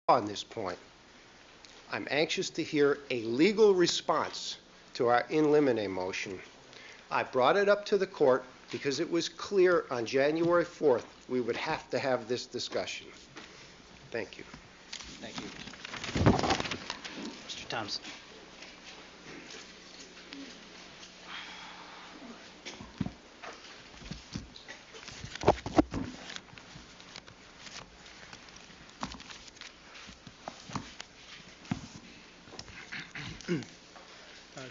On this point, I'm anxious to hear a legal response to our in limine motion. I brought it up to the court because it was clear on January 4th we would have to have this discussion. Thank you. Thank you. Mr. Thompson.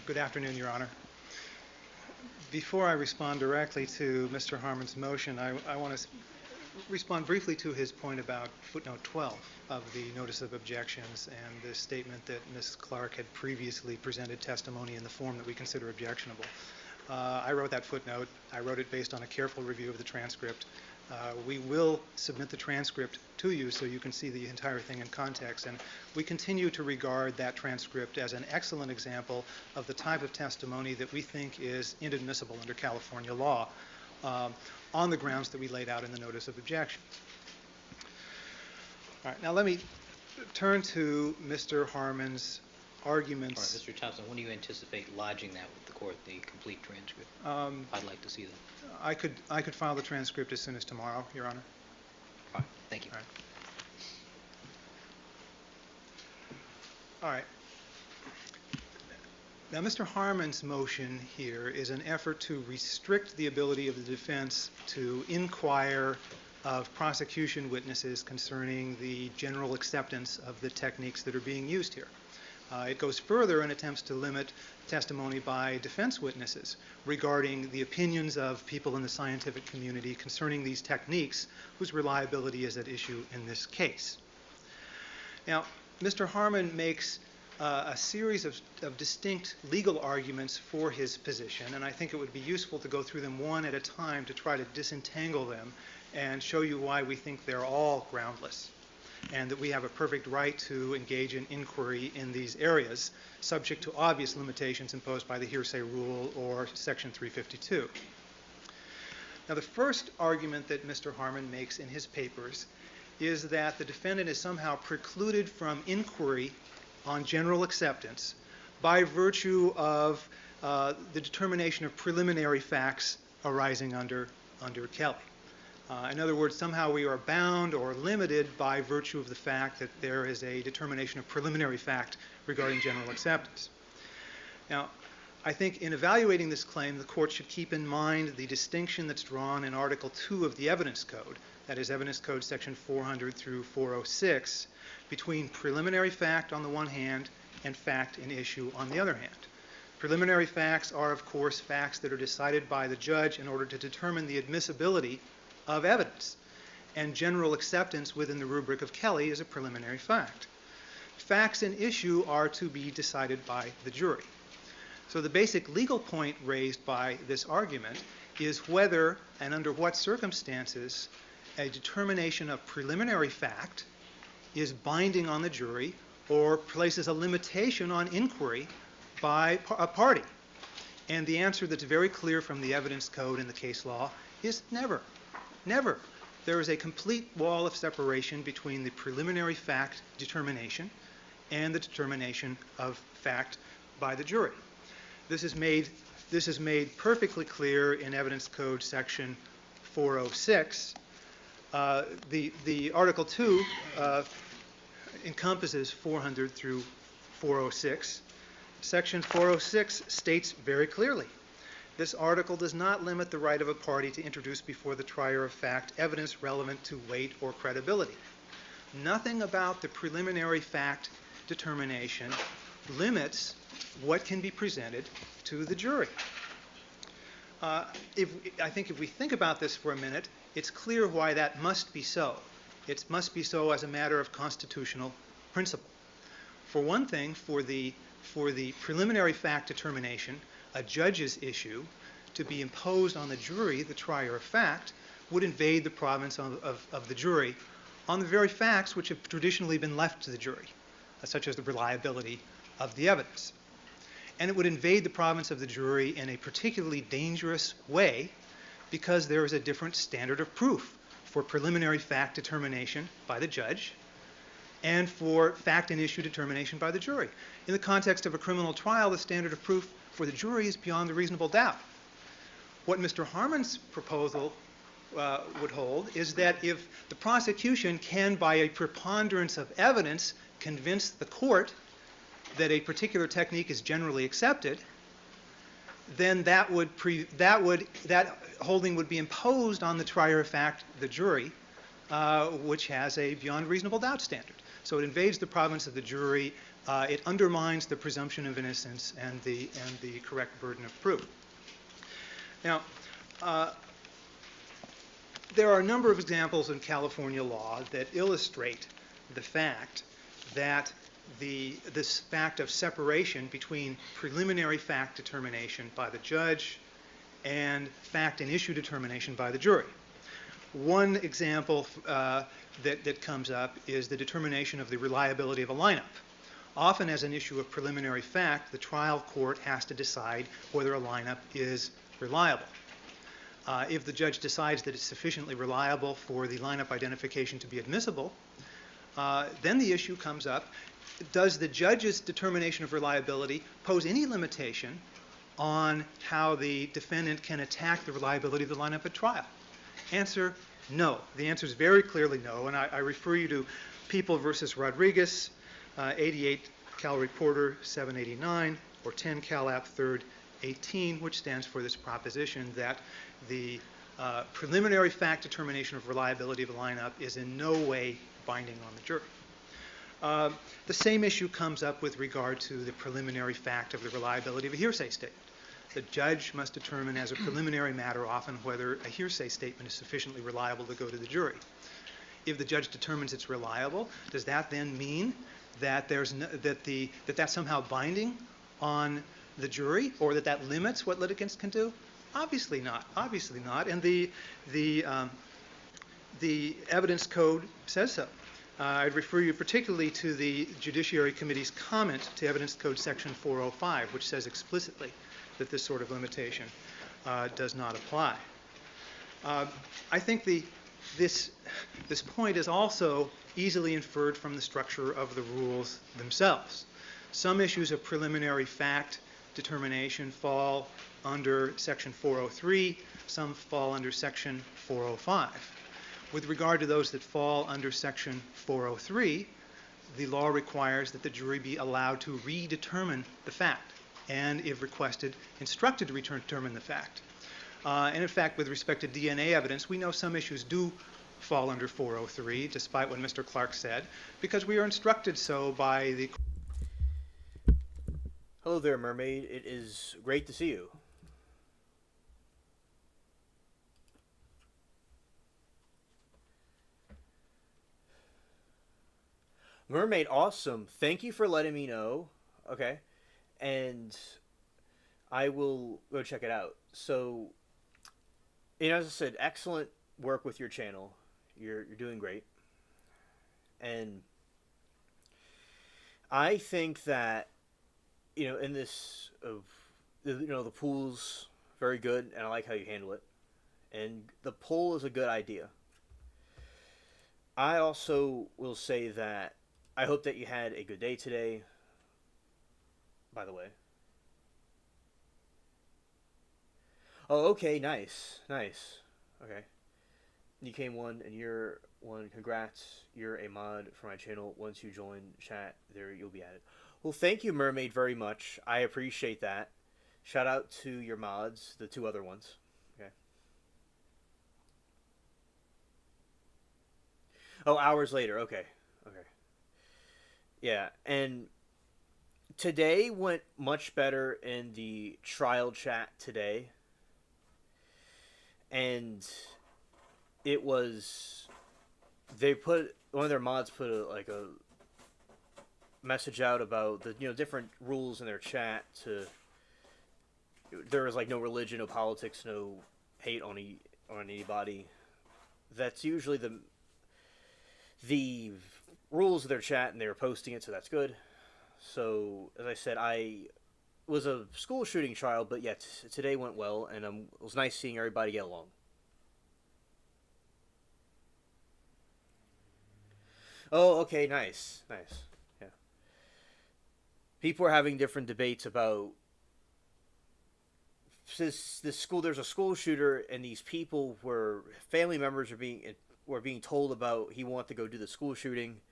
Good afternoon, Your Honor. Before I respond directly to Mr. Harmon's motion, I want to respond briefly to his point about footnote 12 of the Notice of Objections and the statement that Ms. Clark had previously presented testimony in the form that we consider objectionable. I wrote that footnote. I wrote it based on a careful review of the transcript. We will submit the transcript to you so you can see the entire thing in context. And we continue to regard that transcript as an excellent example of the type of testimony that we think is inadmissible under California law on the grounds that we laid out in the Notice of Objection. All right, now let me turn to Mr. Harmon's arguments. All right, Mr. Thompson, when do you anticipate lodging that with the court, the complete transcript? I'd like to see that. I could file the transcript as soon as tomorrow, Your Honor. All right, thank you. All right. Now, Mr. Harmon's motion here is an effort to restrict the ability of the defense to inquire of prosecution witnesses concerning the general acceptance of the techniques that are being used here. It goes further and attempts to limit testimony by defense witnesses regarding the opinions of people in the scientific community concerning these techniques whose reliability is at issue in this case. Now, Mr. Harmon makes a series of distinct legal arguments for his position, and I think it would be useful to go through them one at a time to try to disentangle them and show you why we think they're all groundless, and that we have a perfect right to engage in inquiry in these areas, subject to obvious limitations imposed by the hearsay rule or Section 352. Now, the first argument that Mr. Harmon makes in his papers is that the defendant is somehow precluded from inquiry on general acceptance by virtue of the determination of preliminary facts arising under Kelly. In other words, somehow we are bound or limited by virtue of the fact that there is a determination of preliminary fact regarding general acceptance. Now, I think in evaluating this claim, the court should keep in mind the distinction that's drawn in Article 2 of the Evidence Code, that is Evidence Code Section 400 through 406, between preliminary fact on the one hand and fact in issue on the other hand. Preliminary facts are, of course, facts that are decided by the judge in order to determine the admissibility of evidence, and general acceptance within the rubric of Kelly is a preliminary fact. Facts in issue are to be decided by the jury. So the basic legal point raised by this argument is whether and under what circumstances a determination of preliminary fact is binding on the jury or places a limitation on inquiry by a party. And the answer that's very clear from the Evidence Code and the case law is never. Never. There is a complete wall of separation between the preliminary fact determination and the determination of fact by the jury. This is made perfectly clear in Evidence Code Section 406. The Article 2 encompasses 400 through 406. Section 406 states very clearly, this article does not limit the right of a party to introduce before the trier of fact evidence relevant to weight or credibility. Nothing about the preliminary fact determination limits what can be presented to the jury. I think if we think about this for a minute, it's clear why that must be so. It must be so as a matter of constitutional principle. For one thing, for the preliminary fact determination, a judge's issue, to be imposed on the jury, the trier of fact, would invade the province of the jury on the very facts which have traditionally been left to the jury, such as the reliability of the evidence. And it would invade the province of the jury in a particularly dangerous way because there is a different standard of proof for preliminary fact determination by the judge and for fact and issue determination by the jury. In the context of a criminal trial, the standard of proof for the jury is beyond a reasonable doubt. What Mr. Harmon's proposal would hold is that if the prosecution can, by a preponderance of evidence, convince the court that a particular technique is generally accepted, then that holding would be imposed on the trier of fact, the jury, which has a beyond reasonable doubt standard. So it invades the province of the jury. It undermines the presumption of innocence and the correct burden of proof. Now, there are a number of examples in California law that illustrate the fact that this fact of separation between preliminary fact determination by the judge and fact and issue determination by the jury. One example that comes up is the determination of the reliability of a lineup. Often as an issue of preliminary fact, the trial court has to decide whether a lineup is reliable. If the judge decides that it's sufficiently reliable for the lineup identification to be admissible, then the issue comes up, does the judge's determination of reliability pose any limitation on how the defendant can attack the reliability of the lineup at trial? Answer, no. The answer is very clearly no, and I refer you to People versus Rodriguez, 88 Cal Reporter 789, or 10 Cal App 3rd 18, which stands for this proposition that the preliminary fact determination of reliability of a lineup is in no way binding on the jury. The same issue comes up with regard to the preliminary fact of the reliability of a hearsay statement. The judge must determine as a preliminary matter often whether a hearsay statement is sufficiently reliable to go to the jury. If the judge determines it's reliable, does that then mean that that's somehow binding on the jury, or that limits what litigants can do? Obviously not. Obviously not. And the evidence code says so. I'd refer you particularly to the Judiciary Committee's comment to Evidence Code Section 405, which says explicitly that this sort of limitation does not apply. I think this point is also easily inferred from the structure of the rules themselves. Some issues of preliminary fact determination fall under Section 403, some fall under Section 405. With regard to those that fall under Section 403, the law requires that the jury be allowed to redetermine the fact, and if requested, instructed to determine the fact. And in fact, with respect to DNA evidence, we know some issues do fall under 403, despite what Mr. Clark said, because we are instructed so by the... Hello there, Mermaid. It is great to see you. Mermaid, awesome. Thank you for letting me know. Okay. And I will go check it out. So, as I said, excellent work with your channel. You're doing great. And I think that, in this, the pool's very good, and I like how you handle it. And the poll is a good idea. I also will say that I hope that you had a good day today, by the way. Oh, okay, nice. Okay. You came one, and you're one. Congrats. You're a mod for my channel. Once you join chat, there you'll be added. Well, thank you, Mermaid, very much. I appreciate that. Shout out to your mods, the two other ones. Okay. Oh, hours later. Okay. Yeah, and today went much better in the trial chat today. And it was, one of their mods put a message out about the different rules in their chat. There was no religion, no politics, no hate on anybody. That's usually the rules of their chat, and they were posting it, so that's good. So as I said, it was a school shooting trial, but yeah, today went well, and it was nice seeing everybody get along. Oh, okay, nice, nice. Yeah. People are having different debates about this school. There's a school shooter, and these people were family members were being told about he wanted to go do the school shooting,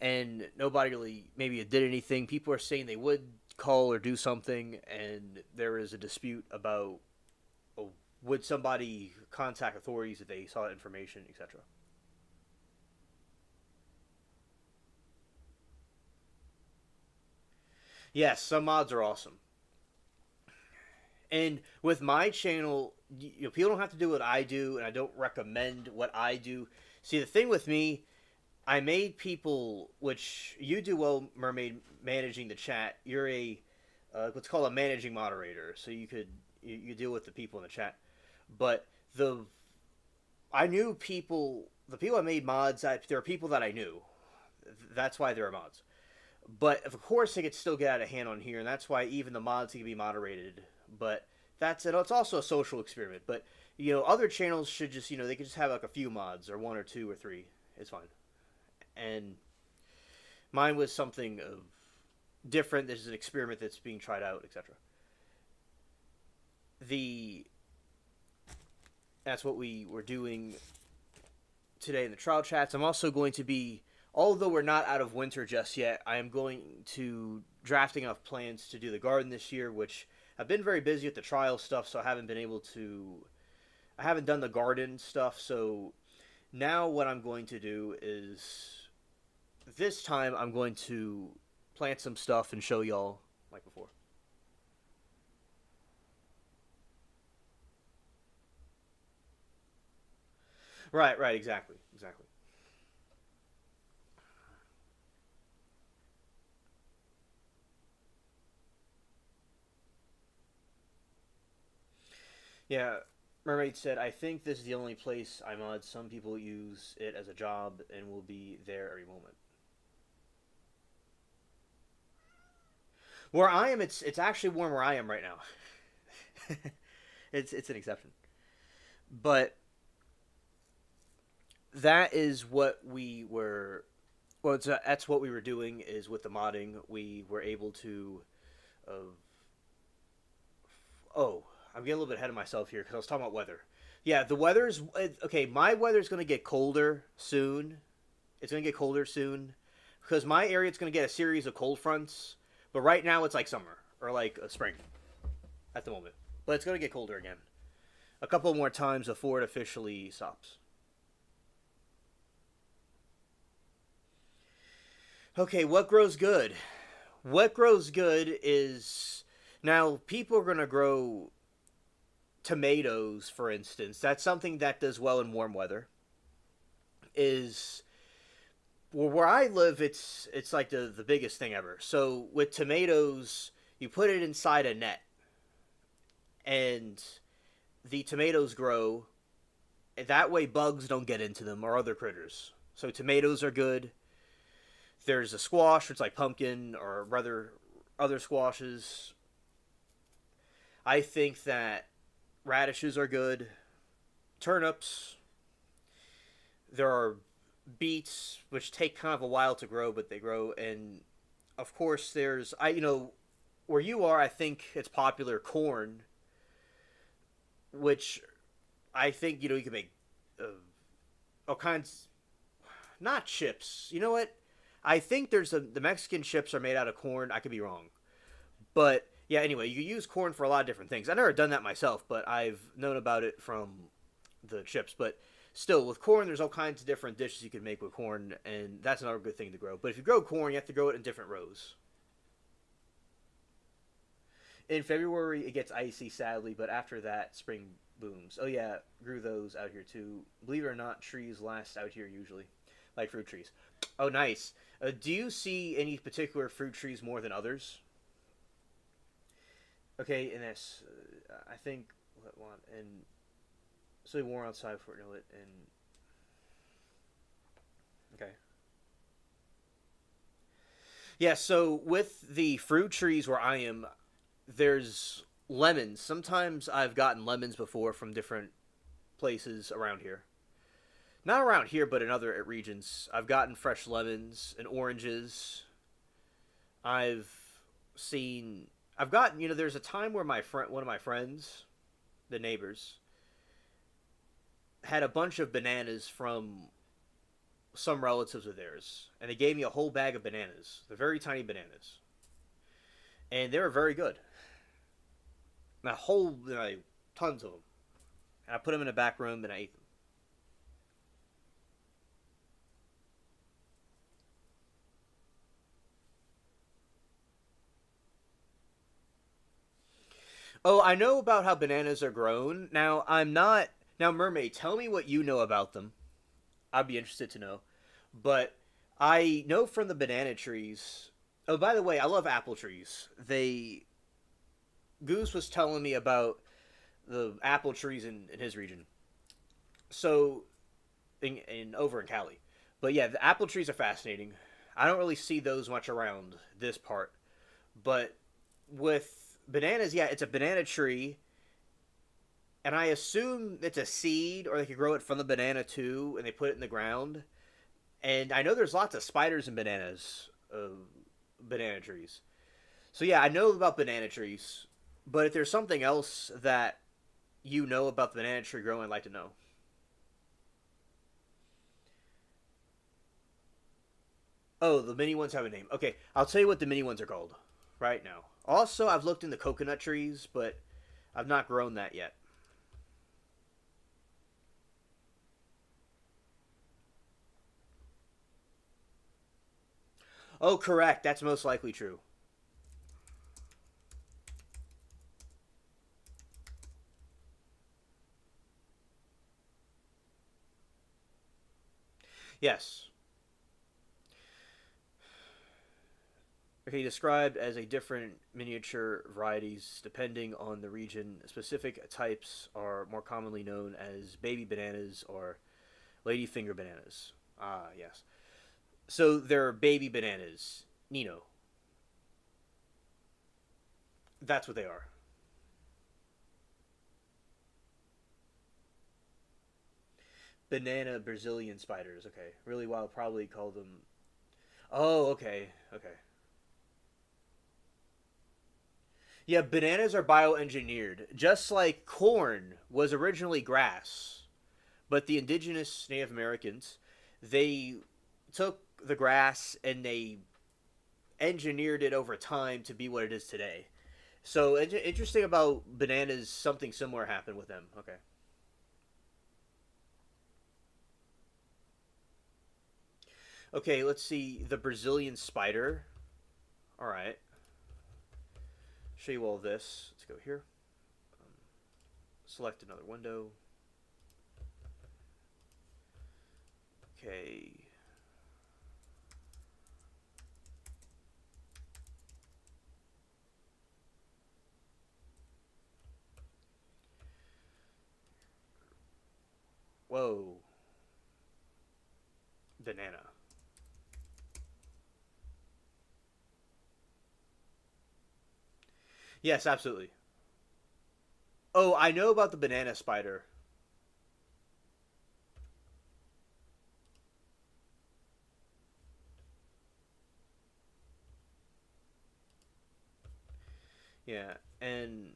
and nobody really maybe did anything. People are saying they would call or do something, and there is a dispute about would somebody contact authorities if they saw information, etc. Yes, some mods are awesome. And with my channel, people don't have to do what I do, and I don't recommend what I do. See, the thing with me, I made people, which you do well, Mermaid, managing the chat. You're a what's called a managing moderator, so you deal with the people in the chat. But I knew people, the people I made mods. There are people that I knew. That's why there are mods. But of course, they could still get out of hand on here, and that's why even the mods can be moderated. But that's it. It's also a social experiment. But other channels should just they could just have like a few mods or one or two or three. It's fine. And mine was something of different. This is an experiment that's being tried out, etc. That's what we were doing today in the trial chats. I'm also going to be, although we're not out of winter just yet, I am going to drafting enough plans to do the garden this year, which I've been very busy with the trial stuff, so I haven't done the garden stuff. So now what I'm going to do is, this time I'm going to plant some stuff and show y'all like before. Right, exactly. Yeah, Mermaid said, I think this is the only place I mod. Some people use it as a job and will be there every moment. Where I am, it's actually warm where I am right now. It's an exception. But that is what we were. Well, that's what we were doing. Is with the modding, we were able to. Oh, I'm getting a little bit ahead of myself here because I was talking about weather. Yeah, the weather's okay. My weather's going to get colder soon. It's going to get colder soon because my area is going to get a series of cold fronts. But right now it's like summer or like a spring at the moment. But it's going to get colder again. A couple more times before it officially stops. Okay, what grows good? What grows good is, now people are going to grow tomatoes, for instance. That's something that does well in warm weather. Well, where I live, it's like the biggest thing ever. So with tomatoes, you put it inside a net, and the tomatoes grow. And that way, bugs don't get into them or other critters. So tomatoes are good. There's a squash, it's like pumpkin or rather other squashes. I think that radishes are good. Turnips. There are beets, which take kind of a while to grow, but they grow. And of course, there's where you are, I think it's popular corn, which I think you can make all kinds, not chips. You know what? I think the Mexican chips are made out of corn. I could be wrong, but yeah. Anyway, you use corn for a lot of different things. I've never done that myself, but I've known about it from the chips. But still, with corn, there's all kinds of different dishes you can make with corn, and that's another good thing to grow. But if you grow corn, you have to grow it in different rows. In February, it gets icy, sadly, but after that, spring booms. Oh yeah, grew those out here too. Believe it or not, trees last out here usually, like fruit trees. Oh, nice. Do you see any particular fruit trees more than others? Okay, and that's, I think, and so we warm outside before you know it, and okay. Yeah, so with the fruit trees where I am, there's lemons. Sometimes I've gotten lemons before from different places around here. Not around here, but in other regions. I've gotten fresh lemons and oranges. I've seen. I've gotten. There's a time where one of my friends, the neighbors, had a bunch of bananas from some relatives of theirs, and they gave me a whole bag of bananas. They're very tiny bananas, and they were very good. And tons of them. And I put them in a back room and I ate them. Oh, I know about how bananas are grown. Now, I'm not. Now, Mermaid, tell me what you know about them. I'd be interested to know. But I know from the banana trees. Oh, by the way, I love apple trees. Goose was telling me about the apple trees in his region. So, over in Cali. But yeah, the apple trees are fascinating. I don't really see those much around this part. But with bananas, yeah, it's a banana tree. And I assume it's a seed, or they could grow it from the banana too, and they put it in the ground. And I know there's lots of spiders in banana trees. So yeah, I know about banana trees. But if there's something else that you know about the banana tree growing, I'd like to know. Oh, the mini ones have a name. Okay, I'll tell you what the mini ones are called right now. Also, I've looked into coconut trees, but I've not grown that yet. Oh, correct. That's most likely true. Yes. Okay, described as a different miniature varieties depending on the region. Specific types are more commonly known as baby bananas or ladyfinger bananas. Ah, yes. So they're baby bananas. Nino. That's what they are. Banana Brazilian spiders. Okay. Really wild. Probably call them. Oh, okay. Okay. Yeah, bananas are bioengineered. Just like corn was originally grass. But the indigenous Native Americans, they took the grass and they engineered it over time to be what it is today. So interesting about bananas, something similar happened with them. Okay. Okay, let's see. The Brazilian spider. All right. Show you all this. Let's go here. Select another window. Okay. Whoa. Banana. Yes, absolutely. Oh, I know about the banana spider. Yeah, and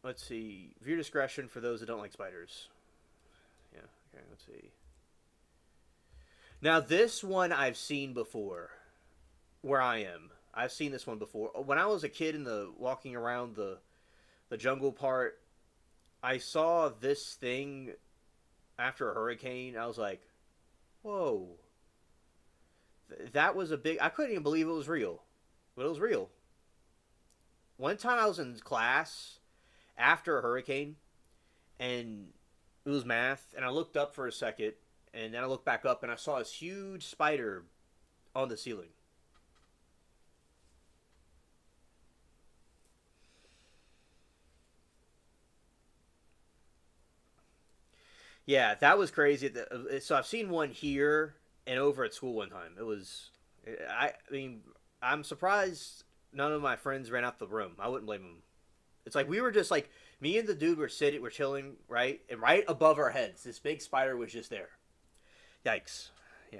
let's see. Viewer discretion for those that don't like spiders. Yeah, okay, let's see. Now, this one I've seen before, where I am. I've seen this one before. When I was a kid walking around the jungle part, I saw this thing after a hurricane. I was like, whoa. That was a big... I couldn't even believe it was real. But it was real. One time I was in class after a hurricane, and it was math, and I looked up for a second, and then I looked back up, and I saw this huge spider on the ceiling. Yeah, that was crazy. So I've seen one here and over at school one time. It was, I mean, I'm surprised none of my friends ran out the room. I wouldn't blame them. It's like we were just like me and the dude we're chilling, right, and right above our heads, this big spider was just there. Yikes. Yeah.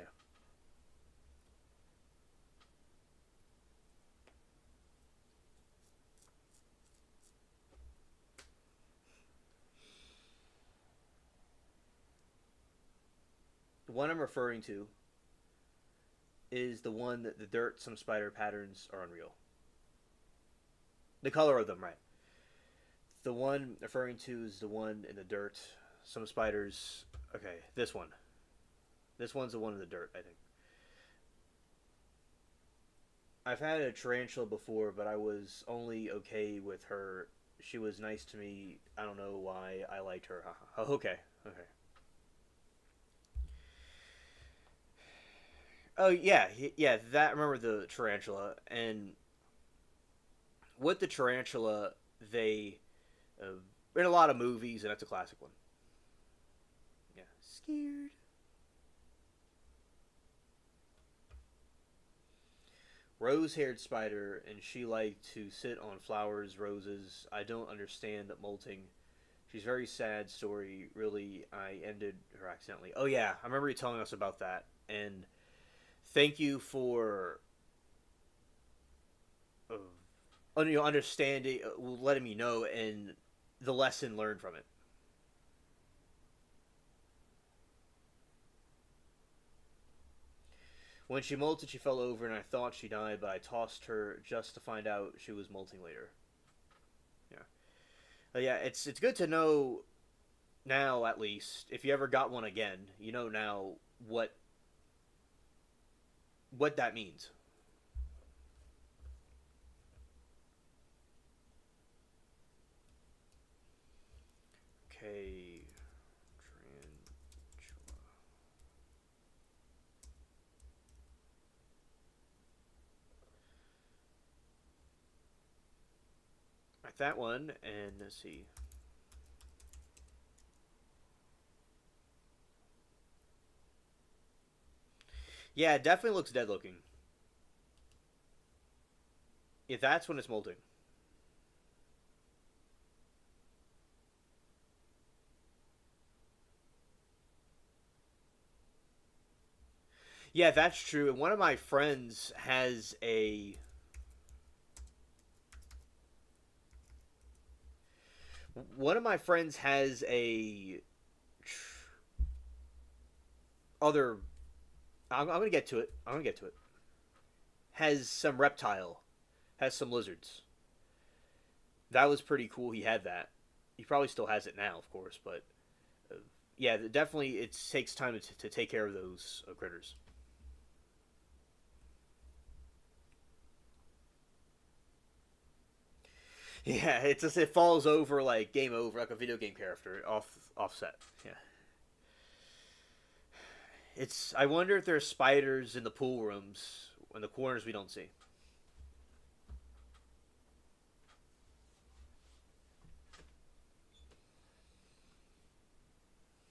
The one I'm referring to is the one that the dirt, some spider patterns are unreal. The color of them, right? The one referring to is the one in the dirt, some spiders. Okay, this one. This one's the one in the dirt, I think. I've had a tarantula before, but I was only okay with her. She was nice to me. I don't know why I liked her. Oh, okay, okay. Oh yeah, yeah. That I remember the tarantula, and with the tarantula, they in a lot of movies, and that's a classic one. Yeah, scared. Rose-haired spider, and she liked to sit on flowers, roses. I don't understand molting. She's a very sad story. Really, I ended her accidentally. Oh yeah, I remember you telling us about that, and thank you for understanding, letting me know, and the lesson learned from it. When she molted, she fell over, and I thought she died, but I tossed her just to find out she was molting later. Yeah, yeah. It's good to know now, at least. If you ever got one again, you know now what that means. Okay, tarantula. Right, that one, and let's see. Yeah, it definitely looks dead looking. Yeah, that's when it's molting. Yeah, that's true. And one of my friends has a other. I'm gonna get to it. I'm gonna get to it. Has some reptile, has some lizards. That was pretty cool. He had that. He probably still has it now, of course, but yeah, definitely it takes time to take care of those critters. Yeah, it's just it falls over like game over, like a video game character offset. Yeah, it's. I wonder if there are spiders in the pool rooms in the corners we don't see.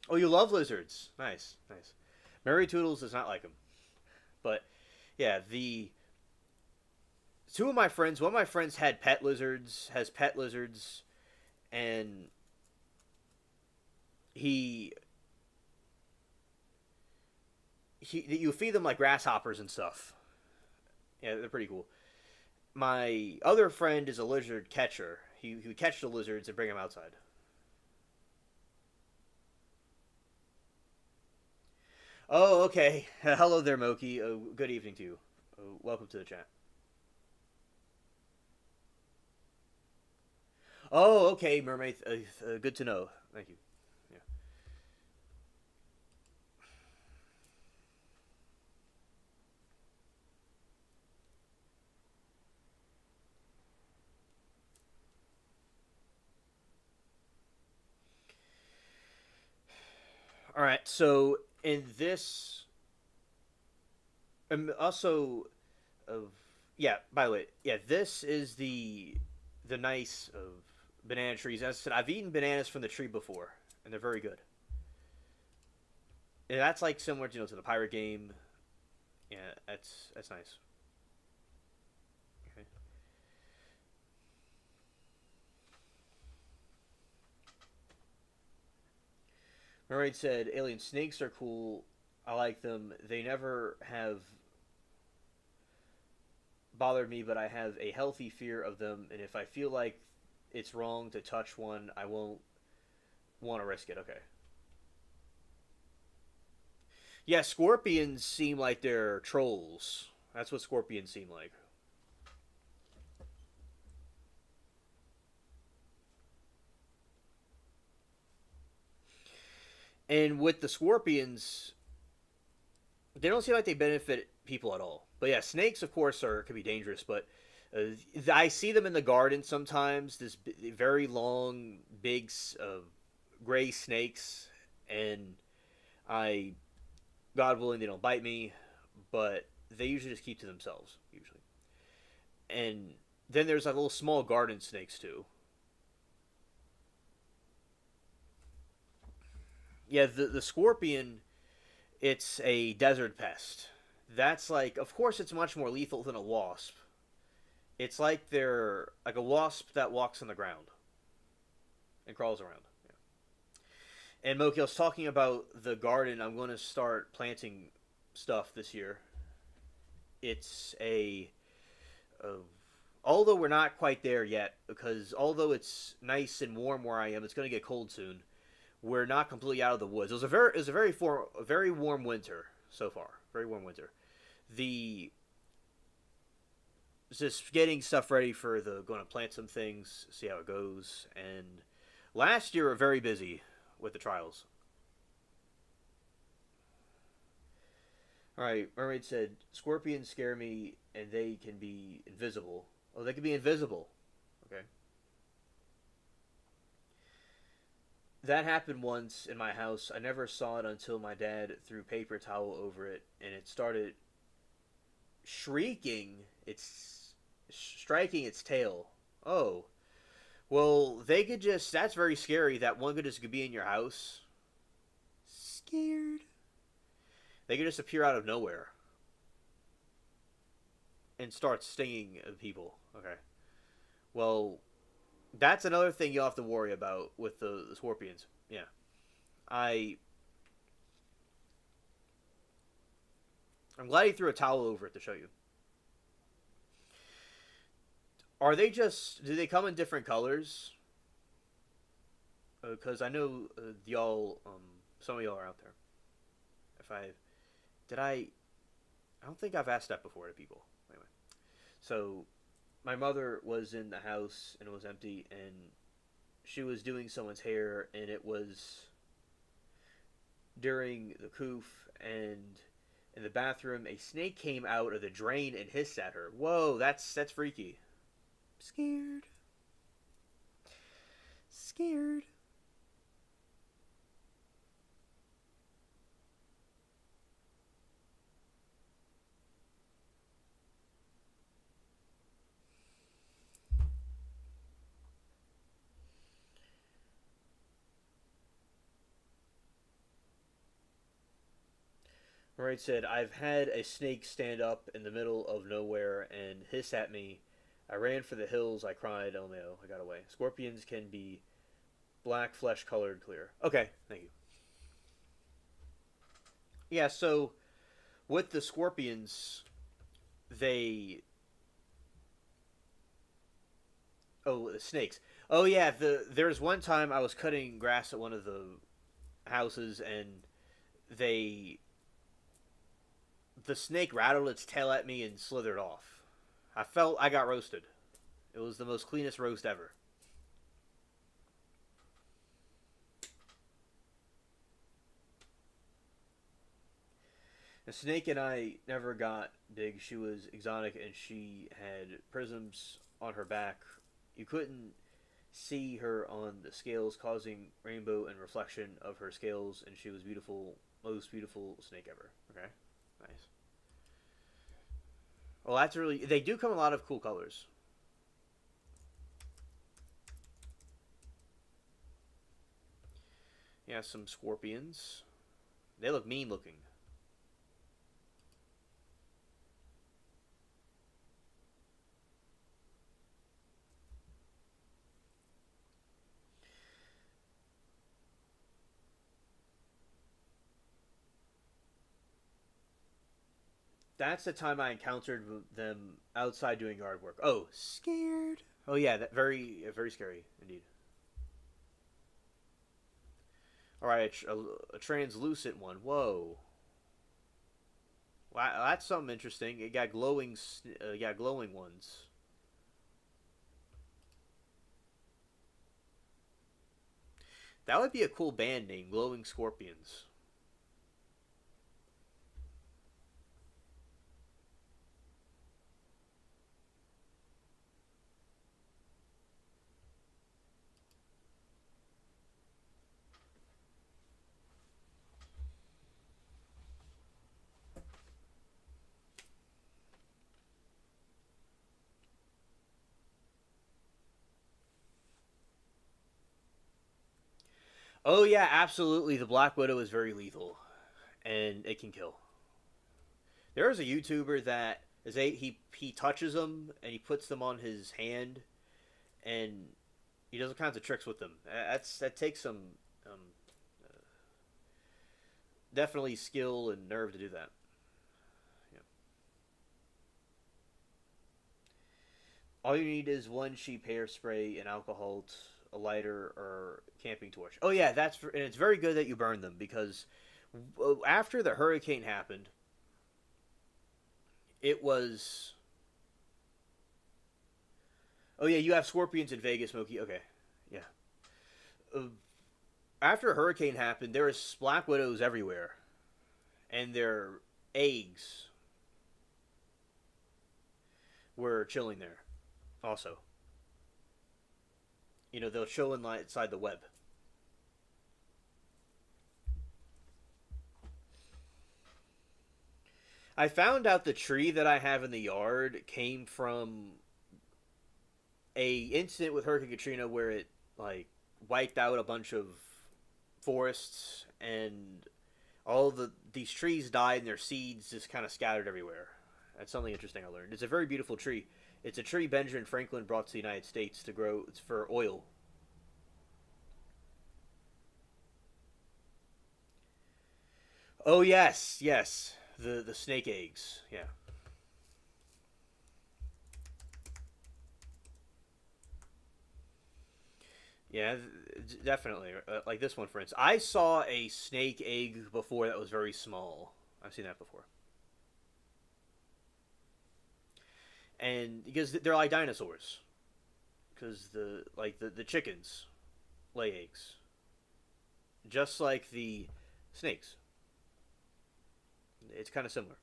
Oh, you love lizards. Nice, nice. Mary Toodles does not like them, but yeah, the two of my friends. One of my friends had pet lizards. Has pet lizards, and he you feed them like grasshoppers and stuff. Yeah, they're pretty cool. My other friend is a lizard catcher. He would catch the lizards and bring them outside. Oh, okay. Hello there, Moki. Good evening to you. Welcome to the chat. Oh, okay, mermaid. Good to know. Thank you. Yeah. All right. So in this, also, of yeah. By the way, yeah. This is the nice of banana trees. As I said, I've eaten bananas from the tree before, and they're very good. And that's like similar, to the pirate game. Yeah, that's nice. Okay. Mermaid said, "Alien snakes are cool. I like them. They never have bothered me, but I have a healthy fear of them, and if I feel like it's wrong to touch one, I won't want to risk it. Okay. Yeah, scorpions seem like they're trolls. That's what scorpions seem like. And with the scorpions, they don't seem like they benefit people at all. But yeah, snakes, of course, can be dangerous. But I see them in the garden sometimes. This very long, big, gray snakes, and I, God willing, they don't bite me. But they usually just keep to themselves. Usually, and then there's like little small garden snakes too. Yeah, the scorpion, it's a desert pest. That's like, of course, it's much more lethal than a wasp. It's like they're like a wasp that walks on the ground and crawls around. Yeah. And Moki, I was talking about the garden. I'm going to start planting stuff this year. It's although we're not quite there yet, because although it's nice and warm where I am, it's going to get cold soon. We're not completely out of the woods. It was a very warm winter so far. Very warm winter. The Just getting stuff ready for going to plant some things, see how it goes. And last year we were very busy with the trials. All right, Mermaid said scorpions scare me, and they can be invisible. Oh, they can be invisible. Okay. That happened once in my house. I never saw it until my dad threw paper towel over it, and it started shrieking. It's striking its tail. Oh, well, they could just. That's very scary. That one could just be in your house. Scared. They could just appear out of nowhere and start stinging people. Okay. Well, that's another thing you'll have to worry about with the scorpions. Yeah. I'm glad he threw a towel over it to show you. Do they come in different colors? Because I know y'all, some of y'all are out there. I don't think I've asked that before to people. Anyway. So, my mother was in the house and it was empty, and she was doing someone's hair, and it was during the coof, and in the bathroom a snake came out of the drain and hissed at her. Whoa, that's freaky. Scared. Right, said, I've had a snake stand up in the middle of nowhere and hiss at me. I ran for the hills. I cried. Oh no, I got away. Scorpions can be black, flesh colored, clear. Okay, thank you. Yeah, so with the scorpions, they. Oh, the snakes. Oh yeah, there's one time I was cutting grass at one of the houses, and the snake rattled its tail at me and slithered off. I felt I got roasted. It was the most cleanest roast ever. The snake and I never got big. She was exotic, and she had prisms on her back. You couldn't see her on the scales, causing rainbow and reflection of her scales, and she was beautiful, most beautiful snake ever. Okay, nice. Well, that's really. They do come in a lot of cool colors. Yeah, some scorpions. They look mean looking. That's the time I encountered them outside doing yard work. Oh, scared. Oh yeah, that very scary indeed. All right, a translucent one. Whoa. Wow, that's something interesting. It got glowing ones. That would be a cool band name, Glowing Scorpions. Oh yeah, absolutely. The Black Widow is very lethal, and it can kill. There is a YouTuber that he touches them and he puts them on his hand, and he does all kinds of tricks with them. That takes some um, definitely skill and nerve to do that. Yeah. All you need is one cheap hairspray, an alcohol, a lighter, or camping torch. Oh yeah, and it's very good that you burn them because after the hurricane happened, it was. Oh yeah, you have scorpions in Vegas, Smokey. Okay, yeah. Uh, After a hurricane happened, there was black widows everywhere, and their eggs were chilling there. Also, they'll chill inside the web. I found out the tree that I have in the yard came from a incident with Hurricane Katrina where it like wiped out a bunch of forests and these trees died and their seeds just kind of scattered everywhere. That's something interesting I learned. It's a very beautiful tree. It's a tree Benjamin Franklin brought to the United States to grow. It's for oil. Oh yes, yes. The snake eggs. Yeah. Yeah, definitely. Like this one, for instance. I saw a snake egg before that was very small. I've seen that before. And because they're like dinosaurs. Because the chickens lay eggs. Just like the snakes. It's kind of similar.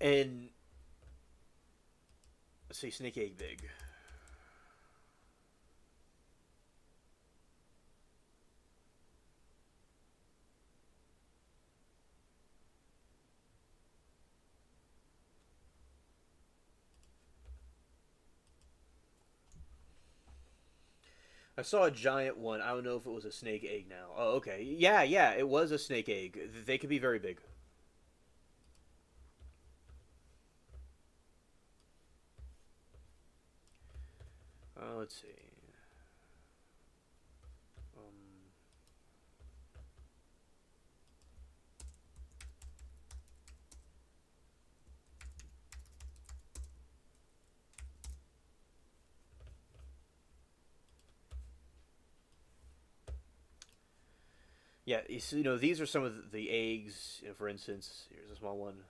And let's see, snake egg big. I saw a giant one. I don't know if it was a snake egg now. Oh, okay. Yeah, yeah, it was a snake egg. They could be very big. Let's see. Um, yeah, these are some of the eggs. For instance, here's a small one.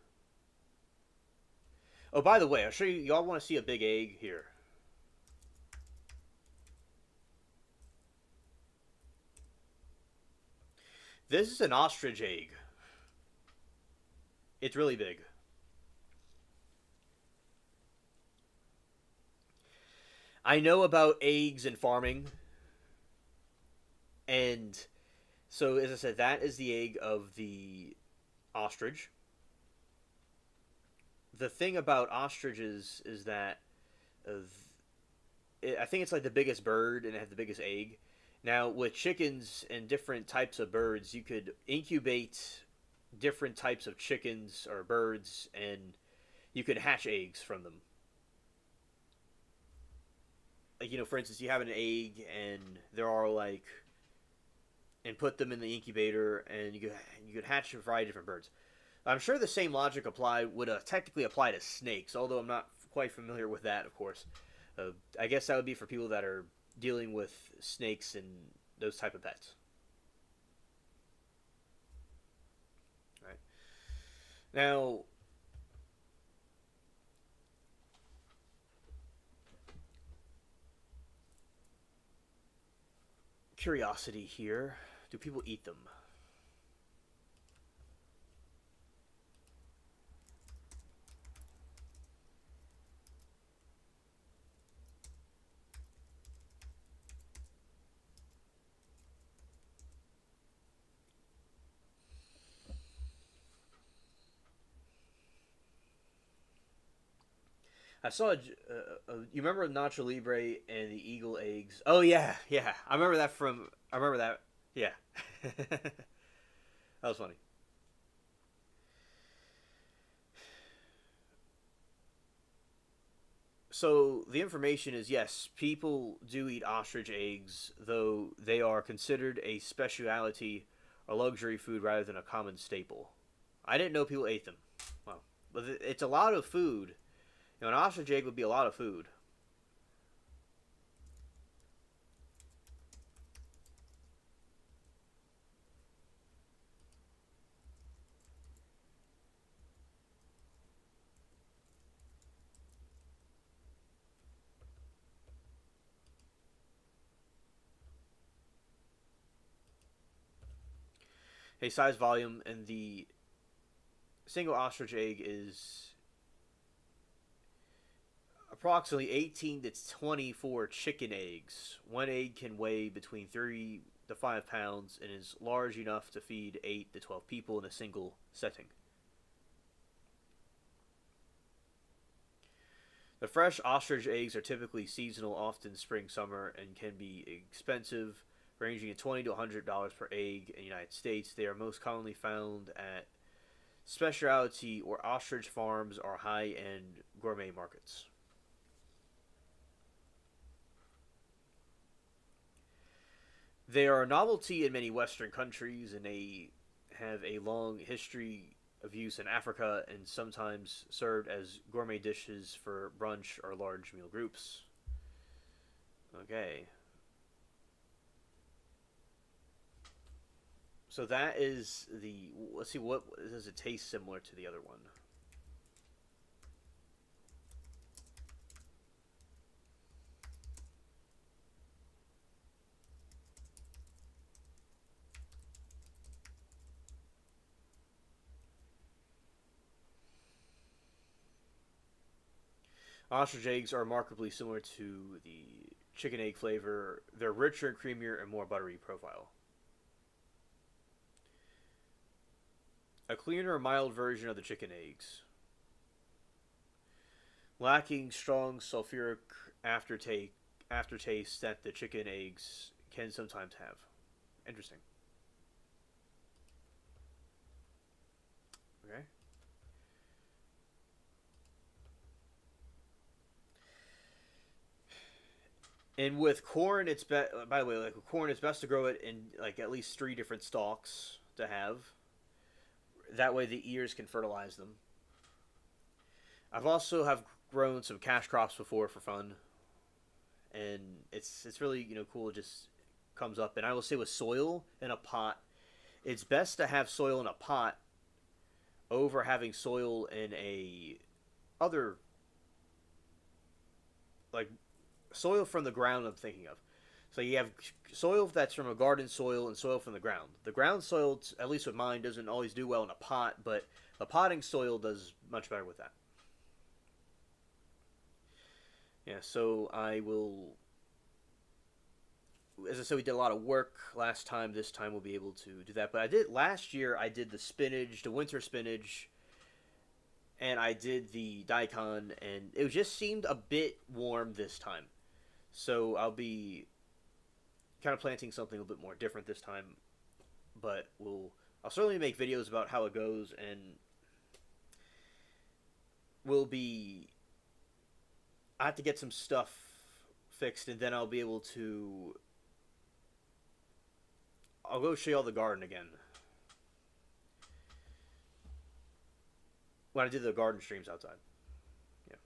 Oh, by the way, I'll show you. Y'all want to see a big egg here? This is an ostrich egg. It's really big. I know about eggs and farming, and so as I said, that is the egg of the ostrich. The thing about ostriches is that I think it's like the biggest bird and it has the biggest egg. Now, with chickens and different types of birds, you could incubate different types of chickens or birds, and you could hatch eggs from them. like, for instance, you have an egg and there are like, and put them in the incubator and you could hatch a variety of different birds. I'm sure the same logic would technically apply to snakes, although I'm not quite familiar with that, of course. I guess that would be for people that are dealing with snakes and those type of pets. All right. Now, curiosity here. Do people eat them? I saw. You remember Nacho Libre and the eagle eggs? Oh yeah, yeah. I remember that from. I remember that. Yeah, that was funny. So the information is yes, people do eat ostrich eggs, though they are considered a specialty or luxury food rather than a common staple. I didn't know people ate them. Well, but it's a lot of food. An ostrich egg would be a lot of food. A size, volume, and the single ostrich egg is approximately 18 to 24 chicken eggs. One egg can weigh between 3 to 5 pounds and is large enough to feed 8 to 12 people in a single setting. The fresh ostrich eggs are typically seasonal, often spring, summer, and can be expensive, ranging in $20 to $100 per egg in the United States. They are most commonly found at specialty or ostrich farms or high-end gourmet markets. They are a novelty in many Western countries, and they have a long history of use in Africa and sometimes served as gourmet dishes for brunch or large meal groups. Okay. So that is the. Let's see, what does it taste similar to the other one? Ostrich eggs are remarkably similar to the chicken egg flavor. They're richer and creamier and more buttery profile. A cleaner, mild version of the chicken eggs. Lacking strong sulfuric aftertaste that the chicken eggs can sometimes have. Interesting. Okay. And with corn, by the way, like with corn, it's best to grow it in like at least 3 different stalks to have. That way, the ears can fertilize them. I've also have grown some cash crops before for fun, and it's really cool. It just comes up, and I will say with soil in a pot, it's best to have soil in a pot over having soil in a other like soil from the ground. I'm thinking of. So you have soil that's from a garden soil and soil from the ground. The ground soil, at least with mine, doesn't always do well in a pot, but a potting soil does much better with that. Yeah, so I will. As I said, we did a lot of work last time. This time we'll be able to do that. But I did last year. I did the spinach, the winter spinach, and I did the daikon, and it just seemed a bit warm this time. So I'll be kind of planting something a little bit more different this time, but I'll certainly make videos about how it goes, and I have to get some stuff fixed, and then I'll be able to. I'll go show you all the garden again. When I did the garden streams outside. Yeah.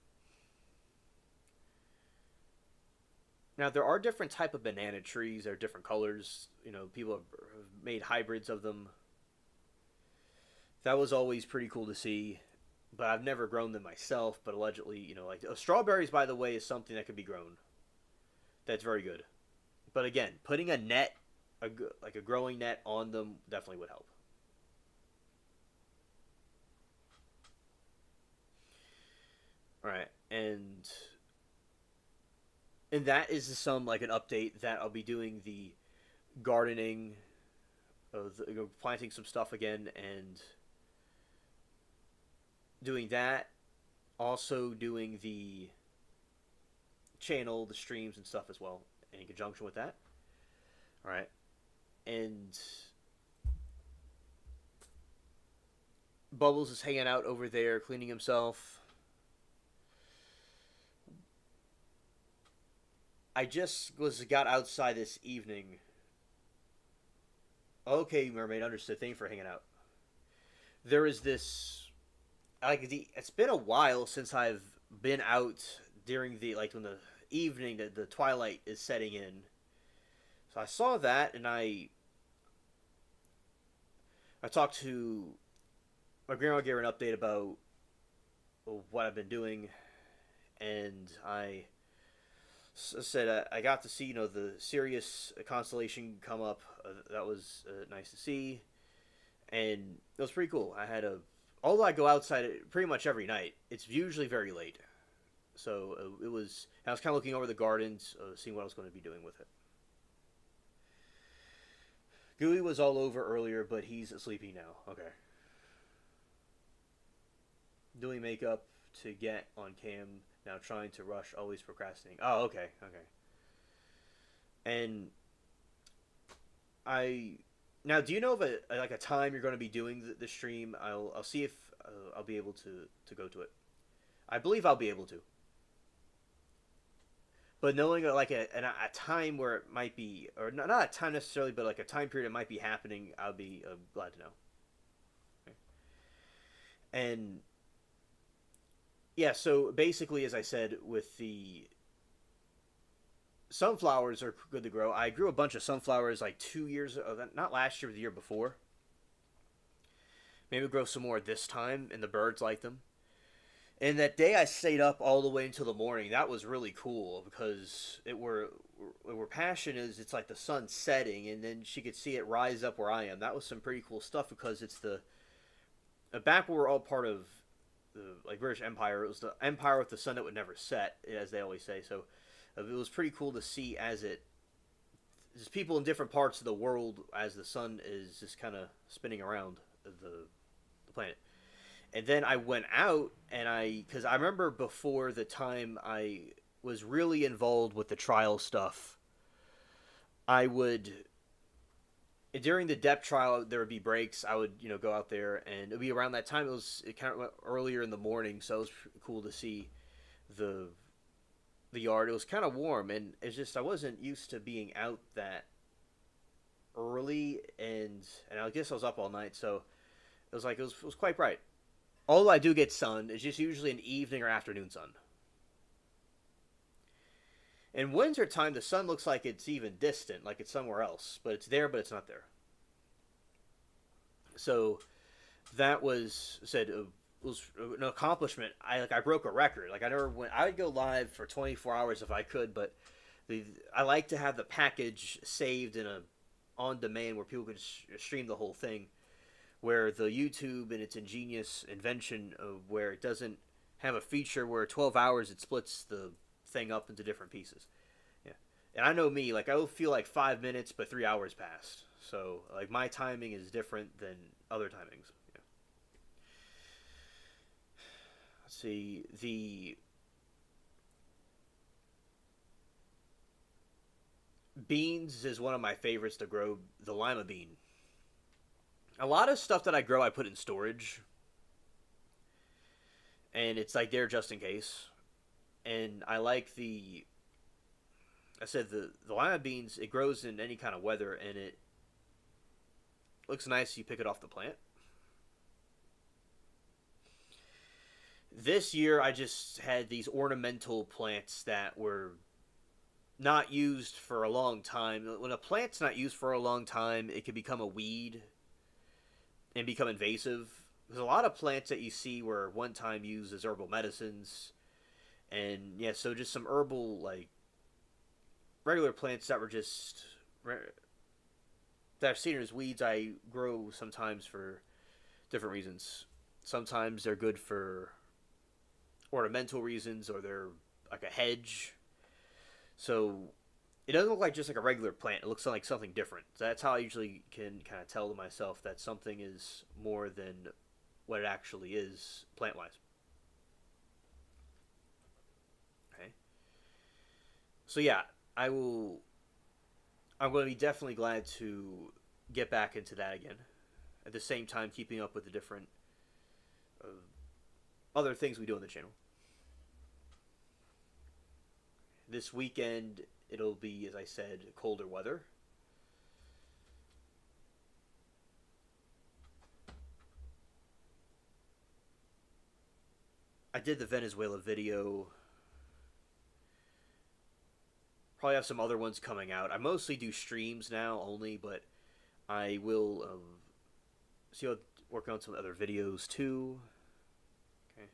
Now there are different type of banana trees. They're different colors. You know, people have made hybrids of them. That was always pretty cool to see. But I've never grown them myself. But allegedly, you know, like strawberries, by the way, is something that could be grown. That's very good. But again, putting a net, like a growing net on them, definitely would help. All right, and that is some like an update that I'll be doing the gardening, planting some stuff again, and doing that. Also doing the channel, the streams and stuff as well, in conjunction with that. All right, and Bubbles is hanging out over there, cleaning himself. I just got outside this evening. Okay, Mermaid, understood. Thank you for hanging out. There is this, it's been a while since I've been out during when the evening, the twilight is setting in. So I saw that, and I talked to my grandma, gave her an update about what I've been doing, and I said I got to see the Sirius constellation come up. That was nice to see, and it was pretty cool. Although I go outside pretty much every night, it's usually very late. So I was kind of looking over the gardens, seeing what I was going to be doing with it. Gooey was all over earlier, but he's sleepy now. Okay. Doing makeup to get on cam. Now trying to rush, always procrastinating. Oh, okay. And now, do you know of a time you're going to be doing the stream? I'll see if I'll be able to go to it. I believe I'll be able to. But knowing a time where it might be, or not a time necessarily, but like a time period it might be happening, I'll be glad to know. Okay. And yeah, so basically, as I said, with the sunflowers are good to grow. I grew a bunch of sunflowers like 2 years ago, not last year, but the year before. Maybe we'll grow some more this time, and the birds like them. And that day I stayed up all the way until the morning. That was really cool because where Passion is, it's like the sun setting, and then she could see it rise up where I am. That was some pretty cool stuff because it's back where we're all part of the British Empire. It was the empire with the sun that would never set, as they always say. So it was pretty cool to see there's people in different parts of the world as the sun is just kind of spinning around the planet. And then I went out, and because I remember before the time I was really involved with the trial stuff, during the depth trial, there would be breaks. I would, go out there, and it would be around that time. It kind of went earlier in the morning, so it was cool to see the yard. It was kind of warm, and it's just I wasn't used to being out that early, and I guess I was up all night, so it was quite bright. Although I do get sun, it's just usually an evening or afternoon sun. In winter time, the sun looks like it's even distant, like it's somewhere else. But it's there, but it's not there. So that was an accomplishment. I broke a record. I would go live for 24 hours if I could, but I like to have the package saved in on demand where people could stream the whole thing. Where the YouTube and its ingenious invention of where it doesn't have a feature where 12 hours it splits the thing up into different pieces. Yeah. And I know me, I will feel like 5 minutes, but 3 hours passed. So, my timing is different than other timings. Yeah. Let's see. The beans is one of my favorites to grow, the lima bean. A lot of stuff that I grow, I put in storage. And it's there just in case. And I like I said the lima beans, it grows in any kind of weather, and it looks nice. You pick it off the plant. This year, I just had these ornamental plants that were not used for a long time. When a plant's not used for a long time, it can become a weed and become invasive. There's a lot of plants that you see were one time used as herbal medicines. And yeah, so just some herbal, like, regular plants that were just, that I've seen as weeds, I grow sometimes for different reasons. Sometimes they're good for ornamental reasons, or they're like a hedge. So it doesn't look like just like a regular plant. It looks like something different. So that's how I usually can kind of tell to myself that something is more than what it actually is plant-wise. Okay. So yeah, I'm going to be definitely glad to get back into that again. At the same time, keeping up with the different other things we do on the channel. This weekend, it'll be, as I said, colder weather. I did the Venezuela video. Probably have some other ones coming out. I mostly do streams now only, but I will see how working on some other videos too. Okay.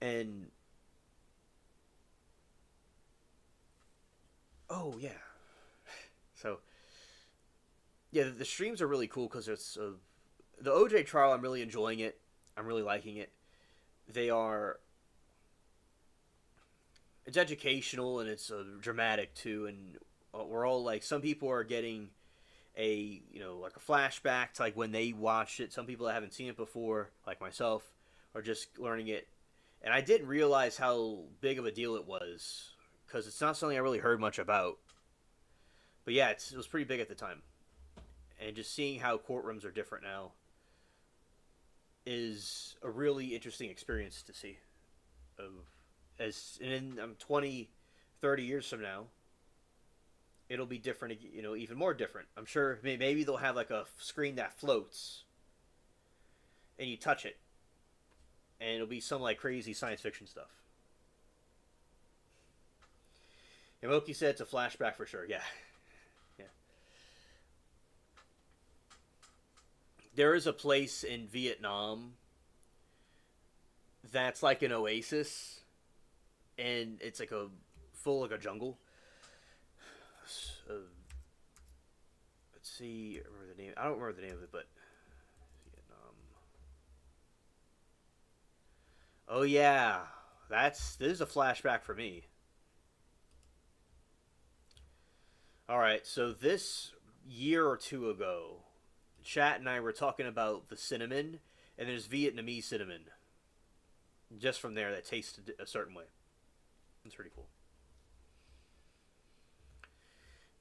And oh yeah, so yeah, the streams are really cool because it's the OJ trial. I'm really enjoying it. I'm really liking it. They are. It's educational and it's dramatic too, and we're all like, some people are getting a like a flashback to like when they watched it. Some people that haven't seen it before, like myself, are just learning it. And I didn't realize how big of a deal it was, because it's not something I really heard much about. But yeah, it was pretty big at the time. And just seeing how courtrooms are different now is a really interesting experience to see. And in 20, 30 years from now, it'll be different, even more different. I'm sure maybe they'll have like a screen that floats, and you touch it, and it'll be some like crazy science fiction stuff. And Moki said it's a flashback for sure. Yeah. Yeah. There is a place in Vietnam that's like an oasis, and it's like full like a jungle. Let's see. I remember the name. I don't remember the name of it, but Vietnam. Oh yeah, this is a flashback for me. All right, so this year or two ago, Chat and I were talking about the cinnamon, and there's Vietnamese cinnamon. Just from there, that tasted a certain way. It's pretty cool.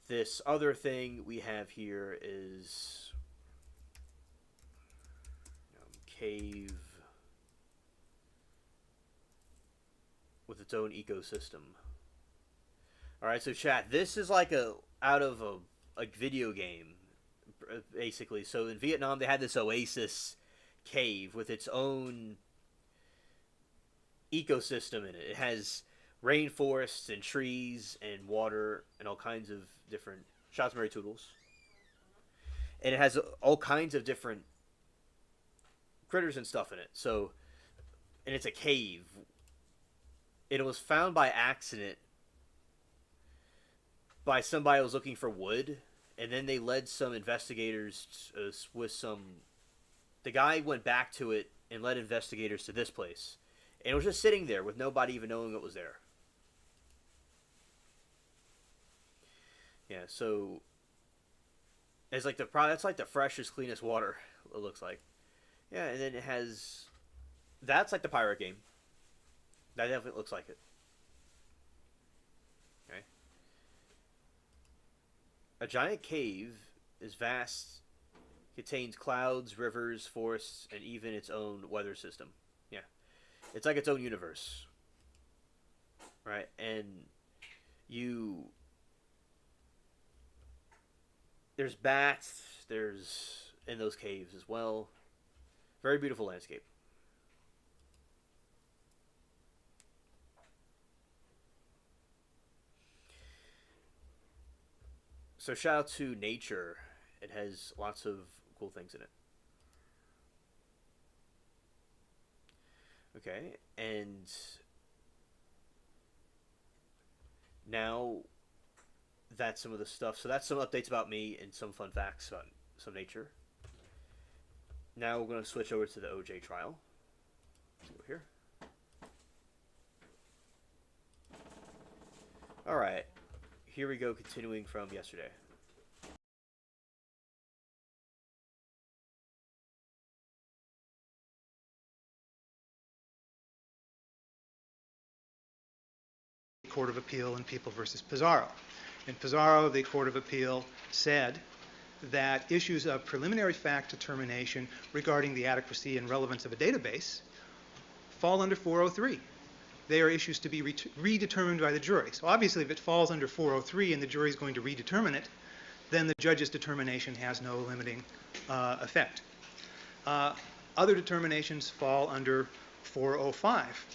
This other thing we have here is cave with its own ecosystem. All right, so chat, this is like out of a video game, basically. So in Vietnam, they had this oasis cave with its own ecosystem in it. It has rainforests and trees and water and all kinds of different shots, Mary Toodles. And it has all kinds of different critters and stuff in it. So, and it's a cave. And it was found by accident by somebody who was looking for wood, and then they led some investigators with some. The guy went back to it and led investigators to this place, and it was just sitting there with nobody even knowing it was there. Yeah, so it's like that's like the freshest, cleanest water. It looks like. Yeah, and then it has. That's like the pirate game. That definitely looks like it. Okay. A giant cave is vast, contains clouds, rivers, forests, and even its own weather system. Yeah. It's like its own universe. Right? And there's bats, there's in those caves as well. Very beautiful landscape. So shout out to nature. It has lots of cool things in it. Okay, and now that's some of the stuff. So that's some updates about me and some fun facts about some nature. Now we're going to switch over to the OJ trial. Let's go here. All right, here we go, continuing from yesterday. Court of Appeal in People versus Pizarro. In Pizarro, the Court of Appeal said that issues of preliminary fact determination regarding the adequacy and relevance of a database fall under 403. They are issues to be redetermined by the jury. So obviously, if it falls under 403 and the jury is going to redetermine it, then the judge's determination has no limiting effect. Other determinations fall under 405.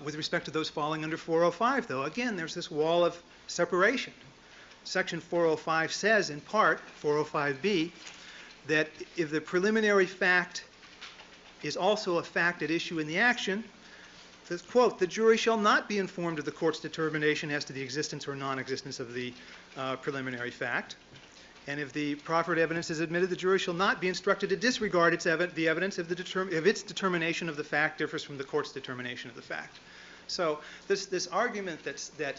With respect to those falling under 405, though, again, there's this wall of separation. Section 405 says, in part, 405B, that if the preliminary fact is also a fact at issue in the action, says, quote, the jury shall not be informed of the court's determination as to the existence or non-existence of the preliminary fact. And if the proffered evidence is admitted, the jury shall not be instructed to disregard the evidence if its determination of the fact differs from the court's determination of the fact. So this argument that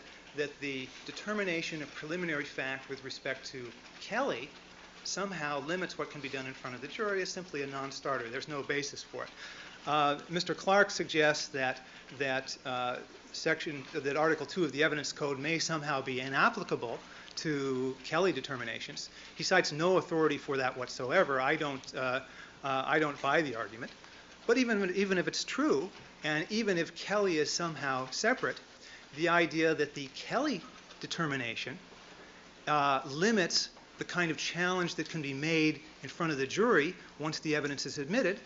the determination of preliminary fact with respect to Kelly somehow limits what can be done in front of the jury is simply a non-starter. There's no basis for it. Mr. Clark suggests that Article 2 of the Evidence Code may somehow be inapplicable to Kelly determinations. He cites no authority for that whatsoever. I don't buy the argument. But even if it's true, and even if Kelly is somehow separate, the idea that the Kelly determination limits the kind of challenge that can be made in front of the jury once the evidence is admitted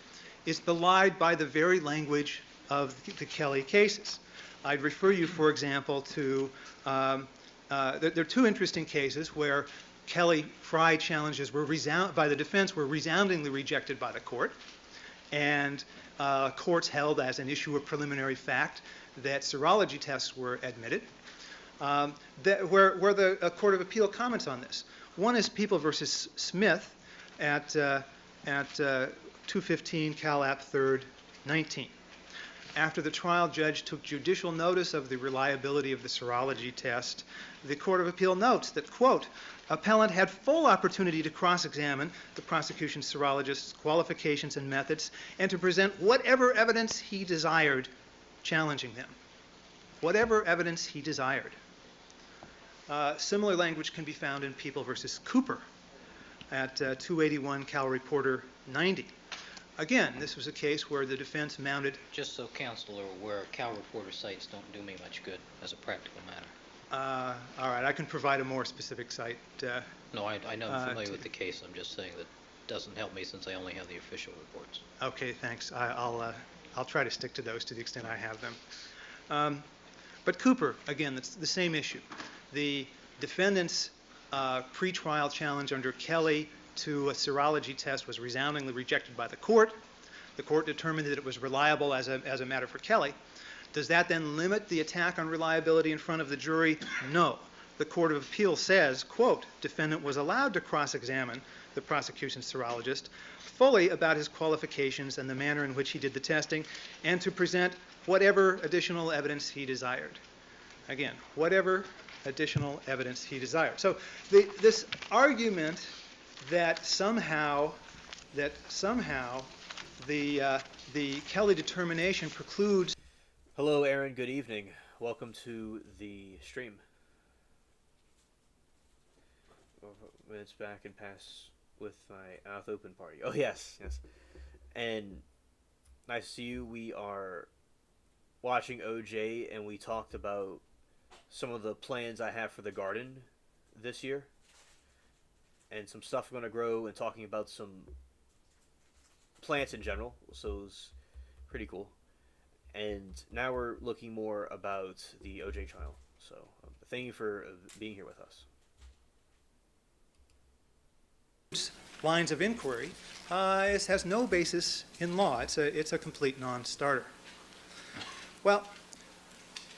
is belied by the very language of the Kelly cases. I'd refer you, for example, to there are two interesting cases where Kelly-Frye challenges by the defense were resoundingly rejected by the court, and courts held as an issue of preliminary fact that serology tests were admitted, where the Court of Appeal comments on this. One is People versus Smith at 215 Cal App 3rd, 19. After the trial judge took judicial notice of the reliability of the serology test, the Court of Appeal notes that, quote, appellant had full opportunity to cross-examine the prosecution's serologist's qualifications and methods and to present whatever evidence he desired challenging them. Whatever evidence he desired. Similar language can be found in People versus Cooper at 281 Cal Reporter 90. Again, this was a case where the defense mounted... Just so counsel are aware, Cal Reporter sites don't do me much good as a practical matter. All right, I can provide a more specific site. No, I know I'm familiar with the case. I'm just saying that doesn't help me since I only have the official reports. Okay, thanks. I'll try to stick to those to the extent I have them. But Cooper, again, that's the same issue. The defendant's pretrial challenge under Kelly to a serology test was resoundingly rejected by the court. The court determined that it was reliable as a matter for Kelly. Does that then limit the attack on reliability in front of the jury? No. The Court of Appeal says, quote, defendant was allowed to cross-examine the prosecution's serologist fully about his qualifications and the manner in which he did the testing and to present whatever additional evidence he desired. Again, whatever additional evidence he desired. So this argument that somehow the Kelly determination precludes... Hello, Aaron. Good evening. Welcome to the stream. Minutes back and pass with my mouth open party. Oh, yes. And nice to see you. We are watching OJ, and we talked about some of the plans I have for the garden this year, and some stuff I'm going to grow, and talking about some plants in general. So it's pretty cool. And now we're looking more about the OJ trial. So thank you for being here with us. Lines of inquiry has no basis in law. It's a complete non-starter. Well,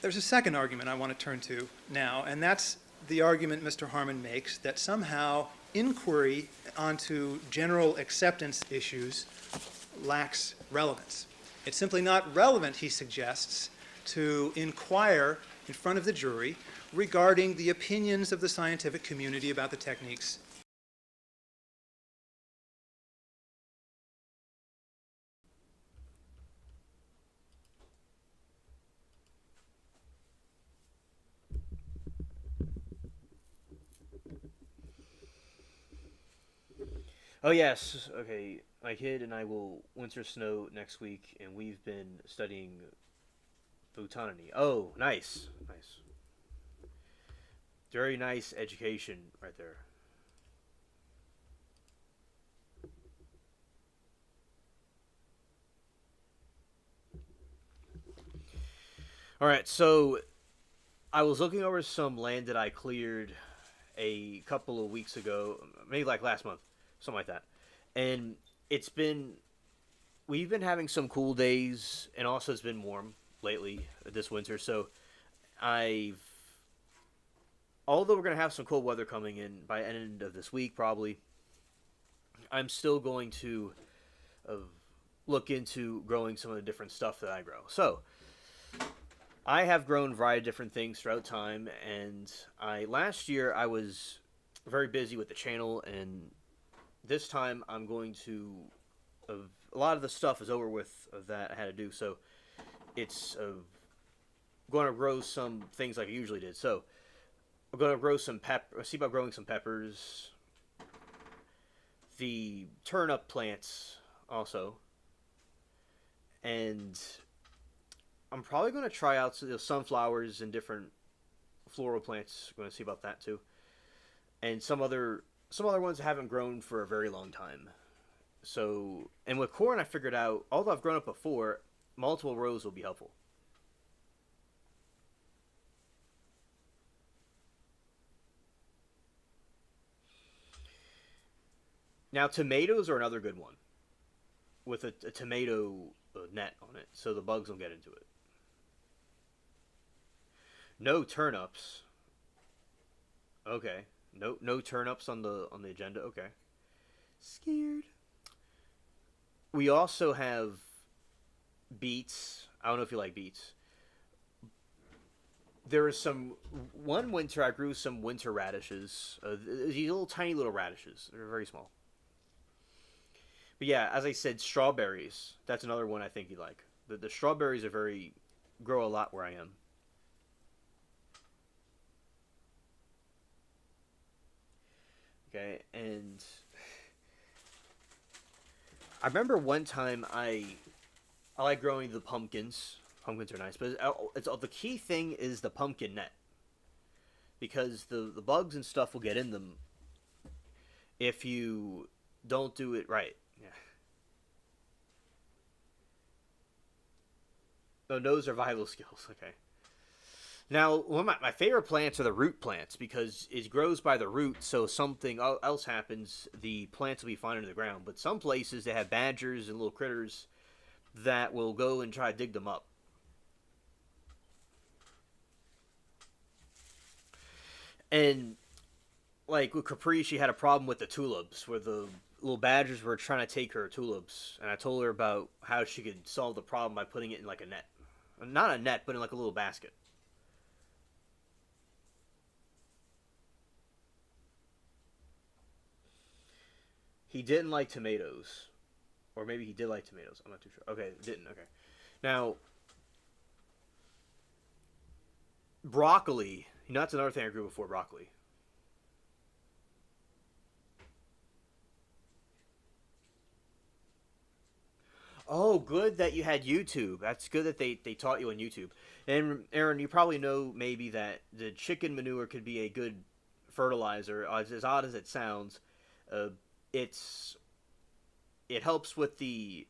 there's a second argument I want to turn to now, and that's the argument Mr. Harmon makes that somehow inquiry onto general acceptance issues lacks relevance. It's simply not relevant, he suggests, to inquire in front of the jury regarding the opinions of the scientific community about the techniques. Oh yes, okay. My kid and I will winter snow next week, and we've been studying botany. Oh, nice, nice. Very nice education right there. All right, so I was looking over some land that I cleared a couple of weeks ago, maybe like last month, something like that. And it's been, we've been having some cool days, and also it's been warm lately this winter. So I've, although we're going to have some cold weather coming in by end of this week probably, I'm still going to look into growing some of the different stuff that I grow. So I have grown a variety of different things throughout time, and last year I was very busy with the channel, and this time I'm going to a lot of the stuff is over with that I had to do, so it's going to grow some things like I usually did. So I'm going to grow some see about growing some peppers, the turnip plants also, and I'm probably going to try out some sunflowers and different floral plants. I'm going to see about that too, and some other ones I haven't grown for a very long time. So, and with corn, I figured out, although I've grown it before, multiple rows will be helpful. Now, tomatoes are another good one, with a tomato net on it, so the bugs don't get into it. No turnips. Okay. No turnips on the agenda. Okay. Scared. We also have beets. I don't know if you like beets. There is one winter I grew some winter radishes. These little tiny little radishes. They're very small. But yeah, as I said, strawberries. That's another one I think you like. The strawberries grow a lot where I am. Okay, and I remember one time I like growing the pumpkins. Pumpkins are nice, but it's the key thing is the pumpkin net, because the bugs and stuff will get in them if you don't do it right. Yeah. Oh, those are survival skills. Okay. Now, one of my favorite plants are the root plants, because it grows by the root, so something else happens, the plants will be fine under the ground. But some places, they have badgers and little critters that will go and try to dig them up. And, like, with Capri, she had a problem with the tulips, where the little badgers were trying to take her tulips. And I told her about how she could solve the problem by putting it in, like, a net. Not a net, but in, like, a little basket. He didn't like tomatoes. Or maybe he did like tomatoes. I'm not too sure. Okay, didn't. Okay. Now, broccoli. You know, that's another thing I grew before broccoli. Oh, good that you had YouTube. That's good that they taught you on YouTube. And Aaron, you probably know maybe that the chicken manure could be a good fertilizer. As odd as it sounds, uh, it's it helps with the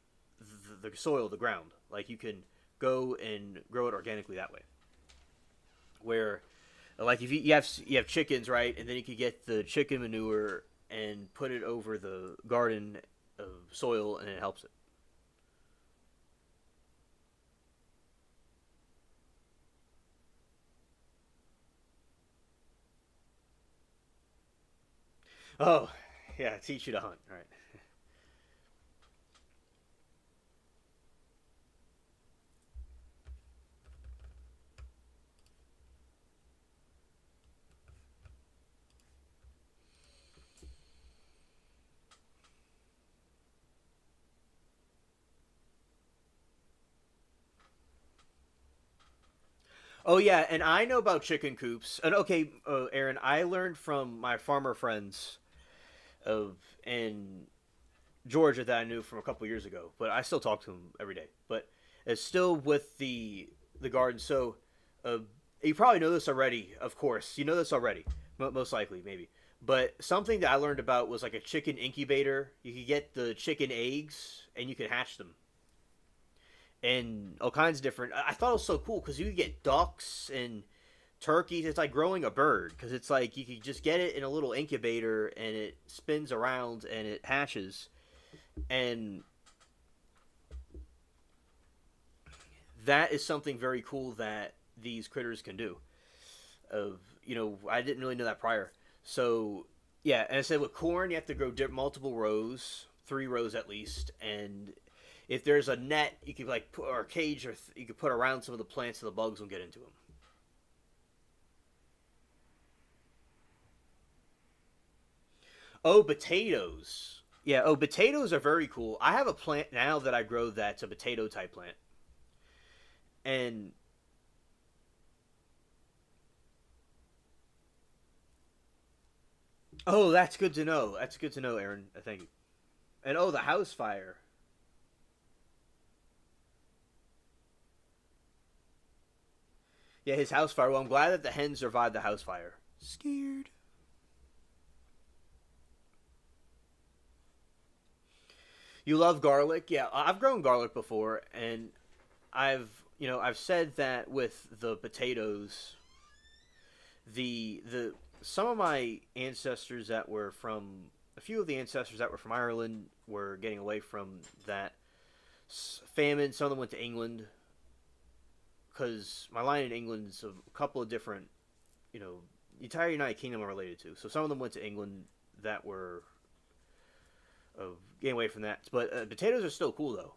soil, the ground. Like you can go and grow it organically that way. Where, like if you have chickens, right, and then you could get the chicken manure and put it over the garden of soil, and it helps it. Oh, yeah, teach you to hunt, right? Oh yeah, and I know about chicken coops. And okay, Aaron, I learned from my farmer friends of in Georgia that I knew from a couple years ago, but I still talk to them every day. But it's still with the garden. So uh, you probably know this already. Of course, you know this already, most likely, maybe. But something that I learned about was like a chicken incubator. You could get the chicken eggs and you could hatch them and all kinds of different. I thought it was so cool because you could get ducks and turkeys. It's like growing a bird because it's like you could just get it in a little incubator and it spins around and it hatches. And that is something very cool that these critters can do. Of I didn't really know that prior. So yeah, and I said with corn, you have to grow multiple rows, 3 rows at least, and if there's a net, you could like put or a cage, or you could put around some of the plants so the bugs won't get into them. Oh, potatoes. Yeah. Oh, potatoes are very cool. I have a plant now that I grow that's a potato type plant, and oh, that's good to know. That's good to know, Aaron. Thank you. And oh, the house fire. Yeah, his house fire. Well, I'm glad that the hens survived the house fire. Scared. You love garlic? Yeah, I've grown garlic before, and I've said that with the potatoes, the some of my ancestors that were from a few of the ancestors that were from Ireland were getting away from that famine. Some of them went to England because my line in England's a couple of different, the entire United Kingdom are related to. So some of them went to England that were getting away from that. But potatoes are still cool though.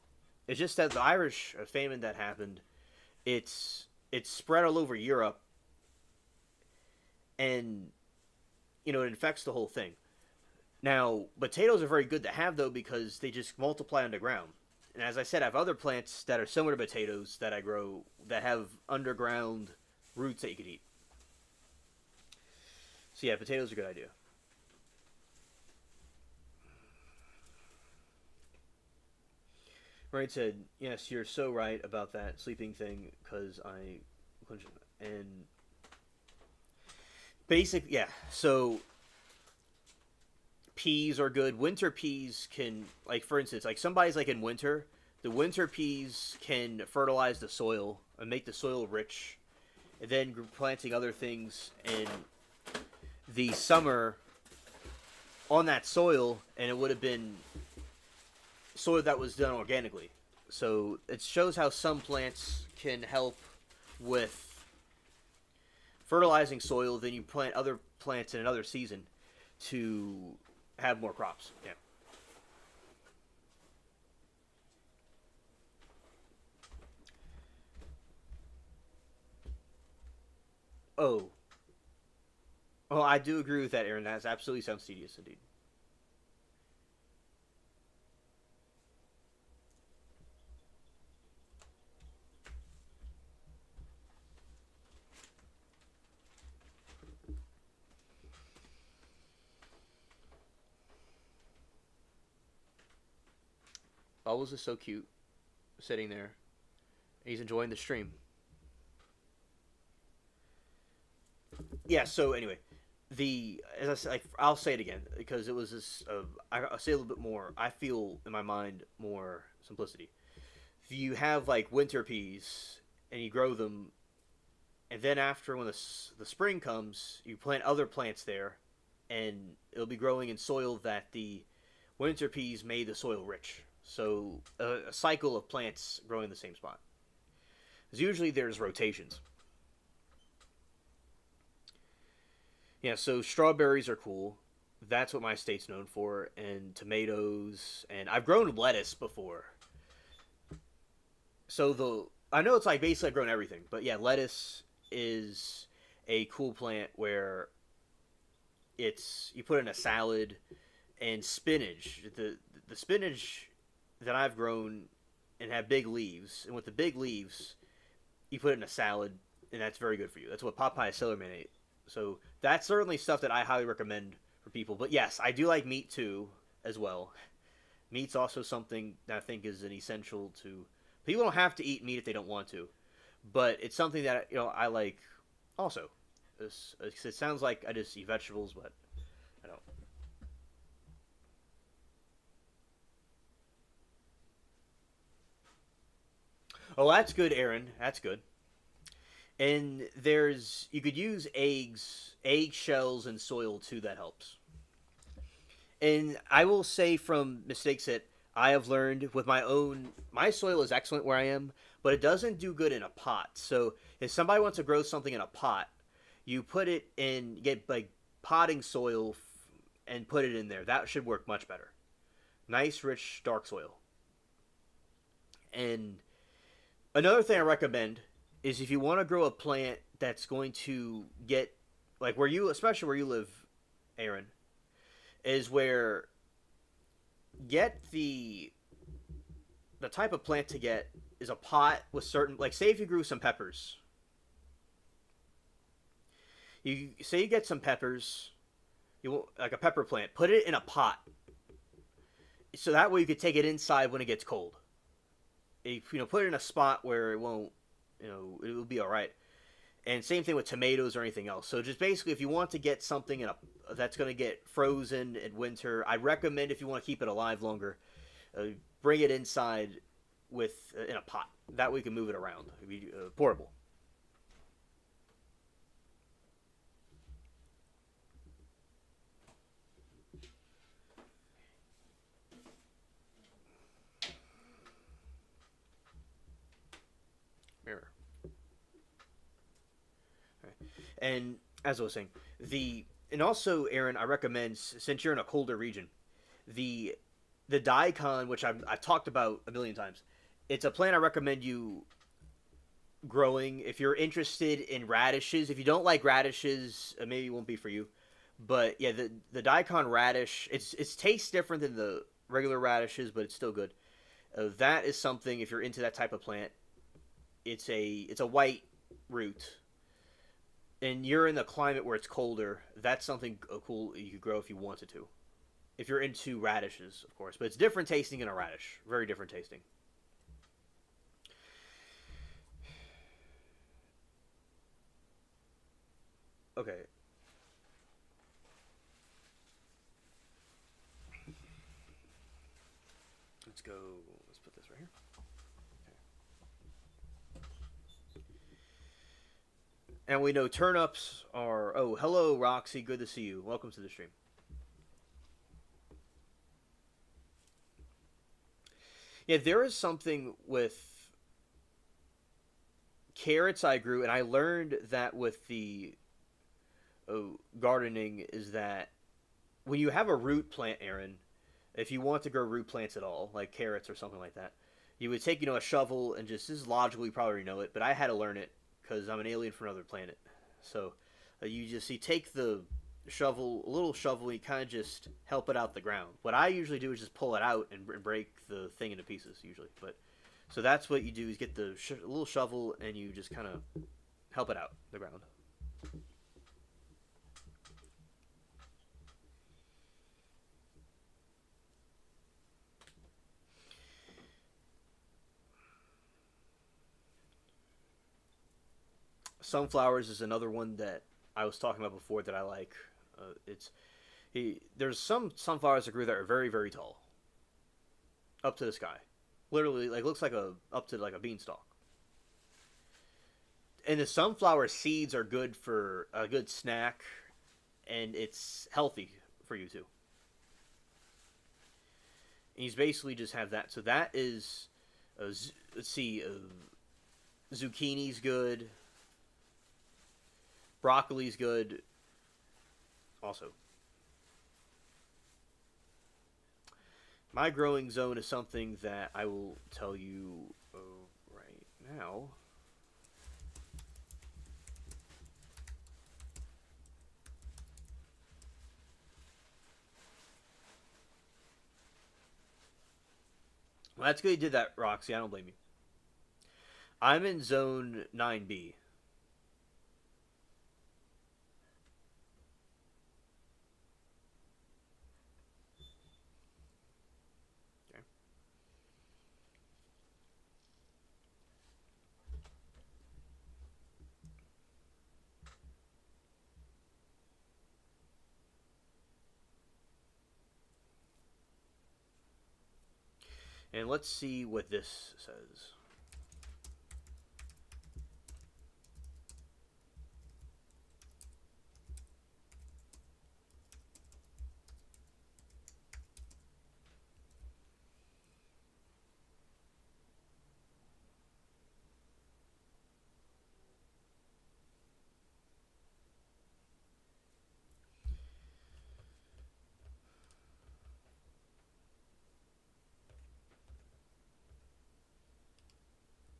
It's just that the Irish famine that happened, it's spread all over Europe, and it infects the whole thing. Now, potatoes are very good to have though because they just multiply underground. And as I said, I have other plants that are similar to potatoes that I grow that have underground roots that you could eat. So yeah, potatoes are a good idea. Right said, yes, you're so right about that sleeping thing because and yeah. So peas are good. Winter peas can, like for instance, like somebody's like in winter, the winter peas can fertilize the soil and make the soil rich, and then planting other things in the summer on that soil, and it would have been soil that was done organically. So it shows how some plants can help with fertilizing soil. Then you plant other plants in another season to have more crops. Yeah. Oh. Oh, I do agree with that, Aaron. That absolutely sounds tedious indeed. Bubbles is so cute. sitting there. He's enjoying the stream. Yeah. So anyway, as I said, like, I'll say it again because it was this. I'll say a little bit more. I feel in my mind more simplicity. If you have like winter peas and you grow them, and then after when the spring comes, you plant other plants there, and it'll be growing in soil that the winter peas made the soil rich. So a cycle of plants growing in the same spot. Because usually there's rotations. Yeah, so strawberries are cool. That's what my state's known for, and tomatoes, and I've grown lettuce before. So I know it's like basically I've grown everything, but yeah, lettuce is a cool plant where you put in a salad, and spinach. The spinach that I've grown and have big leaves, and with the big leaves, you put it in a salad, and that's very good for you. That's what Popeye Sailorman ate. So that's certainly stuff that I highly recommend for people. But yes, I do like meat too, as well. Meat's also something that I think is an essential to. People don't have to eat meat if they don't want to, but it's something that I like. Also, it sounds like I just eat vegetables, but I don't. Oh, that's good, Aaron. That's good. And you could use egg shells, and soil too. That helps. And I will say from mistakes that I have learned with my soil is excellent where I am, but it doesn't do good in a pot. So if somebody wants to grow something in a pot, you put it in, get like potting soil and put it in there. That should work much better. Nice, rich, dark soil. And another thing I recommend is if you want to grow a plant that's going to get, like especially where you live, Aaron, is where get the type of plant to get is a pot with certain, like say if you grew some peppers. You say you get some peppers, like a pepper plant, put it in a pot. So that way you could take it inside when it gets cold. Put it in a spot where it won't, it will be all right. And same thing with tomatoes or anything else. So just basically, if you want to get something that's going to get frozen in winter, I recommend if you want to keep it alive longer, bring it inside in a pot. That way you can move it around. It'd be portable. Mirror. And as I was saying, and also, Aaron, I recommend, since you're in a colder region, the daikon, which I've talked about a million times, it's a plant I recommend you growing if you're interested in radishes. If you don't like radishes, maybe it won't be for you. But yeah, the daikon radish, it tastes different than the regular radishes, but it's still good. That is something, if you're into that type of plant, it's a white root. And you're in the climate where it's colder, that's something cool you could grow if you wanted to. If you're into radishes, of course. But it's different tasting in a radish. Very different tasting. Okay. Let's go. Let's put this right here. And we know turnips are... Oh, hello, Roxy. Good to see you. Welcome to the stream. Yeah, there is something with carrots I grew, and I learned that with the gardening is that when you have a root plant, Aaron, if you want to grow root plants at all, like carrots or something like that, you would take, a shovel and just... This is logical, you probably know it, but I had to learn it because I'm an alien from another planet. So you take the shovel, a little shovel, and you kind of just help it out the ground. What I usually do is just pull it out and break the thing into pieces, usually. But so that's what you do, is get the little shovel and you just kind of help it out the ground. Sunflowers is another one that I was talking about before that I like. There's some sunflowers that grew that are very, very tall, up to the sky, literally like looks like a up to like a beanstalk. And the sunflower seeds are good for a good snack, and it's healthy for you too. And you basically just have that. So that is, let's see, zucchini's good, broccoli's good, also. My growing zone is something that I will tell you right now. Well, that's good you did that, Roxy. I don't blame you. I'm in zone 9B. Okay. And let's see what this says.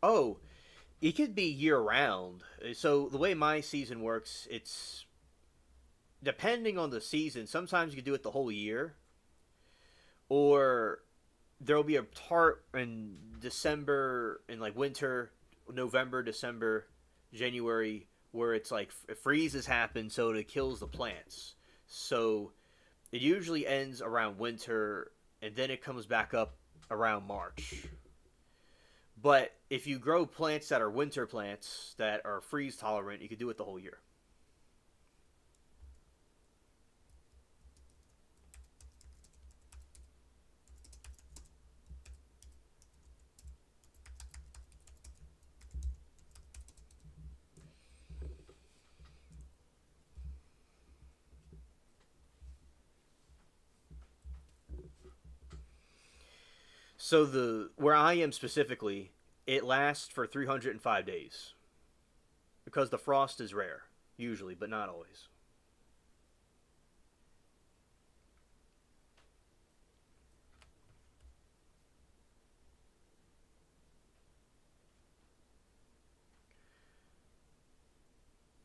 Oh, it could be year round. So the way my season works, it's depending on the season. Sometimes you can do it the whole year, or there'll be a part in December, in like winter, November, December, January, where it's like freezes happen, so it kills the plants. So it usually ends around winter, and then it comes back up around March. But if you grow plants that are winter plants that are freeze tolerant, you can do it the whole year. So the where I am specifically, it lasts for 305 days because the frost is rare usually, but not always.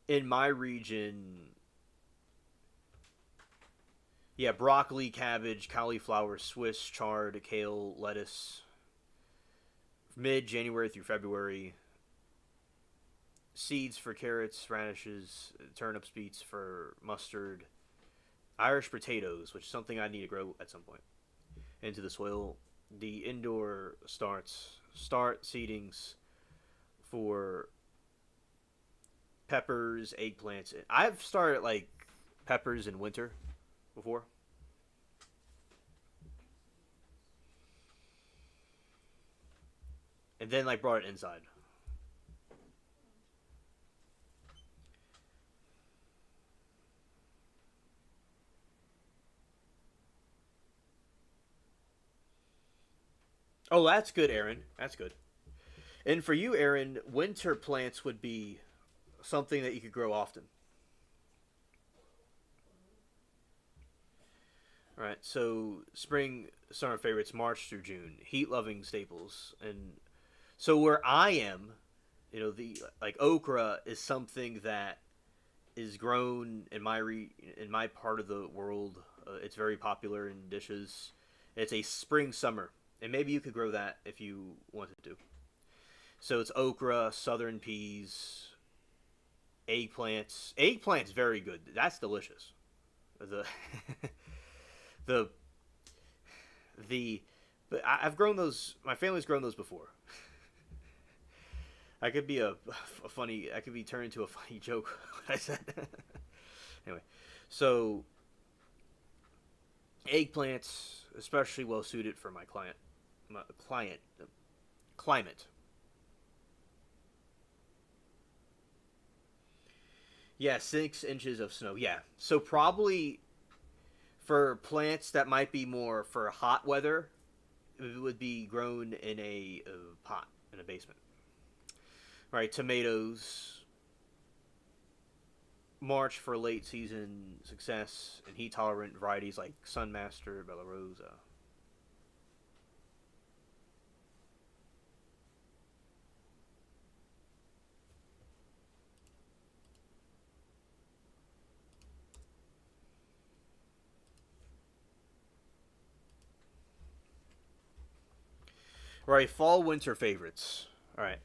In my region, yeah, broccoli, cabbage, cauliflower, Swiss chard, kale, lettuce, mid January through February. Seeds for carrots, radishes, turnips, beets for mustard, Irish potatoes, which is something I need to grow at some point, into the soil. The indoor start seedings for peppers, eggplants. I've started like peppers in winter before. And then like brought it inside. Oh, that's good, Aaron. That's good. And for you, Aaron, winter plants would be something that you could grow often. All right, so spring, summer favorites, March through June, heat-loving staples, and so where I am, the like okra is something that is grown in in my part of the world. It's very popular in dishes. It's a spring summer, and maybe you could grow that if you wanted to. So it's okra, southern peas, eggplants. Eggplants very good. That's delicious. The the the but I've grown those. My family's grown those before. I could be a funny. I could be turned into a funny joke. What I said. Anyway, so eggplants, especially well suited for my climate. Yeah, 6 inches of snow. Yeah, so probably for plants that might be more for hot weather, it would be grown in a pot in a basement. Right, tomatoes, March for late season success, and heat tolerant varieties like Sunmaster, Bella Rosa. Right, fall winter favorites. All right.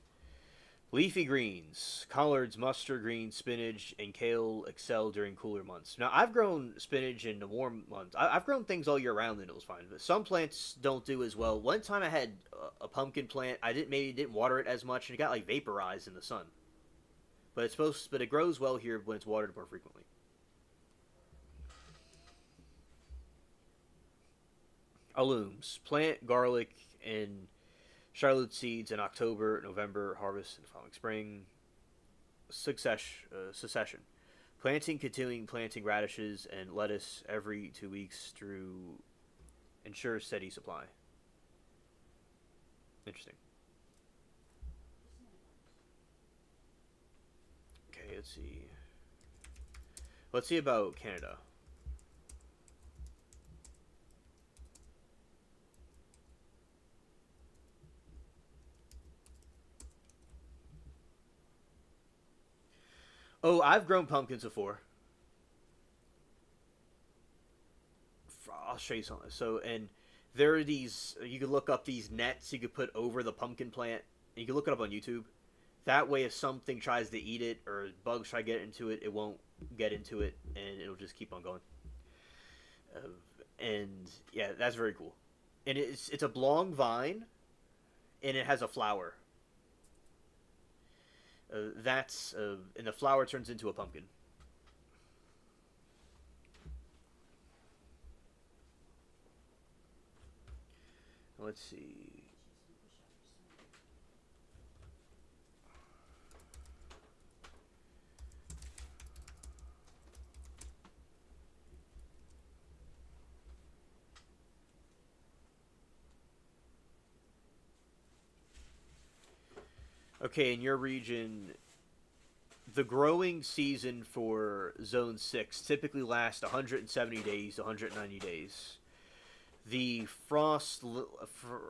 Leafy greens, collards, mustard greens, spinach, and kale excel during cooler months. Now, I've grown spinach in the warm months. I've grown things all year round and it was fine, but some plants don't do as well. One time I had a pumpkin plant. I didn't water it as much, and it got like vaporized in the sun. But it grows well here when it's watered more frequently. Alums, plant garlic and Charlotte seeds in October, November, harvest in the following spring. Succession. Continuing planting radishes and lettuce every 2 weeks to ensure steady supply. Interesting. Okay, let's see. Let's see about Canada. Oh, I've grown pumpkins before. I'll show you something. So, and there are these, you can look up these nets you could put over the pumpkin plant. You can look it up on YouTube. That way, if something tries to eat it or bugs try to get into it, it won't get into it, and it'll just keep on going. And yeah, that's very cool. And it's a long vine, and it has a flower. And the flower turns into a pumpkin. Let's see. Okay, in your region, the growing season for Zone 6 typically lasts 170 days to 190 days. The frost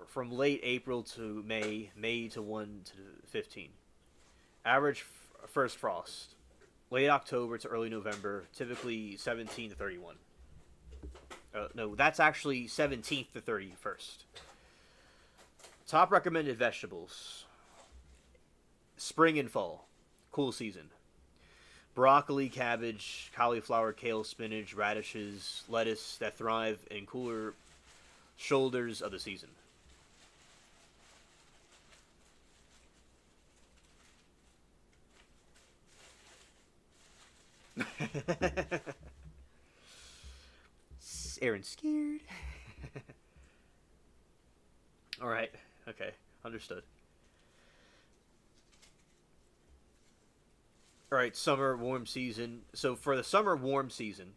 from late April to May to 1 to 15. Average first frost, late October to early November, typically 17 to 31. No, that's actually 17th to 31st. Top recommended vegetables. Spring and fall, cool season. Broccoli, cabbage, cauliflower, kale, spinach, radishes, lettuce that thrive in cooler shoulders of the season. Aaron's scared. All right. Okay. Understood. All right. Summer warm season. So for the summer warm season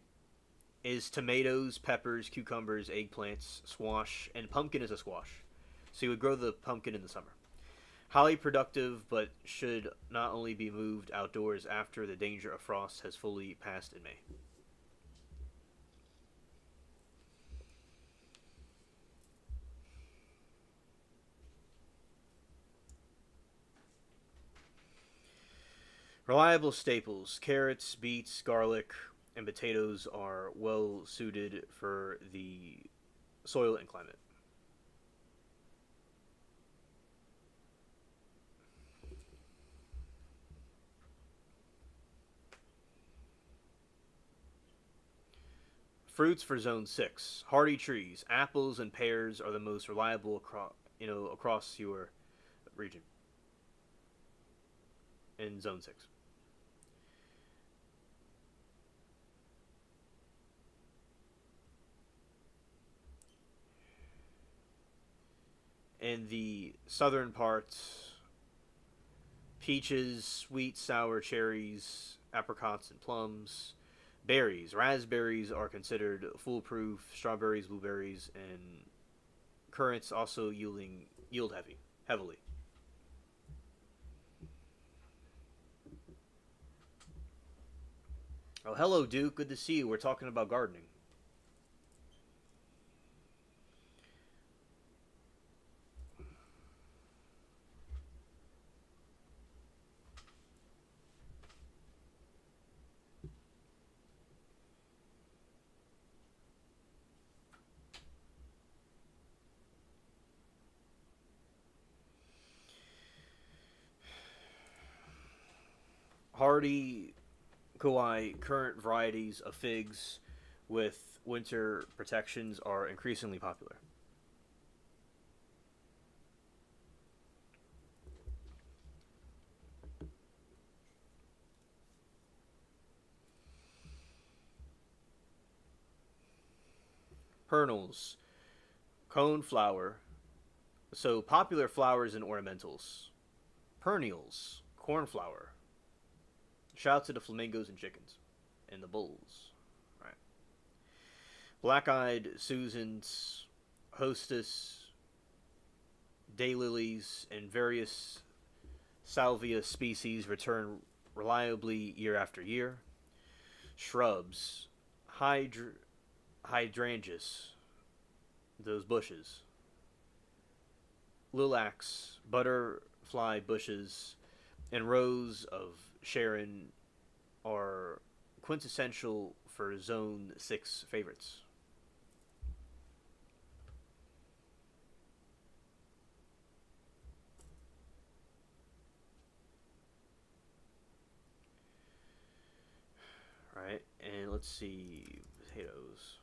is tomatoes, peppers, cucumbers, eggplants, squash, and pumpkin is a squash. So you would grow the pumpkin in the summer. Highly productive, but should not only be moved outdoors after the danger of frost has fully passed in May. Reliable staples. Carrots, beets, garlic, and potatoes are well suited for the soil and climate. Fruits for Zone 6. Hardy trees. Apples and pears are the most reliable across your region. in Zone 6. In the southern parts, peaches, sweet, sour cherries, apricots, and plums. Berries. Raspberries are considered foolproof. Strawberries, blueberries, and currants also yield heavily. Oh, hello, Duke. Good to see you. We're talking about gardening. Hardy Kauai current varieties of figs with winter protections are increasingly popular. Pernals, cone flower, so popular flowers and ornamentals. Perennials, cornflower. Shout out to the flamingos and chickens, and the bulls. Right. Black-eyed Susans, hostess, daylilies, and various salvia species return reliably year after year. Shrubs, hydrangeas, those bushes. Lilacs, butterfly bushes, and rows of Sharon are quintessential for Zone 6 favorites. Alright, and let's see, potatoes.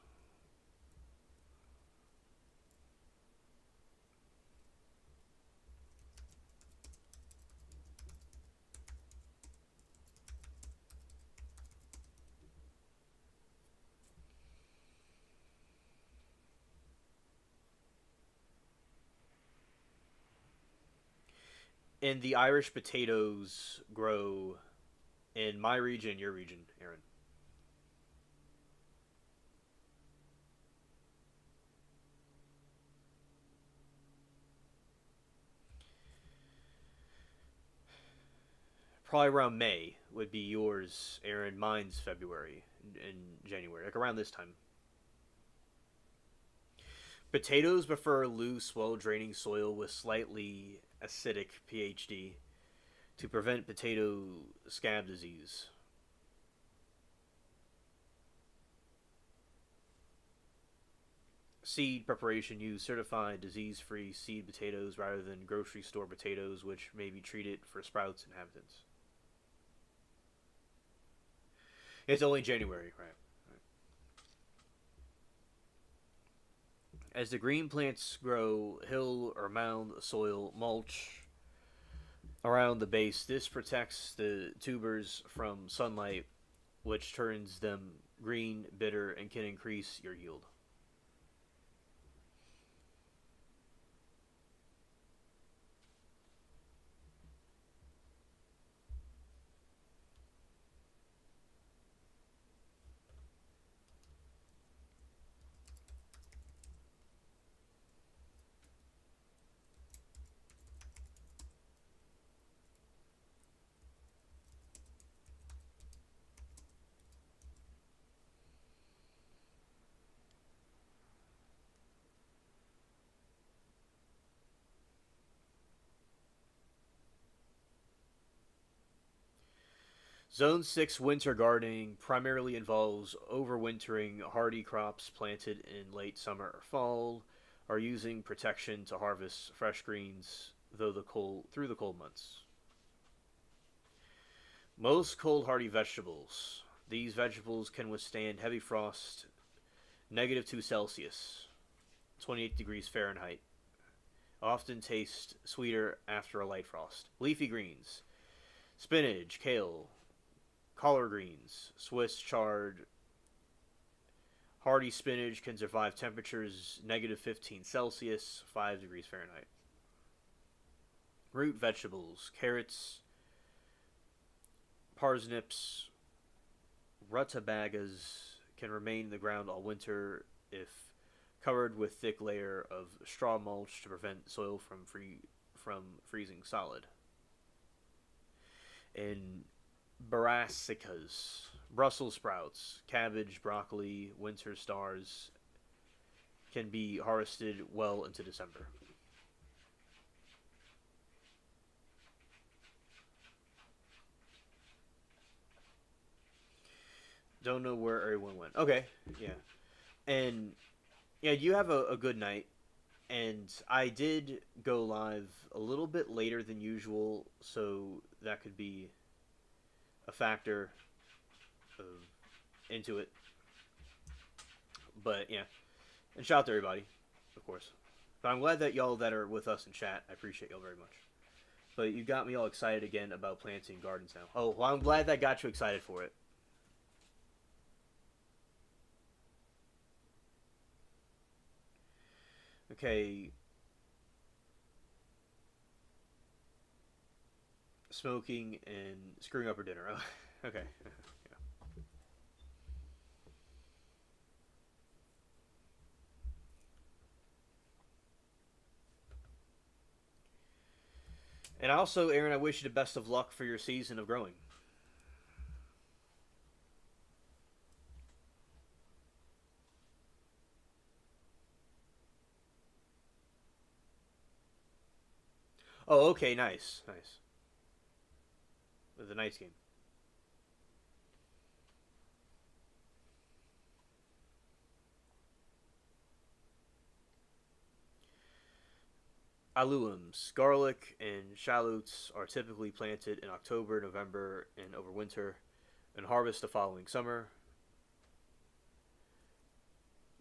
And the Irish potatoes grow in my region, your region, Aaron. Probably around May would be yours, Aaron. Mine's February and January, like around this time. Potatoes prefer loose, well-draining soil with slightly acidic pH to prevent potato scab disease. Seed preparation: use certified disease-free seed potatoes rather than grocery store potatoes, which may be treated for sprouts inhabitants. It's only January, right? As the green plants grow, hill or mound soil mulch around the base. This protects the tubers from sunlight, which turns them green, bitter, and can increase your yield. Zone 6 winter gardening primarily involves overwintering hardy crops planted in late summer or fall, or using protection to harvest fresh greens through the cold months. Most cold hardy vegetables. These vegetables can withstand heavy frost, -2 Celsius, 28 degrees Fahrenheit. Often taste sweeter after a light frost. Leafy greens. spinach, kale, collard greens, Swiss chard. Hardy spinach can survive temperatures negative 15 Celsius, 5 degrees Fahrenheit. Root vegetables, carrots, parsnips, rutabagas can remain in the ground all winter if covered with thick layer of straw mulch to prevent soil from freezing solid. And brassicas, Brussels sprouts, cabbage, broccoli, winter stars can be harvested well into December. Don't know where everyone went. Okay, yeah. And yeah, you have a good night. And I did go live a little bit later than usual, so that could be a factor into it. But yeah, and shout out to everybody, of course. But I'm glad that y'all that are with us in chat, I appreciate y'all very much. But you got me all excited again about planting gardens now. Oh, well, I'm glad that got you excited for it. Okay. Smoking and screwing up for dinner. Okay. Yeah. And also, Aaron, I wish you the best of luck for your season of growing. Oh, okay, nice. The Knights game. Alliums, garlic, and shallots are typically planted in October, November, and over winter, and harvest the following summer.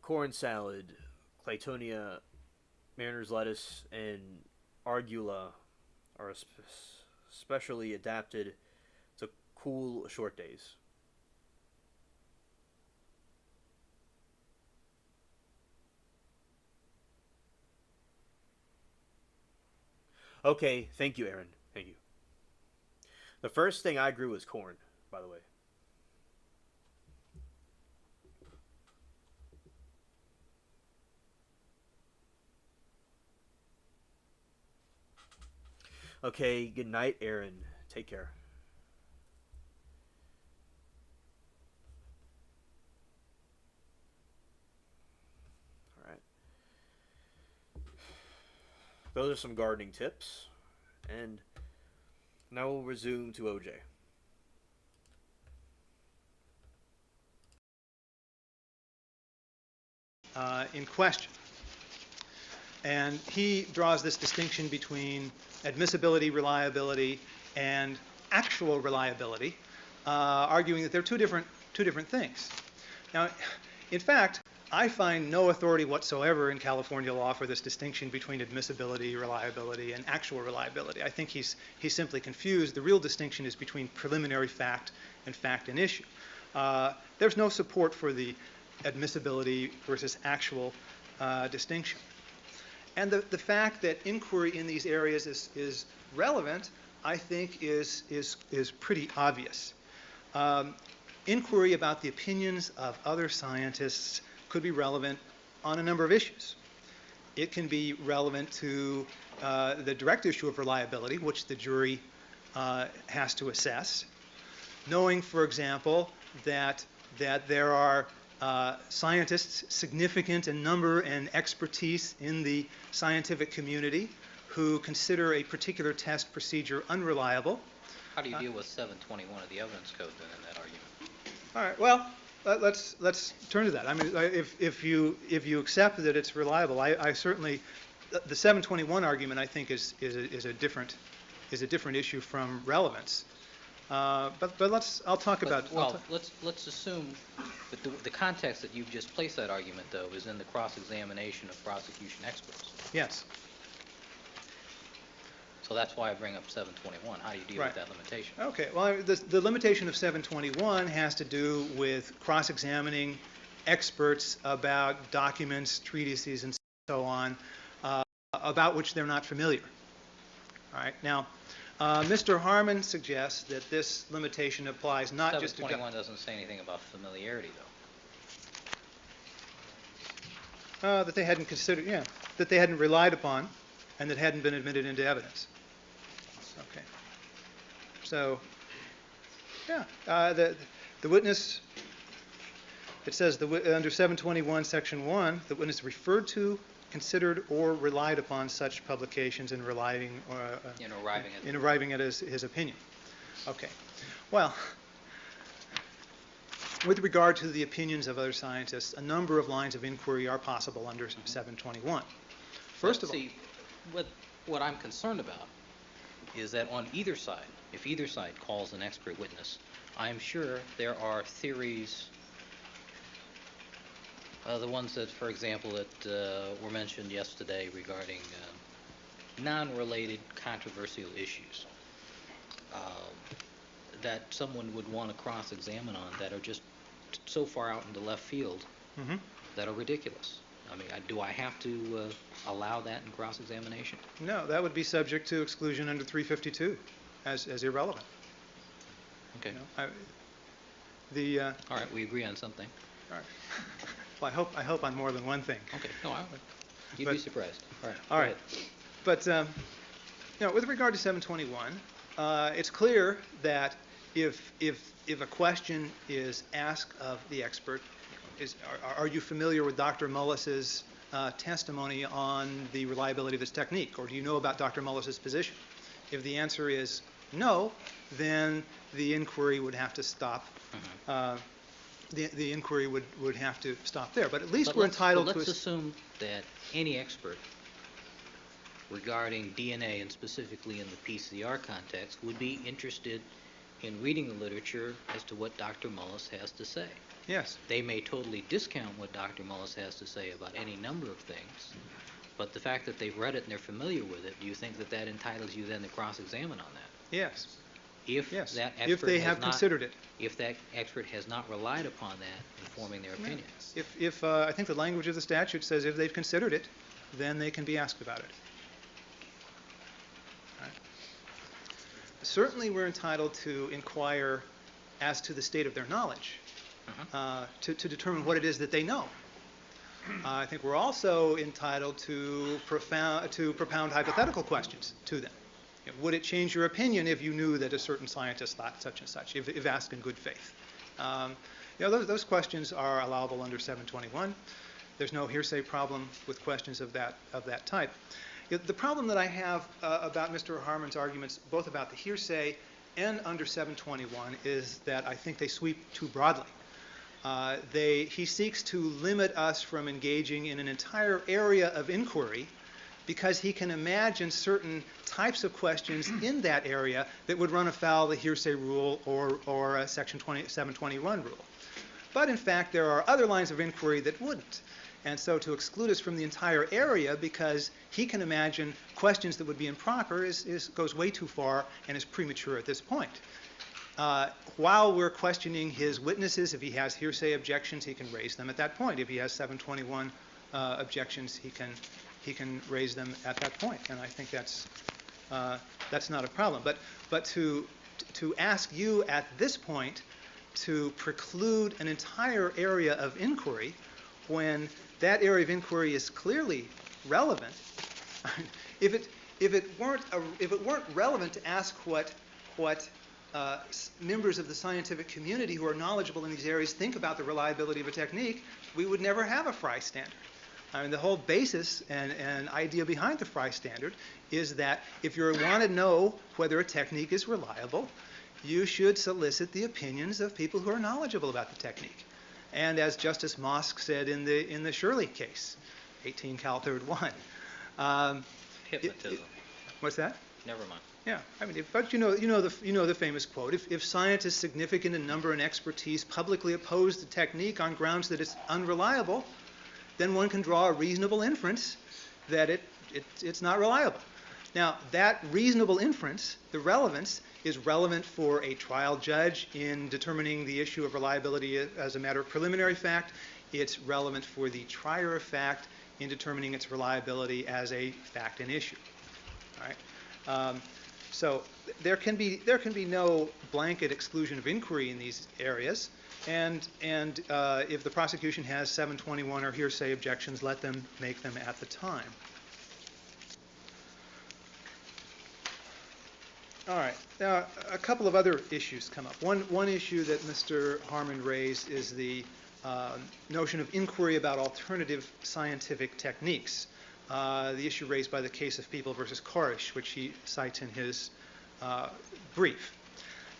Corn salad, Claytonia, mariner's lettuce, and arugula are specially adapted to cool, short days. Okay, thank you, Aaron. Thank you. The first thing I grew was corn, by the way. Okay, good night, Aaron. Take care. All right. Those are some gardening tips. And now we'll resume to OJ. In question. And he draws this distinction between admissibility, reliability, and actual reliability, arguing that they're two different things. Now, in fact, I find no authority whatsoever in California law for this distinction between admissibility, reliability, and actual reliability. I think he's simply confused. The real distinction is between preliminary fact and issue. There's no support for the admissibility versus actual distinction. And the fact that inquiry in these areas is relevant, I think, is pretty obvious. Inquiry about the opinions of other scientists could be relevant on a number of issues. It can be relevant to the direct issue of reliability, which the jury has to assess. Knowing, for example, that there are scientists significant in number and expertise in the scientific community who consider a particular test procedure unreliable. How do you deal with 721 of the evidence code then in that argument? All right. Well, let's turn to that. I mean, if you accept that it's reliable, I certainly the 721 argument I think is a different issue from relevance. But I'll talk about. Let's assume that the context that you've just placed that argument though is in the cross-examination of prosecution experts. Yes. So that's why I bring up 721. How do you deal Right. with that limitation? Okay, well, the limitation of 721 has to do with cross-examining experts about documents, treatises, and so on, about which they're not familiar. All right, now, Mr. Harmon suggests that this limitation applies not just to... 721 doesn't say anything about familiarity, though. That they hadn't considered, yeah, that they hadn't relied upon, and that hadn't been admitted into evidence. Okay. So, yeah, the witness, it says under 721, Section 1, the witness referred to, considered, or relied upon such publications in arriving at his opinion. Okay. Well, with regard to the opinions of other scientists, a number of lines of inquiry are possible under 721. First of all... See, what I'm concerned about is that on either side, if either side calls an expert witness, I'm sure there are theories, the ones that, for example, that were mentioned yesterday regarding non-related controversial issues that someone would want to cross-examine on that are just so far out into left field that are ridiculous. I mean, do I have to allow that in cross-examination? No, that would be subject to exclusion under 352 as irrelevant. Okay. You know, all right, we agree on something. All right. Well, I hope on more than one thing. Okay. No, you'd be surprised. All right. All right. But you know, with regard to 721, it's clear that if a question is asked of the expert, are you familiar with Dr. Mullis's testimony on the reliability of this technique, or do you know about Dr. Mullis's position? If the answer is no, then the inquiry would have to stop. The inquiry would have to stop there. But at least we're entitled to... Let's assume that any expert regarding DNA, and specifically in the PCR context, would be interested in reading the literature as to what Dr. Mullis has to say. Yes. They may totally discount what Dr. Mullis has to say about any number of things, but the fact that they've read it and they're familiar with it, do you think that that entitles you then to cross-examine on that? Yes. If yes. that expert if they have considered it. If that expert has not relied upon that in forming their opinion. If I think the language of the statute says if they've considered it, then they can be asked about it. Right. Certainly we're entitled to inquire as to the state of their knowledge, to determine what it is that they know. I think we're also entitled to propound hypothetical questions to them. Would it change your opinion if you knew that a certain scientist thought such and such, if asked in good faith? You know, those questions are allowable under 721. There's no hearsay problem with questions of that type. The problem that I have about Mr. Harmon's arguments, both about the hearsay and under 721, is that I think they sweep too broadly. He seeks to limit us from engaging in an entire area of inquiry because he can imagine certain types of questions in that area that would run afoul of the hearsay rule or a Section 721 rule. But in fact, there are other lines of inquiry that wouldn't. And so to exclude us from the entire area because he can imagine questions that would be improper goes way too far and is premature at this point. While we're questioning his witnesses, if he has hearsay objections, he can raise them at that point. If he has 721 objections, he can raise them at that point, and I think that's not a problem. But to ask you at this point to preclude an entire area of inquiry when that area of inquiry is clearly relevant, if it weren't relevant to ask what members of the scientific community who are knowledgeable in these areas think about the reliability of a technique, we would never have a Frye standard. I mean, the whole basis and idea behind the Frye standard is that if you want to know whether a technique is reliable, you should solicit the opinions of people who are knowledgeable about the technique. And as Justice Mosk said in the Shirley case, 18 Cal 3rd 1. Hypnotism. What's that? Never mind. Yeah, I mean, but you know the famous quote: if scientists significant in number and expertise publicly oppose the technique on grounds that it's unreliable, then one can draw a reasonable inference that it's not reliable. Now, that reasonable inference, the relevance, is relevant for a trial judge in determining the issue of reliability as a matter of preliminary fact. It's relevant for the trier of fact in determining its reliability as a fact and issue. All right? So there can be no blanket exclusion of inquiry in these areas. And if the prosecution has 721 or hearsay objections, let them make them at the time. All right. Now, a couple of other issues come up. One issue that Mr. Harmon raised is the notion of inquiry about alternative scientific techniques. The issue raised by the case of People versus Korish, which he cites in his brief.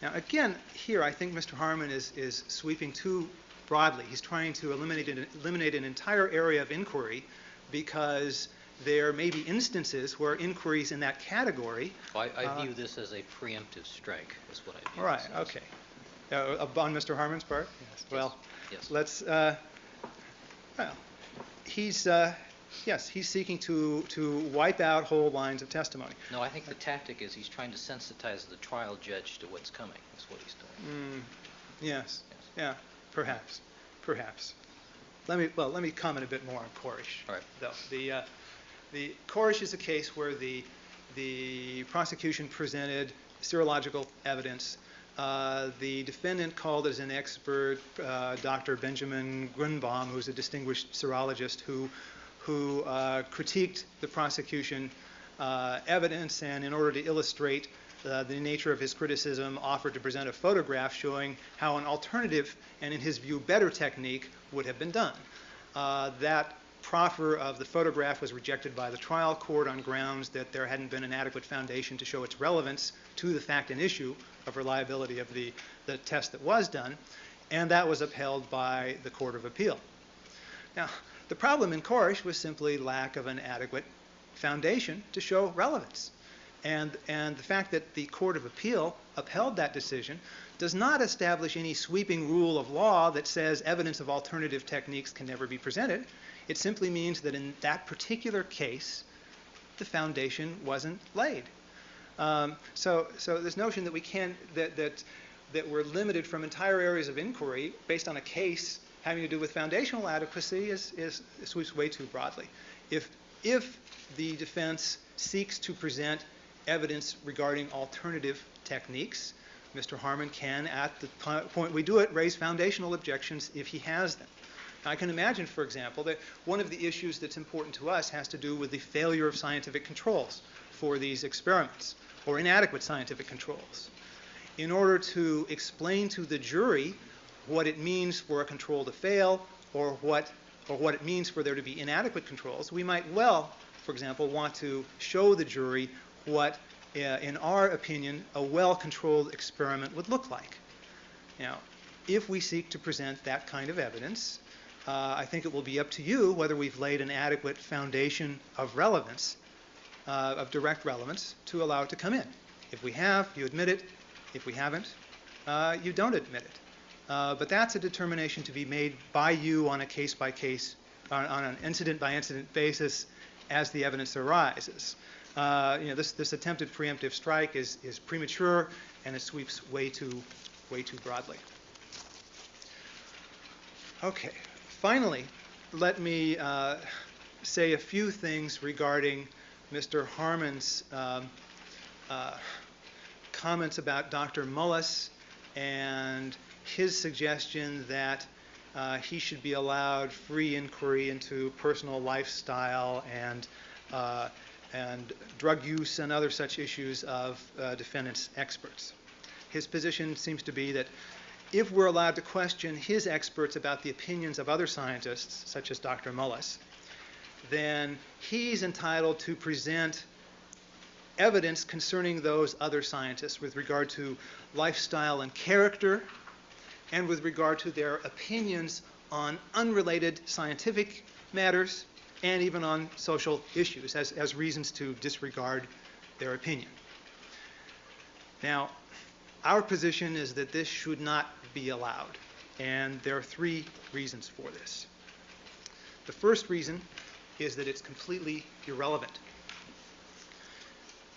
Now, again, here I think Mr. Harmon is sweeping too broadly. He's trying to eliminate an entire area of inquiry because there may be instances where inquiries in that category. Well, I view this as a preemptive strike, is what I view. Right. This as. Okay. On Mr. Harmon's part. Yes. Well, yes. Let's. Well, he's seeking to wipe out whole lines of testimony. No, I think the tactic is he's trying to sensitize the trial judge to what's coming. That's what he's doing. Yes. Yeah. Perhaps. Let me comment a bit more on Korish. All right. Though the Korish is a case where the prosecution presented serological evidence. The defendant called as an expert Dr. Benjamin Grunbaum, who's a distinguished serologist who critiqued the prosecution evidence, and in order to illustrate the nature of his criticism, offered to present a photograph showing how an alternative and, in his view, better technique would have been done. That proffer of the photograph was rejected by the trial court on grounds that there hadn't been an adequate foundation to show its relevance to the fact and issue of reliability of the test that was done, and that was upheld by the Court of Appeal. Now, the problem in Korish was simply lack of an adequate foundation to show relevance. And the fact that the Court of Appeal upheld that decision does not establish any sweeping rule of law that says evidence of alternative techniques can never be presented. It simply means that in that particular case, the foundation wasn't laid. So this notion that we can't that we're limited from entire areas of inquiry based on a case having to do with foundational adequacy is sweeps way too broadly. If the defense seeks to present evidence regarding alternative techniques, Mr. Harmon can, at the point we do it, raise foundational objections if he has them. I can imagine, for example, that one of the issues that's important to us has to do with the failure of scientific controls for these experiments, or inadequate scientific controls. In order to explain to the jury what it means for a control to fail, or what it means for there to be inadequate controls, we might well, for example, want to show the jury what, in our opinion, a well-controlled experiment would look like. Now, if we seek to present that kind of evidence, I think it will be up to you whether we've laid an adequate foundation of relevance, of direct relevance, to allow it to come in. If we have, you admit it. If we haven't, you don't admit it. But that's a determination to be made by you on a case-by-case, on an incident-by-incident basis as the evidence arises. This attempted preemptive strike is premature, and it sweeps way too broadly. Okay. Finally, let me say a few things regarding Mr. Harmon's comments about Dr. Mullis and his suggestion that he should be allowed free inquiry into personal lifestyle and drug use and other such issues of defendants' experts. His position seems to be that if we're allowed to question his experts about the opinions of other scientists, such as Dr. Mullis, then he's entitled to present evidence concerning those other scientists with regard to lifestyle and character, and with regard to their opinions on unrelated scientific matters, and even on social issues as reasons to disregard their opinion. Now, our position is that this should not be allowed, and there are three reasons for this. The first reason is that it's completely irrelevant.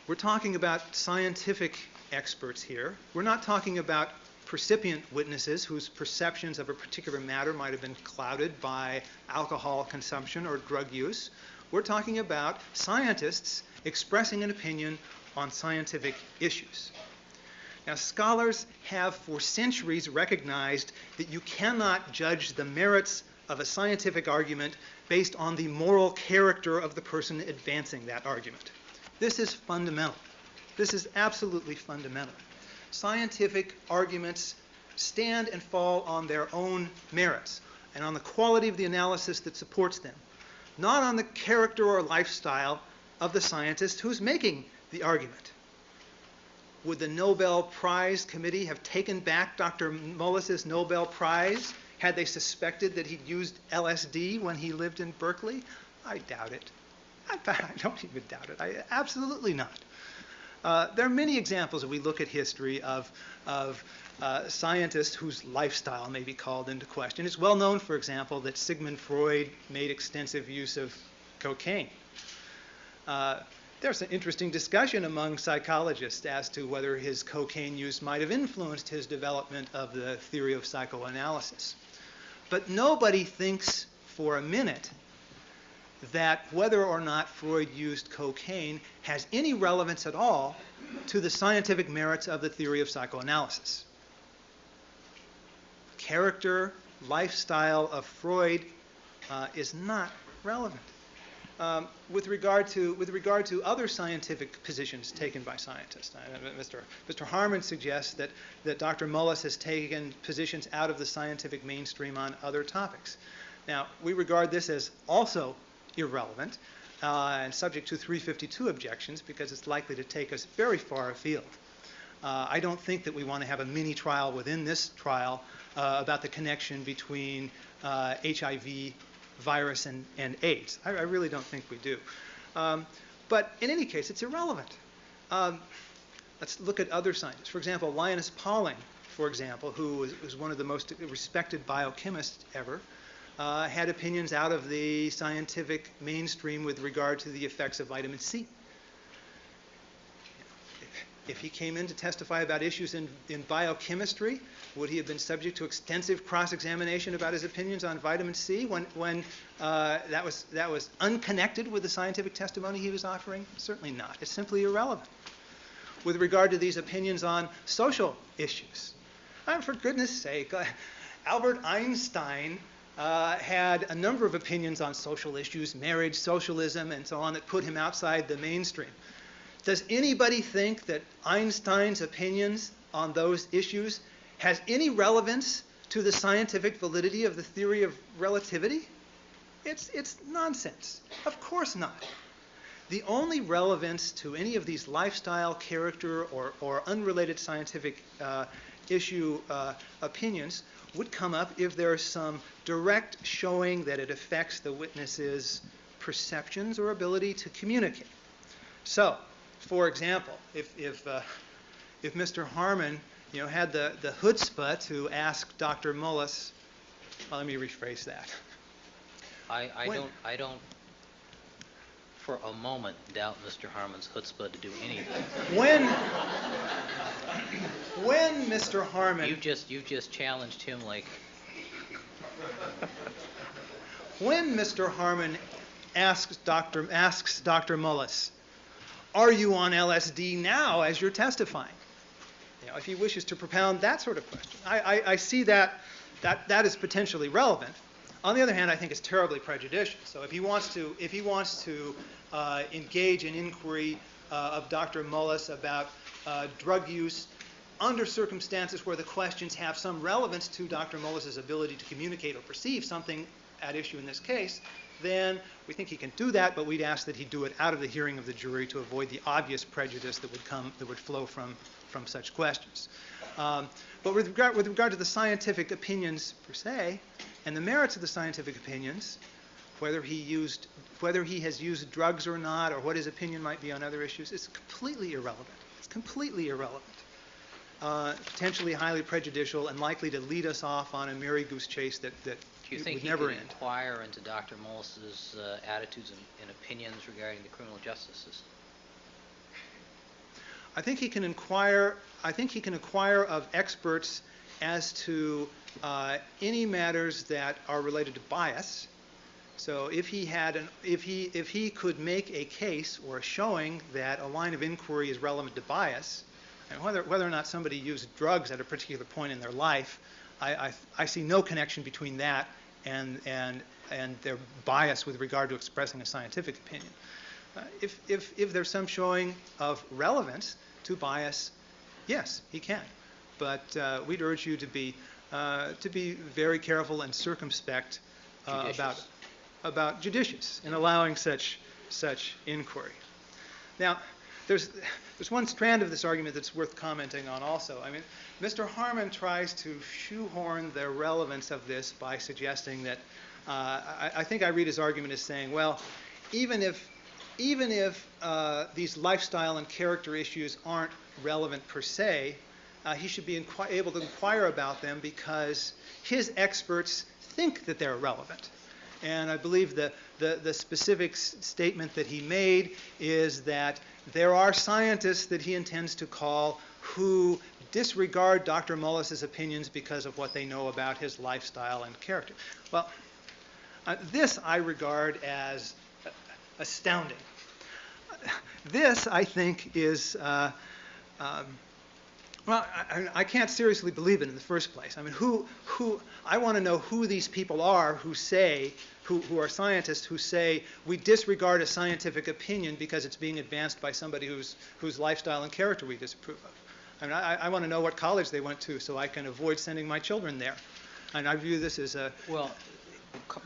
We're talking about scientific experts here. We're not talking about percipient witnesses whose perceptions of a particular matter might have been clouded by alcohol consumption or drug use. We're talking about scientists expressing an opinion on scientific issues. Now, scholars have for centuries recognized that you cannot judge the merits of a scientific argument based on the moral character of the person advancing that argument. This is fundamental. This is absolutely fundamental. Scientific arguments stand and fall on their own merits and on the quality of the analysis that supports them, not on the character or lifestyle of the scientist who's making the argument. Would the Nobel Prize Committee have taken back Dr. Mullis's Nobel Prize had they suspected that he'd used LSD when he lived in Berkeley? I doubt it. I don't even doubt it. Absolutely not. There are many examples, if we look at history, of scientists whose lifestyle may be called into question. It's well known, for example, that Sigmund Freud made extensive use of cocaine. There's an interesting discussion among psychologists as to whether his cocaine use might have influenced his development of the theory of psychoanalysis. But nobody thinks for a minute that whether or not Freud used cocaine has any relevance at all to the scientific merits of the theory of psychoanalysis. Character, lifestyle of Freud is not relevant. With regard to other scientific positions taken by scientists, Mr. Harmon suggests that Dr. Mullis has taken positions out of the scientific mainstream on other topics. Now, we regard this as also irrelevant and subject to 352 objections because it's likely to take us very far afield. I don't think that we want to have a mini trial within this trial about the connection between HIV, virus, and AIDS. I really don't think we do. But in any case, it's irrelevant. Let's look at other scientists. For example, Linus Pauling, for example, who was one of the most respected biochemists ever, had opinions out of the scientific mainstream with regard to the effects of vitamin C. If he came in to testify about issues in biochemistry, would he have been subject to extensive cross-examination about his opinions on vitamin C when that was unconnected with the scientific testimony he was offering? Certainly not. It's simply irrelevant. With regard to these opinions on social issues, for goodness sake, Albert Einstein had a number of opinions on social issues, marriage, socialism, and so on, that put him outside the mainstream. Does anybody think that Einstein's opinions on those issues has any relevance to the scientific validity of the theory of relativity? It's nonsense. Of course not. The only relevance to any of these lifestyle, character, or unrelated scientific issue opinions would come up if there's some direct showing that it affects the witness's perceptions or ability to communicate. So, for example, if Mr. Harmon had the chutzpah to ask Dr. Mullis, well, let me rephrase that. I don't for a moment doubt Mr. Harmon's chutzpah to do anything. When Mr. Harmon... You just challenged him like... When Mr. Harmon asks Dr. Mullis, are you on LSD now as you're testifying? If he wishes to propound that sort of question, I see that is potentially relevant. On the other hand, I think it's terribly prejudicial. So if he wants to engage in inquiry of Dr. Mullis about drug use under circumstances where the questions have some relevance to Dr. Mullis's ability to communicate or perceive something at issue in this case, then we think he can do that, but we'd ask that he do it out of the hearing of the jury to avoid the obvious prejudice that would flow from such questions. But with regard to the scientific opinions per se, and the merits of the scientific opinions, whether he has used drugs or not, or what his opinion might be on other issues, it's completely irrelevant. It's completely irrelevant. Potentially highly prejudicial and likely to lead us off on a merry goose chase that would never end. Do you think he could inquire into Dr. Mullis's attitudes and opinions regarding the criminal justice system? I think he can inquire of experts as to any matters that are related to bias. So if he could make a case or a showing that a line of inquiry is relevant to bias, and whether or not somebody used drugs at a particular point in their life, I see no connection between that and their bias with regard to expressing a scientific opinion. If there's some showing of relevance to bias, yes, he can. But we'd urge you to be very careful and circumspect about judicious in allowing such inquiry. Now, there's one strand of this argument that's worth commenting on also. I mean, Mr. Harmon tries to shoehorn the relevance of this by suggesting that I think I read his argument as saying, well, even if these lifestyle and character issues aren't relevant per se, he should be able to inquire about them because his experts think that they're relevant. And I believe the specific statement that he made is that there are scientists that he intends to call who disregard Dr. Mullis's opinions because of what they know about his lifestyle and character. Well, this I regard as astounding. This, I think, is well, I can't seriously believe it in the first place. I mean, I want to know who these people are who are scientists who say we disregard a scientific opinion because it's being advanced by somebody whose lifestyle and character we disapprove of. I mean, I want to know what college they went to so I can avoid sending my children there. And I view this as a... Well,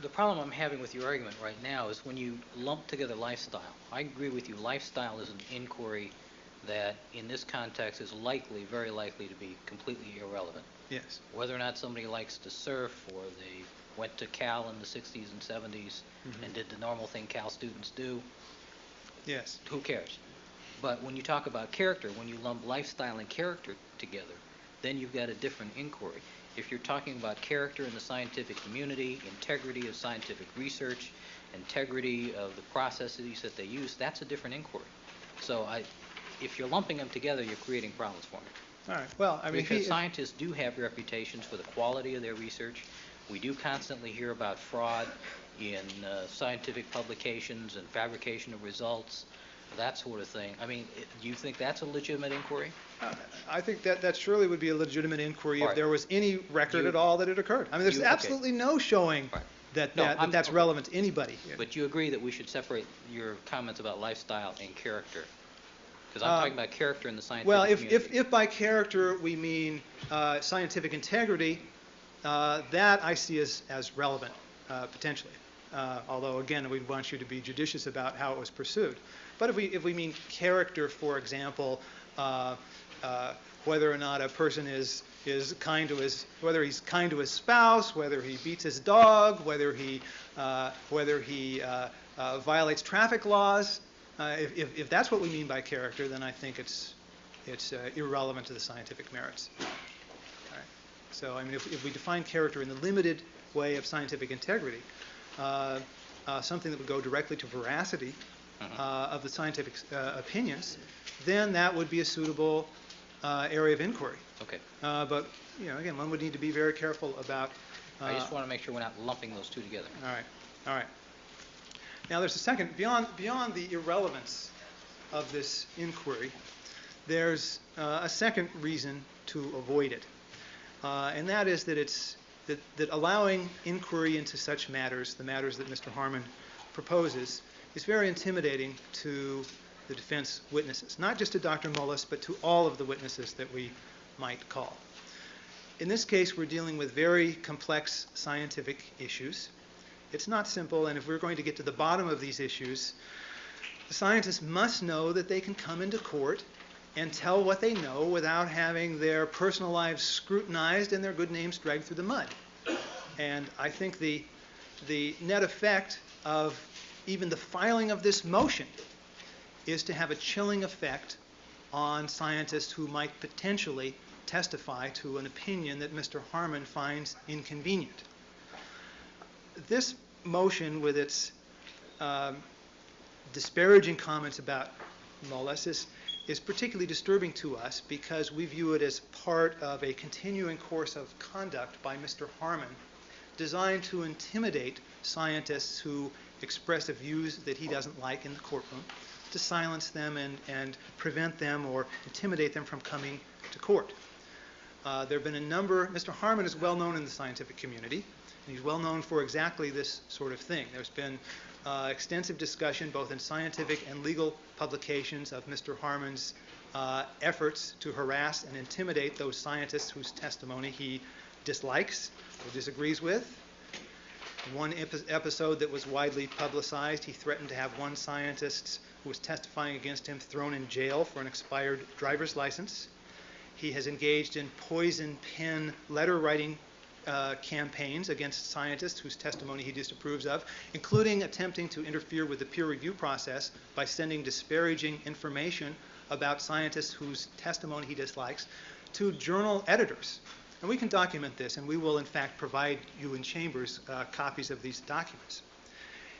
the problem I'm having with your argument right now is when you lump together lifestyle. I agree with you. Lifestyle is an inquiry that in this context is likely, very likely to be completely irrelevant. Yes. Whether or not somebody likes to surf or they went to Cal in the 60s and 70s and did the normal thing Cal students do, yes, who cares? But when you talk about character, when you lump lifestyle and character together, then you've got a different inquiry. If you're talking about character in the scientific community, integrity of scientific research, integrity of the processes that they use, that's a different inquiry. So if you're lumping them together, you're creating problems for me. All right. Well, I mean, because scientists do have reputations for the quality of their research. We do constantly hear about fraud in scientific publications and fabrication of results, that sort of thing. I mean, do you think that's a legitimate inquiry? I think that surely would be a legitimate inquiry All if right. there was any record at all that it occurred. I mean, there's absolutely no showing Right. that's relevant to anybody. But you agree that we should separate your comments about lifestyle and character? Because I'm talking about character in the scientific community. If by character we mean scientific integrity, that I see as relevant, potentially. Although, again, we want you to be judicious about how it was pursued. But if we mean character, for example, whether or not a person is kind to whether he's kind to his spouse, whether he beats his dog, whether he violates traffic laws, if that's what we mean by character, then I think it's irrelevant to the scientific merits. All right. So, I mean, if we define character in the limited way of scientific integrity, something that would go directly to veracity of the scientific opinions, then that would be a suitable area of inquiry. Okay. But, again, one would need to be very careful about... I just want to make sure we're not lumping those two together. All right. Now, there's a second, beyond the irrelevance of this inquiry, there's a second reason to avoid it. And that is that allowing inquiry into such matters, the matters that Mr. Harmon proposes, is very intimidating to the defense witnesses, not just to Dr. Mullis, but to all of the witnesses that we might call. In this case, we're dealing with very complex scientific issues. It's not simple, and if we're going to get to the bottom of these issues, the scientists must know that they can come into court and tell what they know without having their personal lives scrutinized and their good names dragged through the mud. And I think the net effect of even the filing of this motion is to have a chilling effect on scientists who might potentially testify to an opinion that Mr. Harmon finds inconvenient. This motion, with its disparaging comments about Mullis, is particularly disturbing to us because we view it as part of a continuing course of conduct by Mr. Harmon designed to intimidate scientists who express views that he doesn't like in the courtroom, to silence them and prevent them or intimidate them from coming to court. There have been a number. Mr. Harmon is well known in the scientific community, and he's well known for exactly this sort of thing. There's been extensive discussion both in scientific and legal publications of Mr. Harmon's efforts to harass and intimidate those scientists whose testimony he dislikes or disagrees with. One episode that was widely publicized, he threatened to have one scientist who was testifying against him thrown in jail for an expired driver's license. He has engaged in poison pen letter writing campaigns against scientists whose testimony he disapproves of, including attempting to interfere with the peer review process by sending disparaging information about scientists whose testimony he dislikes to journal editors. And we can document this, and we will, in fact, provide you in chambers copies of these documents.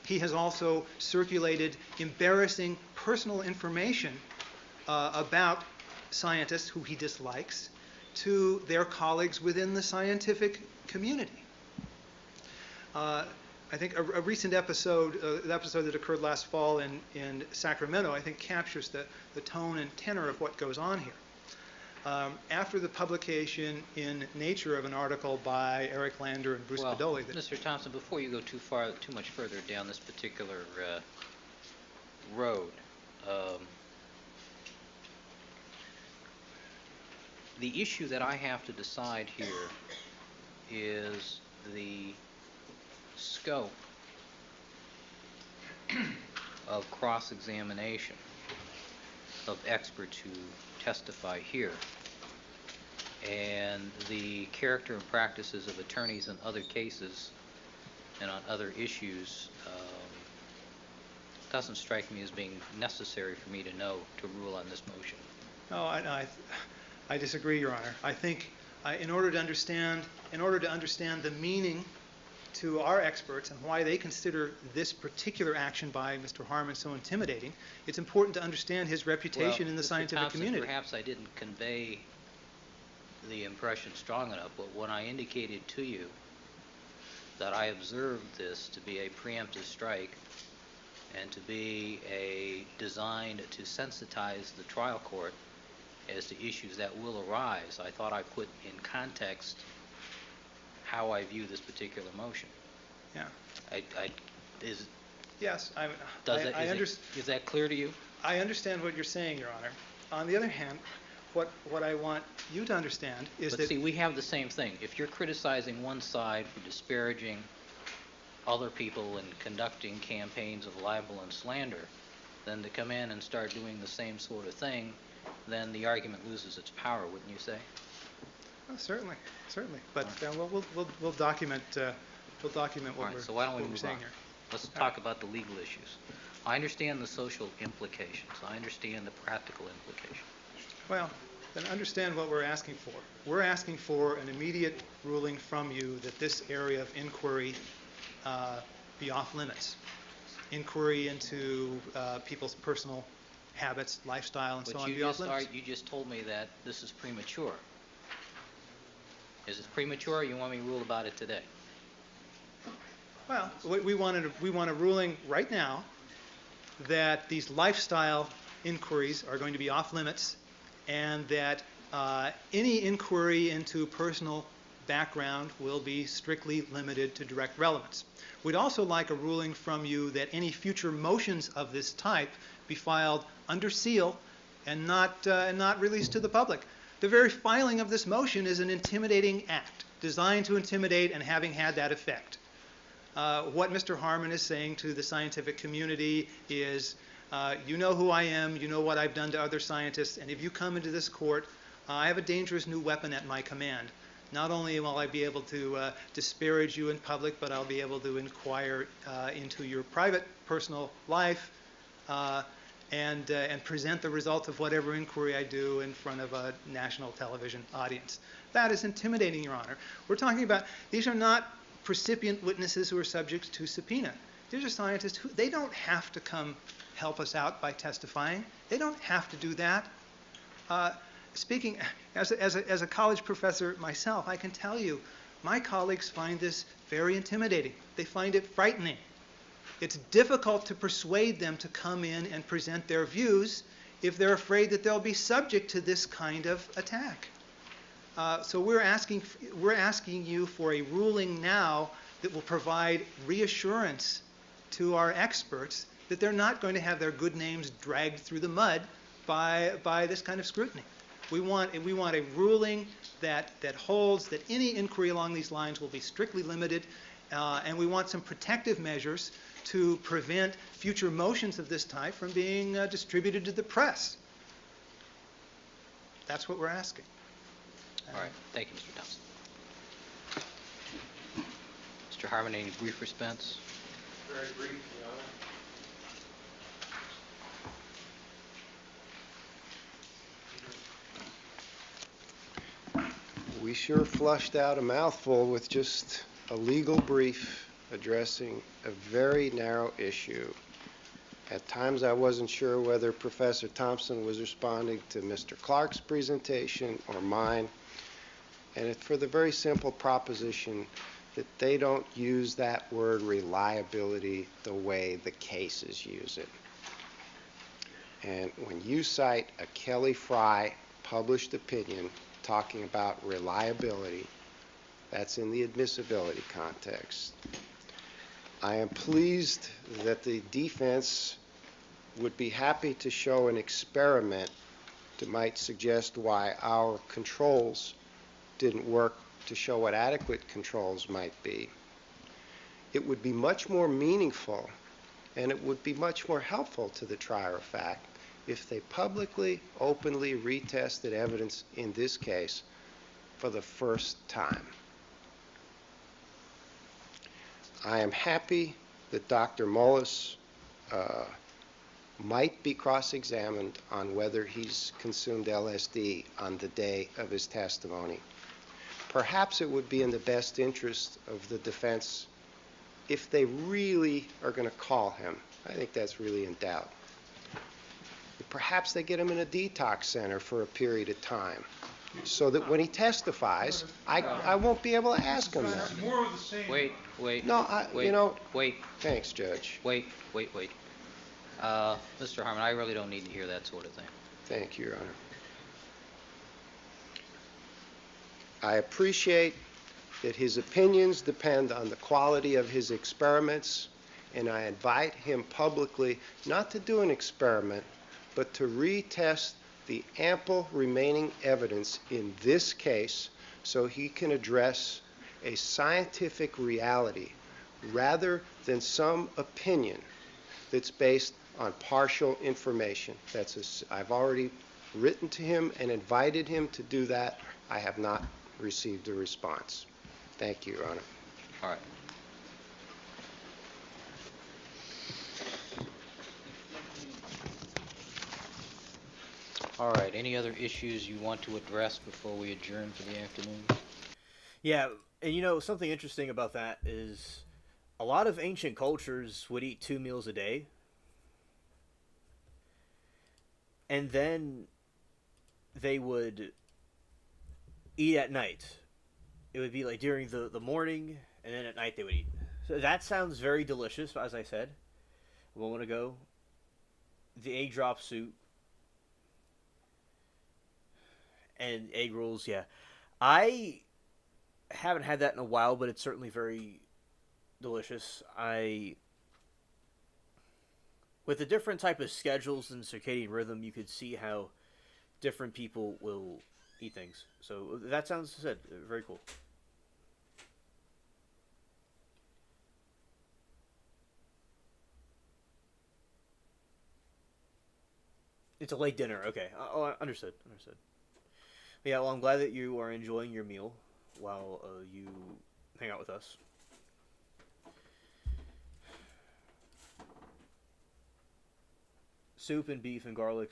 He has also circulated embarrassing personal information about scientists who he dislikes to their colleagues within the scientific community. I think a recent episode, the episode that occurred last fall in Sacramento, I think captures the tone and tenor of what goes on here. After the publication in Nature of an article by Eric Lander and Bruce Bedoli. Mr. Thompson, before you go too much further down this particular road, the issue that I have to decide here is the scope of cross-examination of experts who testify here, and the character and practices of attorneys in other cases and on other issues doesn't strike me as being necessary for me to know to rule on this motion. No, I disagree, Your Honor. I think in order to understand the meaning to our experts and why they consider this particular action by Mr. Harmon so intimidating, it's important to understand his reputation in the scientific community. Perhaps I didn't convey the impression strong enough, but when I indicated to you that I observed this to be a preemptive strike and to be designed to sensitize the trial court as to issues that will arise, I thought I put in context how I view this particular motion. Yeah. Yes. Is that clear to you? I understand what you're saying, Your Honor. On the other hand, what I want you to understand is But see, we have the same thing. If you're criticizing one side for disparaging other people and conducting campaigns of libel and slander, then to come in and start doing the same sort of thing, then the argument loses its power, wouldn't you say? Oh, certainly. But we'll document what All right, so why don't we we're move saying on? here. Let's talk about the legal issues. I understand the social implications. I understand the practical implications. Well, then understand what we're asking for. We're asking for an immediate ruling from you that this area of inquiry be off limits. Inquiry into people's personal habits, lifestyle, and so on be off limits. You just told me that this is premature. Is it premature, or you want me to rule about it today? Well, we want a ruling right now that these lifestyle inquiries are going to be off limits, and that any inquiry into personal background will be strictly limited to direct relevance. We'd also like a ruling from you that any future motions of this type be filed under seal and not released to the public. The very filing of this motion is an intimidating act, designed to intimidate and having had that effect. What Mr. Harmon is saying to the scientific community is, you know who I am, you know what I've done to other scientists, and if you come into this court, I have a dangerous new weapon at my command. Not only will I be able to disparage you in public, but I'll be able to inquire into your private, personal life and present the results of whatever inquiry I do in front of a national television audience. That is intimidating, Your Honor. We're talking about, these are not precipient witnesses who are subject to subpoena. These are scientists who, they don't have to come help us out by testifying. They don't have to do that. Speaking as a college professor myself, I can tell you, my colleagues find this very intimidating. They find it frightening. It's difficult to persuade them to come in and present their views if they're afraid that they'll be subject to this kind of attack. So we're asking you for a ruling now that will provide reassurance to our experts that they're not going to have their good names dragged through the mud by this kind of scrutiny. We want a ruling that holds that any inquiry along these lines will be strictly limited, and we want some protective measures to prevent future motions of this type from being distributed to the press. That's what we're asking. All right. Thank you, Mr. Thompson. Mr. Harmon, any brief response? Very brief, Your Honor. We sure flushed out a mouthful with just a legal brief addressing a very narrow issue. At times I wasn't sure whether Professor Thompson was responding to Mr. Clark's presentation or mine, and it's for the very simple proposition that they don't use that word reliability the way the cases use it. And when you cite a Kelly Fry published opinion talking about reliability, that's in the admissibility context. I am pleased that the defense would be happy to show an experiment that might suggest why our controls didn't work to show what adequate controls might be. It would be much more meaningful and it would be much more helpful to the trier of fact if they publicly, openly retested evidence in this case for the first time. I am happy that Dr. Mullis might be cross-examined on whether he's consumed LSD on the day of his testimony. Perhaps it would be in the best interest of the defense if they really are going to call him. I think that's really in doubt. Perhaps they get him in a detox center for a period of time so that when he testifies, I won't be able to ask him that. More of the same. Wait. No, Wait. Thanks, Judge. Wait. Mr. Harmon, I really don't need to hear that sort of thing. Thank you, Your Honor. I appreciate that his opinions depend on the quality of his experiments, and I invite him publicly not to do an experiment, but to retest the ample remaining evidence in this case so he can address a scientific reality rather than some opinion that's based on partial information. I've already written to him and invited him to do that. I have not received a response. Thank you, Your Honor. All right. All right. Any other issues you want to address before we adjourn for the afternoon? Yeah, and something interesting about that is a lot of ancient cultures would eat 2 meals a day. And then they would eat at night. It would be like during the morning, and then at night they would eat. So that sounds very delicious, as I said a moment ago. The egg drop soup and egg rolls, yeah. I haven't had that in a while, but it's certainly very delicious. With the different type of schedules and circadian rhythm, you could see how different people will eat things. So that sounds good. Very cool. It's a late dinner. Okay. Oh, understood. Yeah, well, I'm glad that you are enjoying your meal while you hang out with us. Soup and beef and garlic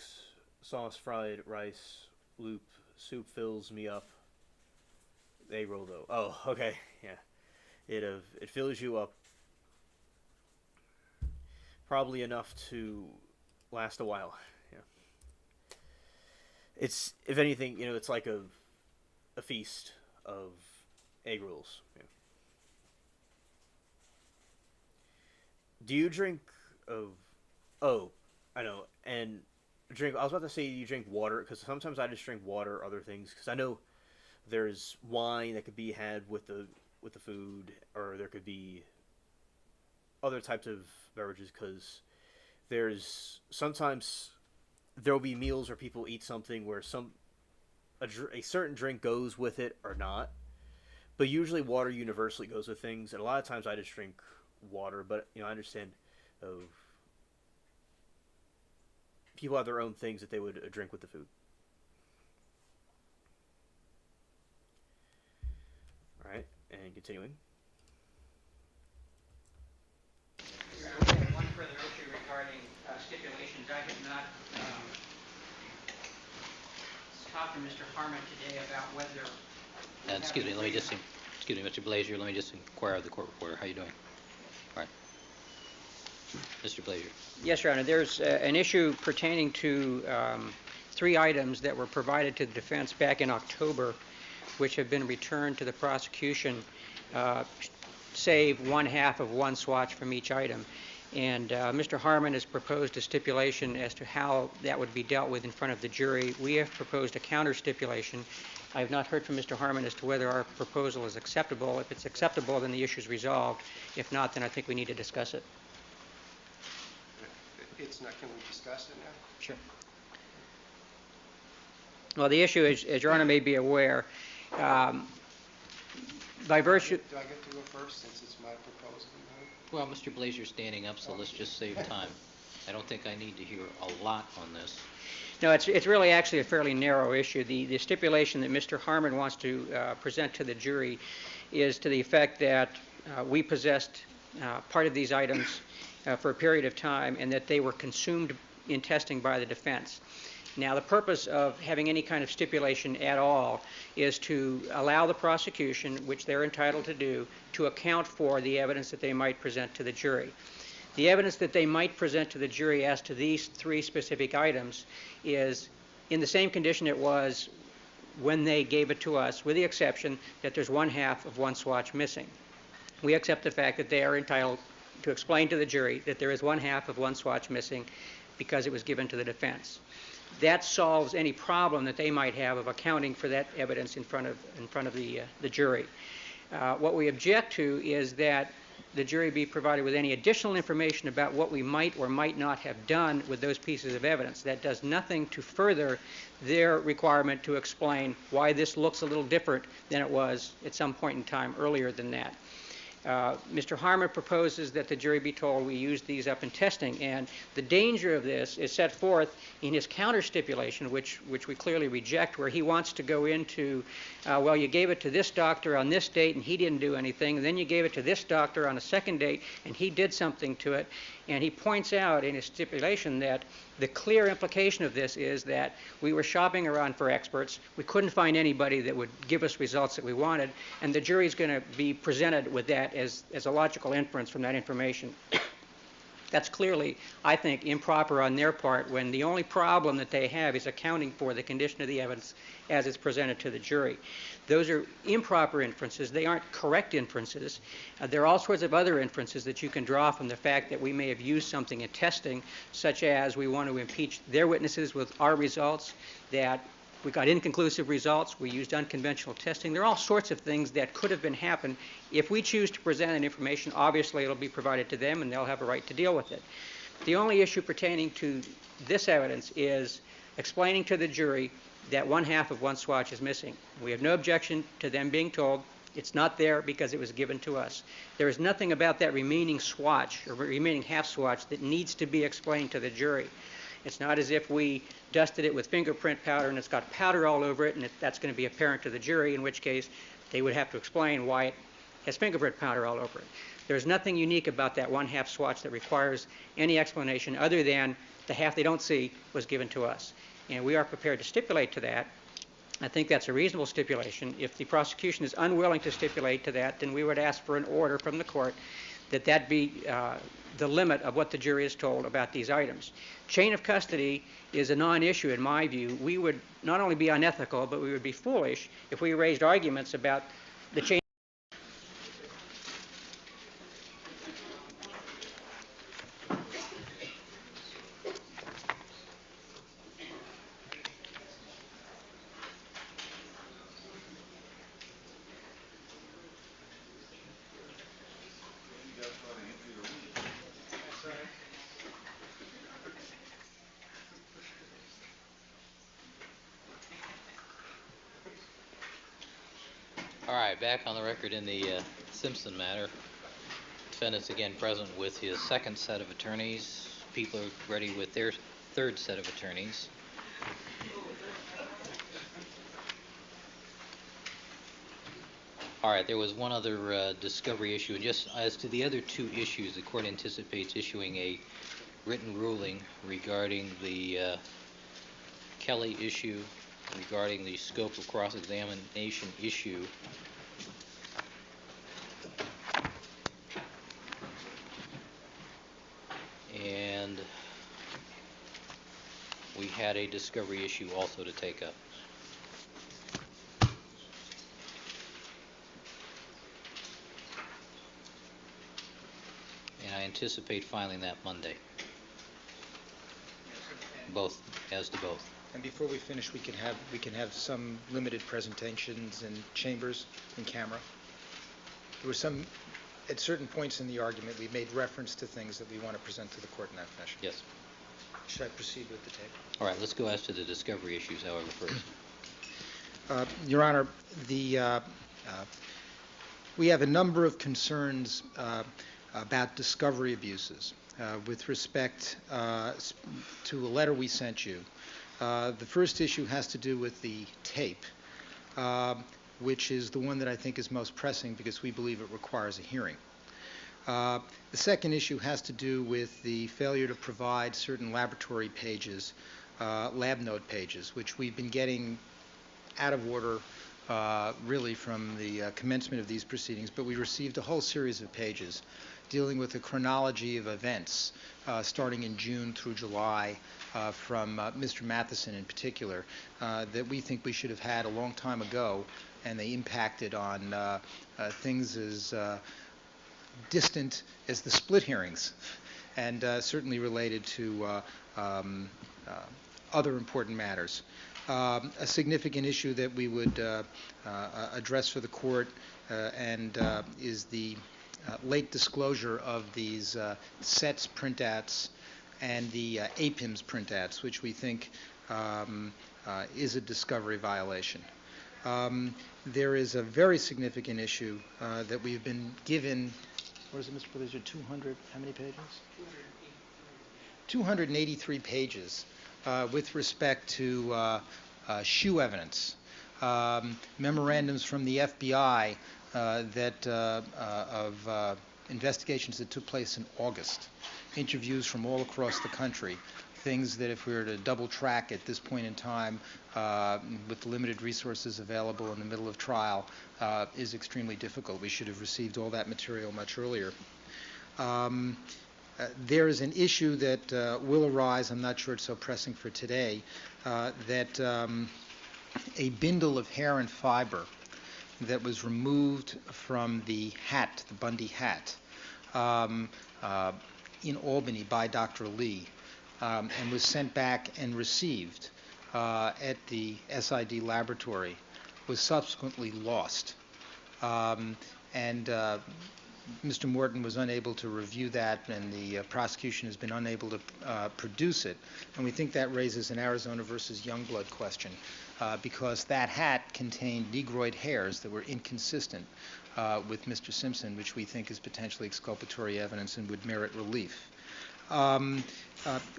sauce, fried rice, loop. Soup fills me up. Egg roll, though. Oh, okay. Yeah. It fills you up. Probably enough to last a while. Yeah. It's, if anything, it's like a feast of egg rolls. Yeah. Do you drink of? Oh, I know. And drink. I was about to say you drink water because sometimes I just drink water or other things because I know there's wine that could be had with the food, or there could be other types of beverages because there's sometimes there will be meals where people eat something where a certain drink goes with it or not, but usually water universally goes with things, and a lot of times I just drink water. But I understand of people have their own things that they would drink with the food. All right, and continuing. One further issue regarding stipulations. I have not talked to Mr. Harmon today about whether. Excuse me, Mr. Blazier, let me just inquire of the court reporter. How you doing? All right. Mr. Blazier. Yes, Your Honor. There's an issue pertaining to 3 items that were provided to the defense back in October, which have been returned to the prosecution, save 1/2 of one swatch from each item. And Mr. Harmon has proposed a stipulation as to how that would be dealt with in front of the jury. We have proposed a counter stipulation. I have not heard from Mr. Harmon as to whether our proposal is acceptable. If it's acceptable, then the issue is resolved. If not, then I think we need to discuss it. It's not, can we discuss it now? Sure. Well, the issue is, as Your Honor may be aware, by virtue... Do I get to go first since it's my proposal? Well, Mr. Blazier's standing up, so let's just save time. I don't think I need to hear a lot on this. No, it's really actually a fairly narrow issue. The stipulation that Mr. Harmon wants to present to the jury is to the effect that we possessed part of these items for a period of time and that they were consumed in testing by the defense. Now, the purpose of having any kind of stipulation at all is to allow the prosecution, which they're entitled to do, to account for the evidence that they might present to the jury. The evidence that they might present to the jury as to these 3 specific items is in the same condition it was when they gave it to us, with the exception that there's 1/2 of one swatch missing. We accept the fact that they are entitled to explain to the jury that there is 1/2 of one swatch missing because it was given to the defense. That solves any problem that they might have of accounting for that evidence in front of the jury. What we object to is that the jury be provided with any additional information about what we might or might not have done with those pieces of evidence. That does nothing to further their requirement to explain why this looks a little different than it was at some point in time earlier than that. Mr. Harmon proposes that the jury be told we used these up in testing, and the danger of this is set forth in his counter stipulation, which we clearly reject, where he wants to go into, well, you gave it to this doctor on this date and he didn't do anything, and then you gave it to this doctor on a second date and he did something to it. And he points out in his stipulation that the clear implication of this is that we were shopping around for experts. We couldn't find anybody that would give us results that we wanted, and the jury's going to be presented with that as a logical inference from that information. That's clearly, I think, improper on their part when the only problem that they have is accounting for the condition of the evidence as it's presented to the jury. Those are improper inferences. They aren't correct inferences. There are all sorts of other inferences that you can draw from the fact that we may have used something in testing, such as we want to impeach their witnesses with our results, that we got inconclusive results, we used unconventional testing. There are all sorts of things that could have been happened. If we choose to present that information, obviously it'll be provided to them and they'll have a right to deal with it. The only issue pertaining to this evidence is explaining to the jury that 1/2 of one swatch is missing. We have no objection to them being told it's not there because it was given to us. There is nothing about that remaining swatch or remaining half swatch that needs to be explained to the jury. It's not as if we dusted it with fingerprint powder and it's got powder all over it and that's going to be apparent to the jury, in which case they would have to explain why it has fingerprint powder all over it. There's nothing unique about that 1/2 swatch that requires any explanation other than the half they don't see was given to us. And we are prepared to stipulate to that. I think that's a reasonable stipulation. If the prosecution is unwilling to stipulate to that, then we would ask for an order from the court that be the limit of what the jury is told about these items. Chain of custody is a non-issue in my view. We would not only be unethical, but we would be foolish if we raised arguments about the chain. All right, back on the record in the Simpson matter. Defendant's again present with his second set of attorneys. People are ready with their third set of attorneys. All right, there was one other discovery issue, and just as to the other two issues, the court anticipates issuing a written ruling regarding the Kelly issue, regarding the scope of cross-examination issue. And we had a discovery issue also to take up. And I anticipate filing that Monday. Both, as to both. And before we finish, we can have some limited presentations in chambers, in camera. There were some, at certain points in the argument, we made reference to things that we want to present to the court in that fashion. Yes. Should I proceed with the tape? All right, let's go as to the discovery issues, however, first. Your Honor, we have a number of concerns about discovery abuses with respect to a letter we sent you. The first issue has to do with the tape, which is the one that I think is most pressing because we believe it requires a hearing. The second issue has to do with the failure to provide certain laboratory pages, lab note pages, which we've been getting out of order really from the commencement of these proceedings, but we received a whole series of pages dealing with the chronology of events starting in June through July from Mr. Matheson in particular that we think we should have had a long time ago, and they impacted on things as distant as the split hearings and certainly related to other important matters. A significant issue that we would address for the court and is the late disclosure of these SETS printouts and the APIMS printouts, which we think is a discovery violation. There is a very significant issue that we've been given, what is it, Mr. Producer, 200, how many pages? 283 pages with respect to shoe evidence, memorandums from the FBI of investigations that took place in August, interviews from all across the country, things that if we were to double track at this point in time with the limited resources available in the middle of trial is extremely difficult. We should have received all that material much earlier. There is an issue that will arise, I'm not sure it's so pressing for today, that a bindle of hair and fiber that was removed from the hat, the Bundy hat, in Albany by Dr. Lee, and was sent back and received at the SID laboratory, was subsequently lost. Mr. Morton was unable to review that, and the prosecution has been unable to produce it. And we think that raises an Arizona versus Youngblood question, because that hat contained negroid hairs that were inconsistent with Mr. Simpson, which we think is potentially exculpatory evidence and would merit relief.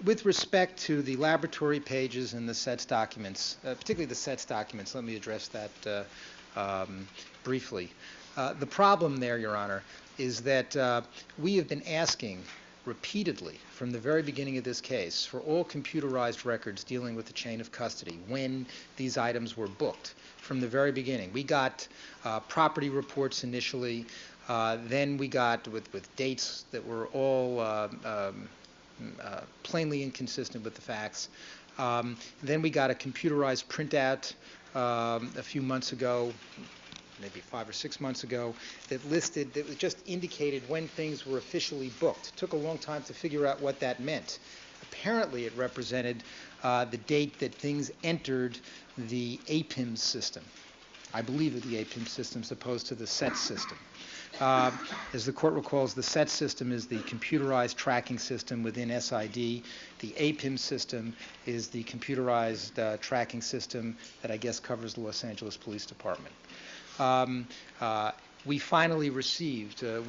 With respect to the laboratory pages and the SETS documents, particularly the SETS documents, let me address that briefly. The problem there, Your Honor, is that we have been asking repeatedly from the very beginning of this case for all computerized records dealing with the chain of custody when these items were booked. from the very beginning. We got property reports initially, then we got with dates that were all plainly inconsistent with the facts. Then we got a computerized printout a few months ago, maybe 5 or 6 months ago, that just indicated when things were officially booked. It took a long time to figure out what that meant. Apparently it represented the date that things entered the APIM system. I believe of the APIM system as opposed to the SET system. As the court recalls, the SET system is the computerized tracking system within SID. The APIM system is the computerized tracking system that I guess covers the Los Angeles Police Department. We finally received, through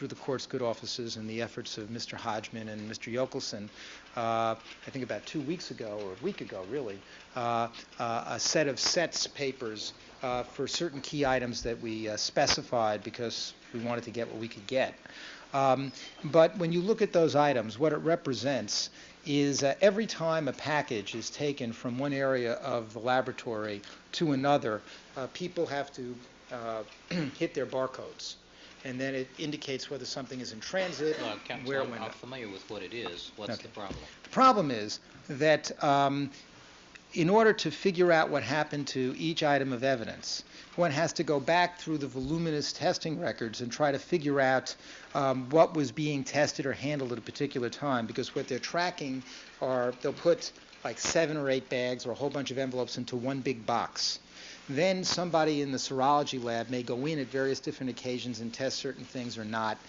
the court's good offices and the efforts of Mr. Hodgman and Mr. Yokelson, I think about 2 weeks ago, or a week ago really, a set of SETS papers for certain key items that we specified because we wanted to get what we could get. But when you look at those items, what it represents is every time a package is taken from one area of the laboratory to another, people have to hit their barcodes. And then it indicates whether something is in transit, Counsel, where it I'm went. not familiar with what it is. What's Okay. the problem? The problem is that in order to figure out what happened to each item of evidence, one has to go back through the voluminous testing records and try to figure out what was being tested or handled at a particular time, because what they're tracking are, they'll put like 7 or 8 bags or a whole bunch of envelopes into one big box. Then somebody in the serology lab may go in at various different occasions and test certain things or not.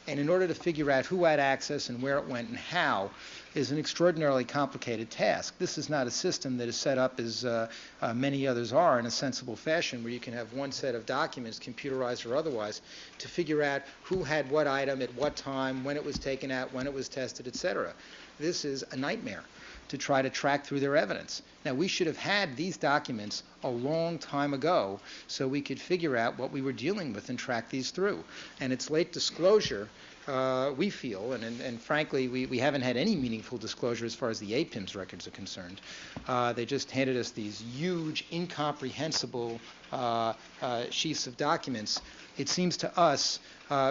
And in order to figure out who had access and where it went and how is an extraordinarily complicated task. This is not a system that is set up as many others are in a sensible fashion, where you can have one set of documents, computerized or otherwise, to figure out who had what item at what time, when it was taken out, when it was tested, etc. This is a nightmare to try to track through their evidence. Now, we should have had these documents a long time ago so we could figure out what we were dealing with and track these through. And it's late disclosure, we feel, and frankly, we haven't had any meaningful disclosure as far as the APIMS records are concerned. They just handed us these huge, incomprehensible sheets of documents. It seems to us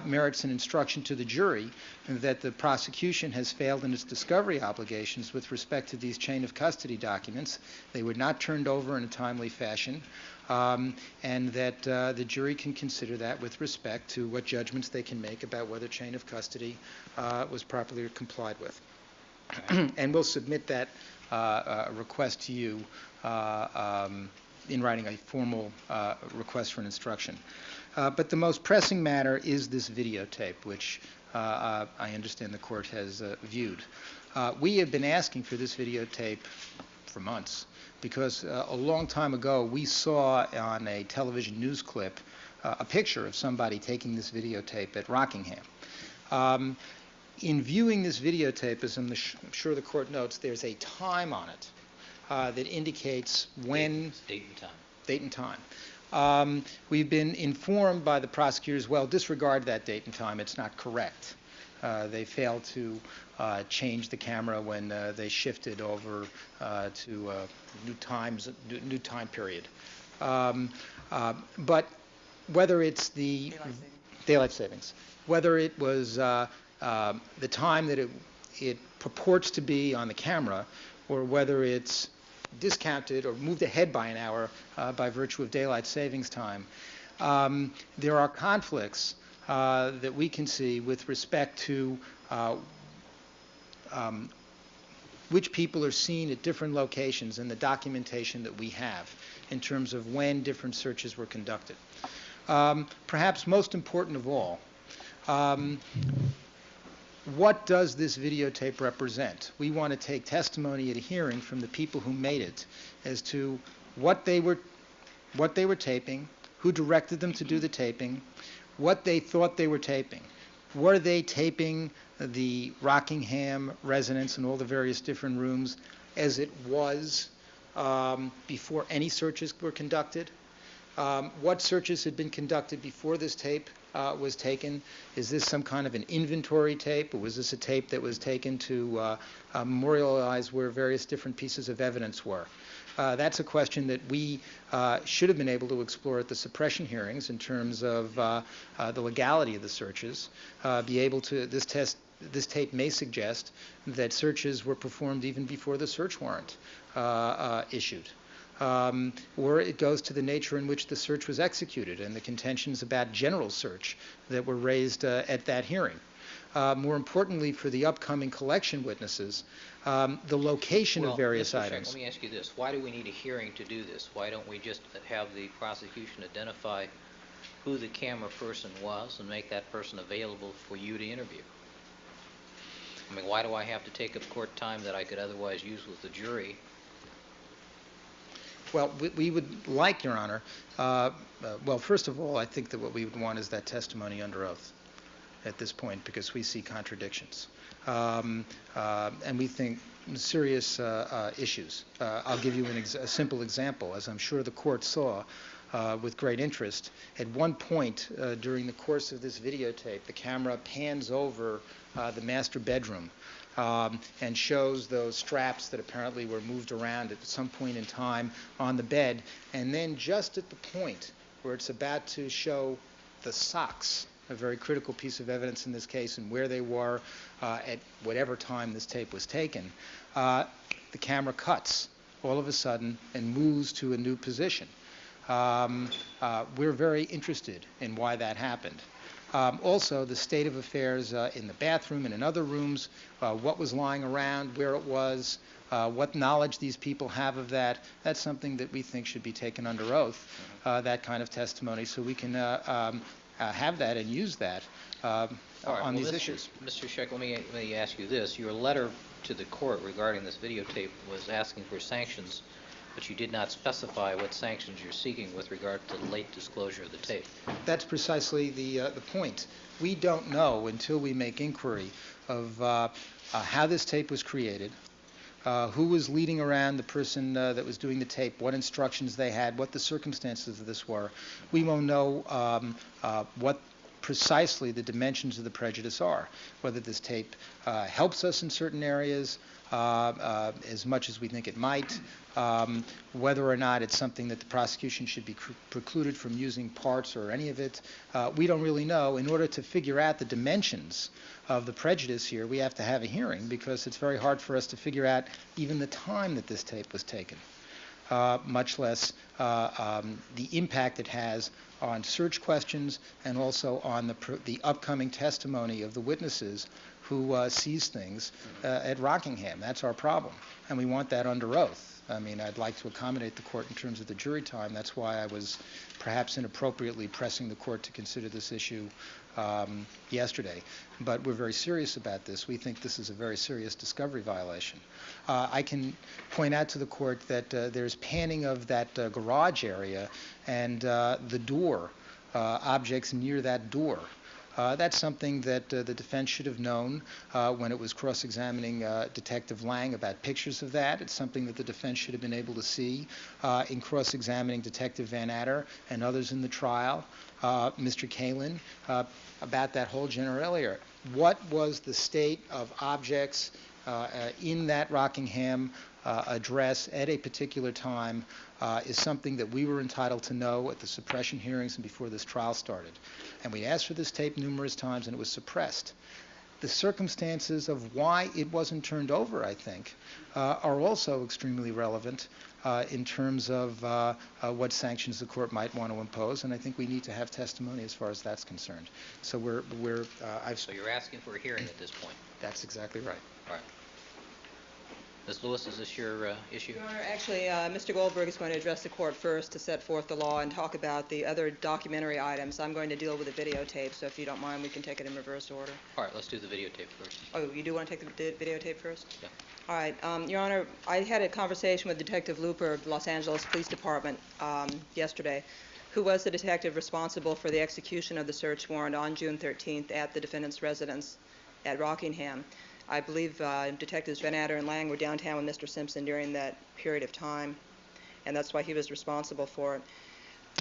merits an instruction to the jury that the prosecution has failed in its discovery obligations with respect to these chain of custody documents. They were not turned over in a timely fashion, and that the jury can consider that with respect to what judgments they can make about whether chain of custody was properly complied with. And we'll submit that request to you in writing, a formal request for an instruction. But the most pressing matter is this videotape, which I understand the court has viewed. We have been asking for this videotape for months because a long time ago we saw on a television news clip a picture of somebody taking this videotape at Rockingham. In viewing this videotape, as I'm sure the court notes, there's a time on it that indicates when... Date and time. Date and time. We've been informed by the prosecutors, well, disregard that date and time. It's not correct. They failed to change the camera when they shifted over to new time period. But whether it's the daylight savings, whether it was the time that it purports to be on the camera, or whether it's discounted or moved ahead by an hour by virtue of daylight savings time, there are conflicts that we can see with respect to which people are seen at different locations in the documentation that we have in terms of when different searches were conducted. Perhaps most important of all, what does this videotape represent? We want to take testimony at a hearing from the people who made it as to what they were taping, who directed them to do the taping, what they thought they were taping. Were they taping the Rockingham residence and all the various different rooms as it was before any searches were conducted? What searches had been conducted before this tape was taken? Is this some kind of an inventory tape, or was this a tape that was taken to memorialize where various different pieces of evidence were? That's a question that we should have been able to explore at the suppression hearings in terms of the legality of the searches. This tape may suggest that searches were performed even before the search warrant issued. Or it goes to the nature in which the search was executed and the contentions about general search that were raised at that hearing. More importantly, for the upcoming collection witnesses, the location of various Mr. Scheck, items. let me ask you this. Why do we need a hearing to do this? Why don't we just have the prosecution identify who the camera person was and make that person available for you to interview? I mean, why do I have to take up court time that I could otherwise use with the jury? Well, we would like, Your Honor, well, first of all, I think that what we would want is that testimony under oath at this point, because we see contradictions. And we think serious issues. I'll give you a simple example. As I'm sure the court saw with great interest, at one point during the course of this videotape, the camera pans over the master bedroom and shows those straps that apparently were moved around at some point in time on the bed, and then just at the point where it's about to show the socks, a very critical piece of evidence in this case, and where they were at whatever time this tape was taken, the camera cuts all of a sudden and moves to a new position. We're very interested in why that happened. Also, the state of affairs in the bathroom and in other rooms, what was lying around, where it was, what knowledge these people have of that, that's something that we think should be taken under oath, that kind of testimony, so we can have that and use that on these issues. Mr. Scheck, let me ask you this. Your letter to the court regarding this videotape was asking for sanctions, but you did not specify what sanctions you're seeking with regard to the late disclosure of the tape. That's precisely the point. We don't know until we make inquiry of how this tape was created, who was leading around the person that was doing the tape, what instructions they had, what the circumstances of this were. We won't know what precisely the dimensions of the prejudice are, whether this tape helps us in certain areas as much as we think it might, whether or not it's something that the prosecution should be precluded from using parts or any of it. We don't really know. In order to figure out the dimensions of the prejudice here, we have to have a hearing, because it's very hard for us to figure out even the time that this tape was taken, much less the impact it has on search questions and also on the upcoming testimony of the witnesses who sees things at Rockingham. That's our problem, and we want that under oath. I mean, I'd like to accommodate the court in terms of the jury time. That's why I was perhaps inappropriately pressing the court to consider this issue yesterday. But we're very serious about this. We think this is a very serious discovery violation. I can point out to the court that there's panning of that garage area and the door, objects near that door. That's something that the defense should have known when it was cross-examining Detective Lang about pictures of that. It's something that the defense should have been able to see in cross-examining Detective Van Adder and others in the trial, Mr. Kalin, about that whole general area. What was the state of objects in that Rockingham address at a particular time is something that we were entitled to know at the suppression hearings and before this trial started. And we asked for this tape numerous times, and it was suppressed. The circumstances of why it wasn't turned over, I think, are also extremely relevant in terms of what sanctions the court might want to impose, and I think we need to have testimony as far as that's concerned. So So you're asking for a hearing at this point? That's exactly right. All right. Ms. Lewis, is this your issue? Your Honor, actually, Mr. Goldberg is going to address the court first to set forth the law and talk about the other documentary items. I'm going to deal with the videotape, so if you don't mind, we can take it in reverse order. All right, let's do the videotape first. Oh, you do want to take the videotape first? Yeah. All right. Your Honor, I had a conversation with Detective Looper of the Los Angeles Police Department yesterday, who was the detective responsible for the execution of the search warrant on June 13th at the defendant's residence at Rockingham. I believe Detectives Van Adder and Lang were downtown with Mr. Simpson during that period of time, and that's why he was responsible for it.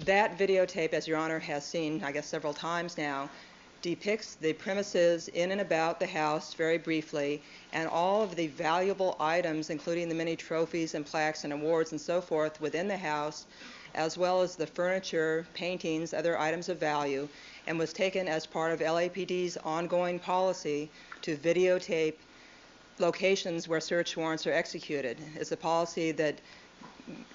That videotape, as Your Honor has seen, I guess, several times now, depicts the premises in and about the house very briefly, and all of the valuable items, including the many trophies and plaques and awards and so forth within the house, as well as the furniture, paintings, other items of value, and was taken as part of LAPD's ongoing policy to videotape locations where search warrants are executed. It's a policy that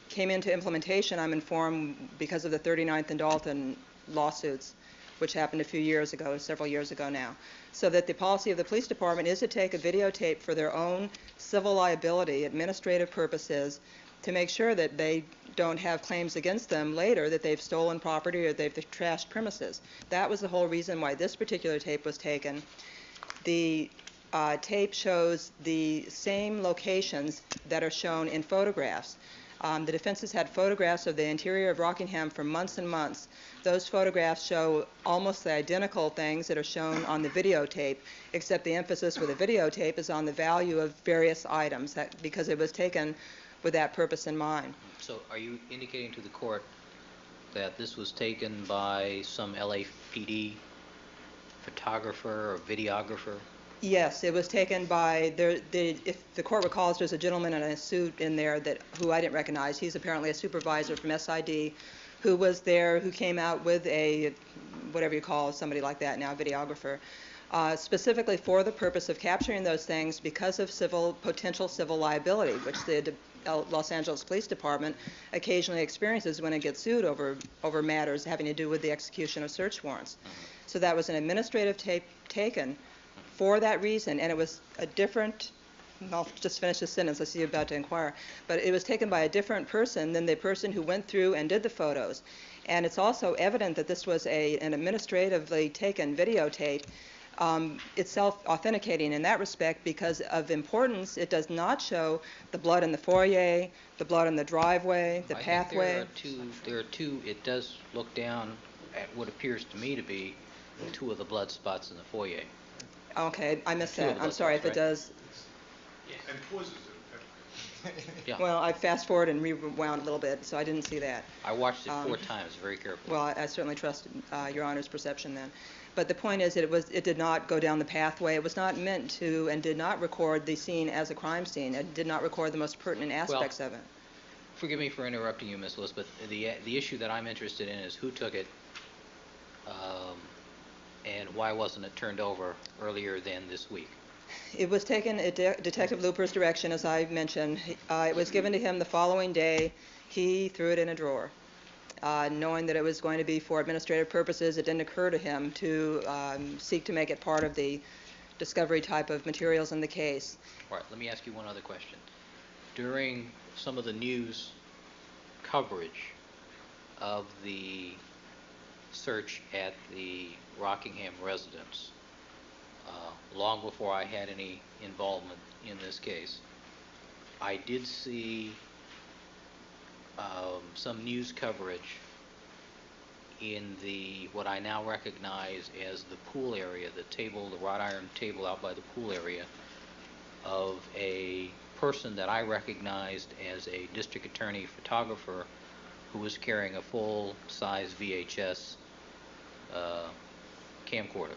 came into implementation, I'm informed, because of the 39th and Dalton lawsuits, which happened a few years ago, several years ago now. So that the policy of the police department is to take a videotape for their own civil liability, administrative purposes, to make sure that they don't have claims against them later that they've stolen property or they've trashed premises. That was the whole reason why this particular tape was taken. The tape shows the same locations that are shown in photographs. The defense has had photographs of the interior of Rockingham for months and months. Those photographs show almost the identical things that are shown on the videotape, except the emphasis with the videotape is on the value of various items, because it was taken with that purpose in mind. So are you indicating to the court that this was taken by some LAPD photographer or videographer? Yes, it was taken by, if the court recalls, there's a gentleman in a suit in there who I didn't recognize. He's apparently a supervisor from SID who was there, who came out with a, whatever you call somebody like that now, videographer, specifically for the purpose of capturing those things because of potential civil liability, which the Los Angeles Police Department occasionally experiences when it gets sued over matters having to do with the execution of search warrants. So that was an administrative tape taken for that reason, and it was a different, I'll just finish this sentence, I see you're about to inquire, but it was taken by a different person than the person who went through and did the photos. And it's also evident that this was an administratively taken videotape, itself authenticating in that respect because of importance. It does not show the blood in the foyer, the blood in the driveway, the pathway. I think there are two, it does look down at what appears to me to be two of the blood spots in the foyer. Okay, I missed Two of that. the I'm blood sorry spots, if it right? does. And pauses it. Yeah. Well, I fast forward and rewound a little bit, so I didn't see that. I watched it 4 times very carefully. Well, I certainly trust Your Honor's perception then. But the point is that it did not go down the pathway. It was not meant to and did not record the scene as a crime scene. It did not record the most pertinent aspects of it. Forgive me for interrupting you, Ms. Lewis, but the issue that I'm interested in is who took it, and why wasn't it turned over earlier than this week? It was taken at Detective Looper's direction, as I mentioned. It was given to him the following day. He threw it in a drawer. Knowing that it was going to be for administrative purposes, it didn't occur to him to seek to make it part of the discovery type of materials in the case. All right, let me ask you one other question. During some of the news coverage of the search at the Rockingham residence, long before I had any involvement in this case, I did see some news coverage in what I now recognize as the pool area, the wrought iron table out by the pool area, of a person that I recognized as a district attorney photographer who was carrying a full-size VHS camcorder.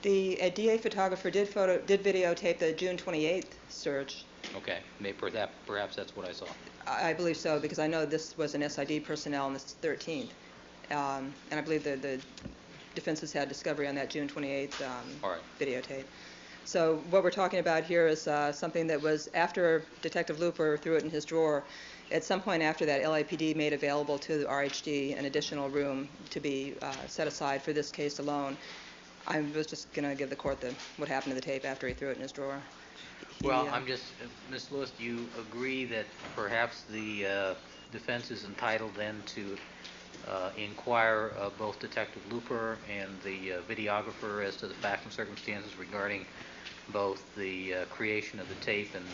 The DA photographer did videotape the June 28th search. Okay, perhaps that's what I saw. I believe so, because I know this was an SID personnel on the 13th. And I believe the defenses had discovery on that June 28th All right. videotape. So what we're talking about here is something that was after Detective Looper threw it in his drawer. At some point after that, LAPD made available to the RHD an additional room to be set aside for this case alone. I was just going to give the court what happened to the tape after he threw it in his drawer. Well, Ms. Lewis, do you agree that perhaps the defense is entitled then to inquire of both Detective Looper and the videographer as to the facts and circumstances regarding both the creation of the tape and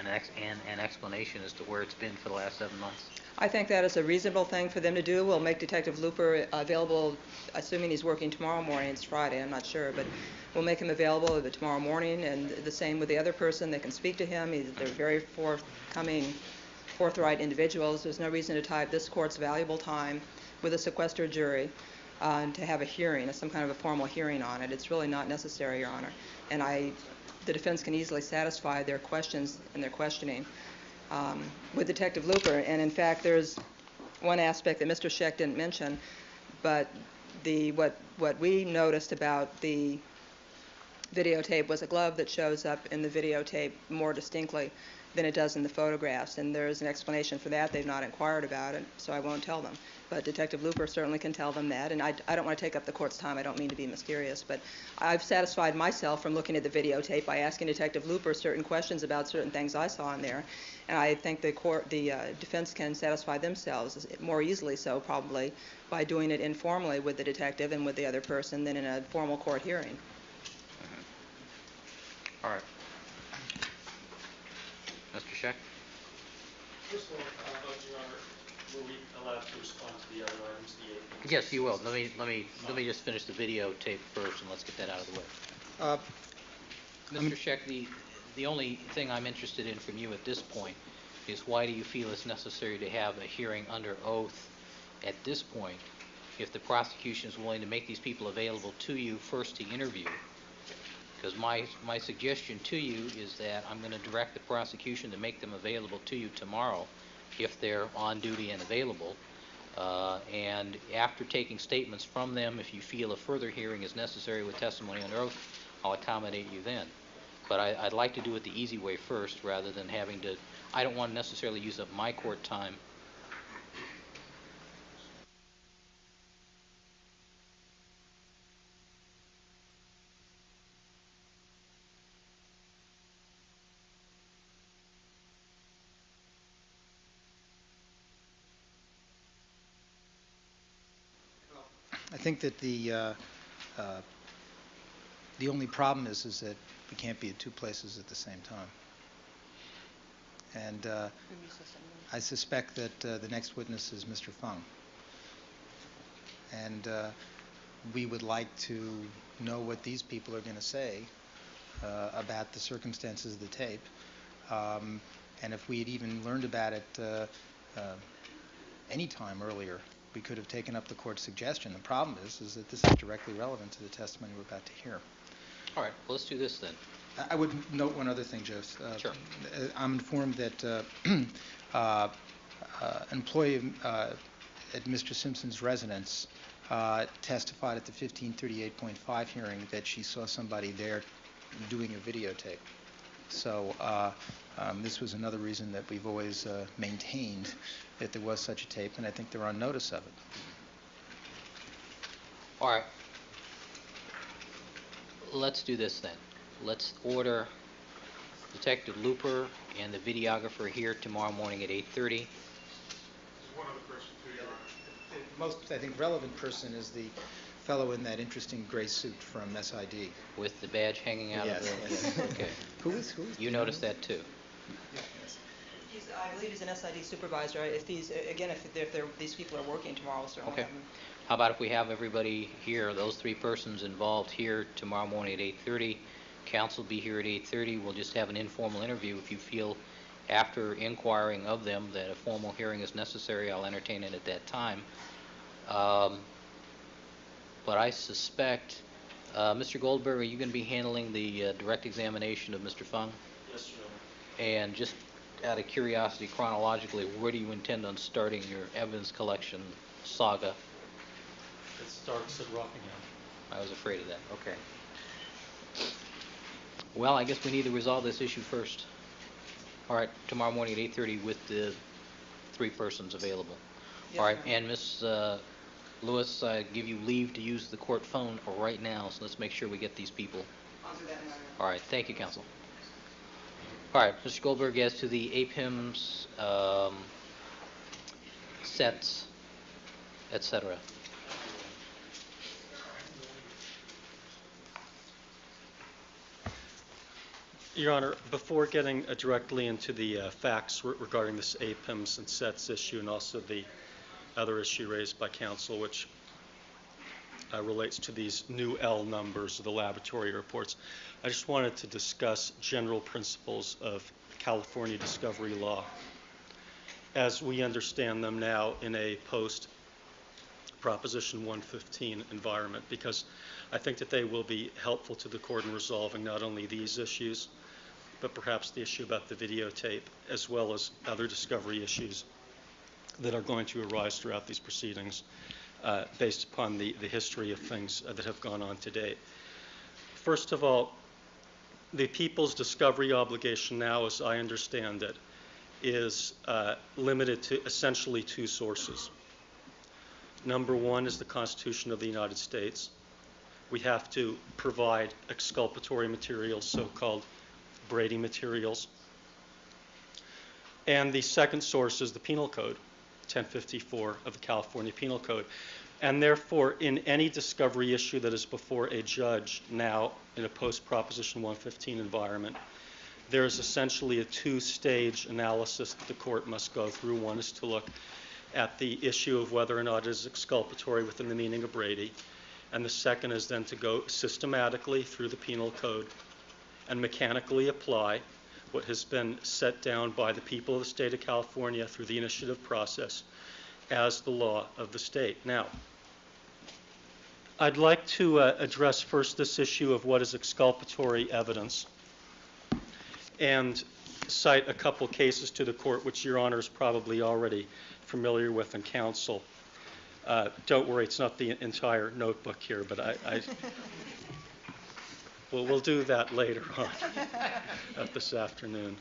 an explanation as to where it's been for the last 7 months? I think that is a reasonable thing for them to do. We'll make Detective Looper available, assuming he's working tomorrow morning. It's Friday, I'm not sure, but we'll make him available tomorrow morning, and the same with the other person. They can speak to him. They're very forthright individuals. There's no reason to tie up this court's valuable time with a sequestered jury to have a hearing, some kind of a formal hearing on it. It's really not necessary, Your Honor. And the defense can easily satisfy their questions and their questioning with Detective Looper. And in fact, there's one aspect that Mr. Scheck didn't mention, but what we noticed about the videotape was a glove that shows up in the videotape more distinctly than it does in the photographs. And there's an explanation for that. They've not inquired about it, so I won't tell them. But Detective Looper certainly can tell them that. And I don't want to take up the court's time. I don't mean to be mysterious. But I've satisfied myself from looking at the videotape by asking Detective Looper certain questions about certain things I saw in there. And I think the defense can satisfy themselves more easily so, probably, by doing it informally with the detective and with the other person than in a formal court hearing. All right. Mr. Scheck? First of all, Your Honor, were we allowed to respond to the other items? Yes, you will. Let me just finish the videotape first, and let's get that out of the way. Mr. Scheck, the only thing I'm interested in from you at this point is why do you feel it's necessary to have a hearing under oath at this point if the prosecution is willing to make these people available to you first to interview? Because my suggestion to you is that I'm going to direct the prosecution to make them available to you tomorrow if they're on duty and available. And after taking statements from them, if you feel a further hearing is necessary with testimony under oath, I'll accommodate you then. But I'd like to do it the easy way first rather than having to, I don't want to necessarily use up my court time. I think that the only problem is that we can't be at two places at the same time. And I suspect that the next witness is Mr. Fung. And we would like to know what these people are going to say about the circumstances of the tape. And if we had even learned about it any time earlier, we could have taken up the court's suggestion. The problem is that this is directly relevant to the testimony we're about to hear. All right, well, let's do this then. I would note one other thing, Joe. Sure. I'm informed that an employee at Mr. Simpson's residence testified at the 1538.5 hearing that she saw somebody there doing a videotape. So this was another reason that we've always maintained that there was such a tape, and I think they're on notice of it. All right. Let's do this then. Let's order Detective Looper and the videographer here tomorrow morning at 8:30. There's one other person too, Your Honor. The most, I think, relevant person is the fellow in that interesting gray suit from SID. With the badge hanging out Yes, of the... yes. Okay. Who is? You noticed that too. I believe he's an SID supervisor. If these people are working tomorrow, we'll certainly Okay. have them. How about if we have everybody here, those three persons involved here tomorrow morning at 8:30? Counsel will be here at 8:30. We'll just have an informal interview. If you feel after inquiring of them that a formal hearing is necessary, I'll entertain it at that time. But I suspect, Mr. Goldberg, are you going to be handling the direct examination of Mr. Fung? Yes, Your Honor. And just out of curiosity, chronologically, where do you intend on starting your evidence collection saga? It starts at Rockingham. I was afraid of that. Okay. Well, I guess we need to resolve this issue first. All right, tomorrow morning at 8:30 with the three persons available. Yes, All right, Your Honor. and Ms. Lewis, I give you leave to use the court phone right now, so let's make sure we get these people. I'll do that in my room. All right, thank you, counsel. All right, Mr. Goldberg, as to the APIMS sets, etc. Your Honor, before getting directly into the facts regarding this APIMS and sets issue and also the other issue raised by counsel, which relates to these new L numbers of the laboratory reports, I just wanted to discuss general principles of California discovery law as we understand them now in a Proposition 115 environment, because I think that they will be helpful to the court in resolving not only these issues, but perhaps the issue about the videotape, as well as other discovery issues that are going to arise throughout these proceedings based upon the history of things that have gone on to date. First of all, the people's discovery obligation now, as I understand it, is limited to essentially two sources. Number one is the Constitution of the United States. We have to provide exculpatory materials, so-called Brady materials. And the second source is the Penal Code, 1054 of the California Penal Code. And therefore, in any discovery issue that is before a judge now in a post-Proposition 115 environment, there is essentially a two-stage analysis that the court must go through. One is to look at the issue of whether or not it is exculpatory within the meaning of Brady. And the second is then to go systematically through the Penal Code and mechanically apply what has been set down by the people of the state of California through the initiative process as the law of the state. Now, I'd like to address first this issue of what is exculpatory evidence and cite a couple cases to the court, which Your Honor is probably already familiar with in counsel. Don't worry, it's not the entire notebook here, but well, we'll do that later on this afternoon.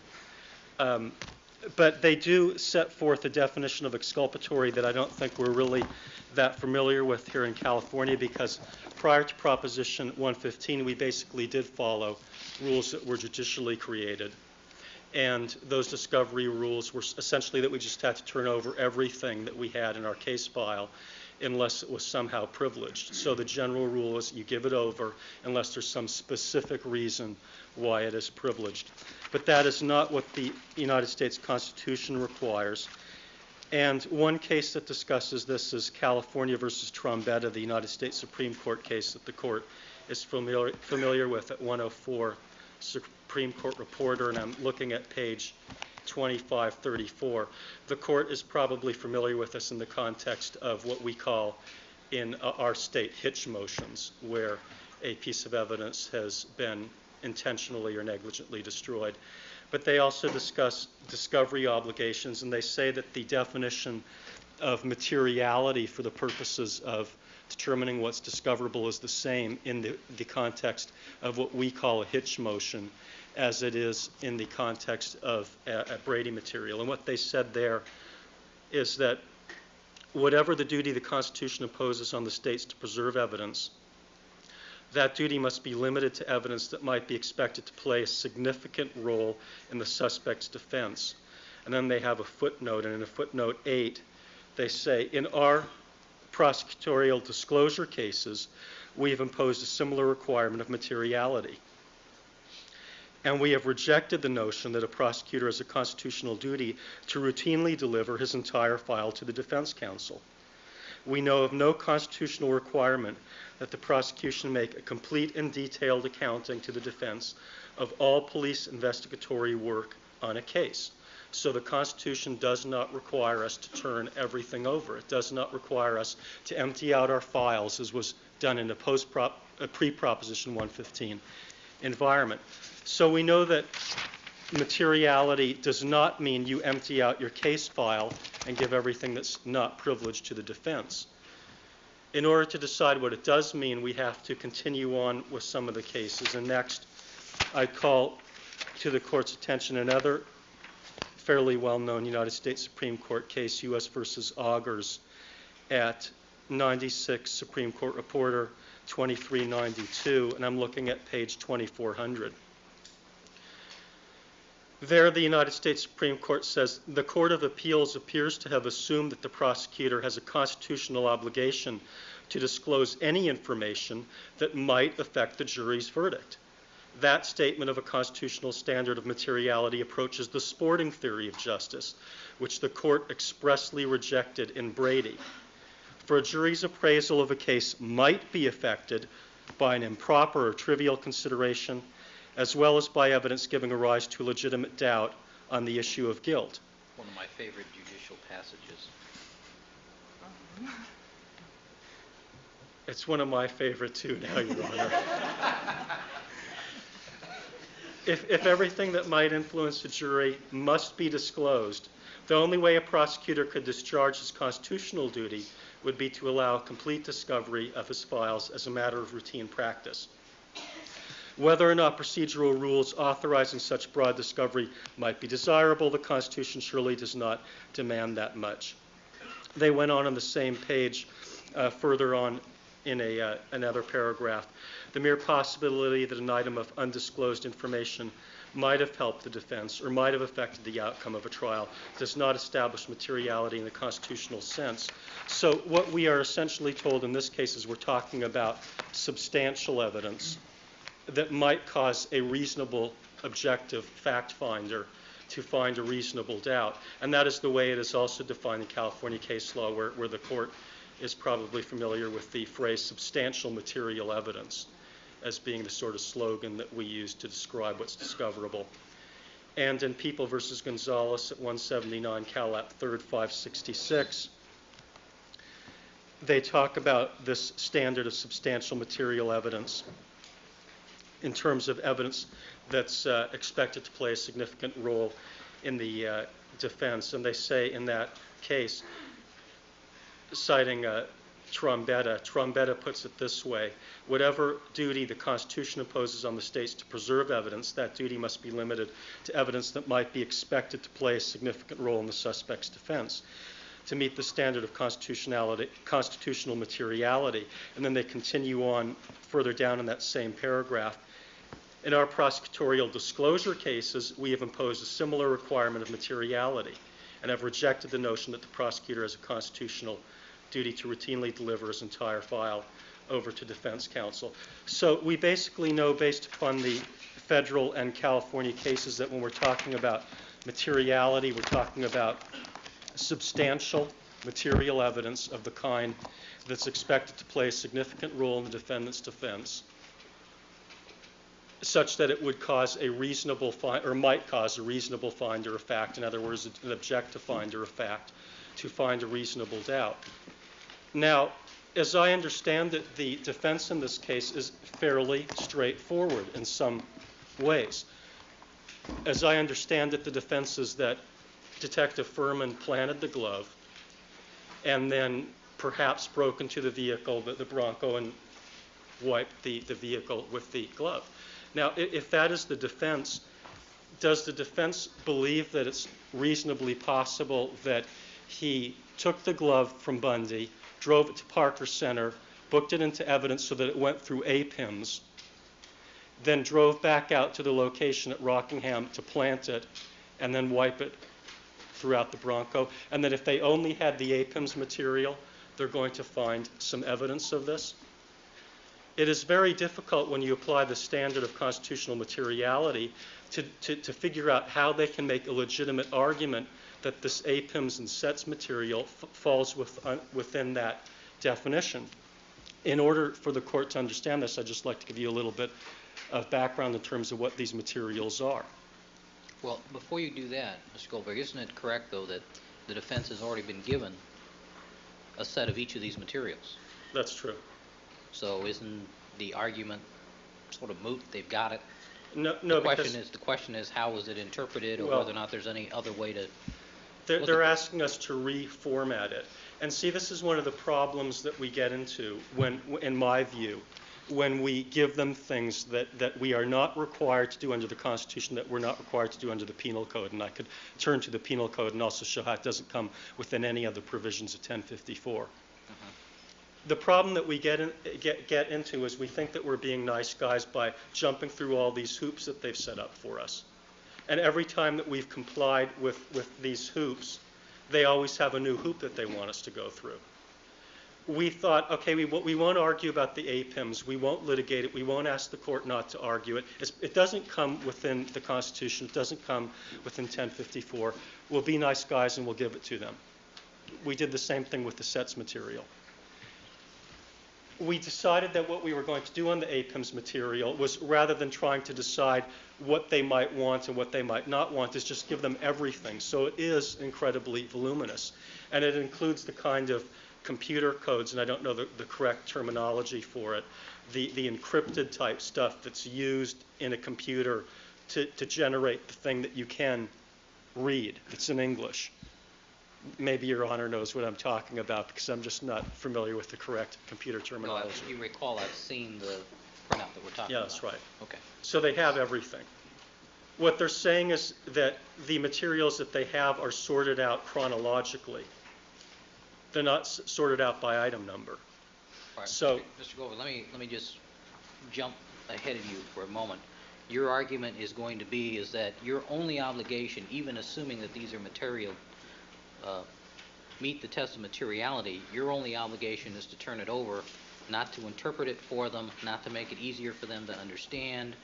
But they do set forth a definition of exculpatory that I don't think we're really that familiar with here in California, because prior to Proposition 115, we basically did follow rules that were judicially created. And those discovery rules were essentially that we just had to turn over everything that we had in our case file unless it was somehow privileged. So the general rule is you give it over unless there's some specific reason why it is privileged. But that is not what the United States Constitution requires. And one case that discusses this is California versus Trombetta, the United States Supreme Court case that the court is familiar with at 104 Supreme Court Reporter, and I'm looking at page 2534. The court is probably familiar with this in the context of what we call in our state hitch motions, where a piece of evidence has been intentionally or negligently destroyed. But they also discuss discovery obligations, and they say that the definition of materiality for the purposes of determining what's discoverable is the same in the context of what we call a hitch motion as it is in the context of a Brady material. And what they said there is that whatever the duty the Constitution imposes on the states to preserve evidence, that duty must be limited to evidence that might be expected to play a significant role in the suspect's defense. And then they have a footnote, and in a footnote 8, they say, in our prosecutorial disclosure cases, we have imposed a similar requirement of materiality. And we have rejected the notion that a prosecutor has a constitutional duty to routinely deliver his entire file to the defense counsel. We know of no constitutional requirement that the prosecution make a complete and detailed accounting to the defense of all police investigatory work on a case. So the Constitution does not require us to turn everything over. It does not require us to empty out our files, as was done in a pre-Proposition 115 environment. So we know that materiality does not mean you empty out your case file and give everything that's not privileged to the defense. In order to decide what it does mean, we have to continue on with some of the cases. And next, I call to the Court's attention another fairly well-known United States Supreme Court case, U.S. versus Augers, at 96 Supreme Court Reporter 2392, and I'm looking at page 2400. There, the United States Supreme Court says, the Court of Appeals appears to have assumed that the prosecutor has a constitutional obligation to disclose any information that might affect the jury's verdict. That statement of a constitutional standard of materiality approaches the sporting theory of justice, which the court expressly rejected in Brady. For a jury's appraisal of a case might be affected by an improper or trivial consideration, as well as by evidence giving a rise to legitimate doubt on the issue of guilt. One of my favorite judicial passages. It's one of my favorite too now, Your Honor. If everything that might influence a jury must be disclosed, the only way a prosecutor could discharge his constitutional duty would be to allow complete discovery of his files as a matter of routine practice. Whether or not procedural rules authorizing such broad discovery might be desirable, the Constitution surely does not demand that much. They went on the same page further on in another paragraph. The mere possibility that an item of undisclosed information might have helped the defense or might have affected the outcome of a trial does not establish materiality in the constitutional sense. So what we are essentially told in this case is we're talking about substantial evidence that might cause a reasonable objective fact finder to find a reasonable doubt. And that is the way it is also defined in California case law, where the court is probably familiar with the phrase substantial material evidence as being the sort of slogan that we use to describe what's discoverable. And in People v. Gonzalez at 179 Cal. 3rd 566, they talk about this standard of substantial material evidence in terms of evidence that's expected to play a significant role in the defense. And they say in that case, citing Trombetta puts it this way: whatever duty the Constitution imposes on the states to preserve evidence, that duty must be limited to evidence that might be expected to play a significant role in the suspect's defense to meet the standard of constitutional materiality. And then they continue on further down in that same paragraph. In our prosecutorial disclosure cases, we have imposed a similar requirement of materiality and have rejected the notion that the prosecutor has a constitutional duty to routinely deliver his entire file over to defense counsel. So we basically know, based upon the federal and California cases, that when we're talking about materiality, we're talking about substantial material evidence of the kind that's expected to play a significant role in the defendant's defense, such that it would cause a reasonable or might cause a reasonable finder of fact, in other words, an objective finder of fact, to find a reasonable doubt. Now, as I understand it, the defense in this case is fairly straightforward in some ways. As I understand it, the defense is that Detective Furman planted the glove and then perhaps broke into the vehicle, the Bronco, and wiped the vehicle with the glove. Now, if that is the defense, does the defense believe that it's reasonably possible that he took the glove from Bundy, drove it to Parker Center, booked it into evidence so that it went through APIMS, then drove back out to the location at Rockingham to plant it, and then wipe it throughout the Bronco, and that if they only had the APIMS material, they're going to find some evidence of this? It is very difficult when you apply the standard of constitutional materiality to figure out how they can make a legitimate argument that this APIMS and SETS material falls within that definition. In order for the court to understand this, I'd just like to give you a little bit of background in terms of what these materials are. Well, before you do that, Mr. Goldberg, isn't it correct, though, that the defense has already been given a set of each of these materials? That's true. So isn't the argument sort of moot? They've got it. No, the question is how was it interpreted, or whether or not there's any other way to. They're asking us to reformat it. And see, this is one of the problems that we get into when, in my view, when we give them things that we are not required to do under the Constitution, that we're not required to do under the Penal Code. And I could turn to the Penal Code and also show how it doesn't come within any of the provisions of 1054. The problem that we get into is we think that we're being nice guys by jumping through all these hoops that they've set up for us. And every time that we've complied with these hoops, they always have a new hoop that they want us to go through. We thought, okay, we won't argue about the APIMS. We won't litigate it. We won't ask the court not to argue it. It doesn't come within the Constitution. It doesn't come within 1054. We'll be nice guys and we'll give it to them. We did the same thing with the SETS material. We decided that what we were going to do on the APIMS material was, rather than trying to decide what they might want and what they might not want, is just give them everything. So it is incredibly voluminous. And it includes the kind of computer codes, and I don't know the correct terminology for it, the encrypted type stuff that's used in a computer to generate the thing that you can read. It's in English. Maybe Your Honor knows what I'm talking about because I'm just not familiar with the correct computer No, terminology. if you recall, I've seen the printout that we're talking Yeah, about. that's right. Okay. So they have everything. What they're saying is that the materials that they have are sorted out chronologically. They're not sorted out by item number. All right, So- Mr. Glover, let me just jump ahead of you for a moment. Your argument is going to be is that your only obligation, even assuming that these are material, meet the test of materiality, your only obligation is to turn it over, not to interpret it for them, not to make it easier for them to understand,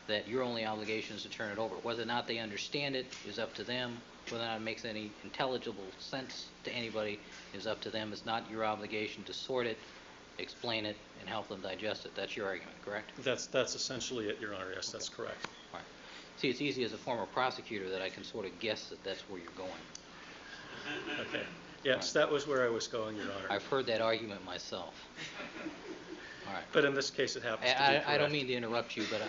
that your only obligation is to turn it over. Whether or not they understand it is up to them. Whether or not it makes any intelligible sense to anybody is up to them. It's not your obligation to sort it, explain it, and help them digest it. That's your argument, correct? That's essentially it, Your Honor. Yes, that's correct. All right. See, it's easy as a former prosecutor that I can sort of guess that that's where you're going. Okay. Yes, that was where I was going, Your Honor. I've heard that argument myself. All right. But in this case, it happens to be correct. I don't mean to interrupt you, but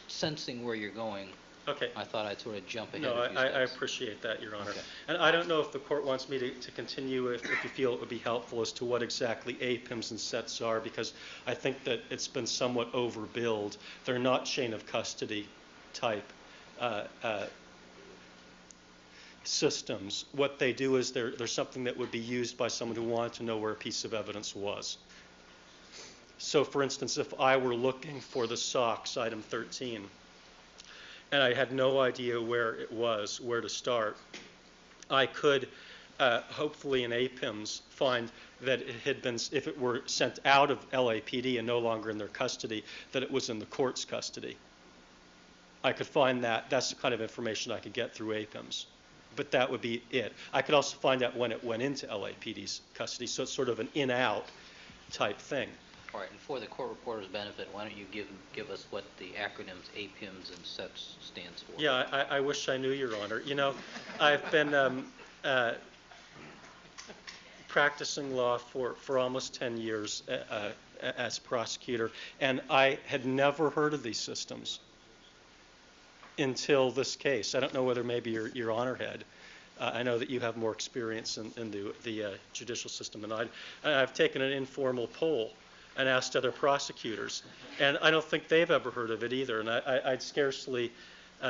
sensing where you're going, Okay. I thought I'd sort of jump ahead No, a few I steps. appreciate that, Your Honor. Okay. And I don't know if the court wants me to continue, if you feel it would be helpful as to what exactly APIMs and sets are, because I think that it's been somewhat overbilled. They're not chain of custody type systems. What they do is they're something that would be used by someone who wanted to know where a piece of evidence was. So, for instance, if I were looking for the socks, item 13, and I had no idea where it was, where to start, I could, hopefully in APIMS, find that it had been, if it were sent out of LAPD and no longer in their custody, that it was in the court's custody. I could find that. That's the kind of information I could get through APIMS. But that would be it. I could also find out when it went into LAPD's custody, so it's sort of an in-out type thing. All right, and for the court reporter's benefit, why don't you give us what the acronyms APIMS and SETS stands for? Yeah, I wish I knew, Your Honor. You know, I've been practicing law for almost 10 years as prosecutor, and I had never heard of these systems until this case. I don't know whether maybe Your Honor had. I know that you have more experience in the judicial system than I do. I've taken an informal poll and asked other prosecutors, and I don't think they've ever heard of it either, and I'd scarcely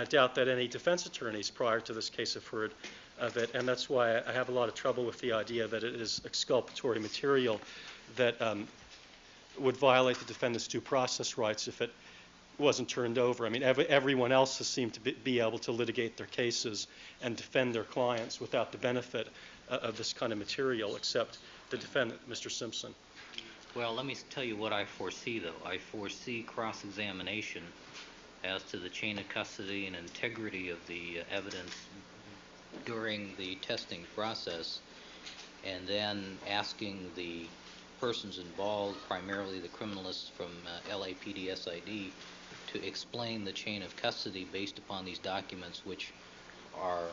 doubt that any defense attorneys prior to this case have heard of it, and that's why I have a lot of trouble with the idea that it is exculpatory material that would violate the defendant's due process rights if it wasn't turned over. I mean, everyone else has seemed to be able to litigate their cases and defend their clients without the benefit of this kind of material, except the defendant, Mr. Simpson. Well, let me tell you what I foresee, though. I foresee cross-examination as to the chain of custody and integrity of the evidence during the testing process, and then asking the persons involved, primarily the criminalists from LAPD SID, to explain the chain of custody based upon these documents, which are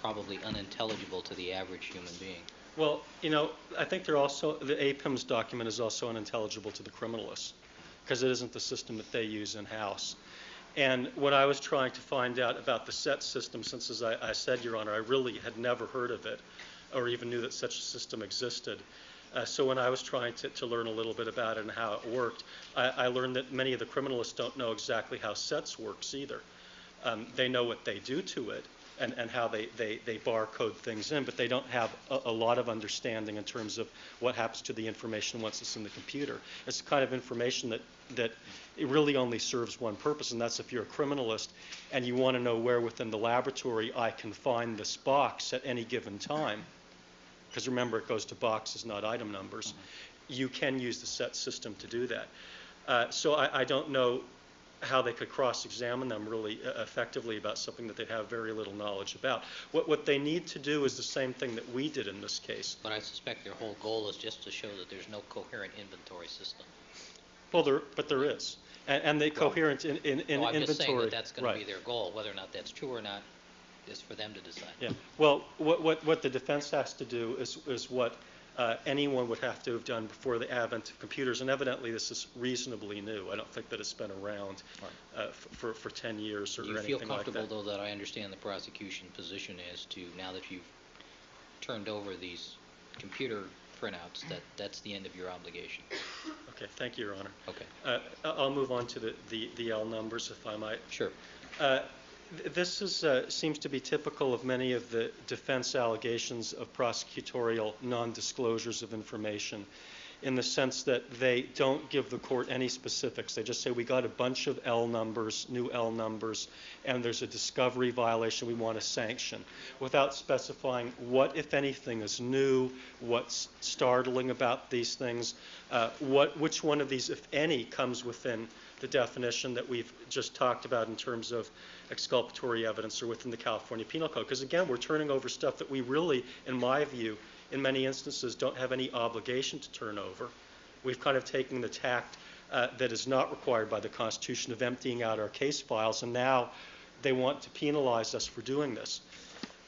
probably unintelligible to the average human being. Well, you know, I think the APIMS document is also unintelligible to the criminalists because it isn't the system that they use in-house. And what I was trying to find out about the SET system, since as I said, Your Honor, I really had never heard of it or even knew that such a system existed. So when I was trying to learn a little bit about it and how it worked, I learned that many of the criminalists don't know exactly how SETS works either. They know what they do to it and how they barcode things in, but they don't have a lot of understanding in terms of what happens to the information once it's in the computer. It's the kind of information that it really only serves one purpose, and that's if you're a criminalist and you want to know where within the laboratory I can find this box at any given time. Because remember, it goes to boxes, not item numbers. You can use the SET system to do that. So I don't know how they could cross-examine them really effectively about something that they have very little knowledge about. What they need to do is the same thing that we did in this case. But I suspect their whole goal is just to show that there's no coherent inventory system. Well, but there is. And the coherent in inventory. I'm just saying that that's going right. to be their goal. Whether or not that's true or not is for them to decide. Yeah. Well, what the defense has to do is what anyone would have to have done before the advent of computers. And evidently, this is reasonably new. I don't think that it's been around for 10 years or Do you anything feel like comfortable, that. though, that I understand the prosecution position as to, now that you've turned over these computer printouts, that that's the end of your obligation? Okay, thank you, Your Honor. Okay. I'll move on to the L numbers, if I might. Sure. This seems to be typical of many of the defense allegations of prosecutorial non-disclosures of information, in the sense that they don't give the court any specifics. They just say, we got a bunch of L numbers, new L numbers, and there's a discovery violation we want to sanction, without specifying what, if anything, is new, what's startling about these things, which one of these, if any, comes within the definition that we've just talked about in terms of exculpatory evidence or within the California Penal Code. Because again, we're turning over stuff that we really, in my view, in many instances, don't have any obligation to turn over. We've kind of taken the tact that is not required by the Constitution of emptying out our case files, and now they want to penalize us for doing this.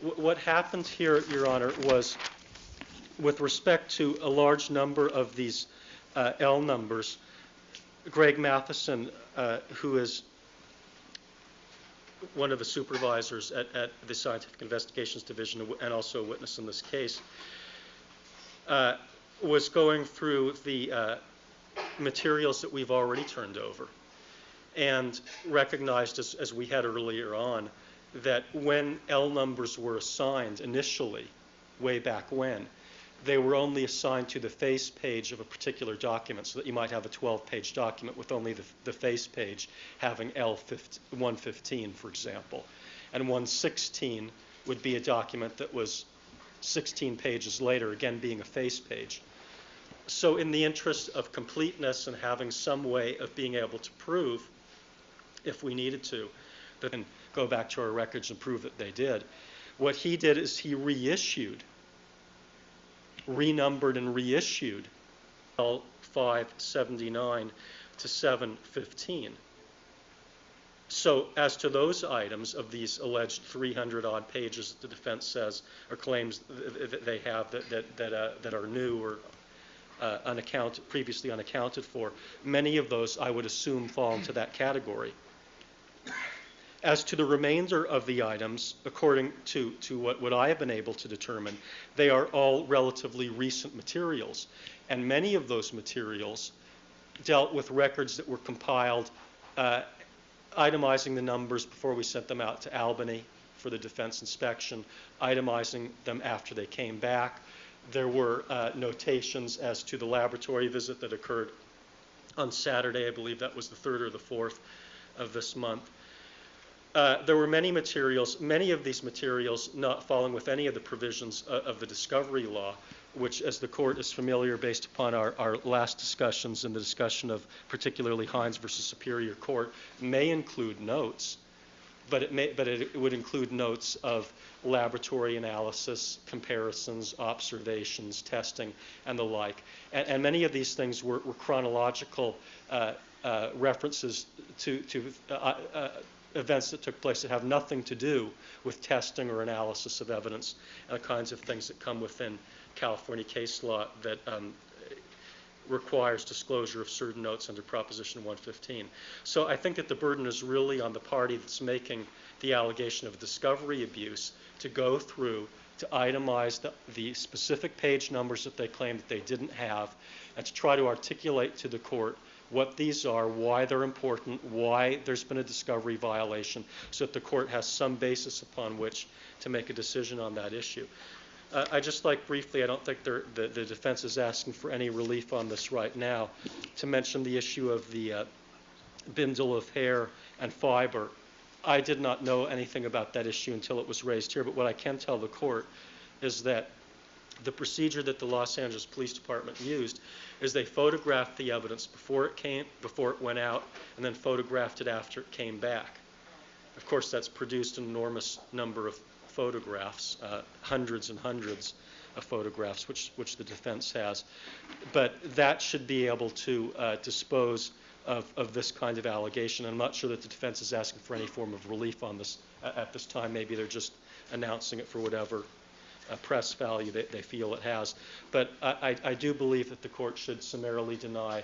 What happened here, Your Honor, was with respect to a large number of these L numbers, Greg Matheson, who is one of the supervisors at the Scientific Investigations Division and also a witness in this case, was going through the materials that we've already turned over and recognized, as we had earlier on, that when L numbers were assigned initially, way back when, they were only assigned to the face page of a particular document, so that you might have a 12-page document with only the face page having L115, for example. And 116 would be a document that was 16 pages later, again being a face page. So in the interest of completeness and having some way of being able to prove, if we needed to, then go back to our records and prove that they did, what he did is he renumbered and reissued L579 to 715. So as to those items of these alleged 300-odd pages that the defense says or claims that they have that are new or previously unaccounted for, many of those I would assume fall into that category. As to the remainder of the items, according to what I have been able to determine, they are all relatively recent materials. And many of those materials dealt with records that were compiled, itemizing the numbers before we sent them out to Albany for the defense inspection, itemizing them after they came back. There were notations as to the laboratory visit that occurred on Saturday. I believe that was the 3rd or the 4th of this month. There were many of these materials not falling with any of the provisions of the discovery law, which, as the court is familiar based upon our last discussions and the discussion of particularly Hines versus Superior Court, may include notes, but it would include notes of laboratory analysis, comparisons, observations, testing, and the like. And many of these things were chronological references to events that took place that have nothing to do with testing or analysis of evidence and the kinds of things that come within California case law that requires disclosure of certain notes under Proposition 115. So I think that the burden is really on the party that's making the allegation of discovery abuse to go through, to itemize the specific page numbers that they claim that they didn't have, and to try to articulate to the court what these are, why they're important, why there's been a discovery violation, so that the court has some basis upon which to make a decision on that issue. I'd just like briefly, I don't think the defense is asking for any relief on this right now, to mention the issue of the bindle of hair and fiber. I did not know anything about that issue until it was raised here, but what I can tell the court is that the procedure that the Los Angeles Police Department used is they photographed the evidence before it went out, and then photographed it after it came back. Of course, that's produced an enormous number of photographs, hundreds and hundreds of photographs, which the defense has. But that should be able to dispose of this kind of allegation. I'm not sure that the defense is asking for any form of relief on this at this time. Maybe they're just announcing it for whatever press value they feel it has. But I do believe that the court should summarily deny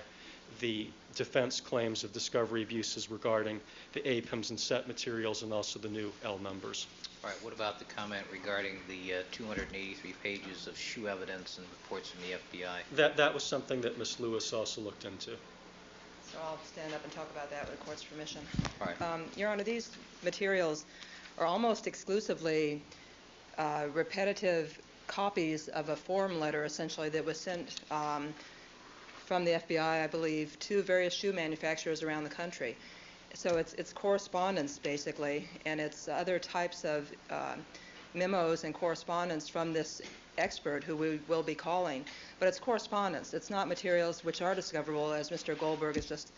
the defense claims of discovery abuses regarding the APIMS and set materials and also the new L numbers. All right, what about the comment regarding the 283 pages of shoe evidence and reports from the FBI? That was something that Ms. Lewis also looked into. So I'll stand up and talk about that with the court's permission. All right. Your Honor, these materials are almost exclusively repetitive copies of a form letter, essentially, that was sent from the FBI, I believe, to various shoe manufacturers around the country. So it's correspondence, basically, and it's other types of memos and correspondence from this expert who we will be calling. But it's correspondence. It's not materials which are discoverable, as Mr. Goldberg has just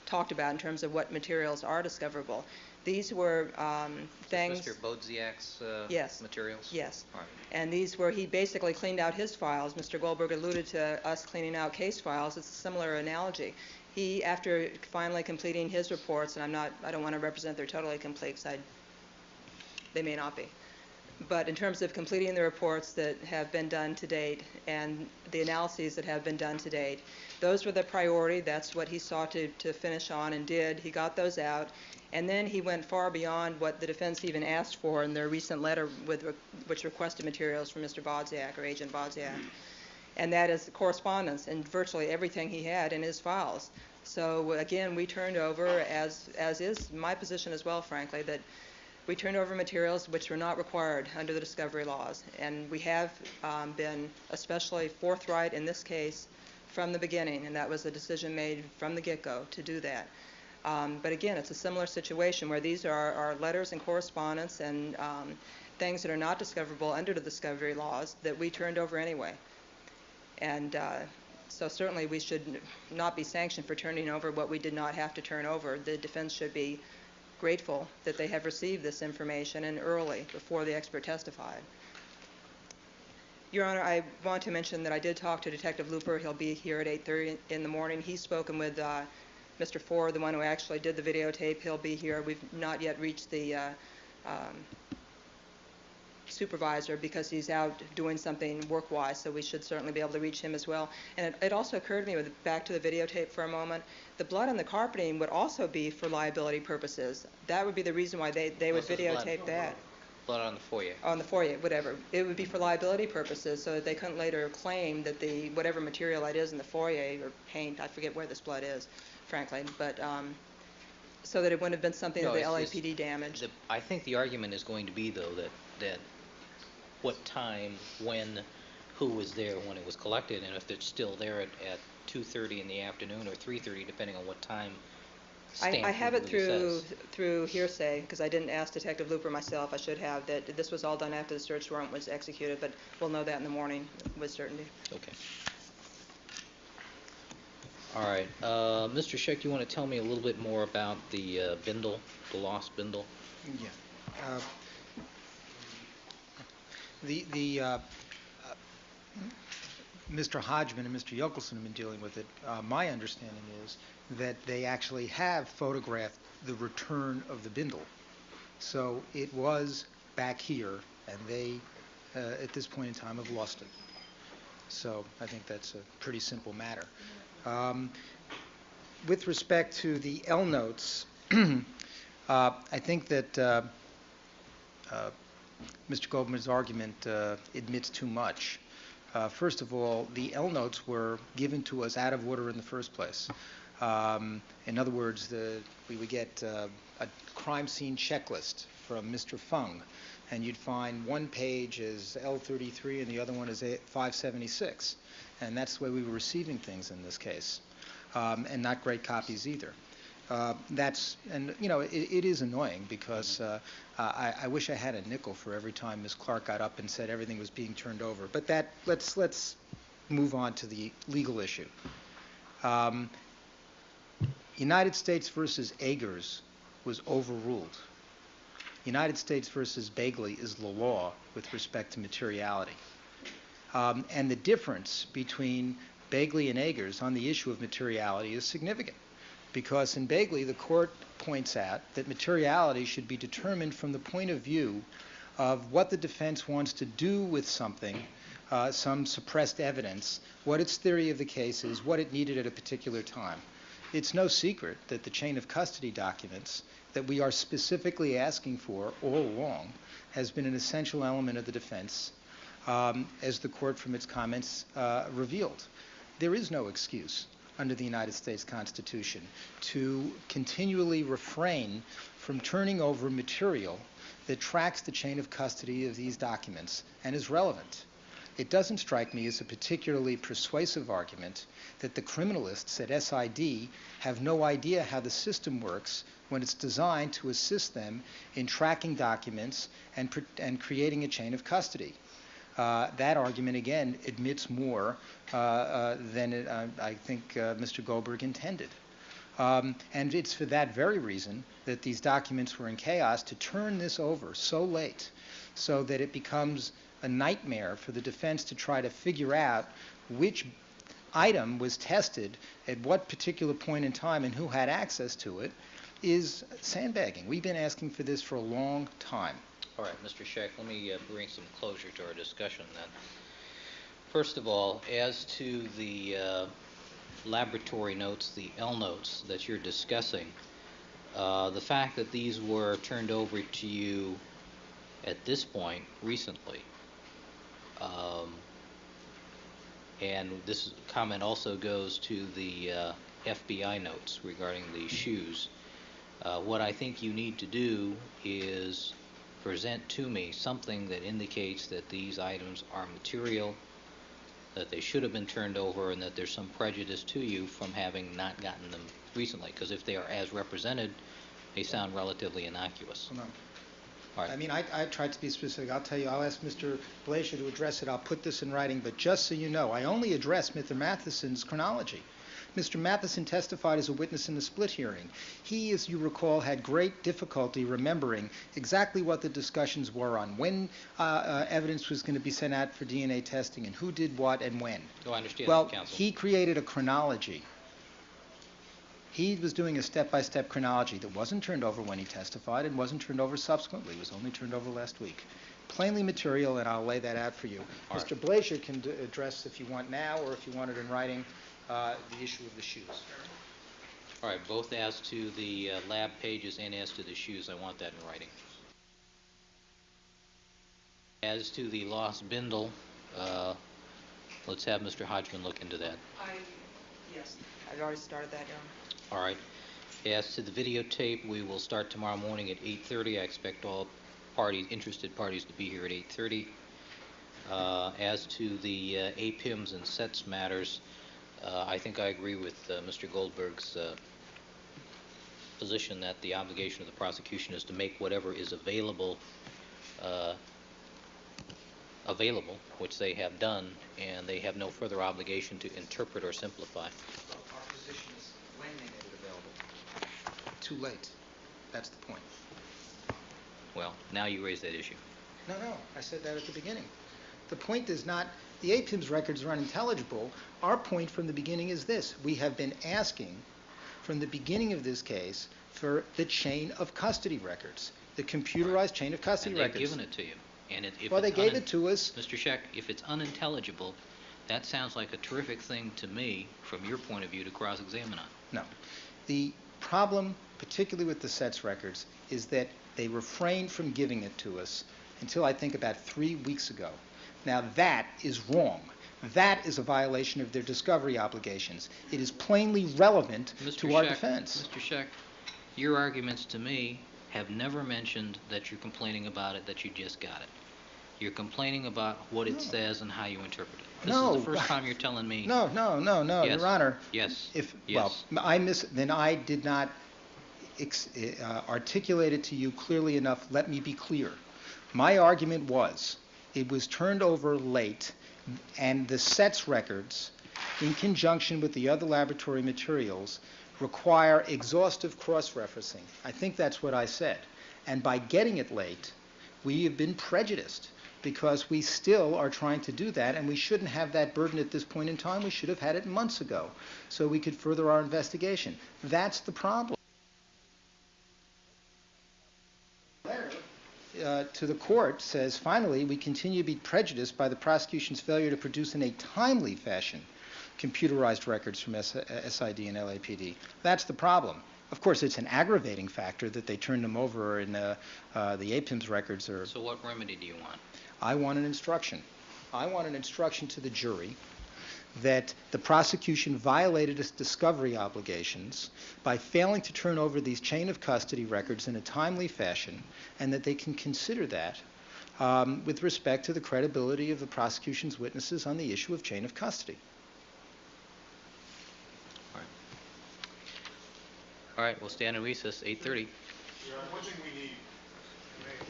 talked about in terms of what materials are discoverable. These were things... Mr. Bodziak's yes. materials? Yes. All right. And these were, he basically cleaned out his files. Mr. Goldberg alluded to us cleaning out case files. It's a similar analogy. He, after finally completing his reports, and I don't want to represent they're totally complete, because they may not be. But in terms of completing the reports that have been done to date and the analyses that have been done to date, those were the priority. That's what he sought to finish on and did. He got those out. And then he went far beyond what the defense even asked for in their recent letter which requested materials from Mr. Bodziak or Agent Bodziak. And that is correspondence and virtually everything he had in his files. So again, we turned over, as is my position as well, frankly, that we turned over materials which were not required under the discovery laws. And we have been especially forthright in this case from the beginning, and that was a decision made from the get-go to do that. But again, it's a similar situation where these are letters and correspondence and things that are not discoverable under the discovery laws that we turned over anyway. And so certainly we should not be sanctioned for turning over what we did not have to turn over. The defense should be grateful that they have received this information and early, before the expert testified. Your Honor, I want to mention that I did talk to Detective Looper. He'll be here at 8:30 in the morning. He's spoken with Mr. Ford, the one who actually did the videotape. He'll be here. We've not yet reached the supervisor because he's out doing something work-wise, so we should certainly be able to reach him as well. And it also occurred to me, back to the videotape for a moment, the blood on the carpeting would also be for liability purposes. That would be the reason why they would videotape that. Blood on the foyer. On the foyer, whatever. It would be for liability purposes so that they couldn't later claim that the whatever material it is in the foyer or paint, I forget where this blood is, frankly, but so that it wouldn't have been something that the LAPD damaged. I think the argument is going to be, though, that what time, when, who was there when it was collected, and if it's still there at 2:30 in the afternoon or 3:30, depending on what time. I have it through hearsay, because I didn't ask Detective Looper myself. I should have, that this was all done after the search warrant was executed, but we'll know that in the morning with certainty. Okay. All right. Mr. Scheck, you want to tell me a little bit more about the bindle, the lost bindle? Yeah. Mr. Hodgman and Mr. Yelkelson have been dealing with it. My understanding is that they actually have photographed the return of the bindle. So it was back here, and they, at this point in time, have lost it. So I think that's a pretty simple matter. With respect to the L notes, I think that Mr. Goldman's argument admits too much. First of all, the L notes were given to us out of order in the first place. In other words, we would get a crime scene checklist from Mr. Fung, and you'd find one page as L33 and the other one as 576. And that's the way we were receiving things in this case, and not great copies either. It is annoying because I wish I had a nickel for every time Ms. Clark got up and said everything was being turned over. But let's move on to the legal issue. United States versus Agers was overruled. United States versus Bagley is the law with respect to materiality. And the difference between Bagley and Agers on the issue of materiality is significant, because in Bagley the court points out that materiality should be determined from the point of view of what the defense wants to do with something, some suppressed evidence, what its theory of the case is, what it needed at a particular time. It's no secret that the chain of custody documents that we are specifically asking for all along has been an essential element of the defense, as the court from its comments revealed. There is no excuse under the United States Constitution to continually refrain from turning over material that tracks the chain of custody of these documents and is relevant. It doesn't strike me as a particularly persuasive argument that the criminalists at SID have no idea how the system works when it's designed to assist them in tracking documents and creating a chain of custody. That argument, again, admits more than I think Mr. Goldberg intended. And it's for that very reason that these documents were in chaos, to turn this over so late so that it becomes a nightmare for the defense to try to figure out which item was tested at what particular point in time and who had access to it, is sandbagging. We've been asking for this for a long time. All right, Mr. Scheck, let me bring some closure to our discussion then. First of all, as to the laboratory notes, the L notes that you're discussing, the fact that these were turned over to you at this point recently, and this comment also goes to the FBI notes regarding the shoes. What I think you need to do is present to me something that indicates that these items are material, that they should have been turned over, and that there's some prejudice to you from having not gotten them recently. Because if they are as represented, they sound relatively innocuous. Hold on. All right. I mean, I tried to be specific. I'll tell you, I'll ask Mr. Blazer to address it. I'll put this in writing. But just so you know, I only addressed Mr. Matheson's chronology. Mr. Matheson testified as a witness in the split hearing. He, as you recall, had great difficulty remembering exactly what the discussions were on when evidence was going to be sent out for DNA testing and who did what and when. Oh, I understand Well, that, counsel. he created a chronology. He was doing a step-by-step chronology that wasn't turned over when he testified and wasn't turned over subsequently. It was only turned over last week. Plainly material, and I'll lay that out for you. All Mr. right. Blazer can address, if you want now or if you want it in writing, the issue of the shoes. All right, both as to the lab pages and as to the shoes, I want that in writing. As to the lost bindle, let's have Mr. Hodgman look into that. Yes, I've already started that, Your Honor. All right. As to the videotape, we will start tomorrow morning at 8:30. I expect all interested parties to be here at 8:30. As to the APIMS and sets matters, I think I agree with Mr. Goldberg's position that the obligation of the prosecution is to make whatever is available, which they have done, and they have no further obligation to interpret or simplify. Our position is when they made it available. Too late. That's the point. Well, now you raise that issue. No, I said that at the beginning. The point is not the APIMS records are unintelligible. Our point from the beginning is this. We have been asking from the beginning of this case for the chain of custody records, the computerized chain of custody and records. they've given it to you. And if Well, they it's gave it to us. Mr. Scheck, if it's unintelligible, that sounds like a terrific thing to me, from your point of view, to cross-examine on. No. The problem, particularly with the sets records, is that they refrained from giving it to us until I think about 3 weeks ago. Now, that is wrong. That is a violation of their discovery obligations. It is plainly relevant to our defense. Mr. Scheck, your arguments to me have never mentioned that you're complaining about it, that you just got it. You're complaining about what it says and how you interpret it. This is the first time you're telling me. No, Yes. Your Honor. Yes. Well, then I did not articulate it to you clearly enough. Let me be clear. My argument was it was turned over late, and the sets records, in conjunction with the other laboratory materials, require exhaustive cross-referencing. I think that's what I said. And by getting it late, we have been prejudiced because we still are trying to do that, and we shouldn't have that burden at this point in time. We should have had it months ago so we could further our investigation. That's the problem. to the court says, finally, we continue to be prejudiced by the prosecution's failure to produce in a timely fashion computerized records from SID and LAPD. That's the problem. Of course, it's an aggravating factor that they turned them over and the APIMS records are... So what remedy do you want? I want an instruction. I want an instruction to the jury that the prosecution violated its discovery obligations by failing to turn over these chain of custody records in a timely fashion, and that they can consider that with respect to the credibility of the prosecution's witnesses on the issue of chain of custody. All right, we'll stand in recess, 8:30. One thing we need,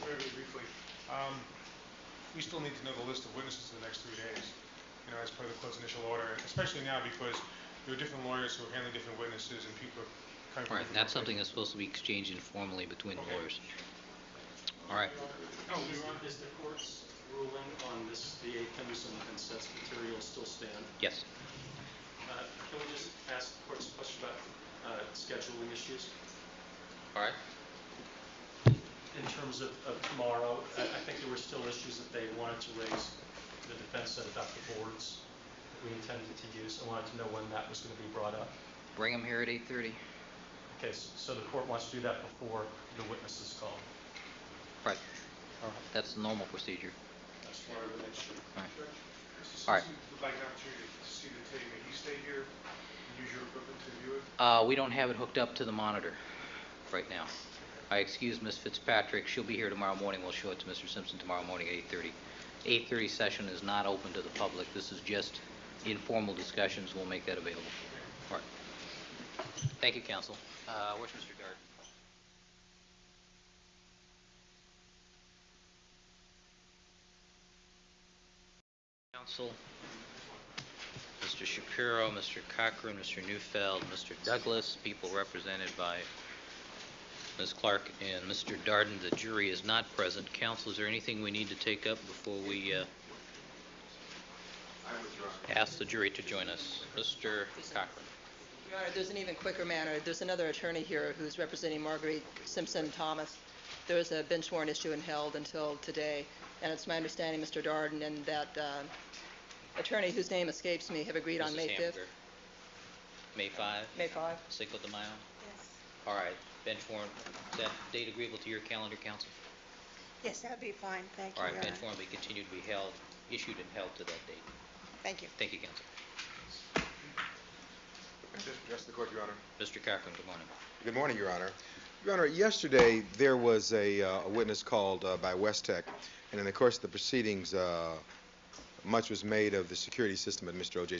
very briefly, we still need to know the list of witnesses for the next 3 days, as per the court's initial order, especially now because there are different lawyers who are handling different witnesses and people are kind of... All right, that's something that's supposed to be exchanged informally between the lawyers. All right. Is the court's ruling on the APIMS and sets material still stand? Yes. Can we just ask the court's question about scheduling issues? All right. In terms of tomorrow, I think there were still issues that they wanted to raise. The defense said about the boards that we intended to use. I wanted to know when that was going to be brought up. Bring them here at 8:30. Okay, so the court wants to do that before the witness is called. Right. That's the normal procedure. That's why I would make sure. All right. Mr. All right. Simpson would like an opportunity to see the tape. May he stay here and use your equipment to view it? We don't have it hooked up to the monitor right now. I excuse Ms. Fitzpatrick. She'll be here tomorrow morning. We'll show it to Mr. Simpson tomorrow morning at 8:30. 8:30 session is not open to the public. This is just informal discussions. We'll make that available. All right. Thank you, counsel. Where's Mr. Dart? Counsel, Mr. Shapiro, Mr. Cochran, Mr. Neufeld, Mr. Douglas, people represented by Ms. Clark and Mr. Darden. The jury is not present. Counsel, is there anything we need to take up before we ask the jury to join us? Mr. Cochran. Your Honor, there's an even quicker manner. There's another attorney here who's representing Marguerite Simpson Thomas. There was a bench warrant issue and held until today, and it's my understanding Mr. Darden and that attorney whose name escapes me have agreed on Mrs. May 5th. Hamburger. May 5? May 5. Cinco de Mayo? Yes. All right. Bench warrant. Is that date agreeable to your calendar, counsel? Yes, that'd be fine. Thank you, All right. Your Bench Honor. warrant will be continued to be held, issued and held to that date. Thank you. Thank you, counsel. Address the court, Your Honor. Mr. Cochran, good morning. Good morning, Your Honor. Your Honor, yesterday there was a witness called by West Tech, and in the course of the proceedings, much was made of the security system at Mr. O.J.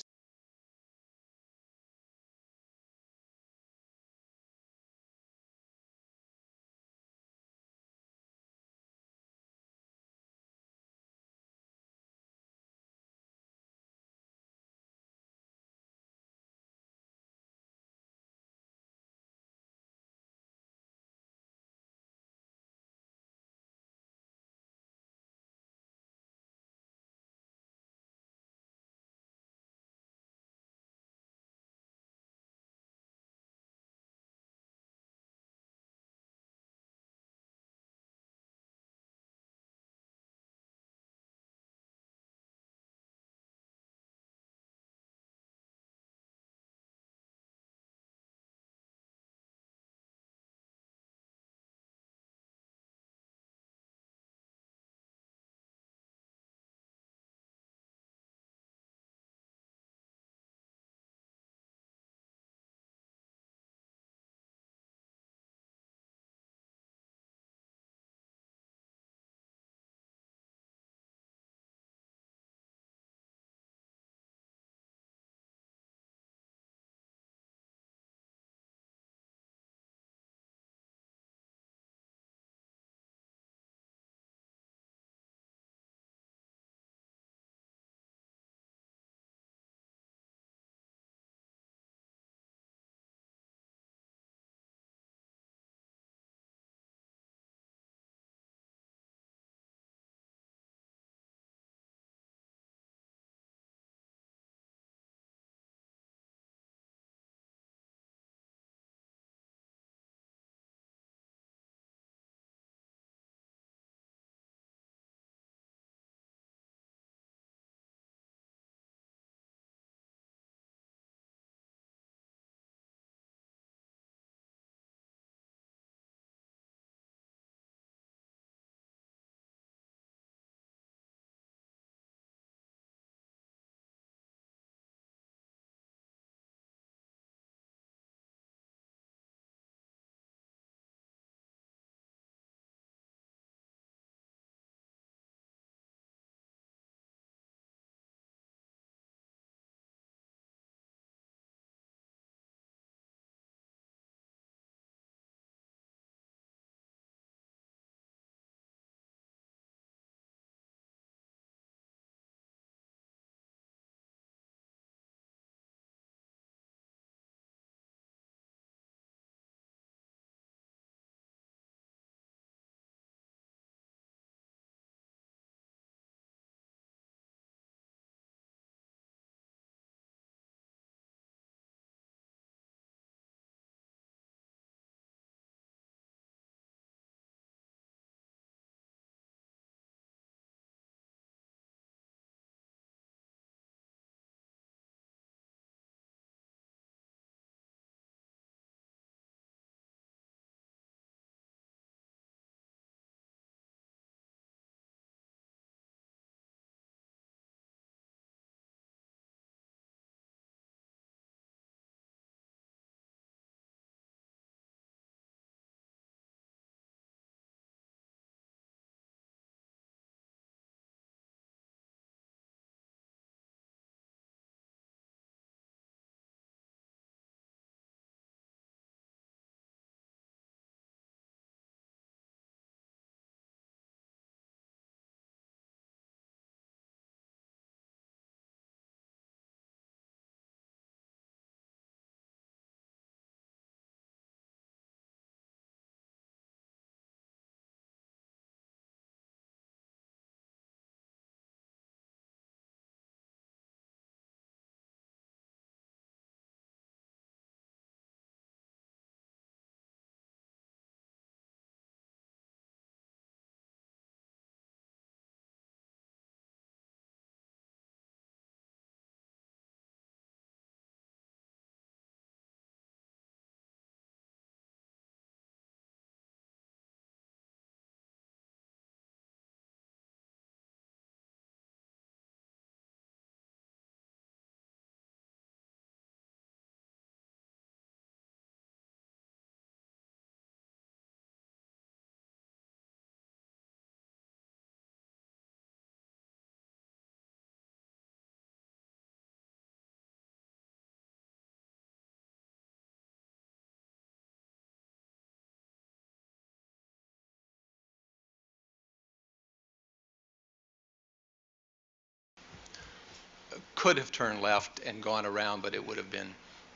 could have turned left and gone around, but it would have been,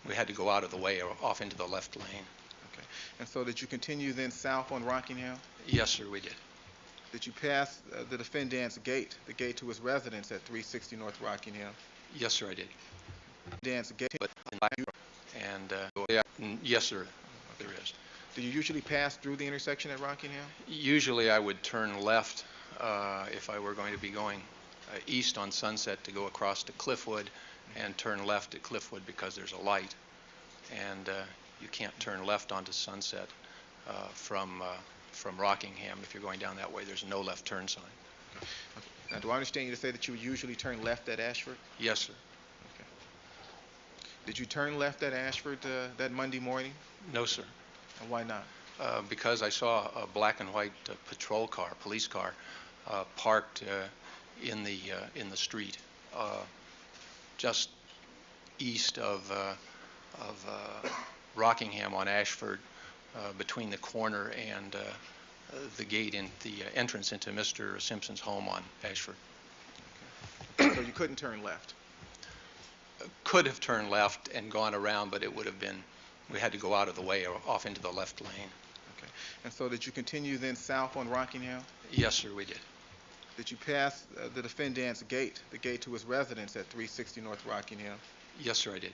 we had to go out of the way or off into the left lane. Okay. And so did you continue then south on Rockingham? Yes, sir, we did. Did you pass the defendant's gate, the gate to his residence at 360 North Rockingham? Yes, sir, I did. Defendant's gate. But yes, sir, there is. Do you usually pass through the intersection at Rockingham? Usually I would turn left if I were going to be going east on Sunset to go across to Cliffwood, and turn left at Cliffwood because there's a light. And you can't turn left onto Sunset from Rockingham. If you're going down that way, there's no left turn sign. Okay. Now, do I understand you to say that you would usually turn left at Ashford? Yes, sir. Okay. Did you turn left at Ashford that Monday morning? No, sir. And why not? Because I saw a black and white patrol car, police car, parked in the street just east of Rockingham on Ashford, between the corner and the gate in the entrance into Mr. Simpson's home on Ashford. Okay. So you couldn't turn left? Could have turned left and gone around, but it would have been, we had to go out of the way or off into the left lane. Okay. And so did you continue then south on Rockingham? Yes, sir, we did. Did you pass the defendant's gate, the gate to his residence at 360 North Rockingham? Yes, sir, I did.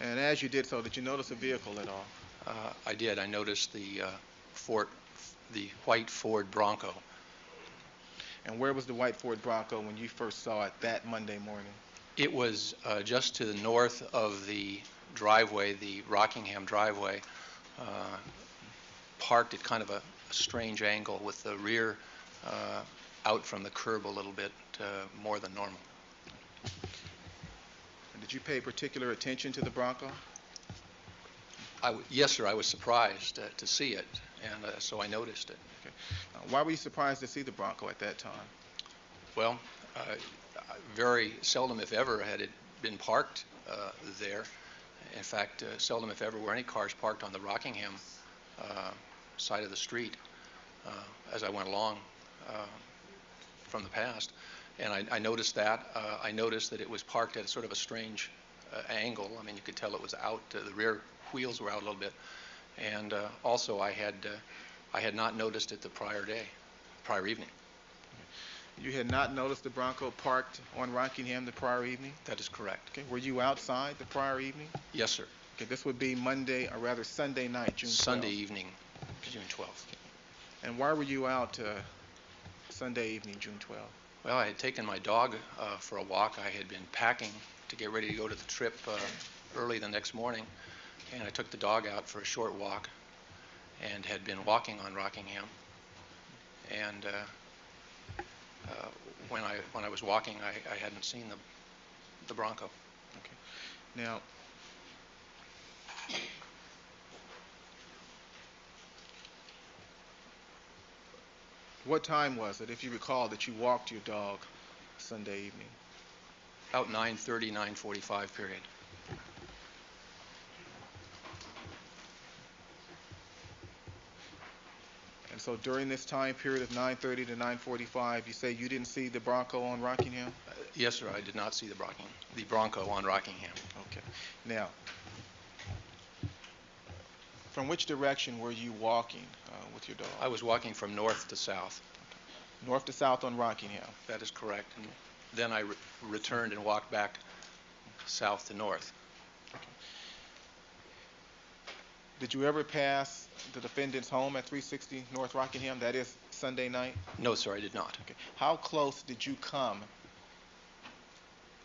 And as you did so, did you notice a vehicle at all? I did. I noticed the white Ford Bronco. And where was the white Ford Bronco when you first saw it that Monday morning? It was just to the north of the driveway, the Rockingham driveway, parked at kind of a strange angle with the rear out from the curb a little bit more than normal. And did you pay particular attention to the Bronco? Yes, sir. I was surprised to see it, and so I noticed it. Okay. Why were you surprised to see the Bronco at that time? Well, very seldom, if ever, had it been parked there. In fact, seldom, if ever, were any cars parked on the Rockingham side of the street as I went along from the past. And I noticed that. I noticed that it was parked at sort of a strange angle. I mean, you could tell it was out. The rear wheels were out a little bit. And also, I had not noticed it the prior evening. You had not noticed the Bronco parked on Rockingham the prior evening? That is correct. Okay. Were you outside the prior evening? Yes, sir. Okay. This would be Monday, or rather Sunday night, June 12th. Sunday evening, June 12th. And why were you out Sunday evening, June 12th? Well, I had taken my dog for a walk. I had been packing to get ready to go to the trip early the next morning, and I took the dog out for a short walk and had been walking on Rockingham. And when I was walking, I hadn't seen the Bronco. Okay. Now, what time was it, if you recall, that you walked your dog Sunday evening? About 9:30, 9:45 period. And so during this time period of 9:30 to 9:45, you say you didn't see the Bronco on Rockingham? Yes, sir. I did not see the Bronco on Rockingham. Okay. Now, from which direction were you walking with your dog? I was walking from north to south. North to south on Rockingham. That is correct. And then I returned and walked back south to north. Okay. Did you ever pass the defendant's home at 360 North Rockingham? That is Sunday night? No, sir, I did not. Okay. How close did you come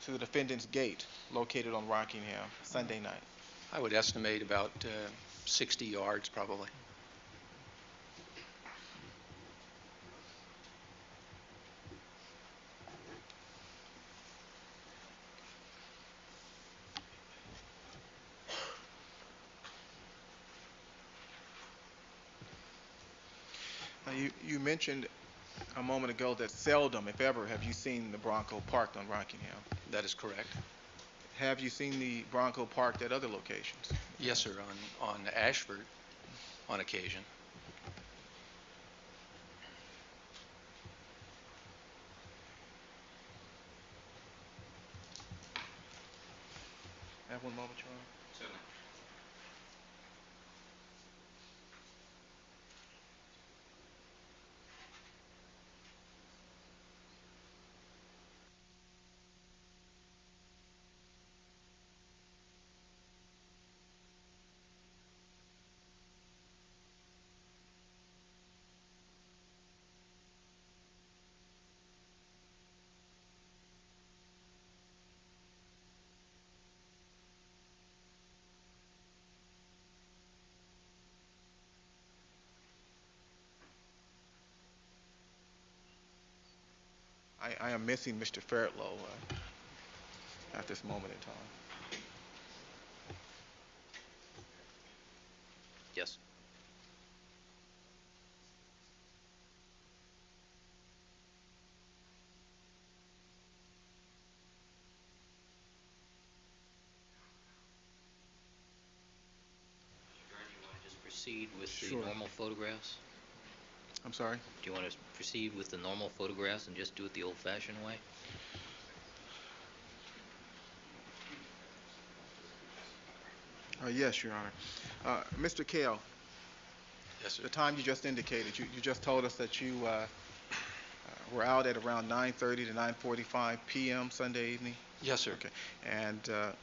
to the defendant's gate located on Rockingham Sunday night? I would estimate about 60 yards, probably. Now, you mentioned a moment ago that seldom, if ever, have you seen the Bronco parked on Rockingham. That is correct. Have you seen the Bronco parked at other locations? Yes, sir, on Ashford on occasion. one moment, Your Honor? Certainly. I am missing Mr. Fairtlow at this moment in time. Yes. Do you want to just proceed with the Sure. normal photographs? I'm sorry? Do you want to proceed with the normal photographs and just do it the old-fashioned way? Yes, Your Honor. Mr. Kale, Yes, sir. the time you just indicated, you just told us that you were out at around 9:30 to 9:45 p.m. Sunday evening? Yes, sir. Okay. And I'm sorry, Your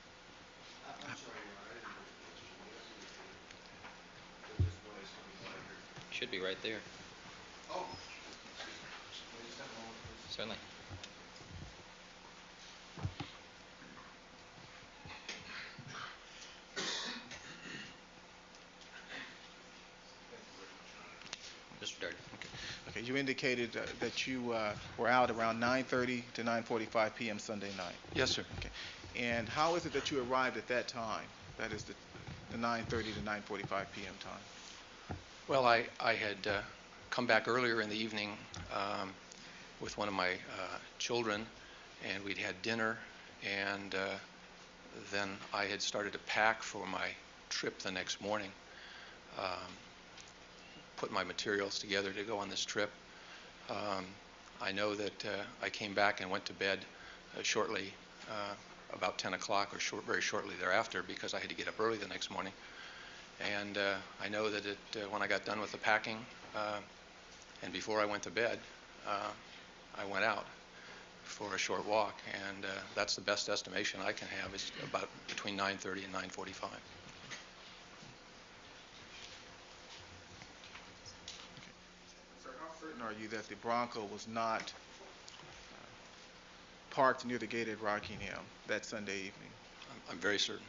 Honor, I didn't hear the question. Yes, it was the, this noise coming out of here. Should be right there. Oh, excuse me. Can we just have a moment, please? Certainly. Thank you very much, Your Honor. Mr. Darden. okay, you indicated that you were out around 9:30 to 9:45 p.m. Sunday night. Yes, sir. Okay. And how is it that you arrived at that time? That is the 9:30 to 9:45 p.m. time. Well, I had come back earlier in the evening with one of my children, and we'd had dinner, and then I had started to pack for my trip the next morning, put my materials together to go on this trip. I know that I came back and went to bed shortly, about 10 o'clock or very shortly thereafter, because I had to get up early the next morning. And I know that when I got done with the packing and before I went to bed, I went out for a short walk, and that's the best estimation I can have, is about between 9:30 and 9:45. Sir, how certain are you that the Bronco was not parked near the gate at Rockingham that Sunday evening? I'm very certain.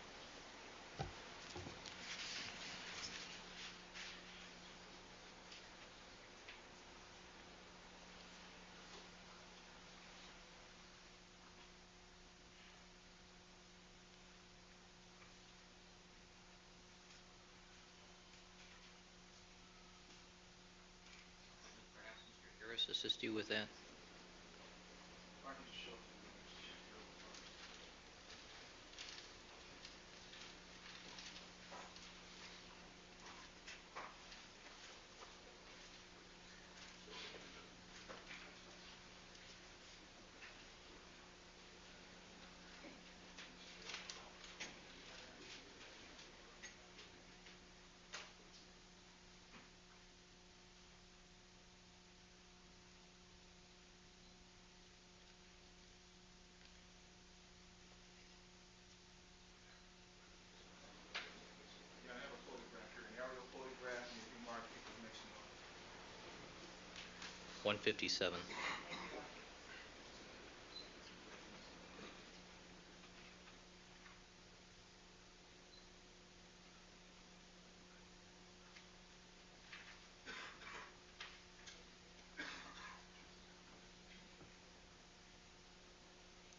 Perhaps Mr. Harris assist you with that? Yeah, I have a photograph here, an aerial photograph, and if you mark people's next door. 157.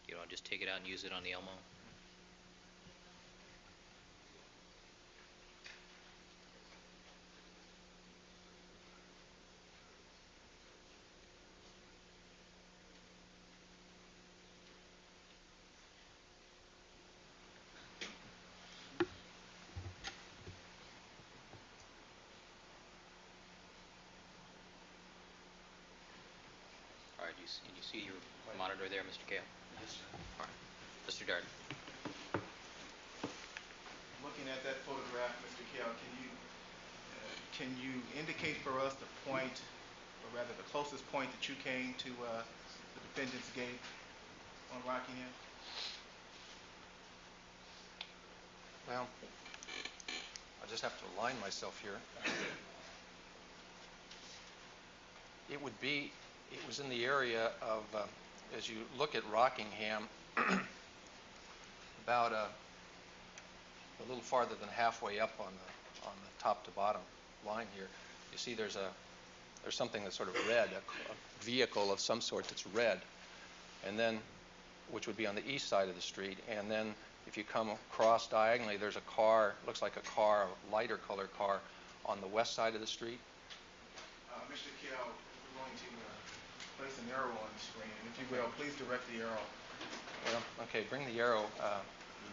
You want to just take it out and use it on the Elmo? All right, you see your monitor there, Mr. Kale? Yes, sir. All right. Mr. Darden. at that photograph, Mr. Kell, can you indicate for us the point, or rather the closest point that you came to the defendant's gate on Rockingham? Well, I just have to align myself here. It was in the area of, as you look at Rockingham, about a little farther than halfway up on the top to bottom line here. You see there's something that's sort of red, a vehicle of some sort that's red, and then, which would be on the east side of the street, and then if you come across diagonally, there's a car, looks like a car, a lighter colored car, on the west side of the street. Mr. Kell, we're going to place an arrow on the screen. If you will, please direct the arrow. Well, okay, bring the arrow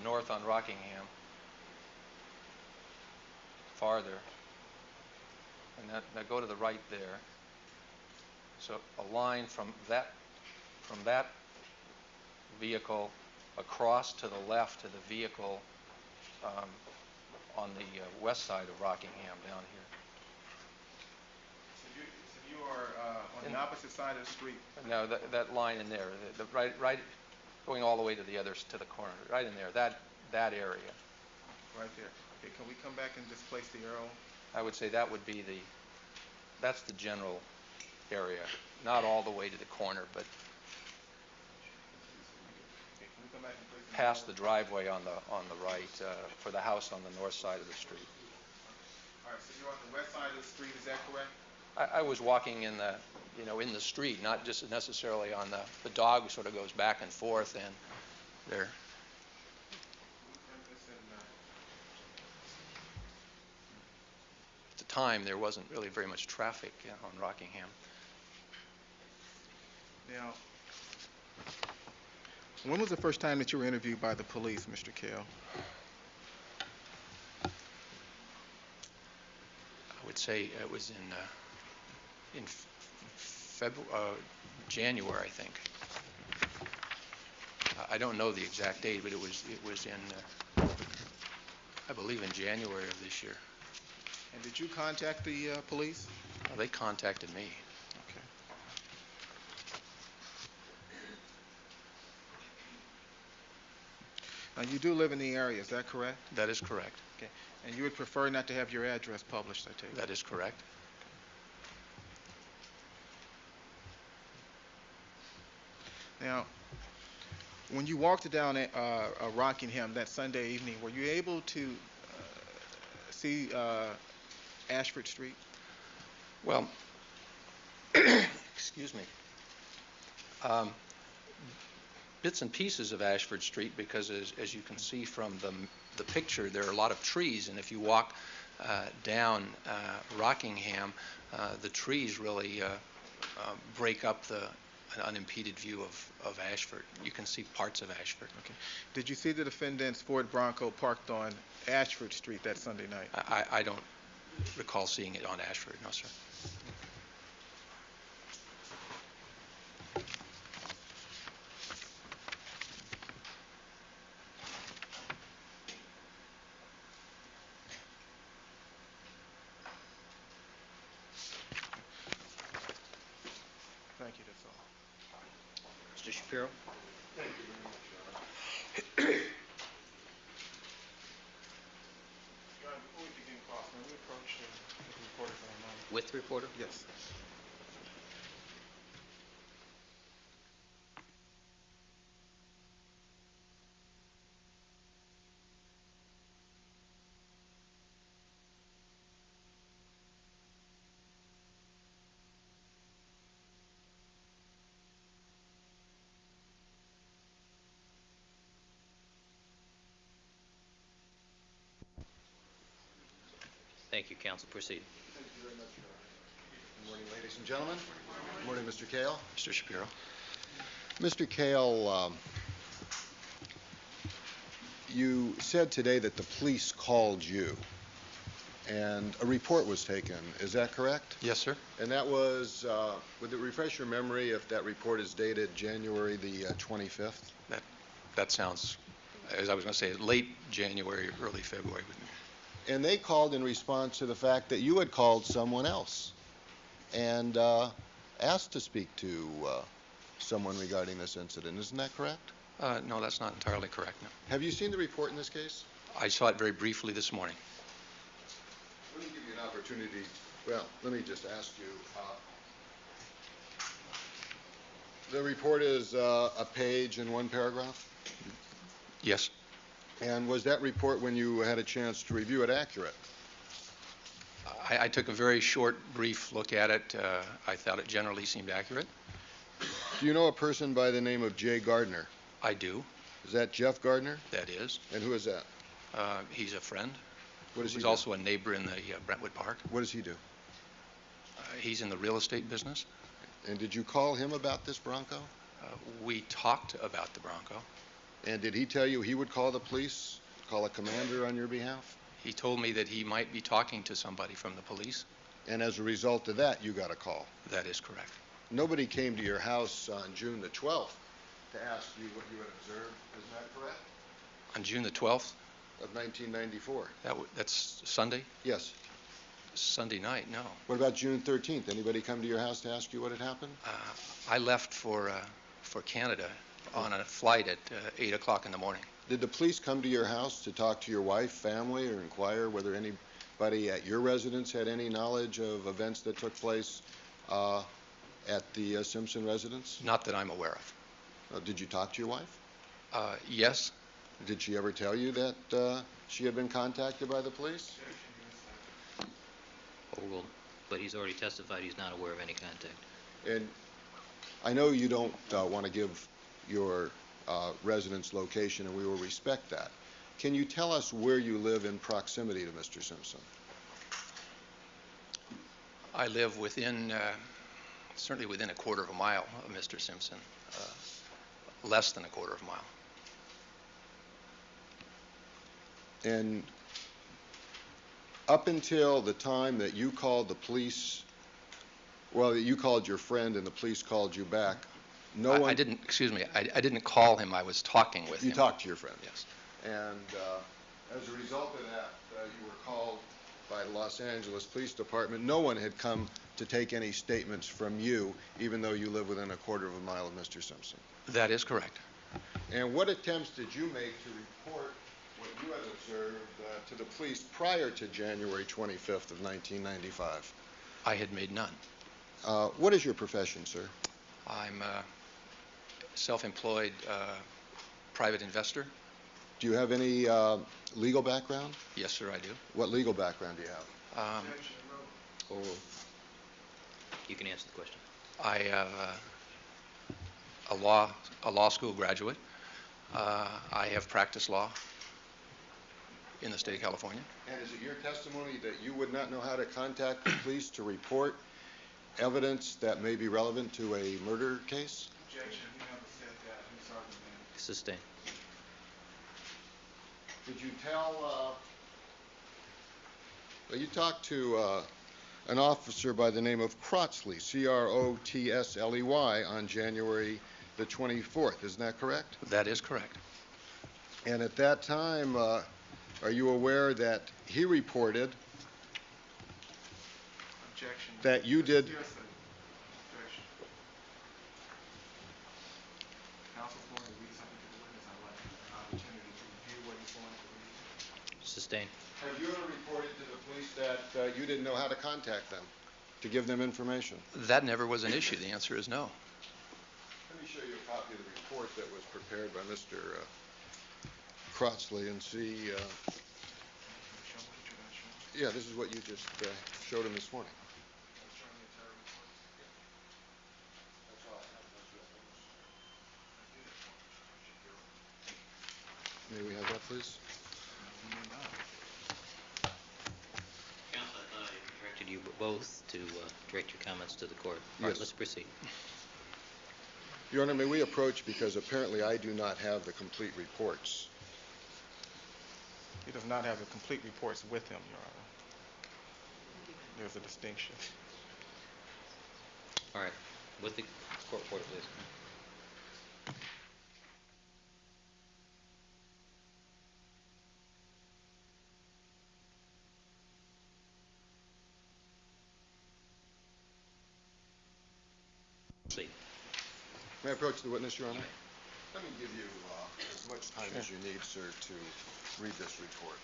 north on Rockingham, farther, and now go to the right there. So a line from that vehicle across to the left to the vehicle on the west side of Rockingham down here. So you are on the opposite side of the street? No, that line in there, the right, going all the way to the corner, right in there, that area. Right there. Okay, can we come back and just place the arrow? I would say that would be that's the general area, not all the way to the corner, but Okay, can we come back and place past the driveway on the right for the house on the north side of the street. All right, so you're on the west side of the street, is that correct? I was walking in the street, not just necessarily on the dog sort of goes back and forth, and there. At the time, there wasn't really very much traffic on Rockingham. Now, when was the first time that you were interviewed by the police, Mr. Kell? I would say it was in January, I think. I don't know the exact date, but it was in, I believe, in January of this year. And did you contact the police? They contacted me. Okay. Now, you do live in the area, is that correct? That is correct. Okay. And you would prefer not to have your address published, I take it? That is correct. Now, when you walked down Rockingham that Sunday evening, were you able to see Ashford Street? Well, excuse me. Bits and pieces of Ashford Street, because as you can see from the picture, there are a lot of trees, and if you walk down Rockingham, the trees really break up an unimpeded view of Ashford. You can see parts of Ashford. Okay. Did you see the defendant's Ford Bronco parked on Ashford Street that Sunday night? I don't recall seeing it on Ashford, no, sir. Thank you, that's all. Mr. Shapiro? Thank you very much, Your Honor. Your Honor, before we begin cross, may we approach the reporter for a moment? With the reporter? Yes. Thank you, counsel. Proceed. Thank you very much, Your Honor. Good morning, ladies and gentlemen. Good morning, Mr. Kale. Mr. Shapiro. Mr. Kale, you said today that the police called you, and a report was taken. Is that correct? Yes, sir. And that was, would it refresh your memory if that report is dated January the 25th? That sounds as I was going to say, late January, early February. And they called in response to the fact that you had called someone else and asked to speak to someone regarding this incident. Isn't that correct? No, that's not entirely correct, no. Have you seen the report in this case? I saw it very briefly this morning. Let me give you an opportunity. Well, let me just ask you. The report is a page and one paragraph? Yes. And was that report, when you had a chance to review it, accurate? I took a very short, brief look at it. I thought it generally seemed accurate. Do you know a person by the name of Jay Gardner? I do. Is that Jeff Gardner? That is. And who is that? He's a friend. What does he He's do? also a neighbor in the Brentwood Park. What does he do? He's in the real estate business. And did you call him about this Bronco? We talked about the Bronco. And did he tell you he would call the police, call a commander on your behalf? He told me that he might be talking to somebody from the police. And as a result of that, you got a call? That is correct. Nobody came to your house on June the 12th to ask you what you had observed, isn't that correct? On June the 12th? Of 1994. That's Sunday? Yes. Sunday night, no. What about June 13th? Anybody come to your house to ask you what had happened? I left for Canada on a flight at 8 o'clock in the morning. Did the police come to your house to talk to your wife, family, or inquire whether anybody at your residence had any knowledge of events that took place at the Simpson residence? Not that I'm aware of. Did you talk to your wife? Yes. Did she ever tell you that she had been contacted by the police? Oh, well, but he's already testified he's not aware of any contact. And I know you don't want to give your residence location, and we will respect that. Can you tell us where you live in proximity to Mr. Simpson? I live within, certainly within a quarter of a mile of Mr. Simpson, less than a quarter of a mile. And up until the time that you called the police, well, you called your friend and the police called you back, no one... I didn't, excuse me, I didn't call him, I was talking with him. You talked to your friend? Yes. And as a result of that, you were called by the Los Angeles Police Department. No one had come to take any statements from you, even though you live within a quarter of a mile of Mr. Simpson. That is correct. And what attempts did you make to report what you had observed to the police prior to January 25th of 1995? I had made none. What is your profession, sir? I'm a self-employed private investor. Do you have any legal background? Yes, sir, I do. What legal background do you have? You can answer the question. I have a law school graduate. I have practiced law in the state of California. And is it your testimony that you would not know how to contact the police to report evidence that may be relevant to a murder case? Objection. You never said that. I'm sorry, man. Sustained. Did you tell, you talked to an officer by the name of Crotsley, C-R-O-T-S-L-E-Y, on January the 24th. Isn't that correct? That is correct. And at that time, are you aware that he reported Objection. that you did... Objection. Counsel's going to read something to the witness. I'd like an opportunity to review what he's going to read. Sustained. Have you ever reported to the police that you didn't know how to contact them, to give them information? That never was an issue. The answer is no. Let me show you a copy of the report that was prepared by Mr. Crotsley and see... Yeah, this is what you just showed him this morning. That's all I have. May we have that, please? Counsel, I thought I directed you both to direct your comments to the court. All right, Yes. let's proceed. Your Honor, may we approach, because apparently I do not have the complete reports. He does not have the complete reports with him, Your Honor. There's a distinction. All right. With the court reporter, please. See. May I approach the witness, Your Honor? Let me give you as much time as you need, sir, to read this report.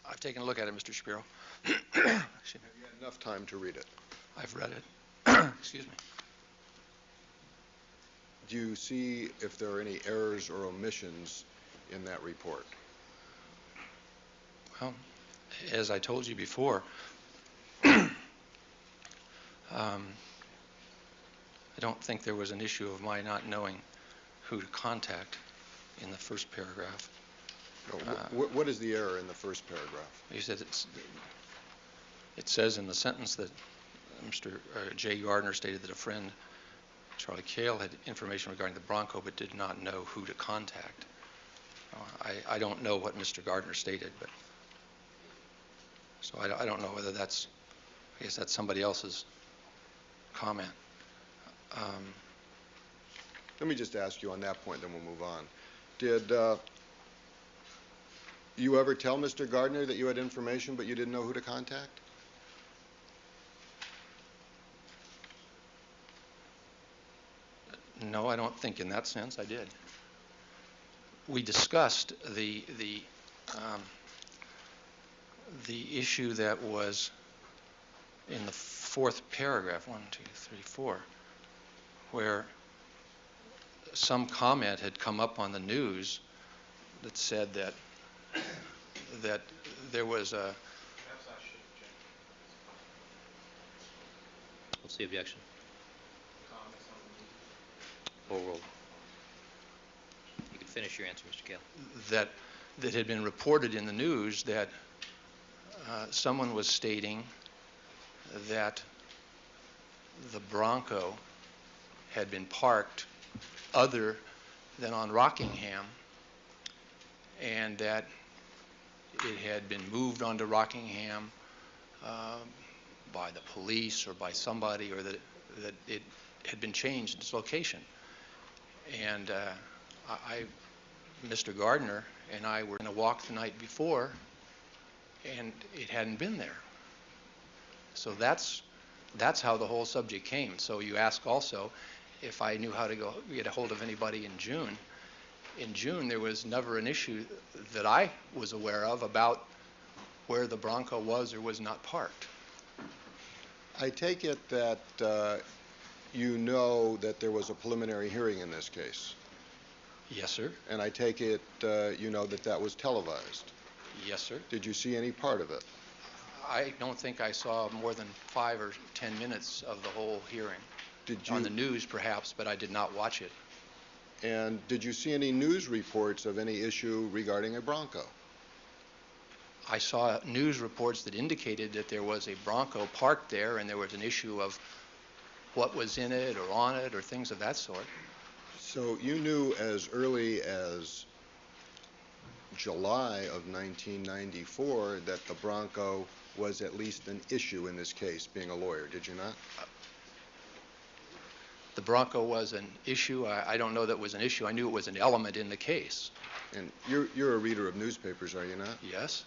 I've taken a look at it, Mr. Shapiro. Have you had enough time to read it? I've read it. Excuse me. Do you see if there are any errors or omissions in that report? Well, as I told you before, I don't think there was an issue of my not knowing who to contact in the first paragraph. No, what is the error in the first paragraph? He said it says in the sentence that Mr. J. Gardner stated that a friend, Charlie Cale, had information regarding the Bronco but did not know who to contact. I don't know what Mr. Gardner stated, but so I don't know whether that's, I guess that's somebody else's comment. Let me just ask you on that point, then we'll move on. Did you ever tell Mr. Gardner that you had information but you didn't know who to contact? No, I don't think in that sense I did. We discussed the issue that was in the fourth paragraph, 1, 2, 3, 4, where some comment had come up on the news that said that there was a. What's the objection? Overruled. You can finish your answer, Mr. Cale. That had been reported in the news that someone was stating that the Bronco had been parked other than on Rockingham, and that it had been moved onto Rockingham by the police or by somebody, or that it had been changed its location. And Mr. Gardner and I were going to walk the night before, and it hadn't been there. So that's how the whole subject came. So you ask also if I knew how to go get a hold of anybody in June. In June, there was never an issue that I was aware of about where the Bronco was or was not parked. I take it that you know that there was a preliminary hearing in this case. Yes, sir. And I take it you know that that was televised. Yes, sir. Did you see any part of it? I don't think I saw more than 5 or 10 minutes of the whole hearing. Did you? On the news, perhaps, but I did not watch it. And did you see any news reports of any issue regarding a Bronco? I saw news reports that indicated that there was a Bronco parked there and there was an issue of what was in it or on it or things of that sort. So you knew as early as July of 1994 that the Bronco was at least an issue in this case, being a lawyer, did you not? The Bronco was an issue. I don't know that it was an issue. I knew it was an element in the case. And you're a reader of newspapers, are you not? Yes.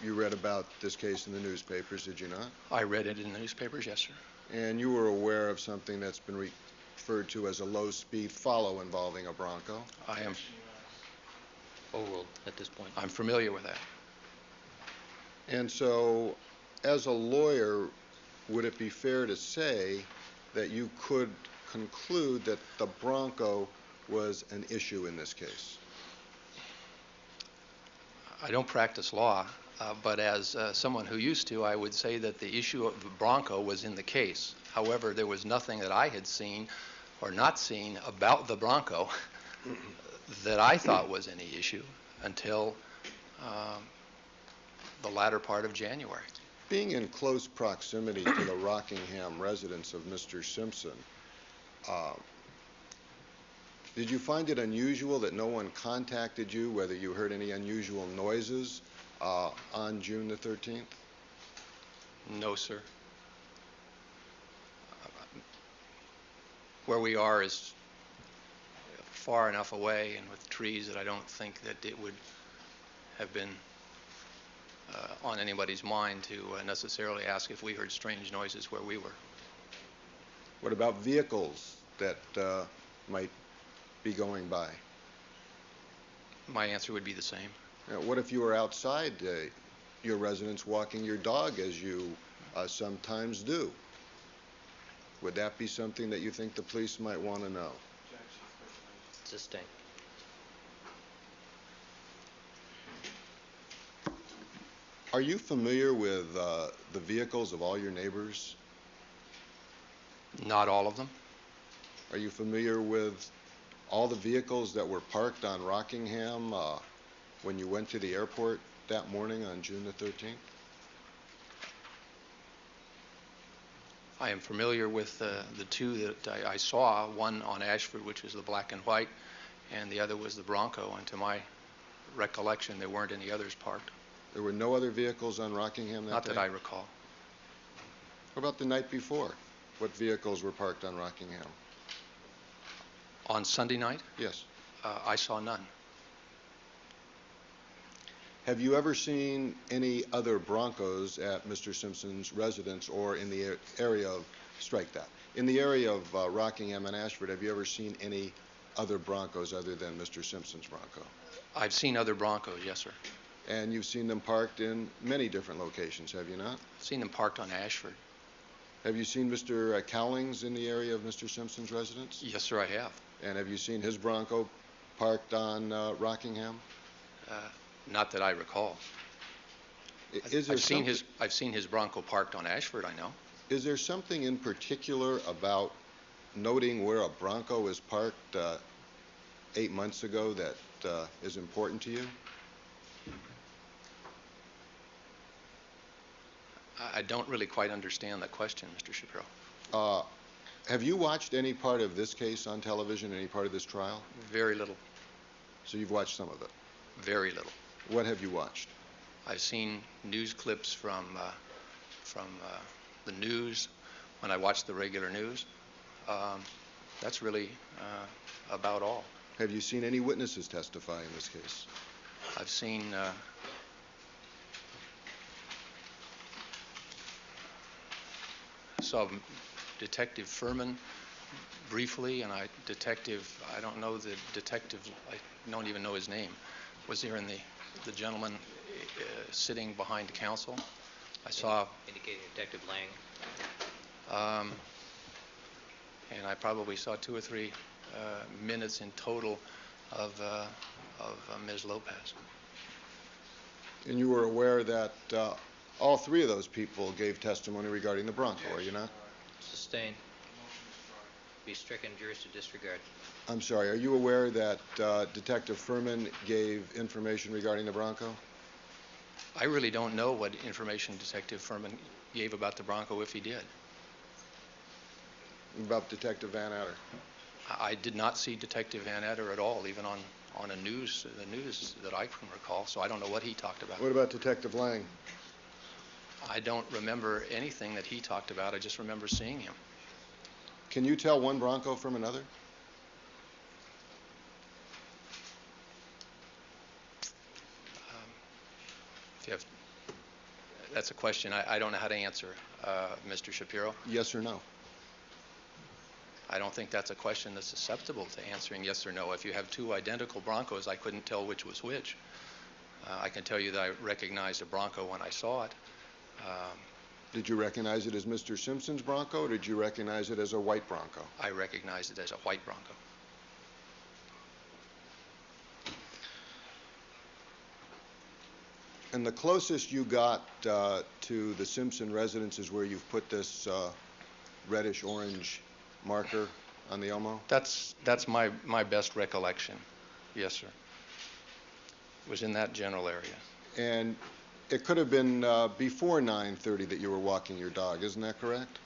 You read about this case in the newspapers, did you not? I read it in the newspapers, yes, sir. And you were aware of something that's been referred to as a low-speed follow involving a Bronco? I am. Overruled at this point. I'm familiar with that. And so, as a lawyer, would it be fair to say that you could conclude that the Bronco was an issue in this case? I don't practice law, but as someone who used to, I would say that the issue of the Bronco was in the case. However, there was nothing that I had seen or not seen about the Bronco that I thought was any issue until the latter part of January. Being in close proximity to the Rockingham residence of Mr. Simpson, did you find it unusual that no one contacted you, whether you heard any unusual noises on June the 13th? No, sir. Where we are is far enough away and with trees that I don't think that it would have been on anybody's mind to necessarily ask if we heard strange noises where we were. What about vehicles that might be going by? My answer would be the same. What if you were outside your residence walking your dog, as you sometimes do? Would that be something that you think the police might want to know? Sustained. Are you familiar with the vehicles of all your neighbors? Not all of them. Are you familiar with all the vehicles that were parked on Rockingham when you went to the airport that morning on June the 13th? I am familiar with the two that I saw, one on Ashford, which was the black and white, and the other was the Bronco, and to my recollection, there weren't any others parked. There were no other vehicles on Rockingham that day? Not that I recall. How about the night before? What vehicles were parked on Rockingham? On Sunday night? Yes. I saw none. Have you ever seen any other Broncos at Mr. Simpson's residence or in the area of, strike that, in the area of Rockingham and Ashford, have you ever seen any other Broncos other than Mr. Simpson's Bronco? I've seen other Broncos, yes, sir. And you've seen them parked in many different locations, have you not? I've seen them parked on Ashford. Have you seen Mr. Cowlings in the area of Mr. Simpson's residence? Yes, sir, I have. And have you seen his Bronco parked on Rockingham? Not that I recall. I've seen his Bronco parked on Ashford, I know. Is there something in particular about noting where a Bronco is parked 8 months ago that is important to you? I don't really quite understand that question, Mr. Shapiro. Have you watched any part of this case on television, any part of this trial? Very little. So you've watched some of it? Very little. What have you watched? I've seen news clips from the news when I watch the regular news. That's really about all. Have you seen any witnesses testify in this case? I've seen saw Detective Furman briefly, and I don't know the detective, I don't even know his name, was there in the gentleman sitting behind counsel. I saw indicating Detective Lang. And I probably saw 2 or 3 minutes in total of Ms. Lopez. And you were aware that all 3 of those people gave testimony regarding the Bronco, are you not? Sustained. Be stricken, jurors to disregard. I'm sorry, are you aware that Detective Furman gave information regarding the Bronco? I really don't know what information Detective Furman gave about the Bronco, if he did. About Detective Van Adder? I did not see Detective Van Adder at all, even on the news that I can recall, so I don't know what he talked about. What about Detective Lang? I don't remember anything that he talked about. I just remember seeing him. Can you tell one Bronco from another? That's a question I don't know how to answer, Mr. Shapiro. Yes or no? I don't think that's a question that's susceptible to answering yes or no. If you have 2 identical Broncos, I couldn't tell which was which. I can tell you that I recognized a Bronco when I saw it. Did you recognize it as Mr. Simpson's Bronco, or did you recognize it as a white Bronco? I recognized it as a white Bronco. And the closest you got to the Simpson residence is where you've put this reddish-orange marker on the Elmo? That's my best recollection. Yes, sir. It was in that general area. And it could have been before 9:30 that you were walking your dog, isn't that correct?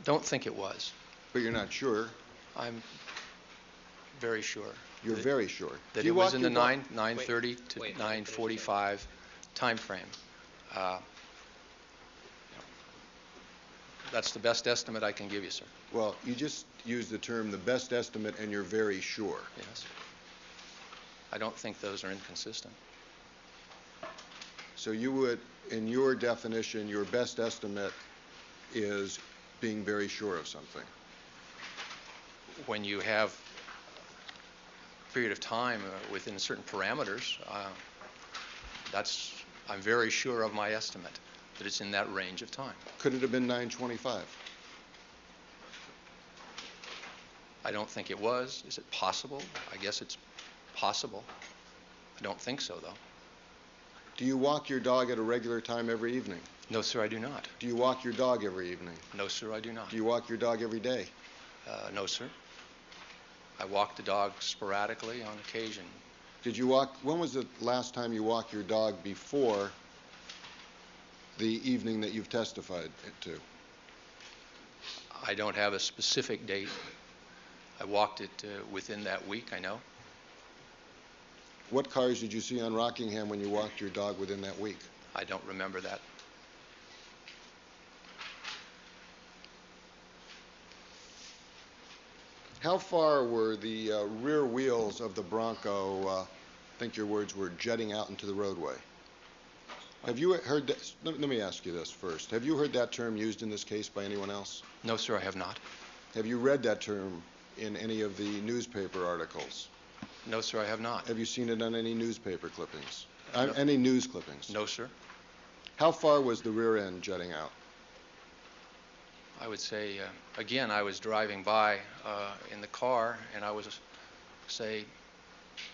Don't think it was. But you're not sure. I'm very sure. You're very sure. That Do you it was walk in the your dog- 9:30 to 9:45 time frame. That's the best estimate I can give you, sir. Well, you just used the term the best estimate and you're very sure. Yes. I don't think those are inconsistent. So you would, in your definition, your best estimate is being very sure of something. When you have a period of time within certain parameters, I'm very sure of my estimate that it's in that range of time. Could it have been 9:25? I don't think it was. Is it possible? I guess it's possible. I don't think so, though. Do you walk your dog at a regular time every evening? No, sir, I do not. Do you walk your dog every evening? No, sir, I do not. Do you walk your dog every day? No, sir. I walk the dog sporadically on occasion. Did you walk, when was the last time you walked your dog before the evening that you've testified to? I don't have a specific date. I walked it within that week, I know. What cars did you see on Rockingham when you walked your dog within that week? I don't remember that. How far were the rear wheels of the Bronco, I think your words were, jutting out into the roadway? Have you heard that? Let me ask you this first. Have you heard that term used in this case by anyone else? No, sir, I have not. Have you read that term in any of the newspaper articles? No, sir, I have not. Have you seen it on any newspaper clippings? No. Any news clippings? No, sir. How far was the rear end jutting out? I would say, again, I was driving by in the car, and I was,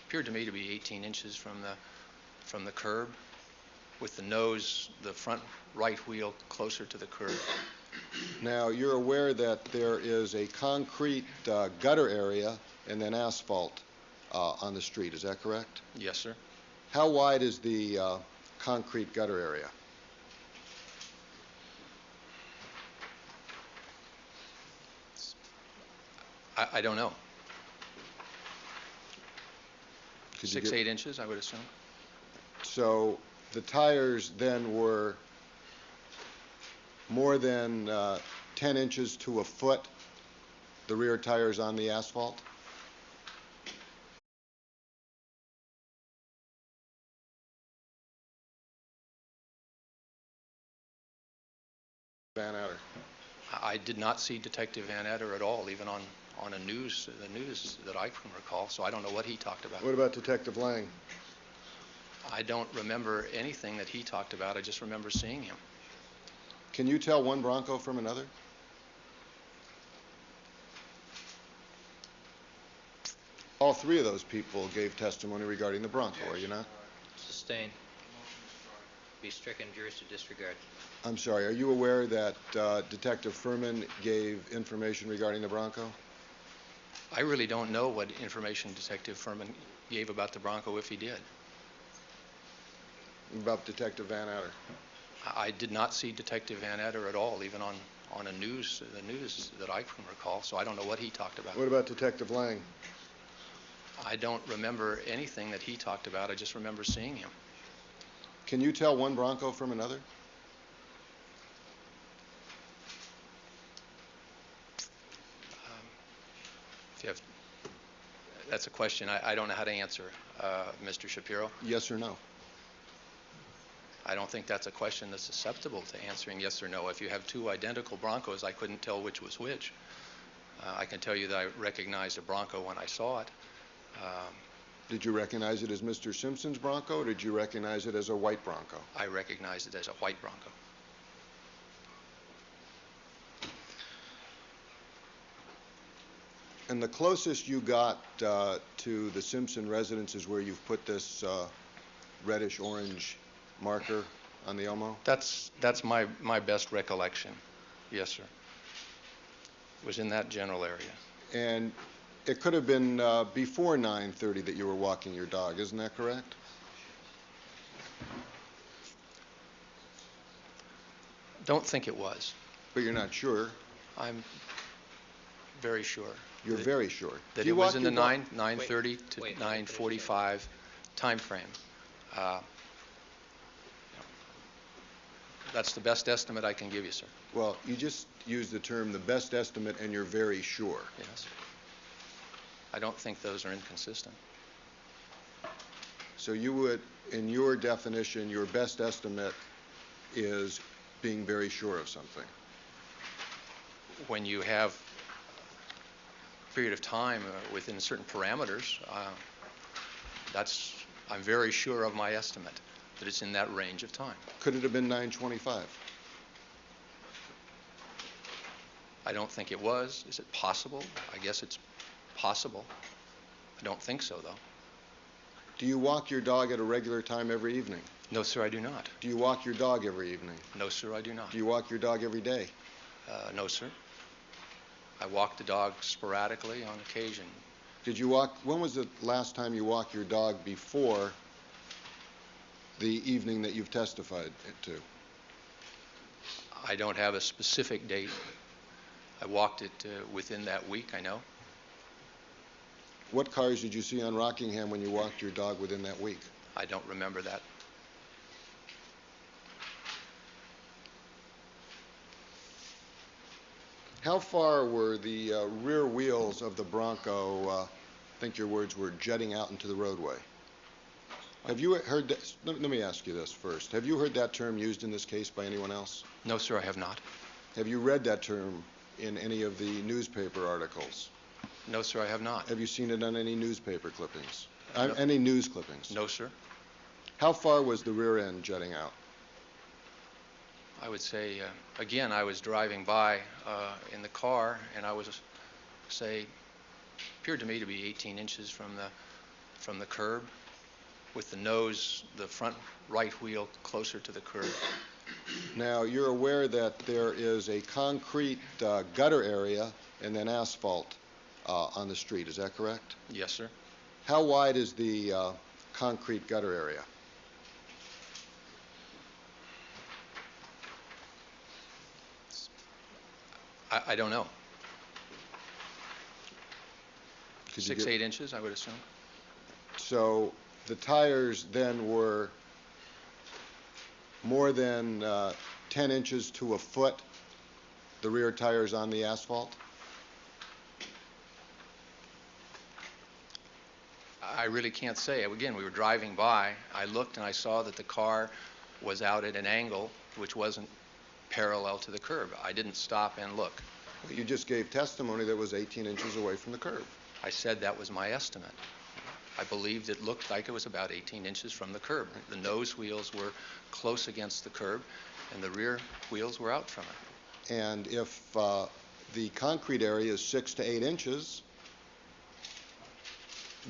appeared to me to be 18 inches from the curb, with the nose, the front right wheel closer to the curb. Now, you're aware that there is a concrete gutter area and then asphalt on the street, is that correct? Yes, sir. How wide is the concrete gutter area? I don't know. Could you 6, give- 8 inches, I would assume. So the tires then were more than 10 inches to a foot, the rear tires on the asphalt? Van Adder. I did not see Detective Van Adder at all, even on the news that I can recall, so I don't know what he talked about. What about Detective Lang? I don't remember anything that he talked about. I just remember seeing him. Can you tell one Bronco from another? All three of those people gave testimony regarding the Bronco, are you not? Sustained. Be stricken, jurors to disregard. I'm sorry, are you aware that Detective Furman gave information regarding the Bronco? I really don't know what information Detective Furman gave about the Bronco, if he did. About Detective Van Adder? I did not see Detective Van Adder at all, even on the news that I can recall, so I don't know what he talked about. What about Detective Lang? I don't remember anything that he talked about. I just remember seeing him. Can you tell one Bronco from another? If you have, that's a question I don't know how to answer, Mr. Shapiro. Yes or no? I don't think that's a question that's susceptible to answering yes or no. If you have two identical Broncos, I couldn't tell which was which. I can tell you that I recognized a Bronco when I saw it. Did you recognize it as Mr. Simpson's Bronco, or did you recognize it as a white Bronco? I recognized it as a white Bronco. And the closest you got to the Simpson residence is where you've put this reddish-orange marker on the Elmo? That's my best recollection. Yes, sir. It was in that general area. And it could have been before 9:30 that you were walking your dog, isn't that correct? Don't think it was. But you're not sure. I'm very sure. You're very sure. That Do you it was walk in the your dog- 9:30 to 9:45 time frame. That's the best estimate I can give you, sir. Well, you just used the term the best estimate and you're very sure. Yes. I don't think those are inconsistent. So you would, in your definition, your best estimate is being very sure of something. When you have a period of time within certain parameters, I'm very sure of my estimate, that it's in that range of time. Could it have been 9:25? I don't think it was. Is it possible? I guess it's possible. I don't think so, though. Do you walk your dog at a regular time every evening? No, sir, I do not. Do you walk your dog every evening? No, sir, I do not. Do you walk your dog every day? No, sir. I walk the dog sporadically on occasion. When was the last time you walked your dog before the evening that you've testified to? I don't have a specific date. I walked it within that week, I know. What cars did you see on Rockingham when you walked your dog within that week? I don't remember that. How far were the rear wheels of the Bronco, I think your words were, jetting out into the roadway? Have you heard that? Let me ask you this first. Have you heard that term used in this case by anyone else? No, sir, I have not. Have you read that term in any of the newspaper articles? No, sir, I have not. Have you seen it on any newspaper clippings? No. Any news clippings? No, sir. How far was the rear end jetting out? I would say, again, I was driving by in the car, and I was, appeared to me to be 18 inches from the curb, with the nose, the front right wheel closer to the curb. Now, you're aware that there is a concrete gutter area and then asphalt on the street, is that correct? Yes, sir. How wide is the concrete gutter area? I don't know. Could you 6, get- 8 inches, I would assume. So the tires then were more than 10 inches to a foot, the rear tires on the asphalt? I really can't say. Again, we were driving by. I looked and I saw that the car was out at an angle which wasn't parallel to the curb. I didn't stop and look. You just gave testimony that was 18 inches away from the curb. I said that was my estimate. I believed it looked like it was about 18 inches from the curb. The nose wheels were close against the curb, and the rear wheels were out from it. And if the concrete area is 6 to 8 inches,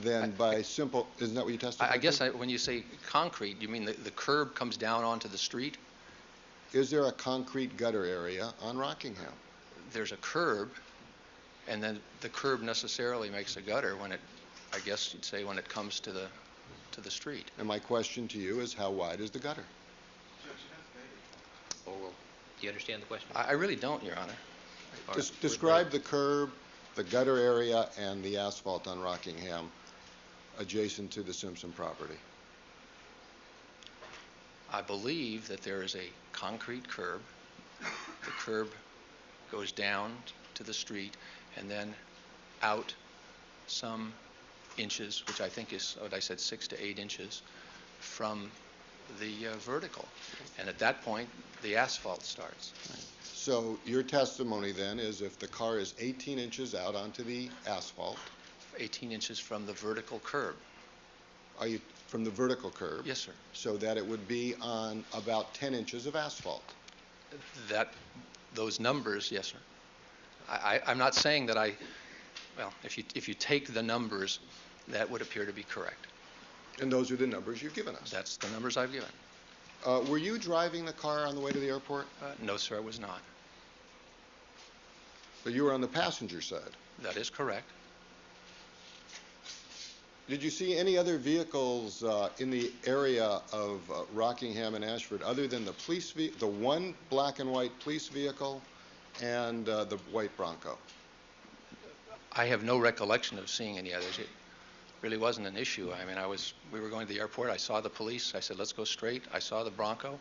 then by simple, isn't that what you testified I guess to? when you say concrete, you mean the curb comes down onto the street? Is there a concrete gutter area on Rockingham? There's a curb, and then the curb necessarily makes a gutter when it, I guess you'd say, when it comes to the street. And my question to you is, how wide is the gutter? Oh, well, do you understand the question? I really don't, Your Honor. Describe the curb, the gutter area, and the asphalt on Rockingham adjacent to the Simpson property. I believe that there is a concrete curb. The curb goes down to the street and then out some inches, which I think is what I said, 6 to 8 inches from the vertical. And at that point, the asphalt starts. So your testimony then is if the car is 18 inches out onto the asphalt. 18 inches from the vertical curb. Are you from the vertical curb? Yes, sir. So that it would be on about 10 inches of asphalt. Those numbers, yes, sir. I'm not saying that I Well, if you take the numbers, that would appear to be correct. And those are the numbers you've given us. That's the numbers I've given. Were you driving the car on the way to the airport? No, sir, I was not. But you were on the passenger side. That is correct. Did you see any other vehicles in the area of Rockingham and Ashford other than the one black and white police vehicle and the white Bronco? I have no recollection of seeing any others. It really wasn't an issue. I mean, we were going to the airport. I saw the police. I said, let's go straight. I saw the Bronco,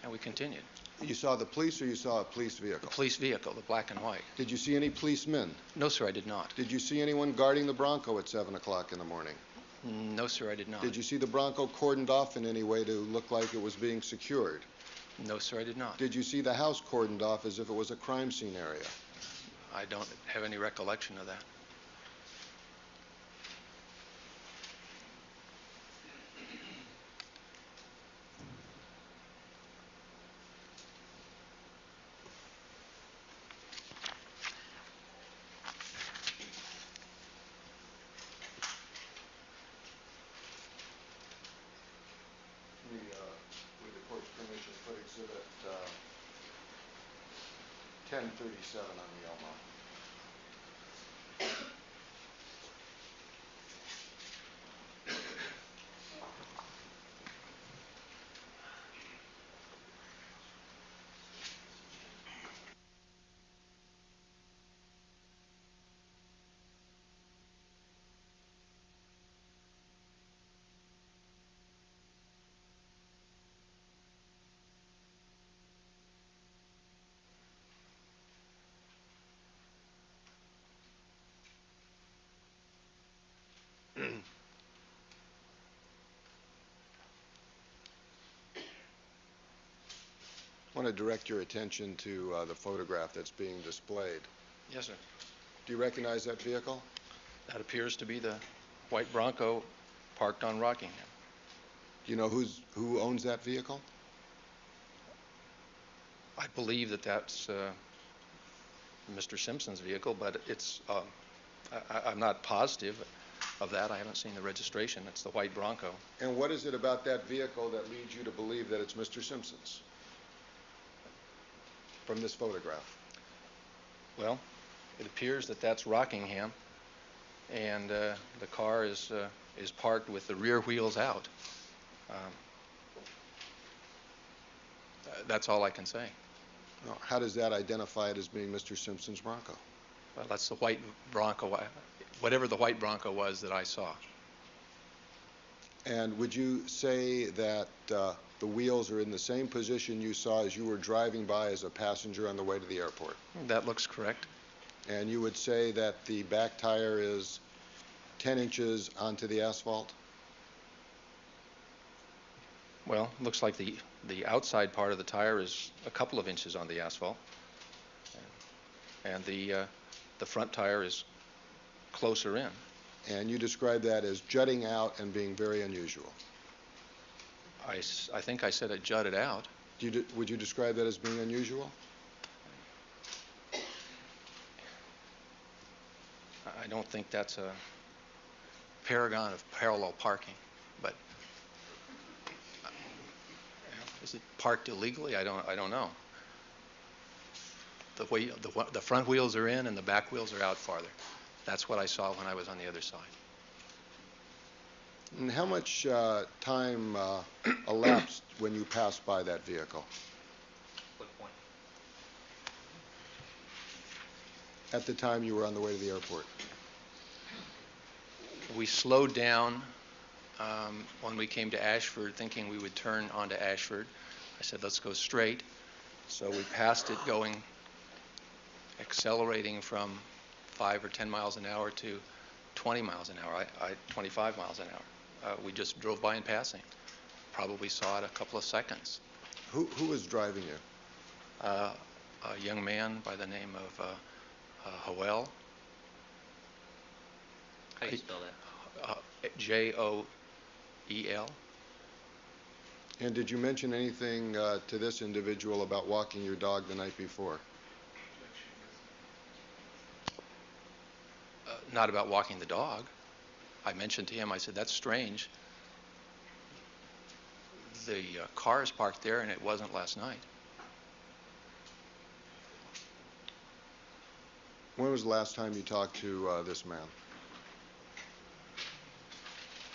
and we continued. You saw the police or you saw a police The vehicle? police vehicle, the black and white. Did you see any policemen? No, sir, I did not. Did you see anyone guarding the Bronco at 7 o'clock in the morning? No, sir, I did not. Did you see the Bronco cordoned off in any way to look like it was being secured? No, sir, I did not. Did you see the house cordoned off as if it was a crime scene area? I don't have any recollection of that. With the court's permission, put exhibit 1037 on the Elmo. I want to direct your attention to the photograph that's being displayed. Yes, sir. Do you recognize that vehicle? That appears to be the white Bronco parked on Rockingham. Do you know who owns that vehicle? I believe that that's Mr. Simpson's vehicle, but I'm not positive of that. I haven't seen the registration. It's the white Bronco. And what is it about that vehicle that leads you to believe that it's Mr. Simpson's from this photograph? Well, it appears that that's Rockingham, and the car is parked with the rear wheels out. That's all I can say. How does that identify it as being Mr. Simpson's Bronco? Well, that's the white Bronco, whatever the white Bronco was that I saw. And would you say that the wheels are in the same position you saw as you were driving by as a passenger on the way to the airport? That looks correct. And you would say that the back tire is 10 inches onto the asphalt? Well, looks like the outside part of the tire is a couple of inches on the asphalt, and the front tire is closer in. And you describe that as jutting out and being very unusual. I think I said it jutted out. Would you describe that as being unusual? I don't think that's a paragon of parallel parking, but is it parked illegally? I don't know. The front wheels are in and the back wheels are out farther. That's what I saw when I was on the other side. And how much time elapsed when you passed by that vehicle? What point? At the time you were on the way to the airport? We slowed down when we came to Ashford, thinking we would turn onto Ashford. I said, let's go straight. So we passed it accelerating from 5 or 10 miles an hour to 20 miles an hour, 25 miles an hour. We just drove by in passing. Probably saw it a couple of seconds. Who was driving you? A young man by the name of Joel. How do you spell that? Joel. And did you mention anything to this individual about walking your dog the night before? Not about walking the dog. I mentioned to him, I said, that's strange. The car is parked there, and it wasn't last night. When was the last time you talked to this man?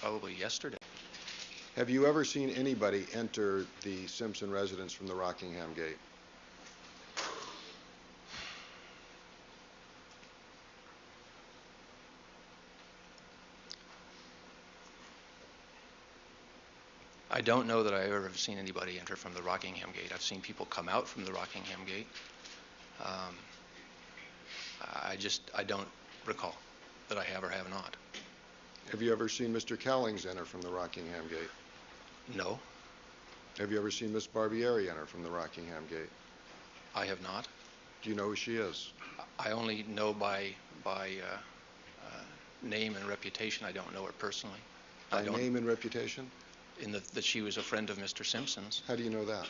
Probably yesterday. Have you ever seen anybody enter the Simpson residence from the Rockingham gate? I don't know that I ever have seen anybody enter from the Rockingham gate. I've seen people come out from the Rockingham gate. I don't recall that I have or have not. Have you ever seen Mr. Cowlings enter from the Rockingham gate? No, Have you ever seen Miss Barbieri enter from the Rockingham gate? I have not. Do you know who she is? I only know by name and reputation. I don't know her personally. By name and reputation? That she was a friend of Mr. Simpson's. How do you know that?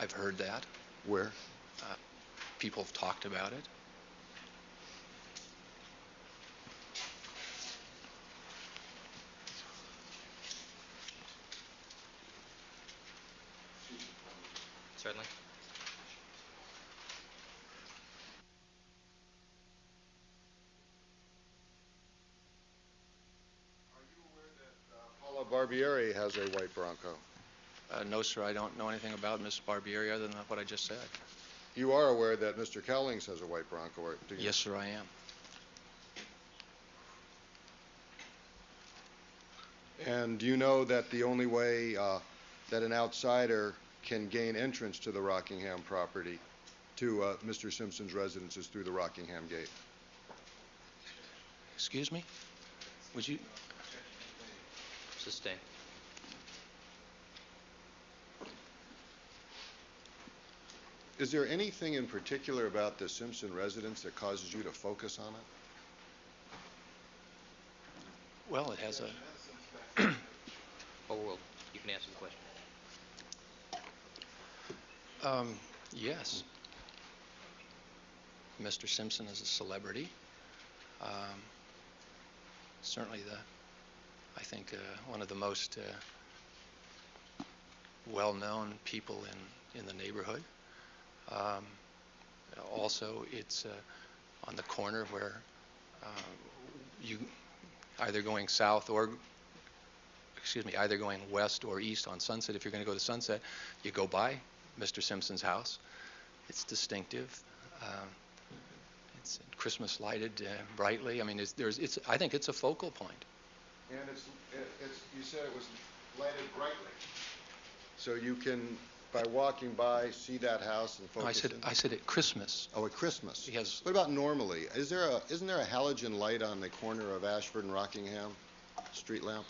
I've heard that. Where? People have talked about it. Certainly. Paula Barbieri has a white Bronco. No, sir, I don't know anything about Miss Barbieri other than what I just said. You are aware that Mr. Cowlings has a white Bronco, do you? Yes, sir, I am. And do you know that the only way that an outsider can gain entrance to the Rockingham property, to Mr. Simpson's residence, is through the Rockingham gate? Excuse me? Would you? Sustain. Is there anything in particular about the Simpson residence that causes you to focus on it? Well, it has a... Well, you can answer the question. Yes. Mr. Simpson is a celebrity. Certainly I think one of the most well-known people in the neighborhood. Also, it's on the corner where you either going south or, either going west or east on Sunset. If you're going to go to Sunset, you go by Mr. Simpson's house. It's distinctive. It's Christmas lighted brightly. I mean, I think it's a focal point. And you said it was lighted brightly. So you can, by walking by, see that house and focus in? I said at Christmas. Oh, at Christmas. Yes. What about normally? Isn't there a halogen light on the corner of Ashford and Rockingham? Street lamp?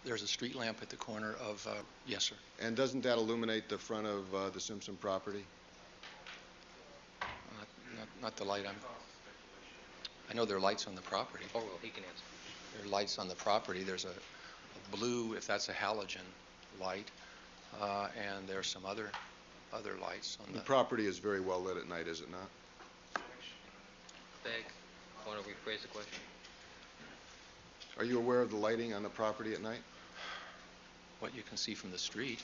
There's a street lamp at the corner of, yes, sir. And doesn't that illuminate the front of the Simpson property? Not the light I know there are lights on the property. Well, he can answer. There are lights on the property. There's a blue, if that's a halogen light, and there's some other lights on The property is very well lit at night, is it not? Beg. Want to rephrase the question? Are you aware of the lighting on the property at night? What you can see from the street.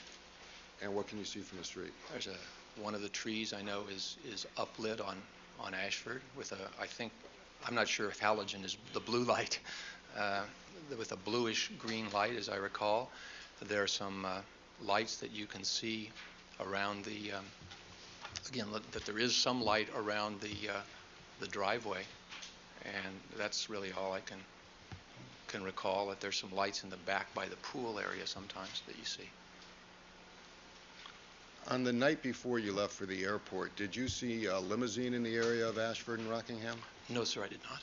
And what can you see from the street? There's one of the trees I know is uplit on Ashford with I'm not sure if halogen is the blue light, with a bluish green light, as I recall. There are some lights that you can see around that there is some light around the driveway, and that's really all I can recall. That there's some lights in the back by the pool area sometimes that you see. On the night before you left for the airport, did you see a limousine in the area of Ashford and Rockingham? No, sir, I did not.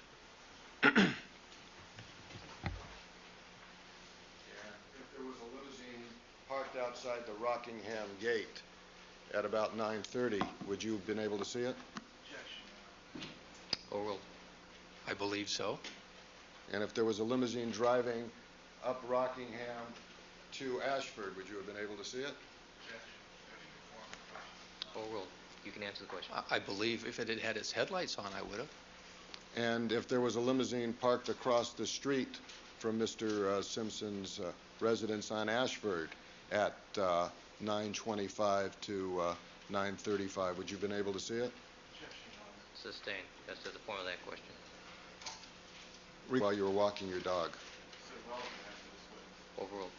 If there was a limousine parked outside the Rockingham gate at about 9:30, would you have been able to see it? Oh, well, I believe so. And if there was a limousine driving up Rockingham to Ashford, would you have been able to see it? oh, well, you can answer the question. I believe if it had its headlights on, I would have. And if there was a limousine parked across the street from Mr. Simpson's residence on Ashford at 9:25 to 9:35, would you have been able to see it? Sustained. That's to the point of that question. While you were walking your dog? Overruled.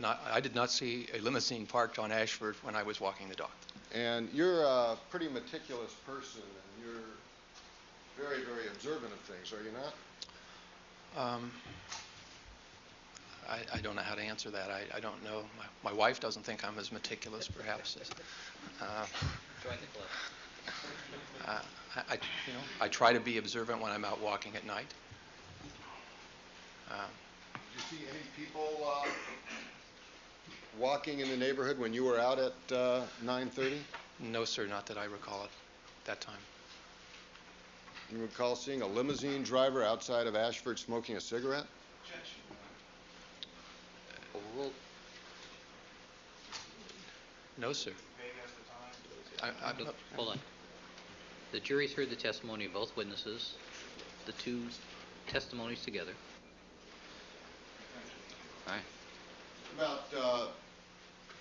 I did not see a limousine parked on Ashford when I was walking the dog. And you're a pretty meticulous person, and you're very, very observant of things, are you not? I don't know how to answer that. I don't know. My wife doesn't think I'm as meticulous, perhaps. Join the club. I try to be observant when I'm out walking at night. Did you see any people walking in the neighborhood when you were out at 9:30? No, sir, not that I recall at that time. You recall seeing a limousine driver outside of Ashford smoking a cigarette? Overruled. No, sir. Look, hold on. The jury's heard the testimony of both witnesses, the two testimonies together. All right. About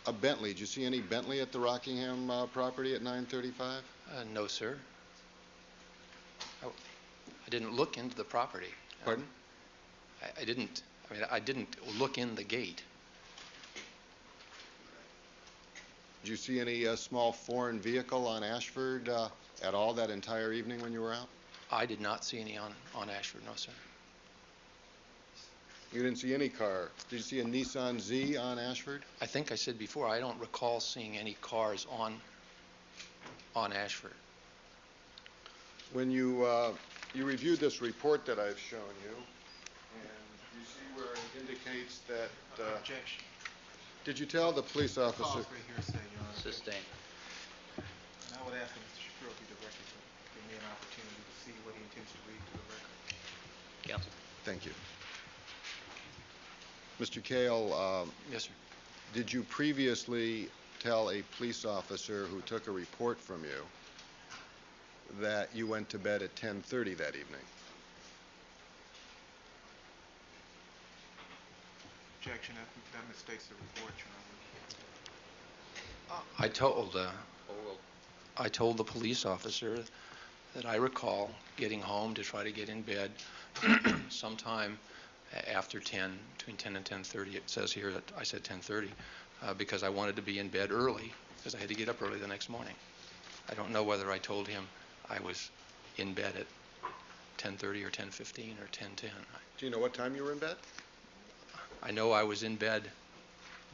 a Bentley. Did you see any Bentley at the Rockingham property at 9:35? No, sir. I didn't look into the property. Pardon? I didn't look in the gate. Did you see any small foreign vehicle on Ashford at all that entire evening when you were out? I did not see any on Ashford, no, sir. You didn't see any car. Did you see a Nissan Z on Ashford? I think I said before, I don't recall seeing any cars on Ashford. When you reviewed this report that I've shown you, and you see where it indicates that... Objection. Did you tell the police officer... Cause for hearsay, Your Honor. Sustained. And I would ask that Mr. Shapiro be the record to give me an opportunity to see what he intends to read to the record. Counsel. Thank you. Mr. Kale, Yes, sir. did you previously tell a police officer who took a report from you that you went to bed at 10:30 that evening? Objection. That mistakes the report, Your Honor. I told the police officer that I recall getting home to try to get in bed sometime after 10, between 10 and 10:30. It says here that I said 10:30 because I wanted to be in bed early because I had to get up early the next morning. I don't know whether I told him I was in bed at 10:30 or 10:15 or 10:10. Do you know what time you were in bed? I know I was in bed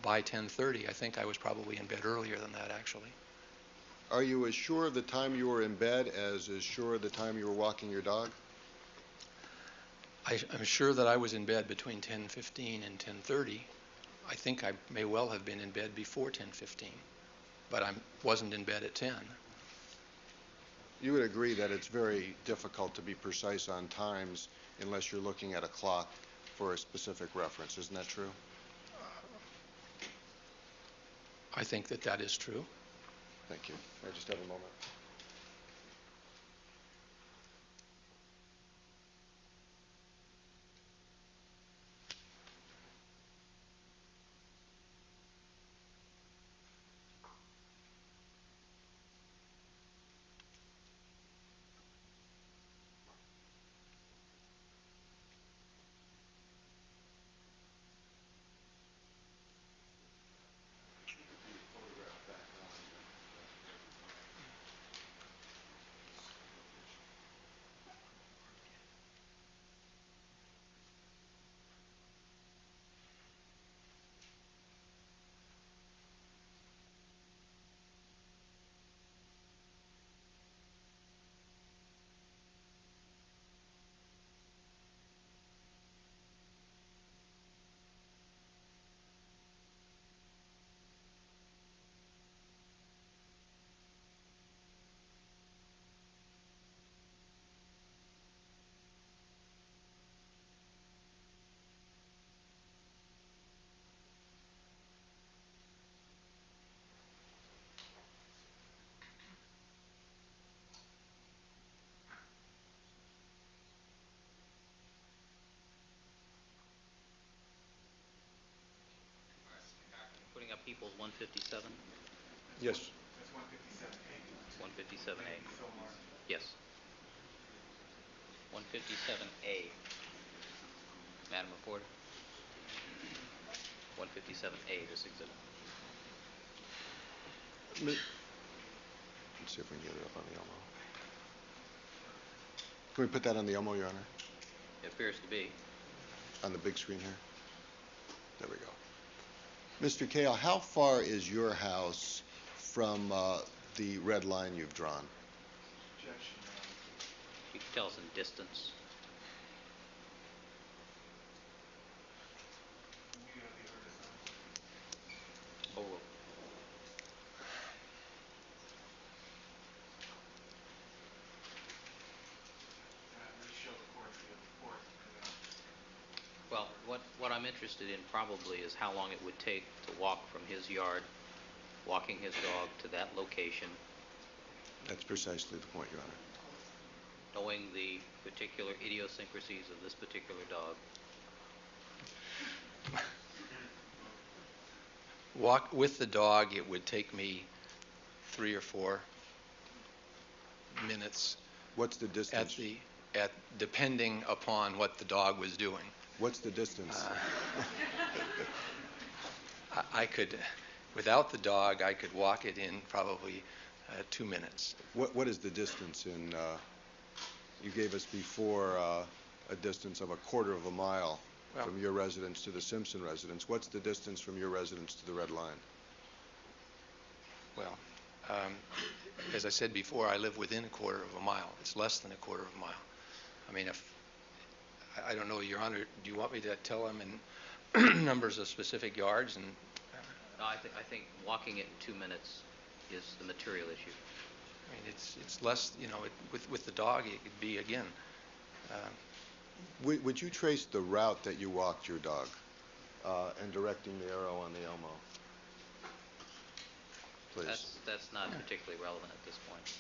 by 10:30. I think I was probably in bed earlier than that, actually. Are you as sure of the time you were in bed as sure of the time you were walking your dog? I'm sure that I was in bed between 10:15 and 10:30. I think I may well have been in bed before 10:15, but I wasn't in bed at 10. You would agree that it's very difficult to be precise on times unless you're looking at a clock for a specific reference. Isn't that true? I think that that is true. Thank you. I just have a moment. equals 157? Yes. That's 157A. 157A. So marked. Yes. 157A. Madam Reporter. 157A, this exhibit. Let's see if we can get it up on the Elmo. Can we put that on the Elmo, Your Honor? It appears to be. On the big screen here? There we go. Mr. Kale, how far is your house from the red line you've drawn? Objection, You can tell us in distance. immediately heard the sound. Oh, We show the court the report. well, what I'm interested in probably is how long it would take to walk from his yard, walking his dog to that location, That's precisely the point, Your Honor. knowing the particular idiosyncrasies of this particular dog. Walk with the dog, it would take me 3 or 4 minutes What's the distance? depending upon what the dog was doing. What's the distance? I could, without the dog, I could walk it in probably 2 minutes. What is the distance in, you gave us before a distance of 1/4 of a mile Well- from your residence to the Simpson residence. What's the distance from your residence to the red line? Well, as I said before, I live within 1/4 of a mile. It's less than 1/4 of a mile. I mean, I don't know, Your Honor, do you want me to tell them in numbers of specific yards? And No, I think walking it in 2 minutes is the material issue. I mean, it's less, with the dog, it could be, again, Would you trace the route that you walked your dog and directing the arrow on the Elmo? Please. That's not particularly relevant at this point.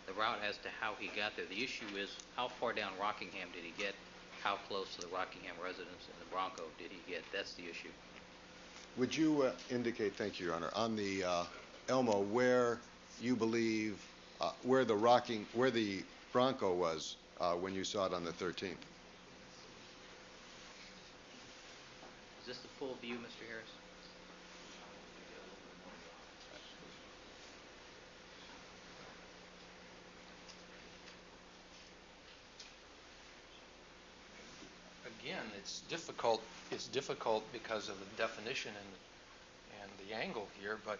The route as to how he got there, the issue is how far down Rockingham did he get? How close to the Rockingham residence and the Bronco did he get? That's the issue. Would you indicate, thank you, Your Honor, on the Elmo, where you believe, where the Bronco was when you saw it on the 13th? Is this the full view, Mr. Harris? again, it's difficult because of the definition and the angle here, but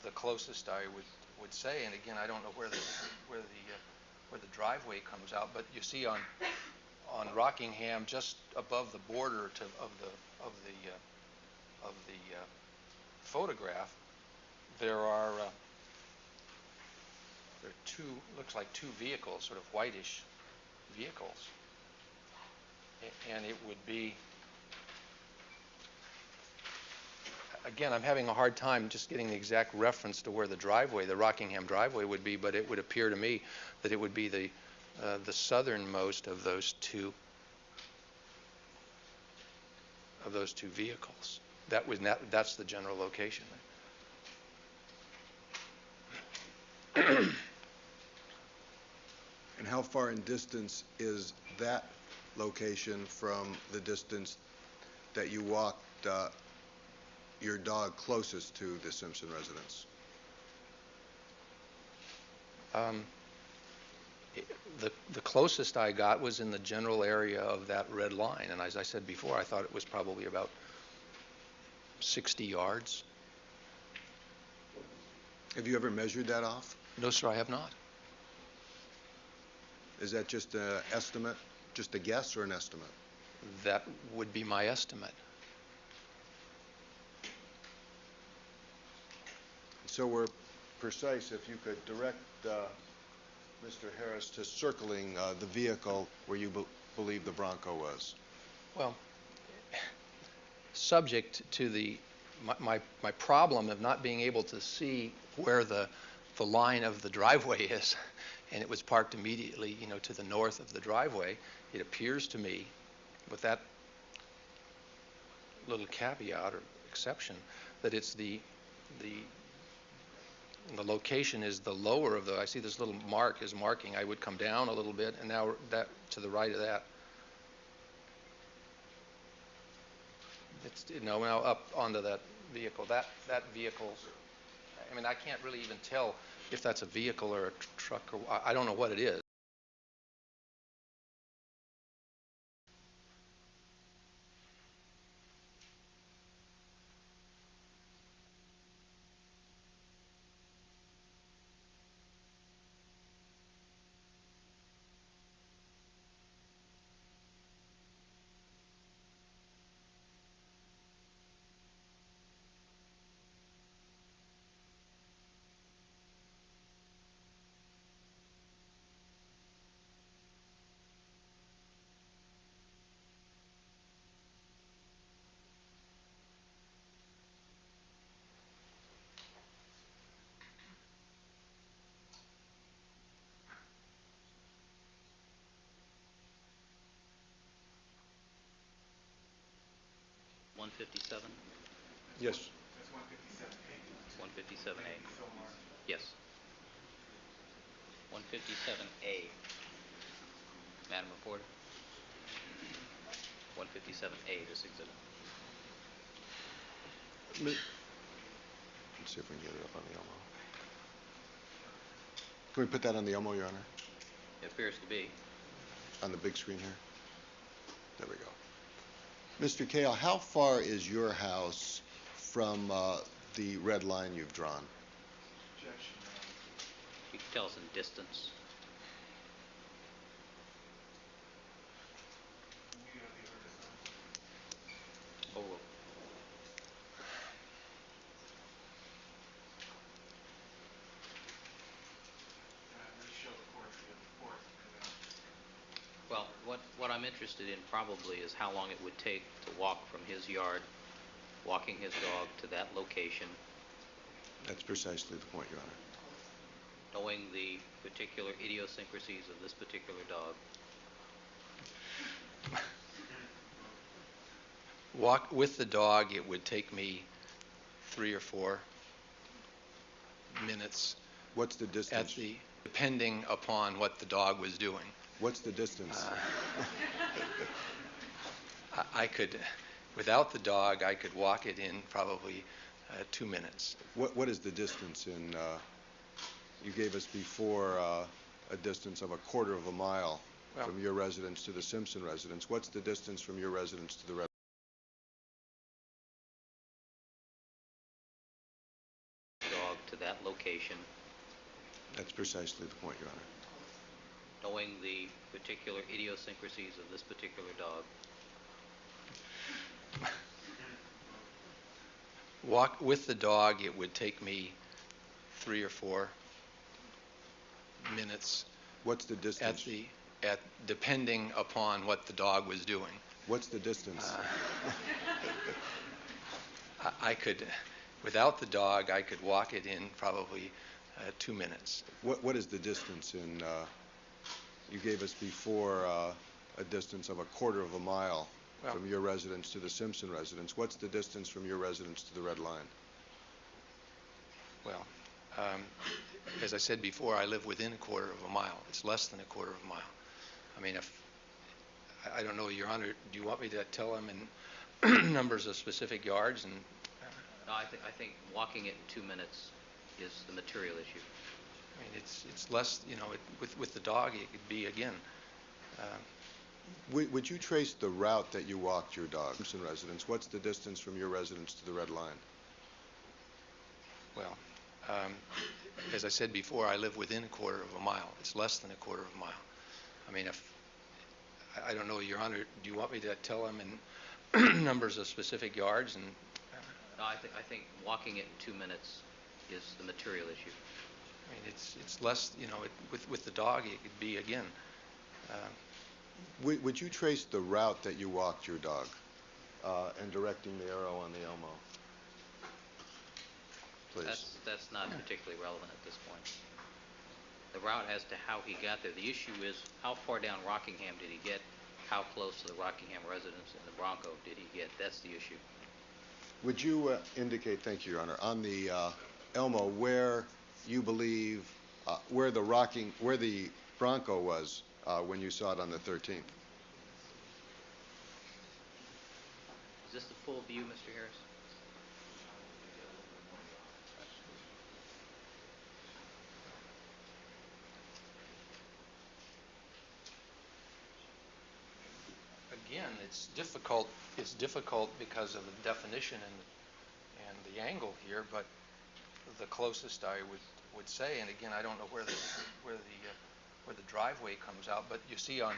the closest I would say, and again, I don't know where the driveway comes out, but you see on Rockingham, just above the border of the photograph, there are looks like two vehicles, sort of whitish vehicles, and it would be, again, I'm having a hard time just getting the exact reference to where the Rockingham driveway would be, but it would appear to me that it would be the southernmost of those two vehicles. That's the general location. And how far in distance is that location from the distance that you walked your dog closest to the Simpson residence? The closest I got was in the general area of that red line, and as I said before, I thought it was probably about 60 yards. Have you ever measured that off? No, sir, I have not. Is that just an estimate, just a guess or an estimate? That would be my estimate. So we're precise, if you could direct Mr. Harris to circling the vehicle where you believe the Bronco was. Well, subject to my problem of not being able to see where the line of the driveway is, and it was parked immediately, to the north of the driveway, it appears to me, with that little caveat or exception, that it's the location is the lower of the, I see this little mark is marking, I would come down a little bit, and now that, to the right of that. It's, now up onto that vehicle. That vehicle, I mean, I can't really even tell if that's a vehicle or a truck, or I don't know what it is. Yes. That's 157A. 157A. So marked. Yes. 157A. Madam Reporter. 157A, this exhibit. Let's see if we can get it up on the Elmo. Can we put that on the Elmo, Your Honor? It appears to be. On the big screen here? There we go. Mr. Kale, how far is your house from the red line you've drawn? Objection, You can tell us in distance. immediately heard the sign. Oh, We show the court the report. well, what I'm interested in probably is how long it would take to walk from his yard, walking his dog to that location, That's precisely the point, Your Honor. knowing the particular idiosyncrasies of this particular dog. Walk with the dog, it would take me 3 or 4 minutes. What's the distance? Depending upon what the dog was doing. What's the distance? I could, without the dog, I could walk it in probably 2 minutes. What is the distance in, you gave us before a distance of 1/4 of a mile from your residence to the Simpson residence. What's the distance from your residence to the red? Dog to that location, That's precisely the point, Your Honor. knowing the particular idiosyncrasies of this particular dog. Walk with the dog, it would take me 3 or 4 minutes. What's the distance? Depending upon what the dog was doing. What's the distance? I could, without the dog, I could walk it in probably 2 minutes. What is the distance in, you gave us before a distance of 1/4 of a mile from your residence to the Simpson residence. What's the distance from your residence to the red line? Well, as I said before, I live within 1/4 of a mile. It's less than 1/4 of a mile. I mean, I don't know, Your Honor, do you want me to tell him in numbers of specific yards? And No, I think walking it in 2 minutes is the material issue. I mean, it's less, you know, with the dog, it could be, again, Would you trace the route that you walked your dog? Simpson residence. What's the distance from your residence to the red line? well, as I said before, I live within 1/4 of a mile. It's less than 1/4 of a mile. I mean, I don't know, Your Honor, do you want me to tell him in numbers of specific yards? And No, I think walking it in 2 minutes is the material issue. I mean, it's less, you know, with the dog, it could be, again, Would you trace the route that you walked your dog and directing the arrow on the Elmo? Please. That's not particularly relevant at this point. The route as to how he got there, the issue is how far down Rockingham did he get? How close to the Rockingham residence in the Bronco did he get? That's the issue. Would you indicate, thank you, Your Honor, on the Elmo where you believe, where the Bronco was when you saw it on the 13th? Is this the full view, Mr. Harris? Again, it's difficult because of the definition and the angle here, but the closest I would say, and again, I don't know where the driveway comes out, but you see on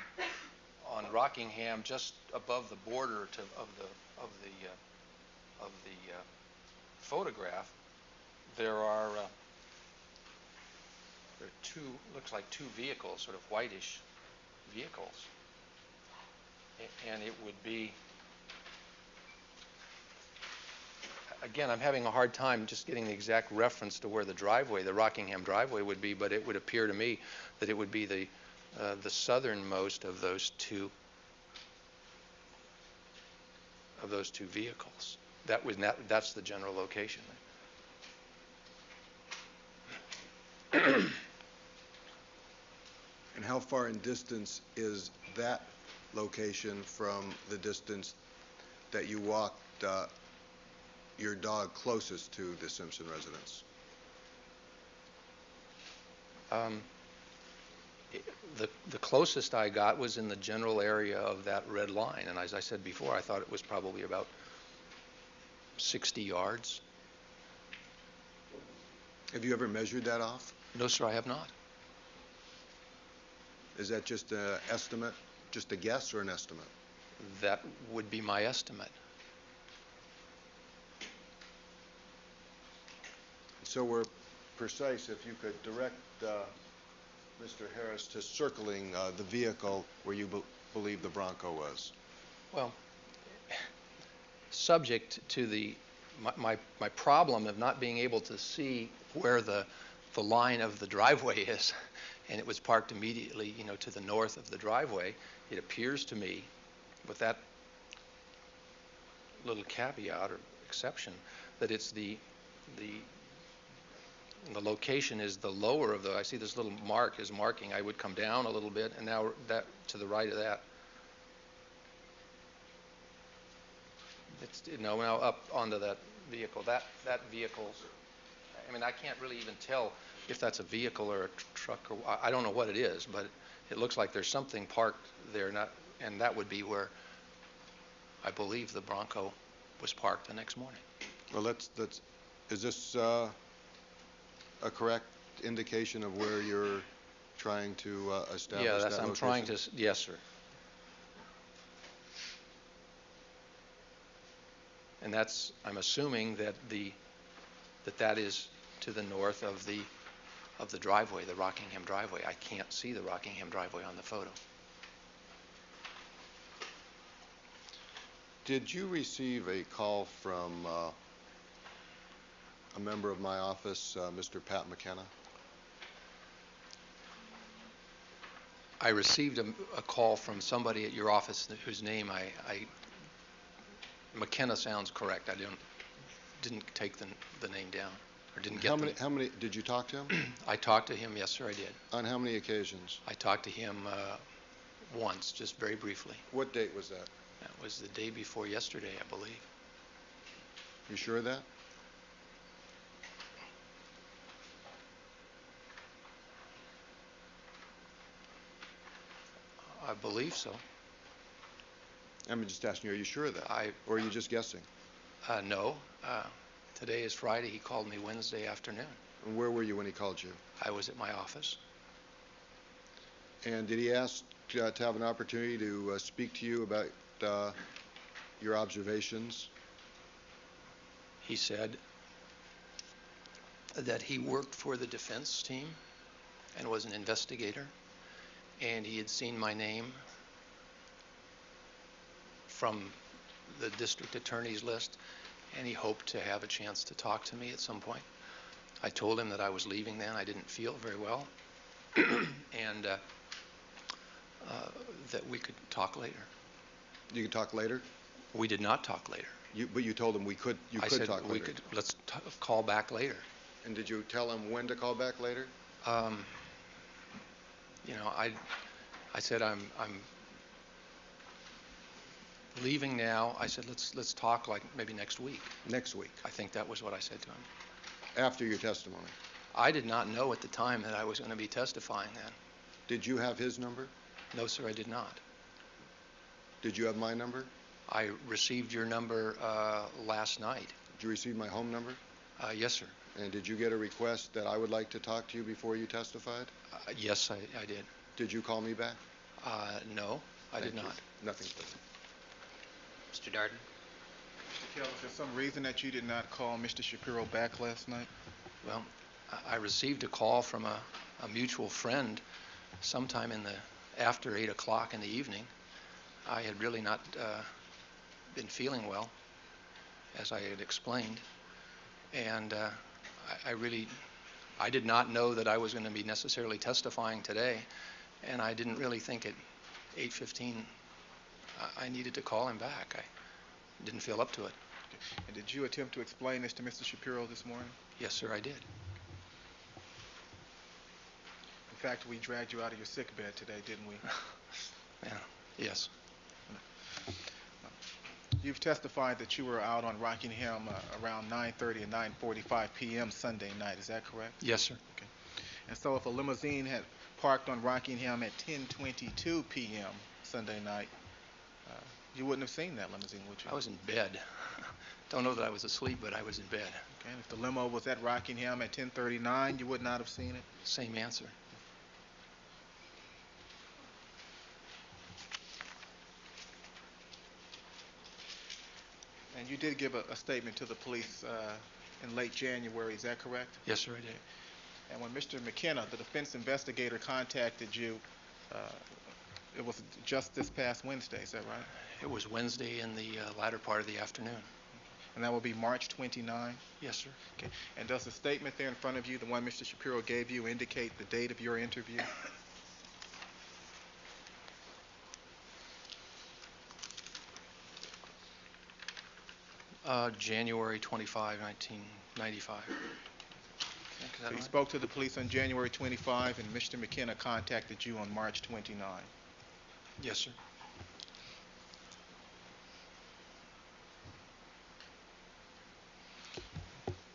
Rockingham, just above the border of the photograph, there are two, looks like two vehicles, sort of whitish vehicles, and it would be, again, I'm having a hard time just getting the exact reference to where the driveway, the Rockingham driveway would be, but it would appear to me that it would be the southernmost of those two vehicles. That's the general location. And how far in distance is that location from the distance that you walked your dog closest to the Simpson residence? The closest I got was in the general area of that red line, and as I said before, I thought it was probably about 60 yards. Have you ever measured that off? No, sir, I have not. Is that just an estimate, just a guess or an estimate? That would be my estimate. So we're precise, if you could direct Mr. Harris to circling the vehicle where you believe the Bronco was. Well, subject to my problem of not being able to see where the line of the driveway is, and it was parked immediately, to the north of the driveway, it appears to me, with that little caveat or exception, that it's the location is the lower of I see this little mark is marking. I would come down a little bit, and now that to the right of that. It's now up onto that vehicle. That vehicle, I mean, I can't really even tell if that's a vehicle or a truck, or I don't know what it is, but it looks like there's something parked there, and that would be where I believe the Bronco was parked the next morning. Well, is this a correct indication of where you're trying to establish that location? I'm trying to, yes, sir. And I'm assuming that that is to the north of the driveway, the Rockingham driveway. I can't see the Rockingham driveway on the photo. Did you receive a call from a member of my office, Mr. Pat McKenna? I received a call from somebody at your office whose name McKenna sounds correct. I didn't take the name down, or didn't get How many did you talk to him? I talked to him, yes, sir, I did. On how many occasions? I talked to him once, just very briefly. What date was that? That was the day before yesterday, I believe. You sure of that? I believe so. I'm just asking you, are you sure of that? Or are you just guessing? No. Today is Friday. He called me Wednesday afternoon. And where were you when he called you? I was at my office. And did he ask to have an opportunity to speak to you about your observations? He said that he worked for the defense team and was an investigator, and he had seen my name from the district attorney's list, and he hoped to have a chance to talk to me at some point. I told him that I was leaving then. I didn't feel very well, and that we could talk later. You could talk later? We did not talk later. But you told him you could I talk said, later. we could, call back later. And did you tell him when to call back later? You know, I said, I'm leaving now. I said, let's talk like maybe next week. Next week, I think that was what I said to him. after your testimony. I did not know at the time that I was going to be testifying then. Did you have his number? No, sir, I did not. Did you have my number? I received your number last night. Did you receive my home number? Yes, sir. And did you get a request that I would like to talk to you before you testified? Yes, I did. Did you call me back? No, I did Thank you. not. Nothing further. Mr. Darden? Mr. Kell, is there some reason that you did not call Mr. Shapiro back last night? Well, I received a call from a mutual friend sometime after 8 o'clock in the evening. I had really not been feeling well, as I had explained, and I did not know that I was going to be necessarily testifying today, and I didn't really think at 8:15 I needed to call him back. I didn't feel up to it. Okay. And did you attempt to explain this to Mr. Shapiro this morning? Yes, sir, I did. In fact, we dragged you out of your sick bed today, didn't we? Yeah. Yes. You've testified that you were out on Rockingham around 9:30 and 9:45 p.m. Sunday night. Is that correct? Yes, sir. Okay. And so if a limousine had parked on Rockingham at 10:22 p.m. Sunday night, you wouldn't have seen that limousine, would you? I was in bed. Don't know that I was asleep, but I was in bed. Okay. And if the limo was at Rockingham at 10:39, you would not have seen it? Same answer. And you did give a statement to the police in late January, is that correct? Yes, sir, I did. And when Mr. McKenna, the defense investigator, contacted you, it was just this past Wednesday, is that right? It was Wednesday in the latter part of the afternoon. And that will be March 29? Yes, sir. Okay. And does the statement there in front of you, the one Mr. Shapiro gave you, indicate the date of your interview? January 25, 1995. So you spoke to the police on January 25, and Mr. McKenna contacted you on March 29. Yes, sir.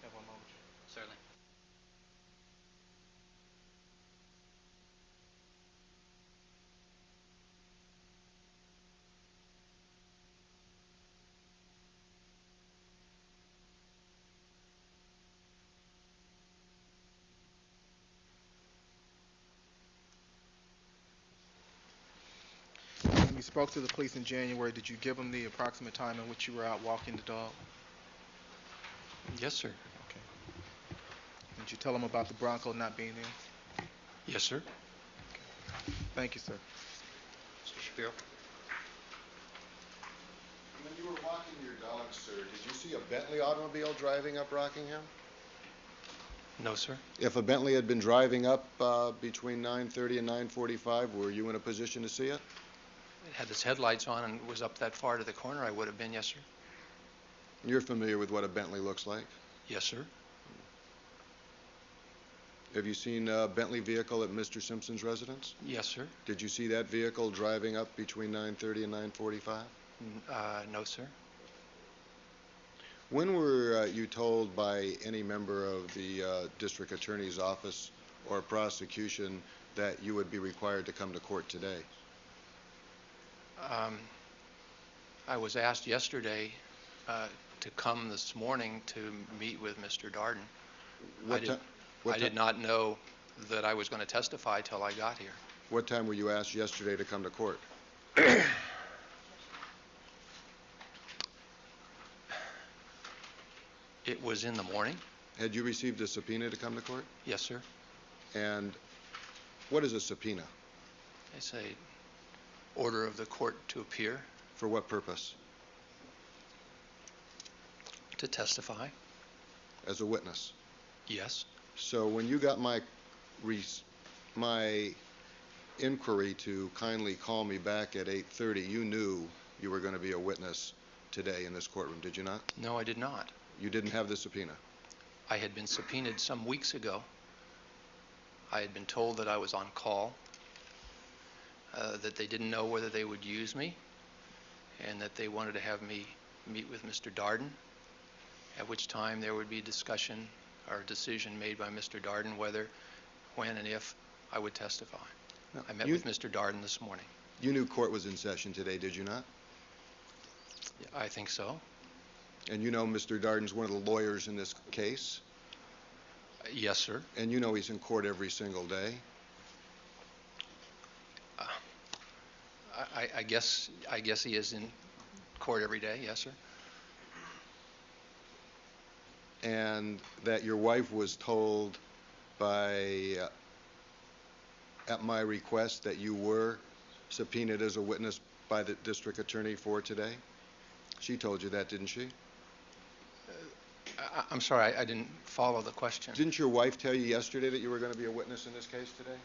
Have one moment. Certainly. When you spoke to the police in January, did you give them the approximate time in which you were out walking the dog? Yes, sir. Okay. Did you tell them about the Bronco not being there? Yes, sir. Thank you, sir. Mr. Shapiro? When you were walking your dog, sir, did you see a Bentley automobile driving up Rockingham? No, sir. If a Bentley had been driving up between 9:30 and 9:45, were you in a position to see it? It had its headlights on and was up that far to the corner. I would have been, yes, sir. You're familiar with what a Bentley looks like? Yes, sir. Have you seen a Bentley vehicle at Mr. Simpson's residence? Yes, sir. Did you see that vehicle driving up between 9:30 and 9:45? No, sir. When were you told by any member of the district attorney's office or prosecution that you would be required to come to court today? I was asked yesterday to come this morning to meet with Mr. Darden. I did not know that I was going to testify till I got here. What time were you asked yesterday to come to court? It was in the morning. Had you received a subpoena to come to court? Yes, sir. And what is a subpoena? It's a order of the court to appear. For what purpose? To testify. As a witness? Yes. So when you got my inquiry to kindly call me back at 8:30, you knew you were going to be a witness today in this courtroom, did you not? No, I did not. You didn't have the subpoena. I had been subpoenaed some weeks ago. I had been told that I was on call, that they didn't know whether they would use me, and that they wanted to have me meet with Mr. Darden, at which time there would be discussion or decision made by Mr. Darden whether, when, and if I would testify. I met with Mr. Darden this morning. You knew court was in session today, did you not? I think so. And you know Mr. Darden's one of the lawyers in this case? Yes, sir. And you know he's in court every single day? I guess he is in court every day, yes, sir. And that your wife was told by, at my request, that you were subpoenaed as a witness by the district attorney for today? She told you that, didn't she? I'm sorry, I didn't follow the question. Didn't your wife tell you yesterday that you were going to be a witness in this case today?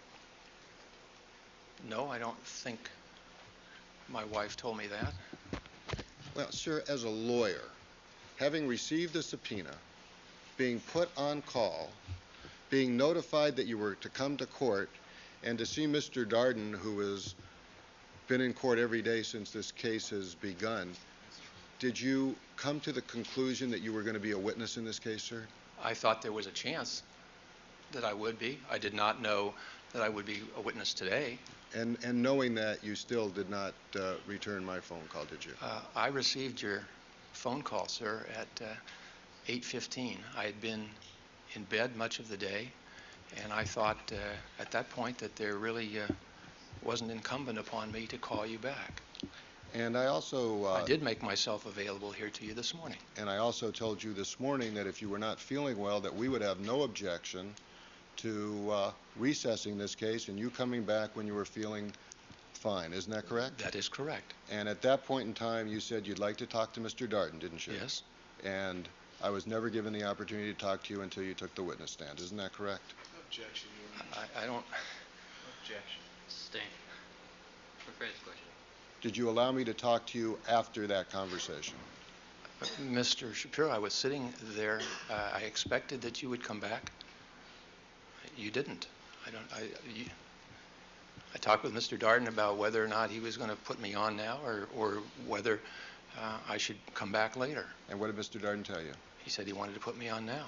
No, I don't think my wife told me that. Well, sir, as a lawyer, having received a subpoena, being put on call, being notified that you were to come to court, and to see Mr. Darden, who has been in court every day since this case has begun, did you come to the conclusion that you were going to be a witness in this case, sir? I thought there was a chance that I would be. I did not know that I would be a witness today. And knowing that, you still did not return my phone call, did you? I received your phone call, sir, at 8:15. I had been in bed much of the day, and I thought at that point that there really wasn't incumbent upon me to call you back. And I also... I did make myself available here to you this morning. And I also told you this morning that if you were not feeling well, that we would have no objection to recessing this case and you coming back when you were feeling fine. Isn't that correct? That is correct. And at that point in time, you said you'd like to talk to Mr. Darden, didn't you? Yes. And I was never given the opportunity to talk to you until you took the witness stand. Isn't that correct? Objection, Your Honor. I don't... Objection. Sustain. For further question. Did you allow me to talk to you after that conversation? Mr. Shapiro, I was sitting there. I expected that you would come back. You didn't. I talked with Mr. Darden about whether or not he was going to put me on now or whether I should come back later. And what did Mr. Darden tell you? He said he wanted to put me on now.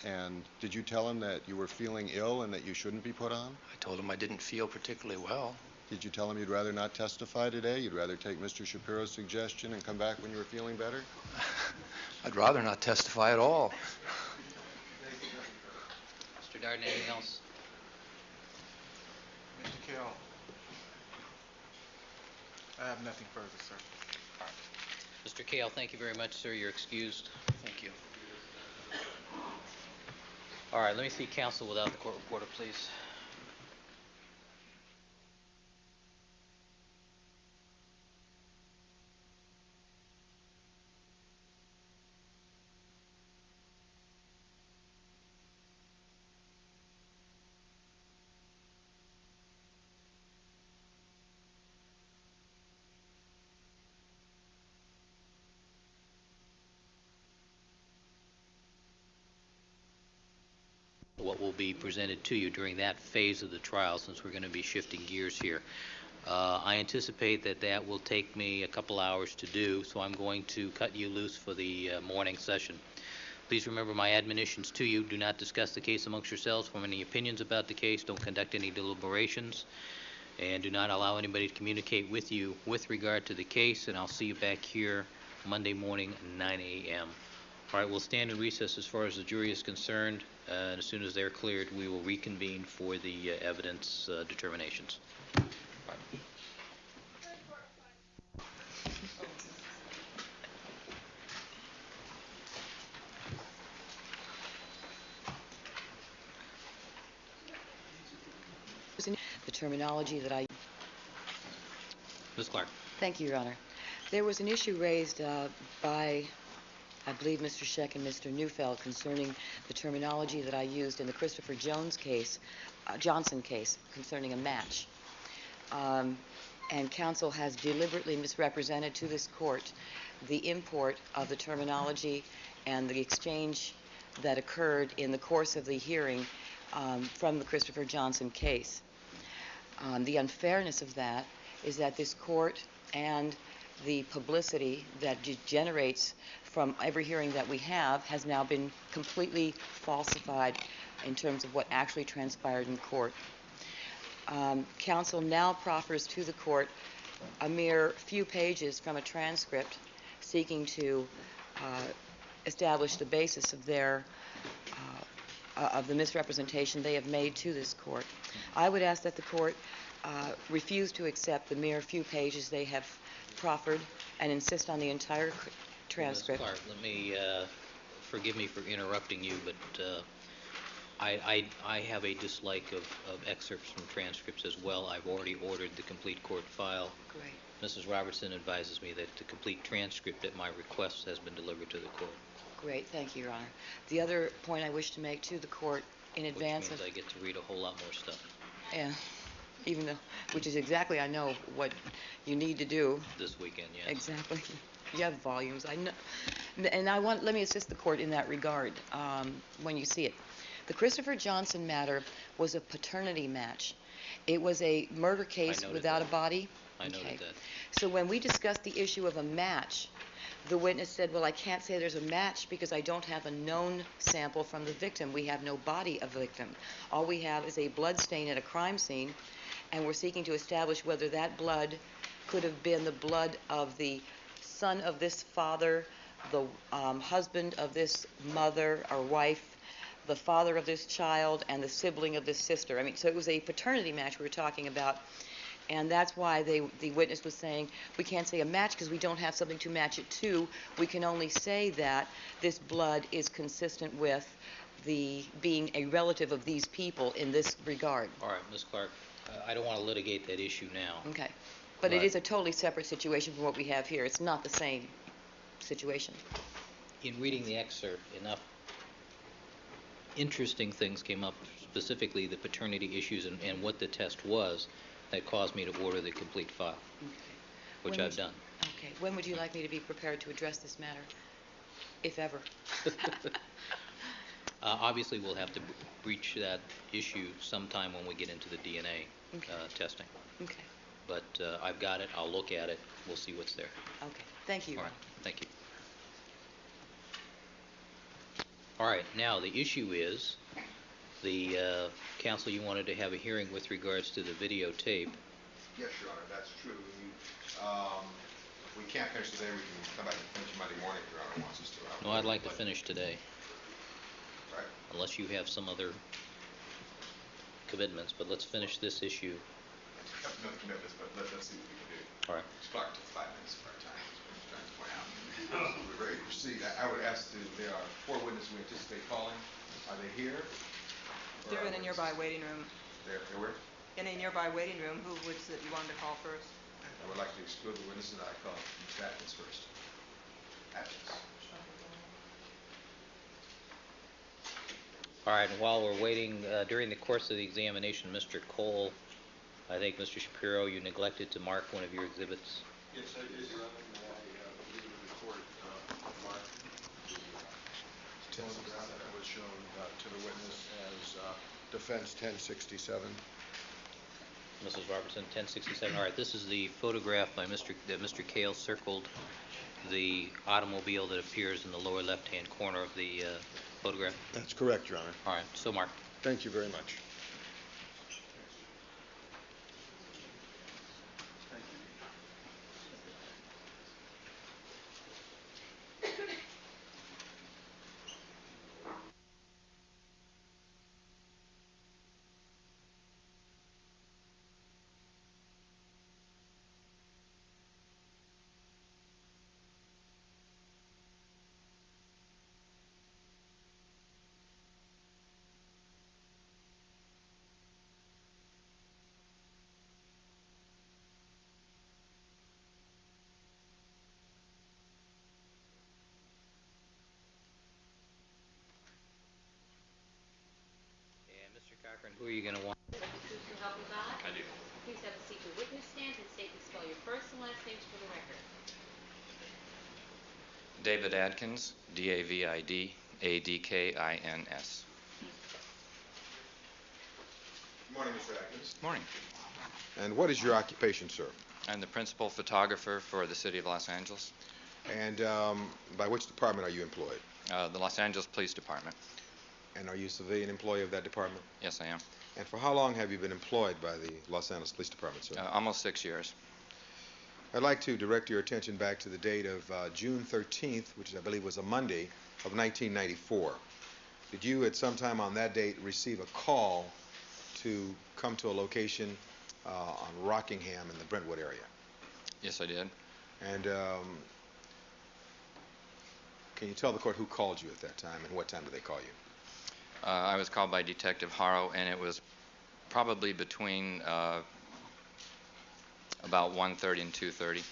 And did you tell him that you were feeling ill and that you shouldn't be put on? I told him I didn't feel particularly well. Did you tell him you'd rather not testify today? You'd rather take Mr. Shapiro's suggestion and come back when you were feeling better? I'd rather not testify at all. Mr. Darden, anything else? Mr. Kell, I have nothing further, sir. Mr. Kale, thank you very much, sir. You're excused. Thank you. All right, let me see counsel without the court reporter, please. What will be presented to you during that phase of the trial, since we're going to be shifting gears here. I anticipate that will take me a couple hours to do, so I'm going to cut you loose for the morning session. Please remember my admonitions to you. Do not discuss the case amongst yourselves, form any opinions about the case, don't conduct any deliberations, and do not allow anybody to communicate with you with regard to the case, and I'll see you back here Monday morning, 9 a.m. All right, we'll stand in recess as far as the jury is concerned, and as soon as they're cleared, we will reconvene for the evidence determinations. The terminology that I... Ms. Clark. Thank you, Your Honor. There was an issue raised by, I believe, Mr. Scheck and Mr. Neufeld concerning the terminology that I used in the Christopher Johnson case concerning a match. And counsel has deliberately misrepresented to this court the import of the terminology and the exchange that occurred in the course of the hearing from the Christopher Johnson case. The unfairness of that is that this court and the publicity that generates from every hearing that we have has now been completely falsified in terms of what actually transpired in court. Counsel now proffers to the court a mere few pages from a transcript seeking to establish the basis of of the misrepresentation they have made to this court. I would ask that the court refuse to accept the mere few pages they have proffered and insist on the entire transcript. Ms. Clark, let me, forgive me for interrupting you, but I have a dislike of excerpts from transcripts as well. I've already ordered the complete court file. Great. Mrs. Robertson advises me that the complete transcript at my request has been delivered to the court. Great, thank you, Your Honor. The other point I wish to make to the court in advance Which means I get to read a whole lot more stuff. Yeah, even though, which is exactly, I know, what you need to do. This weekend, yes. Exactly. You have volumes, I know. And let me assist the court in that regard when you see it. The Christopher Johnson matter was a paternity match. It was a murder case without a body. I noted that. So when we discussed the issue of a match, the witness said, well, I can't say there's a match because I don't have a known sample from the victim. We have no body of victim. All we have is a blood stain at a crime scene, and we're seeking to establish whether that blood could have been the blood of the son of this father, the husband of this mother or wife, the father of this child, and the sibling of this sister. I mean, so it was a paternity match we were talking about. And that's why the witness was saying, we can't say a match because we don't have something to match it to. We can only say that this blood is consistent with the being a relative of these people in this regard. All right, Ms. Clark, I don't want to litigate that issue now. Okay. But it is a totally separate situation from what we have here. It's not the same situation. In reading the excerpt, enough interesting things came up, specifically the paternity issues and what the test was, that caused me to order the complete file, which I've done. Okay. When would you like me to be prepared to address this matter, if ever? Obviously, we'll have to breach that issue sometime when we get into the DNA testing. Okay. But I've got it. I'll look at it. We'll see what's there. Okay. Thank you. All right. Thank you. All right. Now, the issue is the counsel, you wanted to have a hearing with regards to the videotape. Yes, Your Honor, that's true. If we can't finish today, we can come back and finish Monday morning if Your Honor wants us to. No, I'd like to finish today. Right. Unless you have some other commitments, but let's finish this issue. I have no commitments, but let's see what we can do. All right. Start to 5 minutes of our time, as we're trying to point out. So we're ready to proceed. I would ask that there are 4 witnesses we anticipate calling. Are they here? They're in a nearby waiting room. They're where? In a nearby waiting room. Who would you wanted to call first? I would like to exclude the witnesses that I call. Ms. Atkins first. Atkins. All right, and while we're waiting, during the course of the examination, Mr. Cole, I think, Mr. Shapiro, you neglected to mark one of your exhibits. Yes, I did, Your Honor. May I leave the report mark the photograph that was shown to the witness as Defense 1067? Mrs. Robertson, 1067. All right, this is the photograph by that Mr. Kale circled, the automobile that appears in the lower left-hand corner of the photograph. That's correct, Your Honor. All right, so mark. Thank you very much. And Mr. Cochran, who are you going to want? I do. Please have a seat to witness stand and state and spell your first and last names for the record. David Adkins, D-A-V-I-D, A-D-K-I-N-S. Good morning, Mr. Atkins. Morning. And what is your occupation, sir? I'm the principal photographer for the City of Los Angeles, And by which department are you employed? the Los Angeles Police Department. And are you a civilian employee of that department? Yes, I am. And for how long have you been employed by the Los Angeles Police Department, sir? Almost 6 years. I'd like to direct your attention back to the date of June 13th, which I believe was a Monday, of 1994. Did you at some time on that date receive a call to come to a location on Rockingham in the Brentwood area? Yes, I did. And can you tell the court who called you at that time and what time did they call you? I was called by Detective Haro, and it was probably between about 1:30 and 2:30.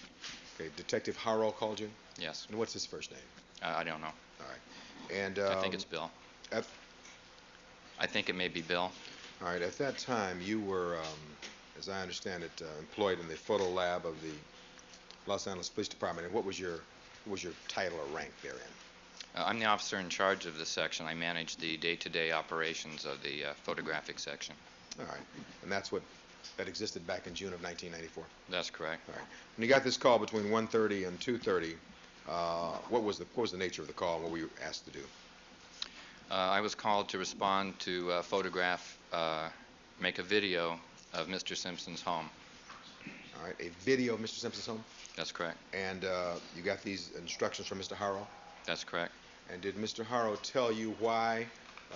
Okay, Detective Haro called you? Yes. And what's his first name? I don't know. All right. And I think it's Bill. I think it may be Bill. All right. At that time, you were, as I understand it, employed in the photo lab of the Los Angeles Police Department. And what was your title or rank therein? I'm the officer in charge of this section. I manage the day-to-day operations of the photographic section. All right. And that existed back in June of 1994? That's correct. All right. When you got this call between 1:30 and 2:30, what was the nature of the call and what were you asked to do? I was called to respond to photograph, make a video of Mr. Simpson's home. All right. A video of Mr. Simpson's home? That's correct. And you got these instructions from Mr. Haro? That's correct. And did Mr. Haro tell you why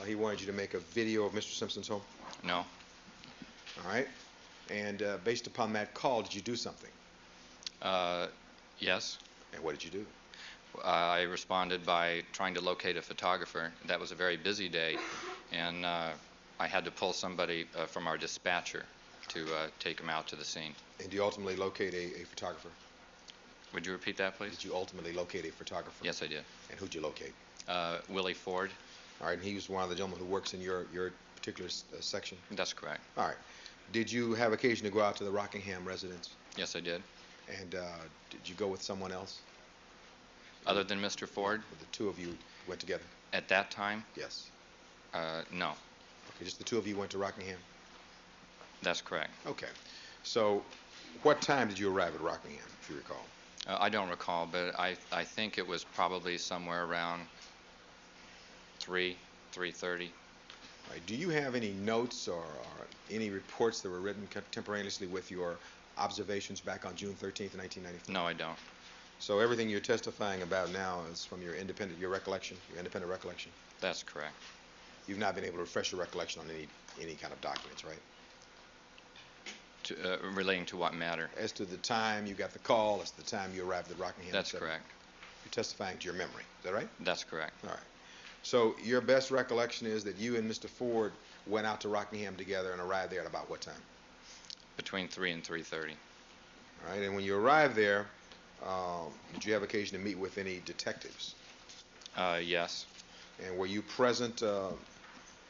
he wanted you to make a video of Mr. Simpson's home? No. All right. And based upon that call, did you do something? Yes. And what did you do? I responded by trying to locate a photographer. That was a very busy day, and I had to pull somebody from our dispatcher to take him out to the scene. And did you ultimately locate a photographer? Would you repeat that, please? Did you ultimately locate a photographer? Yes, I did. And who'd you locate? Willie Ford. All right. And he was one of the gentlemen who works in your particular section? That's correct. All right. Did you have occasion to go out to the Rockingham residence? Yes, I did. And did you go with someone else? Other than Mr. Ford? The two of you went together? At that time? Yes. No. Okay, just the two of you went to Rockingham? That's correct. Okay. So what time did you arrive at Rockingham, if you recall? I don't recall, but I think it was probably somewhere around 3:30. All right. Do you have any notes or any reports that were written contemporaneously with your observations back on June 13th, 1994? No, I don't. So everything you're testifying about now is from your independent recollection? That's correct. You've not been able to refresh your recollection on any kind of documents, right? Relating to what matter? As to the time you got the call, as to the time you arrived at Rockingham? That's correct. You're testifying to your memory, is that right? That's correct. All right. So your best recollection is that you and Mr. Ford went out to Rockingham together and arrived there at about what time? Between 3 and 3:30. All right. And when you arrived there, did you have occasion to meet with any detectives? Yes. And were you present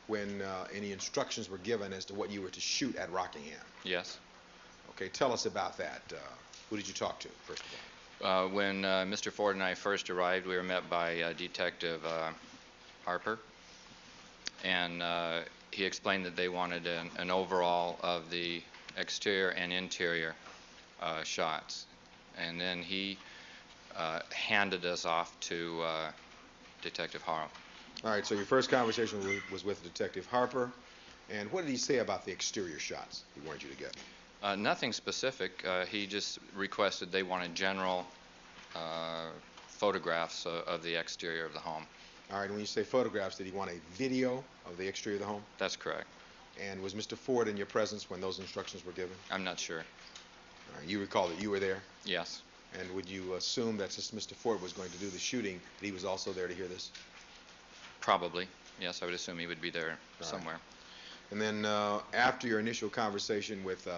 when any instructions were given as to what you were to shoot at Rockingham? Yes. Okay, tell us about that. Who did you talk to, first of all? When Mr. Ford and I first arrived, we were met by Detective Harper, and he explained that they wanted an overall of the exterior and interior shots. And then he handed us off to Detective Haro. All right, so your first conversation was with Detective Harper, and what did he say about the exterior shots he wanted you to get? Nothing specific. He just requested they wanted general photographs of the exterior of the home. All right, and when you say photographs, did he want a video of the exterior of the home? That's correct. And was Mr. Ford in your presence when those instructions were given? I'm not sure. All right, you recall that you were there? Yes. And would you assume that since Mr. Ford was going to do the shooting, that he was also there to hear this? Probably. Yes, I would assume he would be there somewhere. Right. And then after your initial conversation with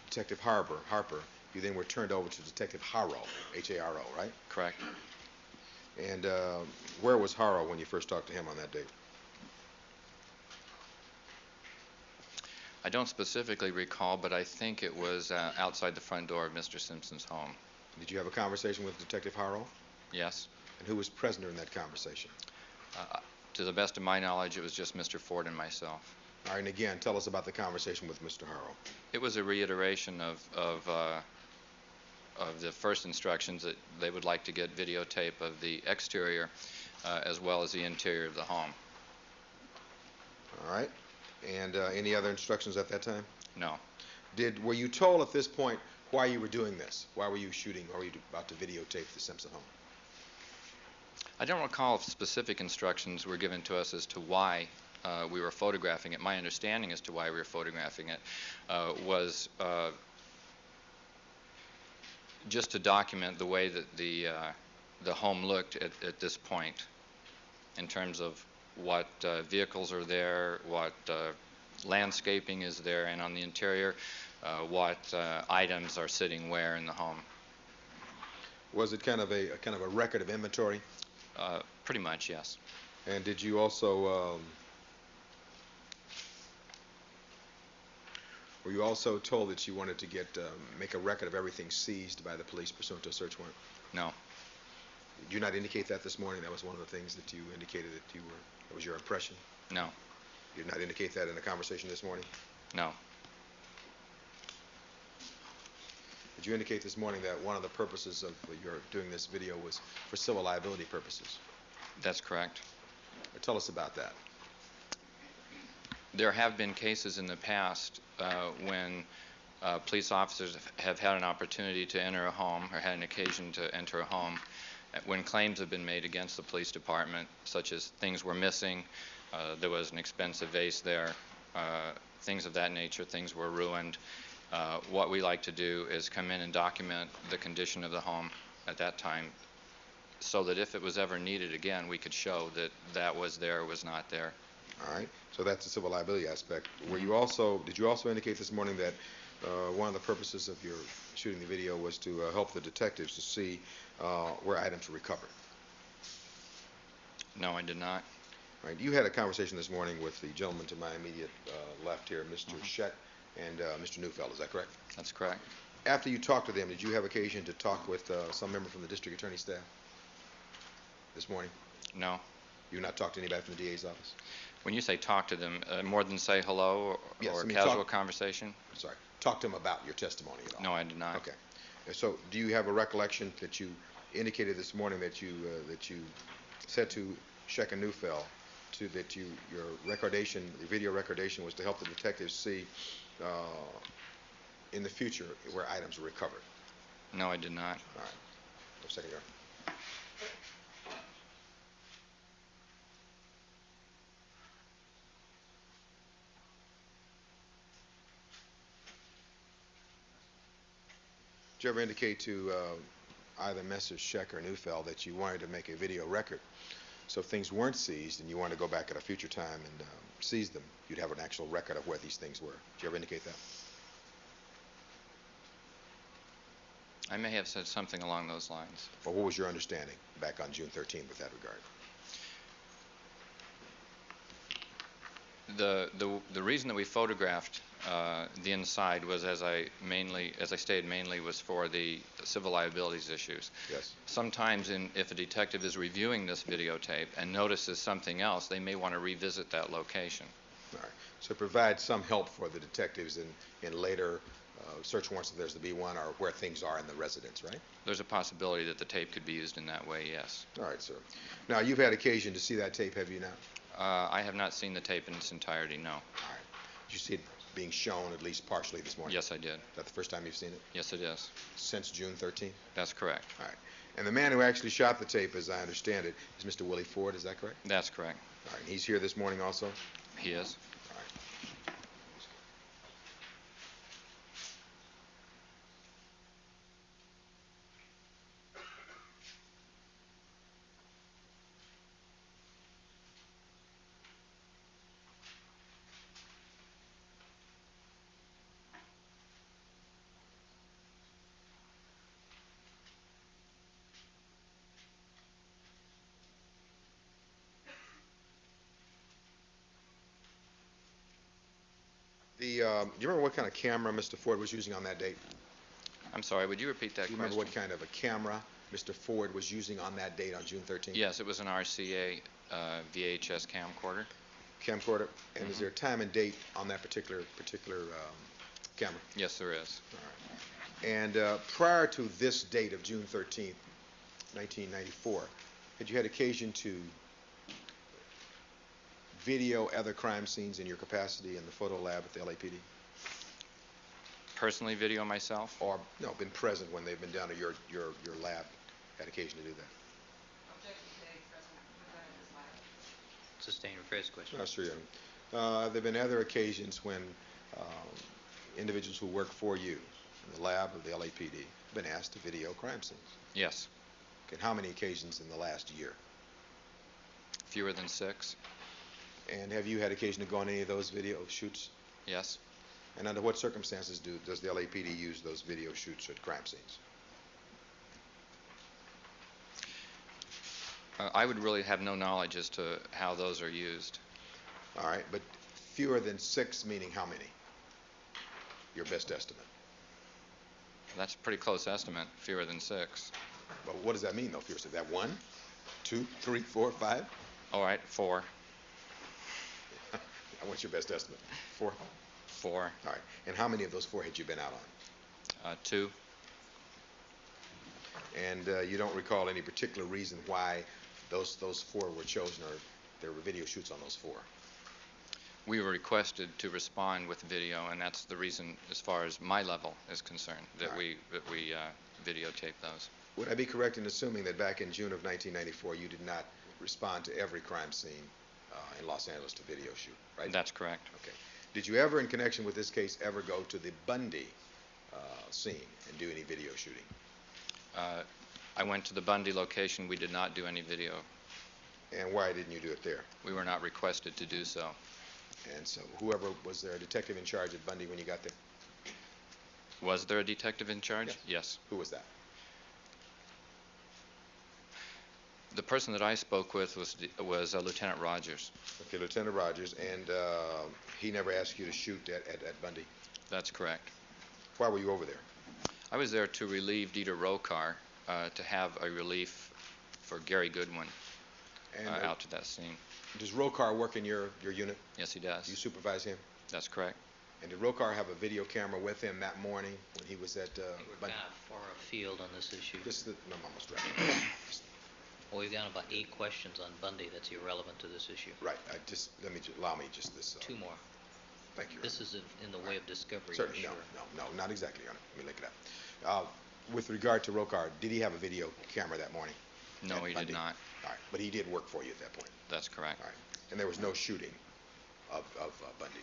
Detective Harper, you then were turned over to Detective Haro, H-A-R-O, right? Correct. And where was Haro when you first talked to him on that date? I don't specifically recall, but I think it was outside the front door of Mr. Simpson's home. Did you have a conversation with Detective Haro? Yes. And who was present during that conversation? To the best of my knowledge, it was just Mr. Ford and myself. All right, and again, tell us about the conversation with Mr. Harrell. It was a reiteration of the first instructions that they would like to get videotape of the exterior as well as the interior of the home. All right. And any other instructions at that time? No. Were you told at this point why you were doing this? Why were you shooting, or were you about to videotape the Simpson home? I don't recall if specific instructions were given to us as to why we were photographing it. My understanding as to why we were photographing it was just to document the way that the home looked at this point, in terms of what vehicles are there, what landscaping is there, and on the interior, what items are sitting where in the home. Was it kind of a record of inventory? Pretty much, yes. And did you also were you also told that you wanted to make a record of everything seized by the police pursuant to a search warrant? No. Did you not indicate that this morning? That was one of the things that you indicated that was your impression? No. You did not indicate that in the conversation this morning? No. Did you indicate this morning that one of the purposes of your doing this video was for civil liability purposes? That's correct. Tell us about that. There have been cases in the past when police officers have had an opportunity to enter a home, or had an occasion to enter a home, when claims have been made against the police department, such as things were missing, there was an expensive vase there, things of that nature, things were ruined. What we like to do is come in and document the condition of the home at that time, so that if it was ever needed again, we could show that that was there or was not there. All right. So that's the civil liability aspect. Did you also indicate this morning that one of the purposes of your shooting the video was to help the detectives to see where items were recovered? No, I did not. All right. You had a conversation this morning with the gentleman to my immediate left here, Mr. Scheck and Mr. Neufeld. Is that correct? That's correct. After you talked to them, did you have occasion to talk with some member from the district attorney's staff this morning? No. You not talked to anybody from the DA's office? When you say talk to them, more than say hello or casual conversation? Sorry. Talk to them about your testimony at all? No, I did not. Okay. So do you have a recollection that you indicated this morning that you said to Scheck and Neufeld that your video recordation was to help the detectives see in the future where items were recovered? No, I did not. All right. No second, Your Honor. Did you ever indicate to either Messrs. Scheck or Neufeld that you wanted to make a video record, so if things weren't seized and you wanted to go back at a future time and seize them, you'd have an actual record of where these things were? Did you ever indicate that? I may have said something along those lines. Well, what was your understanding back on June 13th with that regard? The reason that we photographed the inside was, as I stated, mainly was for the civil liabilities issues. Yes. Sometimes if a detective is reviewing this videotape and notices something else, they may want to revisit that location. All right. So provide some help for the detectives in later search warrants if there's to be one, or where things are in the residence, right? There's a possibility that the tape could be used in that way, yes. All right, sir. Now, you've had occasion to see that tape, have you not? I have not seen the tape in its entirety, no. All right. Did you see it being shown at least partially this morning? Yes, I did. Is that the first time you've seen it? Yes, it is. Since June 13th? That's correct. All right. And the man who actually shot the tape, as I understand it, is Mr. Willie Ford, is that correct? That's correct. All right. And he's here this morning also? He is. All right. Do you remember what kind of camera Mr. Ford was using on that date? I'm sorry, would you repeat that Do you question? remember what kind of a camera Mr. Ford was using on that date on June 13th? Yes, it was an RCA VHS camcorder. Camcorder? And is there a time and date on that particular camera? Yes, there is. All right. And prior to this date of June 13th, 1994, had you had occasion to video other crime scenes in your capacity in the photo lab at the LAPD? Personally video myself? Or, no, been present when they've been down to your lab, had occasion to do that? Sustain rephrase question. Oh, sure, yeah. There have been other occasions when individuals who work for you in the lab of the LAPD have been asked to video crime scenes? Yes. Okay, and how many occasions in the last year? Fewer than 6. And have you had occasion to go on any of those video shoots? Yes. And under what circumstances does the LAPD use those video shoots at crime scenes? I would really have no knowledge as to how those are used. All right, but fewer than 6 meaning how many? Your best estimate. That's a pretty close estimate, fewer than 6. But what does that mean, though? Fewer, is that 1, 2, 3, 4, 5? All right, 4. What's your best estimate? 4? 4. All right. And how many of those 4 had you been out on? 2. And you don't recall any particular reason why those 4 were chosen, or there were video shoots on those 4? We were requested to respond with video, and that's the reason, as far as my level is concerned, that we videotape those. Would I be correct in assuming that back in June of 1994 you did not respond to every crime scene in Los Angeles to video shoot, right? That's correct. Okay. Did you ever, in connection with this case, ever go to the Bundy scene and do any video shooting? I went to the Bundy location. We did not do any video. And why didn't you do it there? We were not requested to do so. And so whoever, was there a detective in charge at Bundy when you got there? Was there a detective in charge? Yes. Yes. Who was that? The person that I spoke with was Lieutenant Rogers. Okay, Lieutenant Rogers, and he never asked you to shoot at Bundy? That's correct. Why were you over there? I was there to relieve Dieter Rokar, to have a relief for Gary Goodwin out to that scene. Does Rokar work in your unit? Yes, he does. You supervise him? That's correct. And did Rokar have a video camera with him that morning when he was at I think we're kind of far afield on this issue. No, I'm almost right. Well, we've got about 8 questions on Bundy that's irrelevant to this issue. Right. Allow me just this. 2 more. Thank you. This is in the way of discovery. Certainly. Sure. No, not exactly, Your Honor. Let me look it up. With regard to Rokar, did he have a video camera that morning? No, he did not. All right. But he did work for you at that point? That's correct. All right. And there was no shooting of Bundy?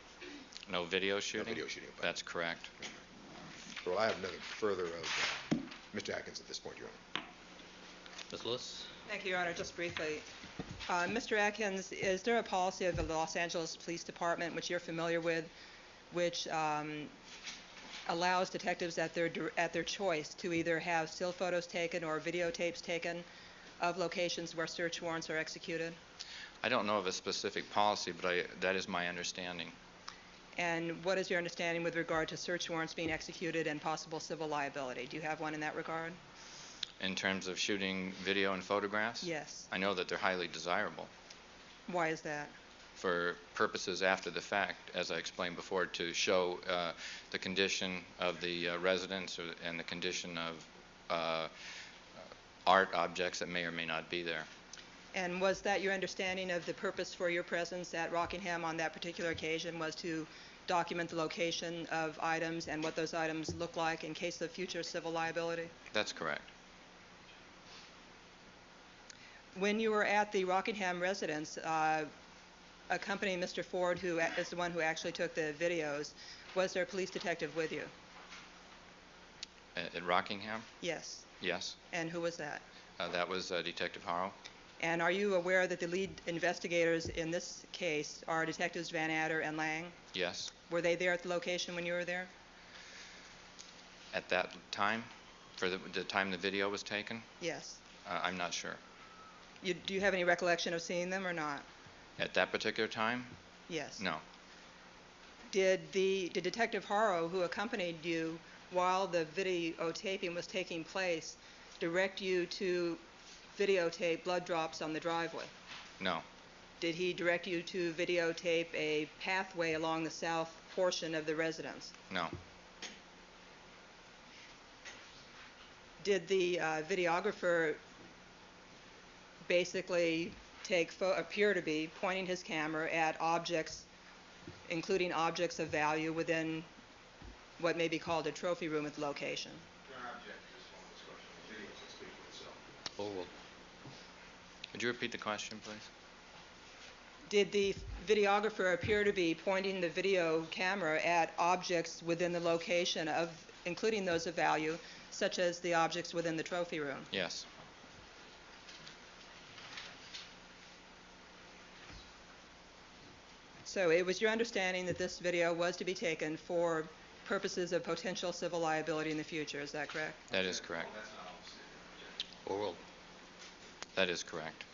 No video shooting? No video shooting of Bundy. That's correct. Well, I have nothing further of Mr. Atkins at this point, Your Honor. Ms. Lewis? Thank you, Your Honor. Just briefly, Mr. Atkins, is there a policy of the Los Angeles Police Department, which you're familiar with, which allows detectives at their choice to either have still photos taken or videotapes taken of locations where search warrants are executed? I don't know of a specific policy, but that is my understanding. And what is your understanding with regard to search warrants being executed and possible civil liability? Do you have one in that regard? In terms of shooting video and photographs? Yes. I know that they're highly desirable Why is that? for purposes after the fact, as I explained before, to show the condition of the residence and the condition of art objects that may or may not be there. And was that your understanding of the purpose for your presence at Rockingham on that particular occasion, was to document the location of items and what those items look like in case of future civil liability? That's correct. When you were at the Rockingham residence, accompanying Mr. Ford, who is the one who actually took the videos, was there a police detective with you? At Rockingham? Yes. Yes. And who was that? That was Detective Harrow. And are you aware that the lead investigators in this case are Detectives Van Adder and Lang? Yes. Were they there at the location when you were there? At that time? For the time the video was taken? Yes. I'm not sure. Do you have any recollection of seeing them or not? At that particular time? Yes. No. Did Detective Harrow, who accompanied you while the videotaping was taking place, direct you to videotape blood drops on the driveway? No. Did he direct you to videotape a pathway along the south portion of the residence? No. Did the videographer basically appear to be pointing his camera at objects, including objects of value within what may be called a trophy room at the location? Would you repeat the question, please? Did the videographer appear to be pointing the video camera at objects within the location of, including those of value, such as the objects within the trophy room? Yes. So it was your understanding that this video was to be taken for purposes of potential civil liability in the future, is that correct? That is correct. That is correct.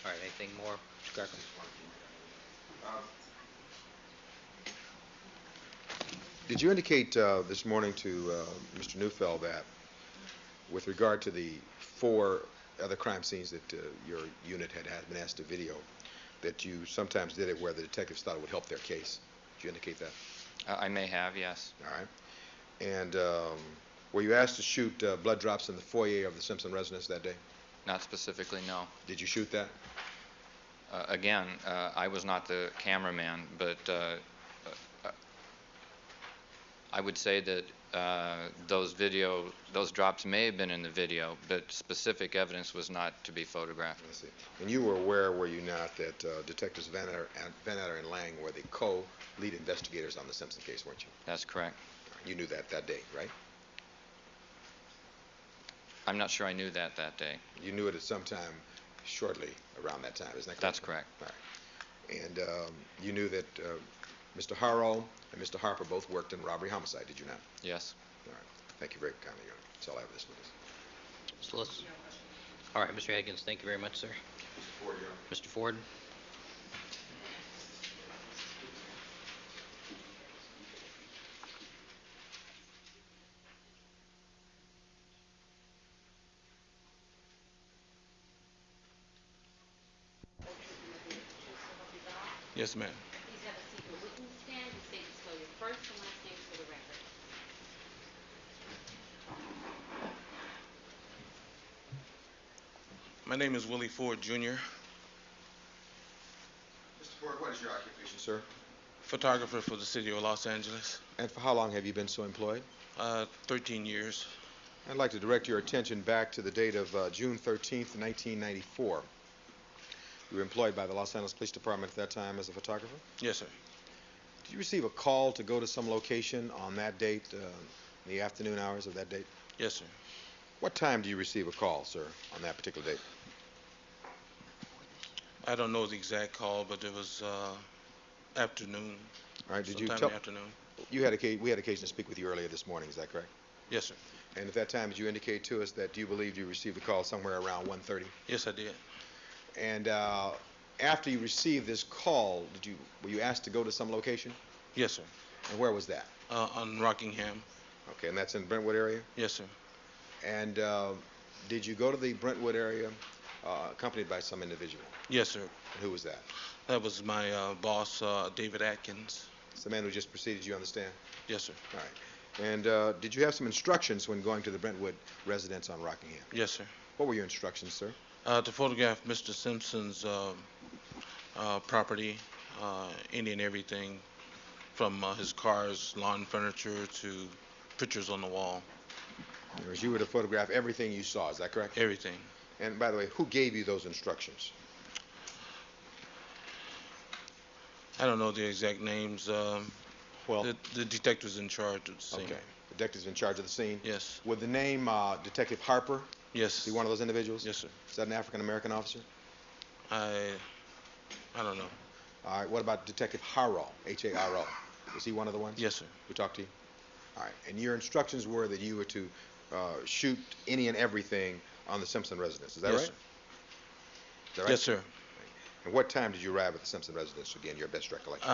All right, anything more, Mr. Garkin? Did you indicate this morning to Mr. Neufeld that with regard to the 4 other crime scenes that your unit had been asked to video, that you sometimes did it where the detectives thought it would help their case? Did you indicate that? I may have, yes. All right. And were you asked to shoot blood drops in the foyer of the Simpson residence that day? Not specifically, no. Did you shoot that? Again, I was not the cameraman, but I would say that those drops may have been in the video, but specific evidence was not to be photographed. I see. And you were aware, were you not, that Detectives Van Etter and Lang were the co-lead investigators on the Simpson case, weren't you? That's correct. You knew that day, right? I'm not sure I knew that day. You knew it at some time shortly around that time, isn't that correct? That's correct. All right. And you knew that Mr. Harrow and Mr. Harper both worked in robbery homicide, did you not? Yes. All right. Thank you very kindly, Your Honor. That's all I have this witness. So let's, all right, Mr. Higgins, thank you very much, sir. Mr. Ford, Your Honor. Mr. Ford? Yes, ma'am. Please have a seat in the witness stand and state and spell your first and last names for the record. My name is Willie Ford, Jr., Mr. Ford, what is your occupation, sir? photographer for the city of Los Angeles. And for how long have you been so employed? 13 years. I'd like to direct your attention back to the date of June 13th, 1994. You were employed by the Los Angeles Police Department at that time as a photographer? Yes, sir. Did you receive a call to go to some location on that date, in the afternoon hours of that date? Yes, sir. What time do you receive a call, sir, on that particular date? I don't know the exact call, but it was afternoon. All right. Did you sometime tell? in the afternoon. We had occasion to speak with you earlier this morning. Is that correct? Yes, sir. And at that time, did you indicate to us that you believed you received a call somewhere around 1:30? Yes, I did. And after you received this call, were you asked to go to some location? Yes, sir. And where was that? On Rockingham. Okay, and that's in Brentwood area? Yes, sir. And did you go to the Brentwood area accompanied by some individual? Yes, sir. And who was that? That was my boss, David Atkins. It's the man who just preceded you, understand? Yes, sir. All right. And did you have some instructions when going to the Brentwood residence on Rockingham? Yes, sir. What were your instructions, sir? To photograph Mr. Simpson's property, any and everything from his cars, lawn furniture, to pictures on the wall. You were to photograph everything you saw, is that correct? Everything. And by the way, who gave you those instructions? I don't know the exact names. Well, the detectives in charge of the scene. Okay. Detectives in charge of the scene? Yes. With the name Detective Harper? Yes. Is he one of those individuals? Yes, sir. Is that an African-American officer? I don't know. All right. What about Detective Harrow, H-A-R-O? Is he one of the ones? Yes, sir. Who talked to you? All right. And your instructions were that you were to shoot any and everything on the Simpson residence. Is that Yes, right? sir. Is that right? Yes, sir. And what time did you arrive at the Simpson residence, again, your best recollection?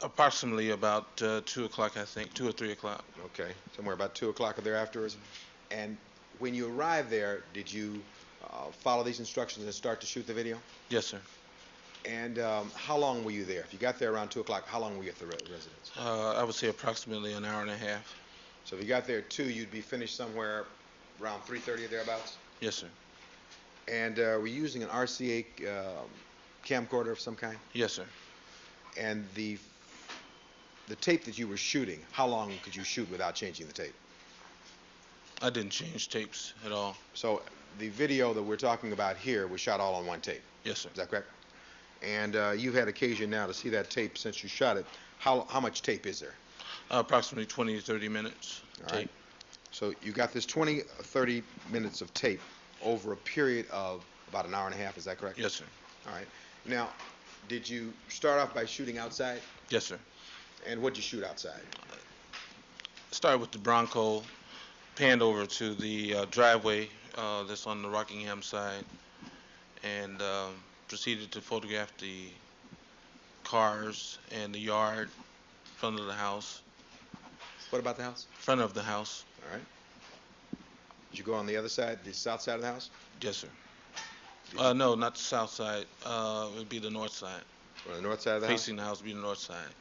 Approximately about 2 o'clock, I think, 2 or 3 o'clock. Okay, somewhere about 2 o'clock or there afterwards. And when you arrived there, did you follow these instructions and start to shoot the video? Yes, sir. And how long were you there? If you got there around 2 o'clock, how long were you at the residence? I would say approximately an hour and a half. So if you got there at 2, you'd be finished somewhere around 3:30 or thereabouts? Yes, sir. And were you using an RCA camcorder of some kind? Yes, sir. And the tape that you were shooting, how long could you shoot without changing the tape? I didn't change tapes at all. So the video that we're talking about here was shot all on one tape? Yes, sir. Is that correct? And you've had occasion now to see that tape since you shot it. How much tape is there? Approximately 20 to 30 minutes All tape. right. So you got this 20, 30 minutes of tape over a period of about an hour and a half, is that correct? Yes, sir. All right. Now, did you start off by shooting outside? Yes, sir. And what'd you shoot outside? Started with the Bronco, panned over to the driveway that's on the Rockingham side, and proceeded to photograph the cars and the yard, front of the house. What about the house? Front of the house. All right. Did you go on the other side, the south side of the house? Yes, sir. No, not the south side. It would be the north side. On the north side of the house? Facing the house would be the north side.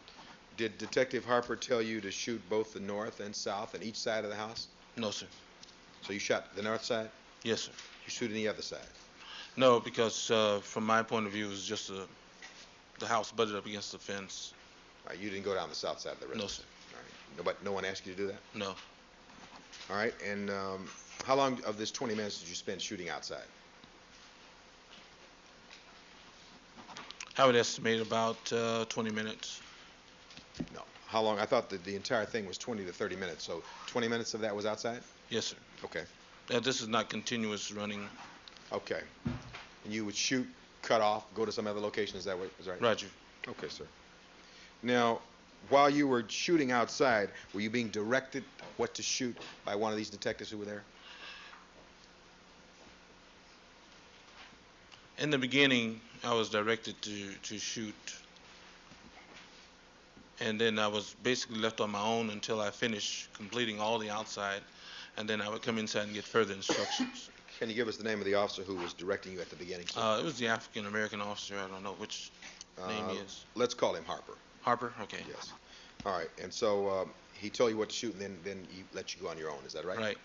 Did Detective Harper tell you to shoot both the north and south and each side of the house? No, sir. So you shot the north side? Yes, sir. You shoot the other side? No, because from my point of view, it was just the house butted up against the fence. All right, you didn't go down the south side of the residence? No, sir. All right. No one asked you to do that? No. All right. And how long of this 20 minutes did you spend shooting outside? I would estimate about 20 minutes. No. How long? I thought that the entire thing was 20 to 30 minutes. So 20 minutes of that was outside? Yes, sir. Okay. This is not continuous running. Okay. And you would shoot, cut off, go to some other location. Is that right? Roger. Okay, sir. Now, while you were shooting outside, were you being directed what to shoot by one of these detectives who were there? In the beginning, I was directed to shoot, and then I was basically left on my own until I finished completing all the outside, and then I would come inside and get further instructions. Can you give us the name of the officer who was directing you at the beginning, sir? It was the African-American officer. I don't know which name he is. Let's call him Harper. Harper? Okay. Yes. All right. And so he told you what to shoot, and then he let you go on your own. Is that right? Right.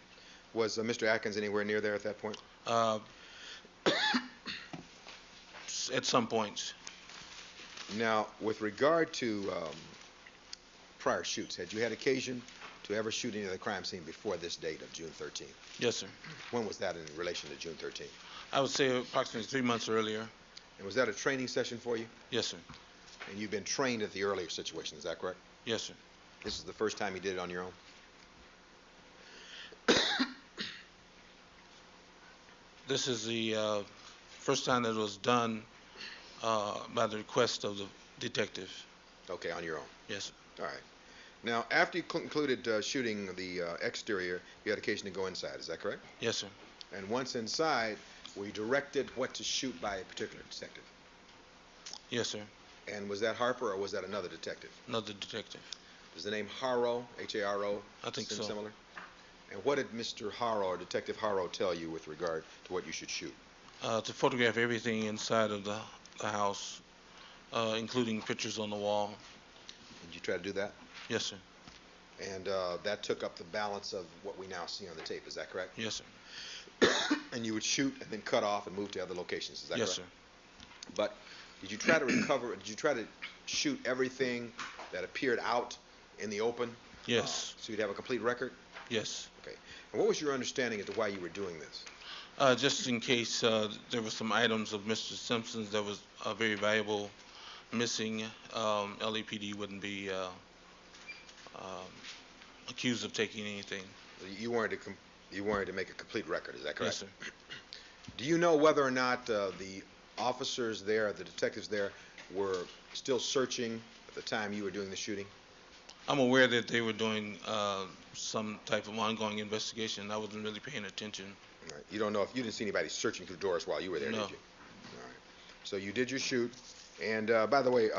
Was Mr. Atkins anywhere near there at that point? At some points. Now, with regard to prior shoots, had you had occasion to ever shoot any of the crime scene before this date of June 13th? Yes, sir. When was that in relation to June 13th? I would say approximately 3 months earlier. And was that a training session for you? Yes, sir. And you've been trained at the earlier situation, is that correct? Yes, sir. This is the first time you did it on your own? This is the first time that it was done by the request of the detective. Okay, on your own. Yes, sir. All right. Now, after you concluded shooting the exterior, you had occasion to go inside, is that correct? Yes, sir. And once inside, were you directed what to shoot by a particular detective? Yes, sir. And was that Harper or was that another detective? Another detective. Does the name Harrow, H-A-R-O, I think seem so. similar? And what did Mr. Harrow or Detective Harrow tell you with regard to what you should shoot? To photograph everything inside of the house, including pictures on the wall. Did you try to do that? Yes, sir. And that took up the balance of what we now see on the tape, is that correct? Yes, sir. And you would shoot and then cut off and move to other locations, is that Yes, correct? sir. But did you try to did you try to shoot everything that appeared out in the open? Yes. So you'd have a complete record? Yes. Okay. And what was your understanding as to why you were doing this? Just in case there were some items of Mr. Simpson's that was very valuable missing, LAPD wouldn't be accused of taking anything. You wanted to make a complete record, is that correct? Yes, sir. Do you know whether or not the officers there, the detectives there, were still searching at the time you were doing the shooting? I'm aware that they were doing some type of ongoing investigation. I wasn't really paying attention. All right. You don't know if you didn't see anybody searching through doors while you were there, No. did you? All right. So you did your shoot. And by the way,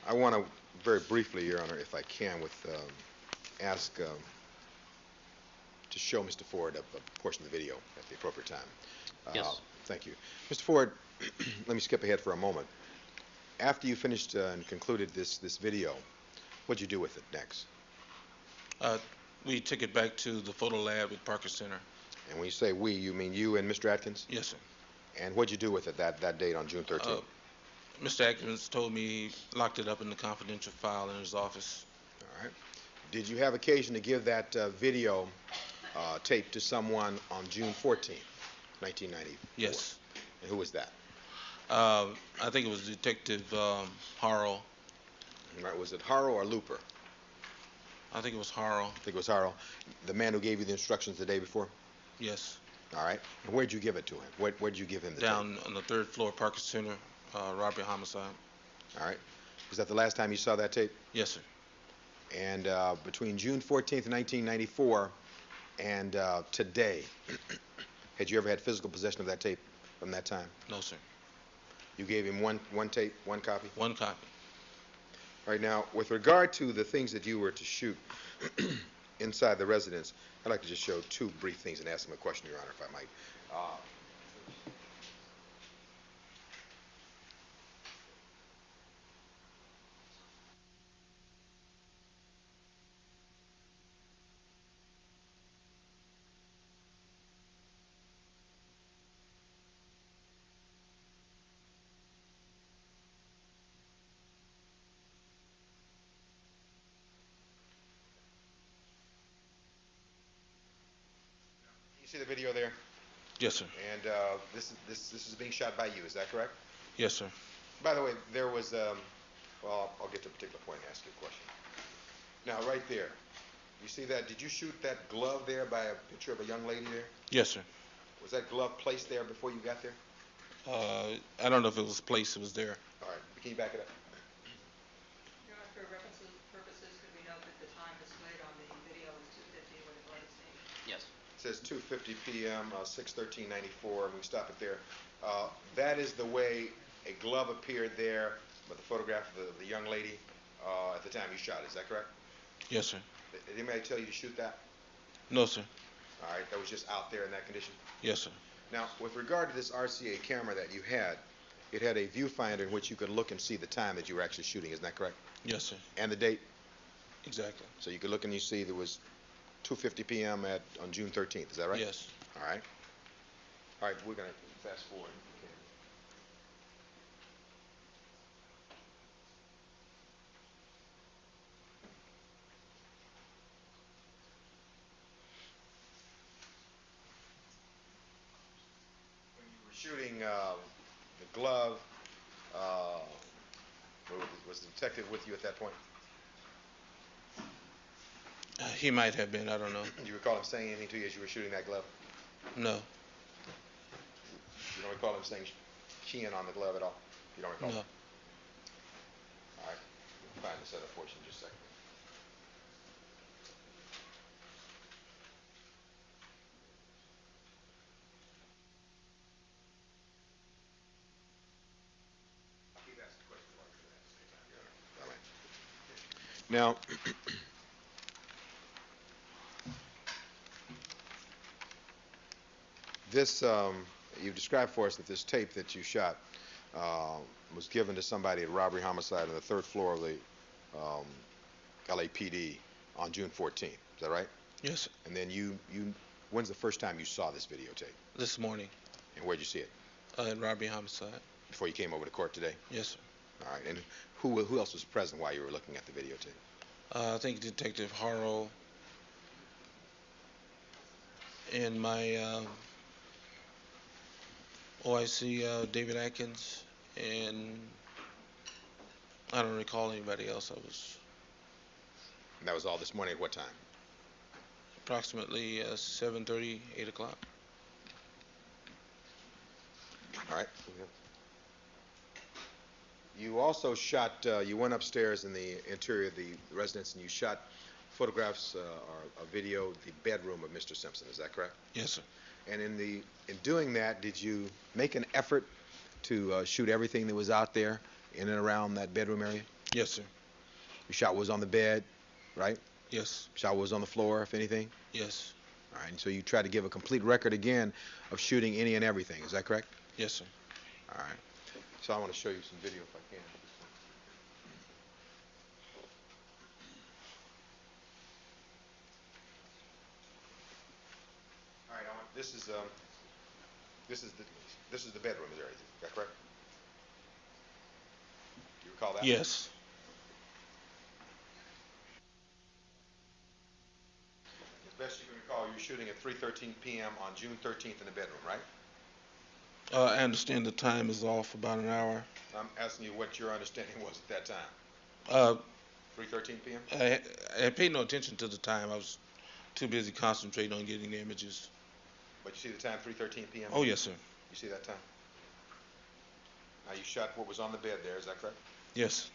I want to very briefly, Your Honor, if I can, ask to show Mr. Ford a portion of the video at the appropriate time. Yes. Thank you. Mr. Ford, let me skip ahead for a moment. After you finished and concluded this video, what'd you do with it next? We took it back to the photo lab at Parker Center. And when you say we, you mean you and Mr. Atkins? Yes, sir. And what'd you do with it that date on June 13th? Mr. Atkins told me he locked it up in the confidential file in his office. All right. Did you have occasion to give that video tape to someone on June 14th, 1994? Yes. And who was that? I think it was Detective Harrell. Right. Was it Harrell or Looper? I think it was Harrell. I think it was Harrell. The man who gave you the instructions the day before? Yes. All right. And where'd you give it to him? Where'd you give him the Down tape? on the 3rd floor, Parker Center, robbery homicide. All right. Was that the last time you saw that tape? Yes, sir. And between June 14th, 1994 and today, had you ever had physical possession of that tape from that time? No, sir. You gave him one tape, one copy? One copy. All right, now, with regard to the things that you were to shoot inside the residence, I'd like to just show two brief things and ask him a question, Your Honor, if I might. You see the video there? Yes, sir. And this is being shot by you, is that correct? Yes, sir. By the way, there was, well, I'll get to a particular point and ask you a question. Now, right there, you see that? Did you shoot that glove there by a picture of a young lady there? Yes, sir. Was that glove placed there before you got there? I don't know if it was placed. It was there. All right. Can you back it up? Your Honor, for reference purposes, could we note that the time displayed on the video was 2:50 when it was seen? Yes. It says 2:50 p.m., 6/13/94, and we stop it there. That is the way a glove appeared there with the photograph of the young lady at the time you shot it. Is that correct? Yes, sir. Did anybody tell you to shoot that? No, sir. All right. That was just out there in that condition? Yes, sir. Now, with regard to this RCA camera that you had, it had a viewfinder in which you could look and see the time that you were actually shooting. Isn't that correct? Yes, sir. And the date? Exactly. So you could look and you see there was 2:50 p.m. on June 13th. Is that right? Yes. All right. All right. We're going to fast forward. Okay. When you were shooting the glove, was the detective with you at that point? He might have been. I don't know. Do you recall him saying anything to you as you were shooting that glove? No. You don't recall him saying keying on the glove at all? You don't recall? No. All right. We'll find this other portion in just a second. I'll keep asking questions while you're doing that at the same time, Your Honor. All right. Now, this, you've described for us that this tape that you shot was given to somebody at robbery homicide on the 3rd floor of the LAPD on June 14th. Is that right? Yes, sir. And then when's the first time you saw this videotape? This morning. And where'd you see it? At robbery homicide. Before you came over to court today? Yes, sir. All right. And who else was present while you were looking at the videotape? I think Detective Harrell and my OIC David Atkins, and I don't recall anybody else. And that was all this morning at what time? Approximately 7:30, 8 o'clock. All right. You also shot, you went upstairs in the interior of the residence and you shot photographs or a video of the bedroom of Mr. Simpson. Is that correct? Yes, sir. And in doing that, did you make an effort to shoot everything that was out there in and around that bedroom area? Yes, sir. You shot what was on the bed, right? Yes. Shot what was on the floor, if anything? Yes. All right, and so you tried to give a complete record again of shooting any and everything, is that correct? Yes, sir. All right. So I want to show you some video if I can. All right, this is the bedroom area, is that correct? You recall that? Yes. As best you can recall, you're shooting at 3:13 p.m. on June 13th in the bedroom, right? I understand the time is off about an hour. I'm asking you what your understanding was at that time. Uh, 3:13 p.m.? I paid no attention to the time. I was too busy concentrating on getting the images. But you see the time, 3:13 p.m.? Oh, yes, sir. You see that time? Now you shot what was on the bed there, is that correct? Yes.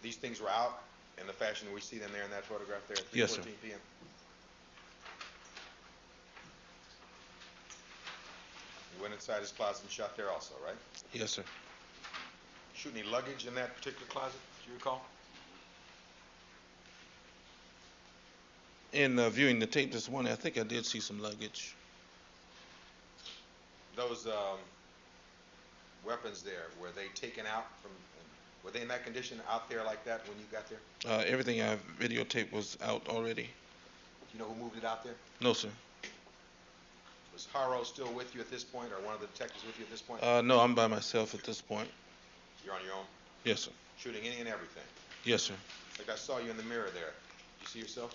These things were out in the fashion we see them there in that photograph there at 3:14 Yes, sir. p.m. You went inside his closet and shot there also, right? Yes, sir. Shoot any luggage in that particular closet, do you recall? In viewing the tape this morning, I think I did see some luggage. Those weapons there, were they taken out from, were they in that condition out there like that when you got there? Everything I videotaped was out already. Do you know who moved it out there? No, sir. Was Haro still with you at this point, or one of the detectives with you at this point? No, I'm by myself at this point. You're on your own? Yes, sir. Shooting any and everything? Yes, sir. Like I saw you in the mirror there. You see yourself?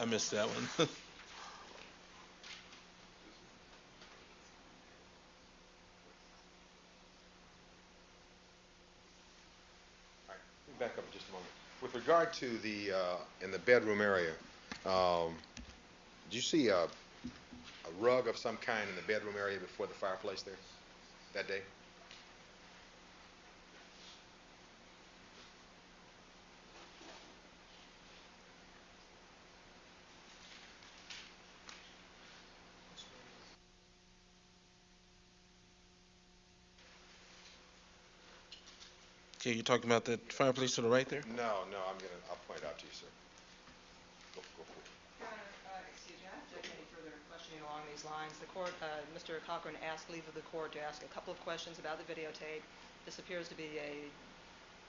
I missed that one. Back up just a moment. With regard to the in the bedroom area, did you see a rug of some kind in the bedroom area before the fireplace there that day? Okay, you're talking about that fireplace to the right there? No, I'll point it out to you, sir. Go for it. Your Honor, excuse me, I don't object to any further questioning along these lines. The court, Mr. Cochran asked leave of the court to ask a couple of questions about the videotape. This appears to be a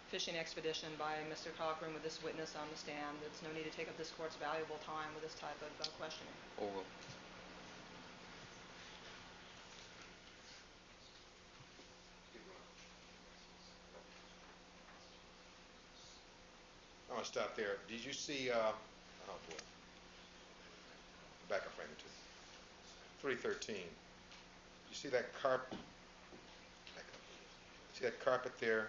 fishing expedition by Mr. Cochran with this witness on the stand. There's no need to take up this court's valuable time with this type of questioning. Oral. I want to stop there. Did you see, oh boy, back up frame or two. 313. You see that carpet? Back up. See that carpet there,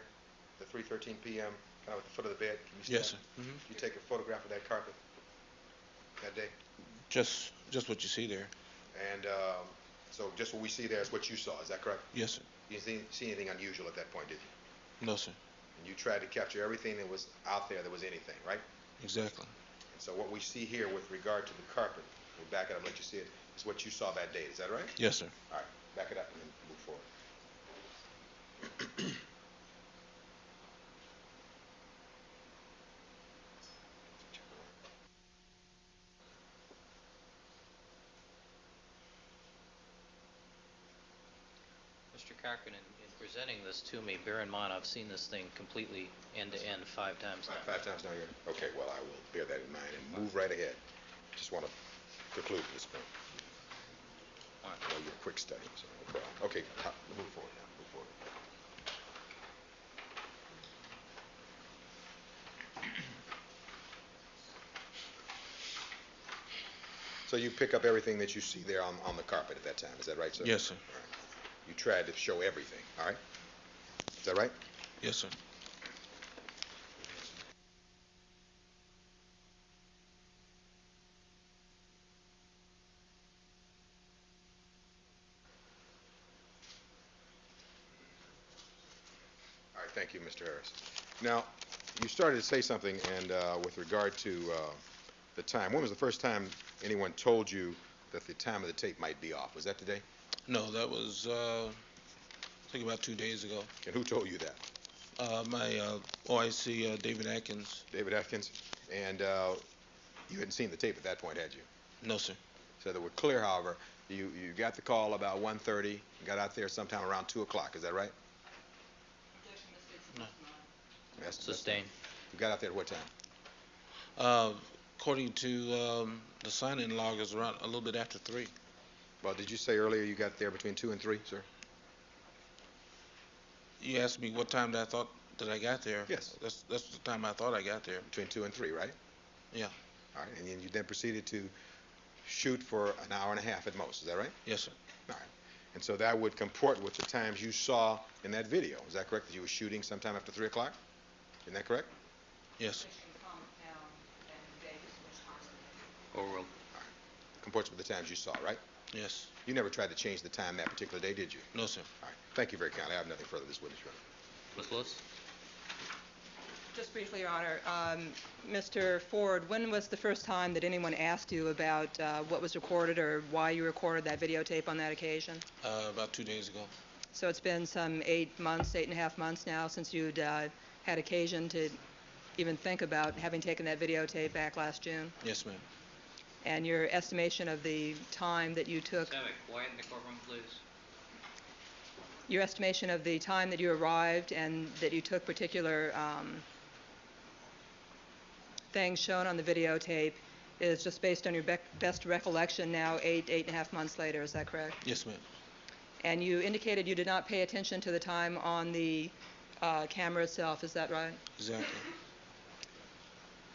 the 3:13 p.m., kind of at the foot of the bed? Can you see Yes, that? sir. Mm-hmm. You take a photograph of that carpet that day? Just what you see there. And so just what we see there is what you saw, is that correct? Yes, sir. You didn't see anything unusual at that point, did you? No, sir. And you tried to capture everything that was out there that was anything, right? Exactly. And so what we see here with regard to the carpet, we'll back it up and let you see it, is what you saw that day, is that right? Yes, sir. All right, back it up and then move forward. Mr. Cochran, in presenting this to me, bear in mind I've seen this thing completely end to end 5 times now. 5 times now, okay, well, I will bear that in mind and move right ahead. Just want to conclude at this point. All right. I know you're a quick study, so no problem. Okay, move forward now, move forward. So you pick up everything that you see there on the carpet at that time, is that right, sir? Yes, sir. All right. You tried to show everything, all right? Is that right? Yes, sir. All right, thank you, Mr. Harris. Now, you started to say something, and with regard to the time, when was the first time anyone told you that the time of the tape might be off? Was that today? No, that was think about 2 days ago. And who told you that? My OIC, David Atkins. David Atkins? And you hadn't seen the tape at that point, had you? No, sir. So that we're clear, however, you got the call about 1:30, got out there sometime around 2 o'clock, is that right? No. Sustained. You got out there at what time? According to the sign-in log, is around a little bit after 3. Well, did you say earlier you got there between 2 and 3, sir? You asked me what time that I got there. Yes. That's the time I thought I got there. Between 2 and 3, right? Yeah. All right, and you then proceeded to shoot for an hour and a half at most, is that right? Yes, sir. All right. And so that would comport with the times you saw in that video. Is that correct, that you were shooting sometime after 3 o'clock? Isn't that correct? Yes. Overruled. All right. Comports with the times you saw, right? Yes. You never tried to change the time that particular day, did you? No, sir. All right. Thank you very kindly. I have nothing further this witness, Your Honor. Ms. Lewis? Just briefly, Your Honor, Mr. Ford, when was the first time that anyone asked you about what was recorded or why you recorded that videotape on that occasion? About 2 days ago. So it's been some 8 months, 8.5 months now since you'd had occasion to even think about having taken that videotape back last June? Yes, ma'am. And your estimation of the time that you took... Quiet in the courtroom, please. Your estimation of the time that you arrived and that you took particular things shown on the videotape is just based on your best recollection now, 8.5 months later, is that correct? Yes, ma'am. And you indicated you did not pay attention to the time on the camera itself, is that right? Exactly.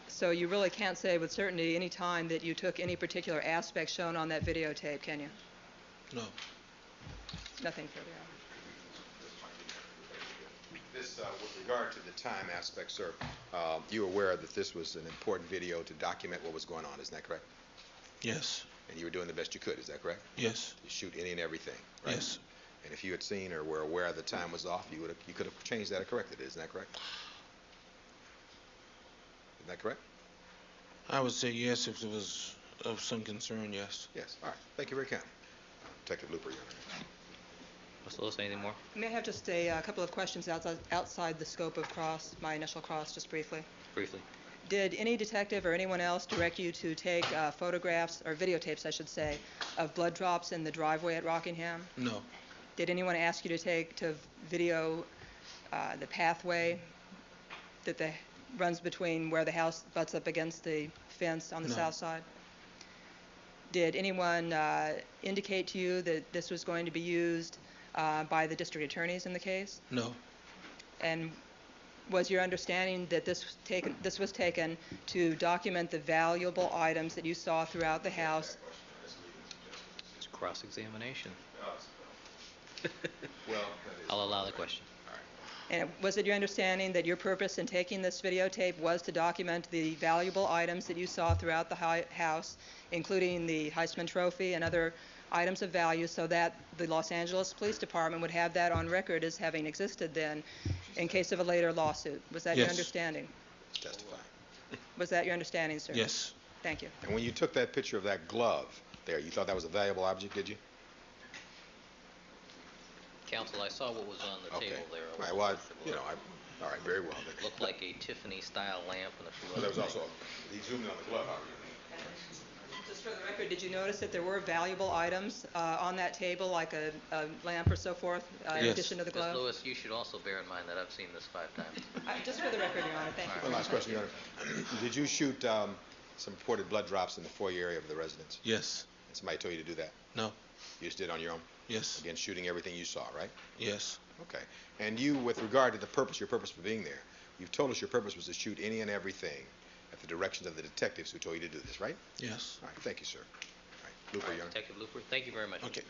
So you really can't say with certainty any time that you took any particular aspect shown on that videotape, can you? No. Nothing further. This, with regard to the time aspect, sir, you were aware that this was an important video to document what was going on, isn't that correct? Yes. And you were doing the best you could, is that correct? Yes. You shoot any and everything, right? Yes. And if you had seen or were aware the time was off, you could have changed that or corrected it, isn't that correct? Isn't that correct? I would say yes if it was of some concern, yes. Yes. All right. Thank you very kindly. Detective Looper, Your Honor. Ms. Lewis, anything more? May I have just a couple of questions outside the scope of my initial cross, just briefly? Briefly. Did any detective or anyone else direct you to take photographs, or videotapes, I should say, of blood drops in the driveway at Rockingham? No. Did anyone ask you to video the pathway that runs between where the house butts up against the fence on the south side? Did anyone indicate to you that this was going to be used by the district attorneys in the case? No. And was your understanding that this was taken to document the valuable items that you saw throughout the house? It's cross-examination. Well, I'll allow the question. And was it your understanding that your purpose in taking this videotape was to document the valuable items that you saw throughout the house, including the Heisman Trophy and other items of value, so that the Los Angeles Police Department would have that on record as having existed then in case of a later lawsuit? Was that your understanding? Testify. Was that your understanding, sir? Yes. Thank you. And when you took that picture of that glove there, you thought that was a valuable object, did you? Counsel, I saw what was on the table there. All right, well, all right, very well. It looked like a Tiffany-style lamp and a few Well, other there was things. also, he zoomed in on the glove, Just for the record, did you notice that there were valuable items on that table, like a lamp or so forth, in addition to the glove? Ms. Lewis, you should also bear in mind that I've seen this 5 times. Just for the record, Your Honor, thank you. One last question, Your Honor. Did you shoot some reported blood drops in the foyer area of the residence? Yes. And somebody told you to do that? No. You just did it on your own? Yes. Again, shooting everything you saw, right? Yes. Okay. And you, with regard to the purpose, your purpose for being there, you've told us your purpose was to shoot any and everything at the directions of the detectives who told you to do this, right? Yes. All right. Thank you, sir. All right. Looper, Your Honor. Detective Looper, thank you very much. Okay.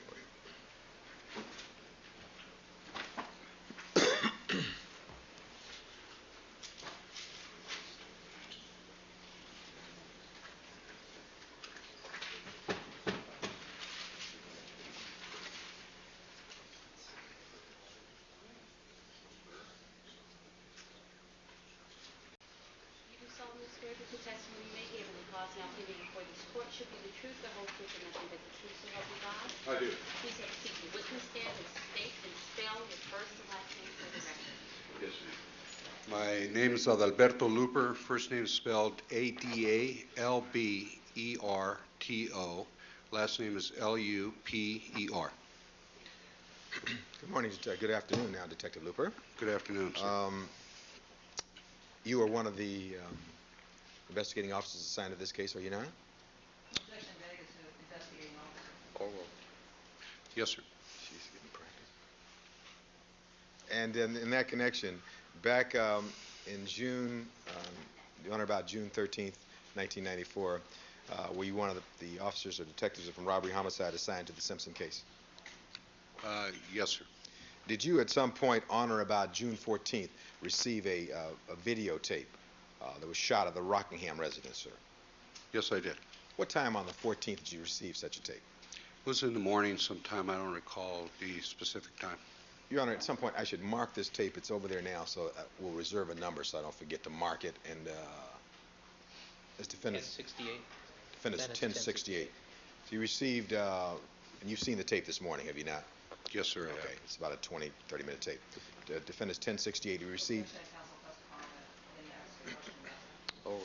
You do solemnly swear to The testimony you may give in the cause now pending before this court should be the truth, the whole truth, and nothing but the truth, so help you God. I do. Please have a seat in the witness stand and state and spell your first and last name for the record. Yes, ma'am. My name is Adalberto Luper. First name is spelled Adalberto. Last name is Luper. Good morning, good afternoon now, Detective Luper. Good afternoon, sir. You are one of the investigating officers assigned to this case, are you not? Oh, well. Yes, sir. She's getting practice. And in that connection, back in June, on or about June 13th, 1994, were you one of the officers or detectives from robbery homicide assigned to the Simpson case? Yes, sir. Did you at some point on or about June 14th receive a videotape that was shot at the Rockingham residence, sir? Yes, I did. What time on the 14th did you receive such a tape? It was in the morning sometime. I don't recall the specific time. Your Honor, at some point I should mark this tape. It's over there now, so we'll reserve a number so I don't forget to mark it. And as defendant's 1068. So you received, and you've seen the tape this morning, have you not? Yes, sir. Okay, it's about a 20, 30-minute tape. Defendant's 1068. You received. Oh,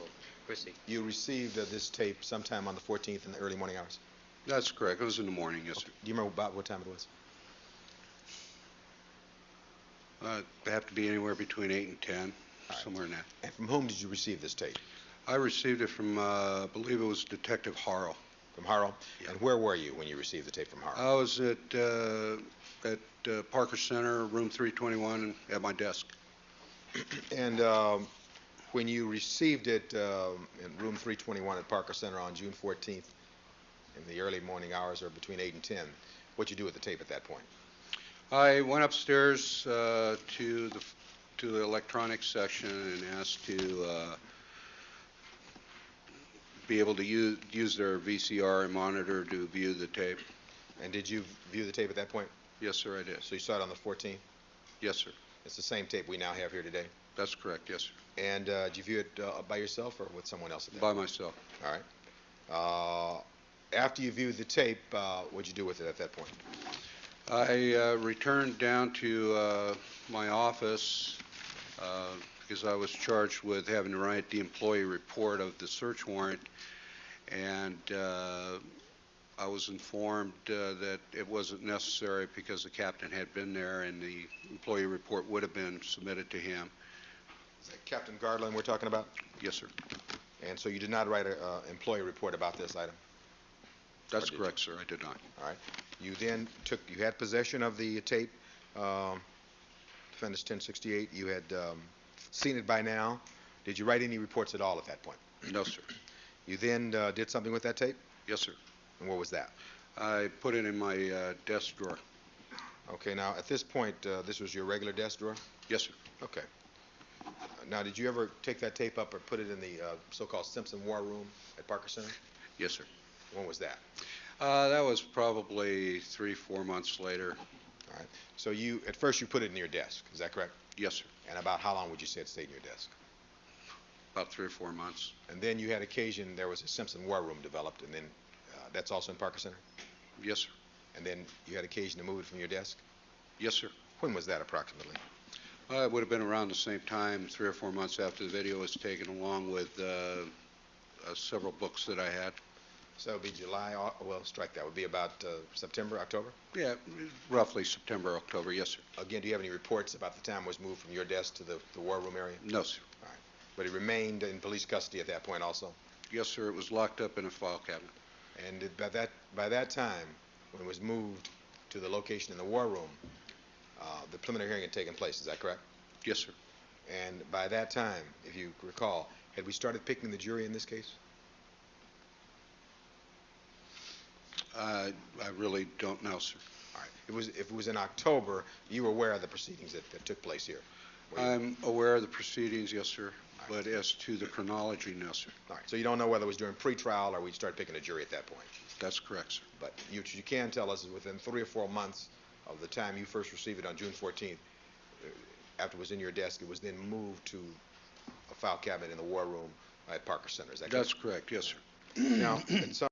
Chrissy. You received this tape sometime on the 14th in the early morning hours. That's correct. It was in the morning, yes, sir. Do you remember about what time it was? They have to be anywhere between 8 and 10, somewhere in that. And from whom did you receive this tape? I received it from, I believe it was Detective Harrell. From Harrell? Yeah. And where were you when you received the tape from Harrell? I was at Parker Center, room 321, at my desk. And when you received it in room 321 at Parker Center on June 14th, in the early morning hours or between 8 and 10, what'd you do with the tape at that point? I went upstairs to the electronics section and asked to be able to use their VCR and monitor to view the tape. And did you view the tape at that point? Yes, sir, I did. So you saw it on the 14th? Yes, sir. It's the same tape we now have here today? That's correct, yes, sir. And did you view it by yourself or with someone else at that By point? myself. All right. After you viewed the tape, what'd you do with it at that point? I returned down to my office because I was charged with having to write the employee report of the search warrant, and I was informed that it wasn't necessary because the captain had been there and the employee report would have been submitted to him. Is that Captain Garland we're talking about? Yes, sir. And so you did not write an employee report about this item? That's correct, sir. I did not. All right. You then you had possession of the tape, Defendant's 1068. You had seen it by now. Did you write any reports at all at that point? No, sir. You then did something with that tape? Yes, sir. And what was that? I put it in my desk drawer. Okay. Now, at this point, this was your regular desk drawer? Yes, sir. Okay. Now, did you ever take that tape up or put it in the so-called Simpson War Room at Parker Center? Yes, sir. When was that? That was probably 3-4 months later. All right. So at first you put it in your desk, is that correct? Yes, sir. And about how long would you say it stayed in your desk? About 3 or 4 months. And then you had occasion, there was a Simpson War Room developed, and then that's also in Parker Center? Yes, sir. And then you had occasion to move it from your desk? Yes, sir. When was that approximately? It would have been around the same time, 3 or 4 months after the video was taken, along with several books that I had. So it would be July, well, strike that. Would be about September, October? Yeah, roughly September, October, yes, sir. Again, do you have any reports about the time it was moved from your desk to the war room area? No, sir. All right. But it remained in police custody at that point also? Yes, sir. It was locked up in a file cabinet. And by that time, when it was moved to the location in the war room, the preliminary hearing had taken place, is that correct? Yes, sir. And by that time, if you recall, had we started picking the jury in this case? I really don't know, sir. All right. If it was in October, you were aware of the proceedings that took place here? I'm aware of the proceedings, yes, sir. Right. But as to the chronology, no, sir. All right. So you don't know whether it was during pretrial or we started picking a jury at that point? That's correct, sir. But you can tell us is within 3 or 4 months of the time you first received it on June 14th, after it was in your desk, it was then moved to a file cabinet in the war room at Parker Center, is that That's correct? correct, yes, sir. Now, at some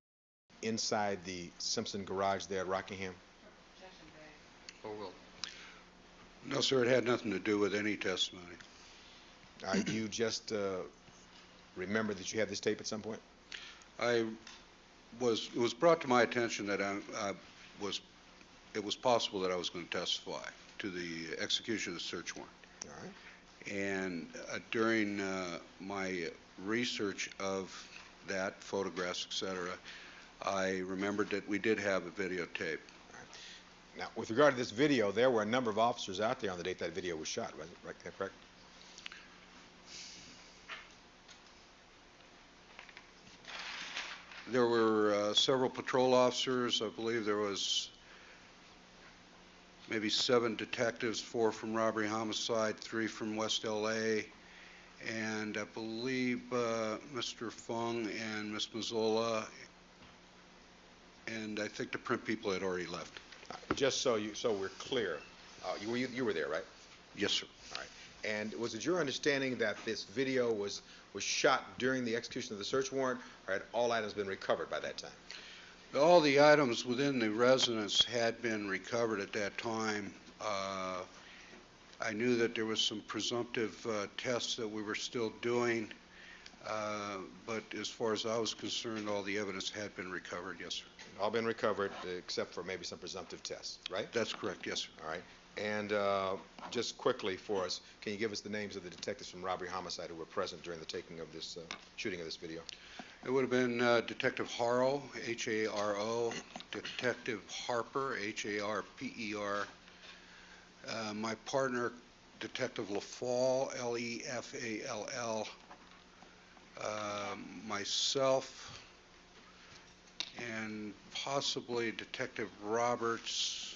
inside the Simpson garage there at Rockingham? Or will No, sir, it had nothing to do with any testimony. You just remember that you had this tape at some point? It was brought to my attention that it was possible that I was going to testify to the execution of the search warrant. All right. And during my research of that, photographs, etc., I remembered that we did have a videotape. Now, with regard to this video, there were a number of officers out there on the date that video was shot, was it? Right, correct? There were several patrol officers. I believe there was maybe 7 detectives, 4 from robbery homicide, 3 from West LA, and I believe Mr. Fung and Ms. Mazzola, and I think the print people had already left. Just so we're clear, you were there, right? Yes, sir. All right. And was it your understanding that this video was shot during the execution of the search warrant, or had all items been recovered by that time? All the items within the residence had been recovered at that time. I knew that there was some presumptive tests that we were still doing, but as far as I was concerned, all the evidence had been recovered, yes, sir. All been recovered except for maybe some presumptive tests, right? That's correct, yes, sir. All right. And just quickly for us, can you give us the names of the detectives from robbery homicide who were present during the taking of this shooting of this video? It would have been Detective Haro, H-A-R-O, Detective Harper, H-A-R-P-E-R, my partner, Detective LaFall, L-E-F-A-L-L, myself, and possibly Detective Roberts,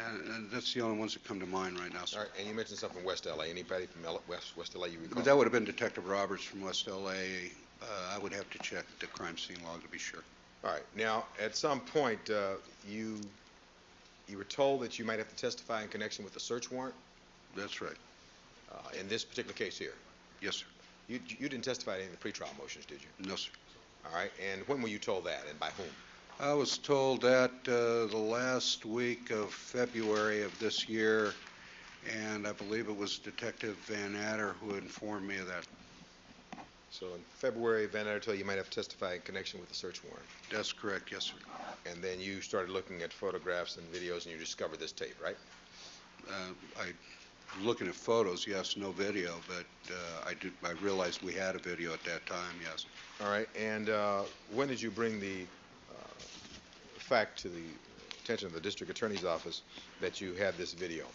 and that's the only ones that come to mind right now, sir. All right, and you mentioned something from West LA. Anybody from West LA you recall? But that would have been Detective Roberts from West LA. I would have to check the crime scene log to be sure. All right. Now, at some point, you were told that you might have to testify in connection with the search warrant? That's right. In this particular case here? Yes, sir. You didn't testify in any of the pretrial motions, did you? No, sir. All right. And when were you told that, and by whom? I was told that the last week of February of this year, and I believe it was Detective Van Adder who informed me of that. So in February, Van Adder told you might have to testify in connection with the search warrant? That's correct, yes, sir. And then you started looking at photographs and videos, and you discovered this tape, right? Looking at photos, yes, no video, but I realized we had a video at that time, yes. All right. And when did you bring the fact to the attention of the district attorney's office that you had this video?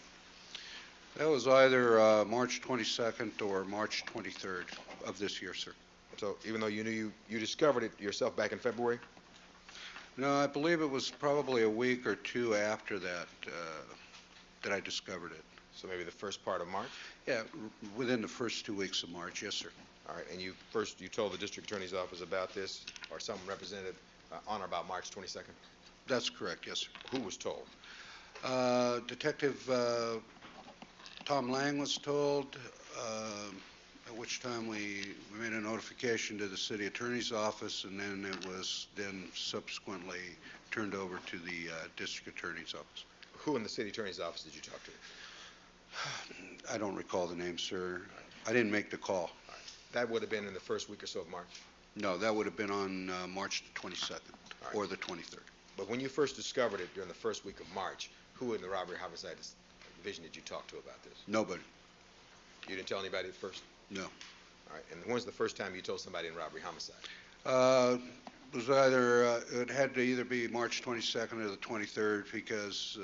That was either March 22nd or March 23rd of this year, sir. So even though you knew you discovered it yourself back in February? No, I believe it was probably a week or 2 after that that I discovered it. So maybe the first part of March? Yeah, within the first 2 weeks of March, yes, sir. All right. And you told the district attorney's office about this, or someone represented on or about March 22nd? That's correct, yes, sir. Who was told? Detective Tom Lang was told, at which time we made a notification to the city attorney's office, and then it was then subsequently turned over to the district attorney's office. Who in the city attorney's office did you talk to? I don't recall the name, sir. I didn't make the call. All right. That would have been in the first week or so of March? No, that would have been on March 22nd or the 23rd. But when you first discovered it during the first week of March, who in the robbery homicide division did you talk to about this? Nobody. You didn't tell anybody at first? No. All right. And when's the first time you told somebody in robbery homicide? It was it had to either be March 22nd or the 23rd because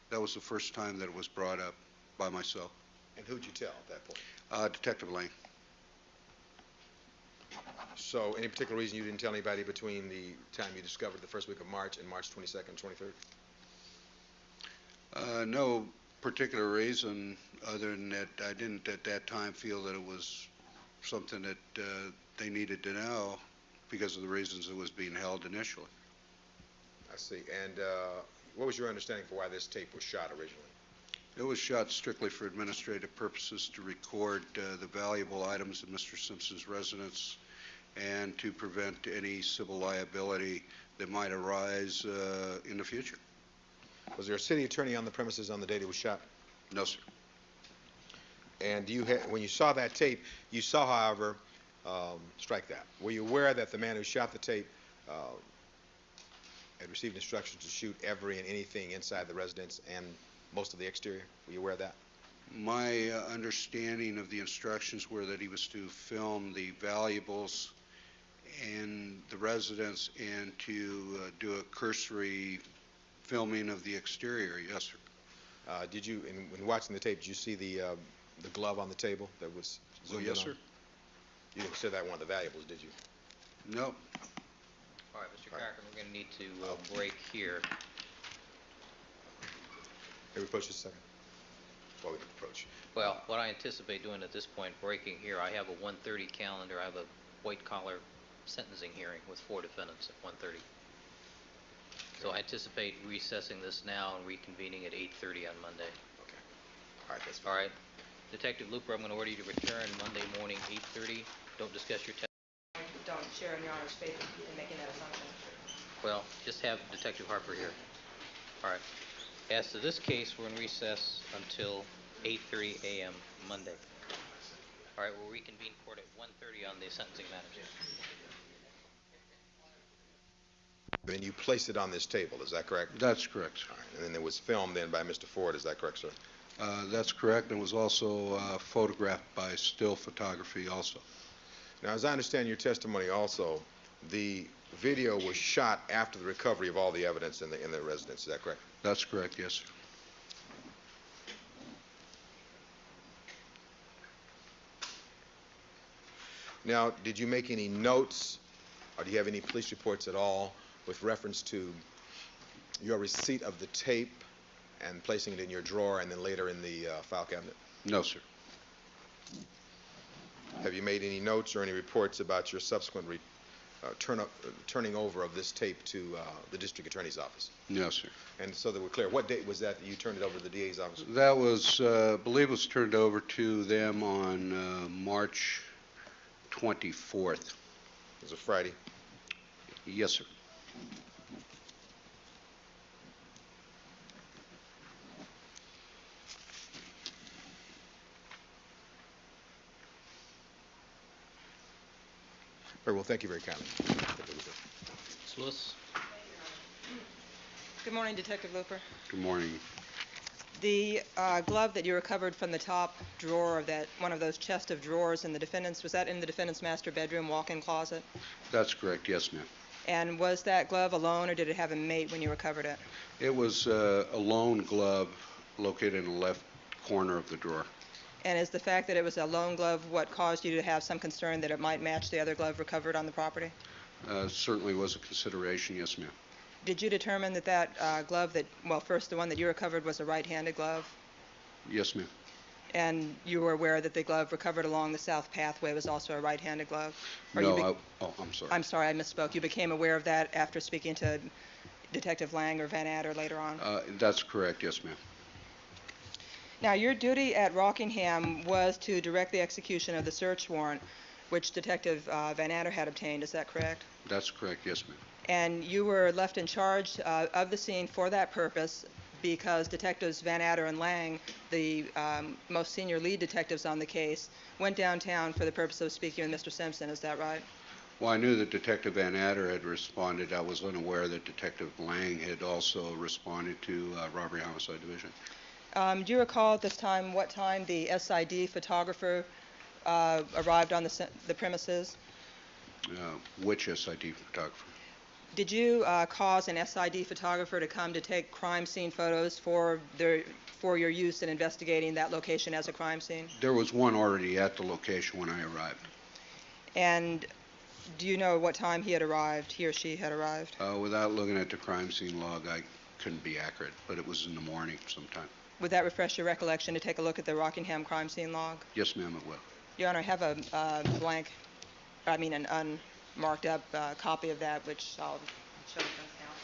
that was the first time that it was brought up by myself. And who'd you tell at that point? Detective Lane. So any particular reason you didn't tell anybody between the time you discovered the first week of March and March 22nd, 23rd? No particular reason other than that I didn't at that time feel that it was something that they needed to know because of the reasons it was being held initially. I see. And what was your understanding for why this tape was shot originally? It was shot strictly for administrative purposes to record the valuable items in Mr. Simpson's residence and to prevent any civil liability that might arise in the future. Was there a city attorney on the premises on the date it was shot? No, sir. And when you saw that tape, you saw, however, strike that. Were you aware that the man who shot the tape had received instructions to shoot every and anything inside the residence and most of the exterior? Were you aware of that? My understanding of the instructions were that he was to film the valuables in the residence and to do a cursory filming of the exterior. Yes, sir. Did you, when watching the tape, did you see the glove on the table that was zoomed in yes, on? sir. You didn't consider that one of the valuables, did you? No. All right, Mr. Cochran, we're going to need to break here. Can we approach this a second? Well, we can approach. Well, what I anticipate doing at this point, breaking here, I have a 1:30 calendar. I have a white-collar sentencing hearing with 4 defendants at 1:30. So I anticipate recessing this now and reconvening at 8:30 on Monday. Okay. All right, that's All right. Detective Looper, I'm going to order you to return Monday morning, 8:30. Don't discuss your I don't share in Your Honor's faith in making that assumption. Well, just have Detective Harper here. All right. As to this case, we're in recess until 8:30 a.m. Monday. All right, we'll reconvene court at 1:30 on the sentencing matters. Then you placed it on this table, is that correct? That's correct, sir. All right. And then it was filmed then by Mr. Ford, is that correct, sir? That's correct, and was also photographed by still photography also. Now, as I understand your testimony also, the video was shot after the recovery of all the evidence in the residence, is that correct? That's correct, yes, sir. Now, did you make any notes, or do you have any police reports at all with reference to your receipt of the tape and placing it in your drawer and then later in the file cabinet? No, sir. Have you made any notes or any reports about your subsequent turning over of this tape to the district attorney's office? No, sir. And so that we're clear, what date was that you turned it over to the DA's office? That was, I believe it was turned over to them on March 24th. It was a Friday? Yes, sir. Very well, thank you very kindly. Ms. Lewis? Good morning, Detective Looper. Good morning. The glove that you recovered from the top drawer of that one of those chest of drawers in the defendant's, was that in the defendant's master bedroom walk-in closet? That's correct, yes, ma'am. And was that glove alone, or did it have a mate when you recovered it? It was a lone glove located in the left corner of the drawer. And is the fact that it was a lone glove what caused you to have some concern that it might match the other glove recovered on the property? Certainly was a consideration, yes, ma'am. Did you determine that that glove that, well, first the one that you recovered was a right-handed glove? Yes, ma'am. And you were aware that the glove recovered along the south pathway was also a right-handed glove? Or No, I'm sorry. I'm sorry, I misspoke. You became aware of that after speaking to Detective Lang or Van Adder later on? That's correct, yes, ma'am. Now, your duty at Rockingham was to direct the execution of the search warrant, which Detective Van Adder had obtained. Is that correct? That's correct, yes, ma'am. And you were left in charge of the scene for that purpose because Detectives Van Adder and Lang, the most senior lead detectives on the case, went downtown for the purpose of speaking with Mr. Simpson. Is that right? Well, I knew that Detective Van Adder had responded. I was unaware that Detective Lang had also responded to Robbery Homicide Division. Do you recall at this time what time the SID photographer arrived on the premises? Which SID photographer? Did you cause an SID photographer to come to take crime scene photos for your use in investigating that location as a crime scene? There was one already at the location when I arrived. And do you know what time he or she had arrived? Without looking at the crime scene log, I couldn't be accurate, but it was in the morning sometime. Would that refresh your recollection to take a look at the Rockingham crime scene log? Yes, ma'am, it will. Your Honor, I have an unmarked up copy of that, which I'll show defense counsel.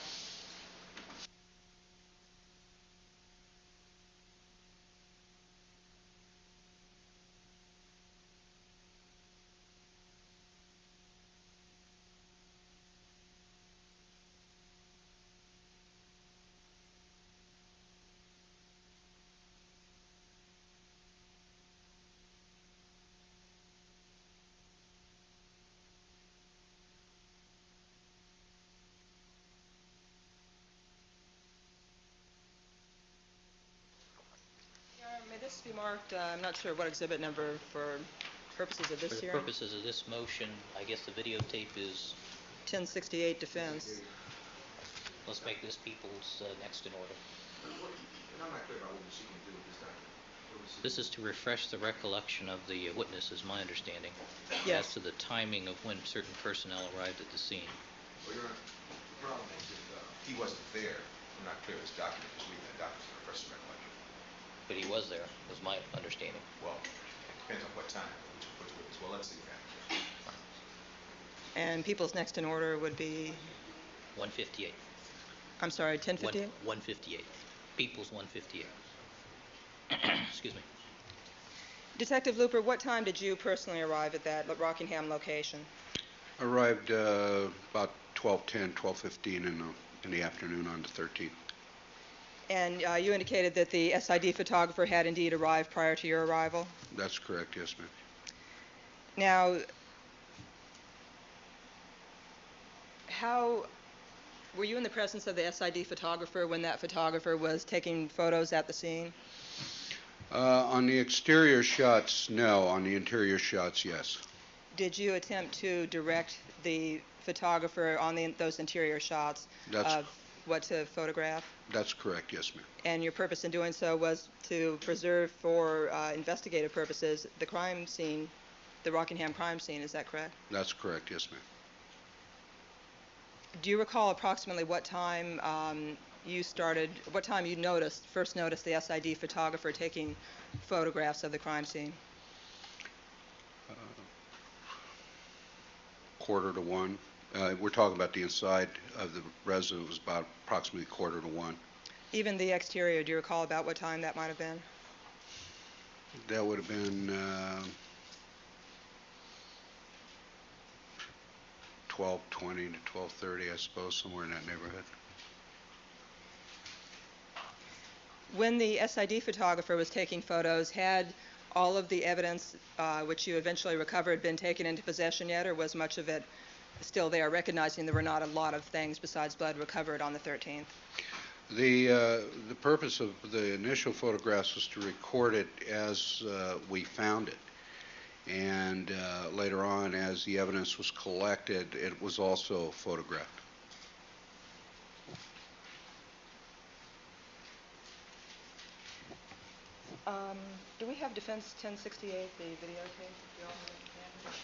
be marked? I'm not sure what exhibit number for purposes of For this the hearing. purposes of this motion, I guess the videotape is, 1068 defense. let's make this people's next in order. And I'm not clear about what we're seeking to do with this document. This is to refresh the recollection of the witness, is my understanding, Yes. as to the timing of when certain personnel arrived at the scene. Well, Your Honor, the problem is that he wasn't there. I'm not clear this document is leaving that document for the first recollection. But he was there, was my understanding. Well, it depends on what time, which witness. Well, let's see if that. And people's next in order would be, 158. I'm sorry, 1058? 158. People's 158. Excuse me. Detective Looper, what time did you personally arrive at that Rockingham location? Arrived about 12:10, 12:15 in the afternoon on the 13th. And you indicated that the SID photographer had indeed arrived prior to your arrival? That's correct, yes, ma'am. Now, were you in the presence of the SID photographer when that photographer was taking photos at the scene? On the exterior shots, no. On the interior shots, yes. Did you attempt to direct the photographer on those interior shots of what to photograph? That's correct, yes, ma'am. And your purpose in doing so was to preserve for investigative purposes the crime scene, the Rockingham crime scene, is that correct? That's correct, yes, ma'am. Do you recall approximately what time you first noticed the SID photographer taking photographs of the crime scene? 1:45. We're talking about the inside of the residence. It was about approximately 1:45. Even the exterior, do you recall about what time that might have been? That would have been 12:20 to 12:30, I suppose, somewhere in that neighborhood. When the SID photographer was taking photos, had all of the evidence which you eventually recovered been taken into possession yet, or was much of it still there, recognizing there were not a lot of things besides blood recovered on the 13th? The purpose of the initial photographs was to record it as we found it. And later on, as the evidence was collected, it was also photographed. Do we have Defense 1068, the videotape? Do you all have it in hand?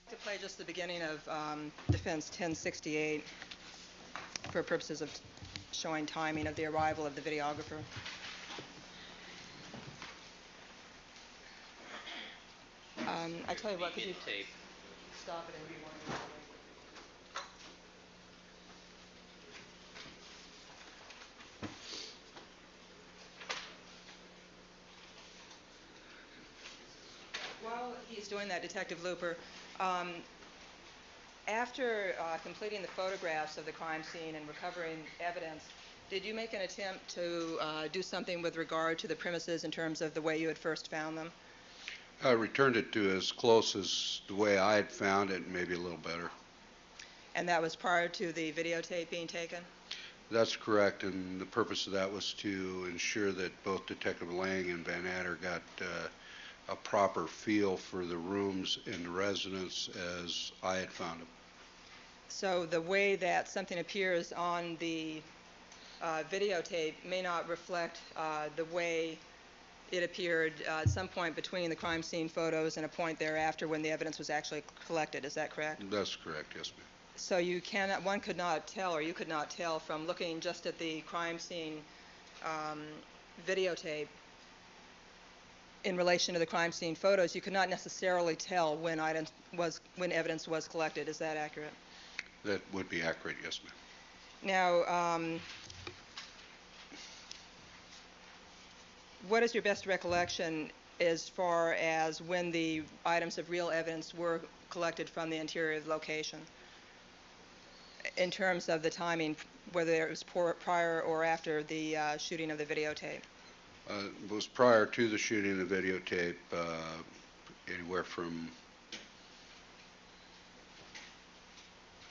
To play just the beginning of Defense 1068 for purposes of showing timing of the arrival of the videographer. I tell you what, could you stop it and rewind it? While he's doing that, Detective Looper, after completing the photographs of the crime scene and recovering evidence, did you make an attempt to do something with regard to the premises in terms of the way you had first found them? I returned it to as close as the way I had found it, maybe a little better. And that was prior to the videotape being taken? That's correct, and the purpose of that was to ensure that both Detective Lang and Van Adder got a proper feel for the rooms in the residence as I had found them. So the way that something appears on the videotape may not reflect the way it appeared at some point between the crime scene photos and a point thereafter when the evidence was actually collected. Is that correct? That's correct, yes, ma'am. So one could not tell, or you could not tell from looking just at the crime scene videotape in relation to the crime scene photos, you could not necessarily tell when evidence was collected. Is that accurate? That would be accurate, yes, ma'am. Now, what is your best recollection as far as when the items of real evidence were collected from the interior of the location, in terms of the timing, whether it was prior or after the shooting of the videotape? It was prior to the shooting of the videotape, anywhere from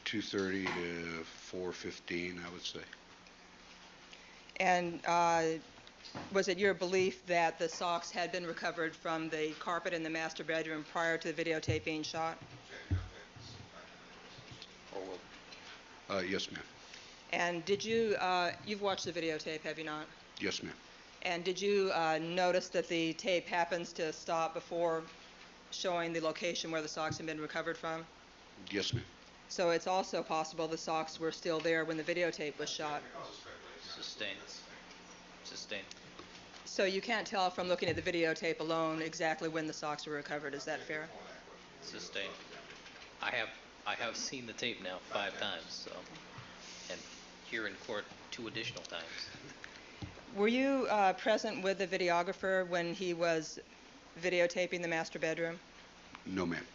2:30 to 4:15, I would say. And was it your belief that the socks had been recovered from the carpet in the master bedroom prior to the videotape being shot? Yes, ma'am. And did you've watched the videotape, have you not? Yes, ma'am. And did you notice that the tape happens to stop before showing the location where the socks had been recovered from? Yes, ma'am. So it's also possible the socks were still there when the videotape was shot. Sustained. Sustained. So you can't tell from looking at the videotape alone exactly when the socks were recovered. Is that fair? Sustained. I have seen the tape now 5 times, so, and here in court 2 additional times. Were you present with the videographer when he was videotaping the master bedroom? No, ma'am.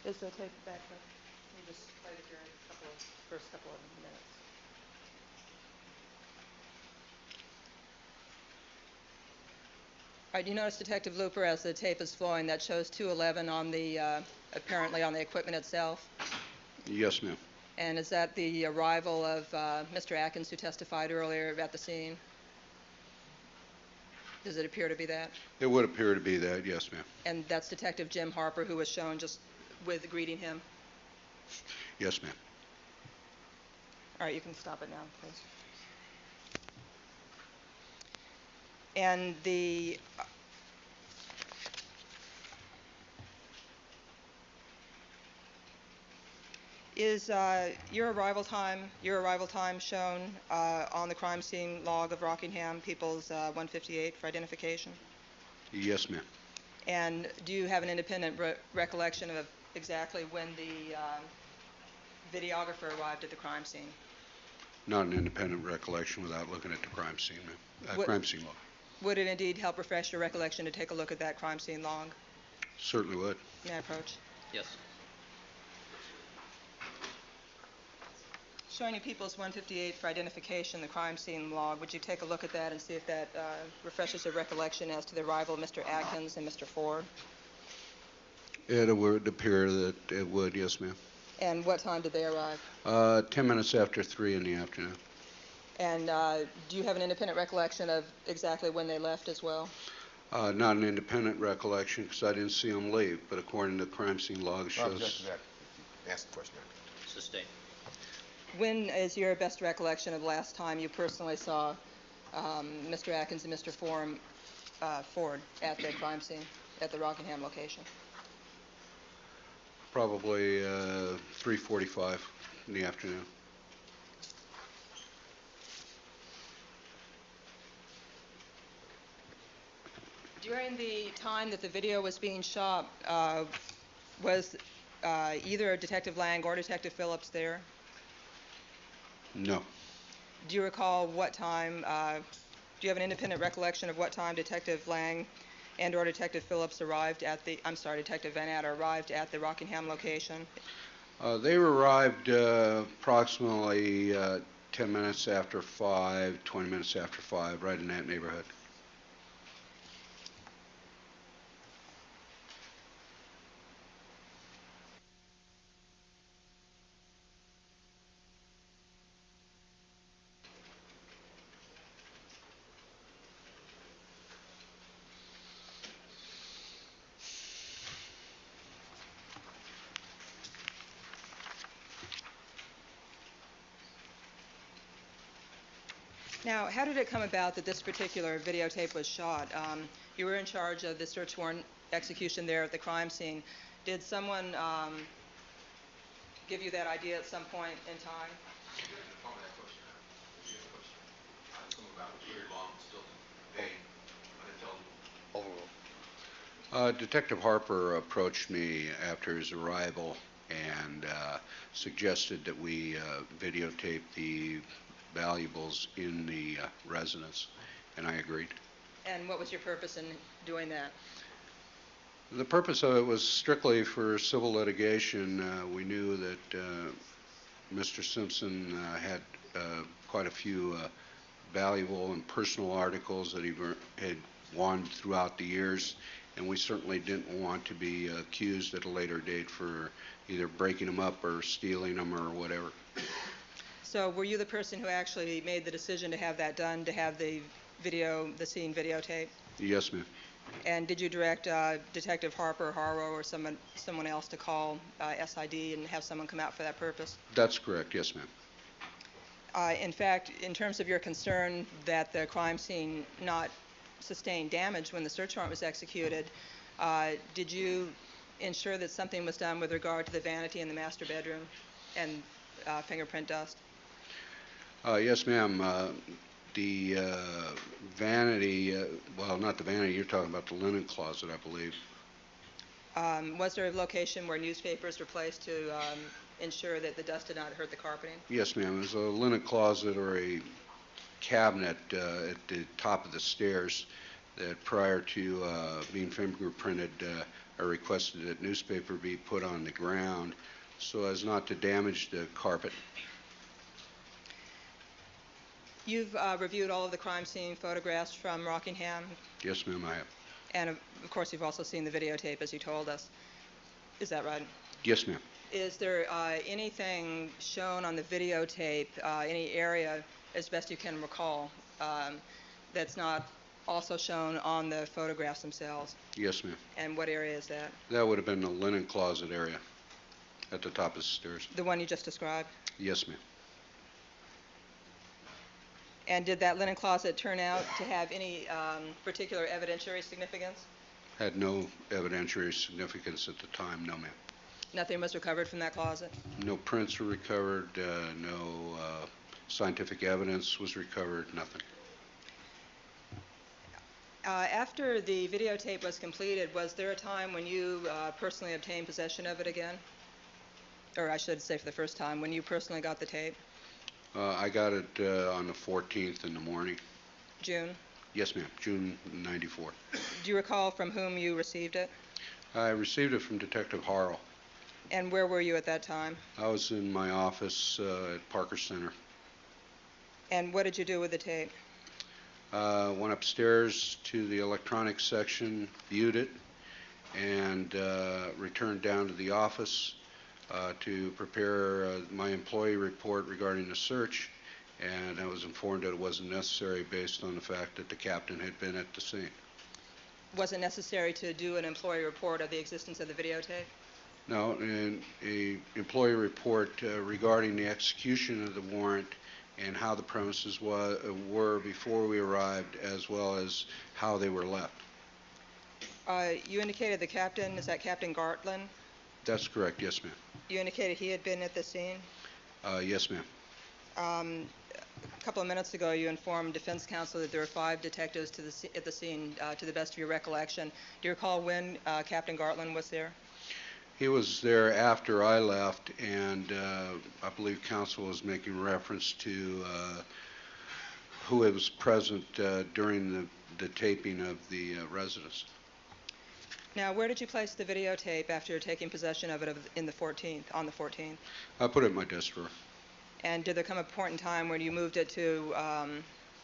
Is the tape back up? You just played it during first couple of minutes. All right, you notice, Detective Looper, as the tape is flowing, that shows 2:11 on the, apparently on the equipment itself. Yes, ma'am. And is that the arrival of Mr. Atkins, who testified earlier at the scene? Does it appear to be that? It would appear to be that, yes, ma'am. And that's Detective Jim Harper, who was shown just with greeting him? Yes, ma'am. All right, you can stop it now, please. And the is your arrival time shown on the crime scene log of Rockingham, People's 158 for identification? Yes, ma'am. And do you have an independent recollection of exactly when the videographer arrived at the crime scene? Not an independent recollection without looking at the crime scene, ma'am. Crime scene log. Would it indeed help refresh your recollection to take a look at that crime scene log? Certainly would. May I approach? Yes. Showing you People's 158 for identification, the crime scene log, would you take a look at that and see if that refreshes your recollection as to the arrival of Mr. Atkins and Mr. Ford? It would appear that it would, yes, ma'am. And what time did they arrive? 10 minutes after 3 in the afternoon. And do you have an independent recollection of exactly when they left as well? Not an independent recollection because I didn't see them leave, but according to the crime scene log, it shows... Ask the question. Sustained. When is your best recollection of last time you personally saw Mr. Atkins and Mr. Ford at the crime scene, at the Rockingham location? Probably 3:45 in the afternoon. During the time that the video was being shot, was either Detective Lang or Detective Phillips there? No. Do you recall what time, do you have an independent recollection of what time Detective Lang and or Detective Phillips arrived at the, Detective Van Atter arrived at the Rockingham location? They arrived approximately 10 minutes after 5, 20 minutes after 5, right in that neighborhood. Now, how did it come about that this particular videotape was shot? You were in charge of the search warrant execution there at the crime scene. Did someone give you that idea at some point in time? Detective Harper approached me after his arrival and suggested that we videotape the valuables in the residence, and I agreed. And what was your purpose in doing that? The purpose of it was strictly for civil litigation. We knew that Mr. Simpson had quite a few valuable and personal articles that he had won throughout the years, and we certainly didn't want to be accused at a later date for either breaking them up or stealing them or whatever. So were you the person who actually made the decision to have that done, to have the scene videotape? Yes, ma'am. And did you direct Detective Harper, Harrow, or someone else to call SID and have someone come out for that purpose? That's correct, yes, ma'am. In fact, in terms of your concern that the crime scene not sustain damage when the search warrant was executed, did you ensure that something was done with regard to the vanity in the master bedroom and fingerprint dust? Yes, ma'am. The vanity, well, not the vanity, you're talking about the linen closet, I believe. Was there a location where newspapers were placed to ensure that the dust did not hurt the carpeting? Yes, ma'am. There's a linen closet or a cabinet at the top of the stairs that prior to being fingerprinted, I requested that newspaper be put on the ground so as not to damage the carpet. You've reviewed all of the crime scene photographs from Rockingham, Yes, ma'am, I have. and of course you've also seen the videotape, as you told us. Is that right? Yes, ma'am. Is there anything shown on the videotape, any area, as best you can recall, that's not also shown on the photographs themselves? Yes, ma'am. And what area is that? That would have been the linen closet area at the top of the stairs. The one you just described? Yes, ma'am. And did that linen closet turn out to have any particular evidentiary significance? Had no evidentiary significance at the time, no, ma'am. Nothing was recovered from that closet? No prints were recovered, no scientific evidence was recovered, nothing. After the videotape was completed, was there a time when you personally obtained possession of it again? Or I should say for the first time, when you personally got the tape? I got it on the 14th in the morning. June? Yes, ma'am, June '94. Do you recall from whom you received it? I received it from Detective Harrell. And where were you at that time? I was in my office at Parker Center. And what did you do with the tape? Went upstairs to the electronics section, viewed it, and returned down to the office to prepare my employee report regarding the search, and I was informed that it wasn't necessary based on the fact that the captain had been at the scene. Was it necessary to do an employee report of the existence of the videotape? No, an employee report regarding the execution of the warrant and how the premises were before we arrived, as well as how they were left. You indicated the captain, is that Captain Gartland? That's correct, yes, ma'am. You indicated he had been at the scene? Yes, ma'am. A couple of minutes ago, you informed defense counsel that there were 5 detectives at the scene, to the best of your recollection. Do you recall when Captain Gartland was there? He was there after I left, and I believe counsel was making reference to who was present during the taping of the residence. Now, where did you place the videotape after taking possession of it on the 14th? I put it in my desk drawer. And did there come a point in time when you moved it to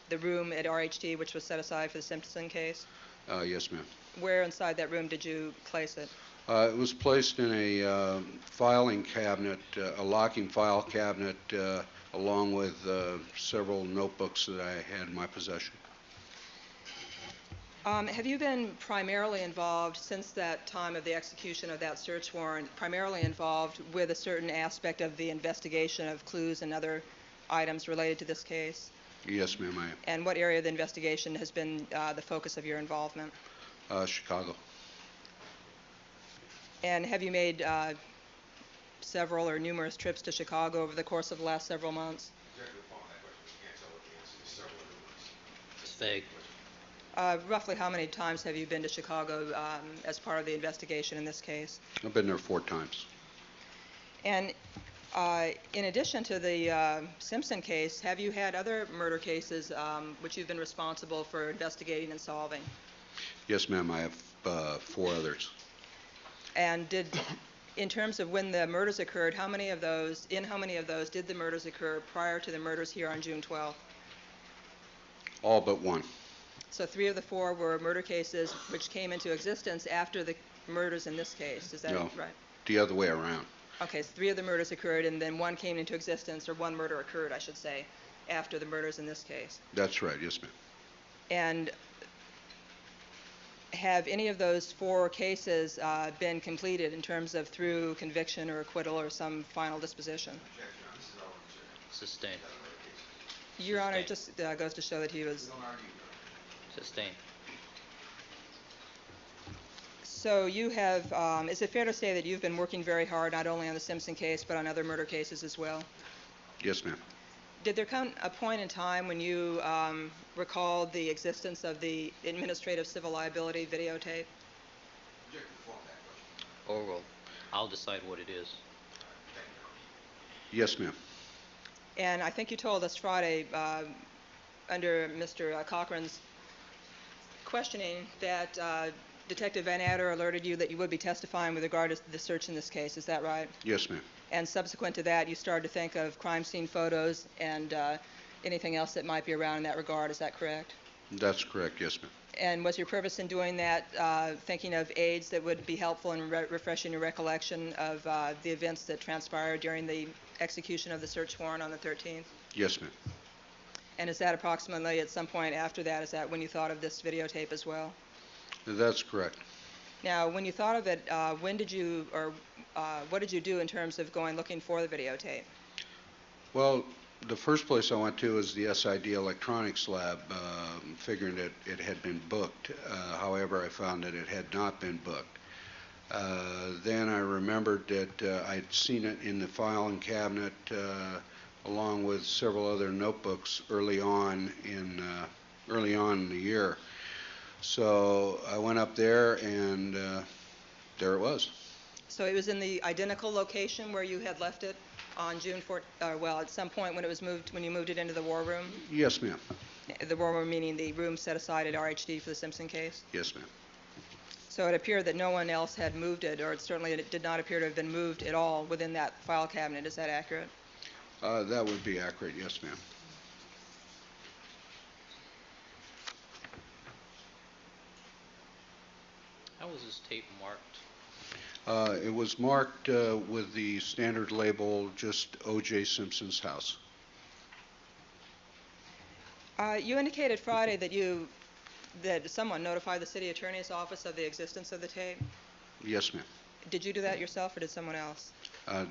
the room at RHD, which was set aside for the Simpson case? Yes, ma'am. Where inside that room did you place it? It was placed in a filing cabinet, a locking file cabinet, along with several notebooks that I had in my possession. Have you been primarily involved, since that time of the execution of that search warrant, primarily involved with a certain aspect of the investigation of clues and other items related to this case? Yes, ma'am, I am. And what area of the investigation has been the focus of your involvement? Chicago. And have you made several or numerous trips to Chicago over the course of the last several months? It's vague. Roughly how many times have you been to Chicago as part of the investigation in this case? I've been there 4 times. And in addition to the Simpson case, have you had other murder cases which you've been responsible for investigating and solving? Yes, ma'am, I have 4 others. And in terms of when the murders occurred, how many of those did the murders occur prior to the murders here on June 12th? All but 1. So 3 of the 4 were murder cases which came into existence after the murders in this case. Is that No, right? the other way around. Okay, so 3 of the murders occurred, and then 1 came into existence, or 1 murder occurred, I should say, after the murders in this case. That's right, yes, ma'am. And have any of those 4 cases been completed in terms of through conviction or acquittal or some final disposition? Sustained. Your Honor, it just goes to show that he was... Sustained. So you have, is it fair to say that you've been working very hard not only on the Simpson case but on other murder cases as well? Yes, ma'am. Did there come a point in time when you recalled the existence of the administrative civil liability videotape? Or I'll decide what it is. Yes, ma'am. And I think you told us Friday, under Mr. Cochran's questioning, that Detective Van Adder alerted you that you would be testifying with regard to the search in this case. Is that right? Yes, ma'am. And subsequent to that, you started to think of crime scene photos and anything else that might be around in that regard. Is that correct? That's correct, yes, ma'am. And was your purpose in doing that thinking of aids that would be helpful in refreshing your recollection of the events that transpired during the execution of the search warrant on the 13th? Yes, ma'am. And is that approximately at some point after that, is that when you thought of this videotape as well? That's correct. Now, when you thought of it, when did you, or what did you do in terms of going looking for the videotape? Well, the first place I went to was the SID electronics lab, figuring that it had been booked. However, I found that it had not been booked. Then I remembered that I'd seen it in the filing cabinet along with several other notebooks early on in the year. So I went up there, and there it was. So it was in the identical location where you had left it on June 4th, well, at some point when it was moved, when you moved it into the war room? Yes, ma'am. The war room meaning the room set aside at RHD for the Simpson case? Yes, ma'am. So it appeared that no one else had moved it, or it did not appear to have been moved at all within that file cabinet. Is that accurate? That would be accurate, yes, ma'am. How was this tape marked? It was marked with the standard label, just O.J. Simpson's house. You indicated Friday that someone notified the city attorney's office of the existence of the tape. Yes, ma'am. Did you do that yourself, or did someone else?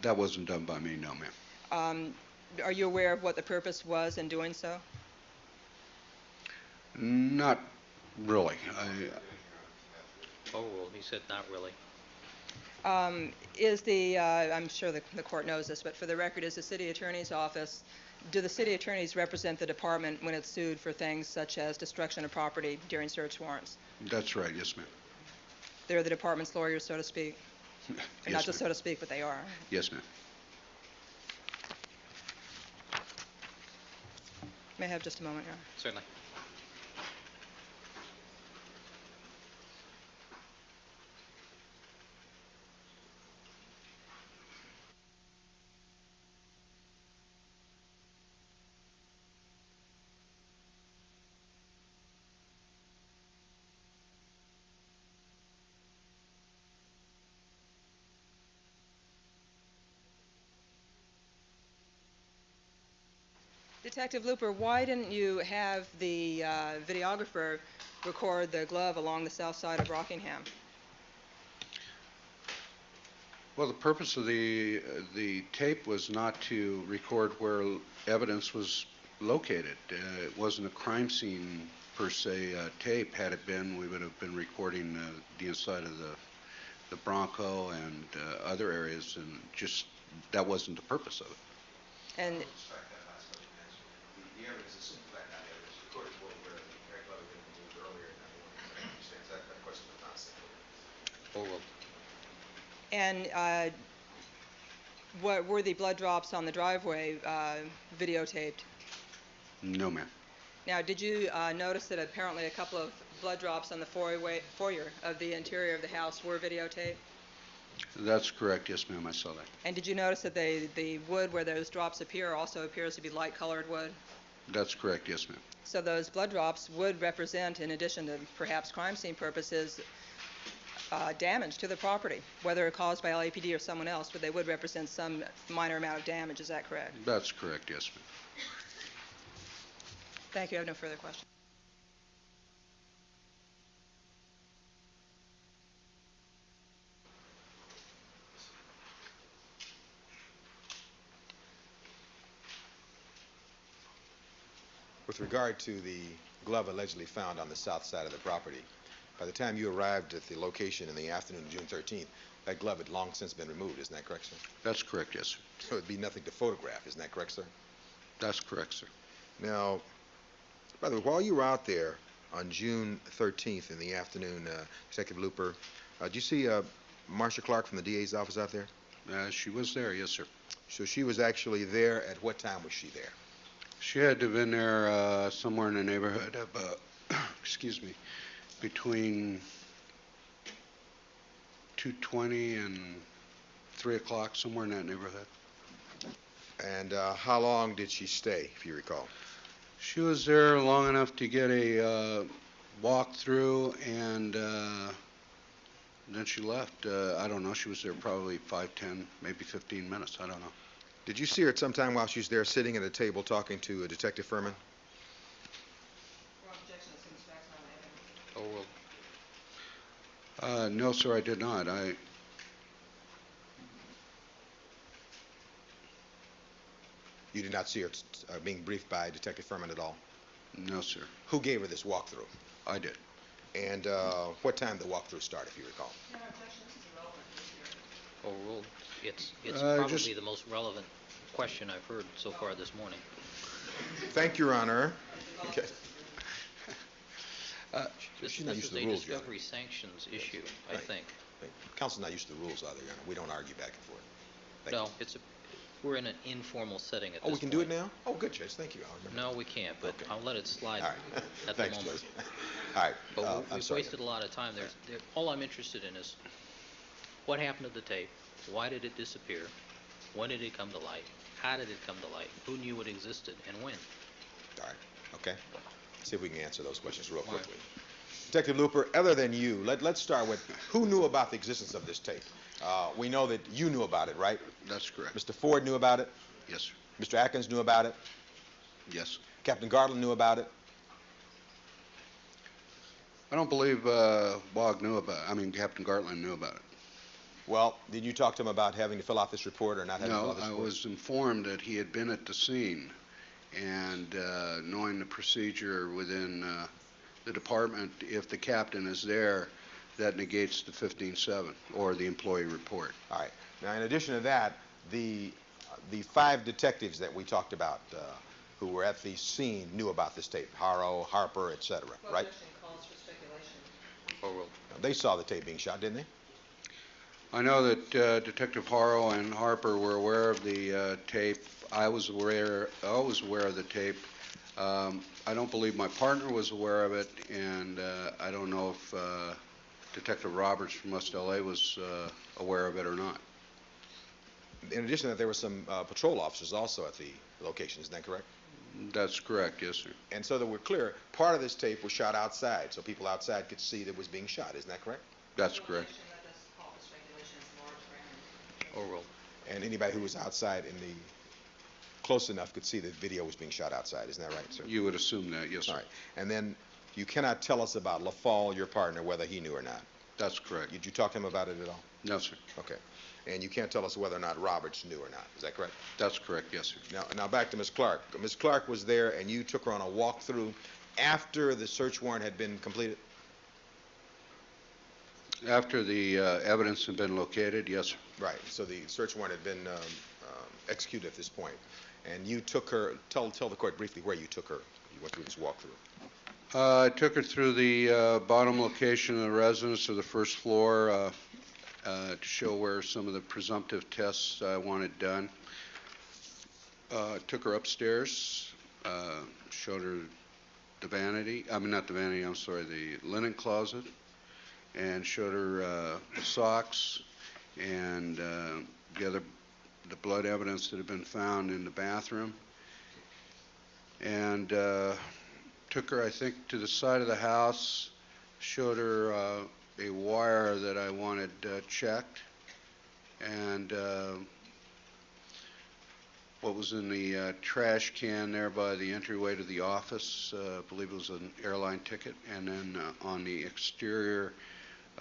That wasn't done by me, no, ma'am. Are you aware of what the purpose was in doing so? Not really. Oh, well, he said not really. I'm sure the court knows this, but for the record, is the city attorney's office, do the city attorneys represent the department when it's sued for things such as destruction of property during search warrants? That's right, yes, ma'am. They're the department's lawyers, so to speak? Yes, not just ma'am. so to speak, but they are. Yes, ma'am. May I have just a moment, Your Honor? Certainly. Detective Looper, why didn't you have the videographer record the glove along the south side of Rockingham? Well, the purpose of the tape was not to record where evidence was located. It wasn't a crime scene per se tape. Had it been, we would have been recording the inside of the Bronco and other areas, and just that wasn't the purpose of it. And And what were the blood drops on the driveway videotaped? No, ma'am. Now, did you notice that apparently a couple of blood drops on the foyer of the interior of the house were videotaped? That's correct. Yes, ma'am, I saw that. And did you notice that the wood where those drops appear also appears to be light-colored wood? That's correct. Yes, ma'am. So those blood drops would represent, in addition to perhaps crime scene purposes, damage to the property, whether caused by LAPD or someone else, but they would represent some minor amount of damage. Is that correct? That's correct. Yes, ma'am. Thank you. I have no further questions. With regard to the glove allegedly found on the south side of the property, by the time you arrived at the location in the afternoon of June 13th, that glove had long since been removed. Isn't that correct, sir? That's correct. Yes, sir. So it'd be nothing to photograph. Isn't that correct, sir? That's correct, sir. Now, by the way, while you were out there on June 13th in the afternoon, Detective Looper, did you see Marcia Clark from the DA's office out there? She was there. Yes, sir. So she was actually there. At what time was she there? She had to have been there somewhere in the neighborhood of, excuse me, between 2:20 and 3 o'clock, somewhere in that neighborhood. And how long did she stay, if you recall? She was there long enough to get a walk-through, and then she left. I don't know. She was there probably 5, 10, maybe 15 minutes. I don't know. Did you see her at some time while she was there sitting at a table talking to Detective Furman? No, sir, I did not. You did not see her being briefed by Detective Furman at all? No, sir. Who gave her this walkthrough? I did. And what time did the walkthrough start, if you recall? Overruled. It's probably the most relevant question I've heard so far this morning. Thank you, Your Honor. Okay. This She's not used is to the a rules, Your Honor. discovery sanctions issue, I Right. think. Counsel's not used to the rules either, Your Honor. We don't argue back and forth. Thank No, you. we're in an informal setting at this Oh, we can do it point. now? Oh, good, Judge. Thank you. I'll remember. No, we can't, but Okay. I'll let it slide All right. at Thanks, the moment. Judge. All right. But I'm we've sorry. wasted a lot of time. All I'm interested in is what happened to the tape? Why did it disappear? When did it come to light? How did it come to light? Who knew it existed and when? All right. Okay. See if we can answer those questions real quickly. Detective Looper, other than you, let's start with who knew about the existence of this tape? We know that you knew about it, right? That's correct. Mr. Ford knew about it? Yes, sir. Mr. Atkins knew about it? Yes. Captain Garland knew about it? I don't believe Captain Gartland knew about it. Well, did you talk to him about having to fill out this report or not having to fill No, out this I report? was informed that he had been at the scene, and knowing the procedure within the department, if the captain is there, that negates the 15-7 or the employee report. All right. Now, in addition to that, the 5 detectives that we talked about who were at the scene knew about this tape, Harrow, Harper, et cetera, right? Calls for speculation. They saw the tape being shot, didn't they? I know that Detective Harrow and Harper were aware of the tape. I was aware of the tape. I don't believe my partner was aware of it, and I don't know if Detective Roberts from West LA was aware of it or not. In addition to that, there were some patrol officers also at the location, isn't that correct? That's correct, yes, sir. And so that we're clear, part of this tape was shot outside, so people outside could see that it was being shot, isn't that correct? That's correct. Overruled. And anybody who was outside close enough could see that video was being shot outside, isn't that right, sir? You would assume that, yes, sir. All right. And then you cannot tell us about LaFall, your partner, whether he knew or not. That's correct. Did you talk to him about it at all? No, sir. Okay. And you can't tell us whether or not Roberts knew or not. Is that correct? That's correct, yes, sir. Now back to Ms. Clark. Ms. Clark was there, and you took her on a walkthrough after the search warrant had been completed? After the evidence had been located, yes, sir. Right. So the search warrant had been executed at this point. And you took her, tell the court briefly where you took her. You went through this walkthrough. I took her through the bottom location of the residence of the first floor, to show where some of the presumptive tests I wanted done. Took her upstairs, showed her the vanity, not the vanity, I'm sorry, the linen closet, and showed her the socks and the blood evidence that had been found in the bathroom. And took her, I think, to the side of the house, showed her a wire that I wanted checked, and what was in the trash can there by the entryway to the office. I believe it was an airline ticket. And then on the exterior,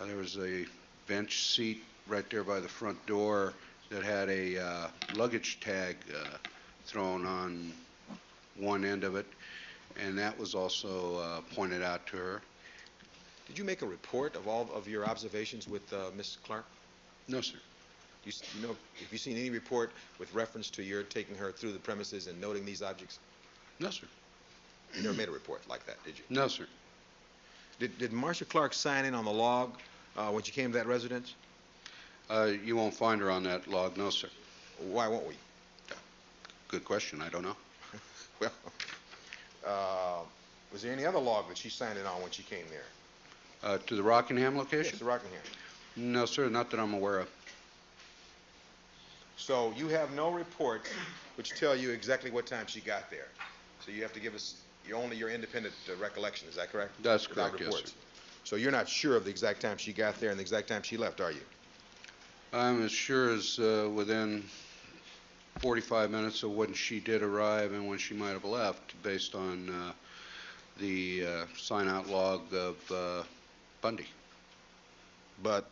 there was a bench seat right there by the front door that had a luggage tag thrown on one end of it, and that was also pointed out to her. Did you make a report of all of your observations with Ms. Clark? No, sir. You know, have you seen any report with reference to your taking her through the premises and noting these objects? No, sir. You never made a report like that, did you? No, sir. Did Marcia Clark sign in on the log when she came to that residence? You won't find her on that log, no, sir. Why won't we? Good question. I don't know. Well, was there any other log that she signed in on when she came there? To the Rockingham location? Yes, the Rockingham. No, sir, not that I'm aware of. So you have no report which tell you exactly what time she got there. So you have to give us only your independent recollection. Is that correct? That's Without correct, yes, reports. sir. So you're not sure of the exact time she got there and the exact time she left, are you? I'm as sure as within 45 minutes of when she did arrive and when she might have left, based on the sign-out log of Bundy. But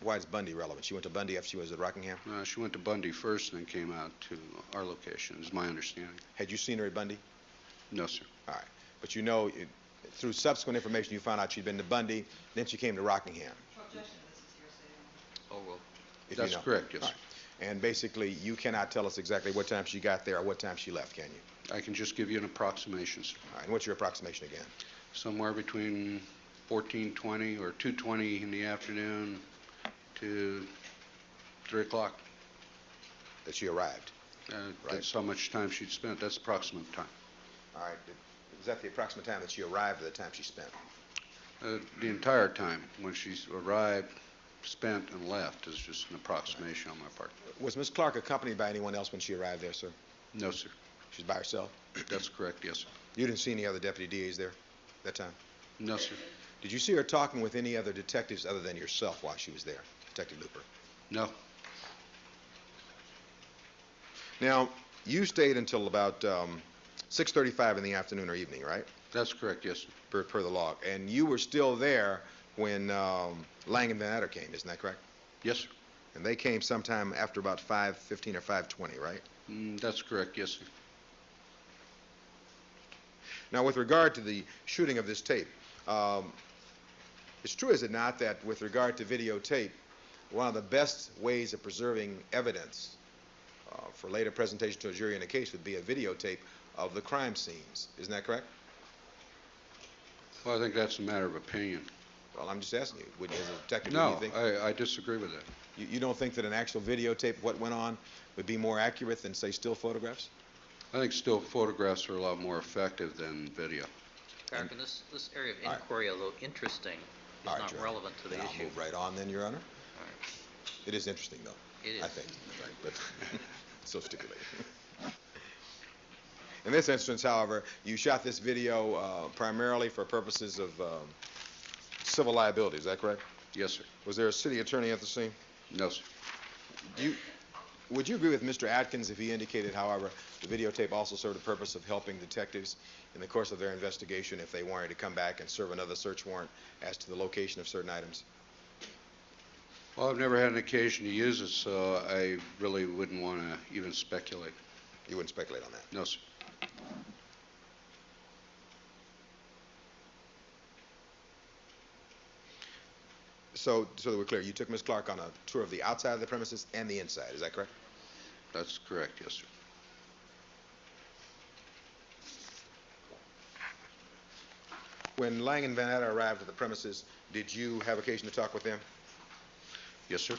why is Bundy relevant? She went to Bundy after she was at Rockingham? She went to Bundy first and then came out to our location, is my understanding. Had you seen her at Bundy? No, sir. All right. But you know, through subsequent information, you found out she'd been to Bundy, then she came to Rockingham. Oh, well. If That's you know. correct, yes, All sir. right. And basically, you cannot tell us exactly what time she got there or what time she left, can you? I can just give you an approximation, sir. All right. And what's your approximation again? Somewhere between 14:20 or 2:20 in the afternoon to 3 o'clock. That she arrived? Right. That's how much time she'd spent. That's approximate time. All right. Is that the approximate time that she arrived or the time she spent? The entire time, when she arrived, spent, and left, is just an approximation on my part. Was Ms. Clark accompanied by anyone else when she arrived there, sir? No, sir. She's by herself? That's correct, yes, sir. You didn't see any other deputy DAs there that time? No, sir. Did you see her talking with any other detectives other than yourself while she was there, Detective Looper? No. Now, you stayed until about 6:35 in the afternoon or evening, right? That's correct, yes, Per sir. the log. And you were still there when Lang and Van Etter came, isn't that correct? Yes, sir. And they came sometime after about 5:15 or 5:20, right? That's correct, yes, sir. Now, with regard to the shooting of this tape, it's true, is it not, that with regard to videotape, one of the best ways of preserving evidence for later presentation to a jury in a case would be a videotape of the crime scenes. Isn't that correct? Well, I think that's a matter of opinion. Well, I'm just asking you. As a detective, No, what do you think? I disagree with that. You don't think that an actual videotape of what went on would be more accurate than, say, still photographs? I think still photographs are a lot more effective than video. Farrakhan, this area of inquiry, although interesting, is not relevant to the Then issue. I'll move right on then, Your Honor. All right. It is interesting, though. It is. I think, right, but so stipulated. In this instance, however, you shot this video primarily for purposes of civil liability, is that correct? Yes, sir. Was there a city attorney at the scene? No, sir. Would you agree with Mr. Atkins if he indicated, however, the videotape also served the purpose of helping detectives in the course of their investigation if they wanted to come back and serve another search warrant as to the location of certain items? Well, I've never had an occasion to use it, so I really wouldn't want to even speculate. You wouldn't speculate on that? No, sir. So that we're clear, you took Ms. Clark on a tour of the outside of the premises and the inside, is that correct? That's correct, yes, sir. When Lang and Van Etter arrived at the premises, did you have occasion to talk with them? Yes, sir.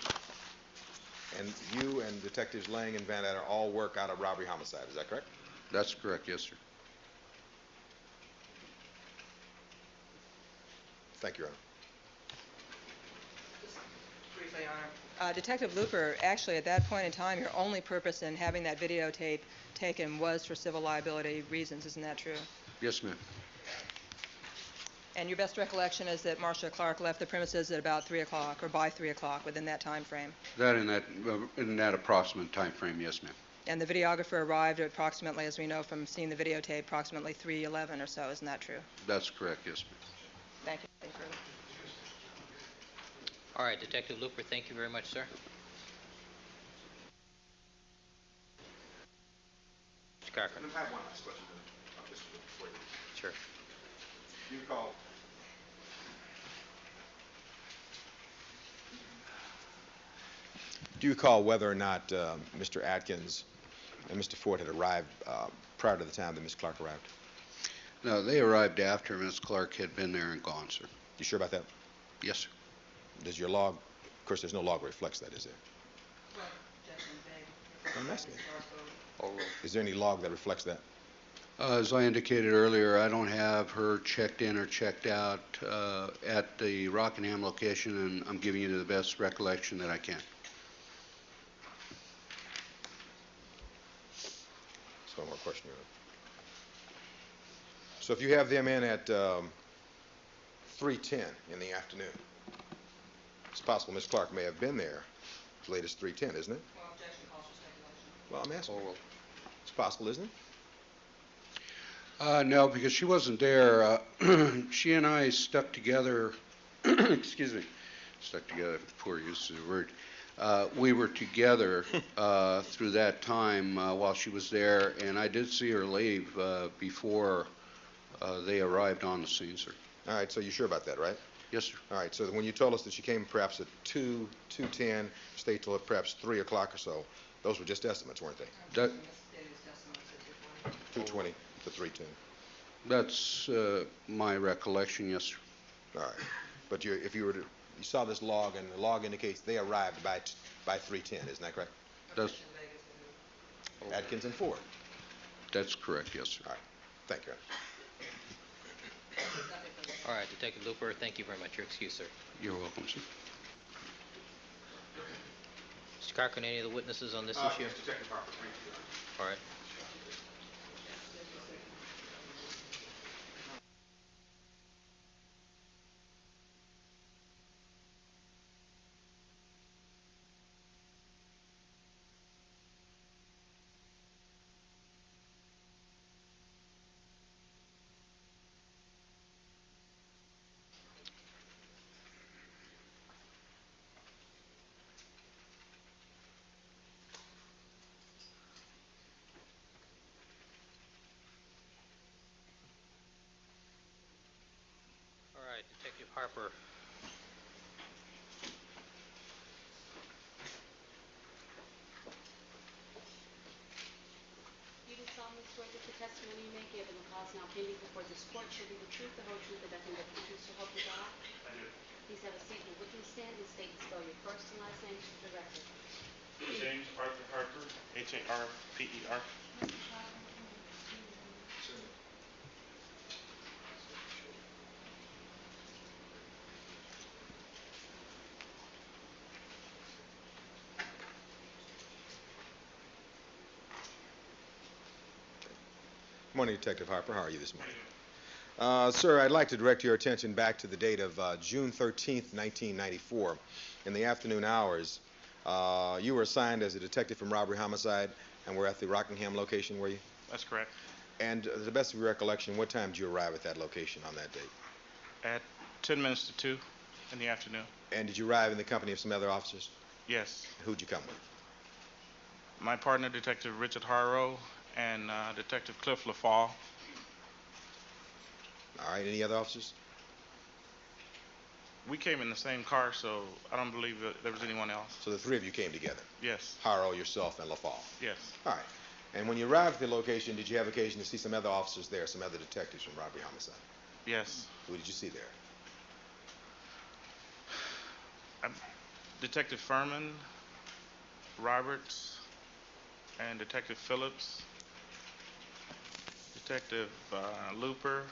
And you and Detectives Lang and Van Adder all work out of robbery homicide, is that correct? That's correct, yes, sir. Thank you, Your Honor. Briefly, Your Honor. Detective Looper, actually, at that point in time, your only purpose in having that videotape taken was for civil liability reasons. Isn't that true? Yes, ma'am. And your best recollection is that Marcia Clark left the premises at about 3 o'clock or by 3 o'clock within that time frame. That in that approximate time frame, yes, ma'am. And the videographer arrived at approximately, as we know from seeing the videotape, approximately 3:11 or so. Isn't that true? That's correct, yes, ma'am. Thank you. Thank you. All right, Detective Looper, thank you very much, sir. Mr. Carker. I have one last question. Sure. Do you recall whether or not Mr. Atkins and Mr. Ford had arrived prior to the time that Ms. Clark arrived? No, they arrived after Ms. Clark had been there and gone, sir. You sure about that? Yes, sir. Does your log, of course, there's no log that reflects that, is there? I'm asking. Is there any log that reflects that? As I indicated earlier, I don't have her checked in or checked out at the Rockingham location, and I'm giving you the best recollection that I can. Just one more question, Your Honor. So if you have them in at 3:10 in the afternoon, it's possible Ms. Clark may have been there as late as 3:10, isn't it? Well, objection calls for speculation. Well, I'm asking. It's possible, isn't it? No, because she wasn't there. She and I stuck together, excuse me, stuck together, poor use of the word. We were together through that time while she was there, and I did see her leave before they arrived on the scene, sir. All right, so you're sure about that, right? Yes, sir. All right, so when you told us that she came perhaps at 2:10, stayed till perhaps 3 o'clock or so, those were just estimates, weren't they? That, 2:20 to 3:10. that's my recollection, yes, sir. All right, but if you were to, you saw this log, and the log indicates they arrived by 3:10, isn't that correct? That's, Atkins and Ford. that's correct, yes, sir. All right, thank you. All right, Detective Looper, thank you very much. Your excuse, sir. You're welcome, sir. Mr. Carker, any of the witnesses on this issue? Yes, Detective Harper, thank you. All right. All right, Detective Harper. You do solemnly swear that the testimony you may give in the cause now pending before this court shall be the truth, the whole truth, and nothing but the truth, so help you God? I do. Please have a seat in the witness stand and state and spell your first and last names for the record. James Arthur Harper, Harper. Good morning, Detective Harper. How are you this morning? Sir, I'd like to direct your attention back to the date of June 13th, 1994. In the afternoon hours, you were assigned as a detective from robbery homicide and were at the Rockingham location, were you? That's correct. And to the best of your recollection, what time did you arrive at that location on that date? At 10 minutes to 2 in the afternoon. And did you arrive in the company of some other officers? Yes. Who'd you come with? My partner, Detective Richard Harrow, and Detective Cliff LaFall. All right, any other officers? We came in the same car, so I don't believe that there was anyone else. So the three of you came together? Yes. Harrow, yourself, and LaFall? Yes. All right. And when you arrived at the location, did you have occasion to see some other officers there, some other detectives from robbery homicide? Yes. Who did you see there? Detective Furman, Roberts, and Detective Phillips, Detective Looper,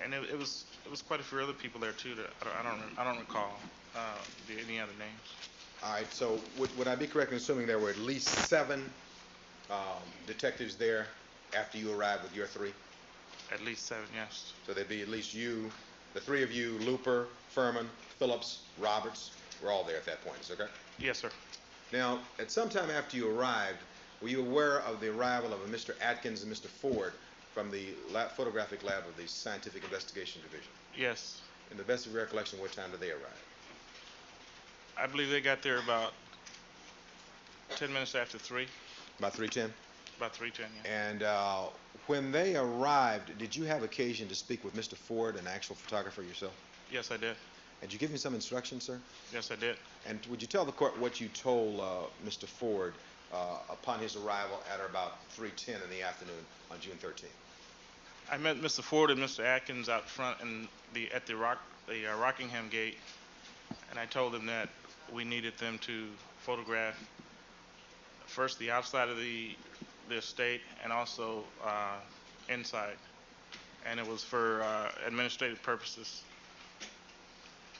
and it was quite a few other people there too. That I don't recall any other names. All right, so would I be correct in assuming there were at least 7 detectives there after you arrived with your 3? At least 7, yes. So there'd be at least you, the 3 of you, Looper, Furman, Phillips, Roberts, were all there at that point, is that correct? Yes, sir. Now, at some time after you arrived, were you aware of the arrival of a Mr. Atkins and Mr. Ford from the photographic lab of the Scientific Investigation Division? Yes. In the best of your recollection, what time did they arrive? I believe they got there about 10 minutes after 3. About 3:10? About 3:10, yeah. And when they arrived, did you have occasion to speak with Mr. Ford, an actual photographer yourself? Yes, I did. Did you give him some instructions, sir? Yes, I did. And would you tell the court what you told Mr. Ford upon his arrival at about 3:10 in the afternoon on June 13th? I met Mr. Ford and Mr. Atkins out front at the Rockingham gate, and I told them that we needed them to photograph first the outside of the estate and also inside, and it was for administrative purposes.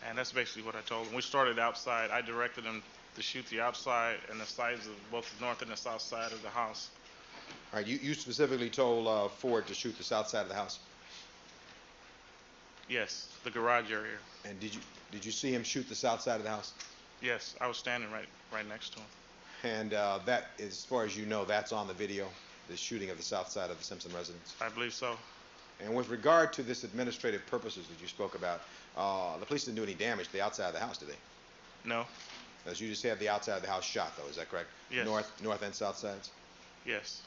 And that's basically what I told them. We started outside. I directed them to shoot the outside and the sides of both the north and the south side of the house. All right, you specifically told Ford to shoot the south side of the house? Yes, the garage area. And did you see him shoot the south side of the house? Yes, I was standing right next to him. And that, as far as you know, that's on the video, the shooting of the south side of the Simpson residence? I believe so. And with regard to this administrative purposes that you spoke about, the police didn't do any damage to the outside of the house, did they? No. As you just had the outside of the house shot, though, is that correct? Yes. North and south sides? Yes.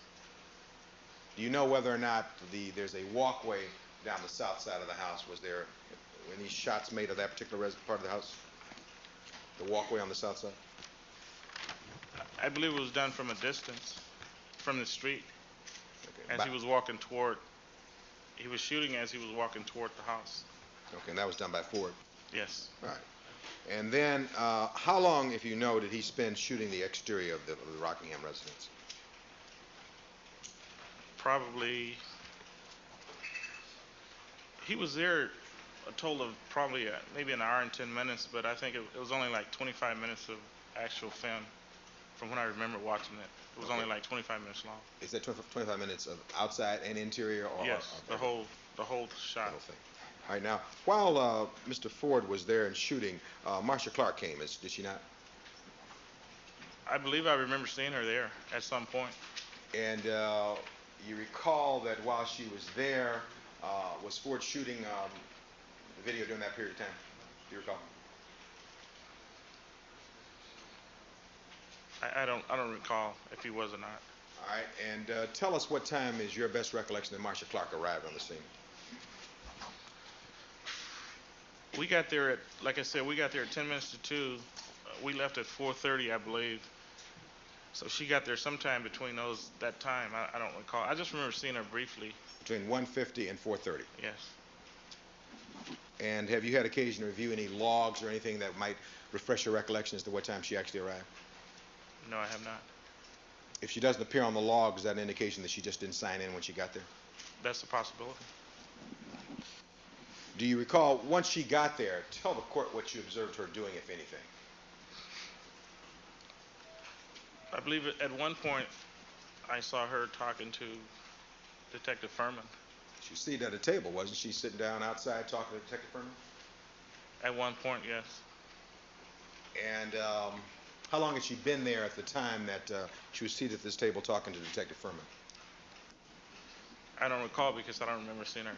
Do you know whether or not there's a walkway down the south side of the house? Was there any shots made of that particular part of the house? The walkway on the south side? I believe it was done from a distance, from the street, Okay. as he was walking toward. He was shooting as he was walking toward the house. Okay, and that was done by Ford? Yes. All right. And then, how long, if you know, did he spend shooting the exterior of the Rockingham residence? Probably, he was there a total of probably maybe an hour and 10 minutes, but I think it was only like 25 minutes of actual film from when I remember watching it. It was only like 25 minutes long. Is that 25 minutes of outside and interior? Yes, the whole shot. The whole thing. All right, now, while Mr. Ford was there and shooting, Marcia Clark came, did she not? I believe I remember seeing her there at some point. And you recall that while she was there, was Ford shooting the video during that period of time? Do you recall? I don't recall if he was or not. All right, and tell us what time is your best recollection that Marcia Clark arrived on the scene? We got there like I said, we got there at 10 minutes to 2. We left at 4:30, I believe. So she got there sometime between that time. I don't recall. I just remember seeing her briefly. Between 1:50 and 4:30. Yes. And have you had occasion to review any logs or anything that might refresh your recollection as to what time she actually arrived? No, I have not. If she doesn't appear on the log, is that an indication that she just didn't sign in when she got there? That's a possibility. Do you recall, once she got there, tell the court what you observed her doing, if anything? I believe at one point I saw her talking to Detective Furman. She was seated at a table, wasn't she, sitting down outside talking to Detective Furman? At one point, yes. And how long had she been there at the time that she was seated at this table talking to Detective Furman? I don't recall because I don't remember seeing her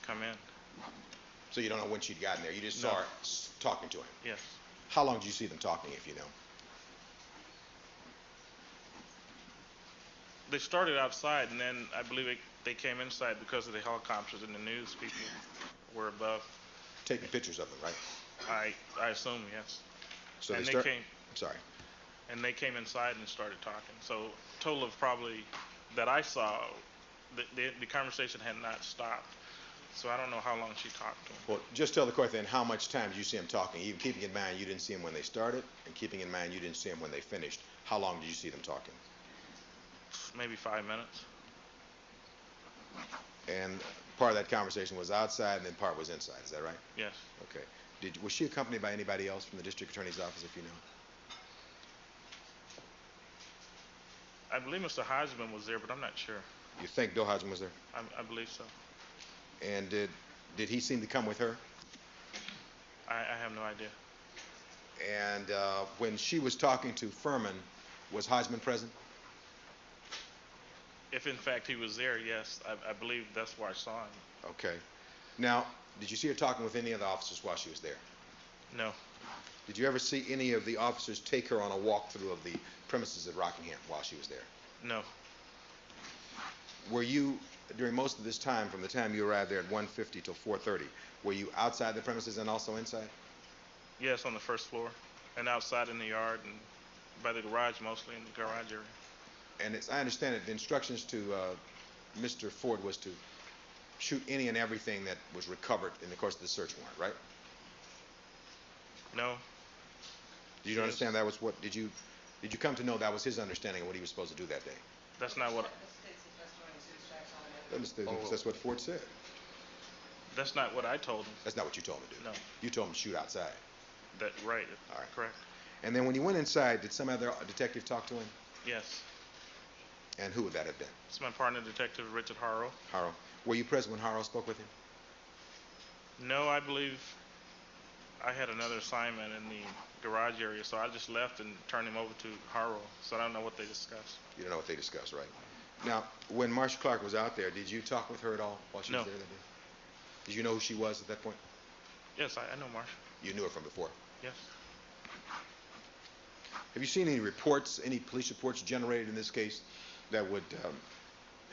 come in. So you don't know when she'd gotten there. You just saw her talking to him. Yes. How long did you see them talking, if you know? They started outside, and then I believe they came inside because of the helicopters and the news people were above. Taking pictures of them, right? I assume, yes. So and they came. I'm sorry. And they came inside and started talking. So total of probably that I saw, the conversation had not stopped. So I don't know how long she talked to him. Well, just tell the court then how much time did you see him talking, even keeping in mind you didn't see him when they started, and keeping in mind you didn't see him when they finished. How long did you see them talking? Maybe 5 minutes. And part of that conversation was outside and then part was inside, is that right? Yes. Okay. Was she accompanied by anybody else from the district attorney's office, if you know? I believe Mr. Hodgman was there, but I'm not sure. You think Bill Hodgman was there? I believe so. And did he seem to come with her? I have no idea. And when she was talking to Furman, was Hodgman present? If in fact he was there, yes. I believe that's where I saw him. Okay. Now, did you see her talking with any of the officers while she was there? No. Did you ever see any of the officers take her on a walkthrough of the premises at Rockingham while she was there? No. Were you, during most of this time, from the time you arrived there at 1:50 till 4:30, were you outside the premises and also inside? Yes, on the first floor, and outside in the yard, and by the garage, mostly in the garage area. And as I understand it, the instructions to Mr. Ford was to shoot any and everything that was recovered in the course of the search warrant, right? No. Did you understand that was what, did you come to know that was his understanding of what he was supposed to do that day? That's not what. That's what Ford said. That's not what I told him. That's not what you told him to do. No. You told him to shoot outside. Right. All right. Correct. And then when you went inside, did some other detective talk to him? Yes. And who would that have been? It's my partner, Detective Richard Harrow. Harrow. Were you present when Harrow spoke with him? No, I believe I had another assignment in the garage area, so I just left and turned him over to Harrow. So I don't know what they discussed. You don't know what they discussed, right? Now, when Marcia Clark was out there, did you talk with her at all while she was there that day? Did you know who she was at that point? Yes, I know Marcia. You knew her from before? Yes. Have you seen any reports, any police reports generated in this case that would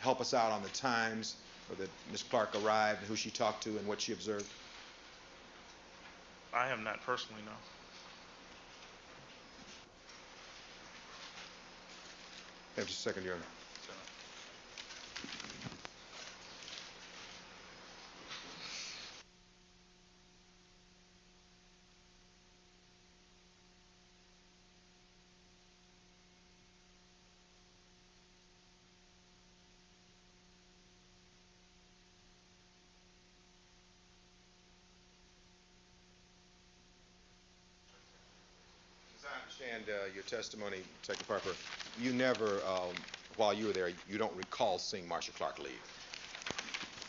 help us out on the times that Ms. Clark arrived, who she talked to, and what she observed? I have not personally, no. Just a second, Your Honor. As I understand your testimony, Detective Harper, you never, while you were there, you don't recall seeing Marcia Clark leave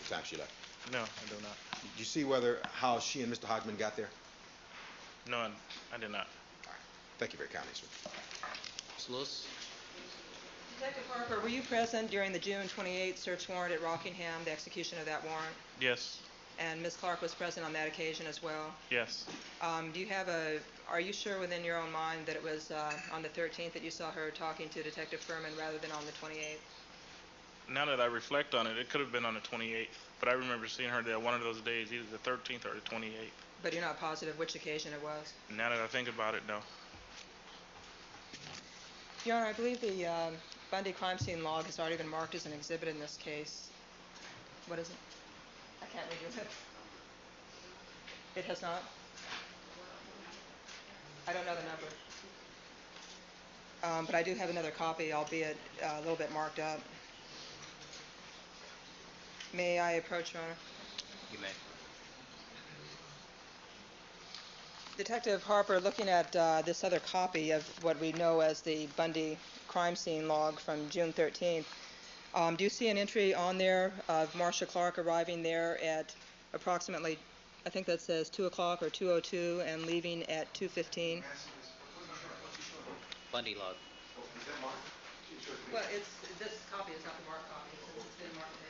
the time she left? No, I do not. Did you see how she and Mr. Hodgman got there? No, I did not. All right. Thank you very kindly, sir. Ms. Lewis? Detective Harper, were you present during the June 28th search warrant at Rockingham, the execution of that warrant? Yes. And Ms. Clark was present on that occasion as well? Yes. Are you sure within your own mind that it was on the 13th that you saw her talking to Detective Furman rather than on the 28th? Now that I reflect on it, it could have been on the 28th, but I remember seeing her there one of those days, either the 13th or the 28th. But you're not positive which occasion it was? Now that I think about it, no. Your Honor, I believe the Bundy crime scene log has already been marked as an exhibit in this case. What is it? I can't read your lips. It has not? I don't know the number. But I do have another copy, albeit a little bit marked up. May I approach, Your Honor? You may. Detective Harper, looking at this other copy of what we know as the Bundy crime scene log from June 13th, do you see an entry on there of Marcia Clark arriving there at approximately, I think that says 2 o'clock or 2:02, and leaving at 2:15? Bundy log. Well, this copy is not the marked copy, since it's been marked there.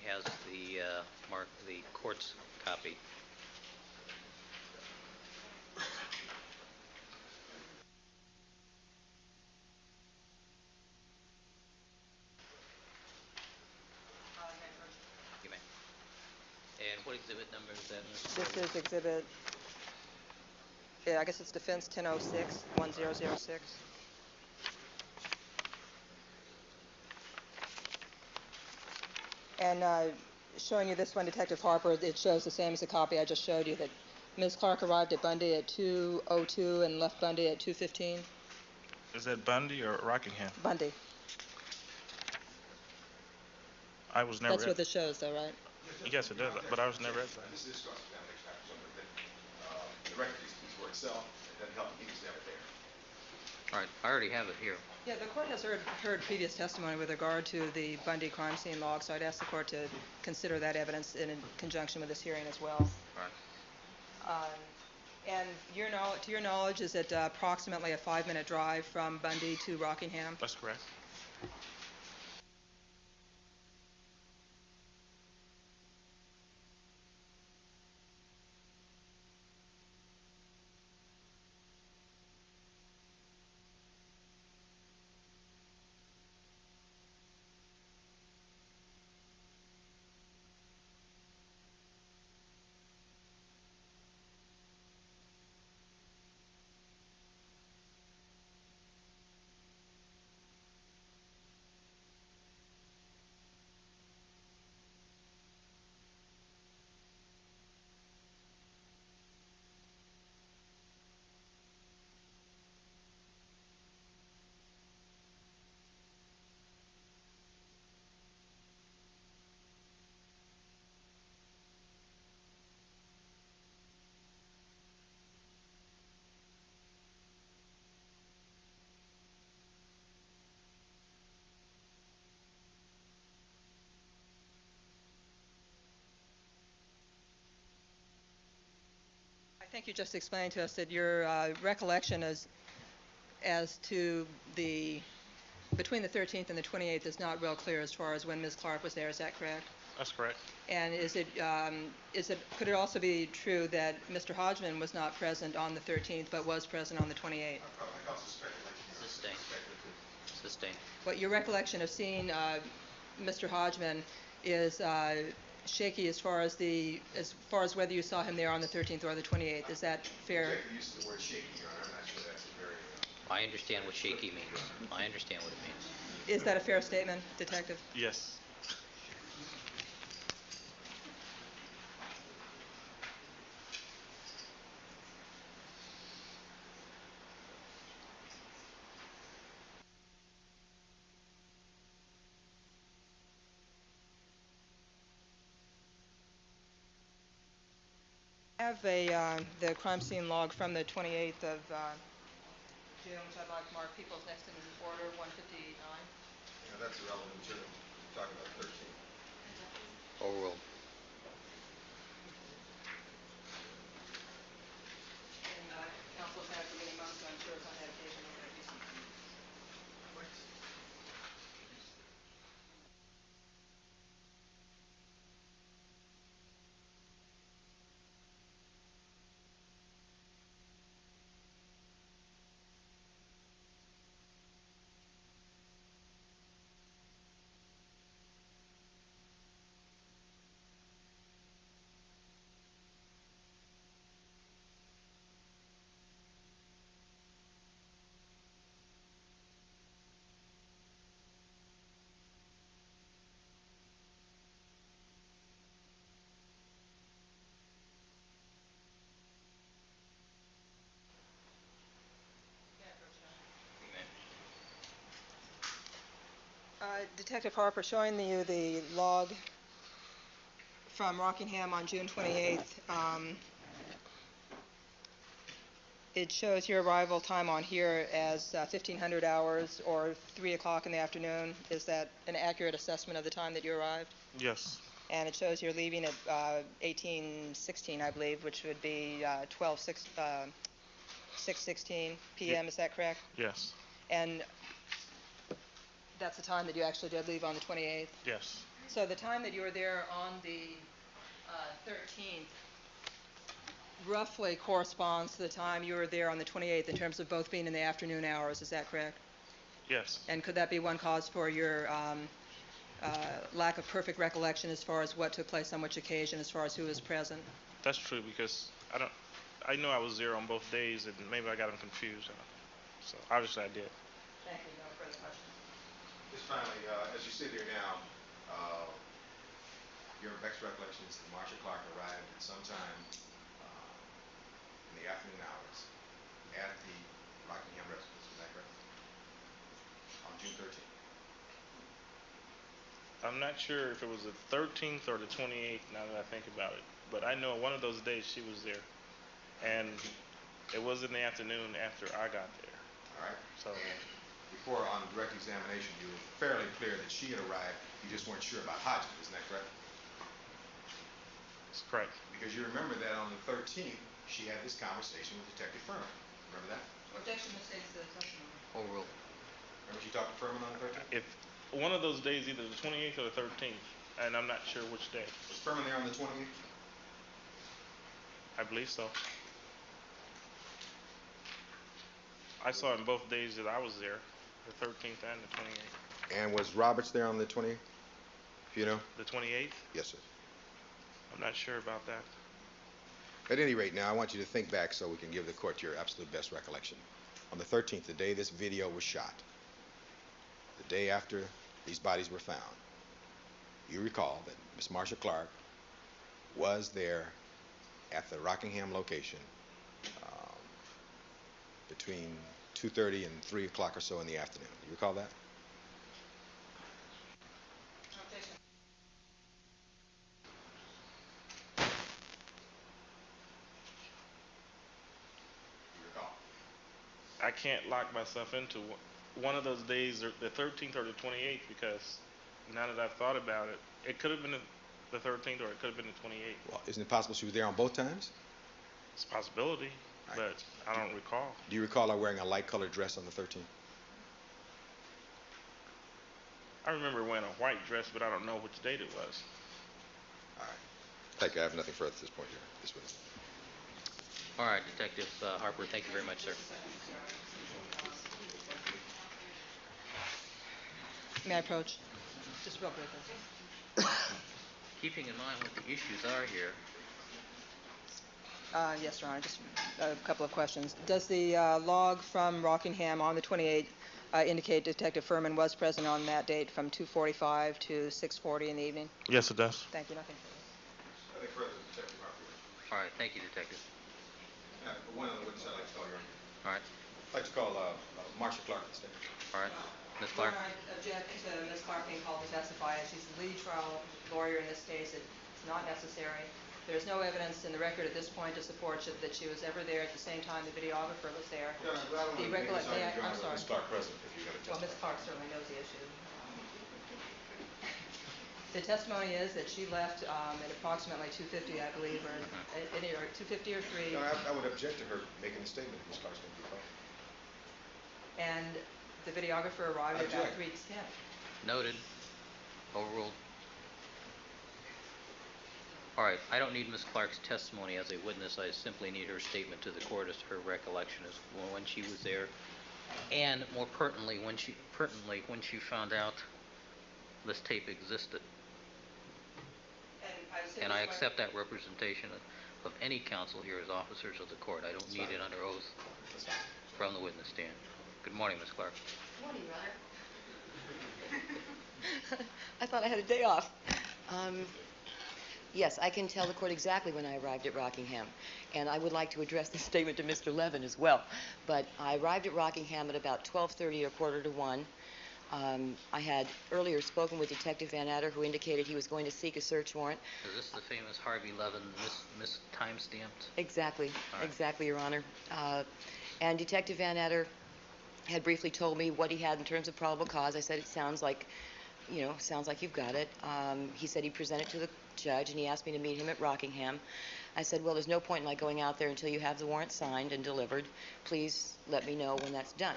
Has the court's copy. You may. And what exhibit number is that, Mr. This Gordon? is exhibit, yeah, I guess it's defense 1006, 1006. And showing you this one, Detective Harper, it shows the same as the copy I just showed you, that Ms. Clark arrived at Bundy at 2:02 and left Bundy at 2:15. Is that Bundy or Rockingham? Bundy. I was never That's what this shows, though, right? Yes, it does, but I was never at that. This is cross-examination, the record speaks for itself. It doesn't help he was never there. All right, I already have it here. Yeah, the court has heard previous testimony with regard to the Bundy crime scene log, so I'd ask the court to consider that evidence in conjunction with this hearing as well. All right. And to your knowledge, is it approximately a 5-minute drive from Bundy to Rockingham? That's correct. I think you just explained to us that your recollection as to between the 13th and the 28th is not real clear as far as when Ms. Clark was there. Is that correct? That's correct. And could it also be true that Mr. Hodgman was not present on the 13th but was present on the 28th? Sustained. Sustained. But your recollection of seeing Mr. Hodgman is shaky as far as whether you saw him there on the 13th or the 28th. Is that fair? The use of the word shaky, Your Honor, I'm not sure that's a very... I understand what shaky means. I understand what it means. Is that a fair statement, Detective? Yes. I have the crime scene log from the 28th of June, which I'd like to mark people's next in order, 159. That's irrelevant material. We're talking about 13. Overruled. And counsel's had it for many months, so I'm sure it's on that occasion. Detective Harper, showing you the log from Rockingham on June 28th. It shows your arrival time on here as 1500 hours or 3 o'clock in the afternoon. Is that an accurate assessment of the time that you arrived? Yes. And it shows you're leaving at 18:16, I believe, which would be 6:16 p.m. Is that correct? Yes. And that's the time that you actually did leave on the 28th? Yes. So the time that you were there on the 13th roughly corresponds to the time you were there on the 28th in terms of both being in the afternoon hours. Is that correct? Yes. And could that be one cause for your lack of perfect recollection as far as what took place on which occasion, as far as who was present. That's true because I know I was there on both days and maybe I got them confused. So obviously I did. Thank you. No further questions. Just finally, as you sit here now, your best recollection is that Marsha Clark arrived at some time in the afternoon hours at the Rockingham residence. Is that correct? On June 13th. I'm not sure if it was the 13th or the 28th now that I think about it. But I know one of those days she was there. And it was in the afternoon after I got there. All right. So before on direct examination, you were fairly clear that she had arrived. You just weren't sure about Hodgkin. Isn't that correct? That's correct. Because you remember that on the 13th, she had this conversation with Detective Furman. Remember that? Objection misstates the testimony. Overruled. Remember she talked to Furman on the 13th? If one of those days, either the 28th or the 13th, and I'm not sure which day. Was Furman there on the 28th? I believe so. I saw him both days that I was there, the 13th and the 28th. And was Roberts there on the 28th? If you know? The 28th? Yes, sir. I'm not sure about that. At any rate, now I want you to think back so we can give the court your absolute best recollection. On the 13th, the day this video was shot, the day after these bodies were found, you recall that Miss Marsha Clark was there at the Rockingham location between 2:30 and 3 o'clock or so in the afternoon. Do you recall that? I can't lock myself into one of those days, or the 13th or the 28th, because now that I've thought about it, it could have been the 13th or it could have been the 28th. Well, isn't it possible she was there on both times? It's a possibility, but I don't recall. Do you recall her wearing a light-colored dress on the 13th? I remember wearing a white dress, but I don't know which date it was. All right. Thank you. I have nothing further at this point here. This witness. All right, Detective Harper, thank you very much, sir. May I approach? Just real briefly. Keeping in mind what the issues are here. Yes, Your Honor, just a couple of questions. Does the log from Rockingham on the 28th indicate Detective Furman was present on that date from 2:45 to 6:40 in the evening? Yes, it does. Thank you. Nothing further. Nothing further, Detective Harper. All right, thank you, Detective. One other witness I'd like to call, Your Honor. All right. I'd like to call Marsha Clark instead. All right. Ms. Clark. Your Honor, I object to Ms. Clark being called to testify. As she's the lead trial lawyer in this case, it's not necessary. There's no evidence in the record at this point to support that she was ever there at the same time the videographer was there. Your Honor, I don't want to make this argument, Your Honor, I'm sorry. with Ms. Clark present, if you're going to Well, testify. Ms. Clark certainly knows the issue. The testimony is that she left at approximately 2:50, I believe, or 2:50 or 3. No, I would object to her making a statement if Ms. Clark's going to be called. And the videographer arrived at about Object. 3:10. Noted. Overruled. All right, I don't need Ms. Clark's testimony as a witness. I simply need her statement to the court as to her recollection as when she was there, and more pertinently, when she found out this tape existed. And I accept that representation of any counsel here as officers of the court. I don't need it under oath from the witness stand. Good morning, Ms. Clark. Good morning, Your Honor. I thought I had a day off. Yes, I can tell the court exactly when I arrived at Rockingham, and I would like to address the statement to Mr. Levin as well. But I arrived at Rockingham at about 12:30 or 1:45. I had earlier spoken with Detective Van Adder, who indicated he was going to seek a search warrant. Is this the famous Harvey Levin mis-time-stamped? Exactly, Right. exactly, Your Honor. And Detective Van Adder had briefly told me what he had in terms of probable cause. I said, it sounds like you've got it. He said he'd present it to the judge, and he asked me to meet him at Rockingham. I said, well, there's no point in my going out there until you have the warrant signed and delivered. Please let me know when that's done.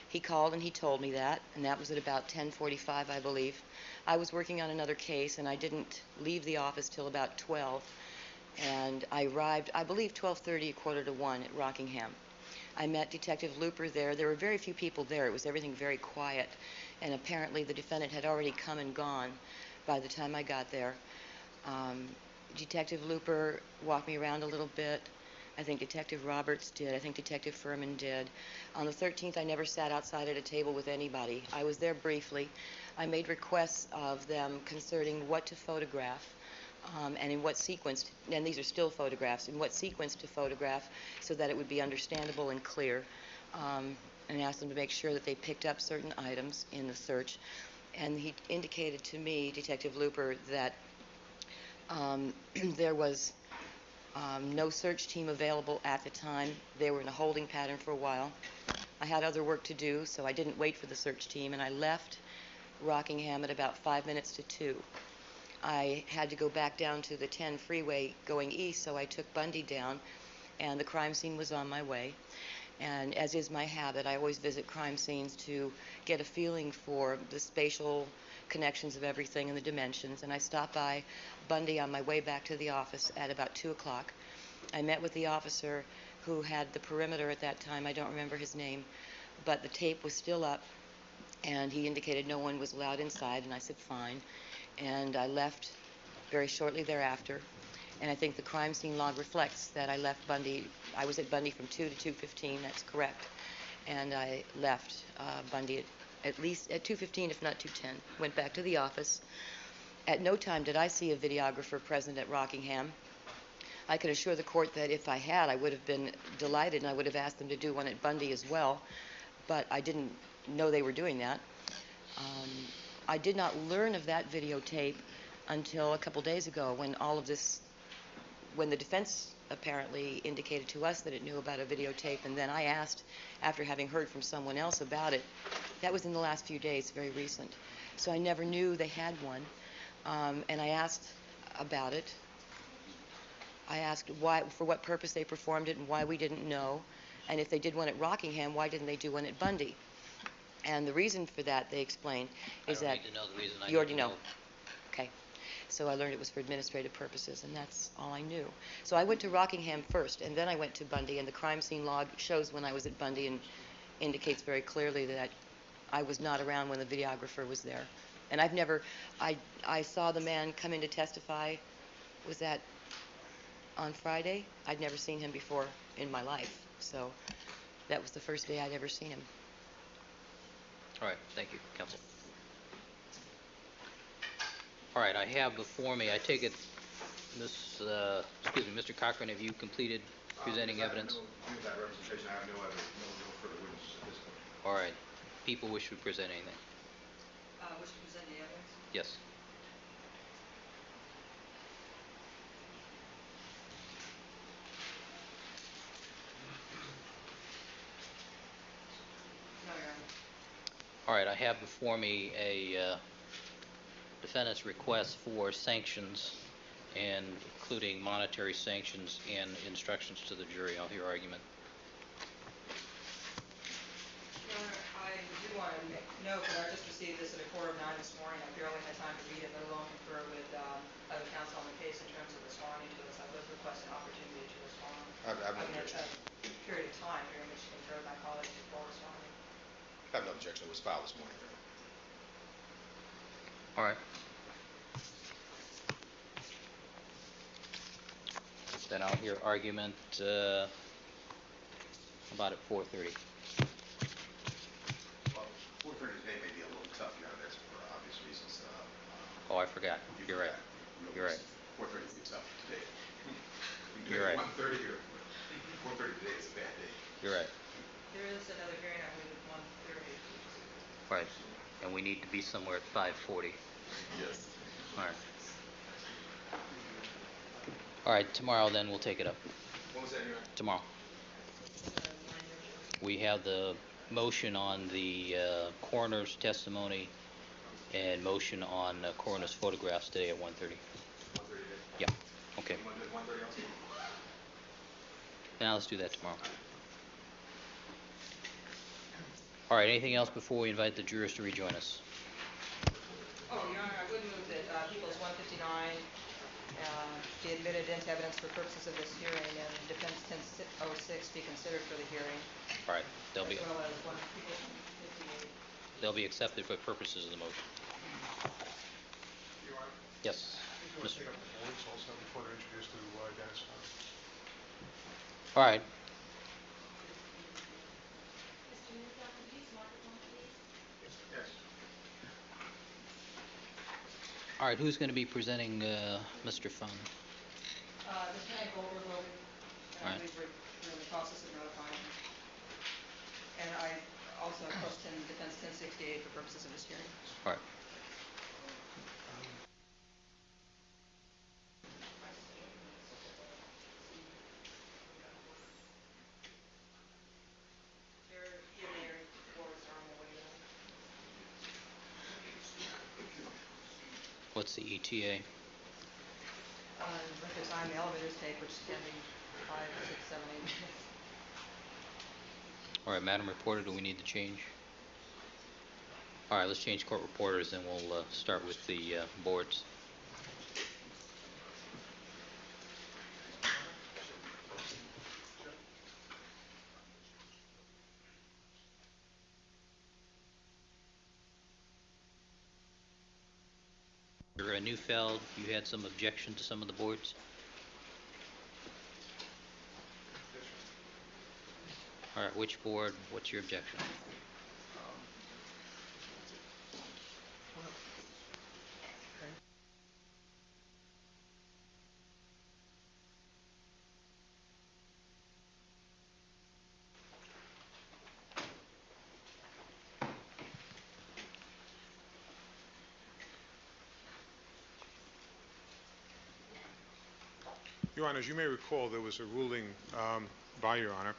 He called and he told me that, and that was at about 10:45, I believe. I was working on another case, and I didn't leave the office till about 12. And I arrived, I believe, 12:30, 1:45 at Rockingham. I met Detective Looper there. There were very few people there. It was everything very quiet. and apparently the defendant had already come and gone by the time I got there. Detective Looper walked me around a little bit. I think Detective Roberts did. I think Detective Furman did. On the 13th, I never sat outside at a table with anybody. I was there briefly. I made requests of them concerning what to photograph and in what sequence, and these are still photographs, in what sequence to photograph so that it would be understandable and clear, and asked them to make sure that they picked up certain items in the search. And he indicated to me, Detective Looper, that there was no search team available at the time. They were in a holding pattern for a while. I had other work to do, so I didn't wait for the search team, and I left Rockingham at about 5 minutes to 2. I had to go back down to the 10 freeway going east, so I took Bundy down, and the crime scene was on my way. And as is my habit, I always visit crime scenes to get a feeling for the spatial connections of everything and the dimensions. And I stopped by Bundy on my way back to the office at about 2 o'clock. I met with the officer who had the perimeter at that time. I don't remember his name, but the tape was still up, and he indicated no one was allowed inside, and I said fine. And I left very shortly thereafter. And I think the crime scene log reflects that I left Bundy. I was at Bundy from 2 to 2:15. That's correct. And I left Bundy at least at 2:15, if not 2:10. Went back to the office. At no time did I see a videographer present at Rockingham. I can assure the court that if I had, I would have been delighted, and I would have asked them to do one at Bundy as well. But I didn't know they were doing that. I did not learn of that videotape until a couple days ago when the defense apparently indicated to us that it knew about a videotape, and then I asked, after having heard from someone else about it. That was in the last few days, very recent. So I never knew they had one, and I asked about it. I asked for what purpose they performed it and why we didn't know, and if they did one at Rockingham, why didn't they do one at Bundy? And the reason for that, they explained, is that... I don't need to know the reason. You already know. Okay. So I learned it was for administrative purposes, and that's all I knew. So I went to Rockingham first, and then I went to Bundy, and the crime scene log shows when I was at Bundy and indicates very clearly that I was not around when the videographer was there. And I've never... I saw the man come in to testify. Was that on Friday? I'd never seen him before in my life. So that was the first day I'd ever seen him. All right, thank you, counsel. All right, I have before me, I take it, Mr. Cochran, have you completed presenting evidence? I have that representation. I have no further witnesses at this point. All right. People wish to present anything? Wish to present the evidence? Yes. No, Your Honor. All right, I have before me a defendant's request for sanctions, and including monetary sanctions and instructions to the jury. I'll hear argument. Your Honor, I do want to note that I just received this at 9:15 this morning. I barely had time to read it, let alone confer with other counsel on the case in terms of responding to this. I would request an opportunity to respond. I have no mean, objection. a period of time during which to confer with my colleagues before responding. I have no objection. It was filed this morning. All right. Then I'll hear argument about at 4:30. Well, 4:30 today may be a little tough, Your Honor. That's for obvious reasons. Oh, I forgot. You're right. You're right. 4:30 would be tough today. You're right. 1:30 or 4:30 today is a bad day. You're right. There is another hearing, I believe, at 1:30. Right. And we need to be somewhere at 5:40. Yes. All right. All right, tomorrow then we'll take it up. When was that, Your Honor? Tomorrow. We have the motion on the coroner's testimony and motion on coroner's photographs today at 1:30. 1:30 today? Yeah. Okay. You want to do it 1:30 also? Now let's do that tomorrow. All right, anything else before we invite the jurors to rejoin us? Oh, Your Honor, I would move that Peoples 159 be admitted into evidence for purposes of this hearing, and Defense 1006 be considered for the hearing. All right, they'll be as well as Peoples 158. They'll be accepted for purposes of the motion. Your Honor, Yes. I think you want to take up the boards also before they're introduced to Dennis Fung. All right. Mr. Neufeld, could you use the microphone, please? Yes. All right, who's going to be presenting Mr. Fung? Lieutenant Goldberg will be, All right. I believe we're in the process of notifying him. And I also post in Defense 1068 for purposes of this hearing. All right. Their boards are on the way in. What's the ETA? Like the time the elevators take, which can be 5, 6, 7, 8 minutes. All right, Madam Reporter, do we need to change? All right, let's change court reporters, and we'll start with the boards. Mr. Neufeld, you had some objection to some of the boards? All right, which board, what's your objection? Your Honor, as you may recall, there was a ruling by Your Honor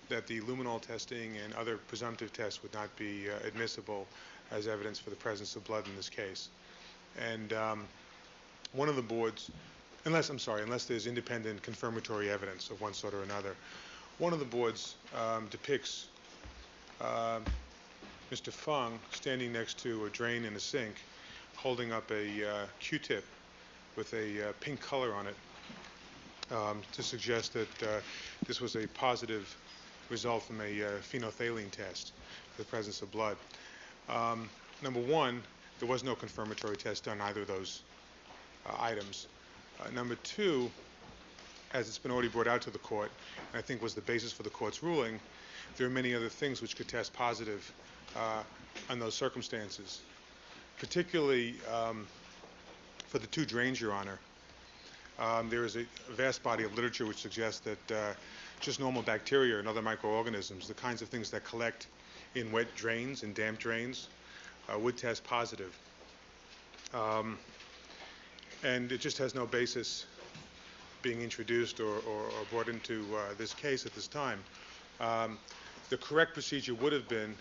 that the luminol testing and other presumptive tests would not be admissible as evidence for the presence of blood in this case. And one of the boards, unless there's independent confirmatory evidence of one sort or another, one of the boards depicts Mr. Fung standing next to a drain in a sink, holding up a Q-tip with a pink color on it to suggest that this was a positive result from a phenolphthalein test for the presence of blood. Number one, there was no confirmatory test on either of those items. Number two, as it's been already brought out to the court, and I think was the basis for the court's ruling, there are many other things which could test positive on those circumstances, particularly for the two drains, Your Honor. There is a vast body of literature which suggests that just normal bacteria and other microorganisms, the kinds of things that collect in wet drains and damp drains, would test positive. And it just has no basis being introduced or brought into this case at this time. The correct procedure would have been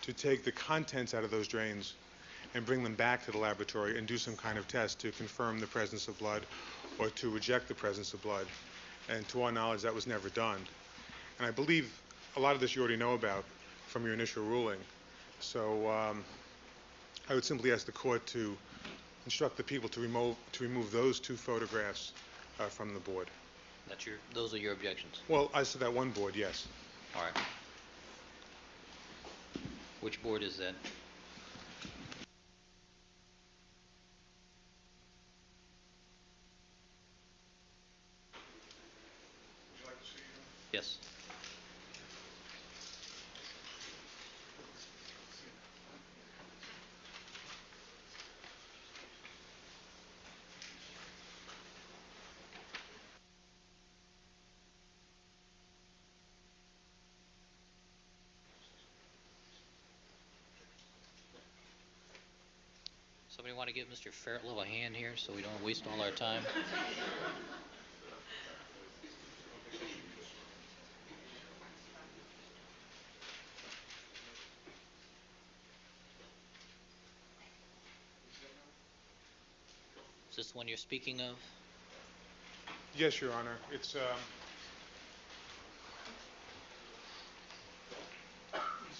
to take the contents out of those drains and bring them back to the laboratory and do some kind of test to confirm the presence of blood or to reject the presence of blood. And to our knowledge, that was never done. And I believe a lot of this you already know about from your initial ruling. So I would simply ask the court to instruct the people to remove those two photographs from the board. Those are your objections? Well, as to that one board, yes. All right. Which board is that? Would you like to see them? Yes. Somebody want to give Mr. Fairtlow a hand here so we don't waste all our time? Is this the one you're speaking of? Yes, Your Honor. It's this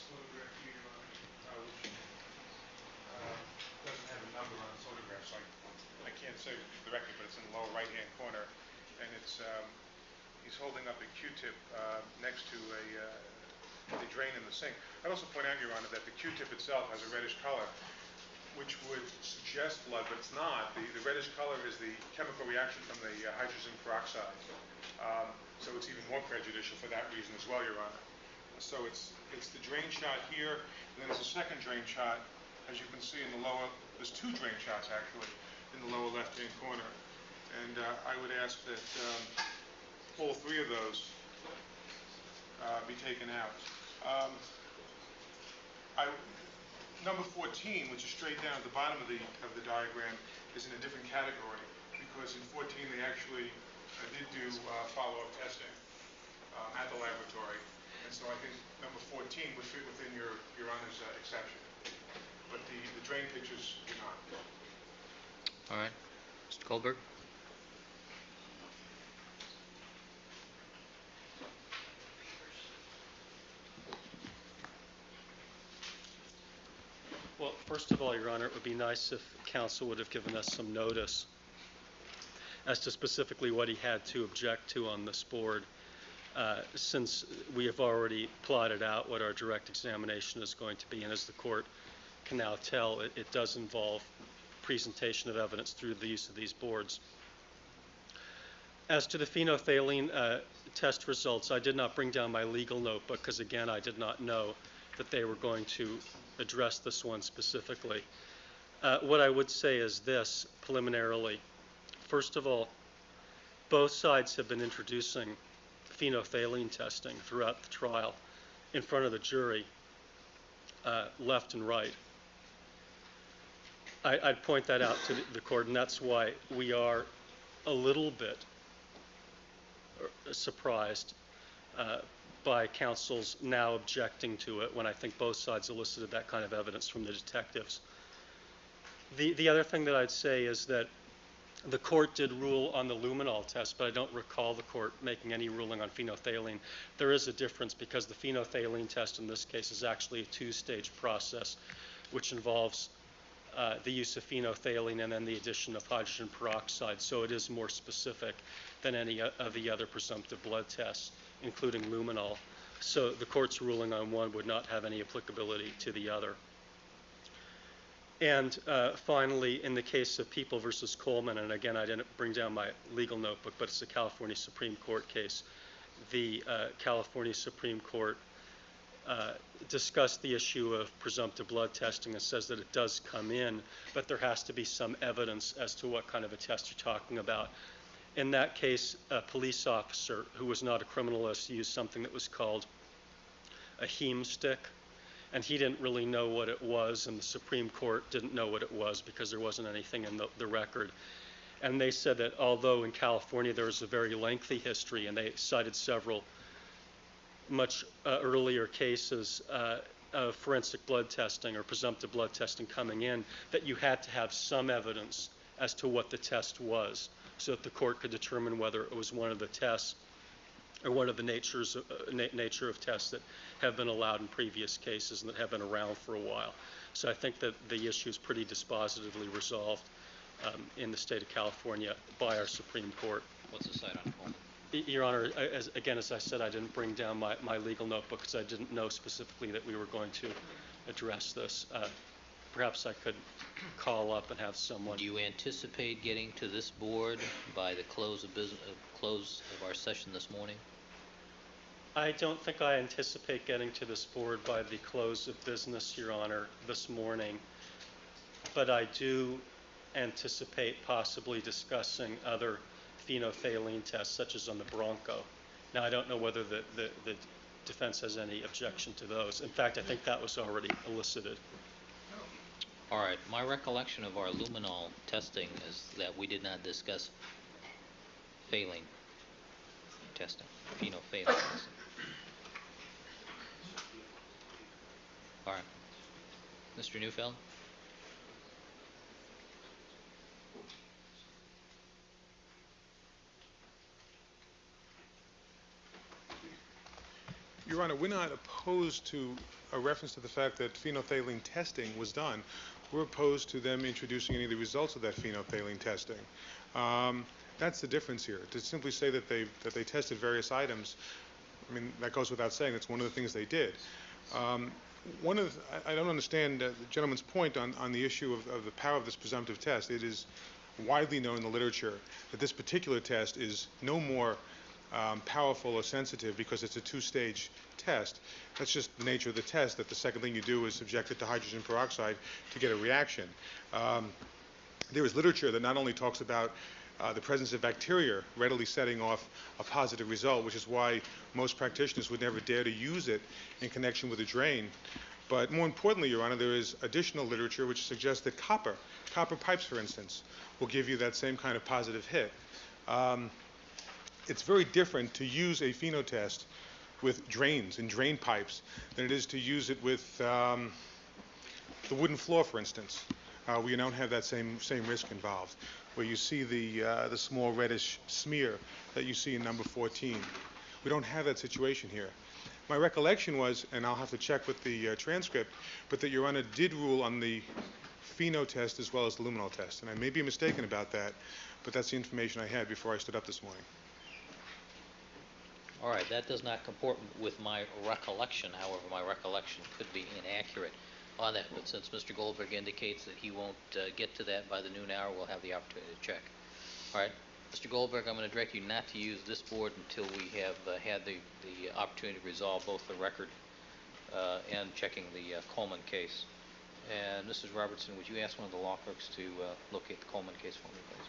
photograph here, Your Honor, which doesn't have a number on the photograph, so I can't say directly, but it's in the lower right-hand corner, and it's he's holding up a Q-tip next to a they drain in the sink. I'd also point out, Your Honor, that the Q-tip itself has a reddish color, which would suggest blood, but it's not. The reddish color is the chemical reaction from the hydrogen peroxide. So it's even more prejudicial for that reason as well, Your Honor. So it's the drain shot here, and then there's a second drain shot, as you can see in the lower, there's two drain shots actually, in the lower left-hand corner. And I would ask that all three of those be taken out. Number 14, which is straight down at the bottom of the diagram, is in a different category, because in 14 they actually did do follow-up testing at the laboratory, and so I think number 14 would fit within your Honor's exception. But the drain pictures do not. All right. Mr. Goldberg? Well, first of all, Your Honor, it would be nice if counsel would have given us some notice as to specifically what he had to object to on this board, since we have already plotted out what our direct examination is going to be, and as the court can now tell, it does involve presentation of evidence through the use of these boards. As to the phenolphthalein test results, I did not bring down my legal notebook because, again, I did not know that they were going to address this one specifically. What I would say is this, preliminarily. First of all, both sides have been introducing phenolphthalein testing throughout the trial in front of the jury, left and right. I'd point that out to the court, and that's why we are a little bit surprised by counsel's now objecting to it when I think both sides elicited that kind of evidence from the detectives. The other thing that I'd say is that the court did rule on the luminol test, but I don't recall the court making any ruling on phenolphthalein. There is a difference because the phenolphthalein test in this case is actually a two-stage process, which involves the use of phenolphthalein and then the addition of hydrogen peroxide. So it is more specific than any of the other presumptive blood tests, including luminol. So the court's ruling on one would not have any applicability to the other. And finally, in the case of People versus Coleman, and again, I didn't bring down my legal notebook, but it's a California Supreme Court case. The California Supreme Court discussed the issue of presumptive blood testing and says that it does come in, but there has to be some evidence as to what kind of a test you're talking about. In that case, a police officer who was not a criminalist used something that was called a heme stick, and he didn't really know what it was, and the Supreme Court didn't know what it was because there wasn't anything in the record. And they said that although in California there was a very lengthy history, and they cited several much earlier cases of forensic blood testing or presumptive blood testing coming in, that you had to have some evidence as to what the test was so that the court could determine whether it was one of the tests or one of the nature of tests that have been allowed in previous cases and that have been around for a while. So I think that the issue is pretty dispositively resolved in the state of California by our Supreme Court. What's the site on Coleman? Your Honor, again, as I said, I didn't bring down my legal notebook because I didn't know specifically that we were going to address this. Perhaps I could call up and have someone. Do you anticipate getting to this board by the close of our session this morning? I don't think I anticipate getting to this board by the close of business, Your Honor, this morning. But I do anticipate possibly discussing other phenolphthalein tests, such as on the Bronco. Now, I don't know whether the defense has any objection to those. In fact, I think that was already elicited. All right. My recollection of our luminol testing is that we did not discuss phenolphthalein testing. All right. Mr. Neufeld? Your Honor, we're not opposed to a reference to the fact that phenolphthalein testing was done. We're opposed to them introducing any of the results of that phenolphthalein testing. That's the difference here. To simply say that they tested various items I mean, that goes without saying. That's one of the things they did. I don't understand the gentleman's point on the issue of the power of this presumptive test. It is widely known in the literature that this particular test is no more powerful or sensitive because it's a two-stage test. That's just the nature of the test, that the second thing you do is subject it to hydrogen peroxide to get a reaction. There is literature that not only talks about the presence of bacteria readily setting off a positive result, which is why most practitioners would never dare to use it in connection with a drain. But more importantly, Your Honor, there is additional literature which suggests that copper pipes, for instance, will give you that same kind of positive hit. It's very different to use a phenotest with drains and drain pipes than it is to use it with the wooden floor, for instance, where you don't have that same risk involved, where you see the small reddish smear that you see in number 14. We don't have that situation here. My recollection was, and I'll have to check with the transcript, but that Your Honor did rule on the pheno test as well as the luminol test, and I may be mistaken about that, but that's the information I had before I stood up this morning. All right, that does not comport with my recollection. However, my recollection could be inaccurate on that. But since Mr. Goldberg indicates that he won't get to that by the noon hour, we'll have the opportunity to check. All right, Mr. Goldberg, I'm going to direct you not to use this board until we have had the opportunity to resolve both the record and checking the Coleman case. And Mrs. Robertson, would you ask one of the law clerks to locate the Coleman case for me, please?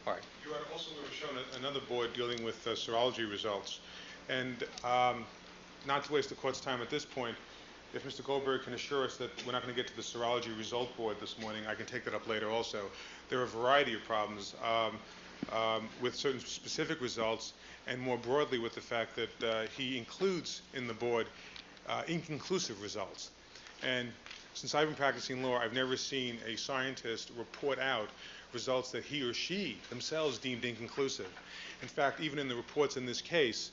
All right. Your Honor, also we were shown another board dealing with serology results. And not to waste the court's time at this point, if Mr. Goldberg can assure us that we're not going to get to the serology result board this morning, I can take that up later also. There are a variety of problems with certain specific results, and more broadly with the fact that he includes in the board inconclusive results. And since I've been practicing law, I've never seen a scientist report out results that he or she themselves deemed inconclusive. In fact, even in the reports in this case,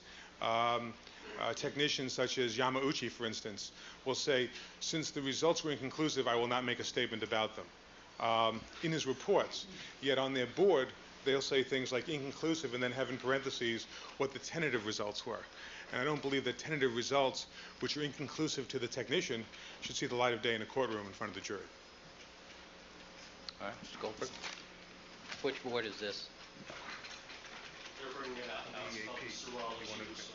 technicians such as Yamauchi, for instance, will say, since the results were inconclusive, I will not make a statement about them in his reports. Yet on their board, they'll say things like inconclusive and then have in parentheses what the tentative results were. And I don't believe that tentative results, which are inconclusive to the technician, should see the light of day in a courtroom in front of the jury. All right, Mr. Goldberg. Which board is this? They're bringing it out now. It's called the serology results.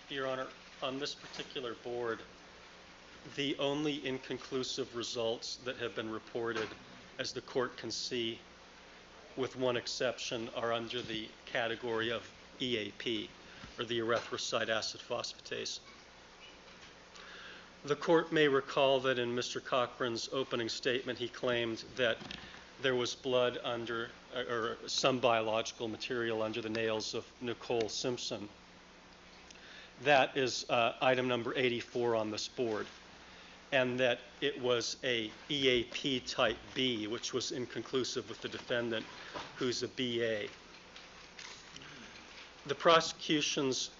Your Honor, on this particular board, the only inconclusive results that have been reported, as the court can see, with one exception, are under the category of EAP, or the erythrocyte acid phosphatase. The court may recall that in Mr. Cochran's opening statement, he claimed that there was blood under, or some biological material under the nails of Nicole Simpson. That is item number 84 on this board, and that it was a EAP type B, which was inconclusive with the defendant, who's a BA. The prosecution's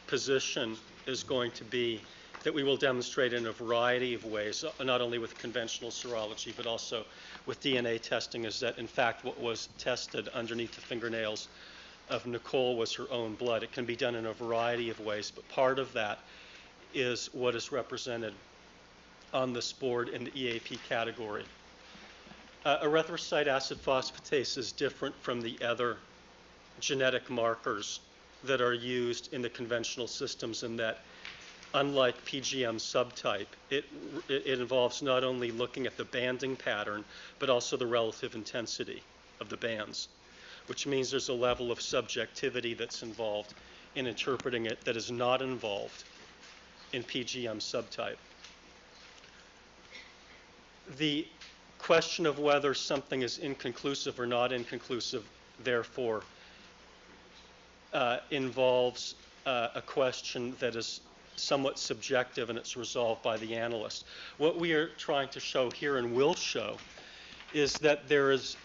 position is going to be that we will demonstrate in a variety of ways, not only with conventional serology, but also with DNA testing, is that in fact what was tested underneath the fingernails of Nicole was her own blood. It can be done in a variety of ways, but part of that is what is represented on this board in the EAP category. Erythrocyte acid phosphatase is different from the other genetic markers that are used in the conventional systems in that, unlike PGM subtype, it involves not only looking at the banding pattern, but also the relative intensity of the bands, which means there's a level of subjectivity that's involved in interpreting it that is not involved in PGM subtype. The question of whether something is inconclusive or not inconclusive, therefore, involves a question that is somewhat subjective, and it's resolved by the analyst. What we are trying to show here and will show is that there is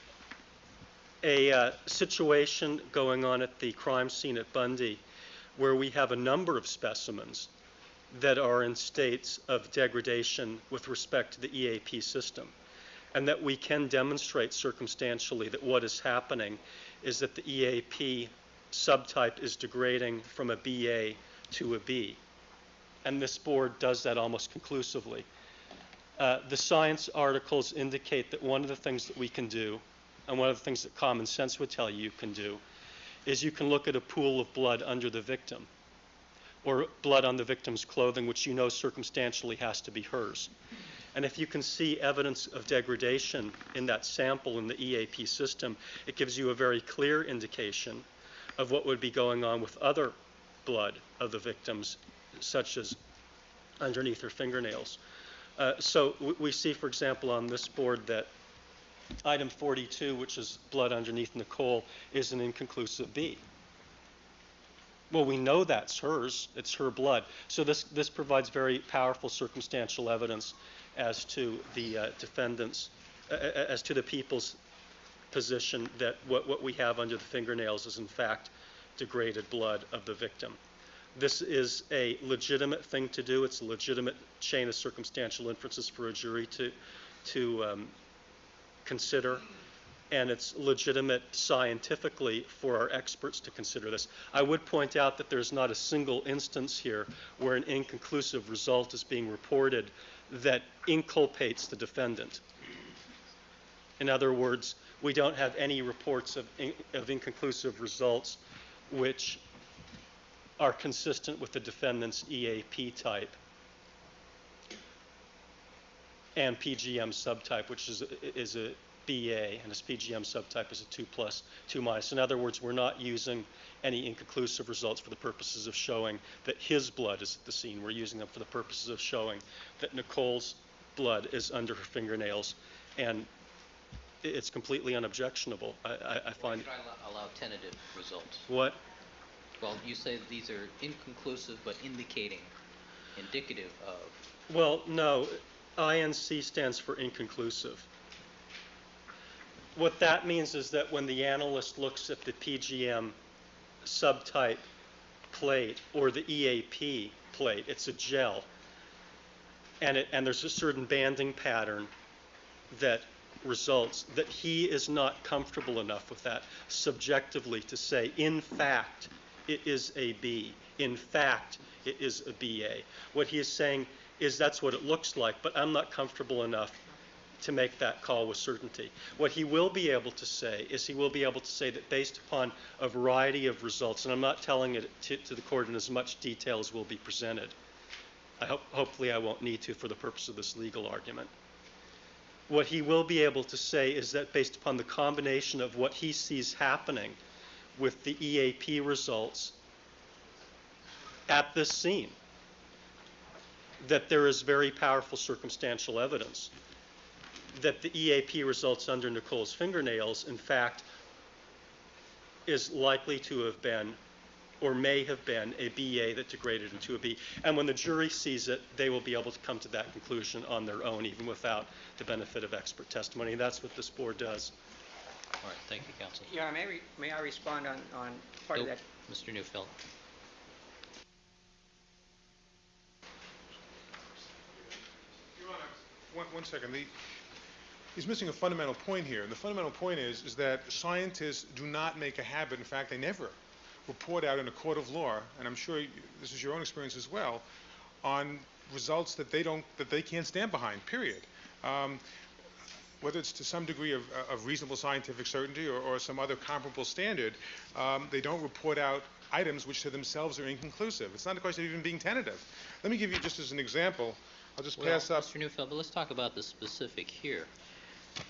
a situation going on at the crime scene at Bundy where we have a number of specimens that are in states of degradation with respect to the EAP system, and that we can demonstrate circumstantially that what is happening is that the EAP subtype is degrading from a BA to a B. And this board does that almost conclusively. The science articles indicate that one of the things that we can do, and one of the things that common sense would tell you can do, is you can look at a pool of blood under the victim, or blood on the victim's clothing, which you know circumstantially has to be hers. And if you can see evidence of degradation in that sample in the EAP system, it gives you a very clear indication of what would be going on with other blood of the victims, such as underneath her fingernails. So we see, for example, on this board that item 42, which is blood underneath Nicole, is an inconclusive B. Well, we know that's hers. It's her blood. So this provides very powerful circumstantial evidence as to the defendants, as to the people's position that what we have under the fingernails is in fact degraded blood of the victim. This is a legitimate thing to do. It's a legitimate chain of circumstantial inferences for a jury to consider, and it's legitimate scientifically for our experts to consider this. I would point out that there's not a single instance here where an inconclusive result is being reported that inculpates the defendant. In other words, we don't have any reports of inconclusive results which are consistent with the defendant's EAP type and PGM subtype, which is a BA, and his PGM subtype is a 2+, 2-. In other words, we're not using any inconclusive results for the purposes of showing that his blood is at the scene. We're using them for the purposes of showing that Nicole's blood is under her fingernails, and it's completely unobjectionable. I find. Why should I allow tentative results? What? Well, you say that these are inconclusive but indicative of. Well, no. INC stands for inconclusive. What that means is that when the analyst looks at the PGM subtype plate or the EAP plate, it's a gel, and there's a certain banding pattern that results, that he is not comfortable enough with that subjectively to say, in fact, it is a B. In fact, it is a BA. What he is saying is that's what it looks like, but I'm not comfortable enough to make that call with certainty. What he will be able to say is he will be able to say that based upon a variety of results, and I'm not telling it to the court in as much detail as will be presented. Hopefully I won't need to for the purpose of this legal argument. What he will be able to say is that based upon the combination of what he sees happening with the EAP results at this scene, that there is very powerful circumstantial evidence that the EAP results under Nicole's fingernails, in fact, is likely to have been or may have been a BA that degraded into a B. And when the jury sees it, they will be able to come to that conclusion on their own, even without the benefit of expert testimony. And that's what this board does. All right, thank you, counsel. Yeah, may I respond on part of that? Mr. Neufeld. Your Honor, one second. He's missing a fundamental point here, and the fundamental point is that scientists do not make a habit. In fact, they never report out in a court of law, and I'm sure this is your own experience as well, on results that they can't stand behind. Period. Whether it's to some degree of reasonable scientific certainty or some other comparable standard, they don't report out items which to themselves are inconclusive. It's not a question of even being tentative. Let me give you just as an example. I'll just pass up. Mr. Neufeld, but let's talk about the specific here.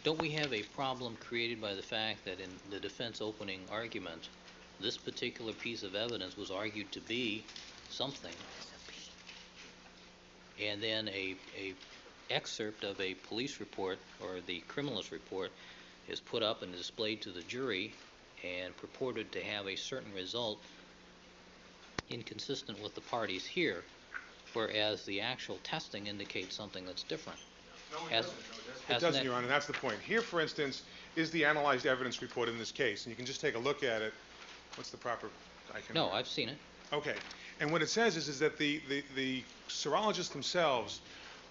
Don't we have a problem created by the fact that in the defense opening argument, this particular piece of evidence was argued to be something, and then a excerpt of a police report or the criminalist report is put up and displayed to the jury and purported to have a certain result inconsistent with the parties here, whereas the actual testing indicates something that's different. It doesn't, Your Honor, and that's the point. Here, for instance, is the analyzed evidence report in this case, and you can just take a look at it. What's the proper? No, I've seen it. Okay. And what it says is that the serologists themselves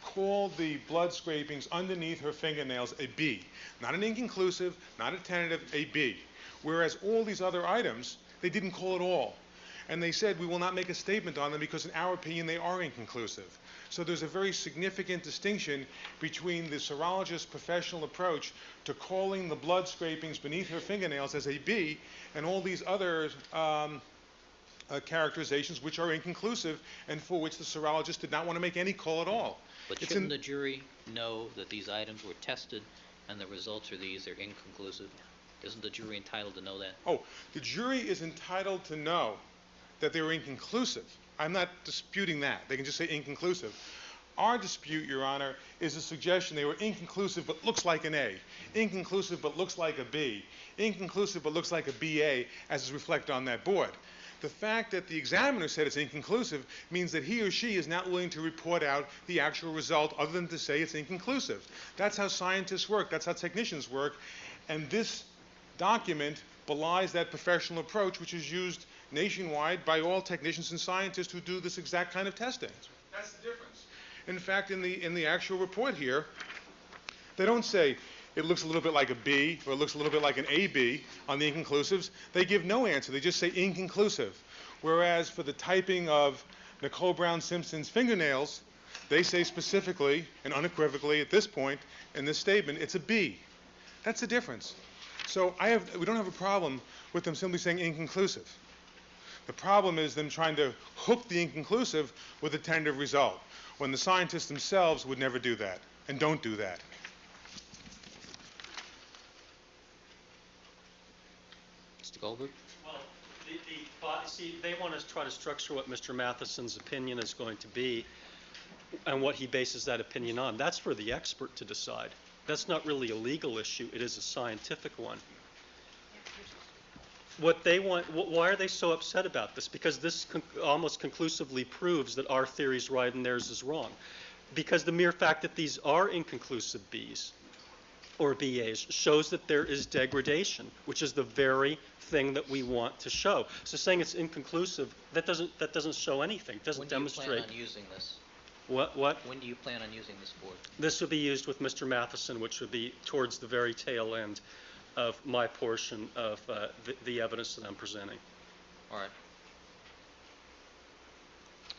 called the blood scrapings underneath her fingernails a B. Not an inconclusive, not a tentative, a B. Whereas all these other items, they didn't call at all. And they said, we will not make a statement on them because in our opinion they are inconclusive. So there's a very significant distinction between the serologist's professional approach to calling the blood scrapings beneath her fingernails as a B and all these other characterizations which are inconclusive and for which the serologist did not want to make any call at all. But shouldn't the jury know that these items were tested and the results are these, they're inconclusive? Isn't the jury entitled to know that? Oh, the jury is entitled to know that they were inconclusive. I'm not disputing that. They can just say inconclusive. Our dispute, Your Honor, is a suggestion they were inconclusive but looks like an A, inconclusive but looks like a B, inconclusive but looks like a BA as is reflected on that board. The fact that the examiner said it's inconclusive means that he or she is not willing to report out the actual result other than to say it's inconclusive. That's how scientists work. That's how technicians work. And this document belies that professional approach which is used nationwide by all technicians and scientists who do this exact kind of testing. That's the difference. In fact, in the actual report here, they don't say it looks a little bit like a B or it looks a little bit like an AB on the inconclusives. They give no answer. They just say inconclusive. Whereas for the typing of Nicole Brown Simpson's fingernails, they say specifically and unequivocally at this point in this statement, it's a B. That's the difference. So we don't have a problem with them simply saying inconclusive. The problem is them trying to hook the inconclusive with a tentative result, when the scientists themselves would never do that and don't do that. Mr. Goldberg? Well, see, they want to try to structure what Mr. Matheson's opinion is going to be and what he bases that opinion on. That's for the expert to decide. That's not really a legal issue. It is a scientific one. What they want, why are they so upset about this? Because this almost conclusively proves that our theory is right and theirs is wrong. Because the mere fact that these are inconclusive Bs or BAs shows that there is degradation, which is the very thing that we want to show. So saying it's inconclusive, that doesn't show anything, doesn't demonstrate. When do you plan on using this? What? When do you plan on using this board? This would be used with Mr. Matheson, which would be towards the very tail end of my portion of the evidence that I'm presenting. All right.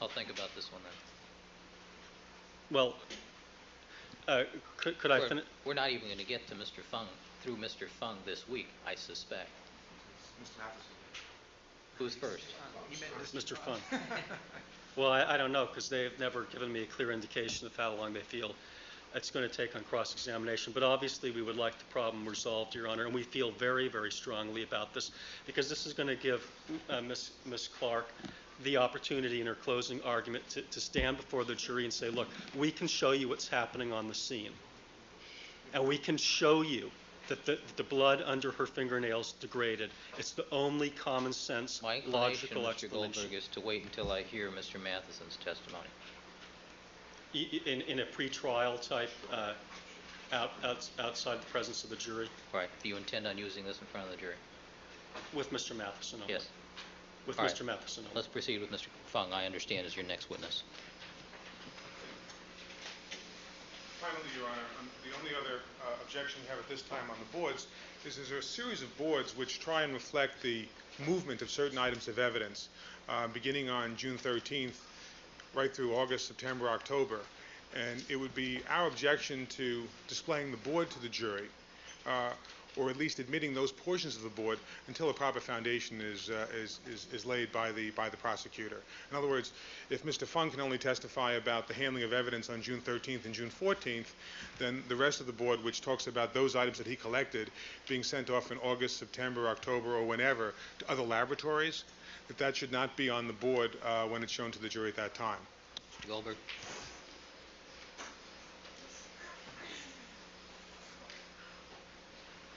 I'll think about this one then. Well, could I finish? We're not even going to get to Mr. Fung, through Mr. Fung this week, I suspect. Mr. Matheson. Who's first? Mr. Fung. Well, I don't know, because they've never given me a clear indication of how long they feel it's going to take on cross-examination. But obviously, we would like the problem resolved, Your Honor, and we feel very, very strongly about this, because this is going to give Ms. Clark the opportunity in her closing argument to stand before the jury and say, look, we can show you what's happening on the scene, and we can show you that the blood under her fingernails degraded. It's the only common sense, logical Mr. explanation. Goldberg, is to wait until I hear Mr. Matheson's testimony. In a pre-trial type, outside the presence of the jury? Right. Do you intend on using this in front of the jury? With Mr. Matheson? Yes. With All Mr. right. Matheson? Let's proceed with Mr. Fung, I understand, as your next witness. Finally, Your Honor, the only other objection we have at this time on the boards is there's a series of boards which try and reflect the movement of certain items of evidence, beginning on June 13th, right through August, September, October. And it would be our objection to displaying the board to the jury, or at least admitting those portions of the board until a proper foundation is laid by the prosecutor. In other words, if Mr. Fung can only testify about the handling of evidence on June 13th and June 14th, then the rest of the board, which talks about those items that he collected being sent off in August, September, October, or whenever to other laboratories, that should not be on the board when it's shown to the jury at that time. Mr. Goldberg.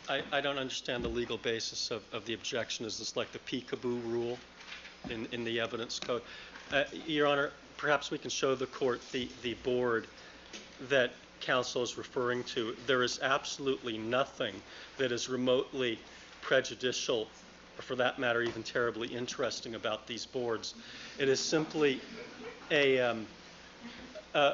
I don't understand the legal basis of the objection. Is this like the peekaboo rule in the evidence code? Your Honor, perhaps we can show the court the board that counsel is referring to, there is absolutely nothing that is remotely prejudicial, or for that matter, even terribly interesting about these boards. It is simply a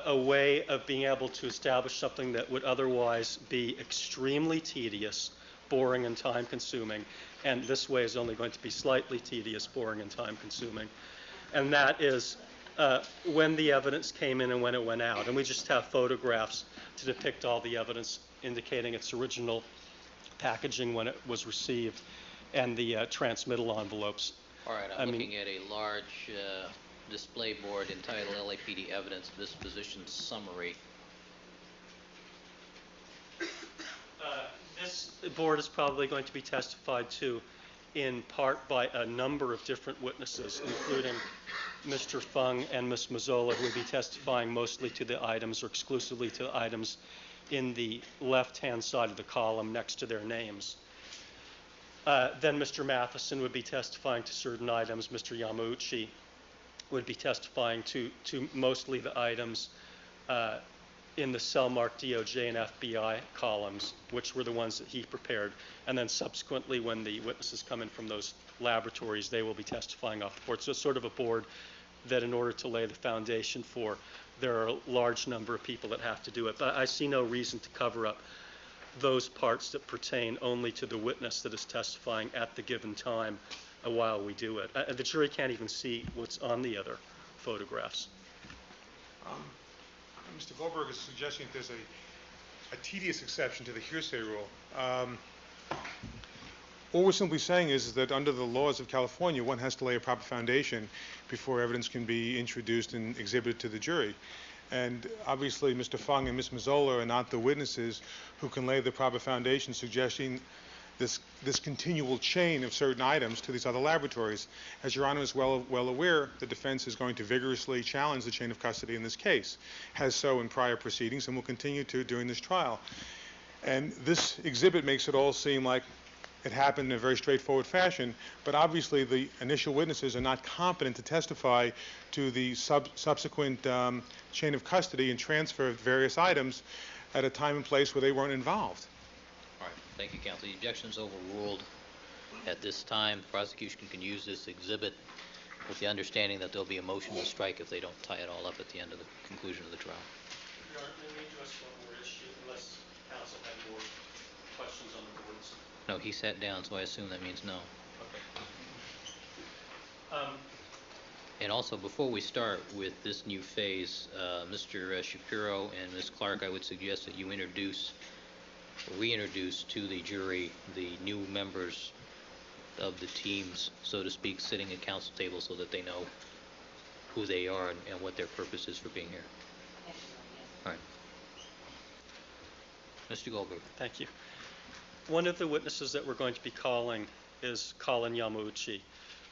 way of being able to establish something that would otherwise be extremely tedious, boring, and time-consuming, and this way is only going to be slightly tedious, boring, and time-consuming. And that is when the evidence came in and when it went out. And we just have photographs to depict all the evidence indicating its original packaging when it was received and the transmittal envelopes. All right, I'm looking at a large display board entitled LAPD Evidence Disposition Summary. This board is probably going to be testified to in part by a number of different witnesses, including Mr. Fung and Ms. Mazzola, who will be testifying mostly to the items or exclusively to the items in the left-hand side of the column next to their names. Then Mr. Matheson would be testifying to certain items. Mr. Yamauchi would be testifying to mostly the items in the cell marked DOJ and FBI columns, which were the ones that he prepared. And then subsequently, when the witnesses come in from those laboratories, they will be testifying off the board. So it's sort of a board that in order to lay the foundation for, there are a large number of people that have to do it. But I see no reason to cover up those parts that pertain only to the witness that is testifying at the given time while we do it. The jury can't even see what's on the other photographs. Mr. Goldberg is suggesting that there's a tedious exception to the hearsay rule. All we're simply saying is that under the laws of California, one has to lay a proper foundation before evidence can be introduced and exhibited to the jury. And obviously, Mr. Fung and Ms. Mazzola are not the witnesses who can lay the proper foundation, suggesting this continual chain of certain items to these other laboratories. As Your Honor is well aware, the defense is going to vigorously challenge the chain of custody in this case, has so in prior proceedings, and will continue to during this trial. And this exhibit makes it all seem like it happened in a very straightforward fashion, but obviously the initial witnesses are not competent to testify to the subsequent chain of custody and transfer of various items at a time and place where they weren't involved. All right, thank you, counsel. The objection is overruled. At this time, the prosecution can use this exhibit with the understanding that there'll be a motion to strike if they don't tie it all up at the end of the conclusion of the trial. Your Honor, may we address one more issue, unless counsel had more questions on the boards? No, he sat down, so I assume that means no. Okay. And also, before we start with this new phase, Mr. Shapiro and Ms. Clark, I would suggest that you introduce or reintroduce to the jury the new members of the teams, so to speak, sitting at counsel table so that they know who they are and what their purpose is for being here. All right. Mr. Goldberg. Thank you. One of the witnesses that we're going to be calling is Colin Yamauchi,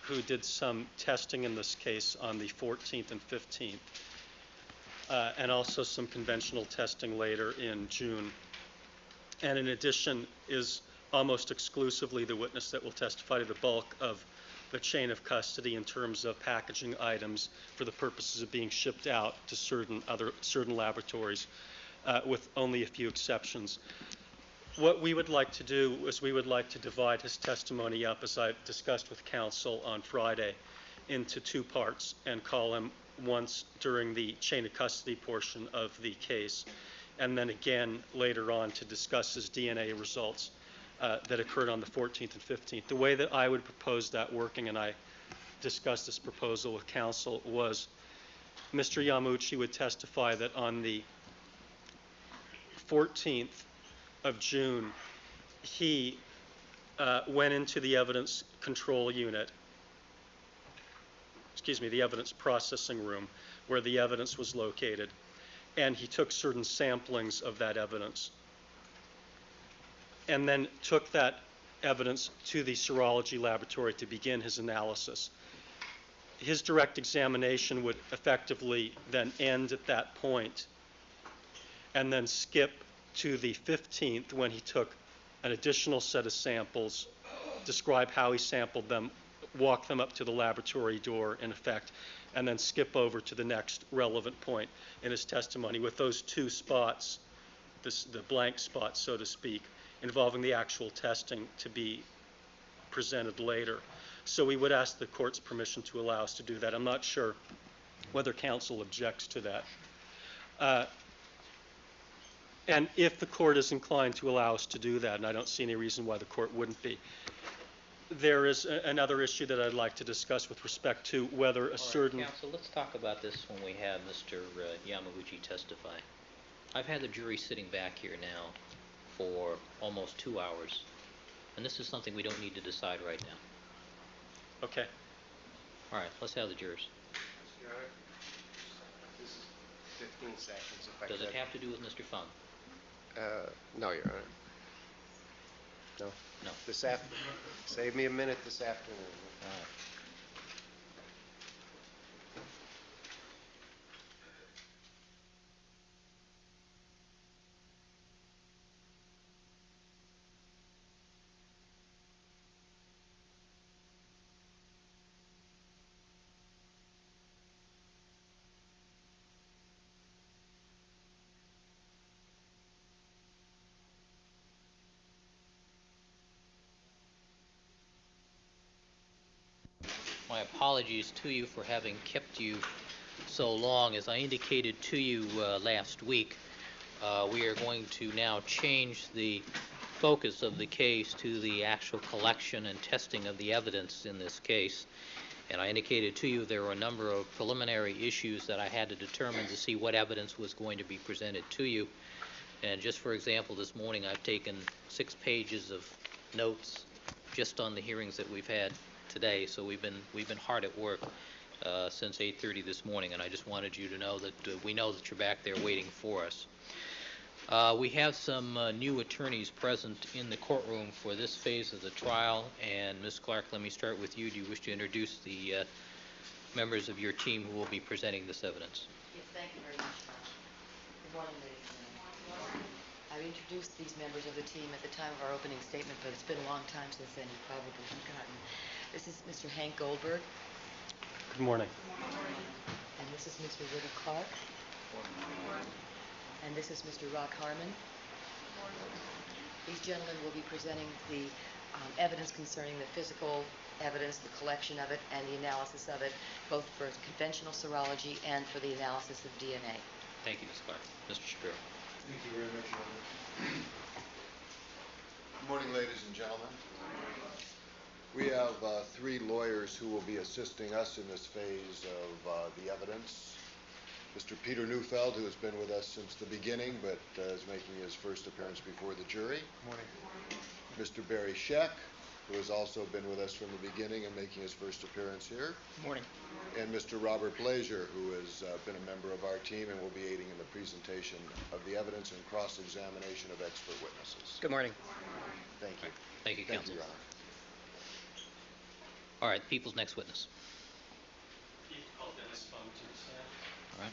who did some testing in this case on the 14th and 15th, and also some conventional testing later in June. And in addition is almost exclusively the witness that will testify to the bulk of the chain of custody in terms of packaging items for the purposes of being shipped out to certain laboratories, with only a few exceptions. What we would like to do is we would like to divide his testimony up, as I discussed with counsel on Friday, into two parts and call him once during the chain of custody portion of the case, and then again later on to discuss his DNA results that occurred on the 14th and 15th. The way that I would propose that working, and I discussed this proposal with counsel, was Mr. Yamauchi would testify that on the 14th of June, he went into the evidence control unit, the evidence processing room where the evidence was located, and he took certain samplings of that evidence and then took that evidence to the serology laboratory to begin his analysis. His direct examination would effectively then end at that point and then skip to the 15th when he took an additional set of samples, describe how he sampled them, walk them up to the laboratory door in effect, and then skip over to the next relevant point in his testimony, with those two spots the blank spot, so to speak, involving the actual testing to be presented later. So we would ask the court's permission to allow us to do that. I'm not sure whether counsel objects to that. And if the court is inclined to allow us to do that, and I don't see any reason why the court wouldn't be, there is another issue that I'd like to discuss with respect to whether a certain... Counsel, let's talk about this when we have Mr. Yamaguchi testify. I've had the jury sitting back here now for almost 2 hours, and this is something we don't need to decide right now. Okay. All right, let's have the jurors. Your Honor, this is 15 seconds, if I could. Does it have to do with Mr. Fung? No, Your Honor. No. No. Save me a minute this afternoon. All right. My apologies to you for having kept you so long. As I indicated to you last week, we are going to now change the focus of the case to the actual collection and testing of the evidence in this case. And I indicated to you there were a number of preliminary issues that I had to determine to see what evidence was going to be presented to you. And just for example, this morning I've taken 6 pages of notes just on the hearings that we've had today. So we've been hard at work since 8:30 this morning, and I just wanted you to know that we know that you're back there waiting for us. We have some new attorneys present in the courtroom for this phase of the trial, and Ms. Clark, let me start with you. Do you wish to introduce the members of your team who will be presenting this evidence? Yes, thank you very much. Good morning, ladies and gentlemen. I've introduced these members of the team at the time of our opening statement, but it's been a long time since then. You've probably forgotten. This is Mr. Hank Goldberg. Good morning. And this is Mr. Woody Clark. And this is Mr. Rock Harmon. These gentlemen will be presenting the evidence concerning the physical evidence, the collection of it, and the analysis of it, both for conventional serology and for the analysis of DNA. Thank you, Ms. Clark. Mr. Shapiro. Thank you very much, Your Honor. Good morning, ladies and gentlemen. We have 3 lawyers who will be assisting us in this phase of the evidence. Mr. Peter Neufeld, who has been with us since the beginning, but is making his first appearance before the jury. Morning. Mr. Barry Scheck, who has also been with us from the beginning and making his first appearance here. Morning. And Mr. Robert Blazier, who has been a member of our team and will be aiding in the presentation of the evidence and cross-examination of expert witnesses. Good morning. Thank you. Thank you, Thank counsel. you, Your Honor. All right, the people's next witness. All right.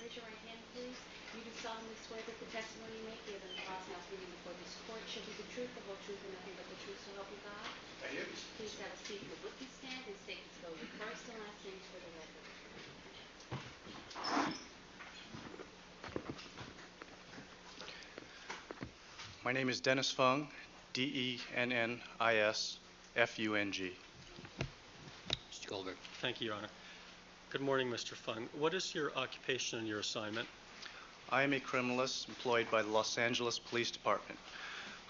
Raise your right hand, please. You do solemnly swear that the testimony you may give in the trial now pleading before this court shall be the truth, the whole truth, and nothing but the truth, so help you God? I do. Please have a seat in the witness stand and state and spell your first and last names for the record. My name is Dennis Fung, D-E-N-N-I-S-F-U-G. Mr. Goldberg. Thank you, Your Honor. Good morning, Mr. Fung. What is your occupation and your assignment? I am a criminalist employed by the Los Angeles Police Department.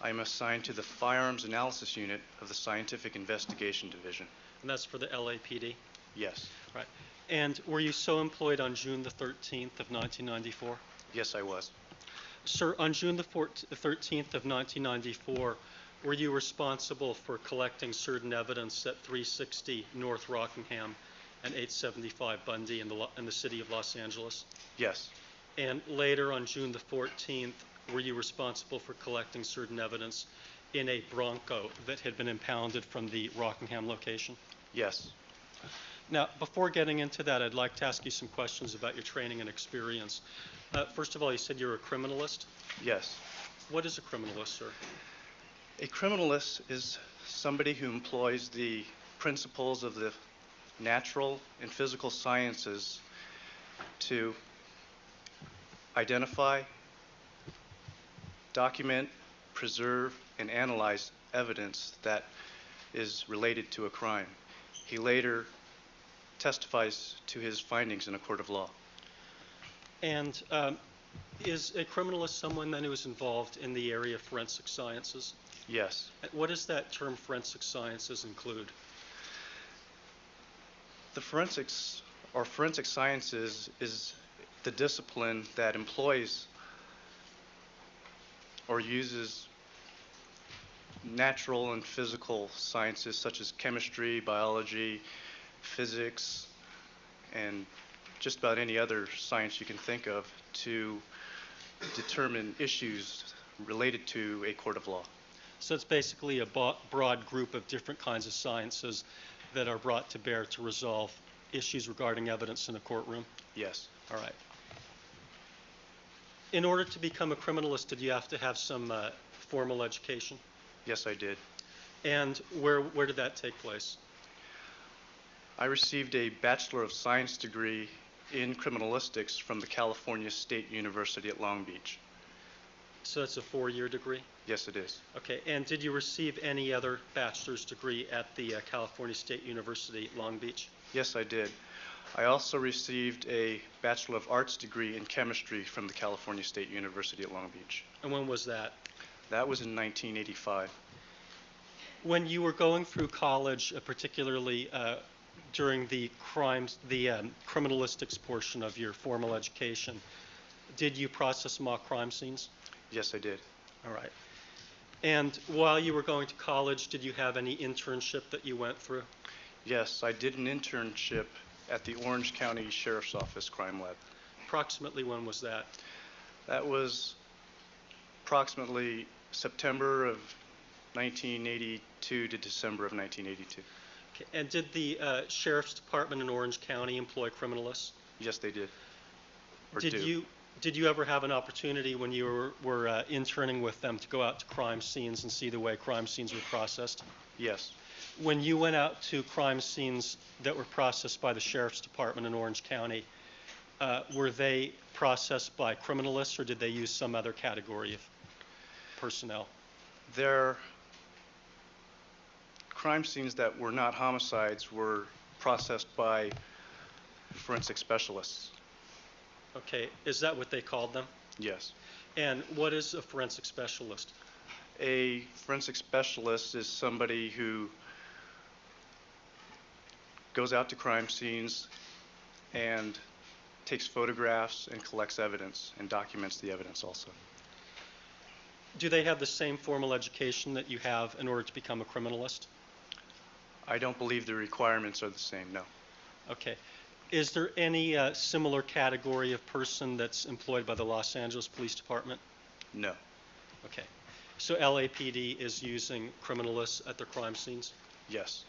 I am assigned to the Firearms Analysis Unit of the Scientific Investigation Division. And that's for the LAPD? Yes. Right. And were you so employed on June the 13th of 1994? Yes, I was. Sir, on June the 13th of 1994, were you responsible for collecting certain evidence at 360 North Rockingham and 875 Bundy in the city of Los Angeles? Yes. And later on June the 14th, were you responsible for collecting certain evidence in a Bronco that had been impounded from the Rockingham location? Yes. Now, before getting into that, I'd like to ask you some questions about your training and experience. First of all, you said you're a criminalist? Yes. What is a criminalist, sir? A criminalist is somebody who employs the principles of the natural and physical sciences to identify, document, preserve, and analyze evidence that is related to a crime. He later testifies to his findings in a court of law. And is a criminalist someone then who is involved in the area of forensic sciences? Yes. What does that term forensic sciences include? The forensic sciences is the discipline that employs or uses natural and physical sciences such as chemistry, biology, physics, and just about any other science you can think of to determine issues related to a court of law. So it's basically a broad group of different kinds of sciences that are brought to bear to resolve issues regarding evidence in a courtroom? Yes. All right. In order to become a criminalist, did you have to have some formal education? Yes, I did. And where did that take place? I received a Bachelor of Science degree in criminalistics from the California State University at Long Beach. So that's a 4-year degree? Yes, it is. Okay, and did you receive any other bachelor's degree at the California State University, Long Beach? Yes, I did. I also received a Bachelor of Arts degree in chemistry from the California State University at Long Beach. And when was that? That was in 1985. When you were going through college, particularly during the criminalistics portion of your formal education, did you process mock crime scenes? Yes, I did. All right. And while you were going to college, did you have any internship that you went through? Yes, I did an internship at the Orange County Sheriff's Office Crime Lab. Approximately when was that? That was approximately September of 1982 to December of 1982. Okay. And did the Sheriff's Department in Orange County employ criminalists? Yes, they did. Did you ever have an opportunity when you were interning with them to go out to crime scenes and see the way crime scenes were processed? Yes. When you went out to crime scenes that were processed by the Sheriff's Department in Orange County, were they processed by criminalists or did they use some other category of personnel? Their crime scenes that were not homicides were processed by forensic specialists. Okay, is that what they called them? Yes. And what is a forensic specialist? A forensic specialist is somebody who goes out to crime scenes and takes photographs and collects evidence and documents the evidence also. Do they have the same formal education that you have in order to become a criminalist? I don't believe the requirements are the same, no. Okay. Is there any similar category of person that's employed by the Los Angeles Police Department? No. Okay. So LAPD is using criminalists at their crime scenes? Yes.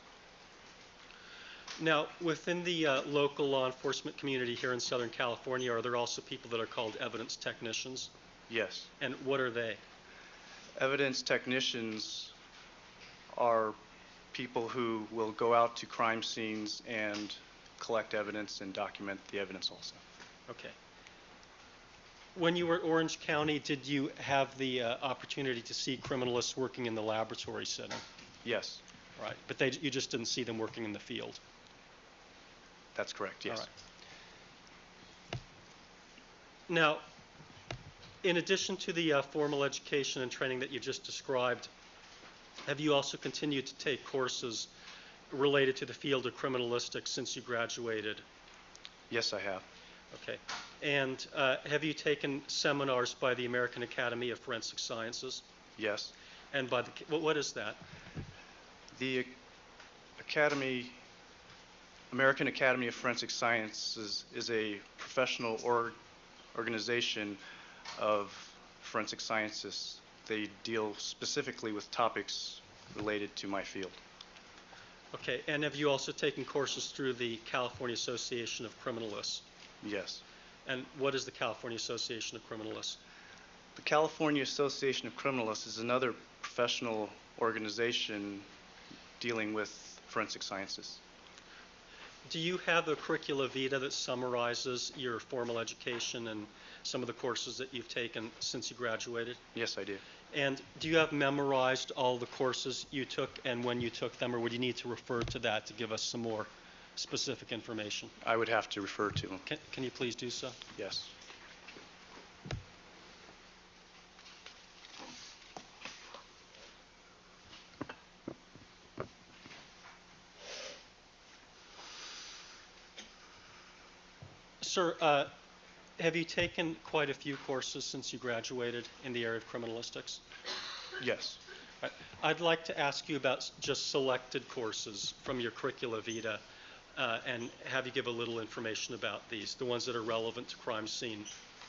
Now, within the local law enforcement community here in Southern California, are there also people that are called evidence technicians? Yes. And what are they? Evidence technicians are people who will go out to crime scenes and collect evidence and document the evidence also. Okay. When you were at Orange County, did you have the opportunity to see criminalists working in the laboratory setting? Yes. Right. But you just didn't see them working in the field? That's correct, yes. All right. Now, in addition to the formal education and training that you just described, have you also continued to take courses related to the field of criminalistics since you graduated? Yes, I have. Okay. And have you taken seminars by the American Academy of Forensic Sciences? Yes. And by the, what is that? The American Academy of Forensic Sciences is a professional organization of forensic scientists. They deal specifically with topics related to my field. Okay, and have you also taken courses through the California Association of Criminalists? Yes. And what is the California Association of Criminalists? The California Association of Criminalists is another professional organization dealing with forensic sciences. Do you have a curricula vitae that summarizes your formal education and some of the courses that you've taken since you graduated? Yes, I do. And do you have memorized all the courses you took and when you took them, or would you need to refer to that to give us some more specific information? I would have to refer to them. Can you please do so? Yes. Sir, have you taken quite a few courses since you graduated in the area of criminalistics? Yes. I'd like to ask you about just selected courses from your curricula vitae and have you give a little information about these, the ones that are relevant to crime scene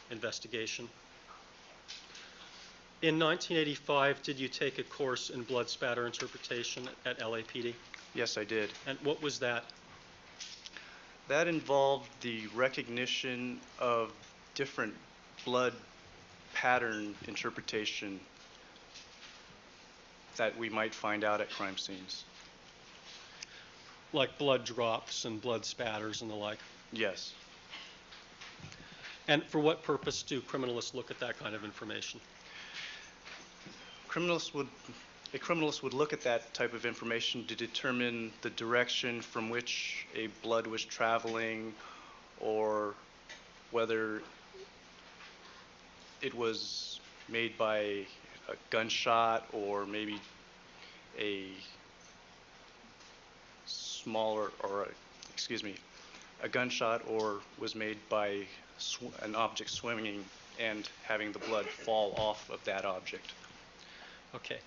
investigation. In 1985, did you take a course in blood spatter interpretation at LAPD? Yes, I did. And what was that? That involved the recognition of different blood pattern interpretation that we might find out at crime scenes. Like blood drops and blood spatters and the like? Yes. And for what purpose do criminalists look at that kind of information? A criminalist would look at that type of information to determine the direction from which a blood was traveling, or whether it was made by a gunshot or maybe a a gunshot, or was made by an object swimming and having the blood fall off of that object. Okay.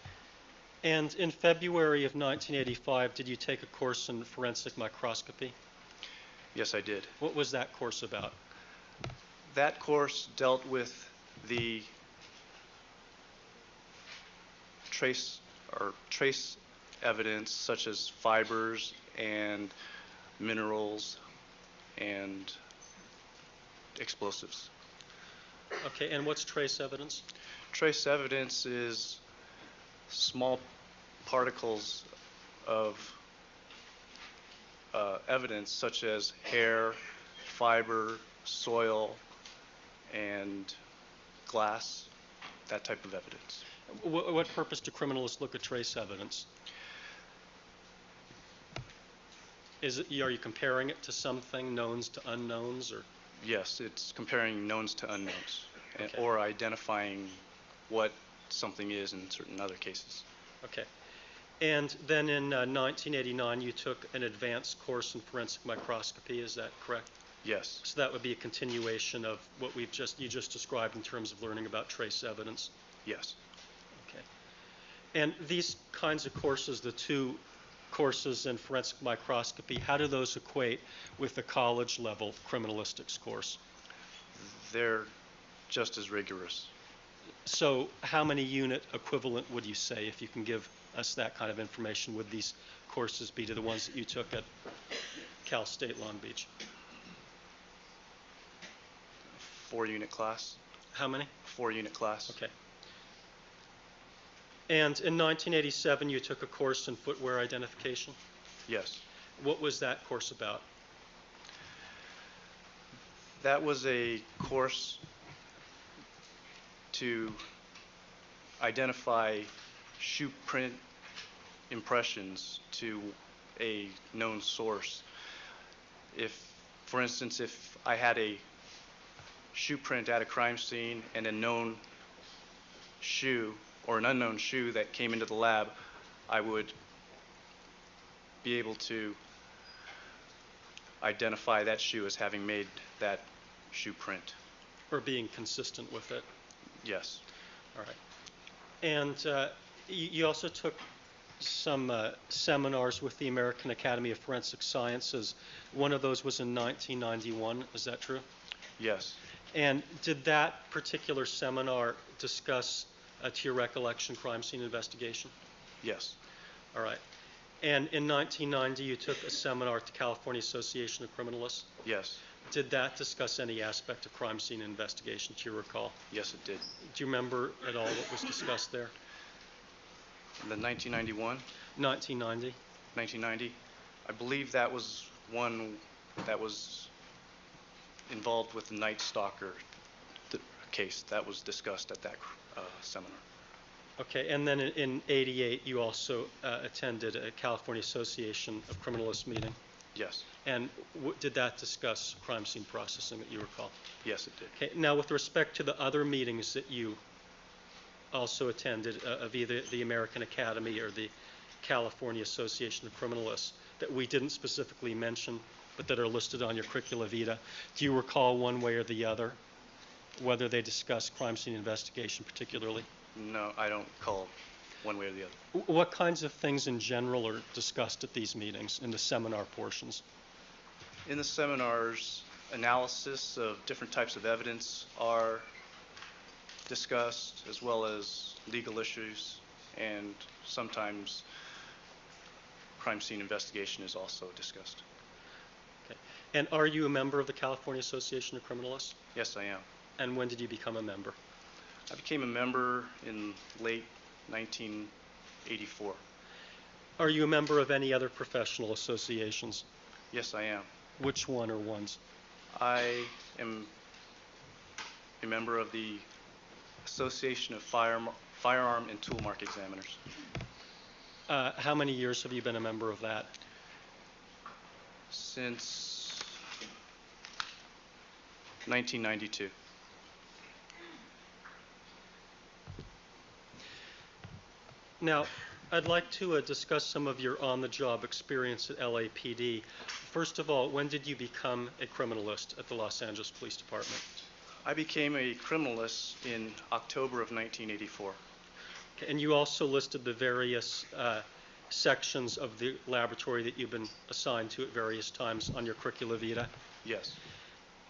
And in February of 1985, did you take a course in forensic microscopy? Yes, I did. What was that course about? That course dealt with the trace evidence, such as fibers and minerals and explosives. Okay, and what's trace evidence? Trace evidence is small particles of evidence, such as hair, fiber, soil, and glass, that type of evidence. What purpose do criminalists look at trace evidence? Are you comparing it to something, knowns to unknowns, or? Yes, it's comparing knowns to unknowns, Okay. or identifying what something is in certain other cases. Okay. And then in 1989, you took an advanced course in forensic microscopy, is that correct? Yes. So that would be a continuation of what you just described in terms of learning about trace evidence? Yes. Okay. And these kinds of courses, the two courses in forensic microscopy, how do those equate with the college level criminalistics course? They're just as rigorous. So how many unit equivalent would you say, if you can give us that kind of information, would these courses be to the ones that you took at Cal State Long Beach? 4-unit class. How many? 4-unit class. Okay. And in 1987, you took a course in footwear identification? Yes. What was that course about? That was a course to identify shoe print impressions to a known source. For instance, if I had a shoe print at a crime scene and a known shoe or an unknown shoe that came into the lab, I would be able to identify that shoe as having made that shoe print. Or being consistent with it? Yes. All right. And You also took some seminars with the American Academy of Forensic Sciences. One of those was in 1991. Is that true? Yes. And did that particular seminar discuss, to your recollection, crime scene investigation? Yes. All right. And in 1990, you took a seminar at the California Association of Criminalists? Yes. Did that discuss any aspect of crime scene investigation, to your recall? Yes, it did. Do you remember at all what was discussed there? The 1991? 1990. 1990. I believe that was one that was involved with the Night Stalker case. That was discussed at that seminar. Okay, and then in '88, you also attended a California Association of Criminalists meeting? Yes. And did that discuss crime scene processing that you recall? Yes, it did. Okay, now with respect to the other meetings that you also attended of either the American Academy or the California Association of Criminalists that we didn't specifically mention but that are listed on your curricula vitae, do you recall one way or the other whether they discussed crime scene investigation particularly? No, I don't recall one way or the other. What kinds of things in general are discussed at these meetings in the seminar portions? In the seminars, analysis of different types of evidence are discussed, as well as legal issues, and sometimes crime scene investigation is also discussed. Okay. And are you a member of the California Association of Criminalists? Yes, I am. And when did you become a member? I became a member in late 1984. Are you a member of any other professional associations? Yes, I am. Which one or ones? I am a member of the Association of Firearm and Tool Mark Examiners. How many years have you been a member of that? Since 1992. Now, I'd like to discuss some of your on-the-job experience at LAPD. First of all, when did you become a criminalist at the Los Angeles Police Department? I became a criminalist in October of 1984. Okay, and you also listed the various sections of the laboratory that you've been assigned to at various times on your curricula vitae. Yes.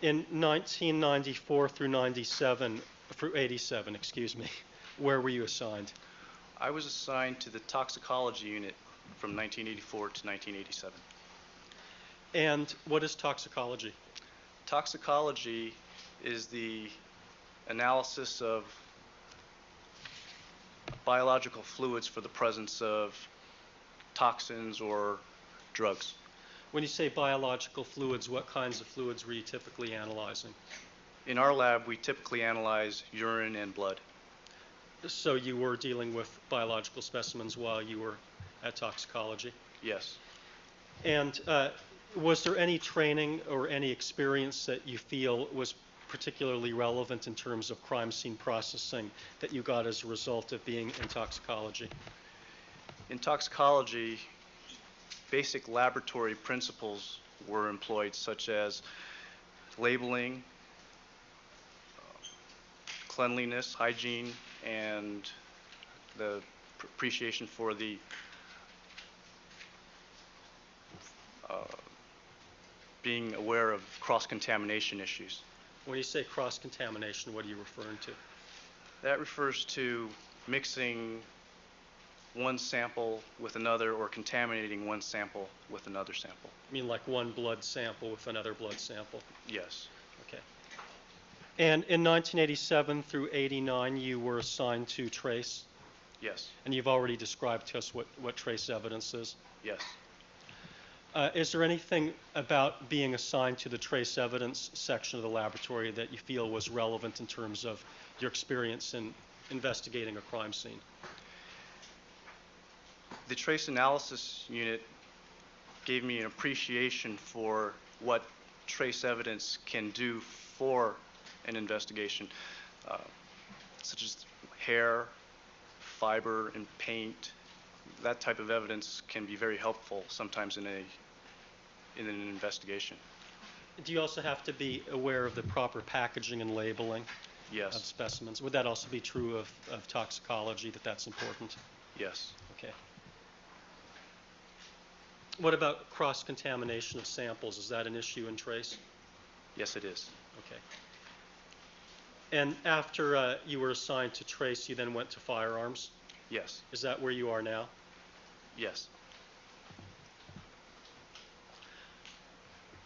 In 1994 through 87, excuse me, where were you assigned? I was assigned to the toxicology unit from 1984 to 1987. And what is toxicology? Toxicology is the analysis of biological fluids for the presence of toxins or drugs. When you say biological fluids, what kinds of fluids were you typically analyzing? In our lab, we typically analyze urine and blood. So you were dealing with biological specimens while you were at toxicology? Yes. And was there any training or any experience that you feel was particularly relevant in terms of crime scene processing that you got as a result of being in toxicology? In toxicology, basic laboratory principles were employed, such as labeling, cleanliness, hygiene, and the appreciation for the being aware of cross-contamination issues. When you say cross-contamination, what are you referring to? That refers to mixing one sample with another or contaminating one sample with another sample. You mean like one blood sample with another blood sample? Yes. Okay. And in 1987 through 89, you were assigned to trace? Yes. And you've already described to us what trace evidence is? Yes. Is there anything about being assigned to the trace evidence section of the laboratory that you feel was relevant in terms of your experience in investigating a crime scene? The trace analysis unit gave me an appreciation for what trace evidence can do for an investigation, such as hair, fiber, and paint. That type of evidence can be very helpful sometimes in an investigation. Do you also have to be aware of the proper packaging and labeling Yes. of specimens? Would that also be true of toxicology, that's important? Yes. Okay. What about cross-contamination of samples? Is that an issue in trace? Yes, it is. Okay. And after you were assigned to trace, you then went to firearms? Yes. Is that where you are now? Yes.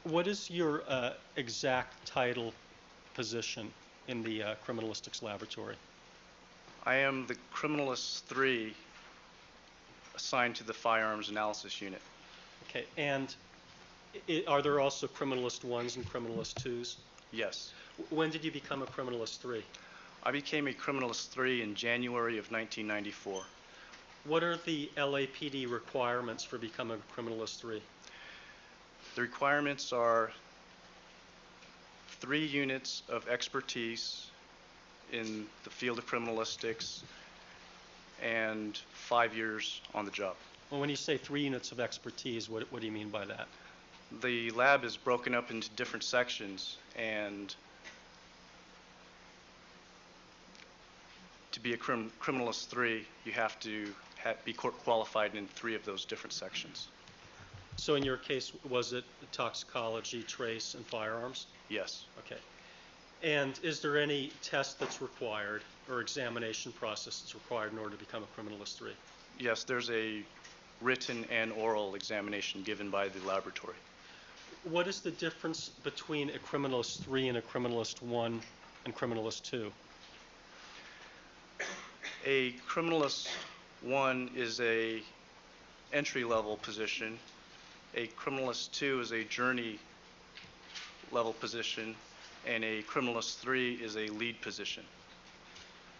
What is your exact title position in the criminalistics laboratory? I am the Criminalist 3 assigned to the Firearms Analysis Unit. Okay, and are there also criminalist 1s and criminalist 2s? Yes. When did you become a criminalist 3? I became a Criminalist 3 in January of 1994. What are the LAPD requirements for becoming a criminalist 3? The requirements are 3 units of expertise in the field of criminalistics and 5 years on the job. Well, when you say 3 units of expertise, what do you mean by that? The lab is broken up into different sections, and to be a criminalist 3, you have to be court qualified in 3 of those different sections. So in your case, was it toxicology, trace, and firearms? Yes. Okay. And is there any test that's required or examination process that's required in order to become a criminalist 3? Yes, there's a written and oral examination given by the laboratory. What is the difference between a criminalist 3 and a criminalist 1 and criminalist 2? A criminalist 1 is a entry-level position. A criminalist 2 is a journey-level position, and a criminalist 3 is a lead position.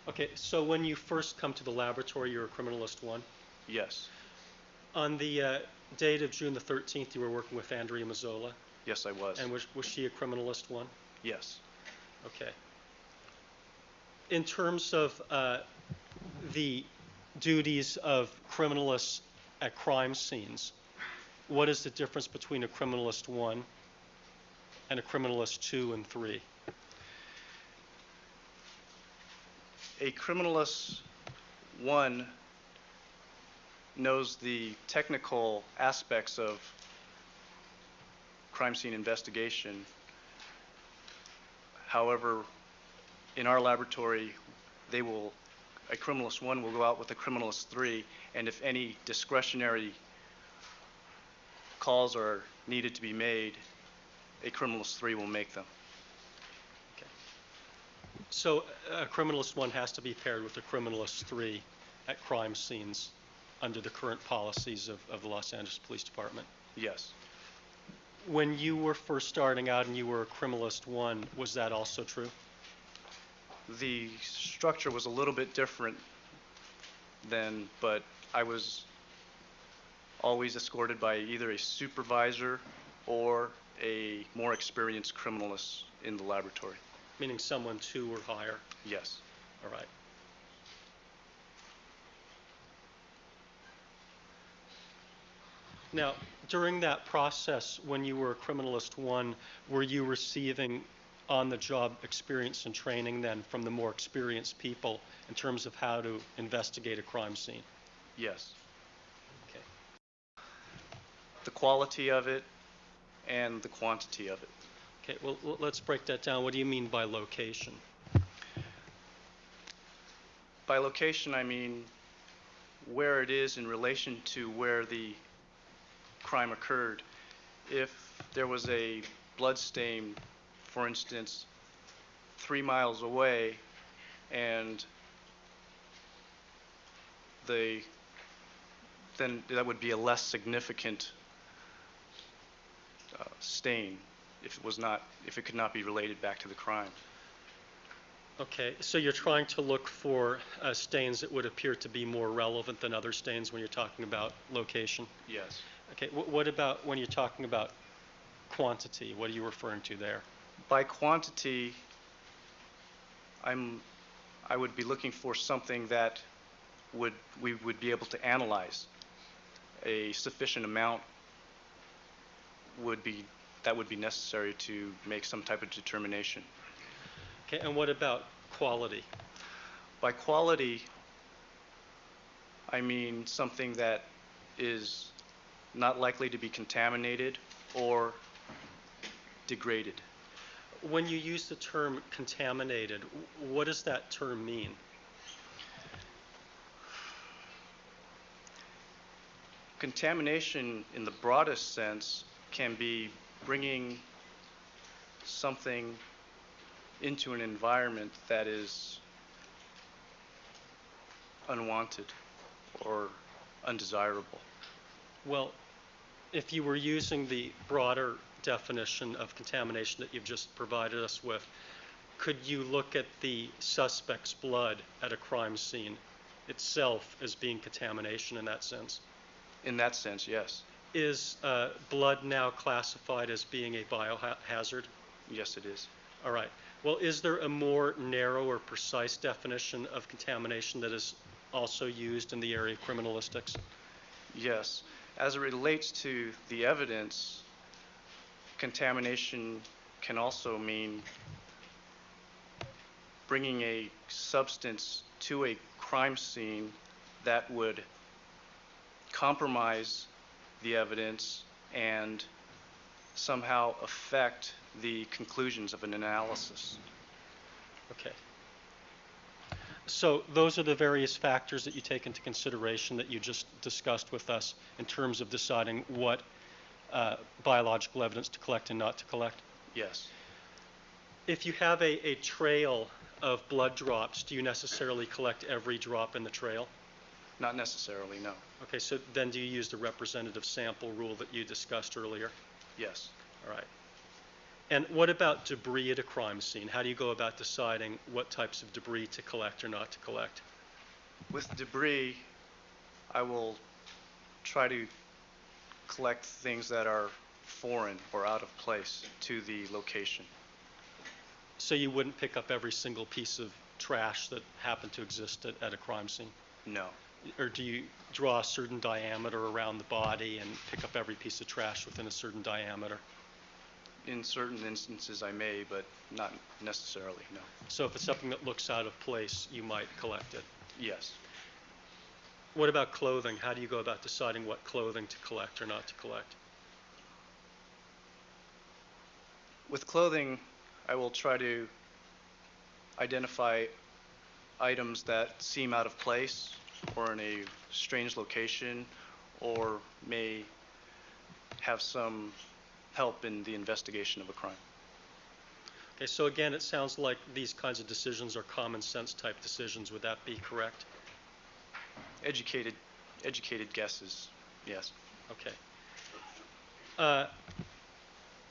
Okay, so when you first come to the laboratory, you're a criminalist 1? Yes. On the date of June the 13th, you were working with Andrea Mazzola? Yes, I was. And was she a criminalist 1? Yes. Okay. In terms of the duties of criminalists at crime scenes, what is the difference between a criminalist 1 and a criminalist 2 and 3? A criminalist 1 knows the technical aspects of crime scene investigation. However, in our laboratory, a criminalist 1 will go out with a criminalist 3, and if any discretionary calls are needed to be made, a criminalist 3 will make them. Okay. So a criminalist 1 has to be paired with a criminalist 3 at crime scenes under the current policies of the Los Angeles Police Department? Yes. When you were first starting out and you were a criminalist 1, was that also true? The structure was a little bit different then, but I was always escorted by either a supervisor or a more experienced criminalist in the laboratory. Meaning someone 2 or higher? Yes. All right. Now, during that process, when you were a criminalist 1, were you receiving on-the-job experience and training then from the more experienced people in terms of how to investigate a crime scene? Yes. Okay. The quality of it and the quantity of it. Okay, well, let's break that down. What do you mean by location? By location, I mean where it is in relation to where the crime occurred. If there was a blood stain, for instance, 3 miles away, and then that would be a less significant stain if it could not be related back to the crime. Okay, so you're trying to look for stains that would appear to be more relevant than other stains when you're talking about location? Yes. Okay, what about when you're talking about quantity? What are you referring to there? By quantity, I would be looking for something that we would be able to analyze. A sufficient amount would be necessary to make some type of determination. Okay, and what about quality? By quality, I mean something that is not likely to be contaminated or degraded. When you use the term contaminated, what does that term mean? Contamination in the broadest sense can be bringing something into an environment that is unwanted or undesirable. Well, if you were using the broader definition of contamination that you've just provided us with, could you look at the suspect's blood at a crime scene itself as being contamination in that sense? In that sense, yes. Is blood now classified as being a biohazard? Yes, it is. All right. Well, is there a more narrow or precise definition of contamination that is also used in the area of criminalistics? Yes. As it relates to the evidence, contamination can also mean bringing a substance to a crime scene that would compromise the evidence and somehow affect the conclusions of an analysis. Okay. So those are the various factors that you take into consideration that you just discussed with us in terms of deciding what biological evidence to collect and not to collect? Yes. If you have a trail of blood drops, do you necessarily collect every drop in the trail? Not necessarily, no. Okay, so then do you use the representative sample rule that you discussed earlier? Yes. All right. And what about debris at a crime scene? How do you go about deciding what types of debris to collect or not to collect? With debris, I will try to collect things that are foreign or out of place to the location. So you wouldn't pick up every single piece of trash that happened to exist at a crime scene? No. Or do you draw a certain diameter around the body and pick up every piece of trash within a certain diameter? In certain instances I may, but not necessarily, no. So if it's something that looks out of place, you might collect it? Yes. What about clothing? How do you go about deciding what clothing to collect or not to collect? With clothing, I will try to identify items that seem out of place or in a strange location or may have some help in the investigation of a crime. Okay, so again, it sounds like these kinds of decisions are common sense type decisions. Would that be correct? Educated guesses, yes. Okay.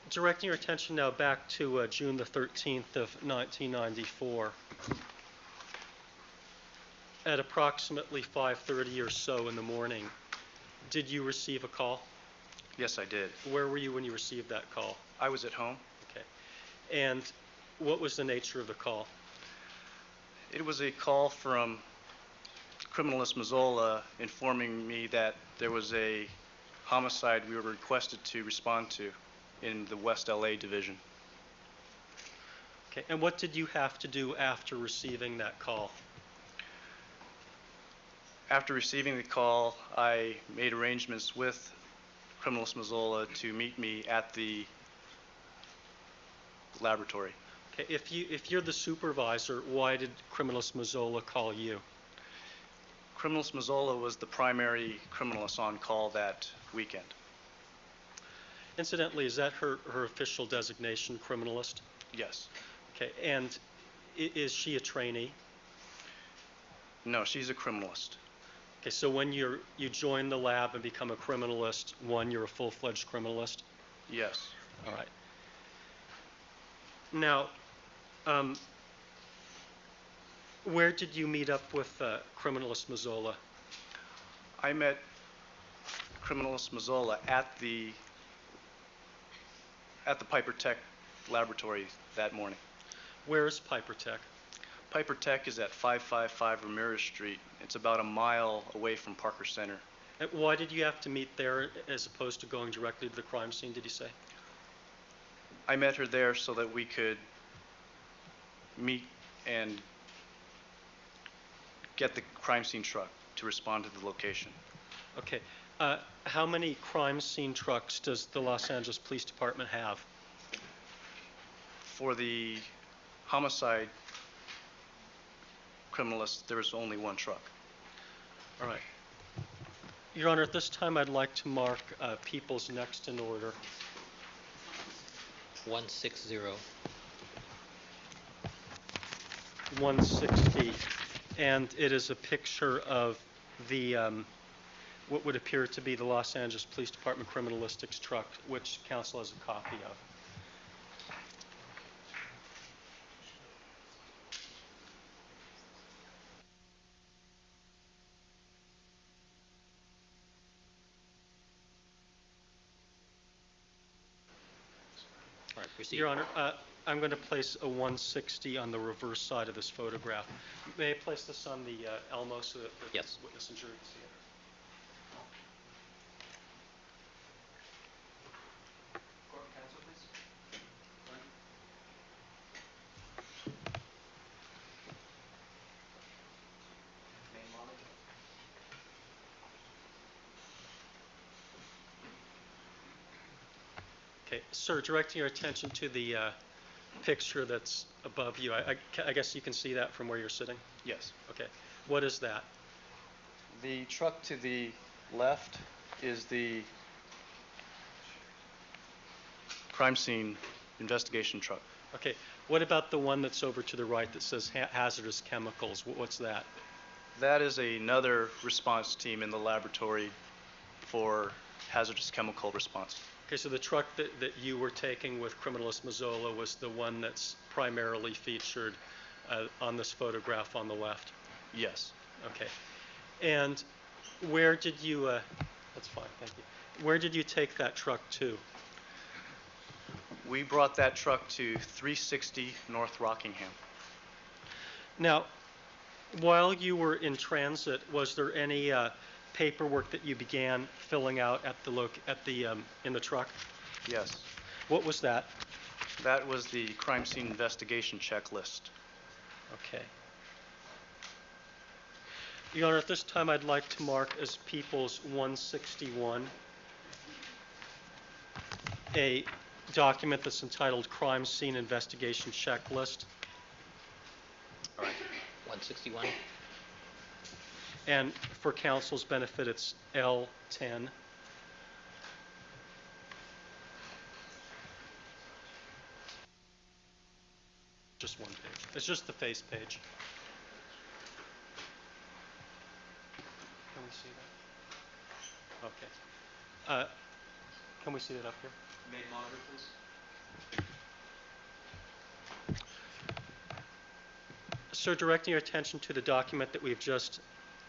Directing your attention now back to June the 13th of 1994. At approximately 5:30 or so in the morning, did you receive a call? Yes, I did. Where were you when you received that call? I was at home. Okay. And what was the nature of the call? It was a call from Criminalist Missoula informing me that there was a homicide we were requested to respond to in the West LA division. Okay. And what did you have to do after receiving that call? After receiving the call, I made arrangements with Criminalist Missoula to meet me at the laboratory. Okay. If you're the supervisor, why did Criminalist Missoula call you? Criminalist Missoula was the primary criminalist on call that weekend. Incidentally, is that her official designation, criminalist? Yes. Okay. And is she a trainee? No, she's a criminalist. Okay, so when you join the lab and become a criminalist, you're a full-fledged criminalist? Yes. All right. Now, where did you meet up with Criminalist Missoula? I met Criminalist Missoula at the Piper Tech laboratory that morning. Where is Piper Tech? Piper Tech is at 555 Ramirez Street. It's about a mile away from Parker Center. And why did you have to meet there as opposed to going directly to the crime scene, did you say? I met her there so that we could meet and get the crime scene truck to respond to the location. Okay. How many crime scene trucks does the Los Angeles Police Department have? For the homicide criminalist, there was only one truck. All right. Your Honor, at this time I'd like to mark people's next in order. 160. 160, and it is a picture of the what would appear to be the Los Angeles Police Department criminalistics truck, which counsel has a copy of. All right, proceed. Your Honor, I'm going to place a 160 on the reverse side of this photograph. May I place this on the Elmo so that the Yes. witness and jury can see it? Court counsel, please. Okay, sir, directing your attention to the picture that's above you. I guess you can see that from where you're sitting? Yes. Okay. What is that? The truck to the left is the crime scene investigation truck. Okay. What about the one that's over to the right that says hazardous chemicals? What's that? That is another response team in the laboratory for hazardous chemical response. Okay, so the truck that you were taking with criminalist Mazzola was the one that's primarily featured on this photograph on the left? Yes. Okay. And where did you, that's fine, thank you. Where did you take that truck to? We brought that truck to 360 North Rockingham. Now, while you were in transit, was there any paperwork that you began filling out at the in the truck? Yes. What was that? That was the crime scene investigation checklist. Okay. Your Honor, at this time I'd like to mark as People's 161 a document that's entitled Crime Scene Investigation Checklist. All right, 161. And for counsel's benefit, it's L10. Just one page. It's just the face page. Can we see that? Okay. Can we see that up here? Main monitor, please. Sir, directing your attention to the document that we've just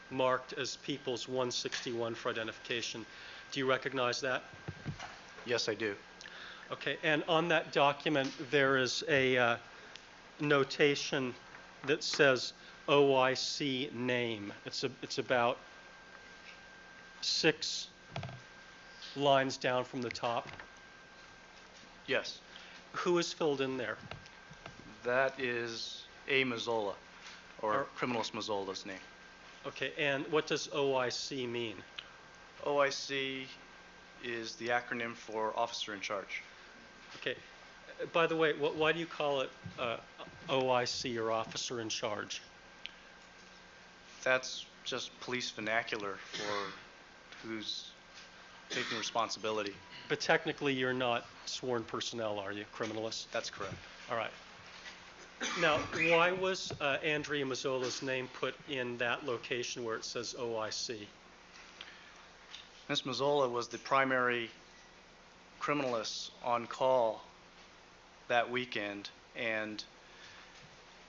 marked as People's 161 for identification. Do you recognize that? Yes, I do. Okay, and on that document there is a notation that says OIC name. It's about 6 lines down from the top. Yes. Who is filled in there? That is A. Mazzola, or criminalist Mazzola's name. Okay, and what does OIC mean? OIC is the acronym for Officer in Charge. Okay. By the way, why do you call it OIC, or Officer in Charge? That's just police vernacular for who's taking responsibility. But technically you're not sworn personnel, are you, criminalists? That's correct. All right. Now, why was Andrea Mazzola's name put in that location where it says OIC? Ms. Mazzola was the primary criminalist on call that weekend, and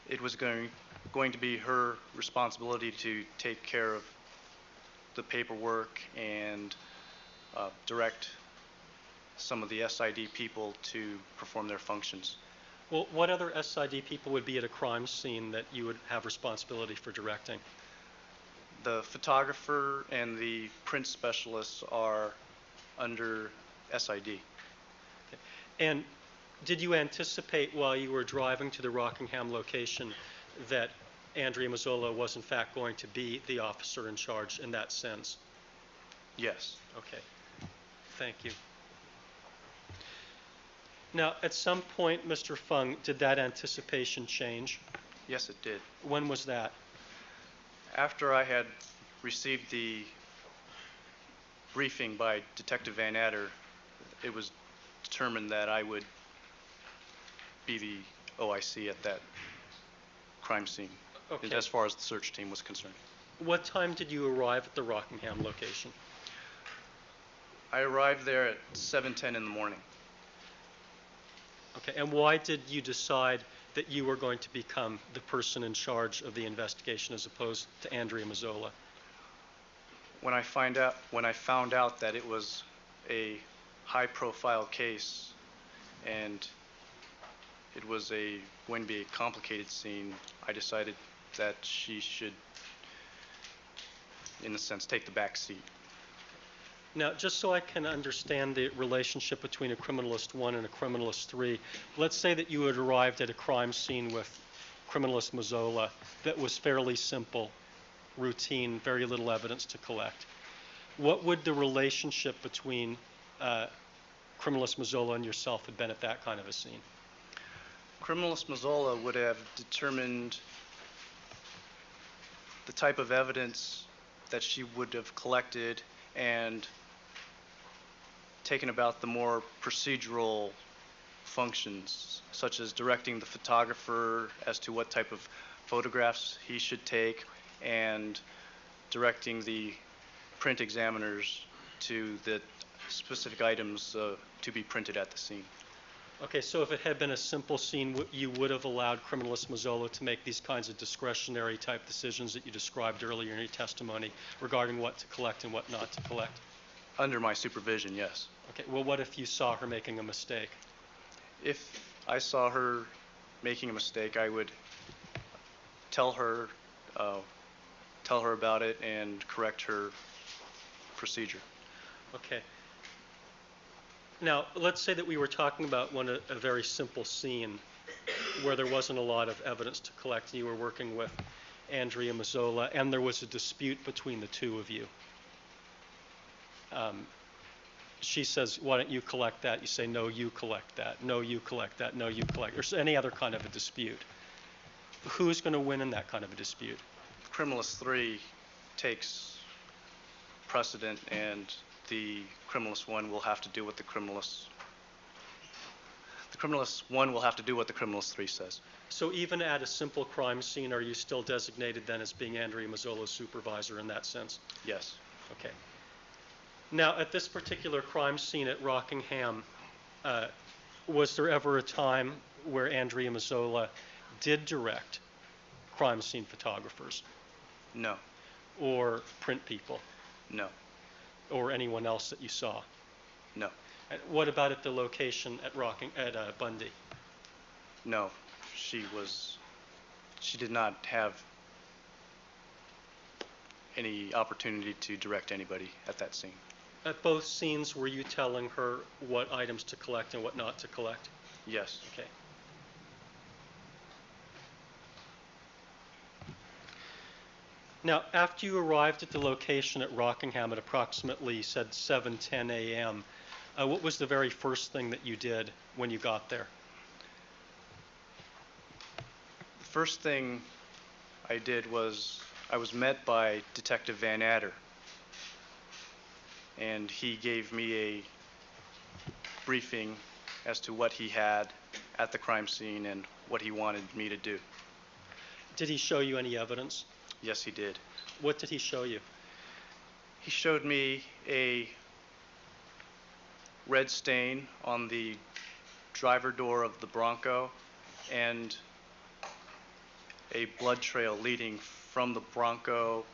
it was going to be her responsibility to take care of the paperwork and direct some of the SID people to perform their functions. Well, what other SID people would be at a crime scene that you would have responsibility for directing? The photographer and the print specialists are under SID. Okay. And did you anticipate while you were driving to the Rockingham location that Andrea Mazzola was in fact going to be the officer in charge in that sense? Yes. Okay. Thank you. Now, at some point, Mr. Fung, did that anticipation change? Yes, it did. When was that? After I had received the briefing by Detective Van Adder, it was determined that I would be the OIC at that crime scene, Okay. as far as the search team was concerned. What time did you arrive at the Rockingham location? I arrived there at 7:10 in the morning. Okay, and why did you decide that you were going to become the person in charge of the investigation as opposed to Andrea Mazzola? When I found out that it was a high-profile case and it was going to be a complicated scene, I decided that she should, in a sense, take the back seat. Now, just so I can understand the relationship between a criminalist 1 and a criminalist 3, let's say that you had arrived at a crime scene with criminalist Mazzola that was fairly simple, routine, very little evidence to collect. What would the relationship between criminalist Mazzola and yourself have been at that kind of a scene? Criminalist Mazzola would have determined the type of evidence that she would have collected and taken about the more procedural functions, such as directing the photographer as to what type of photographs he should take and directing the print examiners to the specific items to be printed at the scene. Okay, so if it had been a simple scene, you would have allowed criminalist Mazzola to make these kinds of discretionary type decisions that you described earlier in your testimony regarding what to collect and what not to collect? Under my supervision, yes. Okay, well, what if you saw her making a mistake? If I saw her making a mistake, I would tell her about it and correct her procedure. Okay. Now, let's say that we were talking about a very simple scene where there wasn't a lot of evidence to collect and you were working with Andrea Mazzola and there was a dispute between the two of you. She says, why don't you collect that? You say, no, you collect that. No, you collect that. No, you collect. Or any other kind of a dispute. Who's going to win in that kind of a dispute? Criminalist 3 takes precedent and the criminalist 1 will have to do what the criminalist 1 will have to do what the criminalist 3 says. So even at a simple crime scene, are you still designated then as being Andrea Mazzola's supervisor in that sense? Yes. Okay. Now, at this particular crime scene at Rockingham, was there ever a time where Andrea Mazzola did direct crime scene photographers? No. Or print people? No. Or anyone else that you saw? No. And what about at the location at Bundy? No. She did not have any opportunity to direct anybody at that scene. At both scenes, were you telling her what items to collect and what not to collect? Yes. Okay. Now, after you arrived at the location at Rockingham at approximately, you said 7:10 a.m., what was the very first thing that you did when you got there? The first thing I did was I was met by Detective Van Adder, and he gave me a briefing as to what he had at the crime scene and what he wanted me to do. Did he show you any evidence? Yes, he did. What did he show you? He showed me a red stain on the driver door of the Bronco and a blood trail leading from the Bronco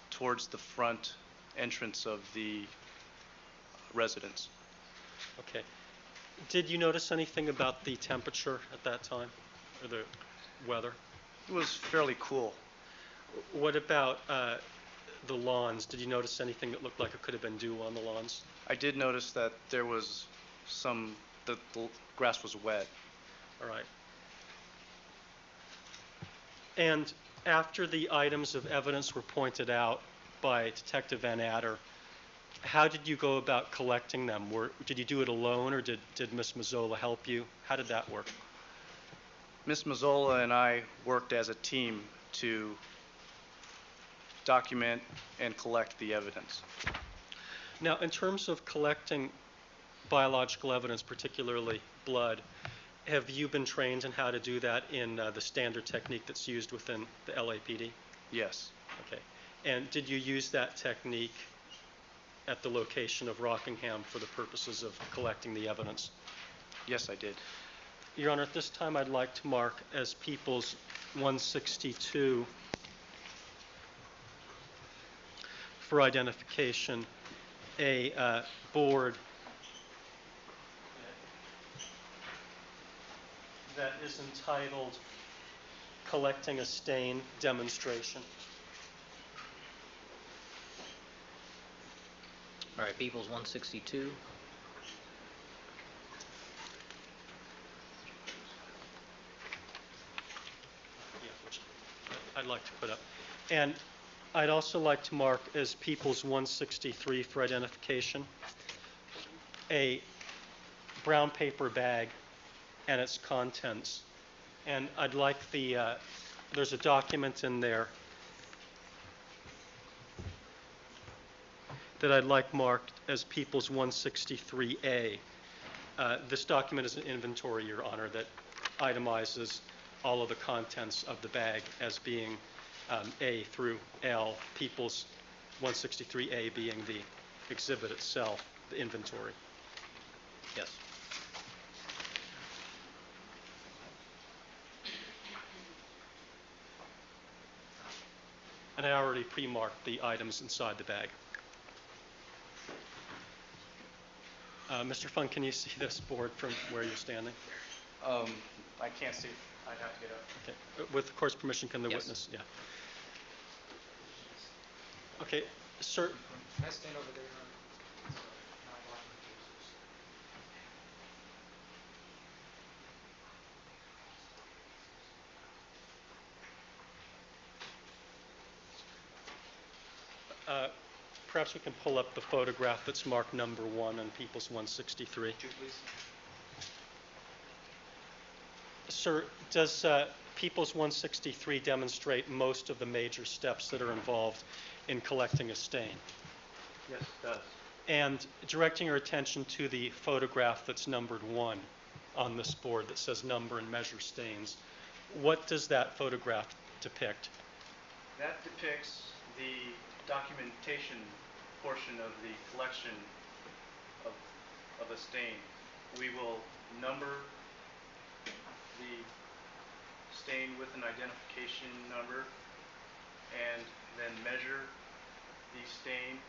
towards the front entrance of the residence. Okay. Did you notice anything about the temperature at that time, or the weather? It was fairly cool. What about the lawns? Did you notice anything that looked like it could have been dew on the lawns? I did notice that there was the grass was wet. All right. And after the items of evidence were pointed out by Detective Van Adder, how did you go about collecting them? Did you do it alone, or did Ms. Mazzola help you? How did that work? Ms. Mazzola and I worked as a team to document and collect the evidence. Now, in terms of collecting biological evidence, particularly blood, have you been trained in how to do that in the standard technique that's used within the LAPD? Yes. Okay. And did you use that technique at the location of Rockingham for the purposes of collecting the evidence? Yes, I did. Your Honor, at this time I'd like to mark as Peoples 162 for identification a board that is entitled Collecting a Stain Demonstration. All right, Peoples 162. Yeah, which I'd like to put up. And I'd also like to mark as Peoples 163 for identification a brown paper bag and its contents. And I'd like there's a document in there that I'd like marked as Peoples 163A. This document is an inventory, Your Honor, that itemizes all of the contents of the bag as being A through L, Peoples 163A being the exhibit itself, the inventory. Yes. And I already pre-marked the items inside the bag. Mr. Fung, can you see this board from where you're standing? I can't see. I'd have to get up. Okay. With the court's permission, can the Yes. witness? Yeah. Okay, sir. Can I stand over there, Your Honor? Perhaps we can pull up the photograph that's marked number 1 on Peoples 163. Would you please? Sir, does Peoples 163 demonstrate most of the major steps that are involved in collecting a stain? Yes, it does. And directing your attention to the photograph that's numbered 1 on this board that says number and measure stains, what does that photograph depict? That depicts the documentation portion of the collection of a stain. We will number the stain with an identification number and then measure the stain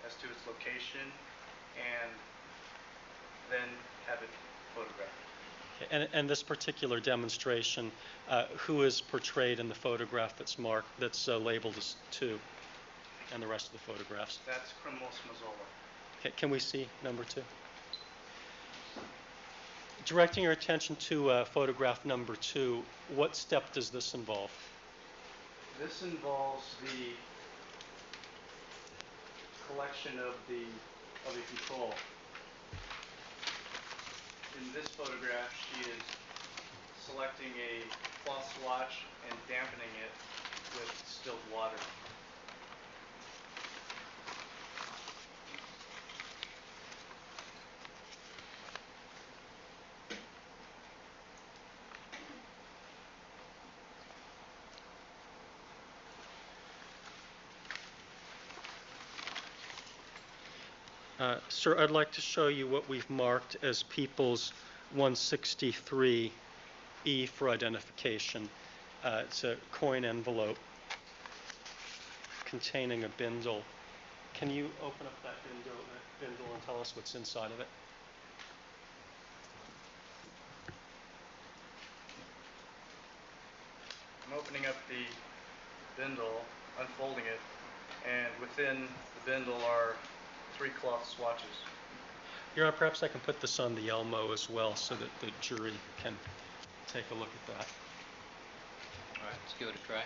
as to its location and then have it photographed. And this particular demonstration, who is portrayed in the photograph that's marked, that's labeled as 2, and the rest of the photographs? That's Criminals Mazzola. Okay, can we see number 2? Directing your attention to photograph number 2, what step does this involve? This involves the collection of the control. In this photograph, she is selecting a cloth swatch and dampening it with distilled water. Sir, I'd like to show you what we've marked as Peoples 163E for identification. It's a coin envelope containing a bindle. Can you open up that bindle and tell us what's inside of it? I'm opening up the bindle, unfolding it, and within the bindle are 3 cloth swatches. Your Honor, perhaps I can put this on the Elmo as well so that the jury can take a look at that. All right, let's give it a try.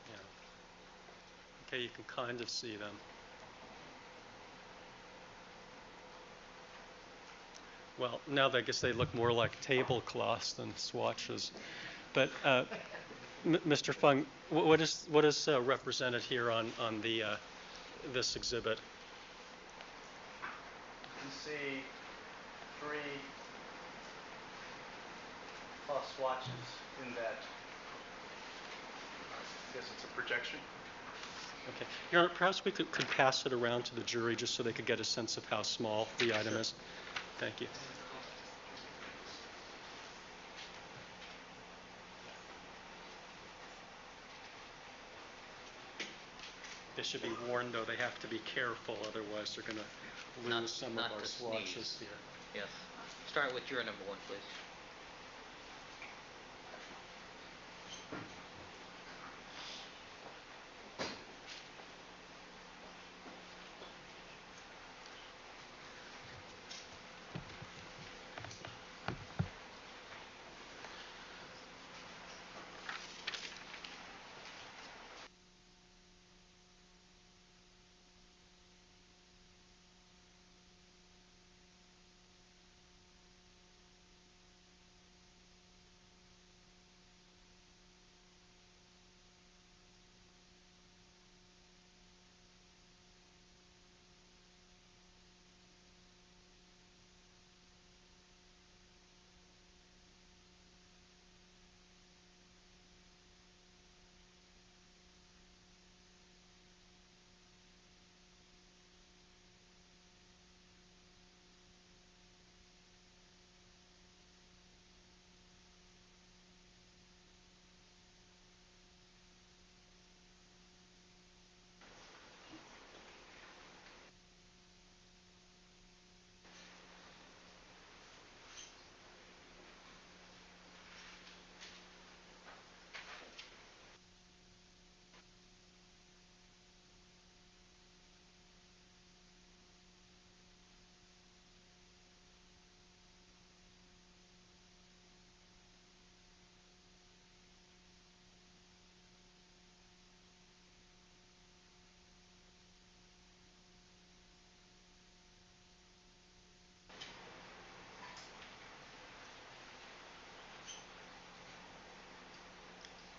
Yeah. Okay, you can kind of see them. Well, now I guess they look more like tablecloths than swatches. But Mr. Fung, what is represented here on the this exhibit? You can see 3 cloth swatches in that. I guess it's a projection. Okay. Your Honor, perhaps we could pass it around to the jury just so they could get a sense of how small the item is. Thank you. They should be warned, though. They have to be careful, otherwise they're going to lose some of our swatches here. Yes. Start with your number 1, please.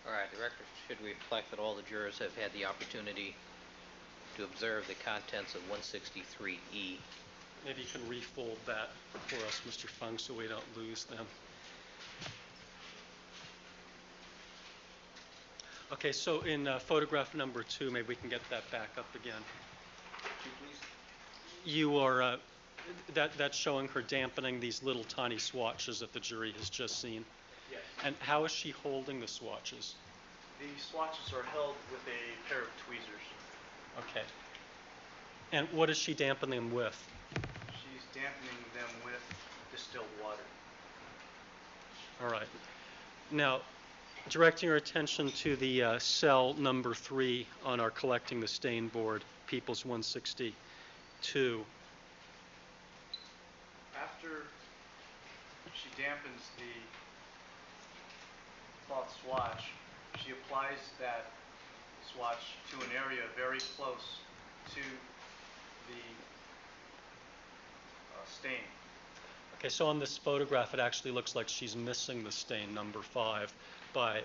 All right, the record should reflect that all the jurors have had the opportunity to observe the contents of 163E. Maybe you can refold that for us, Mr. Fung, so we don't lose them. Okay, so in photograph number 2, maybe we can get that back up again. You are, that's showing her dampening these little tiny swatches that the jury has just seen. Yes. And how is she holding the swatches? The swatches are held with a pair of tweezers. Okay. And what is she dampening them with? She's dampening them with distilled water. All right. Now, directing your attention to the cell number 3 on our collecting the stain board, People's 162. After she dampens the cloth swatch, she applies that swatch to an area very close to the stain. Okay, so on this photograph, it actually looks like she's missing the stain number 5 by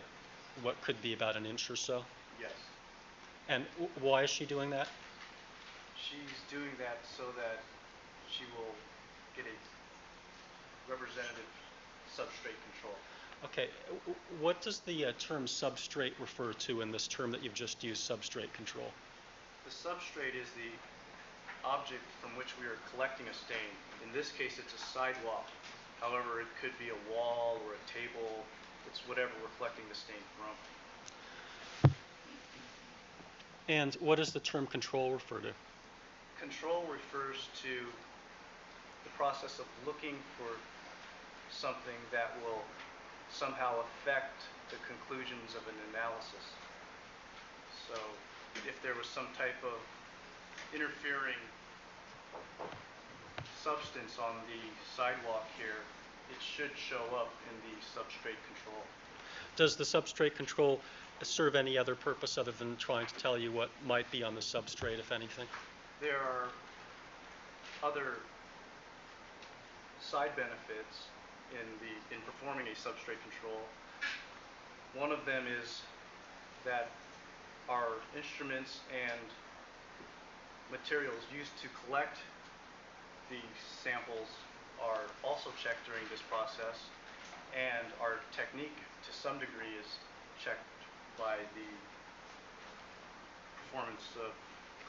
what could be about an inch or so. Yes. And why is she doing that? She's doing that so that she will get a representative substrate control. Okay, what does the term substrate refer to in this term that you've just used, substrate control? The substrate is the object from which we are collecting a stain. In this case, it's a sidewalk. However, it could be a wall or a table. It's whatever we're collecting the stain from. And what does the term control refer to? control refers to the process of looking for something that will somehow affect the conclusions of an analysis. So if there was some type of interfering substance on the sidewalk here, it should show up in the substrate control. Does the substrate control serve any other purpose other than trying to tell you what might be on the substrate, if anything? There are other side benefits in performing a substrate control. One of them is that our instruments and materials used to collect the samples are also checked during this process, and our technique to some degree is checked by the performance of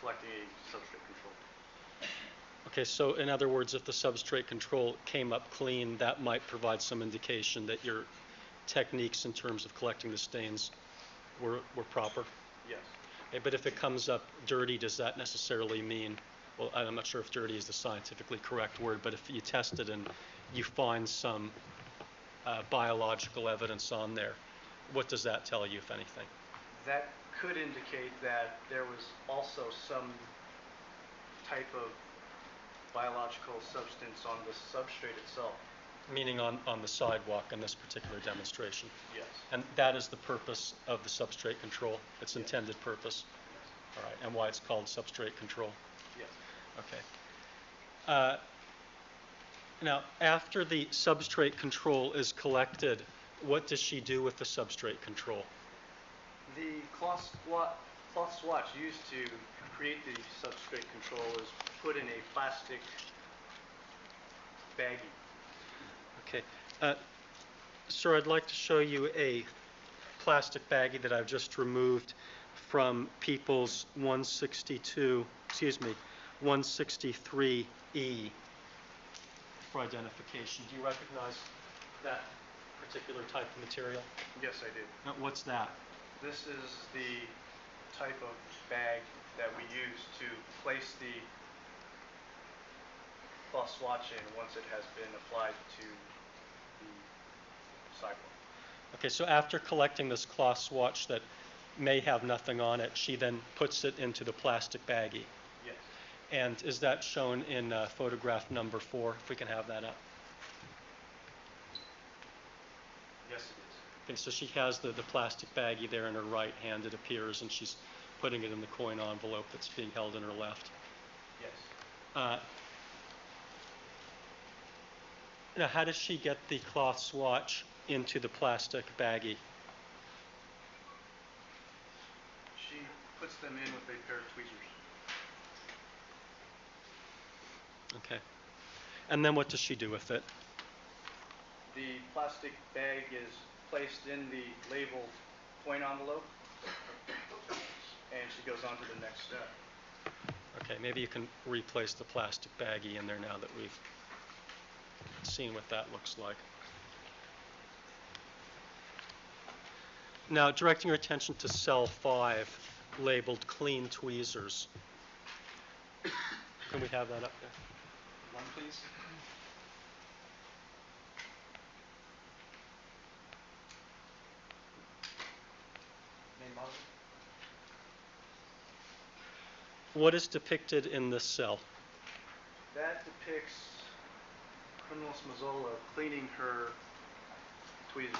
collecting a substrate control. Okay, so in other words, if the substrate control came up clean, that might provide some indication that your techniques in terms of collecting the stains were proper? Yes. Okay, but if it comes up dirty, does that necessarily mean, well, I'm not sure if dirty is the scientifically correct word, but if you test it and you find some biological evidence on there, what does that tell you, if anything? That could indicate that there was also some type of biological substance on the substrate itself. Meaning on the sidewalk in this particular demonstration? Yes. And that is the purpose of the substrate control, its intended purpose? All right, and why it's called substrate control? Yes. Okay. Now, after the substrate control is collected, what does she do with the substrate control? The cloth swatch used to create the substrate control is put in a plastic baggie. Okay. Sir, I'd like to show you a plastic baggie that I've just removed from People's 163E for identification. Do you recognize that particular type of material? Yes, I do. What's that? This is the type of bag that we use to place the cloth swatch in once it has been applied to the sidewalk. Okay, so after collecting this cloth swatch that may have nothing on it, she then puts it into the plastic baggie. Yes. And is that shown in photograph number 4, if we can have that up? Yes, it is. Okay, so she has the plastic baggie there in her right hand, it appears, and she's putting it in the coin envelope that's being held in her left. Yes. Now, how does she get the cloth swatch into the plastic baggie? She puts them in with a pair of tweezers. Okay. And then what does she do with it? The plastic bag is placed in the labeled coin envelope, and she goes on to the next step. Okay, maybe you can replace the plastic baggie in there now that we've seen what that looks like. Now, directing your attention to cell 5, labeled clean tweezers. Can we have that up there? One, please. Name model. What is depicted in this cell? That depicts criminal Smazzola cleaning her tweezers.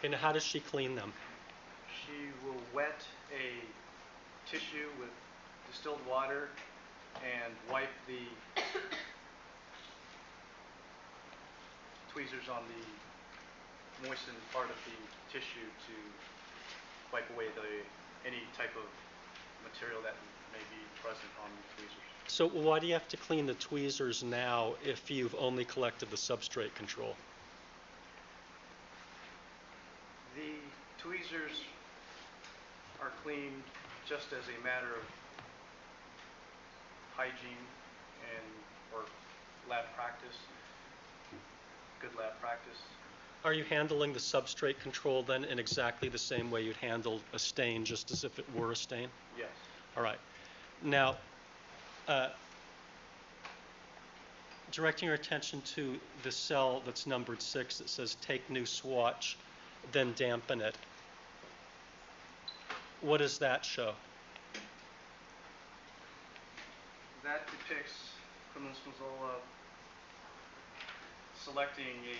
And how does she clean them? She will wet a tissue with distilled water and wipe the tweezers on the moistened part of the tissue to wipe away any type of material that may be present on the tweezers. So why do you have to clean the tweezers now if you've only collected the substrate control? The tweezers are cleaned just as a matter of hygiene or lab practice, good lab practice. Are you handling the substrate control then in exactly the same way you'd handle a stain, just as if it were a stain? Yes. All right. Now, Directing your attention to the cell that's numbered 6 that says take new swatch, then dampen it. What does that show? That depicts Ms. Mazzola selecting a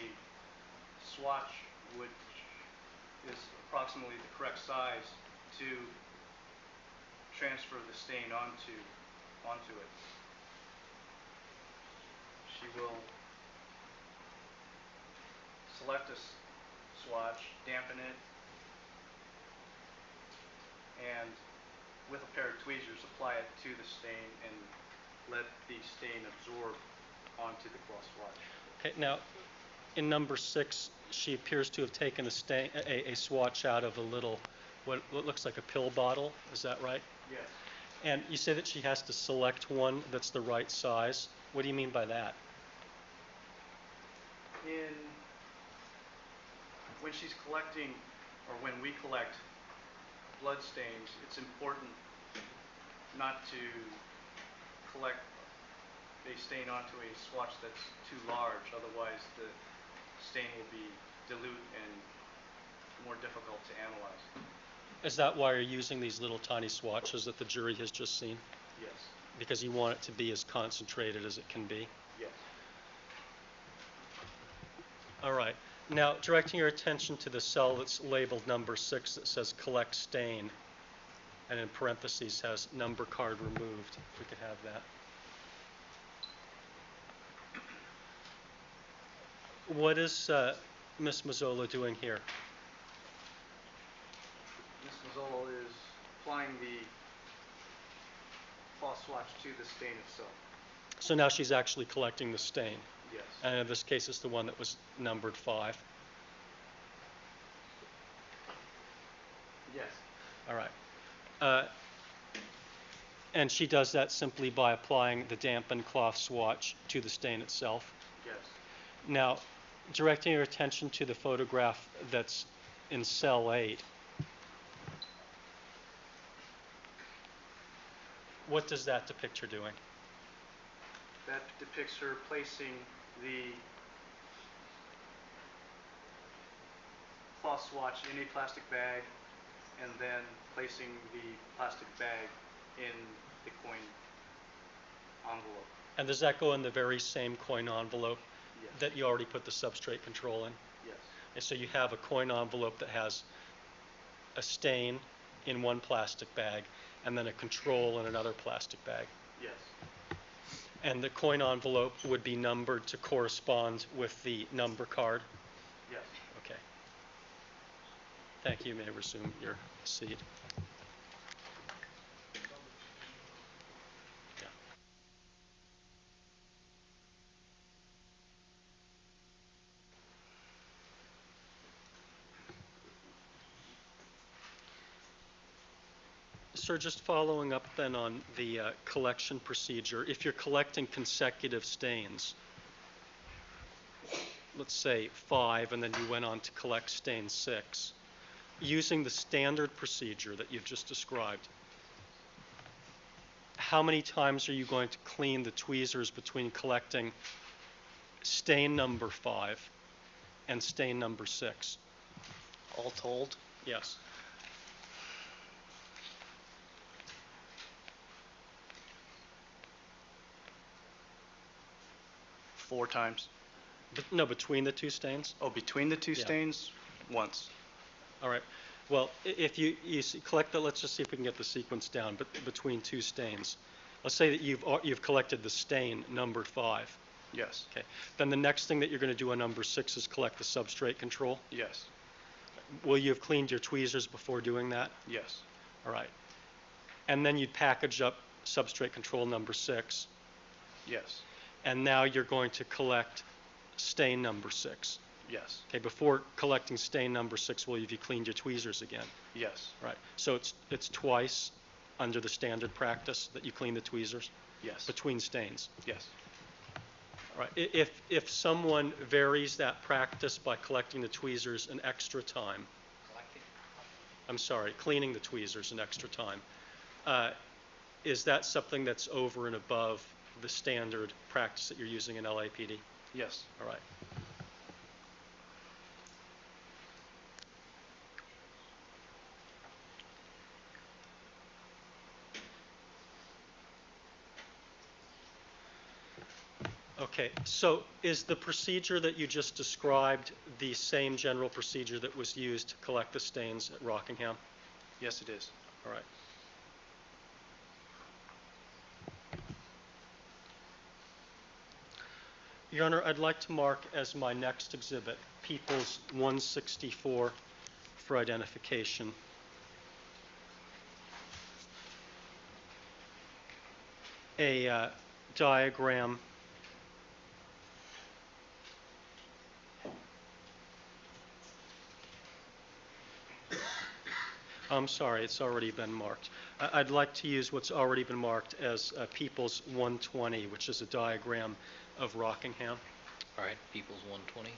swatch which is approximately the correct size to transfer the stain onto it. She will select a swatch, dampen it, and with a pair of tweezers apply it to the stain and let the stain absorb onto the cloth swatch. Okay, now in number 6, she appears to have taken a swatch out of a little, what looks like a pill bottle. Is that right? Yes. And you say that she has to select one that's the right size. What do you mean by that? When she's collecting, or when we collect blood stains, it's important not to collect a stain onto a swatch that's too large. Otherwise, the stain will be dilute and more difficult to analyze. Is that why you're using these little tiny swatches that the jury has just seen? Yes. Because you want it to be as concentrated as it can be? Yes. All right. Now, directing your attention to the cell that's labeled number 6 that says collect stain, and in parentheses has number card removed. If we could have that. What is Ms. Mazzola doing here? Ms. Mazzola is applying the cloth swatch to the stain itself. So now she's actually collecting the stain. Yes. And in this case, it's the one that was numbered 5. Yes. All right. And she does that simply by applying the dampened cloth swatch to the stain itself. Yes. Now, directing your attention to the photograph that's in cell 8, what does that depict her doing? That depicts her placing the cloth swatch in a plastic bag and then placing the plastic bag in the coin envelope. And does that go in the very same coin envelope Yes. that you already put the substrate control in? Yes. And so you have a coin envelope that has a stain in one plastic bag and then a control in another plastic bag. Yes. And the coin envelope would be numbered to correspond with the number card? Yes. Okay. Thank you. You may resume your seat. Yeah. Sir, just following up then on the collection procedure, if you're collecting consecutive stains, let's say 5, and then you went on to collect stain 6, using the standard procedure that you've just described, how many times are you going to clean the tweezers between collecting stain number 5 and stain number 6? All told? Yes. Four times. No, between the two stains? Oh, between the two Yeah. stains? Once. All right. Well, if you collect the, let's just see if we can get the sequence down, but between two stains. Let's say that you've collected the stain number 5. Yes. Okay. Then the next thing that you're going to do on number 6 is collect the substrate control. Yes. Will you have cleaned your tweezers before doing that? Yes. All right. And then you'd package up substrate control number 6. Yes. And now you're going to collect stain number 6. Yes. Okay, before collecting stain number 6, will you have cleaned your tweezers again? Yes. Right. So it's twice under the standard practice that you clean the tweezers? Yes. Between stains? Yes. All right. If someone varies that practice by collecting the tweezers an extra time, cleaning the tweezers an extra time, is that something that's over and above the standard practice that you're using in LAPD? Yes. All right. Okay, so is the procedure that you just described the same general procedure that was used to collect the stains at Rockingham? Yes, it is. All right. Your Honor, I'd like to mark as my next exhibit People's 164 for identification. A diagram I'm sorry, it's already been marked. I'd like to use what's already been marked as People's 120, which is a diagram of Rockingham. All right, People's 120.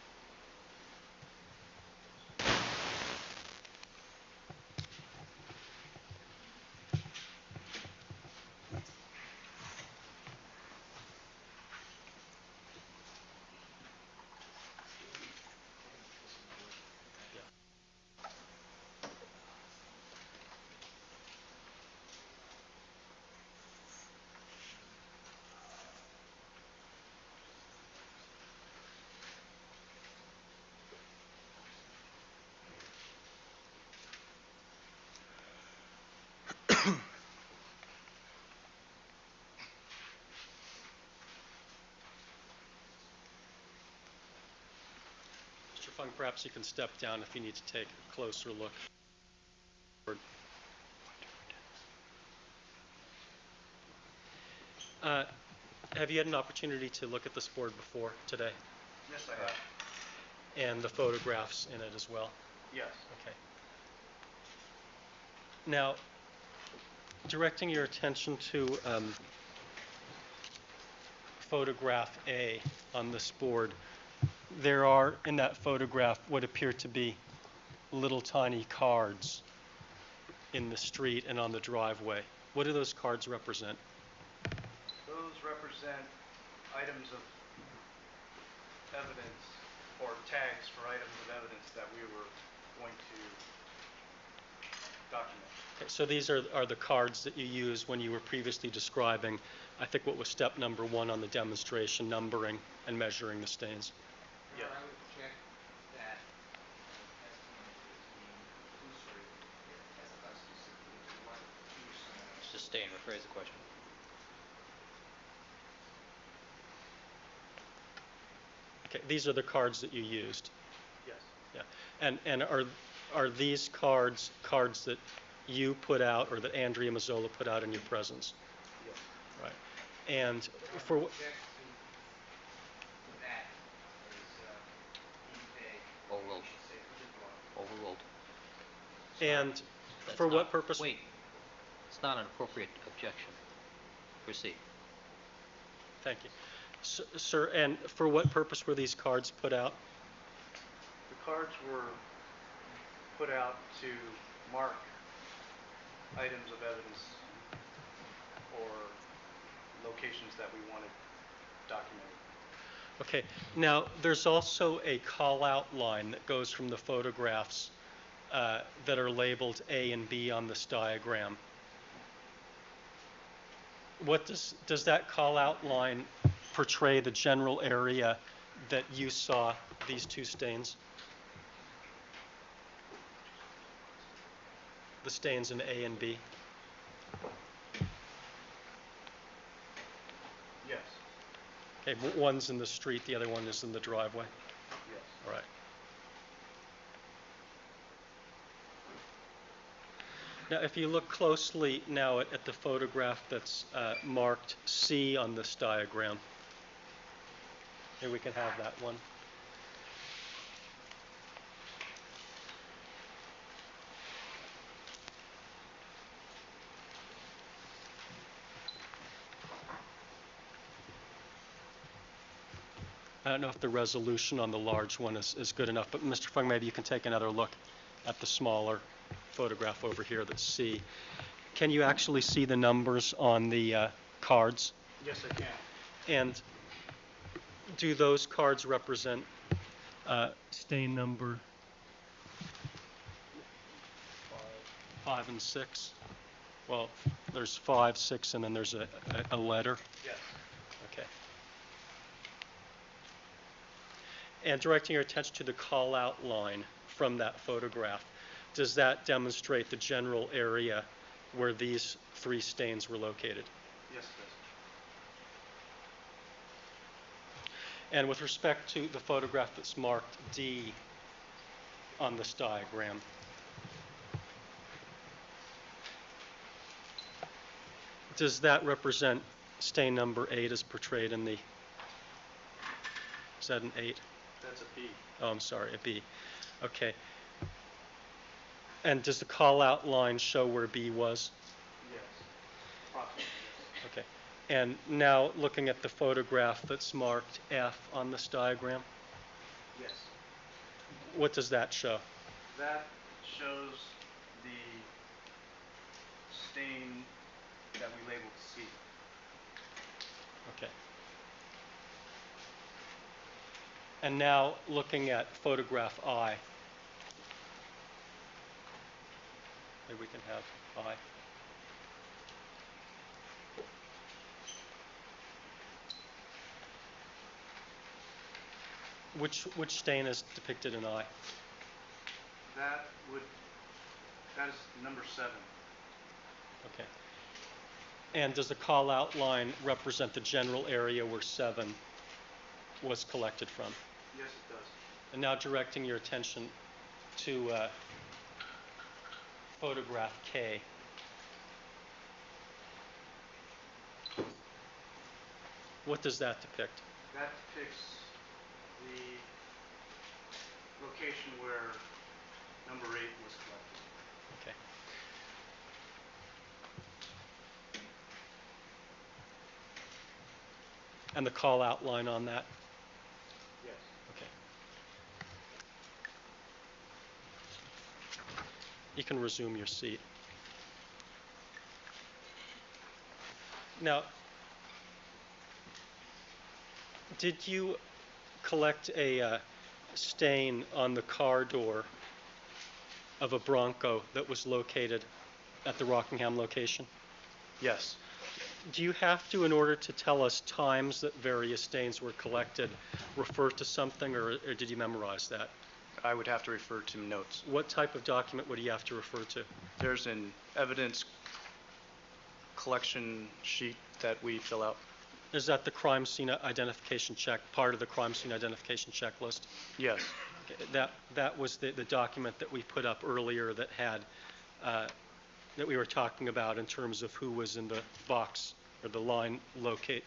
Mr. Fung, perhaps you can step down if you need to take a closer look. Have you had an opportunity to look at this board before today? Yes, I have. And the photographs in it as well? Yes. Okay. Now, directing your attention to photograph A on this board, there are in that photograph what appear to be little tiny cards in the street and on the driveway. What do those cards represent? Those represent items of evidence or tags for items of evidence that we were going to document. Okay, so these are the cards that you used when you were previously describing, I think, what was step number 1 on the demonstration, numbering and measuring the stains. Yes. I would check that testimony is being illusory. It testifies specifically to what two signs. Sustain, rephrase the question. Okay, these are the cards that you used. Yes. Yeah, and are these cards that you put out or that Andrea Mazzola put out in your presence? Yes. Right. And for what? That is being vague. Overruled. You should say Overruled. And That's for what not- purpose? Wait. It's not an appropriate objection. Proceed. Thank you. Sir, and for what purpose were these cards put out? The cards were put out to mark items of evidence or locations that we wanted documented. Okay, now there's also a call-out line that goes from the photographs that are labeled A and B on this diagram. What does that call-out line portray the general area that you saw these two stains? The stains in A and B? Yes. Okay, one's in the street, the other one is in the driveway. Yes. All right. Now, if you look closely now at the photograph that's marked C on this diagram, here we can have that one. I don't know if the resolution on the large one is good enough, but Mr. Fung, maybe you can take another look at the smaller photograph over here that's C. can you actually see the numbers on the cards? Yes, I can. And do those cards represent stain number 5 and 6? Well, there's 5, 6, and then there's a letter. Yes. Okay. And directing your attention to the call-out line from that photograph, does that demonstrate the general area where these 3 stains were located? Yes, it does. And with respect to the photograph that's marked D on this diagram, does that represent stain number 8 as portrayed in the, is that an 8? That's a B. Oh, I'm sorry, a B. Okay. And does the call-out line show where B was? Yes. Approximately, yes. Okay. And now looking at the photograph that's marked F on this diagram, Yes. what does that show? That shows the stain that we labeled C. Okay. And now looking at photograph I. Maybe we can have I. Which stain is depicted in I? That is number 7. Okay. And does the call-out line represent the general area where 7 was collected from? Yes, it does. And now directing your attention to photograph K. What does that depict? That depicts the location where number 8 was collected. Okay. And the call-out line on that? Yes. Okay. You can resume your seat. Now, did you collect a stain on the car door of a Bronco that was located at the Rockingham location? Yes. Do you have to, in order to tell us times that various stains were collected, refer to something, or did you memorize that? I would have to refer to notes. What type of document would you have to refer to? There's an evidence collection sheet that we fill out. Is that the crime scene identification check, part of the crime scene identification checklist? Yes. Okay, that was the document that we put up earlier that had, that we were talking about in terms of who was in the box or the line locate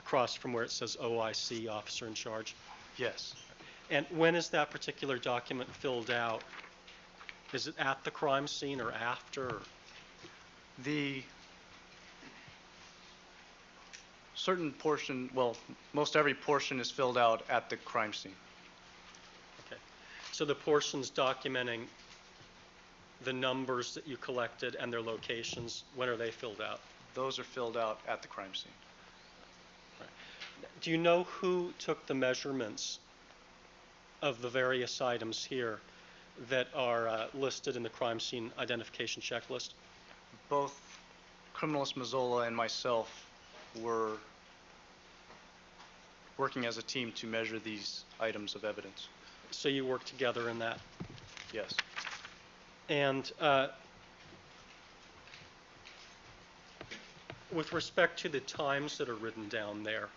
across from where it says OIC, officer in charge? Yes. And when is that particular document filled out? Is it at the crime scene or after? The certain portion, well, most every portion is filled out at the crime scene. Okay. So the portions documenting the numbers that you collected and their locations, when are they filled out? Those are filled out at the crime scene. Right. Do you know who took the measurements of the various items here that are listed in the crime scene identification checklist? Both Criminalist Mazzola and myself were working as a team to measure these items of evidence. So you worked together in that? Yes. And with respect to the times that are written down there,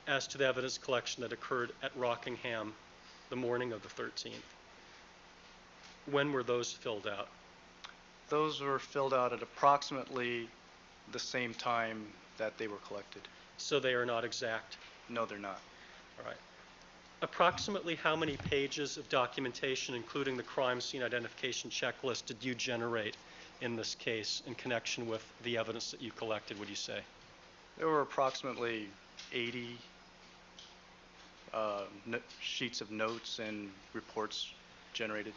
as to the evidence collection that occurred at Rockingham the morning of the 13th, when were those filled out? Those were filled out at approximately the same time that they were collected. So they are not exact? No, they're not. All right. Approximately how many pages of documentation, including the crime scene identification checklist, did you generate in this case in connection with the evidence that you collected, would you say? There were approximately 80 sheets of notes and reports generated.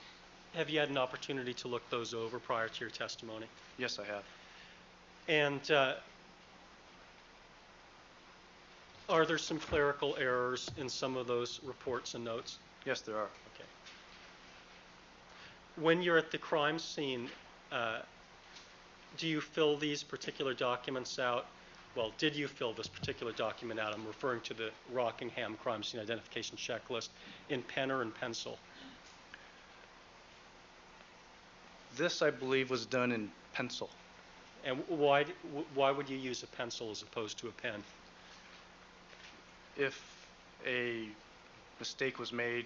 Have you had an opportunity to look those over prior to your testimony? Yes, I have. And are there some clerical errors in some of those reports and notes? Yes, there are. Okay. When you're at the crime scene, do you fill these particular documents out? Well, did you fill this particular document out? I'm referring to the Rockingham crime scene identification checklist in pen or in pencil. This, I believe, was done in pencil. And why would you use a pencil as opposed to a pen? If a mistake was made,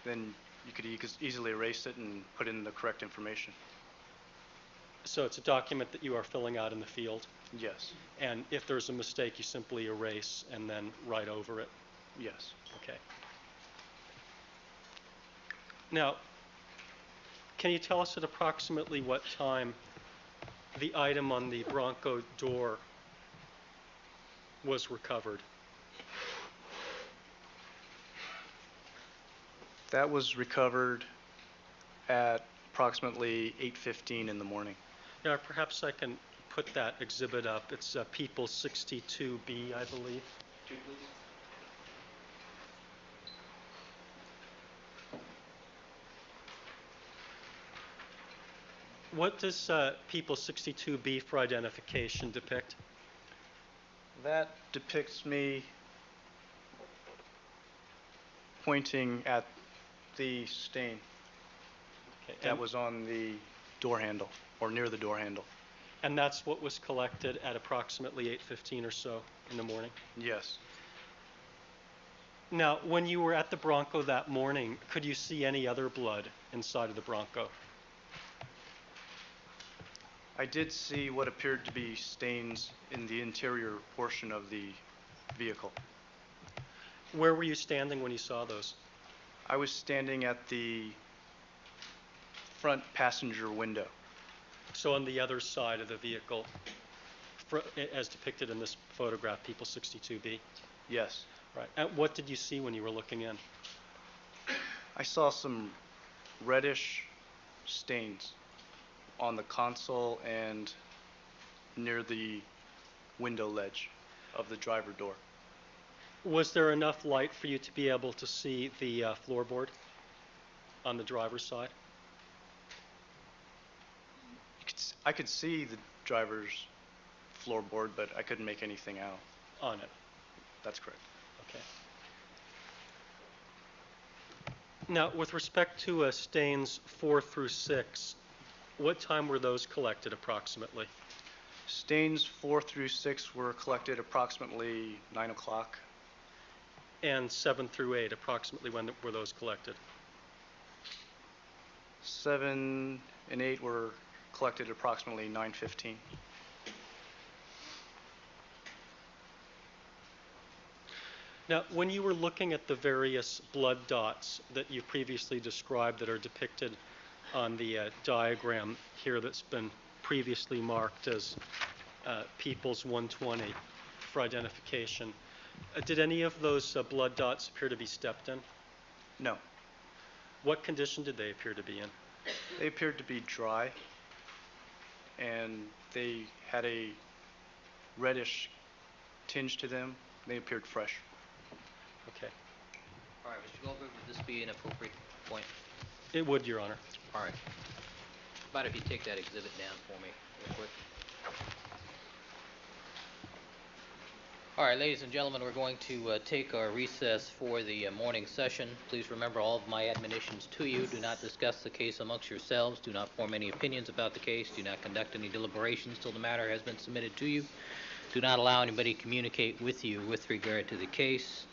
then you could easily erase it and put in the correct information. So it's a document that you are filling out in the field? Yes. And if there's a mistake, you simply erase and then write over it? Yes. Okay. Now, can you tell us at approximately what time the item on the Bronco door was recovered? That was recovered at approximately 8:15 in the morning. Now, perhaps I can put that exhibit up. It's People 62B, I believe. What does People 62B for identification depict? That depicts me pointing at the stain that was on the door handle, or near the door handle. And that's what was collected at approximately 8:15 or so in the morning? Yes. Now, when you were at the Bronco that morning, could you see any other blood inside of the Bronco? I did see what appeared to be stains in the interior portion of the vehicle. Where were you standing when you saw those? I was standing at the front passenger window. So on the other side of the vehicle, as depicted in this photograph, People 62B? Yes. Right. And what did you see when you were looking in? I saw some reddish stains on the console and near the window ledge of the driver door. Was there enough light for you to be able to see the floorboard on the driver's side? I could see the driver's floorboard, but I couldn't make anything out. On it? That's correct. Okay. Now, with respect to stains 4 through 6, what time were those collected approximately? Stains 4 through 6 were collected approximately 9 o'clock. And 7 through 8, approximately when were those collected? 7 and 8 were collected approximately 9:15. Now, when you were looking at the various blood dots that you previously described that are depicted on the diagram here that's been previously marked as People's 120 for identification, did any of those blood dots appear to be stepped in? No. What condition did they appear to be in? They appeared to be dry, and they had a reddish tinge to them. They appeared fresh. Okay. All right, Mr. Goldberg, would this be an appropriate point? It would, Your Honor. All right. How about if you take that exhibit down for me real quick? All right, ladies and gentlemen, we're going to take our recess for the morning session. Please remember all of my admonitions to you. Do not discuss the case amongst yourselves. Do not form any opinions about the case. Do not conduct any deliberations till the matter has been submitted to you. Do not allow anybody to communicate with you with regard to the case.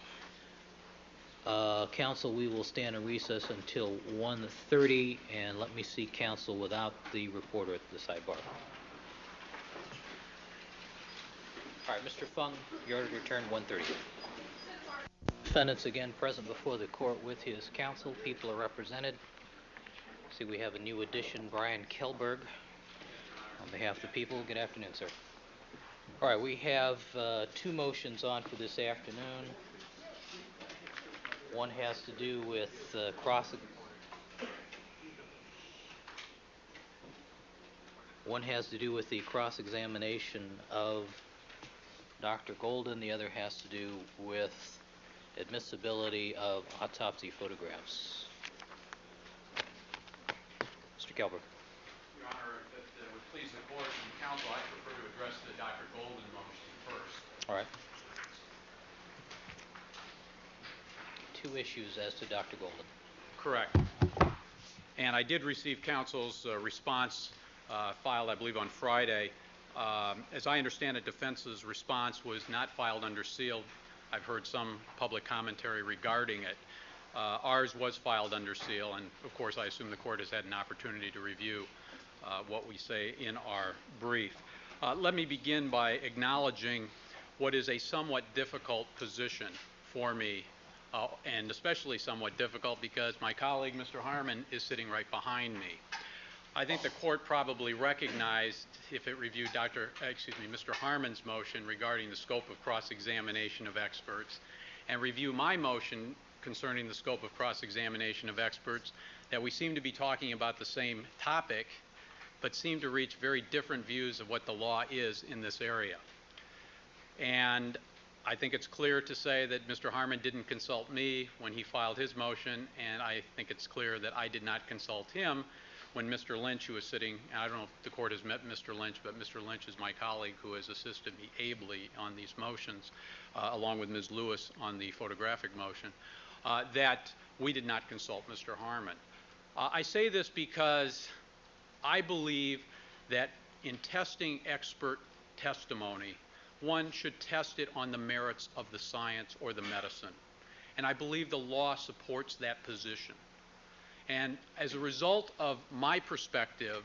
Counsel, we will stand in recess until 1:30, and let me see counsel without the reporter at the sidebar. All right, Mr. Fung, you're to return 1:30. Defendants again present before the court with his counsel. People are represented. See, we have a new addition, Brian Kelberg. On behalf of the people, good afternoon, sir. All right, we have 2 motions on for this afternoon. One has to do with One has to do with the cross-examination of Dr. Golden. The other has to do with admissibility of autopsy photographs. Mr. Kelber. Your Honor, if it would please the court and counsel, I prefer to address the Dr. Golden motion first. All right. Two issues as to Dr. Golden. Correct. And I did receive counsel's response filed, I believe, on Friday. As I understand it, defense's response was not filed under seal. I've heard some public commentary regarding it. Ours was filed under seal, and of course I assume the court has had an opportunity to review what we say in our brief. Let me begin by acknowledging what is a somewhat difficult position for me, and especially somewhat difficult because my colleague, Mr. Harmon, is sitting right behind me. I think the court probably recognized, if it reviewed Mr. Harmon's motion regarding the scope of cross-examination of experts, and review my motion concerning the scope of cross-examination of experts, that we seem to be talking about the same topic, but seem to reach very different views of what the law is in this area. And I think it's clear to say that Mr. Harmon didn't consult me when he filed his motion, and I think it's clear that I did not consult him when Mr. Lynch, who is sitting, I don't know if the court has met Mr. Lynch, but Mr. Lynch is my colleague who has assisted me ably on these motions, along with Ms. Lewis on the photographic motion, that we did not consult Mr. Harmon. I say this because I believe that in testing expert testimony, one should test it on the merits of the science or the medicine. And I believe the law supports that position. And as a result of my perspective,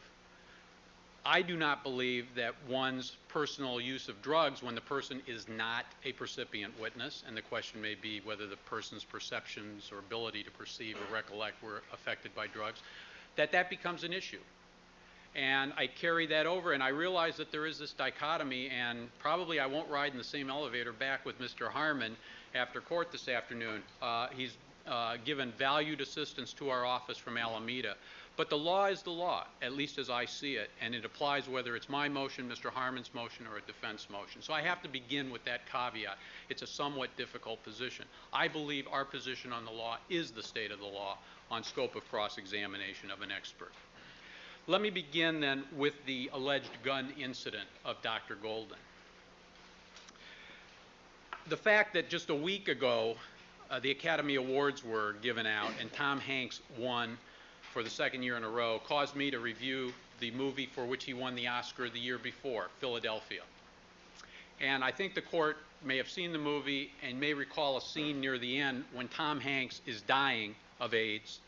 I do not believe that one's personal use of drugs when the person is not a percipient witness, and the question may be whether the person's perceptions or ability to perceive or recollect were affected by drugs, that becomes an issue. And I carry that over, and I realize that there is this dichotomy, and probably I won't ride in the same elevator back with Mr. Harmon after court this afternoon. He's given valued assistance to our office from Alameda. But the law is the law, at least as I see it, and it applies whether it's my motion, Mr. Harmon's motion, or a defense motion. So I have to begin with that caveat. It's a somewhat difficult position. I believe our position on the law is the state of the law on scope of cross-examination of an expert. Let me begin then with the alleged gun incident of Dr. Golden. The fact that just a week ago the Academy Awards were given out and Tom Hanks won for the second year in a row caused me to review the movie for which he won the Oscar the year before, Philadelphia. And I think the court may have seen the movie and may recall a scene near the end when Tom Hanks is dying of AIDS.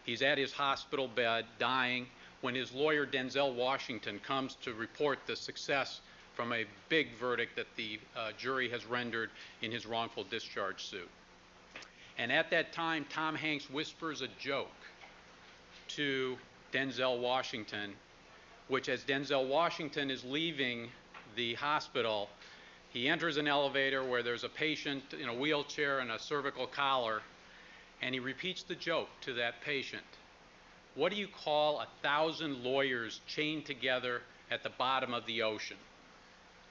He's at his hospital bed dying when his lawyer, Denzel Washington, comes to report the success from a big verdict that the jury has rendered in his wrongful discharge suit. And at that time, Tom Hanks whispers a joke to Denzel Washington, which as Denzel Washington is leaving the hospital, he enters an elevator where there's a patient in a wheelchair and a cervical collar, and he repeats the joke to that patient. What do you call 1,000 lawyers chained together at the bottom of the ocean?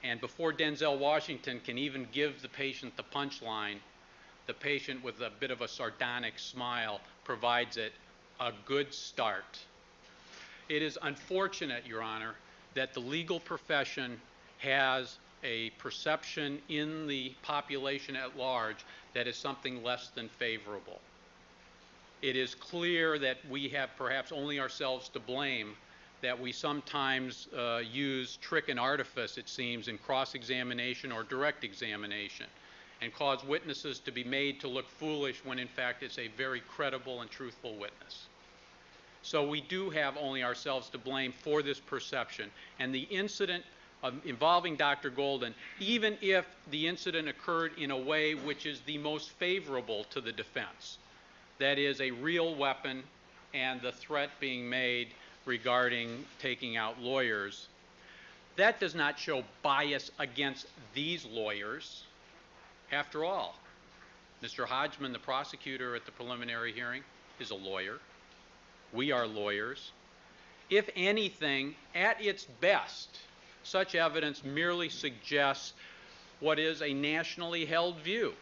And before Denzel Washington can even give the patient the punchline, the patient, with a bit of a sardonic smile, provides it a good start. It is unfortunate, Your Honor, that the legal profession has a perception in the population at large that is something less than favorable. It is clear that we have perhaps only ourselves to blame, that we sometimes use trick and artifice, it seems, in cross-examination or direct examination, and cause witnesses to be made to look foolish when in fact it's a very credible and truthful witness. So we do have only ourselves to blame for this perception. And the incident involving Dr. Golden, even if the incident occurred in a way which is the most favorable to the defense, that is a real weapon and the threat being made regarding taking out lawyers, that does not show bias against these lawyers. After all, Mr. Hodgman, the prosecutor at the preliminary hearing, is a lawyer. We are lawyers. If anything, at its best, such evidence merely suggests what is a nationally held view,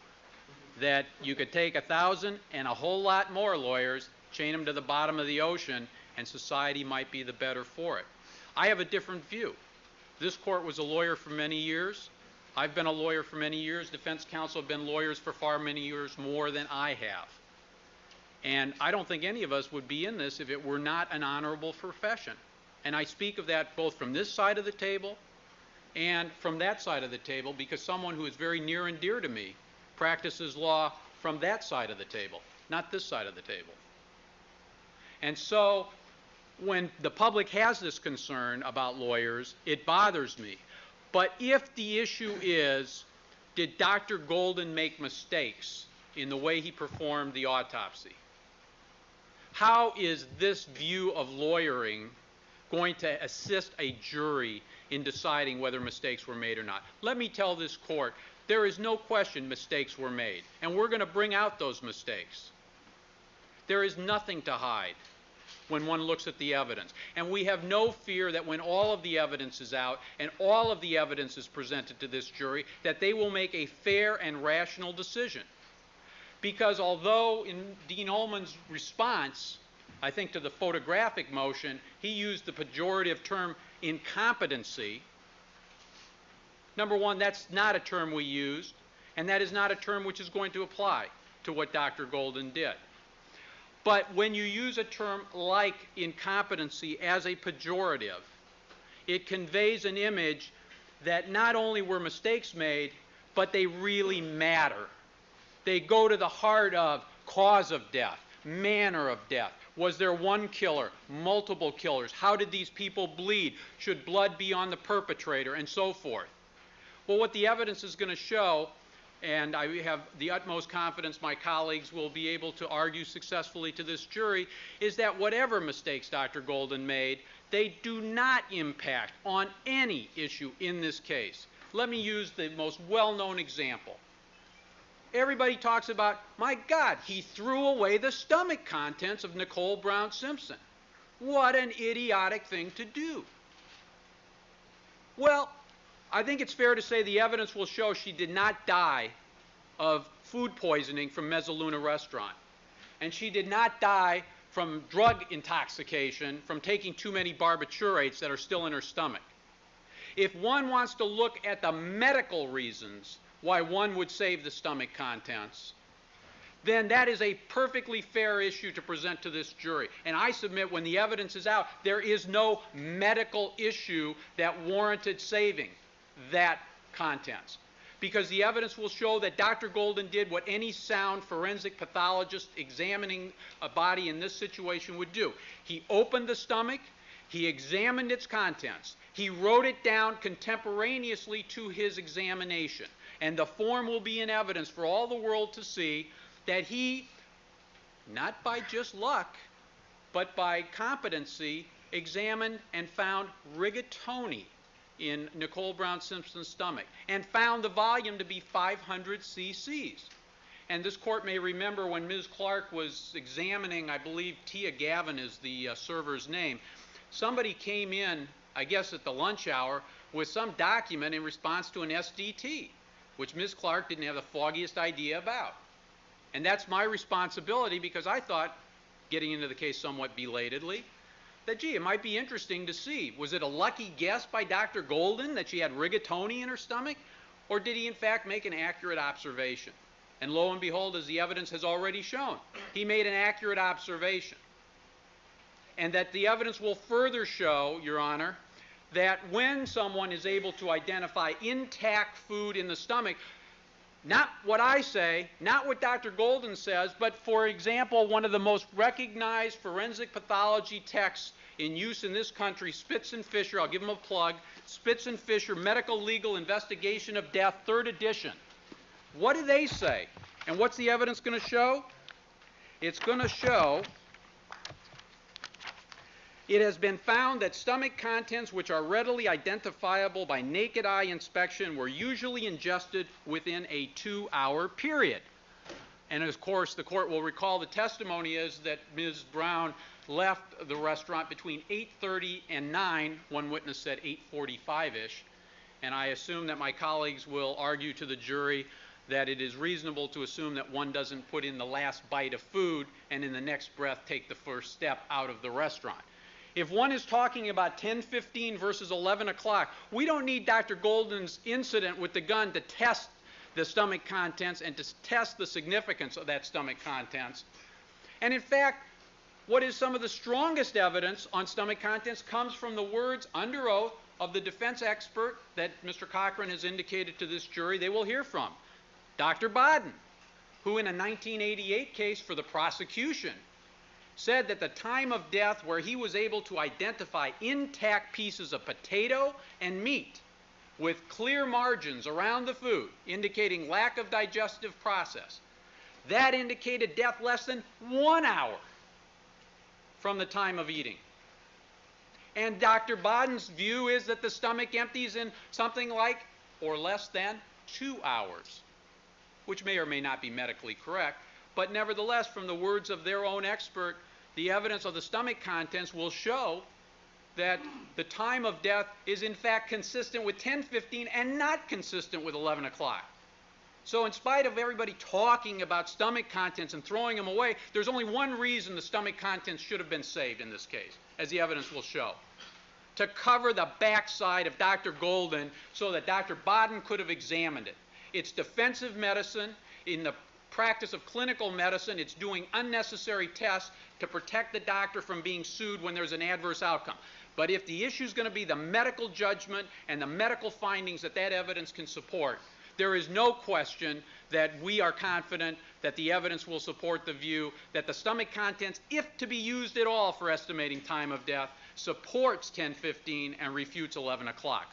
that you could take 1,000 and a whole lot more lawyers, chain them to the bottom of the ocean, and society might be the better for it. I have a different view. This court was a lawyer for many years. I've been a lawyer for many years. Defense counsel have been lawyers for far many years more than I have. And I don't think any of us would be in this if it were not an honorable profession. And I speak of that both from this side of the table and from that side of the table, because someone who is very near and dear to me practices law from that side of the table, not this side of the table. And so when the public has this concern about lawyers, it bothers me. But if the issue is, did Dr. Golden make mistakes in the way he performed the autopsy, how is this view of lawyering going to assist a jury in deciding whether mistakes were made or not? Let me tell this court, there is no question mistakes were made, and we're going to bring out those mistakes. There is nothing to hide when one looks at the evidence. And we have no fear that when all of the evidence is out and all of the evidence is presented to this jury, that they will make a fair and rational decision. Because although in Dean Ullman's response, I think to the photographic motion, he used the pejorative term incompetency, number one, that's not a term we used, and that is not a term which is going to apply to what Dr. Golden did. But when you use a term like incompetency as a pejorative, it conveys an image that not only were mistakes made, but they really matter. They go to the heart of cause of death, manner of death. Was there one killer, multiple killers? How did these people bleed? Should blood be on the perpetrator, and so forth? Well, what the evidence is going to show, and I have the utmost confidence my colleagues will be able to argue successfully to this jury, is that whatever mistakes Dr. Golden made, they do not impact on any issue in this case. Let me use the most well-known example. Everybody talks about, my God, he threw away the stomach contents of Nicole Brown Simpson. What an idiotic thing to do. Well, I think it's fair to say the evidence will show she did not die of food poisoning from Mezzaluna Restaurant. And she did not die from drug intoxication from taking too many barbiturates that are still in her stomach. If one wants to look at the medical reasons why one would save the stomach contents, then that is a perfectly fair issue to present to this jury. And I submit when the evidence is out, there is no medical issue that warranted saving that contents. Because the evidence will show that Dr. Golden did what any sound forensic pathologist examining a body in this situation would do. He opened the stomach, he examined its contents, he wrote it down contemporaneously to his examination. And the form will be in evidence for all the world to see that he, not by just luck, but by competency, examined and found rigatoni in Nicole Brown Simpson's stomach, and found the volume to be 500 cc's. And this court may remember when Ms. Clark was examining, I believe Tia Gavin is the server's name, somebody came in, I guess at the lunch hour, with some document in response to an SDT, which Ms. Clark didn't have the foggiest idea about. And that's my responsibility, because I thought, getting into the case somewhat belatedly, that, gee, it might be interesting to see. Was it a lucky guess by Dr. Golden that she had rigatoni in her stomach? Or did he, in fact, make an accurate observation? And lo and behold, as the evidence has already shown, he made an accurate observation. And that the evidence will further show, Your Honor, that when someone is able to identify intact food in the stomach, not what I say, not what Dr. Golden says, but, for example, one of the most recognized forensic pathology texts in use in this country, Spitz and Fisher, I'll give them a plug, Spitz and Fisher, Medical Legal Investigation of Death, 3rd edition. What do they say? And what's the evidence going to show? It's going to show it has been found that stomach contents which are readily identifiable by naked eye inspection were usually ingested within a 2-hour period. And of course, the court will recall the testimony is that Ms. Brown left the restaurant between 8:30 and 9. One witness said 8:45-ish. And I assume that my colleagues will argue to the jury that it is reasonable to assume that one doesn't put in the last bite of food and in the next breath take the first step out of the restaurant. If one is talking about 10:15 versus 11 o'clock, we don't need Dr. Golden's incident with the gun to test the stomach contents and to test the significance of that stomach contents. And in fact, what is some of the strongest evidence on stomach contents comes from the words under oath of the defense expert that Mr. Cochran has indicated to this jury they will hear from. Dr. Baden, who in a 1988 case for the prosecution said that the time of death where he was able to identify intact pieces of potato and meat with clear margins around the food, indicating lack of digestive process, that indicated death less than 1 hour from the time of eating. And Dr. Baden's view is that the stomach empties in something like or less than 2 hours, which may or may not be medically correct, but nevertheless, from the words of their own expert, the evidence of the stomach contents will show that the time of death is in fact consistent with 10:15 and not consistent with 11 o'clock. So in spite of everybody talking about stomach contents and throwing them away, there's only one reason the stomach contents should have been saved in this case, as the evidence will show. To cover the backside of Dr. Golden so that Dr. Baden could have examined it. It's defensive medicine. In the practice of clinical medicine, it's doing unnecessary tests to protect the doctor from being sued when there's an adverse outcome. But if the issue is going to be the medical judgment and the medical findings that that evidence can support, there is no question that we are confident that the evidence will support the view that the stomach contents, if to be used at all for estimating time of death, supports 10:15 and refutes 11 o'clock.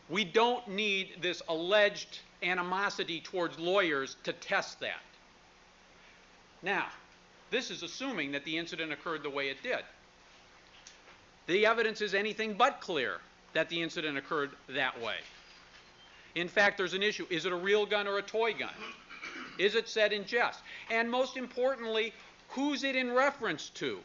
We don't need this alleged animosity towards lawyers to test that. Now, this is assuming that the incident occurred the way it did. The evidence is anything but clear that the incident occurred that way. In fact, there's an issue. Is it a real gun or a toy gun? Is it said in jest? And most importantly, who's it in reference to?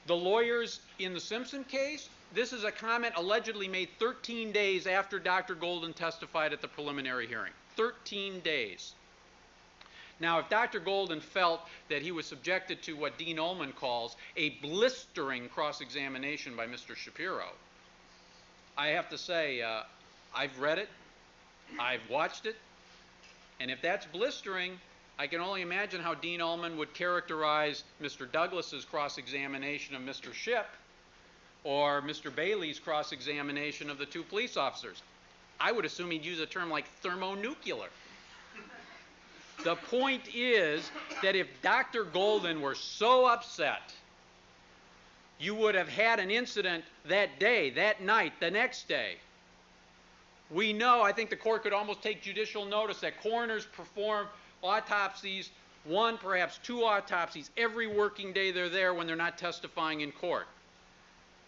The lawyers in the Simpson case? This is a comment allegedly made 13 days after Dr. Golden testified at the preliminary hearing. 13 days. Now, if Dr. Golden felt that he was subjected to what Dean Ullman calls a blistering cross-examination by Mr. Shapiro, I have to say, I've read it, I've watched it, and if that's blistering, I can only imagine how Dean Ullman would characterize Mr. Douglas's cross-examination of Mr. Shipp or Mr. Bailey's cross-examination of the two police officers. I would assume he'd use a term like thermonuclear. The point is that if Dr. Golden were so upset, you would have had an incident that day, that night, the next day. We know, I think the court could almost take judicial notice that coroners perform autopsies, one, perhaps two autopsies, every working day they're there when they're not testifying in court.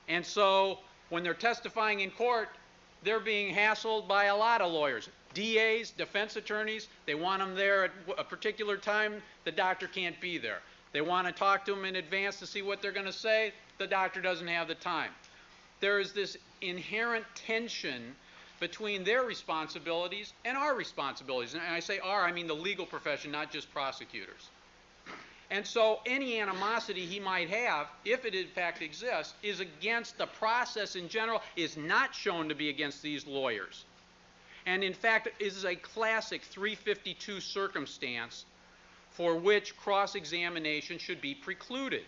And so when they're testifying in court, they're being hassled by a lot of lawyers. DAs, defense attorneys, they want them there at a particular time, the doctor can't be there. They want to talk to them in advance to see what they're going to say, the doctor doesn't have the time. There is this inherent tension between their responsibilities and our responsibilities. And I say our, I mean the legal profession, not just prosecutors. And so any animosity he might have, if it in fact exists, is against the process in general, is not shown to be against these lawyers. And in fact, it is a classic 352 circumstance for which cross-examination should be precluded.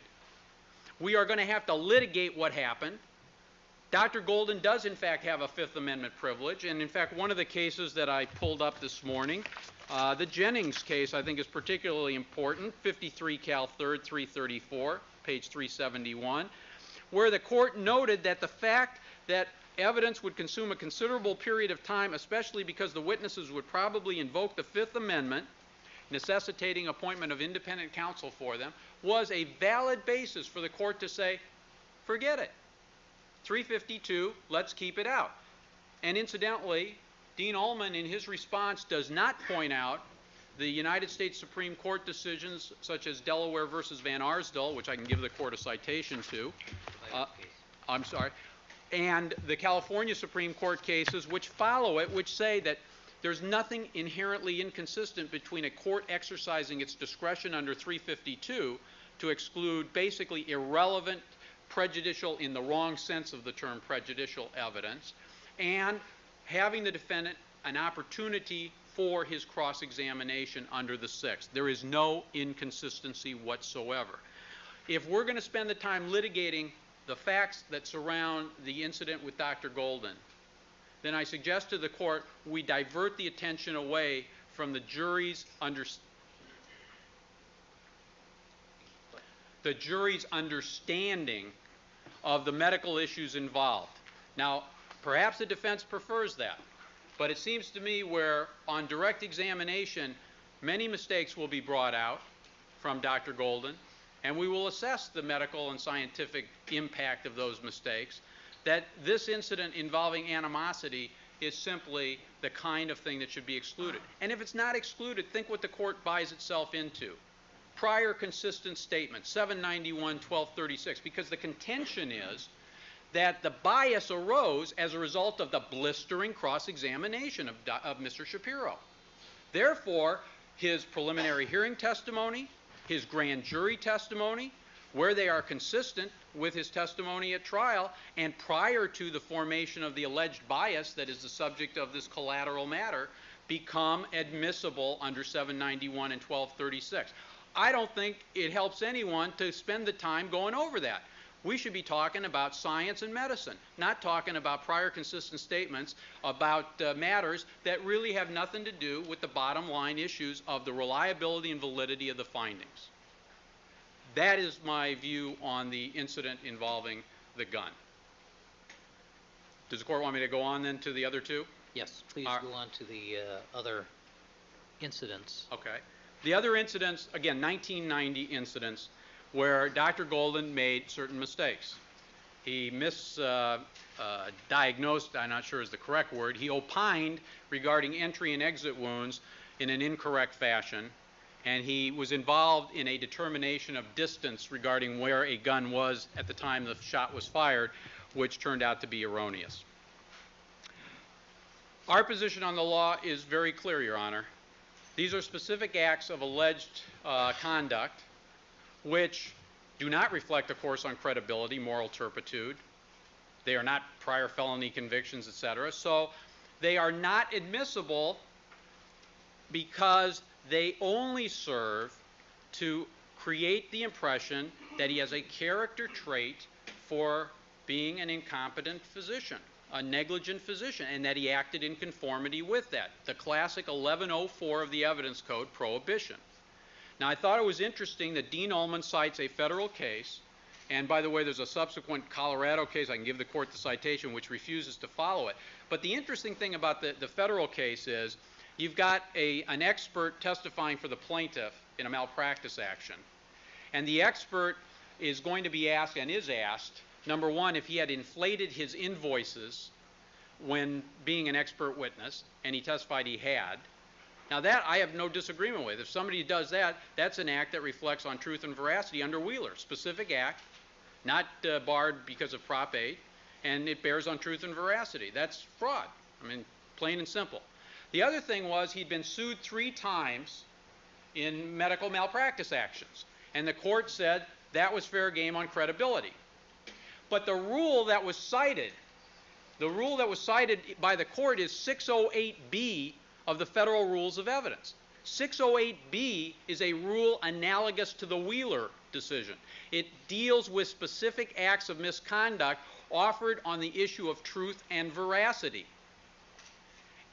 We are going to have to litigate what happened. Dr. Golden does in fact have a Fifth Amendment privilege, and in fact one of the cases that I pulled up this morning, the Jennings case, I think is particularly important, 53 Cal 3rd 334, page 371, where the court noted that the fact that evidence would consume a considerable period of time, especially because the witnesses would probably invoke the Fifth Amendment, necessitating appointment of independent counsel for them, was a valid basis for the court to say, forget it. 352, let's keep it out. And incidentally, Dean Ullman in his response does not point out the United States Supreme Court decisions such as Delaware versus Van Arsdale, which I can give the court a citation to. I'm sorry. And the California Supreme Court cases which follow it, which say that there's nothing inherently inconsistent between a court exercising its discretion under 352 to exclude basically irrelevant, prejudicial in the wrong sense of the term prejudicial evidence, and having the defendant an opportunity for his cross-examination under the Sixth. There is no inconsistency whatsoever. If we're going to spend the time litigating the facts that surround the incident with Dr. Golden, then I suggest to the court we divert the attention away from the jury's understanding of the medical issues involved. Now, perhaps the defense prefers that, but it seems to me where on direct examination many mistakes will be brought out from Dr. Golden, and we will assess the medical and scientific impact of those mistakes, that this incident involving animosity is simply the kind of thing that should be excluded. And if it's not excluded, think what the court buys itself into. Prior consistent statements, 791-1236, because the contention is that the bias arose as a result of the blistering cross-examination of Mr. Shapiro. Therefore, his preliminary hearing testimony, his grand jury testimony, where they are consistent with his testimony at trial, and prior to the formation of the alleged bias that is the subject of this collateral matter, become admissible under 791 and 1236. I don't think it helps anyone to spend the time going over that. We should be talking about science and medicine, not talking about prior consistent statements about matters that really have nothing to do with the bottom line issues of the reliability and validity of the findings. That is my view on the incident involving the gun. Does the court want me to go on then to the other two? Yes, please go on to the other incidents. Okay. The other incidents, again, 1990 incidents, where Dr. Golden made certain mistakes. He misdiagnosed, I'm not sure is the correct word, he opined regarding entry and exit wounds in an incorrect fashion, and he was involved in a determination of distance regarding where a gun was at the time the shot was fired, which turned out to be erroneous. Our position on the law is very clear, Your Honor. These are specific acts of alleged conduct which do not reflect a course on credibility, moral turpitude. They are not prior felony convictions, etc. So they are not admissible because they only serve to create the impression that he has a character trait for being an incompetent physician, a negligent physician, and that he acted in conformity with that. The classic 1104 of the Evidence Code prohibition. Now, I thought it was interesting that Dean Ullman cites a federal case, and by the way, there's a subsequent Colorado case, I can give the court the citation, which refuses to follow it. But the interesting thing about the federal case is you've got an expert testifying for the plaintiff in a malpractice action, and the expert is going to be asked, and is asked, number one, if he had inflated his invoices when being an expert witness, and he testified he had. Now that I have no disagreement with. If somebody does that, that's an act that reflects on truth and veracity under Wheeler. Specific act, not barred because of Prop 8, and it bears on truth and veracity. That's fraud. I mean, plain and simple. The other thing was he'd been sued 3 times in medical malpractice actions, and the court said that was fair game on credibility. But the rule that was cited by the court is 608B of the Federal Rules of Evidence. 608B is a rule analogous to the Wheeler decision. It deals with specific acts of misconduct offered on the issue of truth and veracity.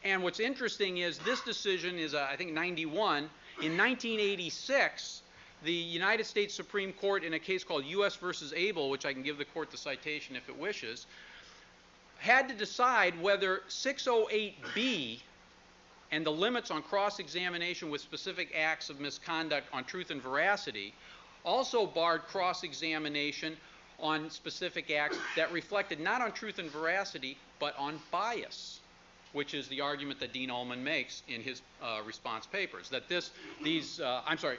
And what's interesting is this decision is, I think, 91. In 1986, the United States Supreme Court, in a case called U.S. versus Abel, which I can give the court the citation if it wishes, had to decide whether 608B and the limits on cross-examination with specific acts of misconduct on truth and veracity also barred cross-examination on specific acts that reflected not on truth and veracity, but on bias. which is the argument that Dean Ullman makes in his response papers, that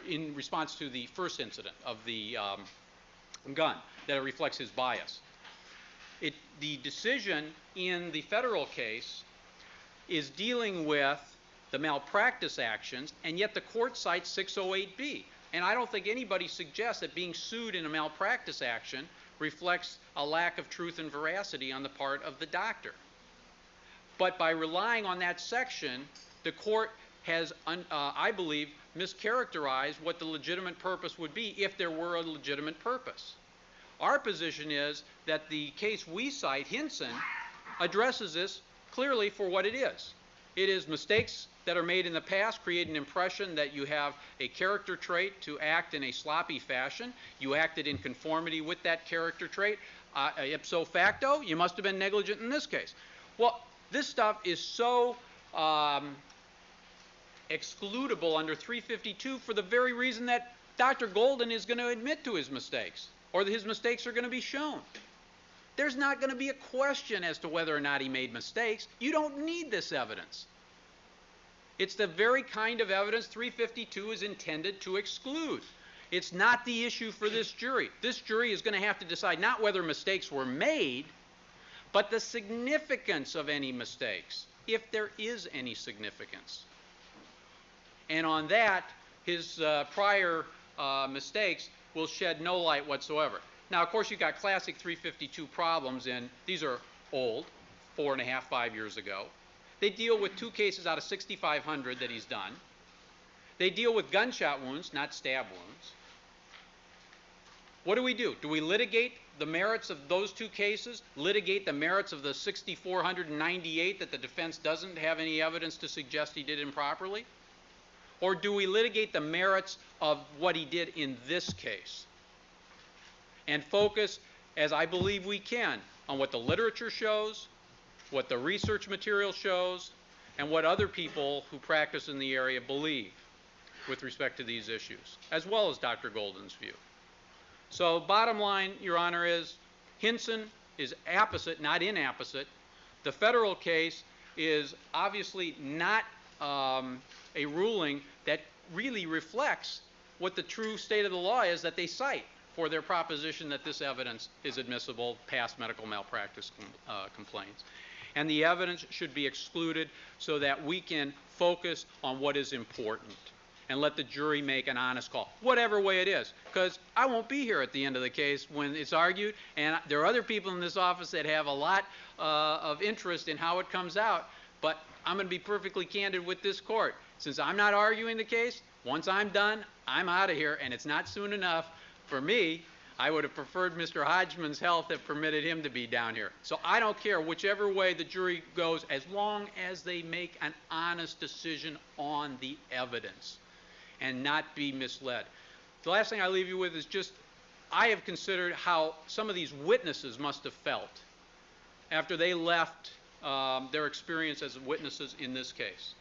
in response to the first incident of the gun, that it reflects his bias. The decision in the federal case is dealing with the malpractice actions, and yet the court cites 608B. And I don't think anybody suggests that being sued in a malpractice action reflects a lack of truth and veracity on the part of the doctor. But by relying on that section, the court has, I believe, mischaracterized what the legitimate purpose would be if there were a legitimate purpose. Our position is that the case we cite, Hinson, addresses this clearly for what it is. It is mistakes that are made in the past create an impression that you have a character trait to act in a sloppy fashion. You acted in conformity with that character trait. Ipso facto, you must have been negligent in this case. Well, this stuff is so excludable under 352 for the very reason that Dr. Golden is going to admit to his mistakes, or that his mistakes are going to be shown. There's not going to be a question as to whether or not he made mistakes. You don't need this evidence. It's the very kind of evidence 352 is intended to exclude. It's not the issue for this jury. This jury is going to have to decide not whether mistakes were made, but the significance of any mistakes, if there is any significance. And on that, his prior mistakes will shed no light whatsoever. Now, of course, you've got classic 352 problems, and these are old, 4.5, 5 years ago. They deal with 2 cases out of 6,500 that he's done. They deal with gunshot wounds, not stab wounds. What do? Do we litigate the merits of those 2 cases, litigate the merits of the 6,498 that the defense doesn't have any evidence to suggest he did improperly? Or do we litigate the merits of what he did in this case and focus, as I believe we can, on what the literature shows, what the research material shows, and what other people who practice in the area believe with respect to these issues, as well as Dr. Golden's view. So bottom line, Your Honor, is Hinson is apposite, not inapposite. The federal case is obviously not a ruling that really reflects what the true state of the law is that they cite for their proposition that this evidence is admissible past medical malpractice complaints. And the evidence should be excluded so that we can focus on what is important and let the jury make an honest call, whatever way it is. Because I won't be here at the end of the case when it's argued, and there are other people in this office that have a lot of interest in how it comes out, but I'm going to be perfectly candid with this court. Since I'm not arguing the case, once I'm done, I'm out of here, and it's not soon enough for me. I would have preferred Mr. Hodgman's health have permitted him to be down here. So I don't care whichever way the jury goes, as long as they make an honest decision on the evidence and not be misled. The last thing I leave you with is just, I have considered how some of these witnesses must have felt after they left their experience as witnesses in this case.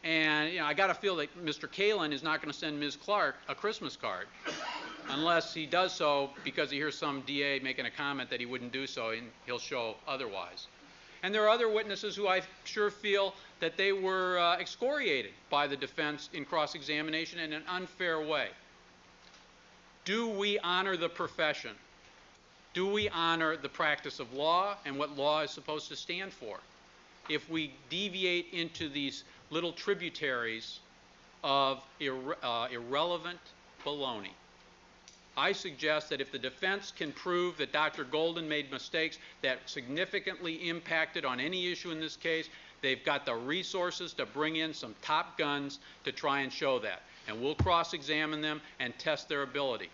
And I got to feel that Mr. Kalin is not going to send Ms. Clark a Christmas card unless he does so because he hears some DA making a comment that he wouldn't do so, and he'll show otherwise. And there are other witnesses who I sure feel that they were excoriated by the defense in cross-examination in an unfair way. Do we honor the profession? Do we honor the practice of law and what law is supposed to stand for? If we deviate into these little tributaries of irrelevant baloney, I suggest that if the defense can prove that Dr. Golden made mistakes that significantly impacted on any issue in this case, they've got the resources to bring in some top guns to try and show that. And we'll cross-examine them and test their ability.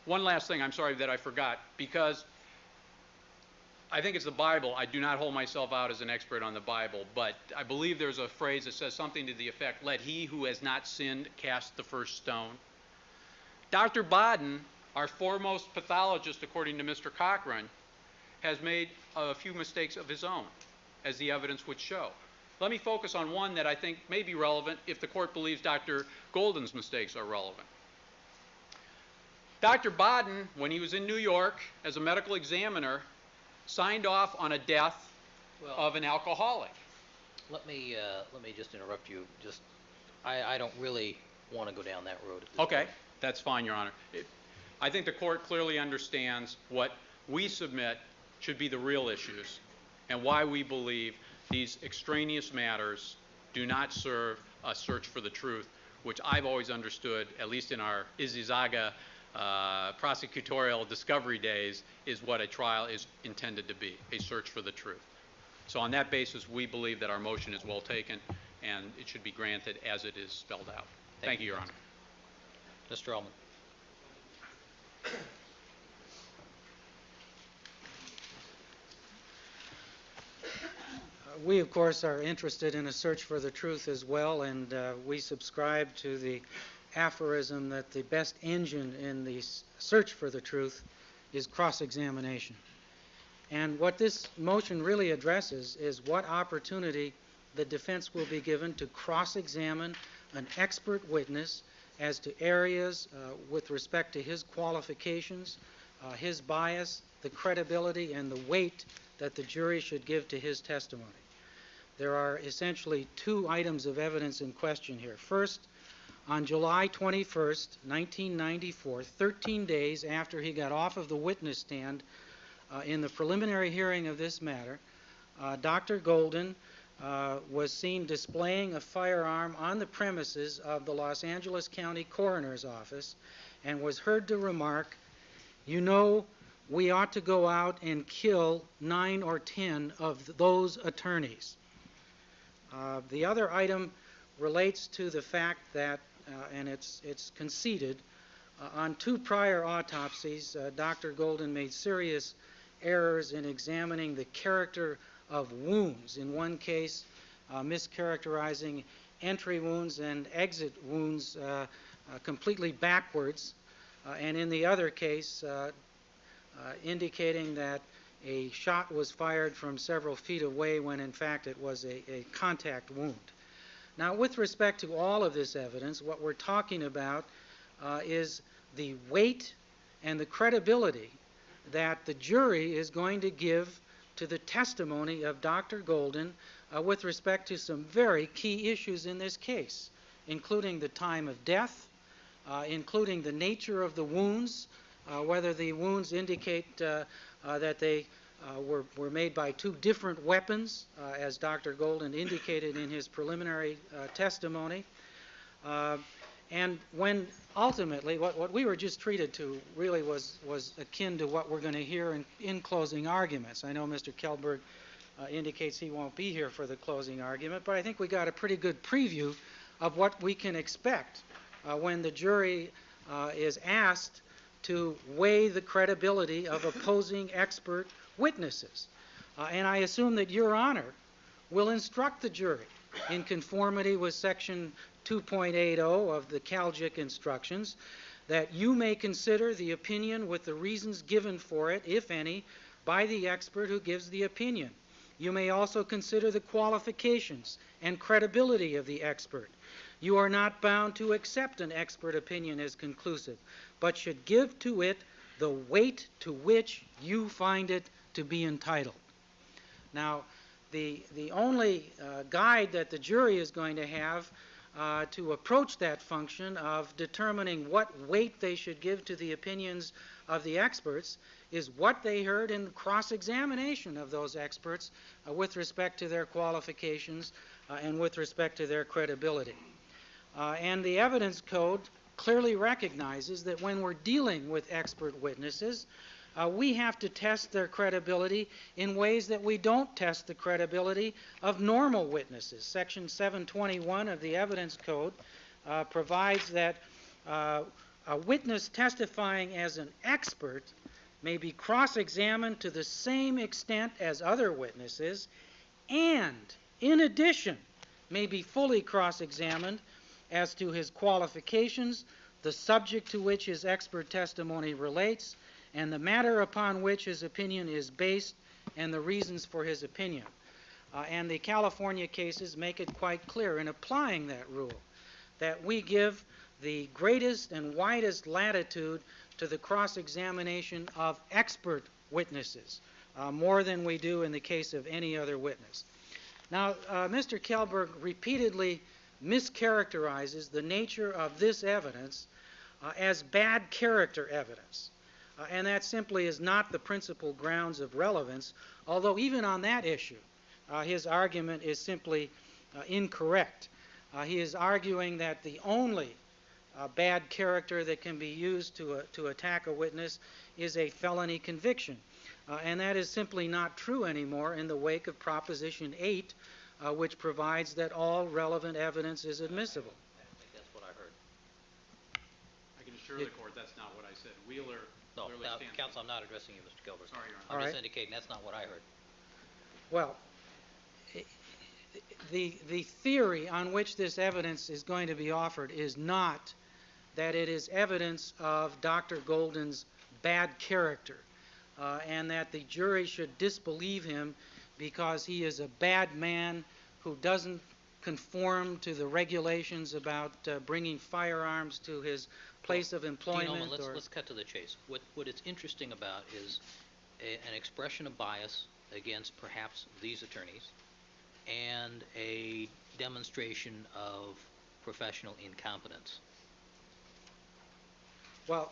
One last thing, I'm sorry that I forgot, because I think it's the Bible. I do not hold myself out as an expert on the Bible, but I believe there's a phrase that says something to the effect, let he who has not sinned cast the first stone. Dr. Bodden, our foremost pathologist, according to Mr. Cochran, has made a few mistakes of his own, as the evidence would show. Let me focus on one that I think may be relevant if the court believes Dr. Golden's mistakes are relevant. Dr. Bodden, when he was in New York as a medical examiner, signed off on a death of an alcoholic. Let me just interrupt you. I don't really want to go down that road at this Okay, point. that's fine, Your Honor. I think the court clearly understands what we submit should be the real issues and why we believe these extraneous matters do not serve a search for the truth, which I've always understood, at least in our Izizaga prosecutorial discovery days, is what a trial is intended to be, a search for the truth. So on that basis, we believe that our motion is well taken and it should be granted as it is spelled out. Thank you, Your Honor. Mr. Ullman. We, of course, are interested in a search for the truth as well, and we subscribe to the aphorism that the best engine in the search for the truth is cross-examination. And what this motion really addresses is what opportunity the defense will be given to cross-examine an expert witness as to areas with respect to his qualifications, his bias, the credibility, and the weight that the jury should give to his testimony. There are essentially two items of evidence in question here. First, on July 21st, 1994, 13 days after he got off of the witness stand in the preliminary hearing of this matter, Dr. Golden was seen displaying a firearm on the premises of the Los Angeles County Coroner's Office and was heard to remark, "You know, we ought to go out and kill 9 or 10 of those attorneys." The other item relates to the fact that, and it's conceded, on 2 prior autopsies, Dr. Golden made serious errors in examining the character of wounds. In one case, mischaracterizing entry wounds and exit wounds completely backwards, and in the other case, indicating that a shot was fired from several feet away when in fact it was a contact wound. Now, with respect to all of this evidence, what we're talking about is the weight and the credibility that the jury is going to give to the testimony of Dr. Golden with respect to some very key issues in this case, including the time of death, including the nature of the wounds, whether the wounds indicate that they were made by 2 different weapons, as Dr. Golden indicated in his preliminary testimony. And when ultimately, what we were just treated to really was akin to what we're going to hear in closing arguments. I know Mr. Kelberg indicates he won't be here for the closing argument, but I think we got a pretty good preview of what we can expect when the jury is asked to weigh the credibility of opposing expert witnesses. And I assume that Your Honor will instruct the jury in conformity with Section 2.80 of the Calgic instructions that you may consider the opinion with the reasons given for it, if any, by the expert who gives the opinion. You may also consider the qualifications and credibility of the expert. You are not bound to accept an expert opinion as conclusive, but should give to it the weight to which you find it to be entitled. Now, the only guide that the jury is going to have to approach that function of determining what weight they should give to the opinions of the experts is what they heard in cross-examination of those experts with respect to their qualifications and with respect to their credibility. And the evidence code clearly recognizes that when we're dealing with expert witnesses, we have to test their credibility in ways that we don't test the credibility of normal witnesses. Section 721 of the evidence code provides that a witness testifying as an expert may be cross-examined to the same extent as other witnesses and, in addition, may be fully cross-examined as to his qualifications, the subject to which his expert testimony relates, and the matter upon which his opinion is based, and the reasons for his opinion. And the California cases make it quite clear in applying that rule that we give the greatest and widest latitude to the cross-examination of expert witnesses, more than we do in the case of any other witness. Now, Mr. Kelberg repeatedly mischaracterizes the nature of this evidence as bad character evidence. And that simply is not the principal grounds of relevance, although even on that issue, his argument is simply incorrect. He is arguing that the only bad character that can be used to attack a witness is a felony conviction. And that is simply not true anymore in the wake of Proposition 8, which provides that all relevant evidence is admissible. I think that's what I heard. I can assure the court that's not what I said. Wheeler No, clearly now, stands. counsel, I'm not addressing you, Mr. Gilbert. Sorry, Your Honor. I'm All just right. indicating that's not what I heard. Well, the theory on which this evidence is going to be offered is not that it is evidence of Dr. Golden's bad character and that the jury should disbelieve him because he is a bad man who doesn't conform to the regulations about bringing firearms to his place of employment. Dean Ullman, let's cut to the chase. What it's interesting about is an expression of bias against perhaps these attorneys and a demonstration of professional incompetence. Well,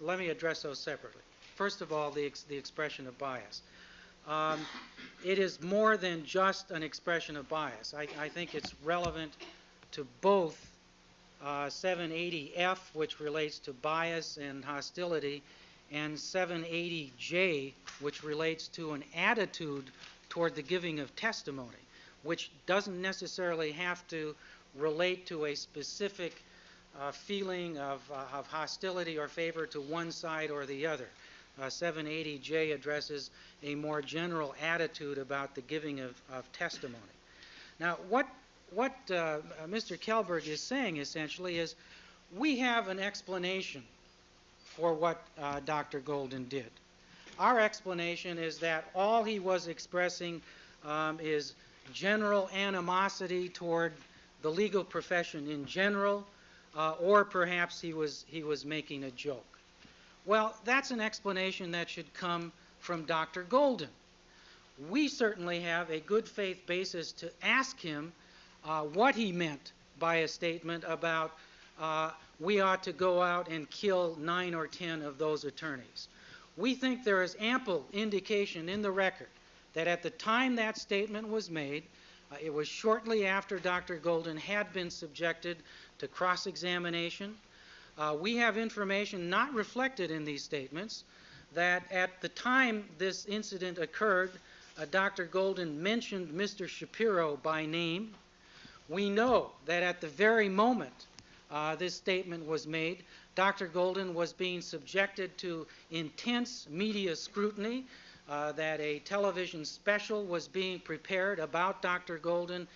let me address those separately. First of all, the expression of bias. It is more than just an expression of bias. I think it's relevant to both 780F, which relates to bias and hostility, and 780J, which relates to an attitude toward the giving of testimony, which doesn't necessarily have to relate to a specific feeling of hostility or favor to one side or the other. 780J addresses a more general attitude about the giving of testimony. Now, what Mr. Kelberg is saying essentially is we have an explanation for what Dr. Golden did. Our explanation is that all he was expressing is general animosity toward the legal profession in general, or perhaps he was making a joke. Well, that's an explanation that should come from Dr. Golden. We certainly have a good faith basis to ask him what he meant by a statement about we ought to go out and kill 9 or 10 of those attorneys. We think there is ample indication in the record that at the time that statement was made, it was shortly after Dr. Golden had been subjected to cross-examination. We have information not reflected in these statements that at the time this incident occurred, Dr. Golden mentioned Mr. Shapiro by name. We know that at the very moment this statement was made, Dr. Golden was being subjected to intense media scrutiny, that a television special was being prepared about Dr. Golden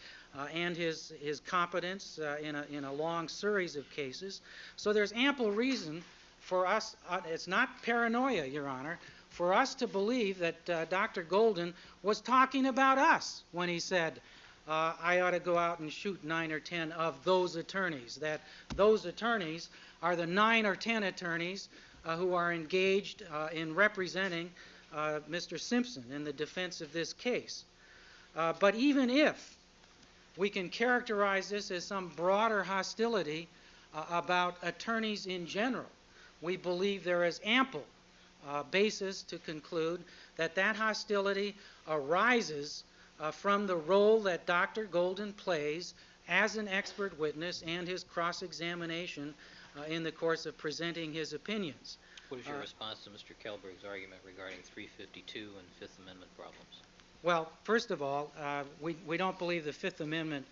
and his competence in a long series of cases. So there's ample reason for us, it's not paranoia, Your Honor, for us to believe that Dr. Golden was talking about us when he said, I ought to go out and shoot 9 or 10 of those attorneys, that those attorneys are the 9 or 10 attorneys who are engaged in representing Mr. Simpson in the defense of this case. But even if we can characterize this as some broader hostility about attorneys in general, we believe there is ample basis to conclude that that hostility arises from the role that Dr. Golden plays as an expert witness and his cross-examination in the course of presenting his opinions. What is your response to Mr. Kelberg's argument regarding 352 and Fifth Amendment problems? Well, first of all, we don't believe the Fifth Amendment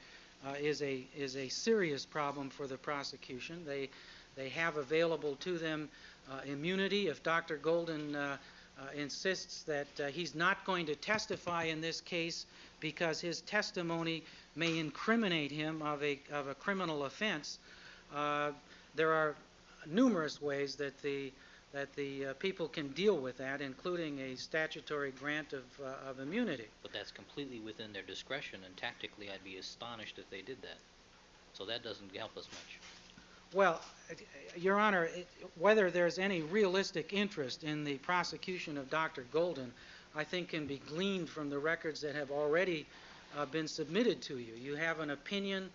is a serious problem for the prosecution. They have available to them immunity if Dr. Golden insists that he's not going to testify in this case because his testimony may incriminate him of a criminal offense. There are numerous ways that the people can deal with that, including a statutory grant of immunity. But that's completely within their discretion, and tactically I'd be astonished if they did that. So that doesn't help us much. Well, Your Honor, whether there's any realistic interest in the prosecution of Dr. Golden I think, can be gleaned from the records that have already been submitted to you. You have an opinion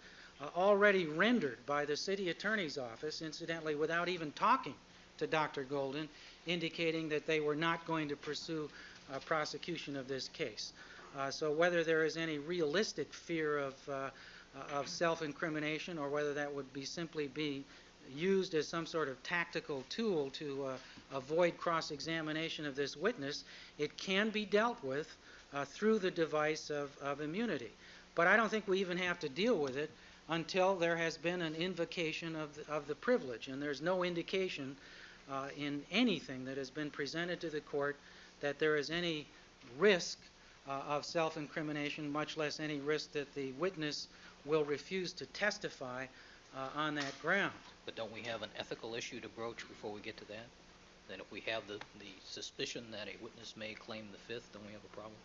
already rendered by the city attorney's office, incidentally, without even talking to Dr. Golden, indicating that they were not going to pursue prosecution of this case. So whether there is any realistic fear of self-incrimination, or whether that would be simply be used as some sort of tactical tool to avoid cross-examination of this witness, it can be dealt with through the device of immunity. But I don't think we even have to deal with it until there has been an invocation of the privilege. And there's no indication in anything that has been presented to the court that there is any risk of self-incrimination, much less any risk that the witness will refuse to testify on that ground. But don't we have an ethical issue to broach before we get to that? That if we have the suspicion that a witness may claim the fifth, don't we have a problem?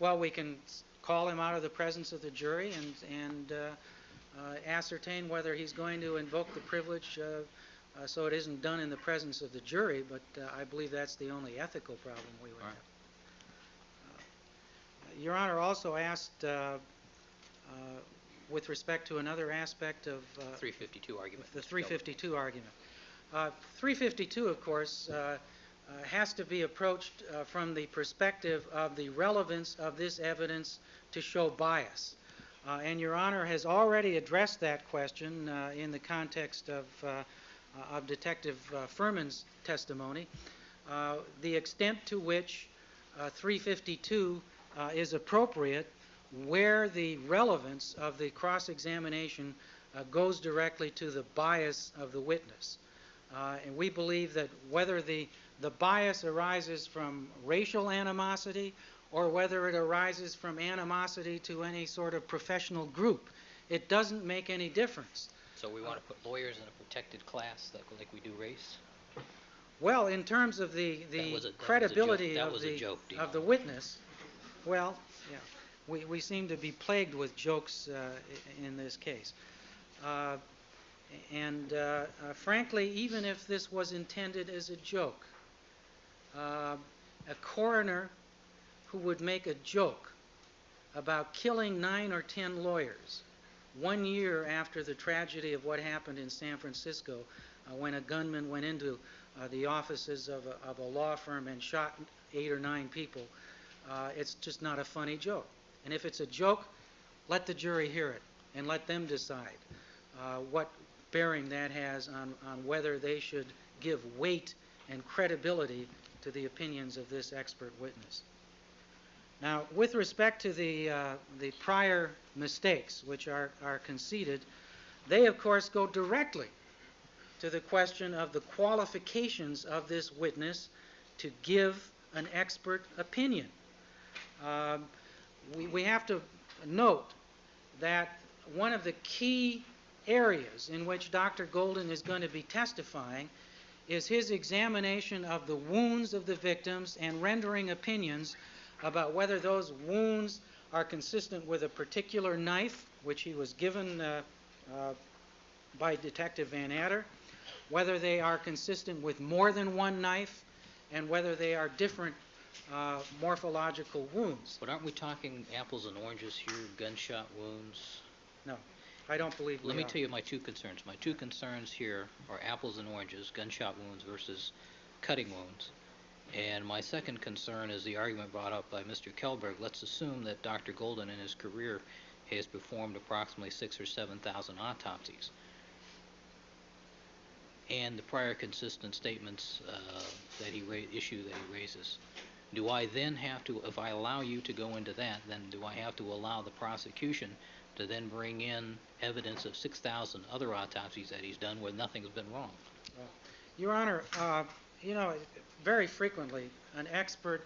Well, we can call him out of the presence of the jury and ascertain whether he's going to invoke the privilege so it isn't done in the presence of the jury, but I believe that's the only ethical problem we would have. Your Honor also asked with respect to another aspect of 352 argument. The 352 argument. 352, of course, has to be approached from the perspective of the relevance of this evidence to show bias. And Your Honor has already addressed that question in the context of Detective Furman's testimony. The extent to which 352 is appropriate where the relevance of the cross-examination goes directly to the bias of the witness. And we believe that whether the bias arises from racial animosity or whether it arises from animosity to any sort of professional group, it doesn't make any difference. So we want to put lawyers in a protected class like we do race? Well, in terms of the credibility of the witness, well, yeah, we seem to be plagued with jokes in this case. Frankly, even if this was intended as a joke, a coroner who would make a joke about killing 9 or 10 lawyers 1 year after the tragedy of what happened in San Francisco when a gunman went into the offices of a law firm and shot 8 or 9 people, it's just not a funny joke. And if it's a joke, let the jury hear it and let them decide what bearing that has on whether they should give weight and credibility to the opinions of this expert witness. Now, with respect to the prior mistakes, which are conceded, they, of course, go directly to the question of the qualifications of this witness to give an expert opinion. We have to note that one of the key areas in which Dr. Golden is going to be testifying is his examination of the wounds of the victims and rendering opinions about whether those wounds are consistent with a particular knife, which he was given by Detective Van Adder, whether they are consistent with more than one knife, and whether they are different morphological wounds. But aren't we talking apples and oranges here, gunshot wounds? No, I don't believe we are. Let me tell you my two concerns. My two concerns here are apples and oranges, gunshot wounds versus cutting wounds. And my second concern is the argument brought up by Mr. Kelberg. Let's assume that Dr. Golden in his career has performed approximately 6,000 or 7,000 autopsies. And the prior consistent statements that he raises. Do I then have to, if I allow you to go into that, then do I have to allow the prosecution to then bring in evidence of 6,000 other autopsies that he's done where nothing's been wrong? Your Honor, you know, very frequently an expert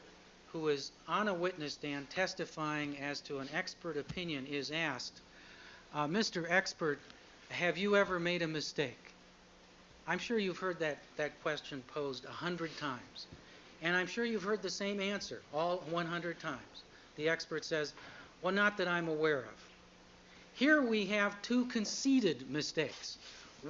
who is on a witness stand testifying as to an expert opinion is asked, Mr. Expert, have you ever made a mistake? I'm sure you've heard that question posed 100 times. And I'm sure you've heard the same answer all 100 times. The expert says, well, not that I'm aware of. Here we have two conceded mistakes.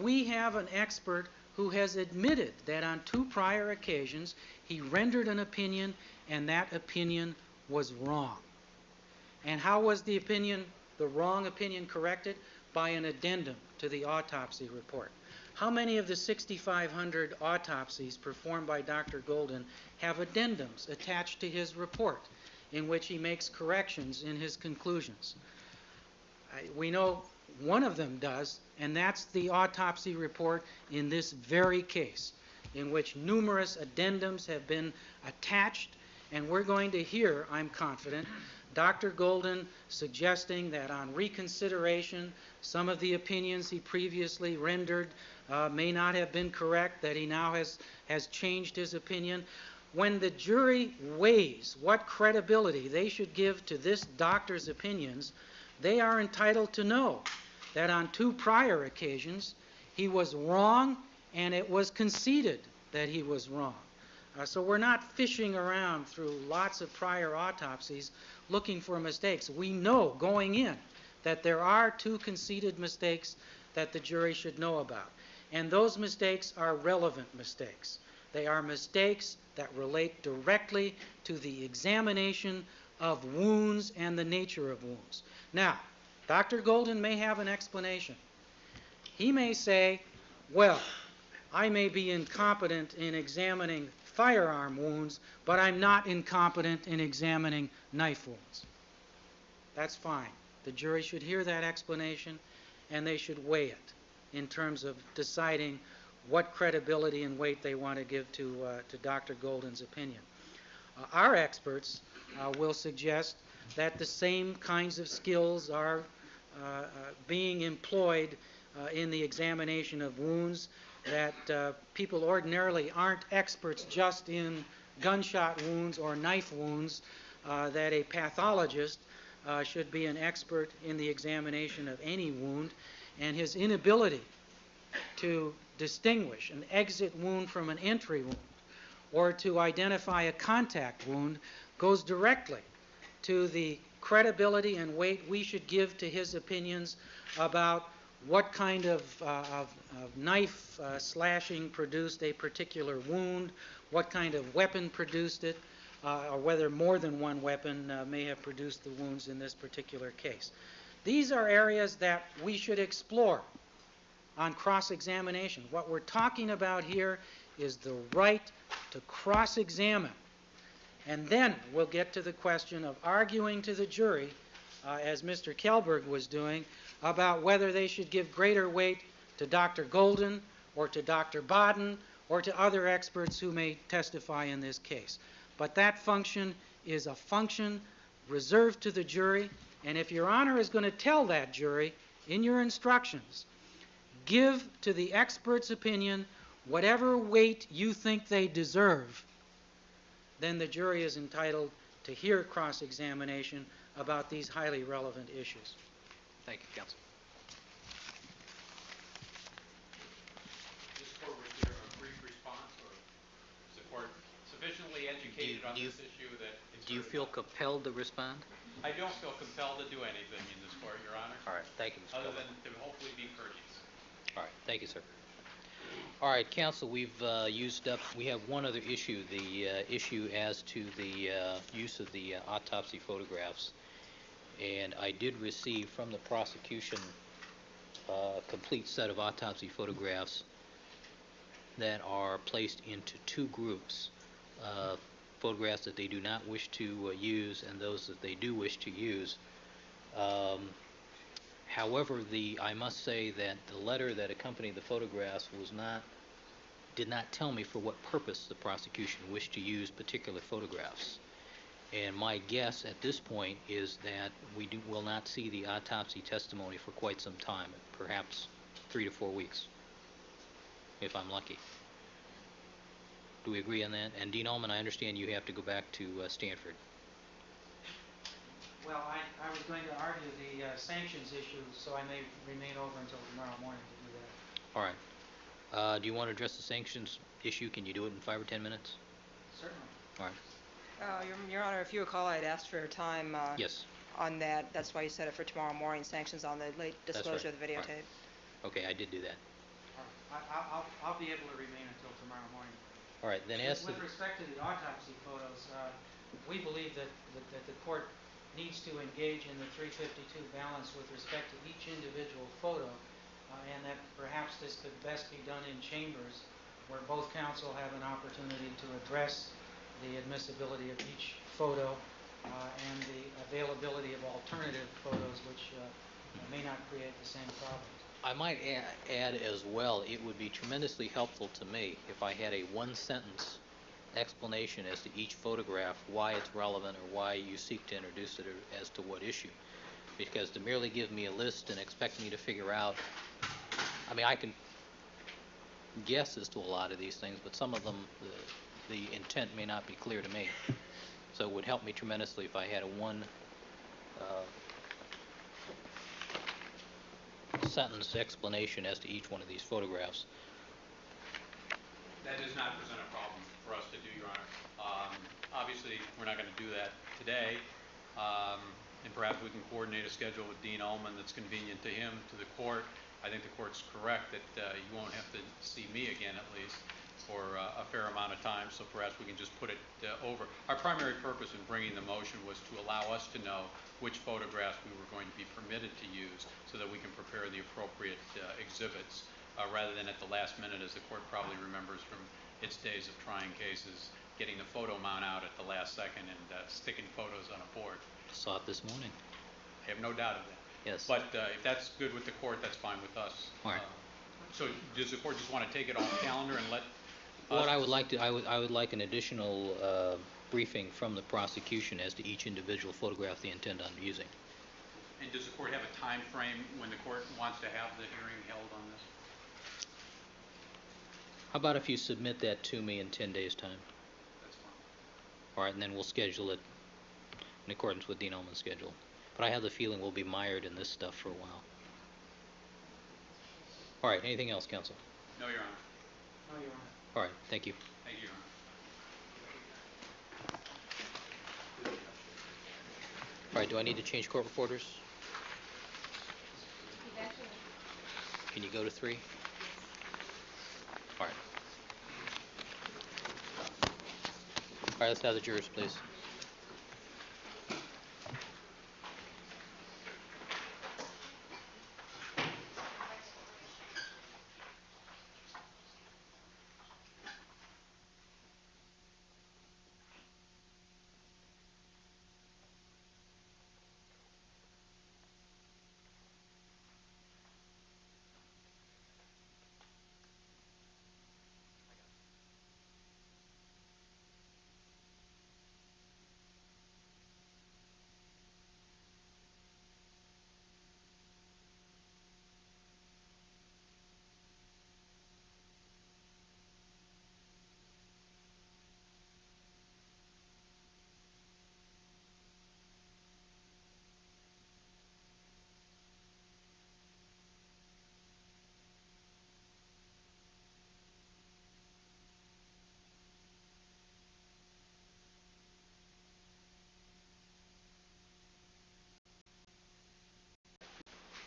We have an expert who has admitted that on 2 prior occasions he rendered an opinion and that opinion was wrong. And how was the wrong opinion corrected? By an addendum to the autopsy report. How many of the 6,500 autopsies performed by Dr. Golden have addendums attached to his report in which he makes corrections in his conclusions? We know one of them does, and that's the autopsy report in this very case, in which numerous addendums have been attached, and we're going to hear, I'm confident, Dr. Golden suggesting that on reconsideration, some of the opinions he previously rendered may not have been correct, that he now has changed his opinion. When the jury weighs what credibility they should give to this doctor's opinions, they are entitled to know that on 2 prior occasions he was wrong, and it was conceded that he was wrong. So we're not fishing around through lots of prior autopsies looking for mistakes. We know going in that there are 2 conceded mistakes that the jury should know about. And those mistakes are relevant mistakes. They are mistakes that relate directly to the examination of wounds and the nature of wounds. Now, Dr. Golden may have an explanation. He may say, well, I may be incompetent in examining firearm wounds, but I'm not incompetent in examining knife wounds. That's fine. The jury should hear that explanation, and they should weigh it in terms of deciding what credibility and weight they want to give to Dr. Golden's opinion. Our experts will suggest that the same kinds of skills are being employed in the examination of wounds, that people ordinarily aren't experts just in gunshot wounds or knife wounds, that a pathologist should be an expert in the examination of any wound, and his inability to distinguish an exit wound from an entry wound or to identify a contact wound goes directly to the credibility and weight we should give to his opinions about what kind of knife slashing produced a particular wound, what kind of weapon produced it, or whether more than one weapon may have produced the wounds in this particular case. These are areas that we should explore on cross-examination. What we're talking about here is the right to cross-examine. And then we'll get to the question of arguing to the jury, as Mr. Kelberg was doing, about whether they should give greater weight to Dr. Golden or to Dr. Baden or to other experts who may testify in this case. But that function is a function reserved to the jury, and if Your Honor is going to tell that jury in your instructions, give to the expert's opinion whatever weight you think they deserve, then the jury is entitled to hear cross-examination about these highly relevant issues. Thank you, counsel. This court would hear a brief response, or is the court sufficiently educated on this issue that it's... Do you feel compelled to respond? I don't feel compelled to do anything in this court, Your Honor. All right, thank you, Mr. Other Kelberg. than to hopefully be courteous. All right, thank you, sir. All right, counsel, we've used up, we have one other issue, the issue as to the use of the autopsy photographs. And I did receive from the prosecution a complete set of autopsy photographs that are placed into 2 groups, photographs that they do not wish to use and those that they do wish to use. However, I must say that the letter that accompanied the photographs did not tell me for what purpose the prosecution wished to use particular photographs. And my guess at this point is that we will not see the autopsy testimony for quite some time, perhaps 3 to 4 weeks, if I'm lucky. Do we agree on that? And Dean Ullman, I understand you have to go back to Stanford. Well, I was going to argue the sanctions issue, so I may remain over until tomorrow morning to do that. All right. Do you want to address the sanctions issue? Can you do it in 5 or 10 minutes? Certainly. All right. Your Honor, if you recall, I had asked for time Yes. on that. That's why you set it for tomorrow morning, sanctions on the late disclosure of the videotape. Right. Okay, I did do that. All right. I'll be able to remain until tomorrow morning. All right, then With respect to the autopsy photos, we believe that the court needs to engage in the 352 balance with respect to each individual photo, and that perhaps this could best be done in chambers where both counsel have an opportunity to address the admissibility of each photo and the availability of alternative photos which may not create the same problems. I might add as well, it would be tremendously helpful to me if I had a one-sentence explanation as to each photograph, why it's relevant or why you seek to introduce it or as to what issue. Because to merely give me a list and expect me to figure out, I mean, I can guess as to a lot of these things, but some of them, the intent may not be clear to me. So it would help me tremendously if I had a one sentence explanation as to each one of these photographs. That does not present a problem for us to do, Your Honor. Obviously, we're not going to do that today, and perhaps we can coordinate a schedule with Dean Ullman that's convenient to him, to the court. I think the court's correct that you won't have to see me again, at least, for a fair amount of time, so perhaps we can just put it over. Our primary purpose in bringing the motion was to allow us to know which photographs we were going to be permitted to use so that we can prepare the appropriate exhibits, rather than at the last minute, as the court probably remembers from its days of trying cases, getting the photo mount out at the last second and sticking photos on a board. Saw it this morning. I have no doubt of that. Yes. But if that's good with the court, that's fine with us. All right. So does the court just want to take it off calendar and let What I would like to, I would like an additional briefing from the prosecution as to each individual photograph they intend on using. And does the court have a time frame when the court wants to have the hearing held on this? How about if you submit that to me in 10 days' time? That's fine. All right, and then we'll schedule it in accordance with Dean Ullman's schedule. But I have the feeling we'll be mired in this stuff for a while. All right, anything else, counsel? No, Your Honor. No, Your Honor. All right, thank you. Thank you, Your Honor. All right, do I need to change court reporters? Can you go to 3? All right. All right, let's have the jurors, please.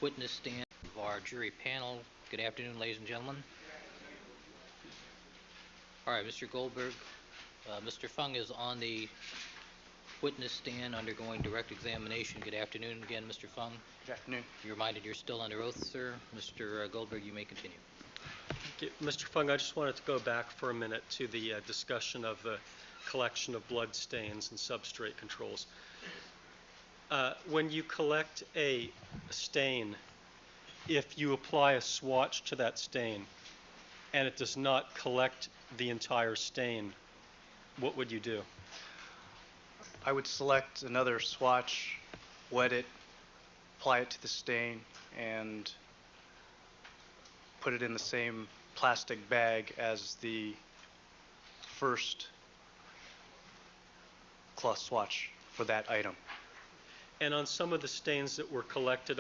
Witness stand of our jury panel. Good afternoon, ladies and gentlemen. All right, Mr. Goldberg, Mr. Fung is on the witness stand undergoing direct examination. Good afternoon again, Mr. Fung. Good afternoon. You're reminded you're still under oath, sir. Mr. Goldberg, you may continue. Mr. Fung, I just wanted to go back for a minute to the discussion of the collection of blood stains and substrate controls. When you collect a stain, if you apply a swatch to that stain and it does not collect the entire stain, what would you do? I would select another swatch, wet it, apply it to the stain, and put it in the same plastic bag as the first cloth swatch for that item. And on some of the stains that were collected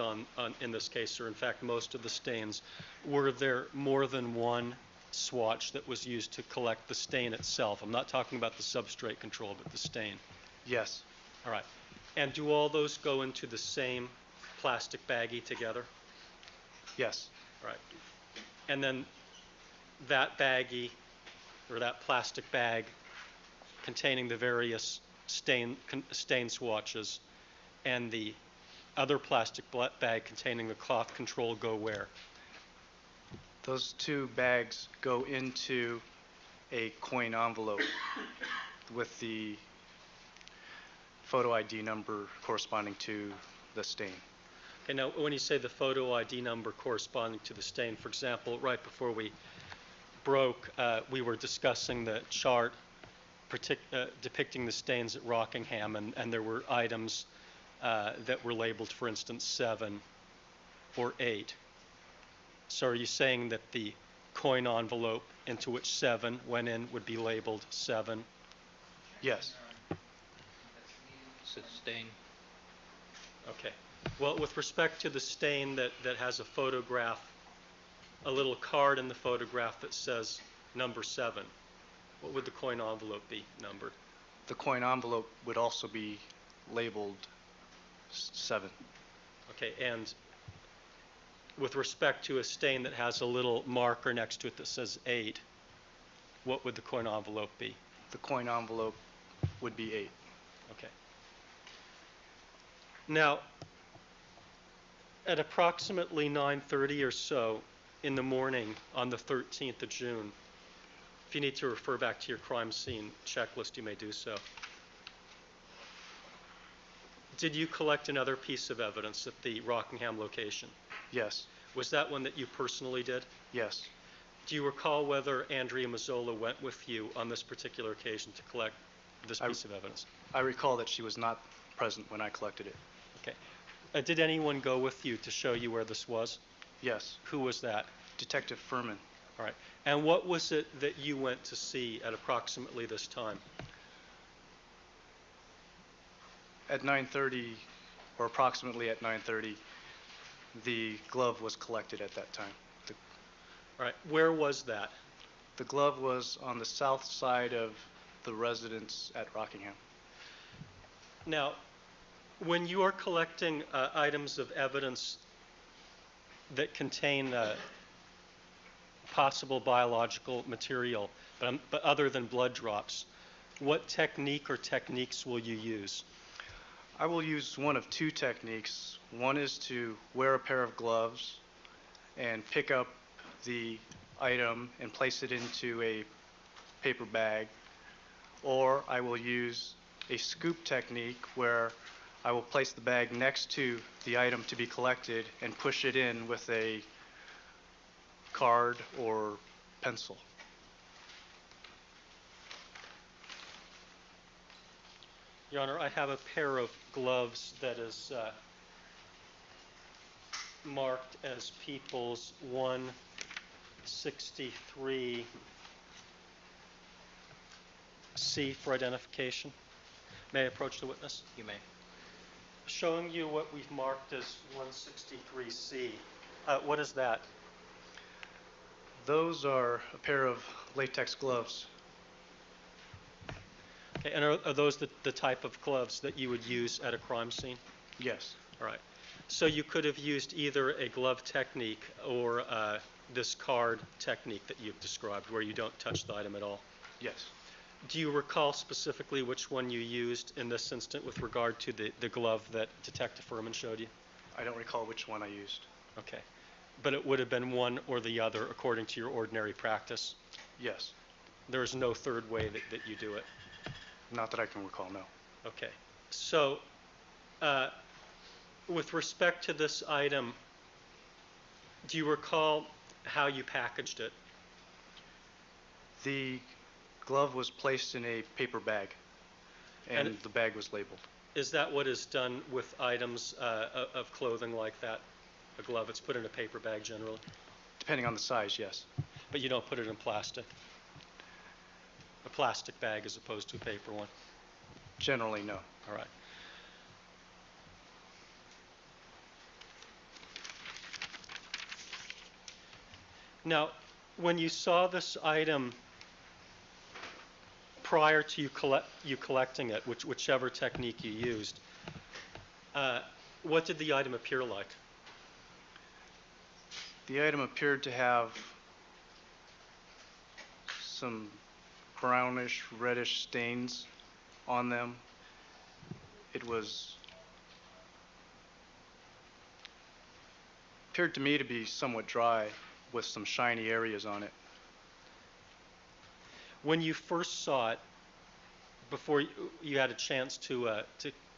in this case, or in fact most of the stains, were there more than one swatch that was used to collect the stain itself? I'm not talking about the substrate control, but the stain. Yes. All right. And do all those go into the same plastic baggie together? Yes. Right. And then that baggie, or that plastic bag containing the various stain swatches and the other plastic bag containing the cloth control go where? Those two bags go into a coin envelope with the photo ID number corresponding to the stain. Okay, now when you say the photo ID number corresponding to the stain, for example, right before we broke, we were discussing the chart depicting the stains at Rockingham, and there were items that were labeled, for instance, 7 or 8. So are you saying that the coin envelope into which 7 went in would be labeled 7? Yes. Stain. Okay. Well, with respect to the stain that has a photograph, a little card in the photograph that says number 7, what would the coin envelope be numbered? The coin envelope would also be labeled 7. Okay, and with respect to a stain that has a little marker next to it that says 8, what would the coin envelope be? The coin envelope would be 8. Okay. Now, at approximately 9:30 or so in the morning on the 13th of June, if you need to refer back to your crime scene checklist, you may do so. Did you collect another piece of evidence at the Rockingham location? Yes. Was that one that you personally did? Yes. Do you recall whether Andrea Mazzola went with you on this particular occasion to collect this piece of evidence? I recall that she was not present when I collected it. Okay. Did anyone go with you to show you where this was? Yes. Who was that? Detective Furman. All right. And what was it that you went to see at approximately this time? At 9:30, or approximately at 9:30, the glove was collected at that time. All right. Where was that? The glove was on the south side of the residence at Rockingham. Now, when you are collecting items of evidence that contain possible biological material, but other than blood drops, what technique or techniques will you use? I will use one of two techniques. One is to wear a pair of gloves and pick up the item and place it into a paper bag, or I will use a scoop technique where I will place the bag next to the item to be collected and push it in with a card or pencil. Your Honor, I have a pair of gloves that is marked as People's 163C for identification. May I approach the witness? You may. Showing you what we've marked as 163C. What is that? Those are a pair of latex gloves. Okay, and are those the type of gloves that you would use at a crime scene? Yes. All right. So you could have used either a glove technique or this card technique that you've described, where you don't touch the item at all. Yes. Do you recall specifically which one you used in this instant with regard to the glove that Detective Furman showed you? I don't recall which one I used. Okay. But it would have been one or the other according to your ordinary practice? Yes. There is no third way that you do it? Not that I can recall, no. Okay. So, with respect to this item, do you recall how you packaged it? The glove was placed in a paper bag, and the bag was labeled. Is that what is done with items of clothing like that? A glove, it's put in a paper bag generally? Depending on the size, yes. But you don't put it in plastic? A plastic bag as opposed to a paper one? Generally, no. All right. Now, when you saw this item prior to you collecting it, whichever technique you used, what did the item appear like? The item appeared to have some brownish, reddish stains on them, it appeared to me to be somewhat dry with some shiny areas on it. When you first saw it, before you had a chance to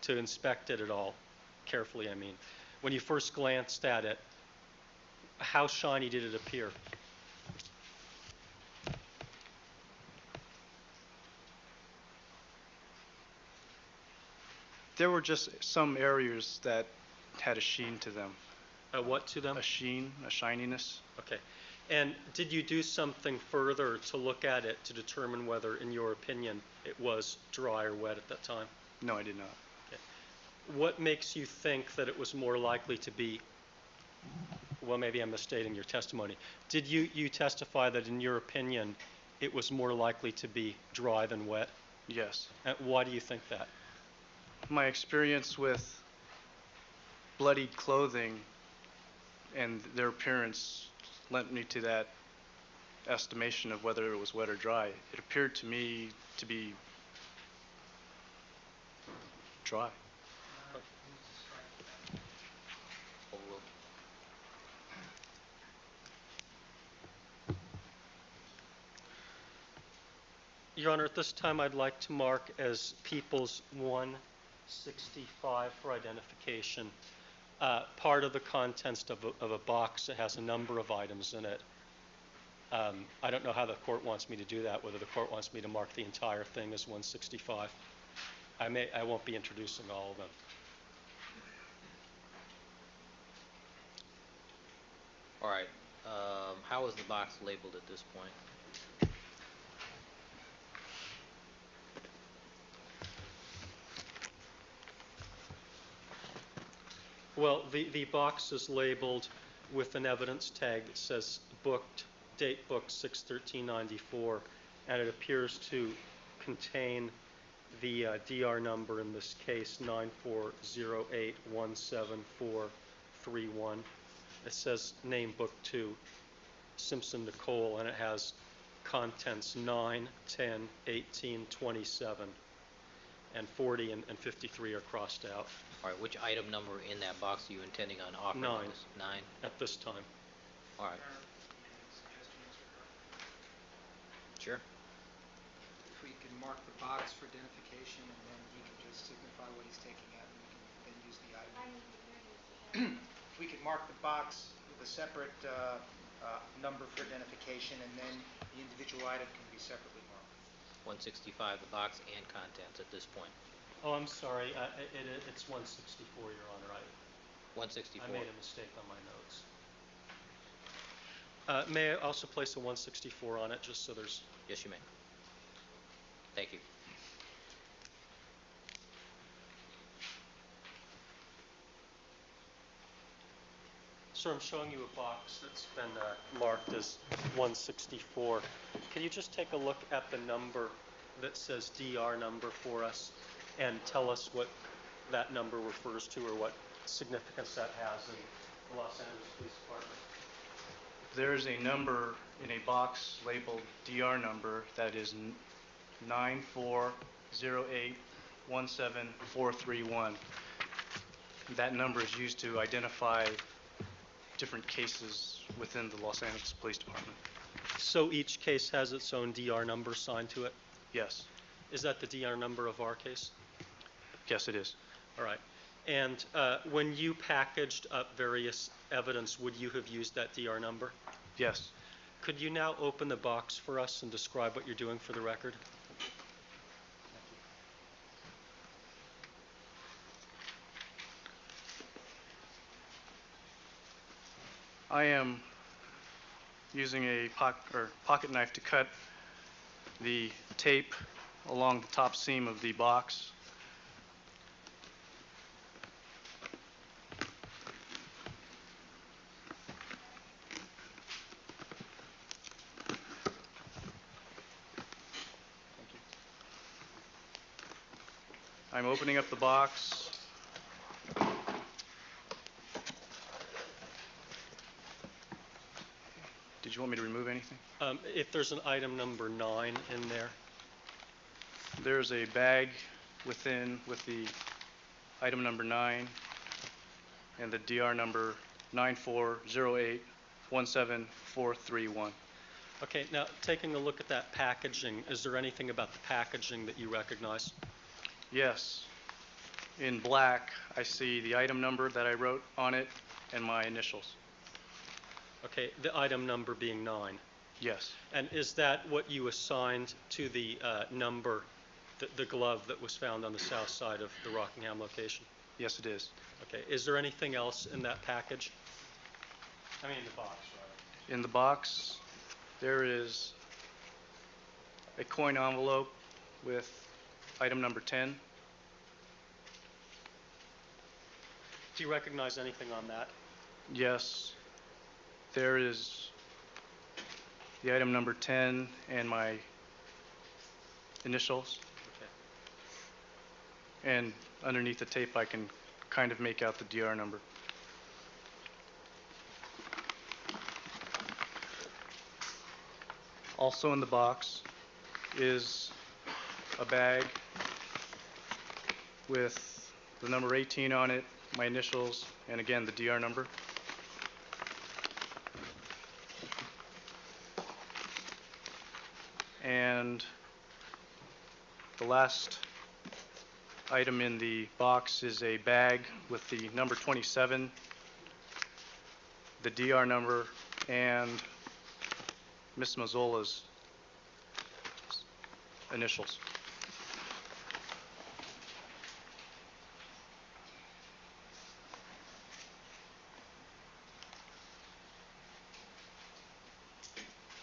inspect it at all, carefully, I mean, when you first glanced at it, how shiny did it appear? There were just some areas that had a sheen to them. A what to them? A sheen, a shininess. Okay. And did you do something further to look at it to determine whether, in your opinion, it was dry or wet at that time? No, I did not. Okay. What makes you think that it was more likely to be, well, maybe I'm misstating your testimony. Did you testify that, in your opinion, it was more likely to be dry than wet? Yes. And why do you think that? My experience with bloodied clothing and their appearance lent me to that estimation of whether it was wet or dry. It appeared to me to be dry. Your Honor, at this time I'd like to mark as People's 165 for identification. Part of the contents of a box that has a number of items in it. I don't know how the court wants me to do that, whether the court wants me to mark the entire thing as 165. I won't be introducing all of them. All right. How is the box labeled at this point? Well, the box is labeled with an evidence tag that says booked, date booked 6/13/94, and it appears to contain the DR number, in this case 940817431. It says name book 2, Simpson Nicole, and it has contents 9, 10, 18, 27, and 40 and 53 are crossed out. All right, which item number in that box are you intending on offering? 9. 9? At this time. All right. Sure. If we can mark the box for identification, and then he can just signify what he's taking out, and we can then use the item. If we could mark the box with a separate number for identification, and then the individual item can be separately marked. 165, the box and contents at this point. Oh, I'm sorry. It's 164, Your Honor. 164. I made a mistake on my notes. May I also place a 164 on it, just so there's... Yes, you may. Thank you. Sir, I'm showing you a box that's been marked as 164. Can you just take a look at the number that says DR number for us and tell us what that number refers to or what significance that has in the Los Angeles Police Department? There's a number in a box labeled DR number that is 940817431. That number is used to identify different cases within the Los Angeles Police Department. So each case has its own DR number assigned to it? Yes. Is that the DR number of our case? Yes, it is. All right. And when you packaged up various evidence, would you have used that DR number? Yes. Could you now open the box for us and describe what you're doing for the record? I am using a pocket knife to cut the tape along the top seam of the box. I'm opening up the box. Did you want me to remove anything? If there's an item number 9 in there. There's a bag within with the item number 9, and the DR number 940817431. Okay, now, taking a look at that packaging, is there anything about the packaging that you recognize? Yes. In black, I see the item number that I wrote on it and my initials. Okay, the item number being 9. Yes. And is that what you assigned to the number, the glove that was found on the south side of the Rockingham location? Yes, it is. Okay, is there anything else in that package? I mean, in the box, rather. In the box, there is a coin envelope with item number 10. Do you recognize anything on that? Yes. There is the item number 10 and my initials. Okay. And underneath the tape, I can kind of make out the DR number. Also in the box is a bag with the number 18 on it, my initials, and again, the DR number. And the last item in the box is a bag with the number 27, the DR number, and Miss Mazzola's initials.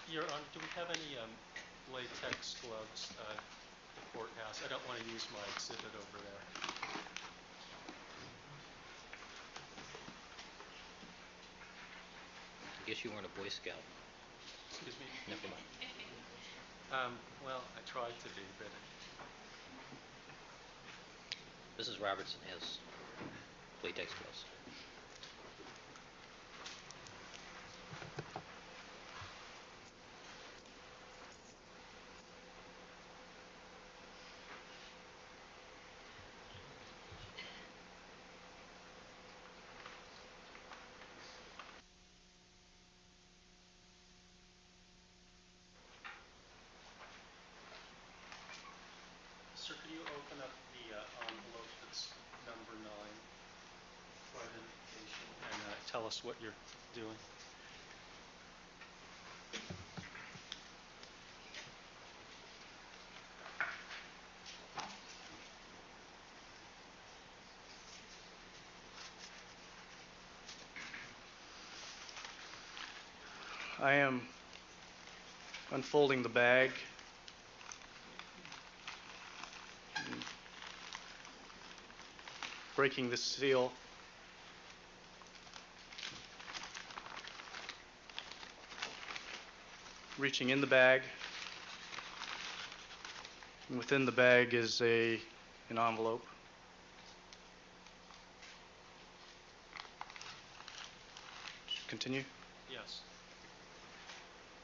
Your Honor, do we have any latex gloves at the courthouse? I don't want to use my exhibit over there. I guess you weren't a Boy Scout. Excuse me? Never mind. Well, I tried to be, but Mrs. Robertson has latex gloves. sir, could you open up the envelope that's number 9 for identification and tell us what you're doing? I am unfolding the bag. Breaking the seal. Reaching in the bag. And within the bag is an envelope. Continue? Yes.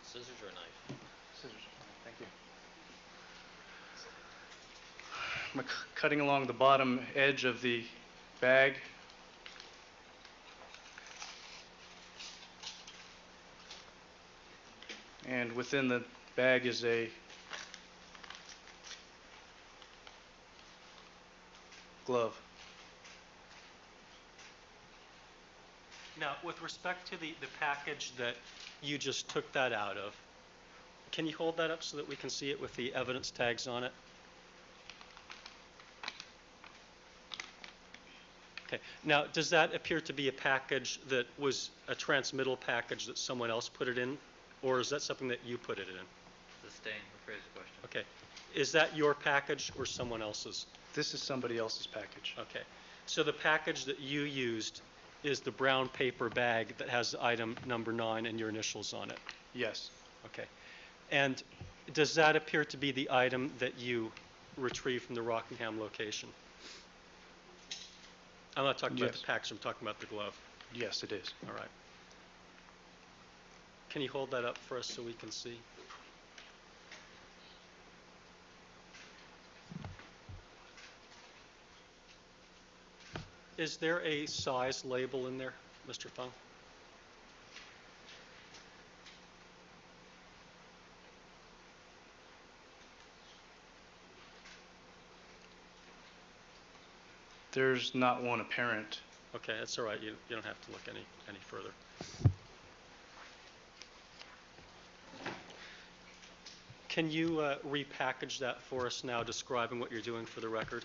Scissors or a knife? Scissors. Thank you. I'm cutting along the bottom edge of the bag. And within the bag is a glove. Now, with respect to the package that you just took that out of, can you hold that up so that we can see it with the evidence tags on it? Okay. Now, does that appear to be a package that was a transmittal package that someone else put it in, or is that something that you put it in? Sustain. Rephrase the question. Okay. Is that your package or someone else's? This is somebody else's package. Okay. So the package that you used is the brown paper bag that has item number 9 and your initials on it? Yes. Okay. And does that appear to be the item that you retrieved from the Rockingham location? I'm not talking about Yes. the package, I'm talking about the glove. Yes, it is. All right. Can you hold that up for us so we can see? Is there a size label in there, Mr. Fung? There's not one apparent. Okay, that's all right. You don't have to look any further. Can you repackage that for us now, describing what you're doing for the record?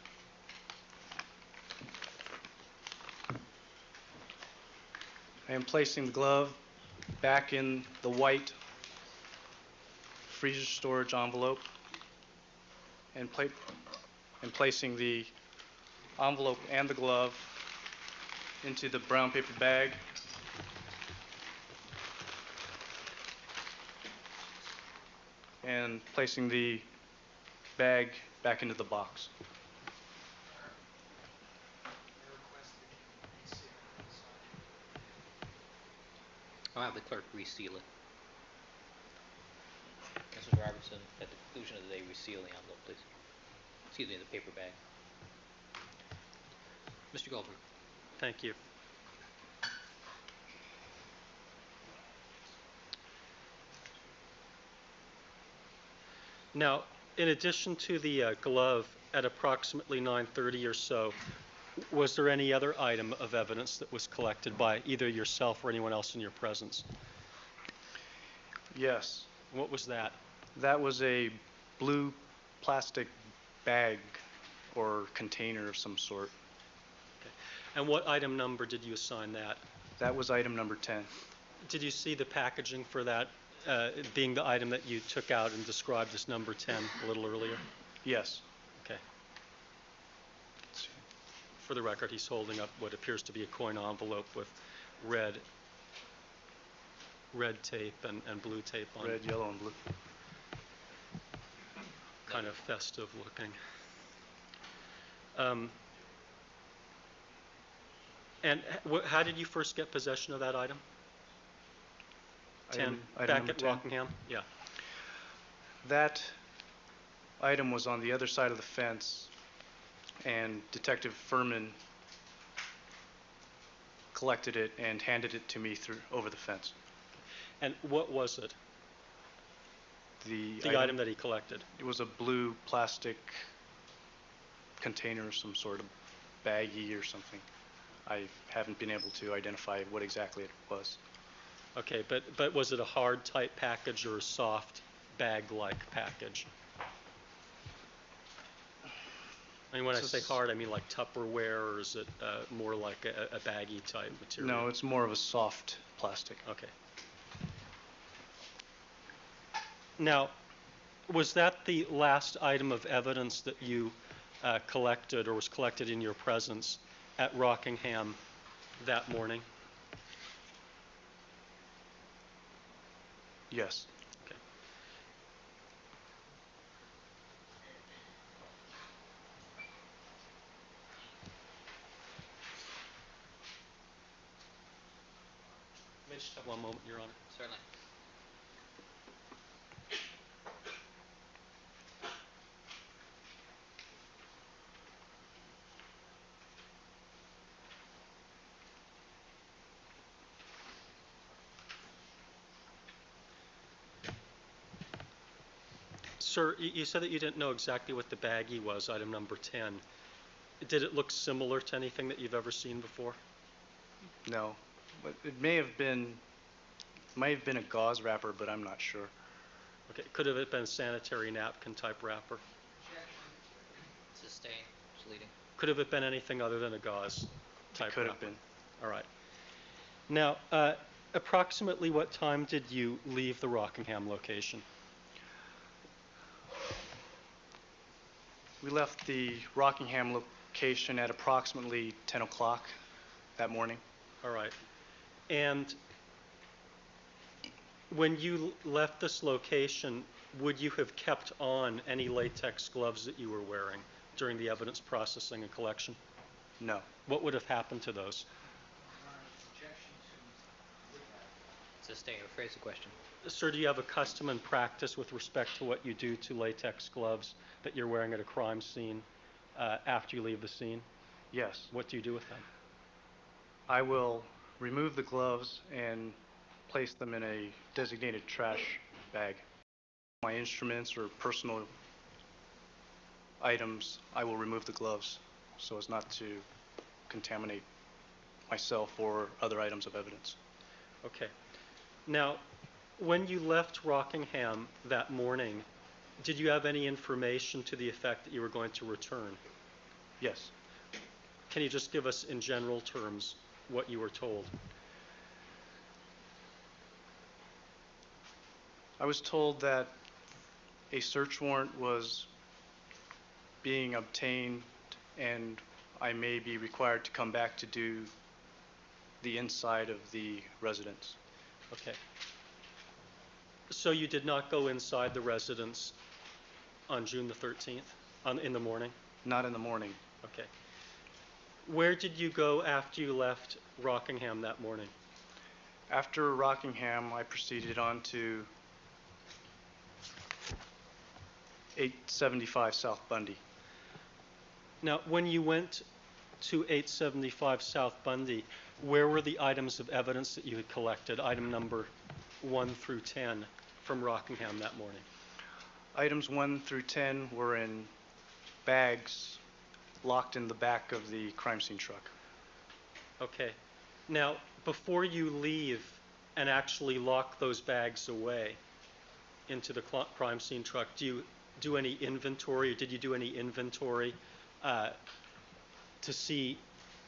I am placing the glove back in the white freezer storage envelope and placing the envelope and the glove into the brown paper bag. And placing the bag back into the box. I'll have the clerk reseal it. Mrs. Robertson, at the conclusion of the day, reseal the envelope, please. Excuse me, the paper bag. Mr. Goldberg. Thank you. Now, in addition to the glove at approximately 9:30 or so, was there any other item of evidence that was collected by either yourself or anyone else in your presence? Yes. What was that? That was a blue plastic bag or container of some sort. Okay. And what item number did you assign that? That was item number 10. Did you see the packaging for that being the item that you took out and described as number 10 a little earlier? Yes. Okay. For the record, he's holding up what appears to be a coin envelope with red tape and blue tape on it. Red, yellow, and blue. Kind of festive looking. And how did you first get possession of that item? 10, back at 10. Rockingham? Yeah. That item was on the other side of the fence, and Detective Furman collected it and handed it to me over the fence. And what was it? The item that he collected? It was a blue plastic container, some sort of baggie or something. I haven't been able to identify what exactly it was. Okay, but was it a hard type package or a soft bag-like package? I mean, when I say hard, I mean like Tupperware, or is it more like a baggy type material? No, it's more of a soft plastic. Okay. Now, was that the last item of evidence that you collected or was collected in your presence at Rockingham that morning? Yes. Okay. May I just have one moment, Your Honor? Certainly. Sir, you said that you didn't know exactly what the baggie was, item number 10. Did it look similar to anything that you've ever seen before? No, but it may have been a gauze wrapper, but I'm not sure. Okay, could have it been a sanitary napkin type wrapper? Sustained, bleeding. Could have it been anything other than a gauze type It could wrapper? have been. All right. Now, approximately what time did you leave the Rockingham location? We left the Rockingham location at approximately 10 o'clock that morning. All right. And when you left this location, would you have kept on any latex gloves that you were wearing during the evidence processing and collection? No. What would have happened to those? Sustained. Rephrase the question. Sir, do you have a custom and practice with respect to what you do to latex gloves that you're wearing at a crime scene after you leave the scene? Yes. What do you do with them? I will remove the gloves and place them in a designated trash bag. My instruments or personal items, I will remove the gloves so as not to contaminate myself or other items of evidence. Okay. Now, when you left Rockingham that morning, did you have any information to the effect that you were going to return? Yes. Can you just give us in general terms what you were told? I was told that a search warrant was being obtained and I may be required to come back to do the inside of the residence. Okay. So you did not go inside the residence on June the 13th, in the morning? Not in the morning. Okay. Where did you go after you left Rockingham that morning? After Rockingham, I proceeded on to 875 South Bundy. Now, when you went to 875 South Bundy, where were the items of evidence that you had collected, item number 1 through 10, from Rockingham that morning? Items 1 through 10 were in bags locked in the back of the crime scene truck. Okay. Now, before you leave and actually lock those bags away into the crime scene truck, do you do any inventory, or did you do any inventory to see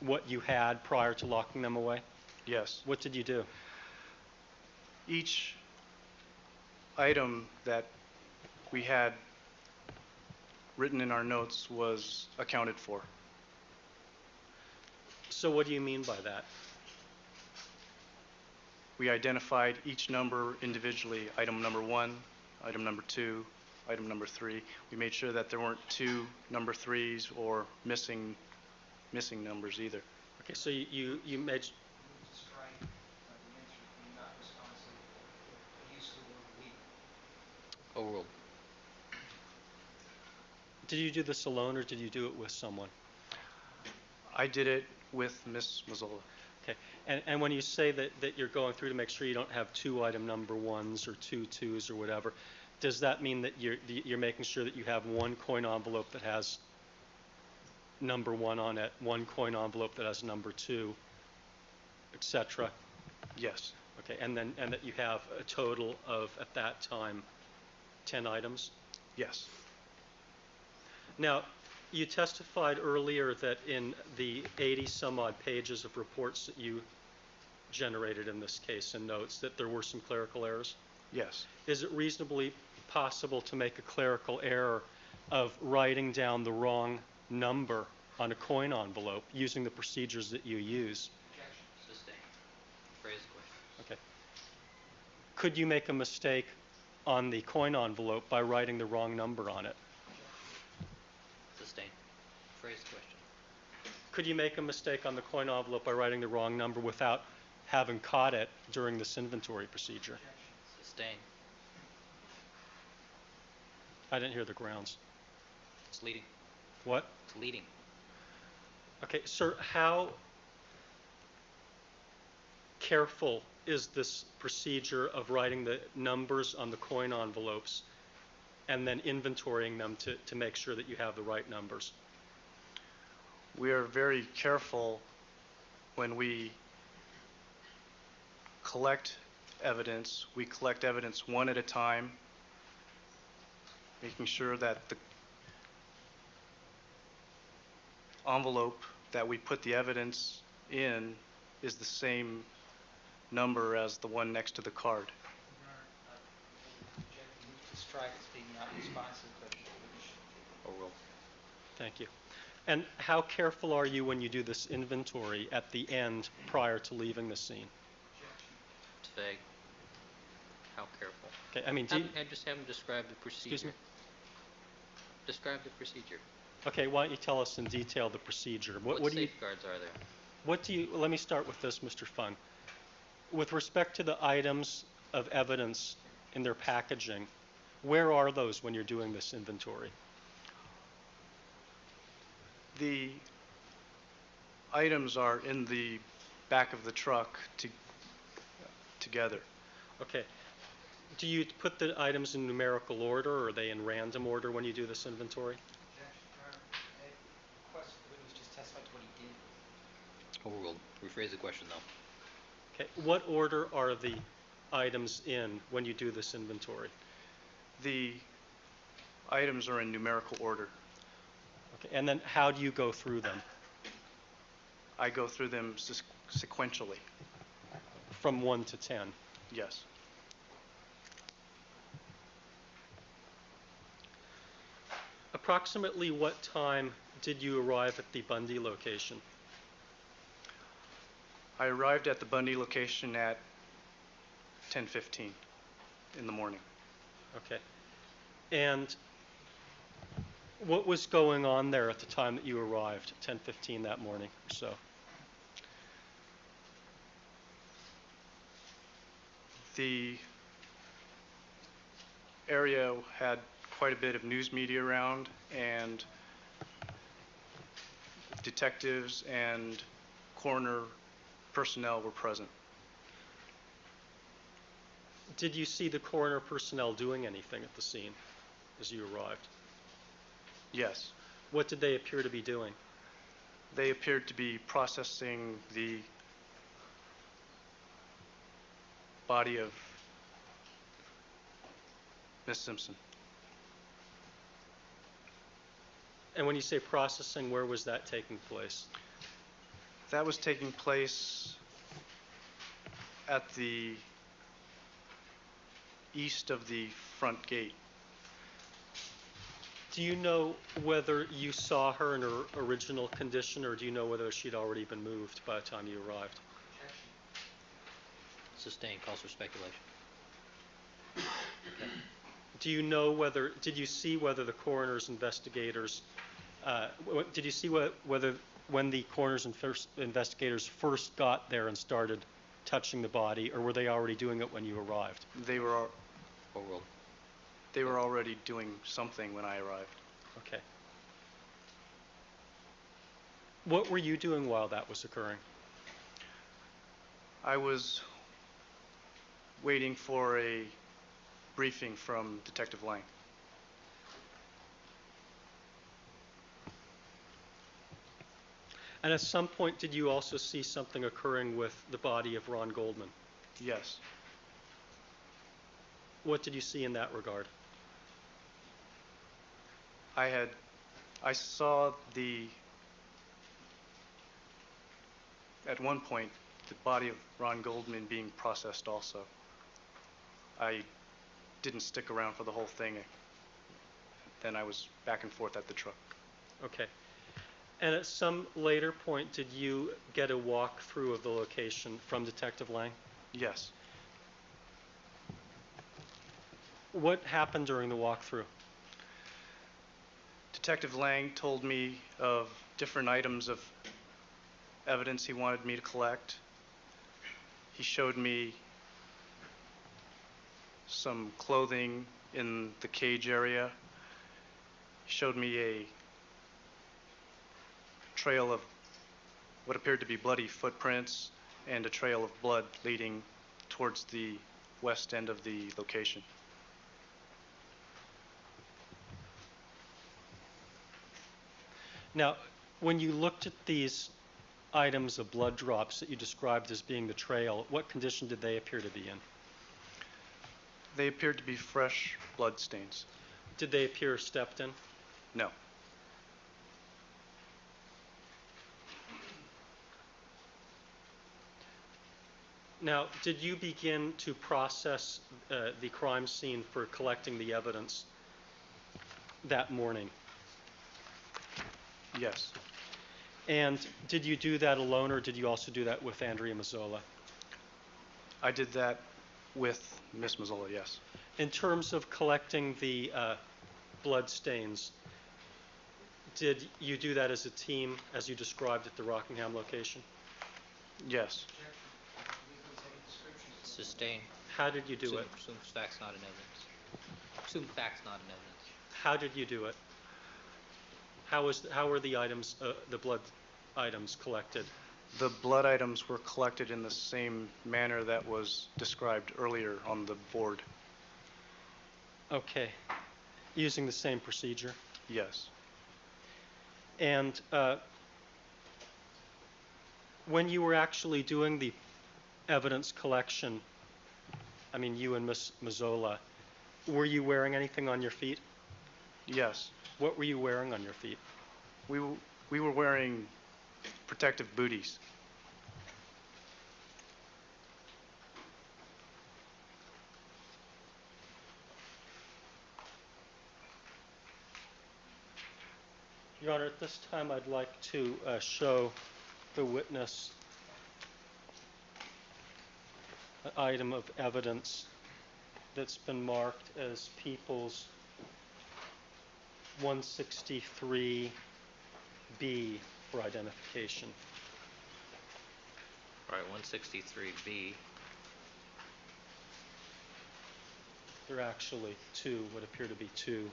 what you had prior to locking them away? Yes. What did you do? Each item that we had written in our notes was accounted for. So what do you mean by that? We identified each number individually, item number 1, item number 2, item number 3. We made sure that there weren't 2 number 3s or missing numbers either. Okay, so you made... Overruled. Did you do this alone, or did you do it with someone? I did it with Ms. Mazzola. Okay, and when you say that you're going through to make sure you don't have 2 item number 1s or 2 2s or whatever, does that mean that you're making sure that you have 1 coin envelope that has number 1 on it, 1 coin envelope that has number 2, etc.? Yes. Okay, and that you have a total of, at that time, 10 items? Yes. Now, you testified earlier that in the 80-some-odd pages of reports that you generated in this case and notes that there were some clerical errors? Yes. Is it reasonably possible to make a clerical error of writing down the wrong number on a coin envelope using the procedures that you use? Sustained. Phrase question. Okay. Could you make a mistake on the coin envelope by writing the wrong number on it? Sustained. Phrase question. Could you make a mistake on the coin envelope by writing the wrong number without having caught it during this inventory procedure? Sustained. I didn't hear the grounds. It's leading. What? It's leading. Okay, sir, how careful is this procedure of writing the numbers on the coin envelopes and then inventorying them to make sure that you have the right numbers? We are very careful when we collect evidence. We collect evidence one at a time, making sure that the envelope that we put the evidence in is the same number as the one next to the card. To strike as being not responsive, but Overruled. Thank you. And how careful are you when you do this inventory at the end prior to leaving the scene? It's vague. How careful? Okay, I mean, I just have him describe the procedure. Excuse me? Describe the procedure. Okay, why don't you tell us in detail the procedure? What do you, safeguards are there? what do you, let me start with this, Mr. Fun. With respect to the items of evidence in their packaging, where are those when you're doing this inventory? The items are in the back of the truck together. Okay. Do you put the items in numerical order, or are they in random order when you do this inventory? Question, the witness just testified to what he did. Overruled. Rephrase the question, though. Okay. What order are the items in when you do this inventory? The items are in numerical order. Okay. And then how do you go through them? I go through them sequentially. From 1 to 10? Yes. Approximately what time did you arrive at the Bundy location? I arrived at the Bundy location at 10:15 in the morning. Okay. And what was going on there at the time that you arrived, 10:15 that morning or so? The area had quite a bit of news media around, and detectives and coroner personnel were present. Did you see the coroner personnel doing anything at the scene as you arrived? Yes. What did they appear to be doing? They appeared to be processing the body of Miss Simpson. And when you say processing, where was that taking place? That was taking place at the east of the front gate. Do you know whether you saw her in her original condition, or do you know whether she'd already been moved by the time you arrived? Sustained. Calls for speculation. Okay. Do you know whether, did you see whether the coroner's investigators, did you see whether when the coroner's investigators first got there and started touching the body, or were they already doing it when you arrived? They were Overruled. They were already doing something when I arrived. Okay. What were you doing while that was occurring? I was waiting for a briefing from Detective Lang. And at some point, did you also see something occurring with the body of Ron Goldman? Yes. What did you see in that regard? I saw at one point, the body of Ron Goldman being processed also. I didn't stick around for the whole thing. Then I was back and forth at the truck. Okay. And at some later point, did you get a walkthrough of the location from Detective Lang? Yes. What happened during the walkthrough? Detective Lang told me of different items of evidence he wanted me to collect. He showed me some clothing in the cage area. He showed me a trail of what appeared to be bloody footprints and a trail of blood leading towards the west end of the location. Now, when you looked at these items of blood drops that you described as being the trail, what condition did they appear to be in? They appeared to be fresh blood stains. Did they appear stepped in? No. Now, did you begin to process the crime scene for collecting the evidence that morning? Yes. And did you do that alone, or did you also do that with Andrea Mazzola? I did that with Miss Mazzola, yes. In terms of collecting the blood stains, did you do that as a team, as you described at the Rockingham location? Yes. Sustained. How did you do it? Assume facts not in evidence. Assume facts not in evidence. How did you do it? How were the items, the blood items collected? The blood items were collected in the same manner that was described earlier on the board. Okay. Using the same procedure? Yes. And when you were actually doing the evidence collection, I mean, you and Ms. Mazzola, were you wearing anything on your feet? Yes. What were you wearing on your feet? We were wearing protective booties. Your Honor, at this time I'd like to show the witness an item of evidence that's been marked as People's 163B for identification. All right, 163B. There are actually two, what appear to be two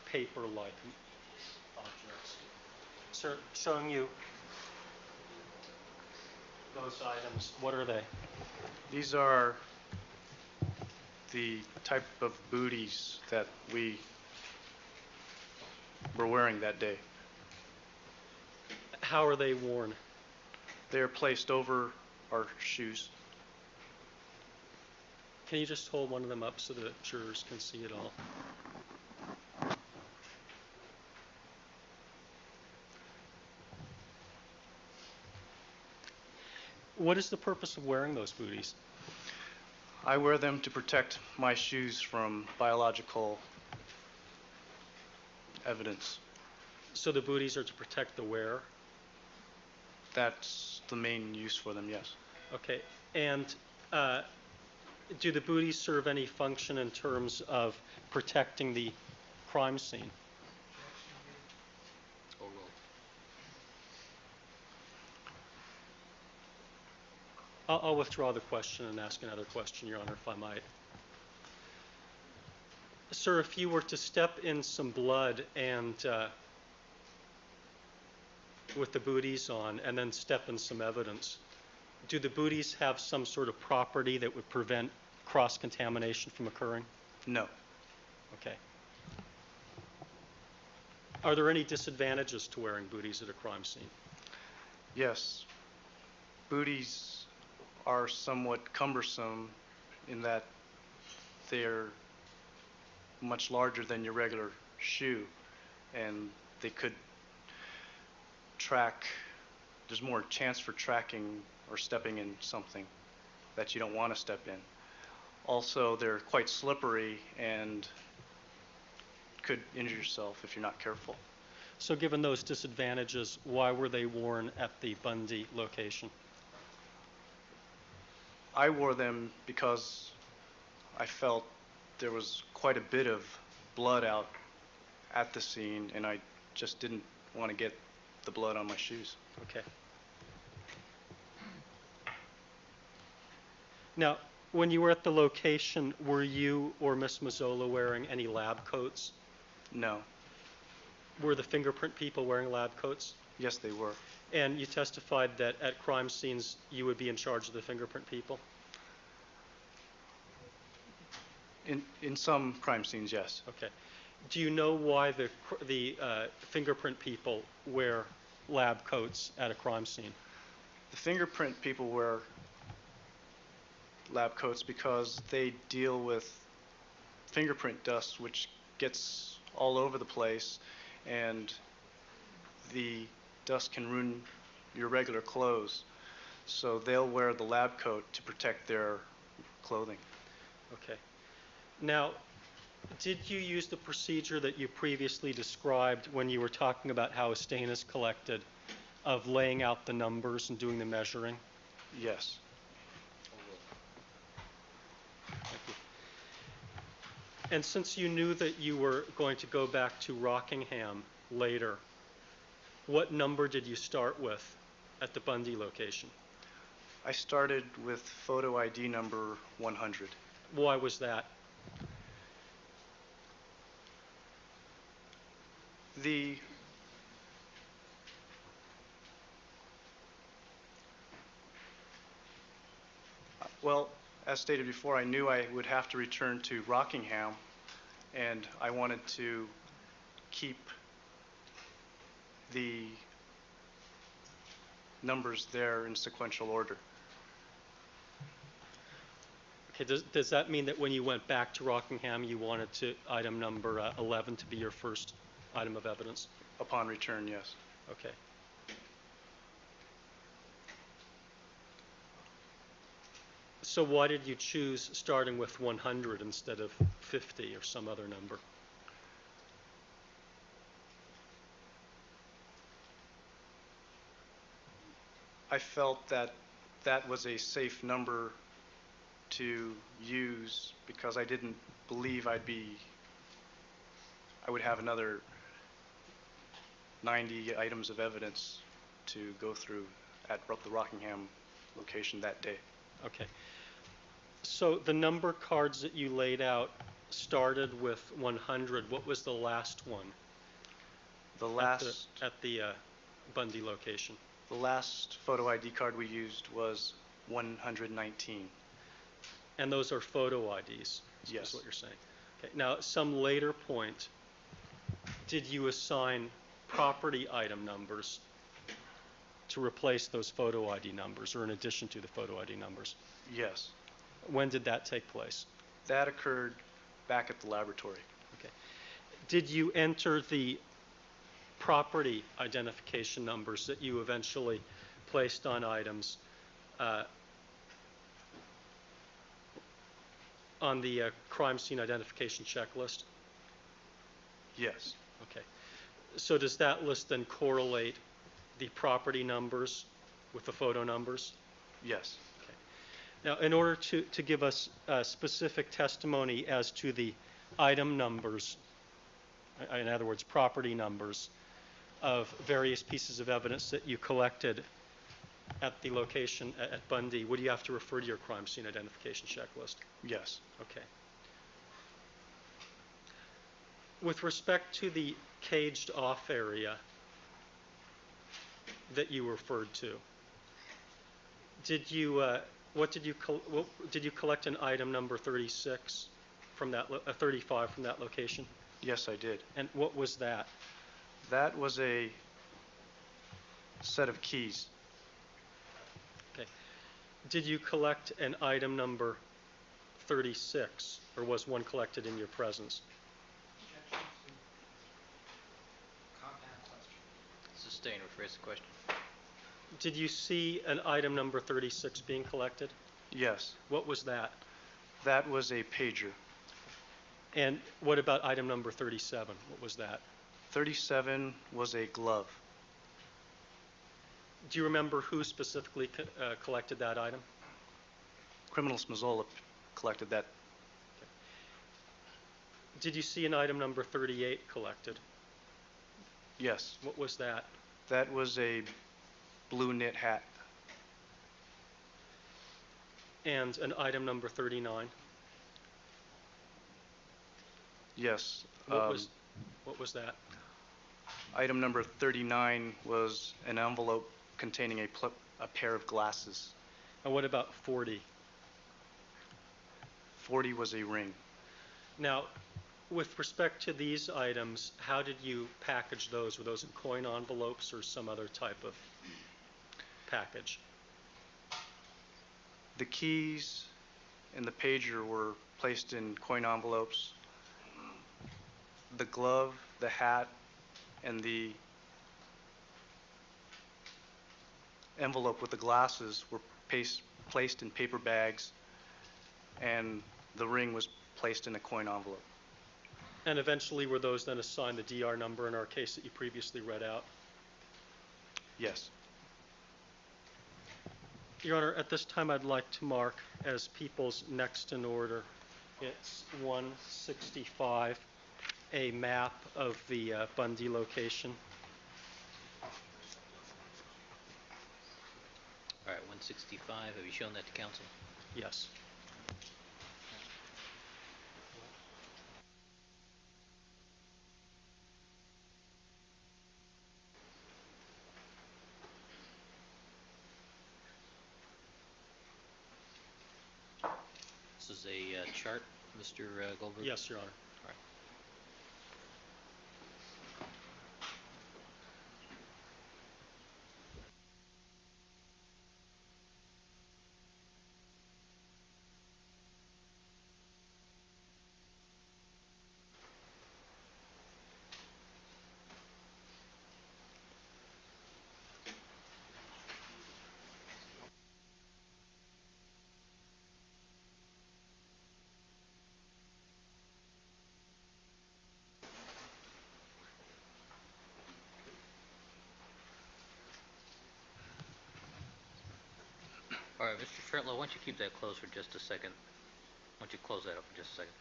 paper-like objects. Sir, showing you those items, what are they? These are the type of booties that we were wearing that day. How are they worn? They are placed over our shoes. Can you just hold one of them up so that jurors can see it all? What is the purpose of wearing those booties? I wear them to protect my shoes from biological evidence. So the booties are to protect the wearer? That's the main use for them, yes. Okay. And do the booties serve any function in terms of protecting the crime scene? I'll withdraw the question and ask another question, Your Honor, if I might. Sir, if you were to step in some blood and with the booties on and then step in some evidence, do the booties have some sort of property that would prevent cross-contamination from occurring? No. Okay. Are there any disadvantages to wearing booties at a crime scene? Yes. Booties are somewhat cumbersome in that they're much larger than your regular shoe, and they could track. There's more chance for tracking or stepping in something that you don't want to step in. Also, they're quite slippery and could injure yourself if you're not careful. So given those disadvantages, why were they worn at the Bundy location? I wore them because I felt there was quite a bit of blood out at the scene, and I just didn't want to get the blood on my shoes. Okay. Now, when you were at the location, were you or Ms. Mazzola wearing any lab coats? No. Were the fingerprint people wearing lab coats? Yes, they were. And you testified that at crime scenes you would be in charge of the fingerprint people? In some crime scenes, yes. Okay. Do you know why the fingerprint people wear lab coats at a crime scene? The fingerprint people wear lab coats because they deal with fingerprint dust, which gets all over the place, and the dust can ruin your regular clothes. So they'll wear the lab coat to protect their clothing. Okay. Now, did you use the procedure that you previously described when you were talking about how a stain is collected, of laying out the numbers and doing the measuring? Yes. Thank you. And since you knew that you were going to go back to Rockingham later, what number did you start with at the Bundy location? I started with photo ID number 100. Why was that? Well, as stated before, I knew I would have to return to Rockingham, and I wanted to keep the numbers there in sequential order. Okay, does that mean that when you went back to Rockingham, you wanted item number 11 to be your first item of evidence? Upon return, yes. Okay. So why did you choose starting with 100 instead of 50 or some other number? I felt that that was a safe number to use because I didn't believe I would have another 90 items of evidence to go through at the Rockingham location that day. Okay. So the number cards that you laid out started with 100. What was the last one? The last at the Bundy location. The last photo ID card we used was 119. And those are photo IDs, yes. Is what you're saying. Okay. Now, at some later point, did you assign property item numbers to replace those photo ID numbers, or in addition to the photo ID numbers? Yes. When did that take place? That occurred back at the laboratory. Okay. Did you enter the property identification numbers that you eventually placed on items on the crime scene identification checklist? Yes. Okay. So does that list then correlate the property numbers with the photo numbers? Yes. Okay. Now, in order to give us specific testimony as to the item numbers, in other words, property numbers of various pieces of evidence that you collected at the location at Bundy, would you have to refer to your crime scene identification checklist? Yes. Okay. With respect to the caged off area that you referred to, did you collect an item number 36 from that 35 from that location? Yes, I did. And what was that? That was a set of keys. Okay. Did you collect an item number 36, or was one collected in your presence? Sustain, rephrase the question. Did you see an item number 36 being collected? Yes. What was that? That was a pager. And what about item number 37? What was that? 37 was a glove. Do you remember who specifically collected that item? Criminal Smazzola collected that. Okay. Did you see an item number 38 collected? Yes. What was that? That was a blue knit hat. And an item number 39? Yes. What was that? Item number 39 was an envelope containing a pair of glasses. And what about 40? 40 was a ring. Now, with respect to these items, how did you package those? Were those in coin envelopes or some other type of package? The keys and the pager were placed in coin envelopes. The glove, the hat, and the envelope with the glasses were placed in paper bags, and the ring was placed in a coin envelope. And eventually were those then assigned the DR number in our case that you previously read out? Yes. Your Honor, at this time I'd like to mark as people's next in order. It's 165, a map of the Bundy location. All right, 165, have you shown that to counsel? Yes. This is a chart, Mr. Goldberg? Yes, Your Honor. All right. All right, Mr. Tretlow, why don't you keep that closed for just a second? Why don't you close that up for just a second?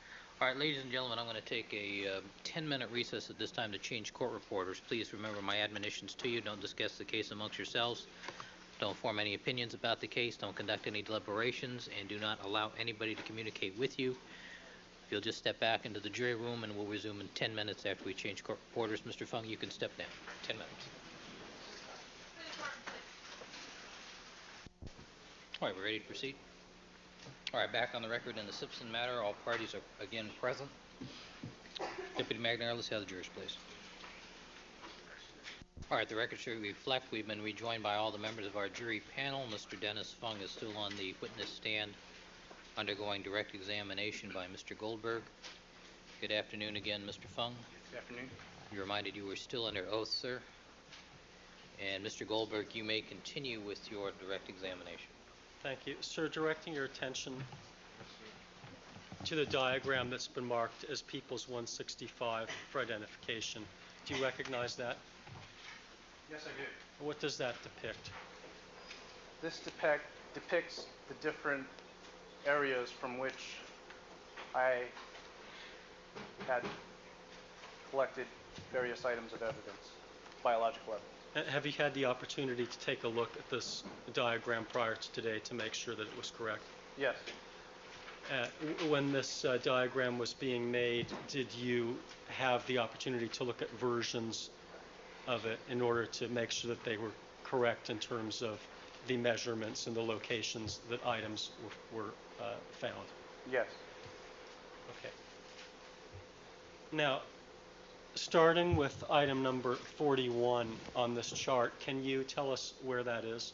All right, ladies and gentlemen, I'm going to take a 10-minute recess at this time to change court reporters. Please remember my admonitions to you. Don't discuss the case amongst yourselves. Don't form any opinions about the case. Don't conduct any deliberations, and do not allow anybody to communicate with you. If you'll just step back into the jury room, and we'll resume in 10 minutes after we change court reporters. Mr. Fung, you can step down. 10 minutes. All right, we're ready to proceed? All right, back on the record in the Simpson matter. All parties are again present. Deputy McNair, let's have the jurors, please. All right, the record should reflect we've been rejoined by all the members of our jury panel. Mr. Dennis Fung is still on the witness stand, undergoing direct examination by Mr. Goldberg. Good afternoon again, Mr. Fung. Good afternoon. You're reminded you were still under oath, sir. And Mr. Goldberg, you may continue with your direct examination. Thank you. Sir, directing your attention to the diagram that's been marked as Peoples 165 for identification. Do you recognize that? Yes, I do. What does that depict? This depicts the different areas from which I had collected various items of evidence, biological evidence. Have you had the opportunity to take a look at this diagram prior to today to make sure that it was correct? Yes. When this diagram was being made, did you have the opportunity to look at versions of it in order to make sure that they were correct in terms of the measurements and the locations that items were found? Yes. Okay. Now, starting with item number 41 on this chart, can you tell us where that is?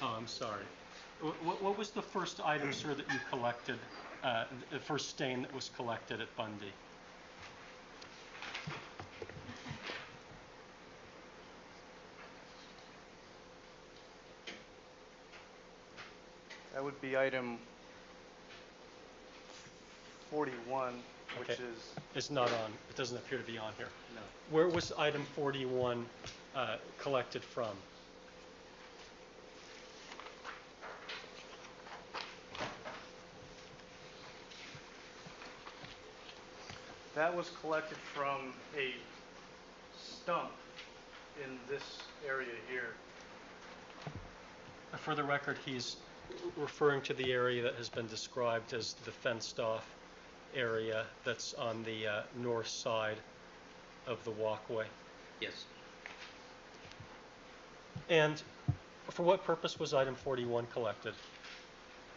Oh, I'm sorry. What was the first item, sir, that you collected, the first stain that was collected at Bundy? That would be item 41, which Okay. is... It's not on. It doesn't appear to be on here. No. Where was item 41 collected from? That was collected from a stump in this area here. For the record, he's referring to the area that has been described as the fenced-off area that's on the north side of the walkway. Yes. And for what purpose was item 41 collected?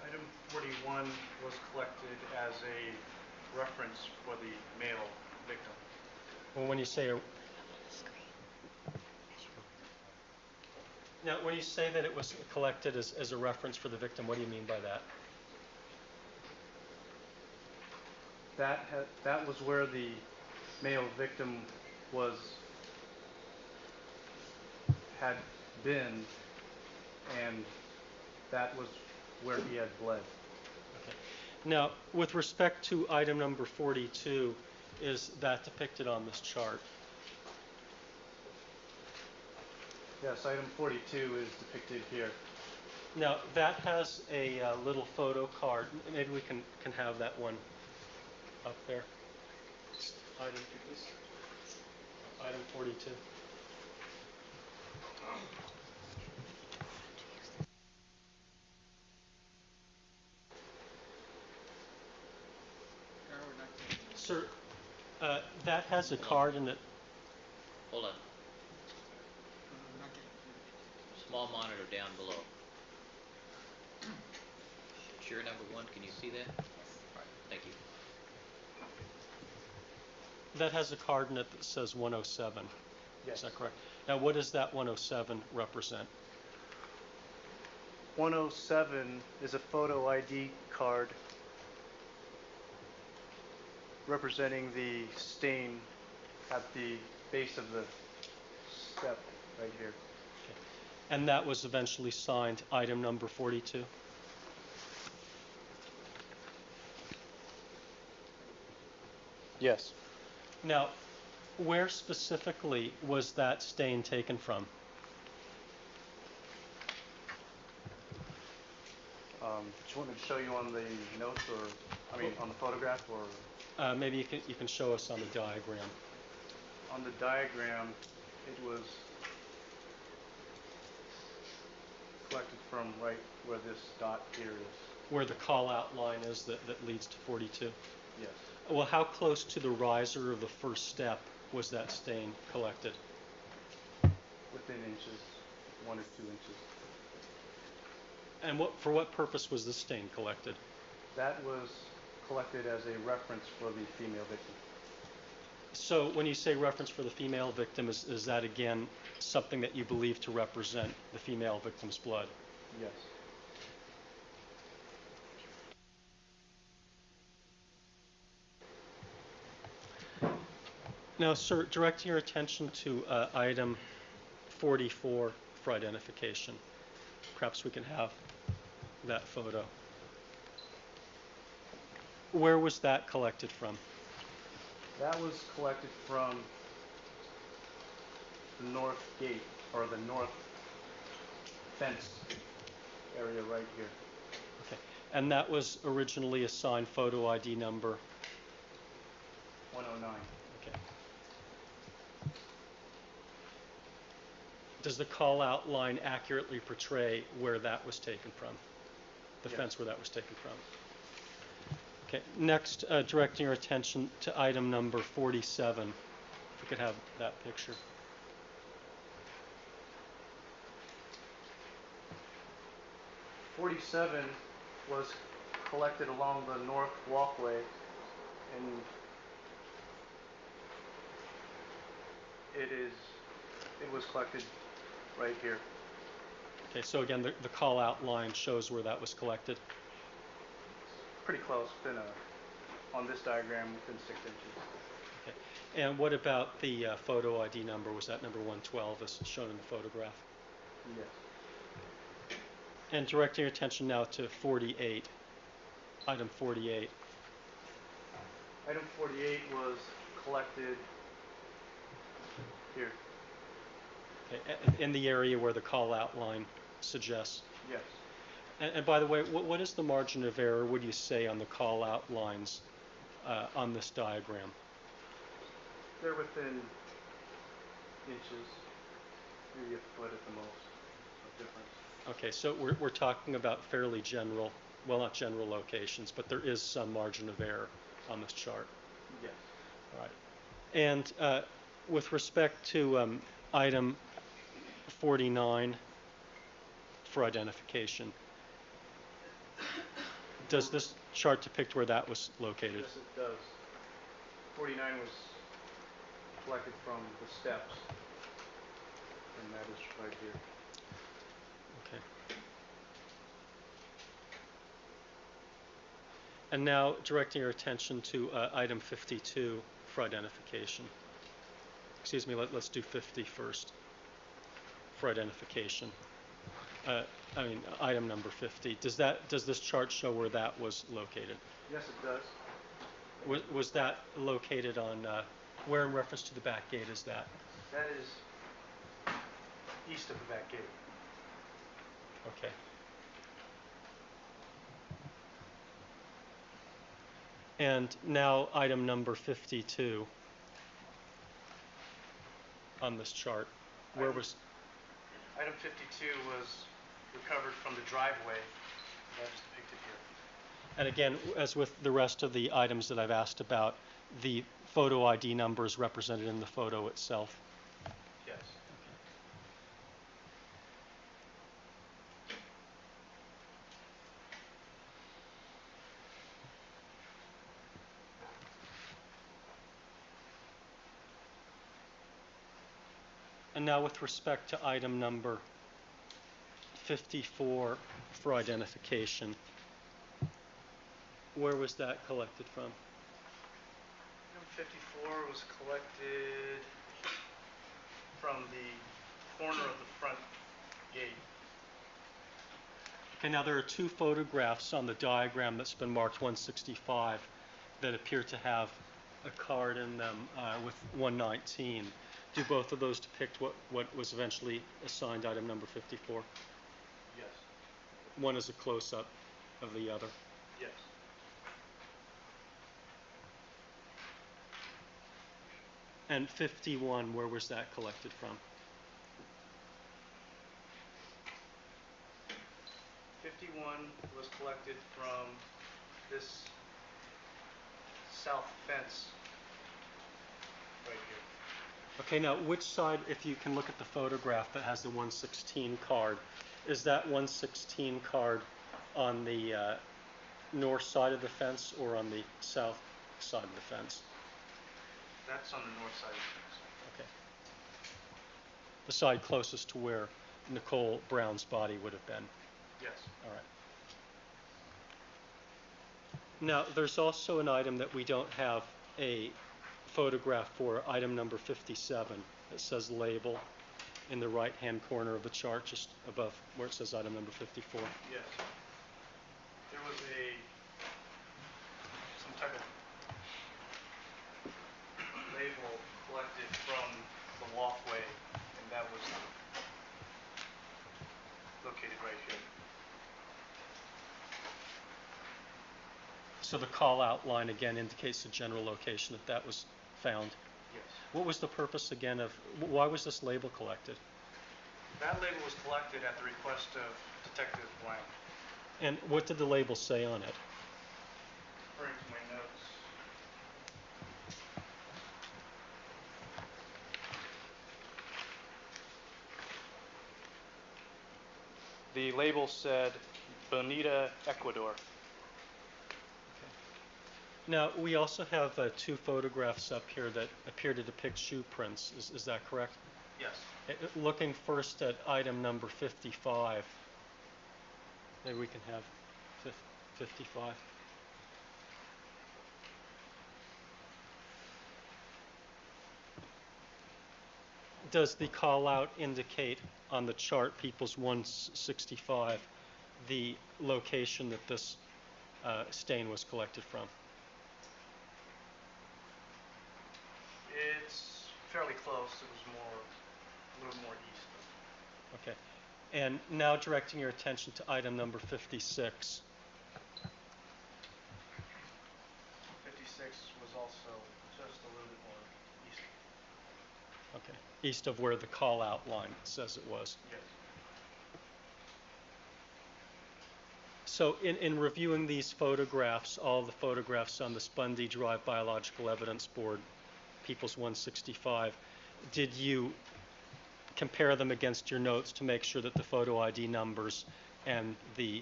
Item 41 was collected as a reference for the male victim. Well, when you say now, when you say that it was collected as a reference for the victim, what do you mean by that? That was where the male victim had been, and that was where he had bled. Okay. Now, with respect to item number 42, is that depicted on this chart? Yes, item 42 is depicted here. Now, that has a little photo card. Maybe we can have that one up there. Item 42. Sir, that has a card in it. Hold on. Small monitor down below. Chair number 1, can you see that? All right, thank you. That has a card in it that says 107. Yes. Is that correct? Now, what does that 107 represent? 107 is a photo ID card representing the stain at the base of the step right here. And that was eventually signed item number 42? Yes. Now, where specifically was that stain taken from? Do you want me to show you on the notes, or, I mean, on the photograph, or? Maybe you can show us on the diagram. On the diagram, it was collected from right where this dot here is. Where the call-out line is that leads to 42? Yes. Well, how close to the riser of the first step was that stain collected? Within inches, 1 or 2 inches. And for what purpose was this stain collected? That was collected as a reference for the female victim. So when you say reference for the female victim, is that again something that you believe to represent the female victim's blood? Yes. Now, sir, direct your attention to item 44 for identification. Perhaps we can have that photo. Where was that collected from? That was collected from the north gate, or the north fence area right here. Okay. And that was originally assigned photo ID number? 109. Okay. Does the call-out line accurately portray where that was taken from? The fence where that was taken from? Okay. Next, directing your attention to item number 47. If we could have that picture. .47 was collected along the north walkway, and it was collected right here. Okay, so again, the call-out line shows where that was collected. Pretty close, on this diagram, within 6 inches. Okay. And what about the photo ID number? Was that number 112 as shown in the photograph? Yes. And directing your attention now to 48, item 48. Item 48 was collected here. Okay, in the area where the call-out line suggests. Yes. And by the way, what is the margin of error, would you say, on the call-out lines on this diagram? They're within inches, maybe a foot at the most, of difference. Okay, so we're talking about fairly general, well, not general locations, but there is some margin of error on this chart. Yes. All right. And with respect to item 49 for identification, does this chart depict where that was located? Yes, it does. 49 was collected from the steps, and that is right here. Okay. And now directing your attention to item 52 for identification. Excuse me, let's do 50 first for identification. Item number 50. Does this chart show where that was located? Yes, it does. Was that located on, where in reference to the back gate is that? That is east of the back gate. Okay. And now item number 52 on this chart. Where was? Item 52 was recovered from the driveway that is depicted here. And again, as with the rest of the items that I've asked about, the photo ID number is represented in the photo itself? Yes. And now with respect to item number 54 for identification, where was that collected from? Number 54 was collected from the corner of the front gate. Okay, now there are two photographs on the diagram that's been marked 165 that appear to have a card in them with 119. Do both of those depict what was eventually assigned item number 54? Yes. One is a close-up of the other. Yes. And 51, where was that collected from? 51 was collected from this south fence right here. Okay, now which side, if you can look at the photograph that has the 116 card, is that 116 card on the north side of the fence or on the south side of the fence? That's on the north side of the fence. Okay. The side closest to where Nicole Brown's body would have been? Yes. All right. Now, there's also an item that we don't have a photograph for, item number 57. It says label in the right-hand corner of the chart, just above where it says item number 54. Yes. There was some type of label collected from the walkway, and that was located right here. So the call-out line again indicates the general location that was found. Yes. What was the purpose again of, why was this label collected? That label was collected at the request of Detective Blank. And what did the label say on it? Referring to my notes. The label said Bonita, Ecuador. Now, we also have two photographs up here that appear to depict shoe prints. Is that correct? Yes. Looking first at item number 55. Maybe we can have 55. Does the call-out indicate on the chart, People's 165, the location that this stain was collected from? It's fairly close. It was a little more east. Okay. And now directing your attention to item number 56. 56 was also just a little bit more east. Okay. East of where the call-out line says it was. Yes. So in reviewing these photographs, all the photographs on this Bundy Drive Biological Evidence Board, People's 165, did you compare them against your notes to make sure that the photo ID numbers and the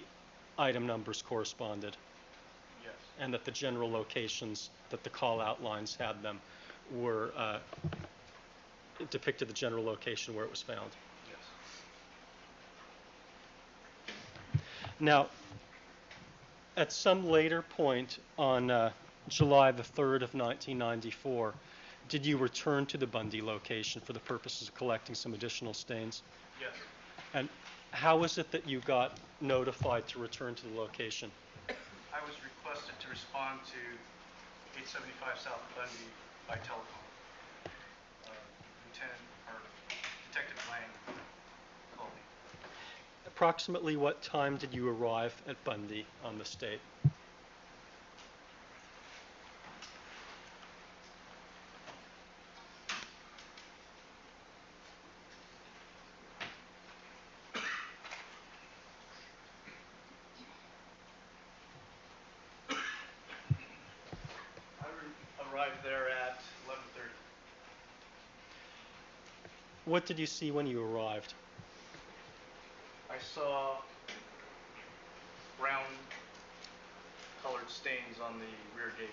item numbers corresponded? Yes. And that the general locations that the call-out lines had them were depicted the general location where it was found? Yes. Now, at some later point on July the 3rd of 1994, did you return to the Bundy location for the purposes of collecting some additional stains? Yes. And how is it that you got notified to return to the location? I was requested to respond to 875 South Bundy by telephone. Detective Lang called me. Approximately what time did you arrive at Bundy on the state? I arrived What did you see when you arrived? I saw brown colored stains on the rear gate.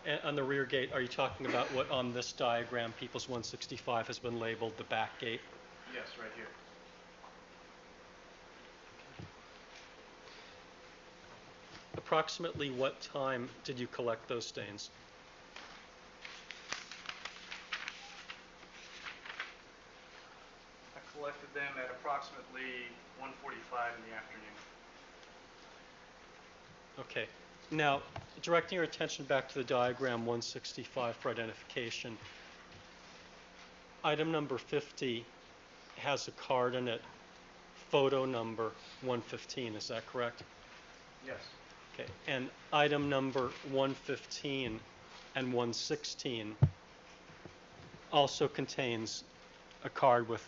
And on the rear gate, are you talking about what on this diagram, People's 165, has been labeled the back gate? Yes, right here. Approximately what time did you collect those stains? I collected them at approximately 1:45 in the afternoon. Okay. Now, directing your attention back to the diagram 165 for identification, item number 50 has a card in it, photo number 115, is that correct? Yes. Okay. And item number 115 and 116 also contains a card with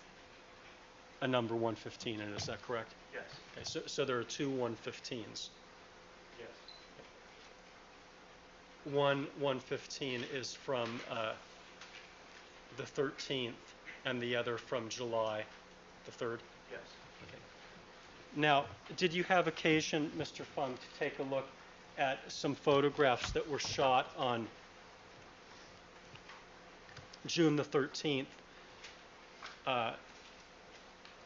a number 115 in it, is that correct? Yes. Okay, so there are two 115s. Yes. One 115 is from the 13th and the other from July the 3rd? Yes. Okay. Now, did you have occasion, Mr. Fung, to take a look at some photographs that were shot on June the 13th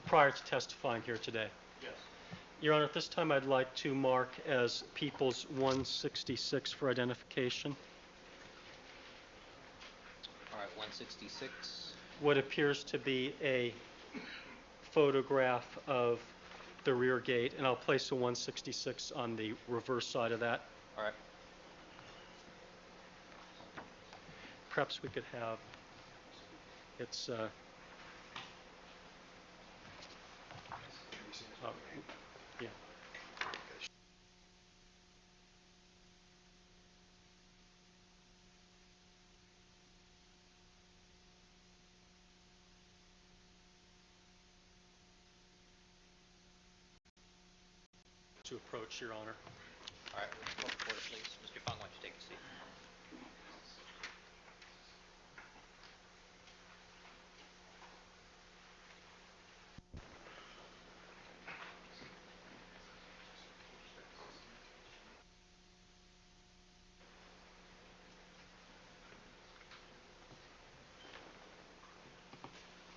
prior to testifying here today? Yes. Your Honor, at this time I'd like to mark as People's 166 for identification. All right, 166. What appears to be a photograph of the rear gate, and I'll place a 166 on the reverse side of that. All right. Perhaps we could have its yeah. To approach, Your Honor. All right, we'll go forward, please. Mr. Fung, why don't you take a seat?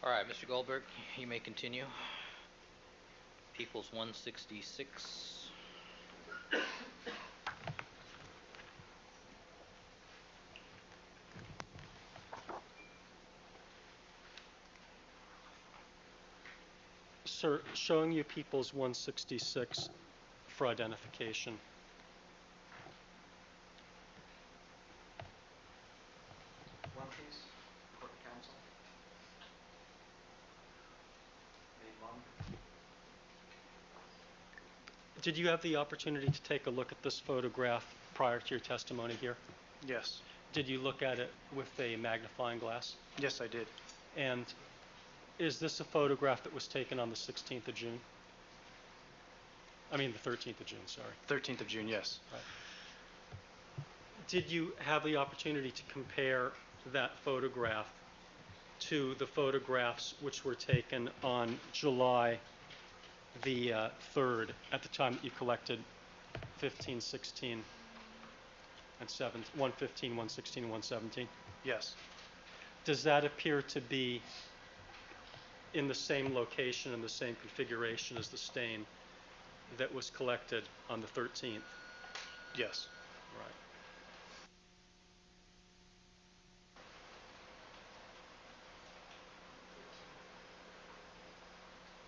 All right, Mr. Goldberg, you may continue. People's 166. Sir, showing you People's 166 for identification. One, please. Court counsel. Name one. Did you have the opportunity to take a look at this photograph prior to your testimony here? Yes. Did you look at it with a magnifying glass? Yes, I did. And is this a photograph that was taken on the 16th of June? I mean the 13th of June, sorry. 13th of June, yes. Right. Did you have the opportunity to compare that photograph to the photographs which were taken on July the 3rd at the time that you collected 15, 16, and 7, 115, 116, and 117? Yes. Does that appear to be in the same location and the same configuration as the stain that was collected on the 13th? Yes. Right.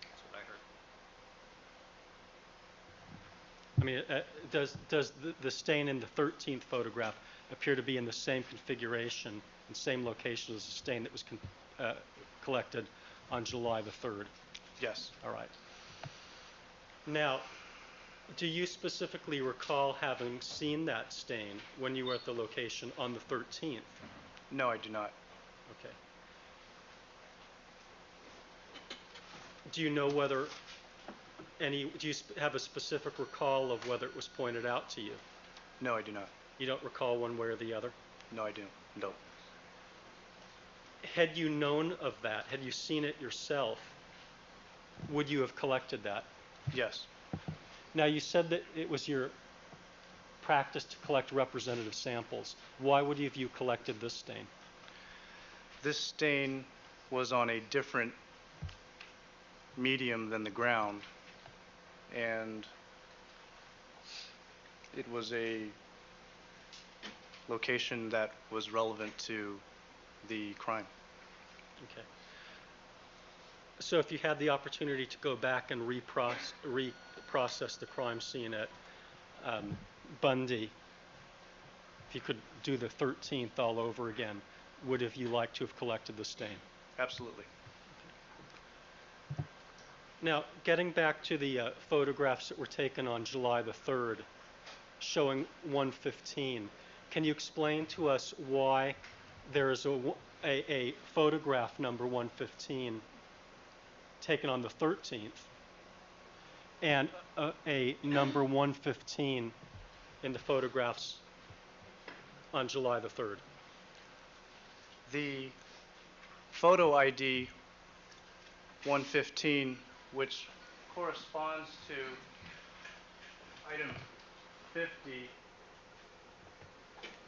That's what I heard. I mean, does the stain in the 13th photograph appear to be in the same configuration and same location as the stain that was collected on July the 3rd? Yes. All right. Now, do you specifically recall having seen that stain when you were at the location on the 13th? No, I do not. Okay. Do you know whether do you have a specific recall of whether it was pointed out to you? No, I do not. You don't recall one way or the other? No, I do. No. Had you known of that, had you seen it yourself, would you have collected that? Yes. Now, you said that it was your practice to collect representative samples. Why would you have you collected this stain? This stain was on a different medium than the ground, and it was a location that was relevant to the crime. Okay. So if you had the opportunity to go back and reprocess the crime scene at Bundy, if you could do the 13th all over again, would have you liked to have collected the stain? Absolutely. Now, getting back to the photographs that were taken on July the 3rd, showing 115, can you explain to us why there is a photograph number 115 taken on the 13th and a number 115 in the photographs on July the 3rd? The photo ID 115, which corresponds to item 50,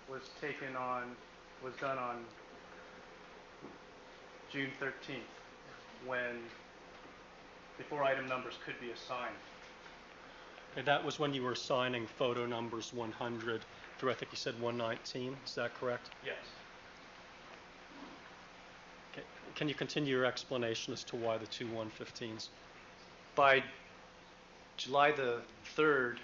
was done on June 13th, before item numbers could be assigned. Okay, that was when you were assigning photo numbers 100 through, I think you said 119, is that correct? Yes. Okay. Can you continue your explanation as to why the two 115s? By July the 3rd,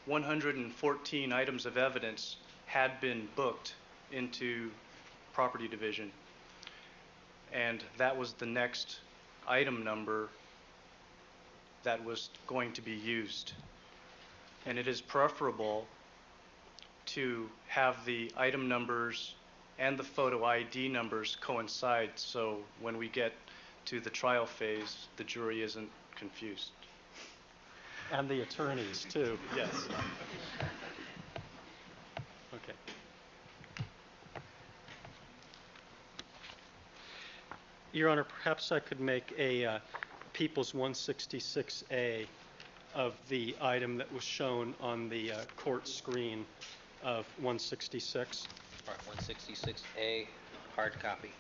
114 items of evidence had been booked into property division, and that was the next item number that was going to be used. And it is preferable to have the item numbers and the photo ID numbers coincide, so when we get to the trial phase, the jury isn't confused. And the attorneys, too. Yes. Okay. Your Honor, perhaps I could make a People's 166A of the item that was shown on the court screen of 166. All right, 166A, hard copy.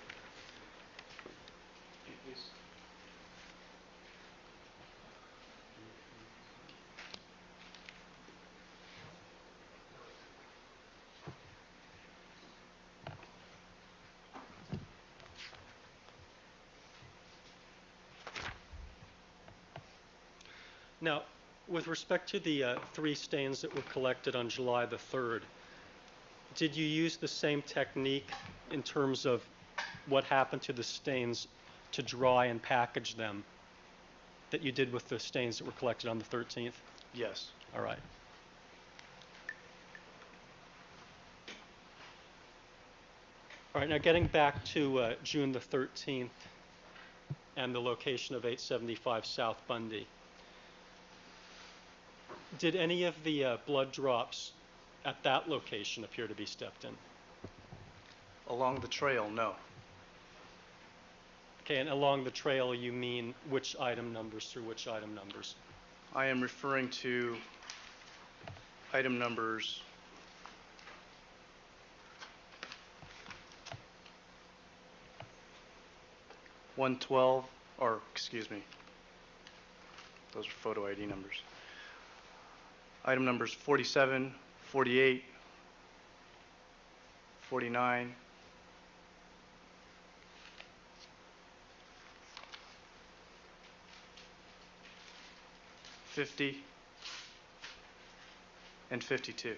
Now, with respect to the three stains that were collected on July the 3rd, did you use the same technique in terms of what happened to the stains to dry and package them that you did with the stains that were collected on the 13th? Yes. All right. All right, now getting back to June the 13th and the location of 875 South Bundy. Did any of the blood drops at that location appear to be stepped in? Along the trail, no. Okay, and along the trail you mean which item numbers through which item numbers? I am referring to item numbers 112, or excuse me, those are photo ID numbers. Item numbers 47, 48, 49, 50, and 52.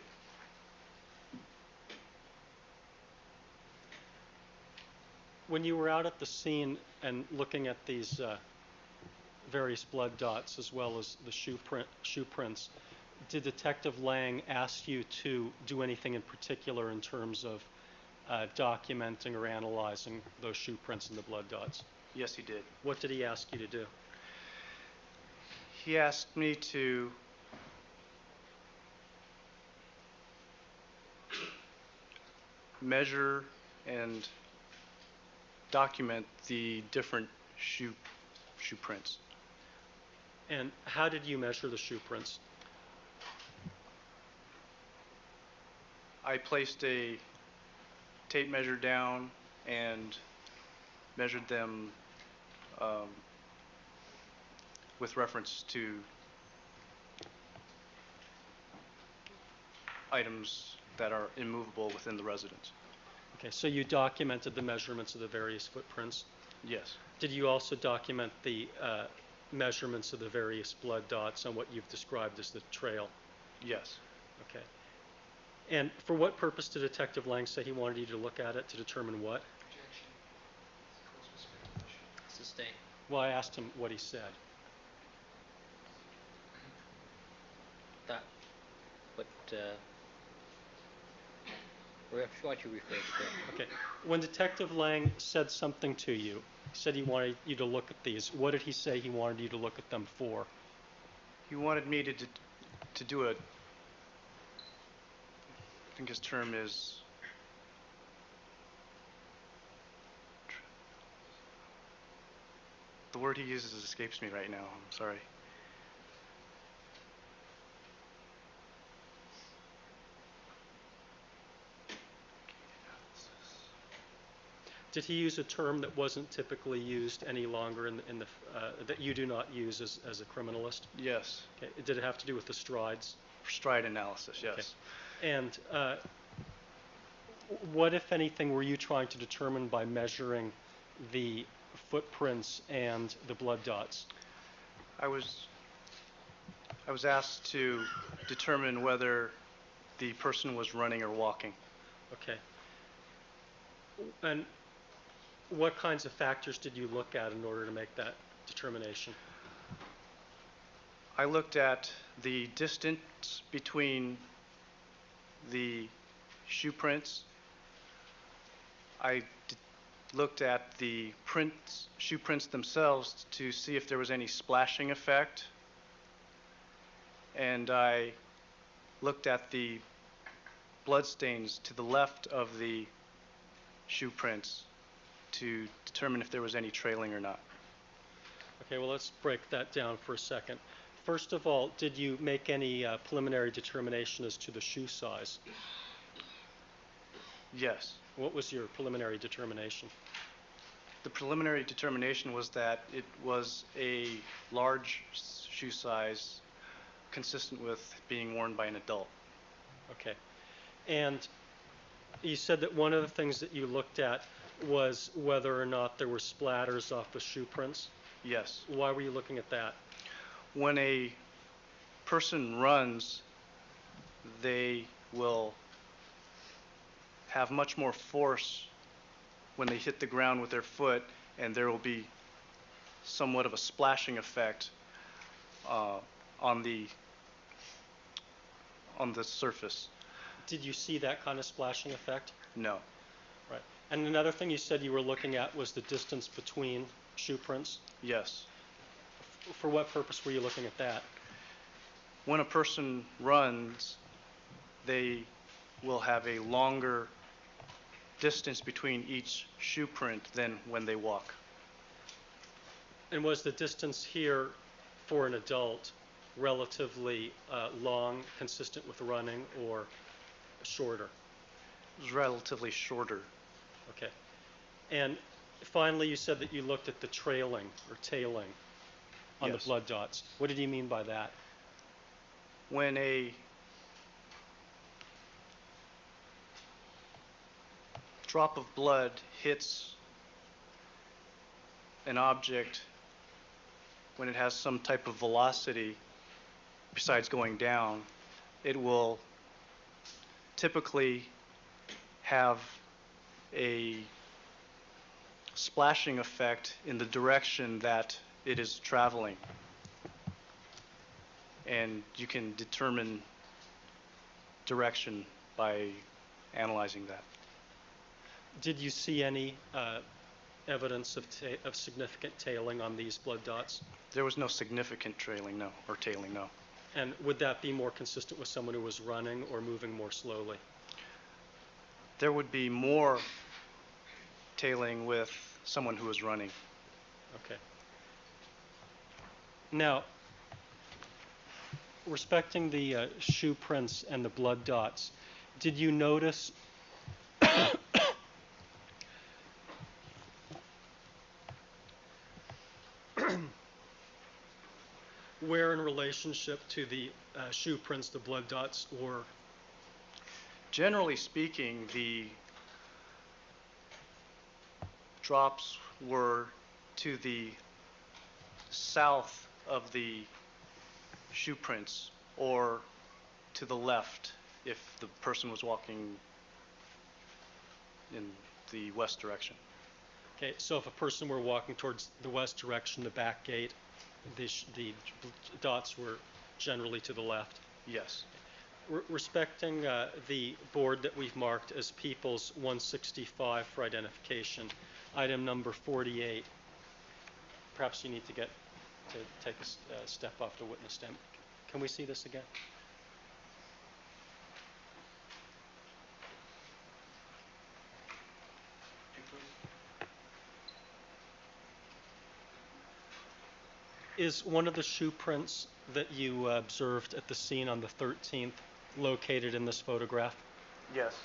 When you were out at the scene and looking at these various blood dots as well as the shoe prints, did Detective Lang ask you to do anything in particular in terms of documenting or analyzing those shoe prints and the blood dots? Yes, he did. What did he ask you to do? He asked me to measure and document the different shoe prints. And how did you measure the shoe prints? I placed a tape measure down and measured them with reference to items that are immovable within the residence. Okay, so you documented the measurements of the various footprints? Yes. Did you also document the measurements of the various blood dots on what you've described as the trail? Yes. Okay. And for what purpose did Detective Lang say he wanted you to look at it, to determine what? Sustain. Well, I asked him what he said. That, but, why don't you rephrase it? Okay. When Detective Lang said something to you, he said he wanted you to look at these. What did he say he wanted you to look at them for? He wanted me to do a, I think his term is, the word he uses escapes me right now. I'm sorry. Did he use a term that wasn't typically used any longer that you do not use as a criminalist? Yes. Okay. Did it have to do with the strides? Stride analysis, yes. Okay. And what, if anything, were you trying to determine by measuring the footprints and the blood dots? I was asked to determine whether the person was running or walking. Okay. And what kinds of factors did you look at in order to make that determination? I looked at the distance between the shoe prints. I looked at the shoe prints themselves to see if there was any splashing effect. And I looked at the blood stains to the left of the shoe prints to determine if there was any trailing or not. Okay, well, let's break that down for a second. First of all, did you make any preliminary determination as to the shoe size? Yes. What was your preliminary determination? The preliminary determination was that it was a large shoe size consistent with being worn by an adult. Okay. And you said that one of the things that you looked at was whether or not there were splatters off the shoe prints? Yes. Why were you looking at that? When a person runs, they will have much more force when they hit the ground with their foot, and there will be somewhat of a splashing effect on the surface. Did you see that kind of splashing effect? No. Right. And another thing you said you were looking at was the distance between shoe prints? Yes. For what purpose were you looking at that? When a person runs, they will have a longer distance between each shoe print than when they walk. And was the distance here for an adult relatively long, consistent with running, or shorter? It was relatively shorter. Okay. And finally, you said that you looked at the trailing or tailing on the blood dots. What did you mean by that? When a drop of blood hits an object, when it has some type of velocity besides going down, it will typically have a splashing effect in the direction that it is traveling. And you can determine direction by analyzing that. Did you see any evidence of significant tailing on these blood dots? There was no significant trailing, no, or tailing, no. And would that be more consistent with someone who was running or moving more slowly? There would be more tailing with someone who was running. Okay. Now, respecting the shoe prints and the blood dots, did you notice where in relationship to the shoe prints the blood dots were? Generally speaking, the drops were to the south of the shoe prints or to the left if the person was walking in the west direction. Okay, so if a person were walking towards the west direction, the back gate, the dots were generally to the left? Yes. Respecting the board that we've marked as People's 165 for identification, item number 48, perhaps you need to take a step off the witness stand. Can we see this again? Is one of the shoe prints that you observed at the scene on the 13th located in this photograph? Yes.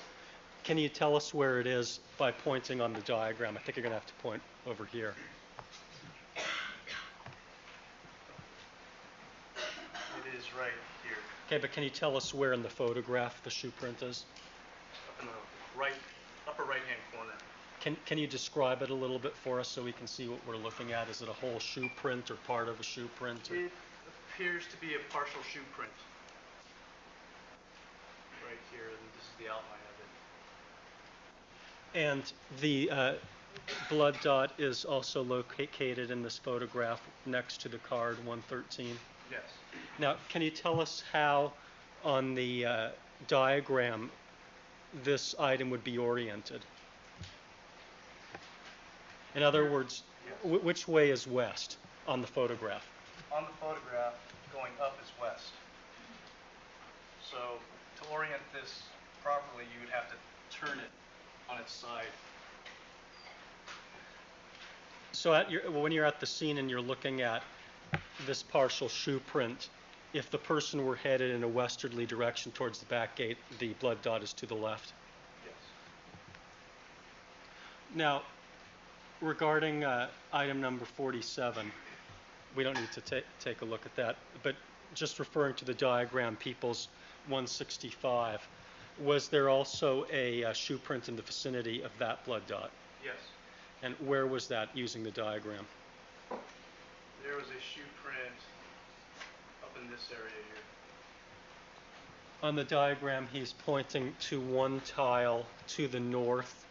Can you tell us where it is by pointing on the diagram? I think you're going to have to point over here. It is right here. Okay, but can you tell us where in the photograph the shoe print is? Up in the upper right-hand corner. Can you describe it a little bit for us so we can see what we're looking at? Is it a whole shoe print or part of a shoe print? Or? It appears to be a partial shoe print. Right here, and this is the outline of it. And the blood dot is also located in this photograph next to the card 113? Yes. Now, can you tell us how on the diagram this item would be oriented? In other words, yes. Which way is west on the photograph? On the photograph, going up is west. So to orient this properly, you would have to turn it on its side. So when you're at the scene and you're looking at this partial shoe print, if the person were headed in a westerly direction towards the back gate, the blood dot is to the left? Yes. Now, regarding item number 47, we don't need to take a look at that, but just referring to the diagram, People's 165, was there also a shoe print in the vicinity of that blood dot? Yes. And where was that using the diagram? There was a shoe print up in this area here. On the diagram, he's pointing to one tile to the north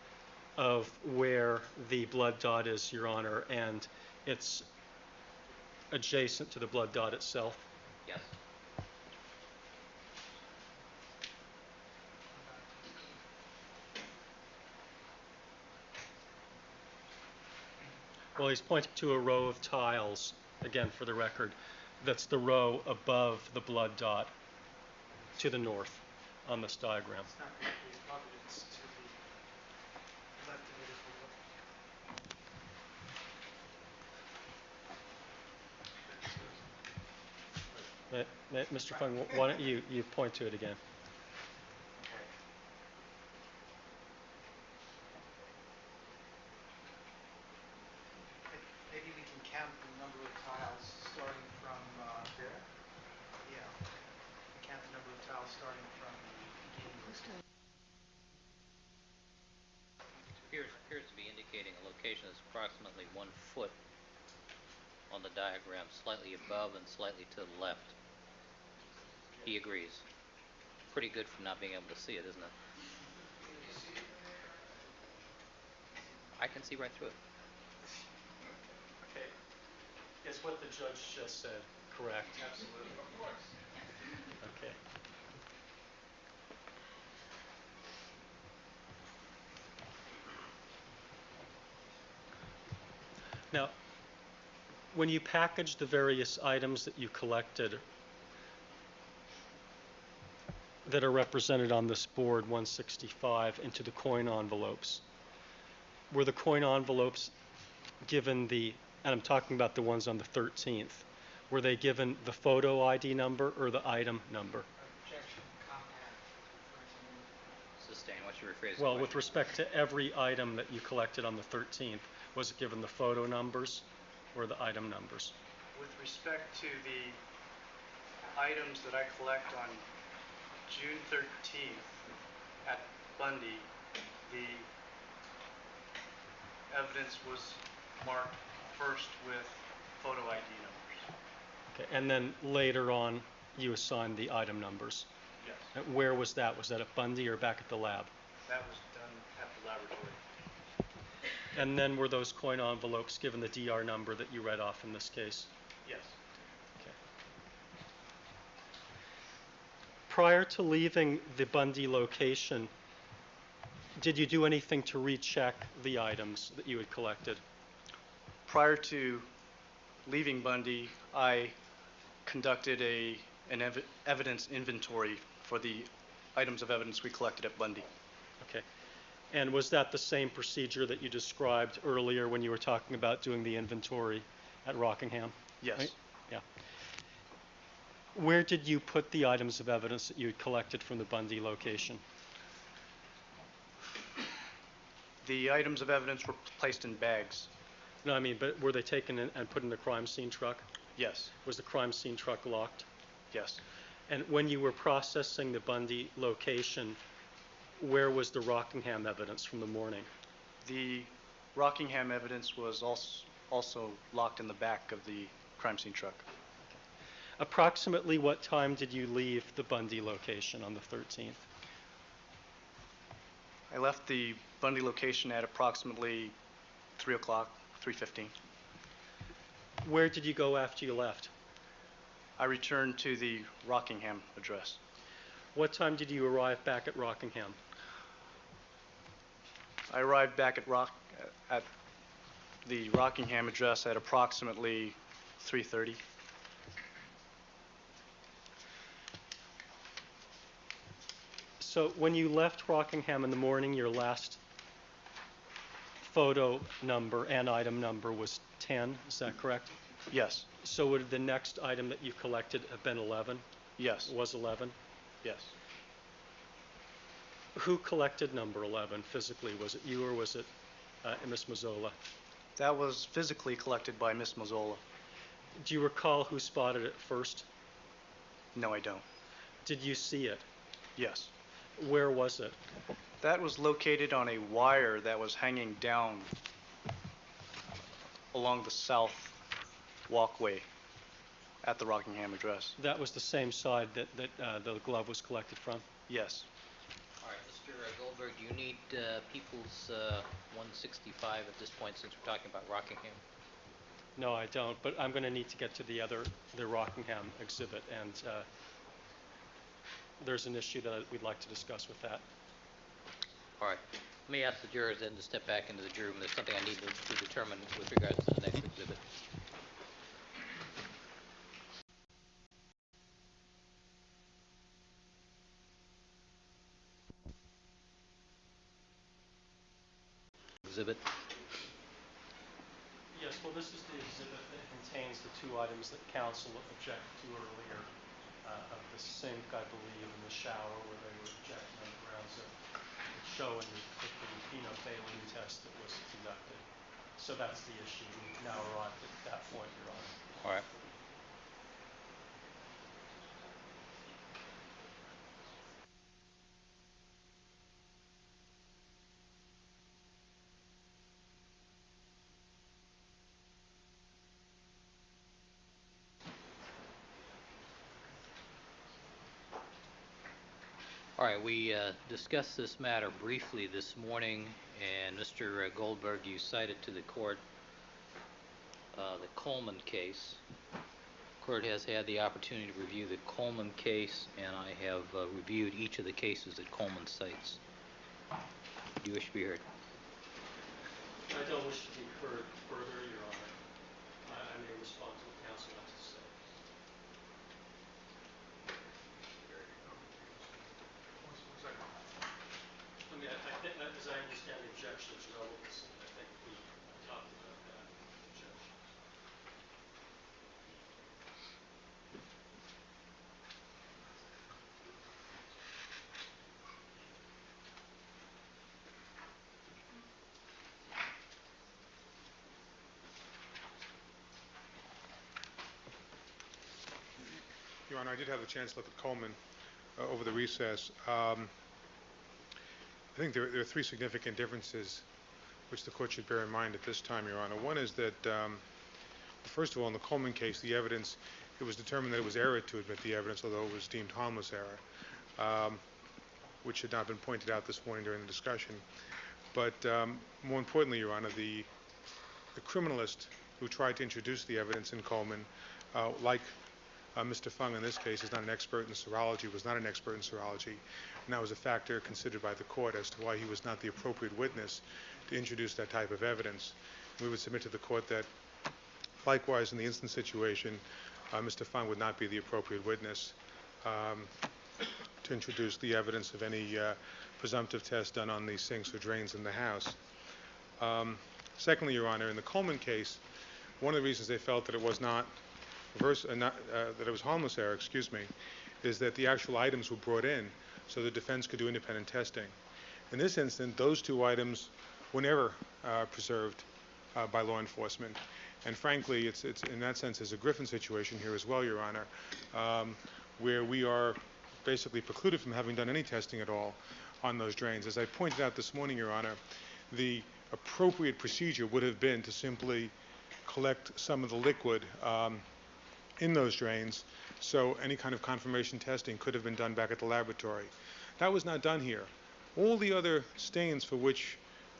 of where the blood dot is, Your Honor, and it's adjacent to the blood dot itself. Yes. Well, he's pointing to a row of tiles, again, for the record, that's the row above the blood dot to the north on this diagram. It's not directly above it, it's to the left of it as we look. Mr. Fung, why don't you point to it again? Okay. Maybe we can count the number of tiles starting from there. Yeah. Count the number of tiles starting from the beginning of the Appears to be indicating a location that's approximately 1 foot on the diagram, slightly above and slightly to the left. He agrees. Pretty good for not being able to see it, isn't it? I can see right through it. Okay. Is what the judge just said correct? Absolutely. Of course. Okay. Now, when you package the various items that you collected that are represented on this board 165 into the coin envelopes, were the coin envelopes given and I'm talking about the ones on the 13th, were they given the photo ID number or the item number? Objection, compound. Sustain, what's your rephrase the Well, with question? respect to every item that you collected on the 13th, was it given the photo numbers or the item numbers? With respect to the items that I collect on June 13th at Bundy, the evidence was marked first with photo ID numbers. Okay, and then later on, you assigned the item numbers. Yes. And where was that? Was that at Bundy or back at the lab? That was done at the laboratory. And then were those coin envelopes given the DR number that you read off in this case? Yes. Okay. Prior to leaving the Bundy location, did you do anything to recheck the items that you had collected? Prior to leaving Bundy, I conducted an evidence inventory for the items of evidence we collected at Bundy. Okay. And was that the same procedure that you described earlier when you were talking about doing the inventory at Rockingham? Yes. Right? Yeah. Where did you put the items of evidence that you had collected from the Bundy location? The items of evidence were placed in bags. No, I mean, but were they taken in and put in the crime scene truck? Yes. Was the crime scene truck locked? Yes. And when you were processing the Bundy location, where was the Rockingham evidence from the morning? The Rockingham evidence was also locked in the back of the crime scene truck. Approximately what time did you leave the Bundy location on the 13th? I left the Bundy location at approximately 3 o'clock, 3:15. Where did you go after you left? I returned to the Rockingham address. What time did you arrive back at Rockingham? I arrived back at the Rockingham address at approximately 3:30. So when you left Rockingham in the morning, your last photo number and item number was 10, is that correct? Yes. So would the next item that you collected have been 11? Yes. Was 11? Yes. Who collected number 11 physically? Was it you or was it Miss Mazzola? That was physically collected by Miss Mazzola. Do you recall who spotted it first? No, I don't. Did you see it? Yes. Where was it? That was located on a wire that was hanging down along the south walkway at the Rockingham address. That was the same side that the glove was collected from? Yes. All right, Mr. Goldberg, do you need People's 165 at this point since we're talking about Rockingham? No, I don't, but I'm going to need to get to the Rockingham exhibit, and there's an issue that we'd like to discuss with that. All right. Let me ask the jurors then to step back into the jury room. There's something I need to determine with regards to the next exhibit. Exhibit. Yes, well, this is the exhibit that contains the two items that counsel objected to earlier of the sink, I believe, in the shower where they were objecting on the grounds of showing that the phenolphthalein test that was conducted. So that's the issue. We've now arrived at that point, Your Honor. All right. All right, we discussed this matter briefly this morning, and Mr. Goldberg, you cited to the court the Coleman case. The court has had the opportunity to review the Coleman case, and I have reviewed each of the cases that Coleman cites. Do you wish to be heard? I don't wish to be heard further, Your Honor. I may respond to what counsel has to say. I mean, I think, as I understand the objection's relevancy, I think we talked about that. Honor, I did have the chance to look at Coleman over the recess. I think there are three significant differences which the court should bear in mind at this time, Your Honor. One is that, first of all, in the Coleman case, the evidence, it was determined that it was error to admit the evidence, although it was deemed harmless error, which had not been pointed out this morning during the discussion. But more importantly, Your Honor, the criminalist who tried to introduce the evidence in Coleman, like Mr. Fung in this case, is not an expert in serology, was not an expert in serology, and that was a factor considered by the court as to why he was not the appropriate witness to introduce that type of evidence. We would submit to the court that, likewise, in the instant situation, Mr. Fung would not be the appropriate witness to introduce the evidence of any presumptive test done on these sinks or drains in the house. Secondly, Your Honor, in the Coleman case, one of the reasons they felt that it was not that it was harmless error, is that the actual items were brought in so the defense could do independent testing. In this instance, those two items were never preserved by law enforcement. And frankly, it's in that sense is a Griffin situation here as well, Your Honor, where we are basically precluded from having done any testing at all on those drains. As I pointed out this morning, Your Honor, the appropriate procedure would have been to simply collect some of the liquid in those drains, so any kind of confirmation testing could have been done back at the laboratory. That was not done here. All the other stains for which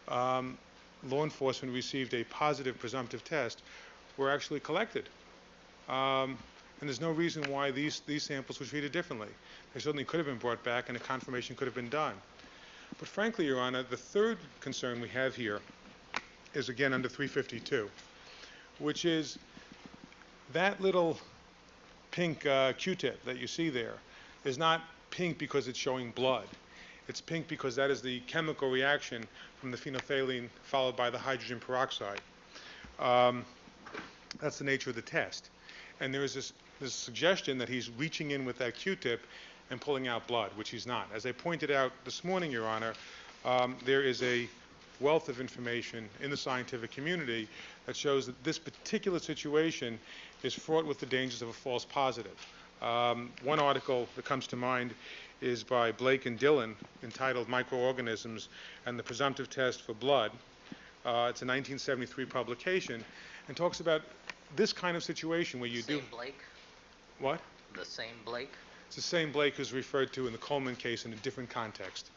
law enforcement received a positive presumptive test were actually collected. And there's no reason why these samples were treated differently. They certainly could have been brought back and a confirmation could have been done. But frankly, Your Honor, the third concern we have here is again under 352, which is that little pink Q-tip that you see there is not pink because it's showing blood. It's pink because that is the chemical reaction from the phenolphthalein followed by the hydrogen peroxide. That's the nature of the test. And there is this suggestion that he's reaching in with that Q-tip and pulling out blood, which he's not. As I pointed out this morning, Your Honor, there is a wealth of information in the scientific community that shows that this particular situation is fraught with the dangers of a false positive. One article that comes to mind is by Blake and Dillon entitled Microorganisms and the Presumptive Test for Blood. It's a 1973 publication and talks about this kind of situation where you do... Same Blake? What? The same Blake? It's the same Blake who's referred to in the Coleman case in a different context.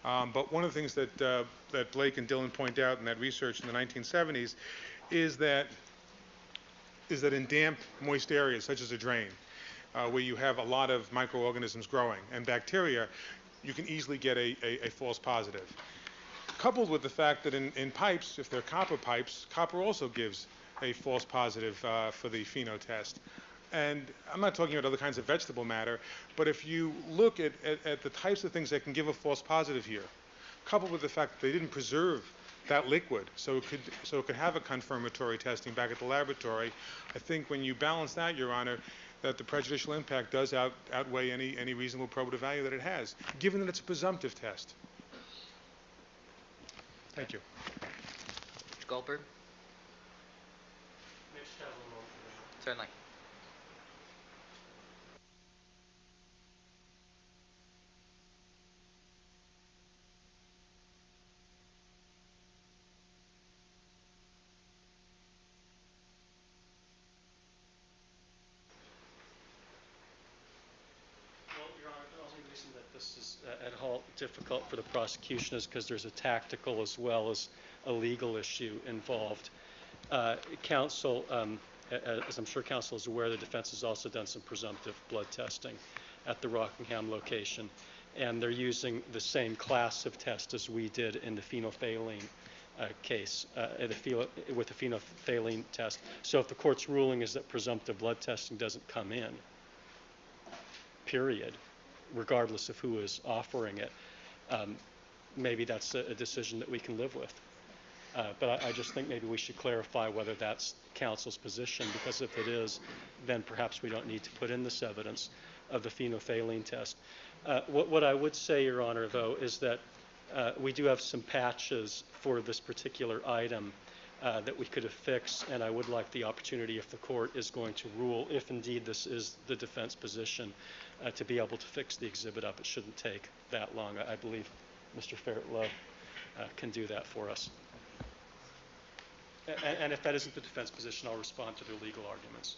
But one of the things that Blake and Dillon point out in that research in the 1970s is that in damp, moist areas, such as a drain, where you have a lot of microorganisms growing and bacteria, you can easily get a false positive. Coupled with the fact that in pipes, if they're copper pipes, copper also gives a false positive for the pheno test. And I'm not talking about other kinds of vegetable matter, but if you look at the types of things that can give a false positive here, coupled with the fact that they didn't preserve that liquid so it could have a confirmatory testing back at the laboratory, I think when you balance that, Your Honor, that the prejudicial impact does outweigh any reasonable probative value that it has, given that it's a presumptive test. Thank you. Mr. Goldberg? Certainly. This is at all difficult for the prosecution is because there's a tactical as well as a legal issue involved. Counsel, as I'm sure counsel is aware, the defense has also done some presumptive blood testing at the Rockingham location, and they're using the same class of test as we did in the phenolphthalein case, with the phenolphthalein test. So if the court's ruling is that presumptive blood testing doesn't come in, period, regardless of who is offering it, maybe that's a decision that we can live with. But I just think maybe we should clarify whether that's counsel's position, because if it is, then perhaps we don't need to put in this evidence of the phenolphthalein test. What I would say, Your Honor, though, is that we do have some patches for this particular item that we could affix, and I would like the opportunity, if the court is going to rule, if indeed this is the defense position, to be able to fix the exhibit up. It shouldn't take that long. I believe Mr. Fairtlow can do that for us. And if that isn't the defense position, I'll respond to the legal arguments.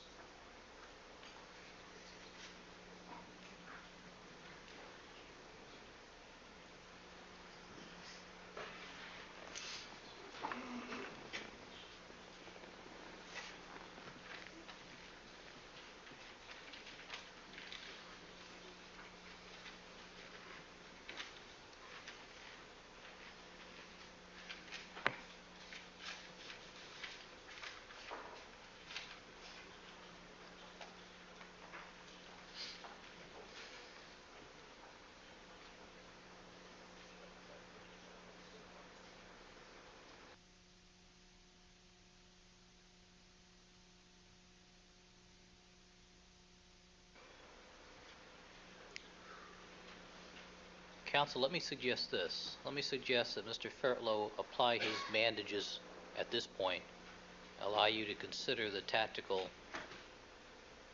Counsel, let me suggest this. Let me suggest that Mr. Fairtlow apply his bandages at this point, allow you to consider the tactical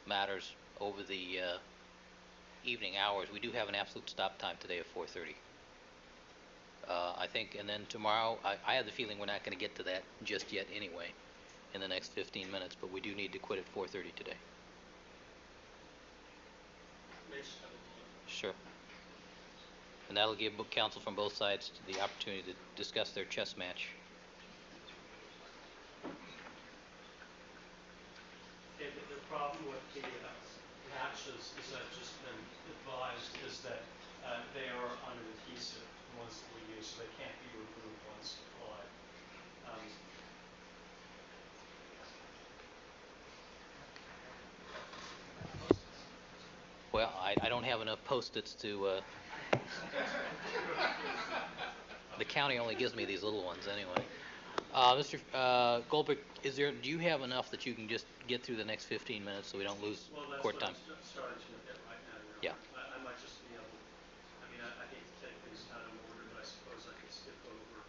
matters over the evening hours. We do have an absolute stop time today of 4:30. I think, and then tomorrow, I have the feeling we're not going to get to that just yet anyway in the next 15 minutes, but we do need to quit at 4:30 today. Sure. And that'll give counsel from both sides the opportunity to discuss their chess match. Okay, the problem with the matches, as I've just been advised, is that they are on an adhesive, the ones that we use, so they can't be removed once applied. Well, I don't have enough Post-its to... the county only gives me these little ones anyway. Mr. Goldberg, do you have enough that you can just get through the next 15 minutes so we don't lose court time? Well, that's what I'm starting to look at right now, Your Honor. I might just be able, I hate to take things out of order, but I suppose I could skip over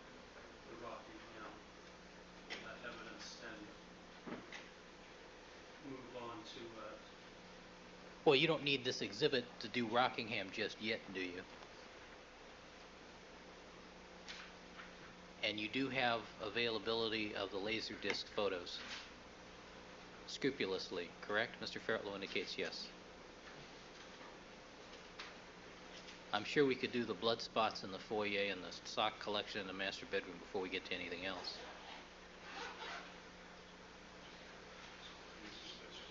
the Rockingham evidence and move on to... Well, you don't need this exhibit to do Rockingham just yet, do you? And you do have availability of the Laserdisc photos scrupulously, correct? Mr. Fairtlow indicates yes. I'm sure we could do the blood spots in the foyer and the sock collection in the master bedroom before we get to anything else.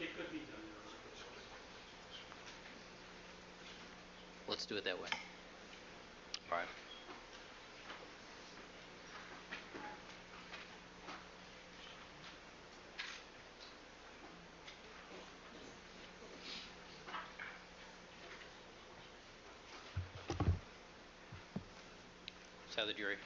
It could be done, Your Honor. Let's do it that way. All right. Let's have the jury.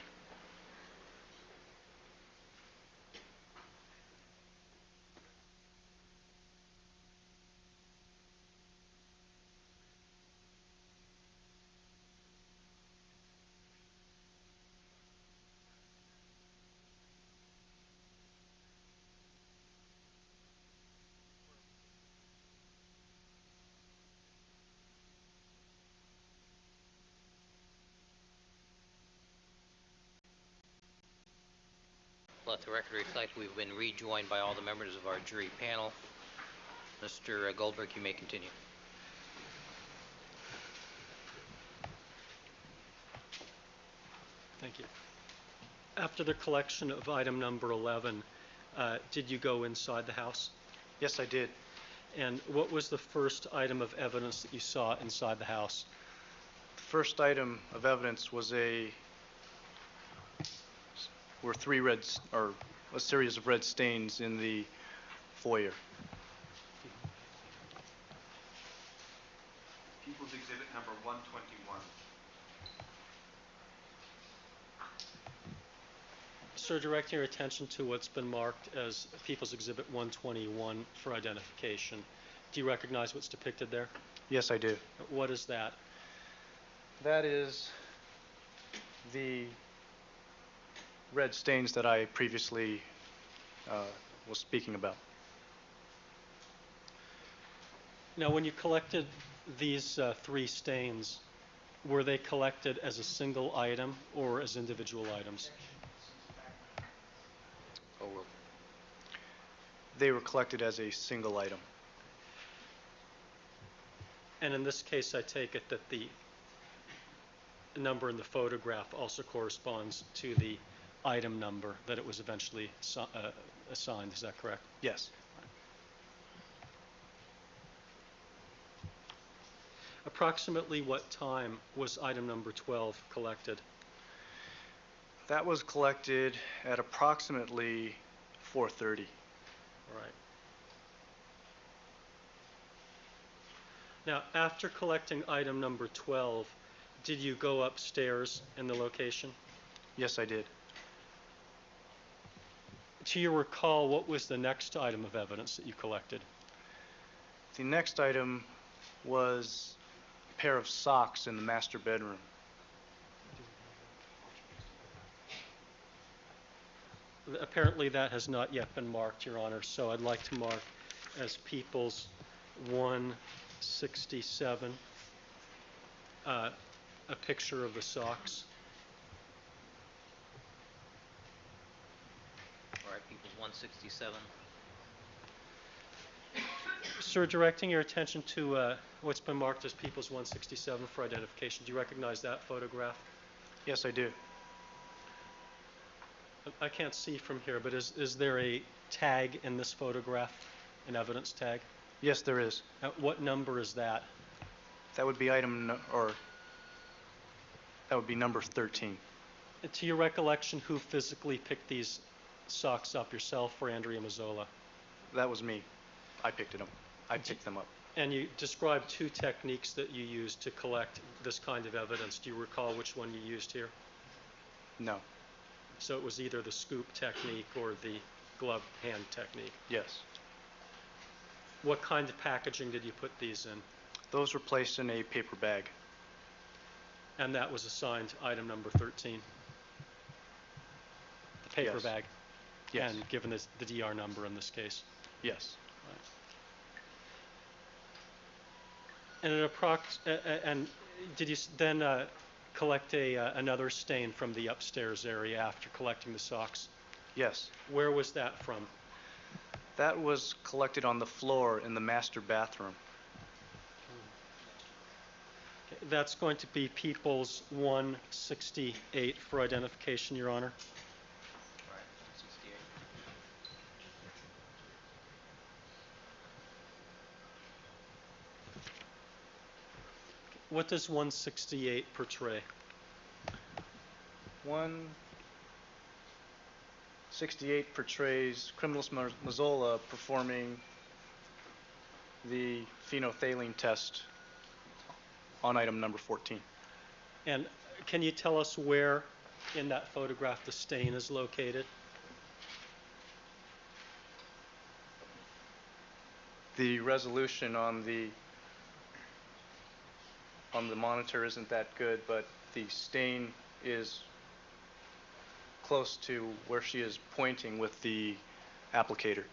Let the record reflect we've been rejoined by all the members of our jury panel. Mr. Goldberg, you may continue. Thank you. After the collection of item number 11, did you go inside the house? Yes, I did. And what was the first item of evidence that you saw inside the house? The first item of evidence was a series of red stains in the foyer. People's Exhibit number 121. Sir, direct your attention to what's been marked as People's Exhibit 121 for identification. Do you recognize what's depicted there? Yes, I do. What is that? That is the red stains that I previously was speaking about. Now, when you collected these three stains, were they collected as a single item or as individual items? They were collected as a single item. And in this case, I take it that the number in the photograph also corresponds to the item number that it was eventually assigned. Is that correct? Yes. Approximately what time was item number 12 collected? That was collected at approximately 4:30. Right. Now, after collecting item number 12, did you go upstairs in the location? Yes, I did. Do you recall what was the next item of evidence that you collected? The next item was a pair of socks in the master bedroom. Apparently that has not yet been marked, Your Honor, so I'd like to mark as People's 167 a picture of the socks. All right, People's 167. Sir, directing your attention to what's been marked as People's 167 for identification, do you recognize that photograph? Yes, I do. I can't see from here, but is there a tag in this photograph, an evidence tag? Yes, there is. What number is that? That would be number 13. To your recollection, who physically picked these socks up, yourself or Andrea Mazzola? That was me. I picked them up. And you described two techniques that you used to collect this kind of evidence. Do you recall which one you used here? No. So it was either the scoop technique or the glove hand technique? Yes. What kind of packaging did you put these in? Those were placed in a paper bag. And that was assigned item number 13? The paper Yes. bag? Yes. And given the DR number in this case? Yes. Right. And did you then collect another stain from the upstairs area after collecting the socks? Yes. Where was that from? That was collected on the floor in the master bathroom. Okay, that's going to be People's 168 for identification, Your Honor. All right, 168. What does 168 portray? 168 portrays Criminalist Mazzola performing the phenolphthalein test on item number 14. And can you tell us where in that photograph the stain is located? The resolution on the monitor isn't that good, but the stain is close to where she is pointing with the applicator.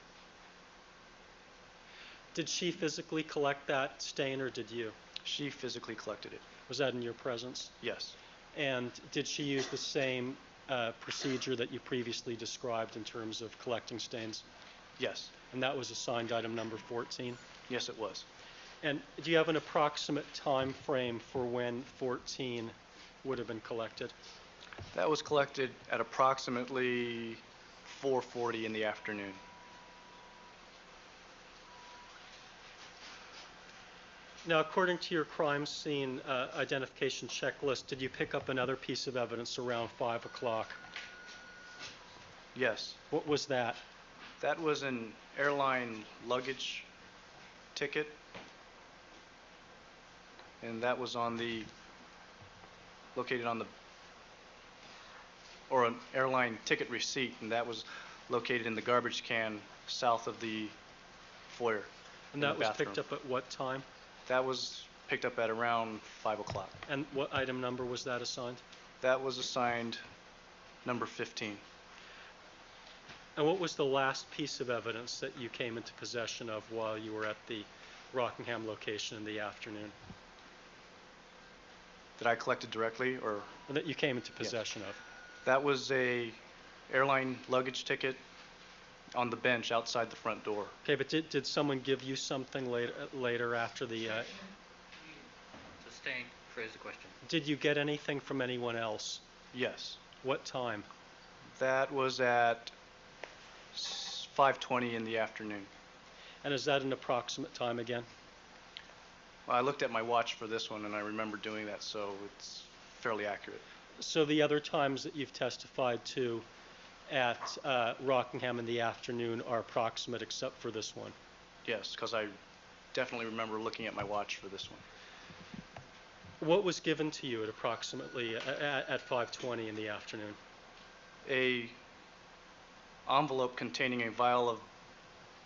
Did she physically collect that stain or did you? She physically collected it. Was that in your presence? Yes. And did she use the same procedure that you previously described in terms of collecting stains? Yes. And that was assigned item number 14? Yes, it was. And do you have an approximate time frame for when 14 would have been collected? That was collected at approximately 4:40 in the afternoon. Now, according to your crime scene identification checklist, did you pick up another piece of evidence around 5 o'clock? Yes. What was that? That was an airline luggage ticket, and that was located on the, or an airline ticket receipt, and that was located in the garbage can south of the foyer. And that was picked up at what time? That was picked up at around 5 o'clock. And what item number was that assigned? That was assigned number 15. And what was the last piece of evidence that you came into possession of while you were at the Rockingham location in the afternoon? That I collected directly, or? That you came into possession of? That was a airline luggage ticket on the bench outside the front door. Okay, but did someone give you something later after the... Sustained. Phrase the question. Did you get anything from anyone else? Yes. What time? That was at 5:20 in the afternoon. And is that an approximate time again? Well, I looked at my watch for this one, and I remember doing that, so it's fairly accurate. So the other times that you've testified to at Rockingham in the afternoon are approximate except for this one? Yes, because I definitely remember looking at my watch for this one. What was given to you at approximately at 5:20 in the afternoon? A envelope containing a vial of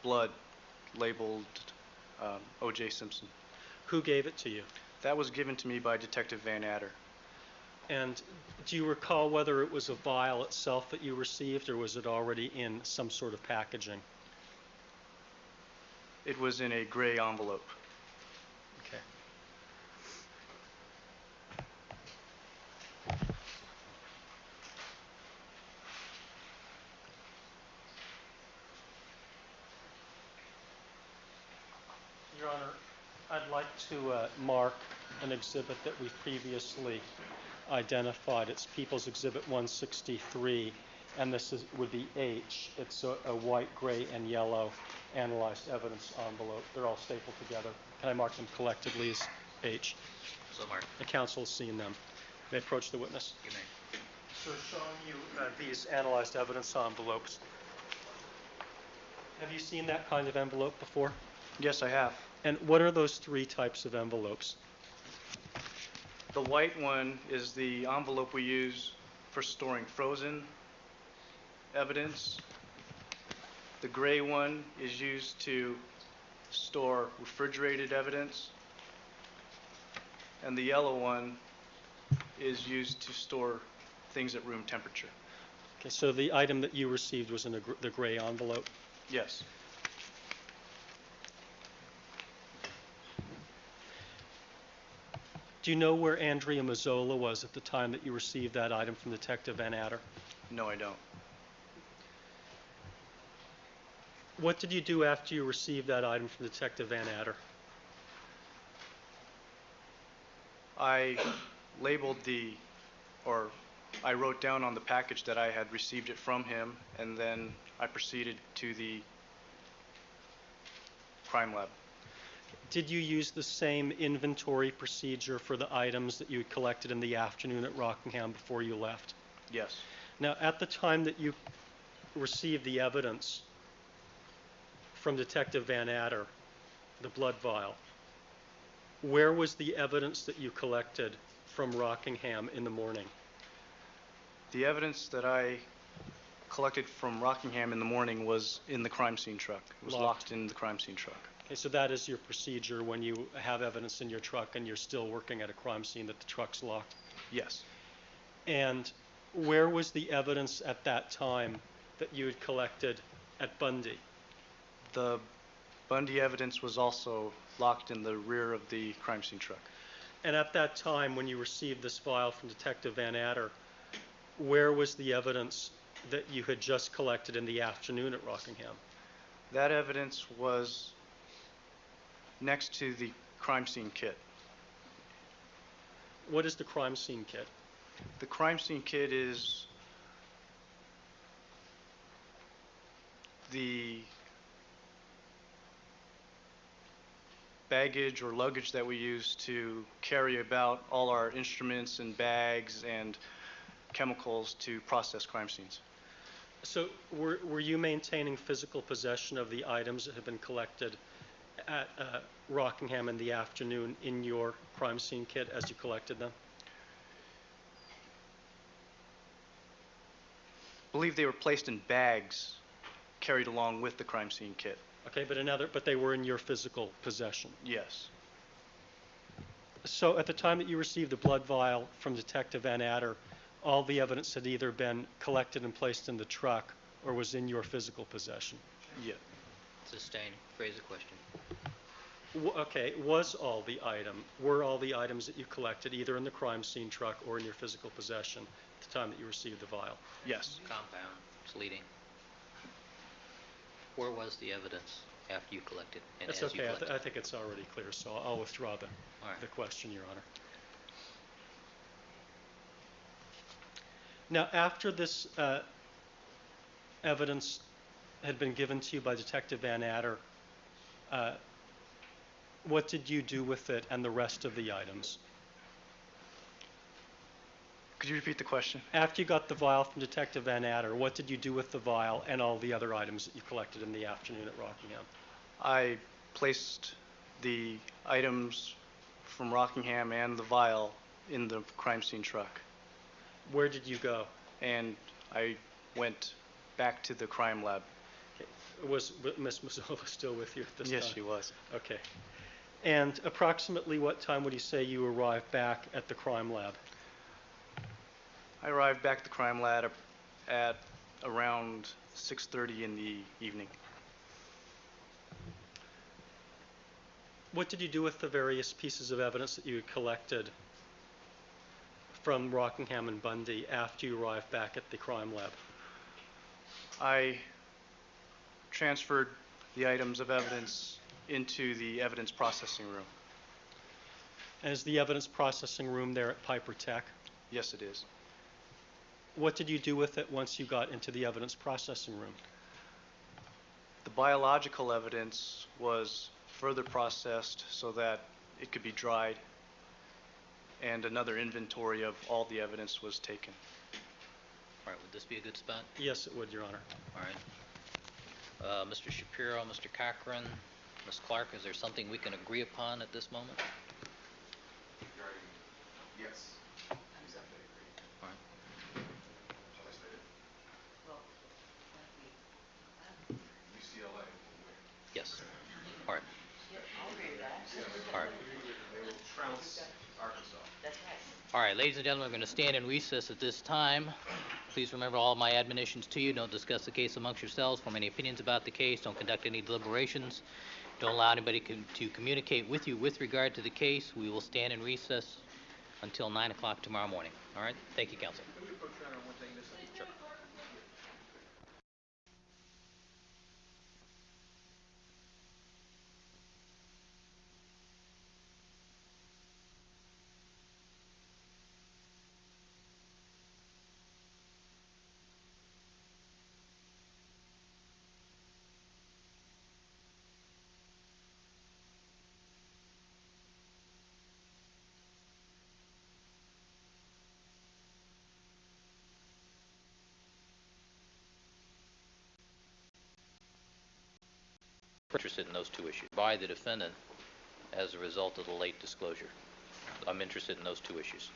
blood labeled O.J. Simpson. Who gave it to you? That was given to me by Detective Van Adder. And do you recall whether it was a vial itself that you received, or was it already in some sort of packaging? It was in a gray envelope. Okay. Your Honor, I'd like to mark an exhibit that we previously identified. It's People's Exhibit 163, and this would be H. It's a white, gray, and yellow analyzed evidence envelope. They're all stapled together. Can I mark them collectively as H? So marked. The counsel has seen them. May I approach the witness? You may. So showing you these analyzed evidence envelopes. Have you seen that kind of envelope before? Yes, I have. And what are those three types of envelopes? The white one is the envelope we use for storing frozen evidence. The gray one is used to store refrigerated evidence. And the yellow one is used to store things at room temperature. Okay, so the item that you received was in the gray envelope? Yes. Do you know where Andrea Mazzola was at the time that you received that item from Detective Van Adder? No, I don't. What did you do after you received that item from Detective Van Adder? I labeled I wrote down on the package that I had received it from him, and then I proceeded to the crime lab. Did you use the same inventory procedure for the items that you had collected in the afternoon at Rockingham before you left? Yes. Now, at the time that you received the evidence from Detective Van Adder, the blood vial, where was the evidence that you collected from Rockingham in the morning? The evidence that I collected from Rockingham in the morning was in the crime scene truck. It was locked in the crime scene truck. Okay, so that is your procedure when you have evidence in your truck and you're still working at a crime scene, that the truck's locked? Yes. And where was the evidence at that time that you had collected at Bundy? The Bundy evidence was also locked in the rear of the crime scene truck. And at that time, when you received this file from Detective Van Adder, where was the evidence that you had just collected in the afternoon at Rockingham? That evidence was next to the crime scene kit. What is the crime scene kit? The crime scene kit is the baggage or luggage that we use to carry about all our instruments and bags and chemicals to process crime scenes. So were you maintaining physical possession of the items that had been collected at Rockingham in the afternoon in your crime scene kit as you collected them? I believe they were placed in bags carried along with the crime scene kit. Okay, but they were in your physical possession? Yes. So at the time that you received the blood vial from Detective Van Adder, all the evidence had either been collected and placed in the truck or was in your physical possession? Yeah. Sustain. Phrase the question. Okay, were all the items that you collected either in the crime scene truck or in your physical possession at the time that you received the vial? Yes. Compound. It's leading. Where was the evidence after you collected and That's as you okay. collected? I think it's already clear, so I'll withdraw All right. the question, Your Honor. Now, after this evidence had been given to you by Detective Van Adder, what did you do with it and the rest of the items? Could you repeat the question? After you got the vial from Detective Van Adder, what did you do with the vial and all the other items that you collected in the afternoon at Rockingham? I placed the items from Rockingham and the vial in the crime scene truck. Where did you go? And I went back to the crime lab. Okay. Was Ms. Mazzola still with you at this time? Yes, she was. Okay. And approximately what time would you say you arrived back at the crime lab? I arrived back at the crime lab at around 6:30 in the evening. What did you do with the various pieces of evidence that you had collected from Rockingham and Bundy after you arrived back at the crime lab? I transferred the items of evidence into the evidence processing room. And is the evidence processing room there at Piper Tech? Yes, it is. What did you do with it once you got into the evidence processing room? The biological evidence was further processed so that it could be dried, and another inventory of all the evidence was taken. All right. Would this be a good spot? Yes, it would, Your Honor. All right. Mr. Shapiro, Mr. Cochran, Ms. Clark, is there something we can agree upon at this moment? Yes. All right. Shall I state it? UCLA. Yes. All right. All right. They will trounce Arkansas. That's right. All right, ladies and gentlemen, we're going to stand in recess at this time. Please remember all of my admonitions to you. Don't discuss the case amongst yourselves, form any opinions about the case, don't conduct any deliberations, don't allow anybody to communicate with you with regard to the case. We will stand in recess until 9 o'clock tomorrow morning. All right? Thank you, counsel. Sure. Interested in those two issues by the defendant as a result of the late disclosure. I'm interested in those two issues.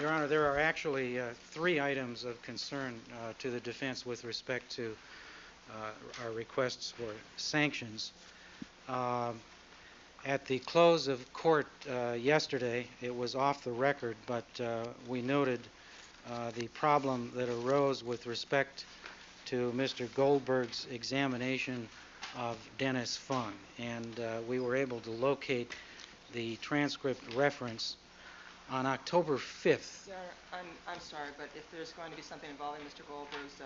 Your Honor, there are actually three items of concern to the defense with respect to our requests for sanctions. At the close of court yesterday, it was off the record, but we noted the problem that arose with respect to Mr. Goldberg's examination of Dennis Fung, and we were able to locate the transcript reference on October 5th. Your Honor, I'm sorry, but if there's going to be something involving Mr. Goldberg's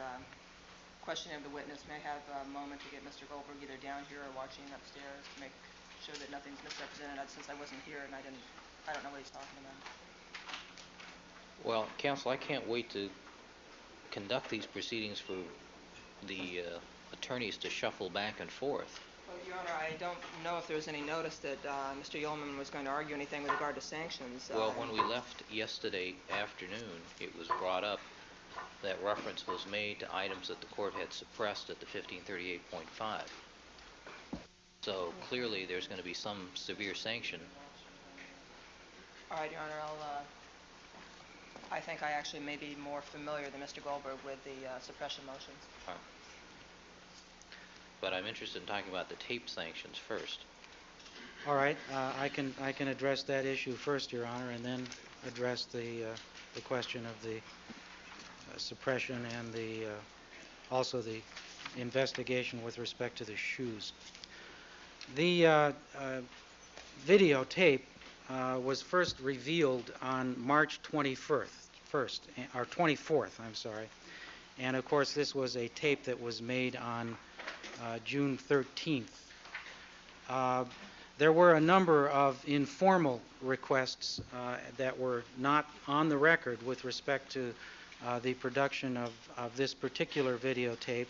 questioning of the witness, may I have a moment to get Mr. Goldberg either down here or watching upstairs to make sure that nothing's misrepresented, since I wasn't here and I don't know what he's talking about. Well, counsel, I can't wait to conduct these proceedings for the attorneys to shuffle back and forth. Well, Your Honor, I don't know if there was any notice that Mr. Yeoman was going to argue anything with regard to sanctions. Well, when we left yesterday afternoon, it was brought up that reference was made to items that the court had suppressed at the 1538.5. So clearly there's going to be some severe sanction. All right, Your Honor, I think I actually may be more familiar than Mr. Goldberg with the suppression motions. But I'm interested in talking about the tape sanctions first. All right, I can address that issue first, Your Honor, and then address the question of the suppression and also the investigation with respect to the shoes. The videotape was first revealed on March 24th, and of course this was a tape that was made on June 13th. There were a number of informal requests that were not on the record with respect to the production of this particular videotape,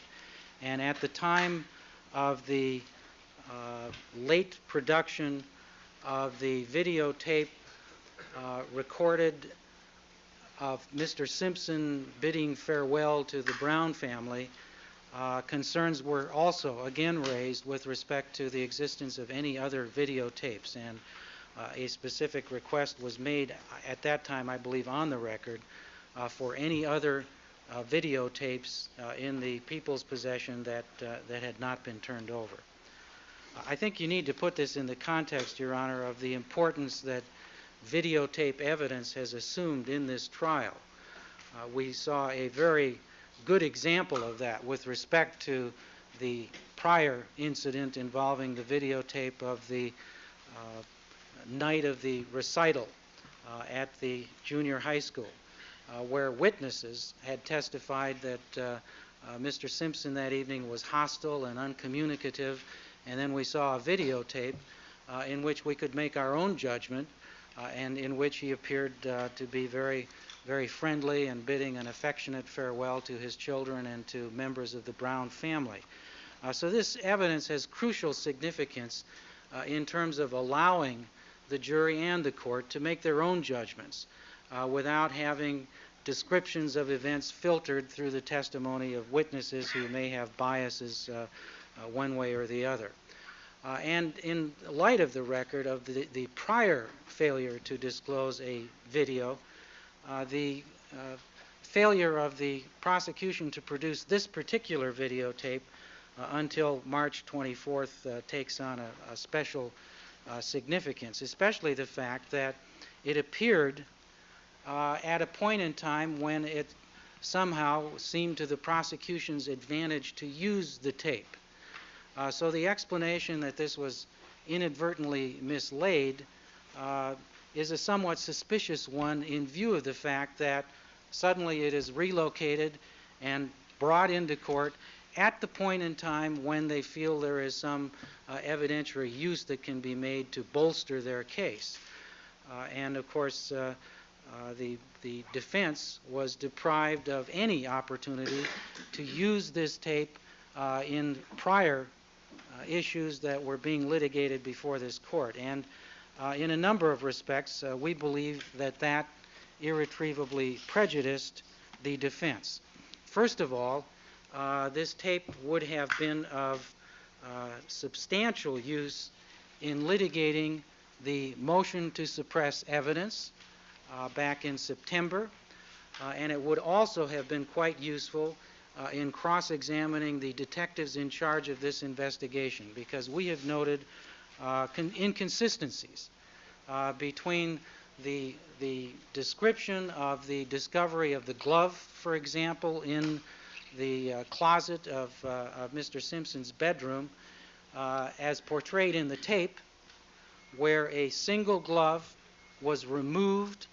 and at the time of the late production of the videotape recorded of Mr. Simpson bidding farewell to the Brown family, concerns were also again raised with respect to the existence of any other videotapes, and a specific request was made at that time, I believe on the record, for any other videotapes in the people's possession that had not been turned over. I think you need to put this in the context, Your Honor, of the importance that videotape evidence has assumed in this trial. We saw a very good example of that with respect to the prior incident involving the videotape of the night of the recital at the junior high school, where witnesses had testified that Mr. Simpson that evening was hostile and uncommunicative, and then we saw a videotape in which we could make our own judgment and in which he appeared to be very, very friendly and bidding an affectionate farewell to his children and to members of the Brown family. So this evidence has crucial significance in terms of allowing the jury and the court to make their own judgments without having descriptions of events filtered through the testimony of witnesses who may have biases one way or the other. And in light of the record of the prior failure to disclose a video, the failure of the prosecution to produce this particular videotape until March 24th takes on a special significance, especially the fact that it appeared at a point in time when it somehow seemed to the prosecution's advantage to use the tape. So the explanation that this was inadvertently mislaid is a somewhat suspicious one in view of the fact that suddenly it is relocated and brought into court at the point in time when they feel there is some evidentiary use that can be made to bolster their case. And of course, the defense was deprived of any opportunity to use this tape in prior issues that were being litigated before this court. And in a number of respects, we believe that that irretrievably prejudiced the defense. First of all, this tape would have been of substantial use in litigating the motion to suppress evidence back in September, and it would also have been quite useful in cross-examining the detectives in charge of this investigation, because we have noted inconsistencies between the description of the discovery of the glove, for example, in the closet of Mr. Simpson's bedroom, as portrayed in the tape, where a single glove was removed,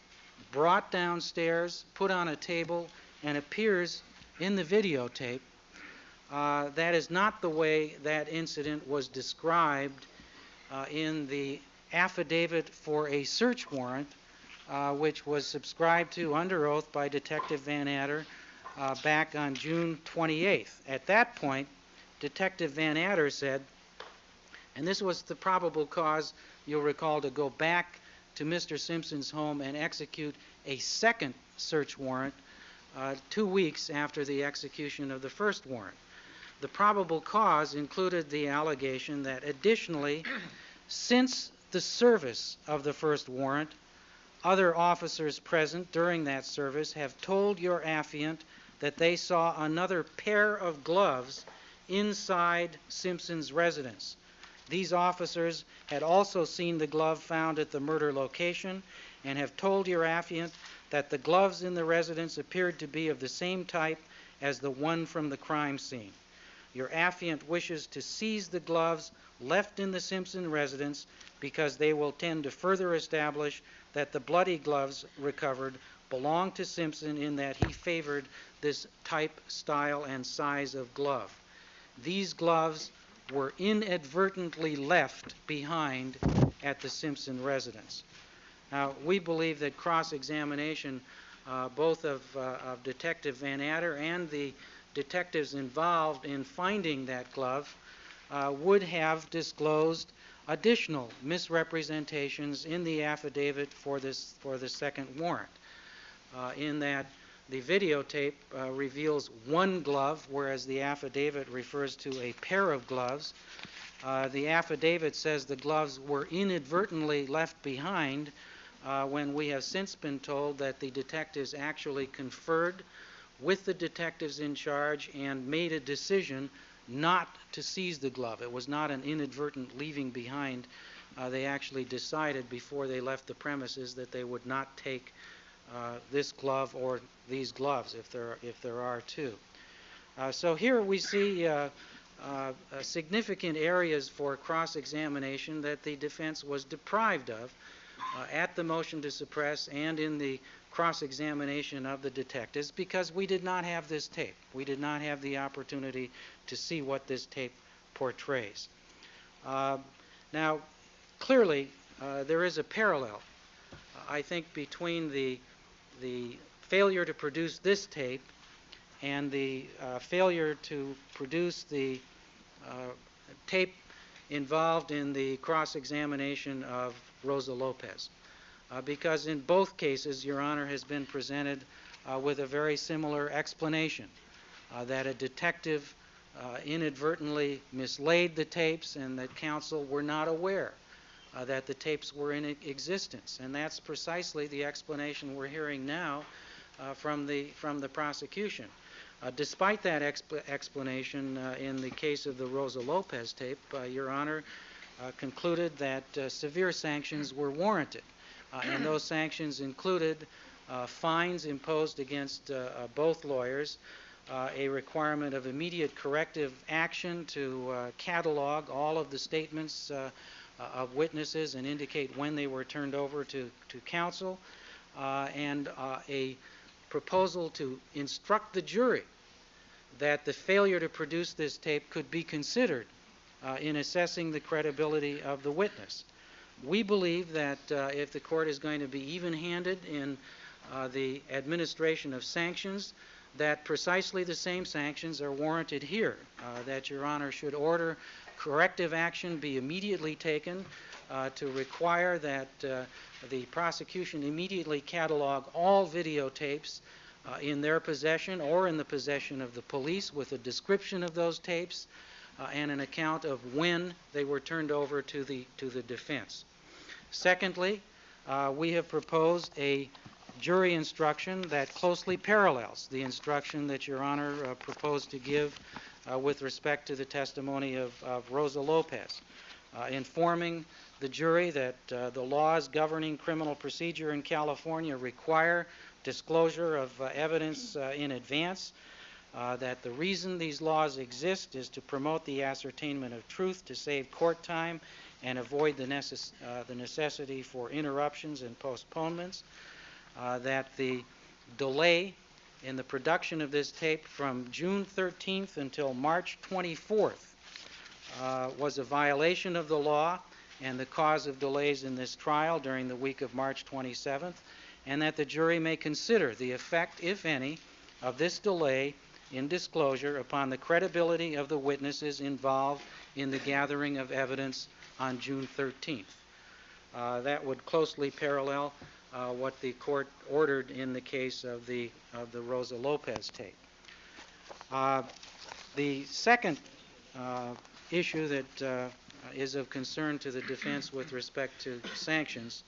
brought downstairs, put on a table, and appears in the videotape. That is not the way that incident was described in the affidavit for a search warrant, which was subscribed to under oath by Detective Van Adder back on June 28th. At that point, Detective Van Adder said, and this was the probable cause, you'll recall, to go back to Mr. Simpson's home and execute a second search warrant 2 weeks after the execution of the first warrant. The probable cause included the allegation that additionally, since the service of the first warrant, other officers present during that service have told your affiant that they saw another pair of gloves inside Simpson's residence. These officers had also seen the glove found at the murder location and have told your affiant that the gloves in the residence appeared to be of the same type as the one from the crime scene. Your affiant wishes to seize the gloves left in the Simpson residence because they will tend to further establish that the bloody gloves recovered belonged to Simpson in that he favored this type, style, and size of glove. These gloves were inadvertently left behind at the Simpson residence. Now, we believe that cross-examination, both of Detective Van Adder and the detectives involved in finding that glove, would have disclosed additional misrepresentations in the affidavit for the second warrant, in that the videotape reveals one glove, whereas the affidavit refers to a pair of gloves. The affidavit says the gloves were inadvertently left behind, when we have since been told that the detectives actually conferred with the detectives in charge and made a decision not to seize the glove. It was not an inadvertent leaving behind. They actually decided before they left the premises that they would not take this glove or these gloves, if there are two. So here we see significant areas for cross-examination that the defense was deprived of at the motion to suppress and in the cross-examination of the detectives, because we did not have this tape. We did not have the opportunity to see what this tape portrays. Now, clearly, there is a parallel, I think, between the failure to produce this tape and the failure to produce the tape involved in the cross-examination of Rosa Lopez. Because in both cases, Your Honor has been presented with a very similar explanation, that a detective inadvertently mislaid the tapes and that counsel were not aware that the tapes were in existence. And that's precisely the explanation we're hearing now from the prosecution. Despite that explanation, in the case of the Rosa Lopez tape, Your Honor concluded that severe sanctions were warranted. And those sanctions included fines imposed against both lawyers, a requirement of immediate corrective action to catalog all of the statements of witnesses and indicate when they were turned over to counsel, and a proposal to instruct the jury that the failure to produce this tape could be considered in assessing the credibility of the witness. We believe that if the court is going to be even-handed in the administration of sanctions, that precisely the same sanctions are warranted here, that Your Honor should order corrective action be immediately taken to require that the prosecution immediately catalog all videotapes in their possession or in the possession of the police with a description of those tapes and an account of when they were turned over to the defense. Secondly, we have proposed a jury instruction that closely parallels the instruction that Your Honor proposed to give with respect to the testimony of Rosa Lopez, informing the jury that the laws governing criminal procedure in California require disclosure of evidence in advance, that the reason these laws exist is to promote the ascertainment of truth, to save court time, and avoid the necessity for interruptions and postponements, that the delay in the production of this tape from June 13th until March 24th was a violation of the law and the cause of delays in this trial during the week of March 27th, and that the jury may consider the effect, if any, of this delay in disclosure upon the credibility of the witnesses involved in the gathering of evidence on June 13th. That would closely parallel what the court ordered in the case of the Rosa Lopez tape. The second issue that is of concern to the defense with respect to sanctions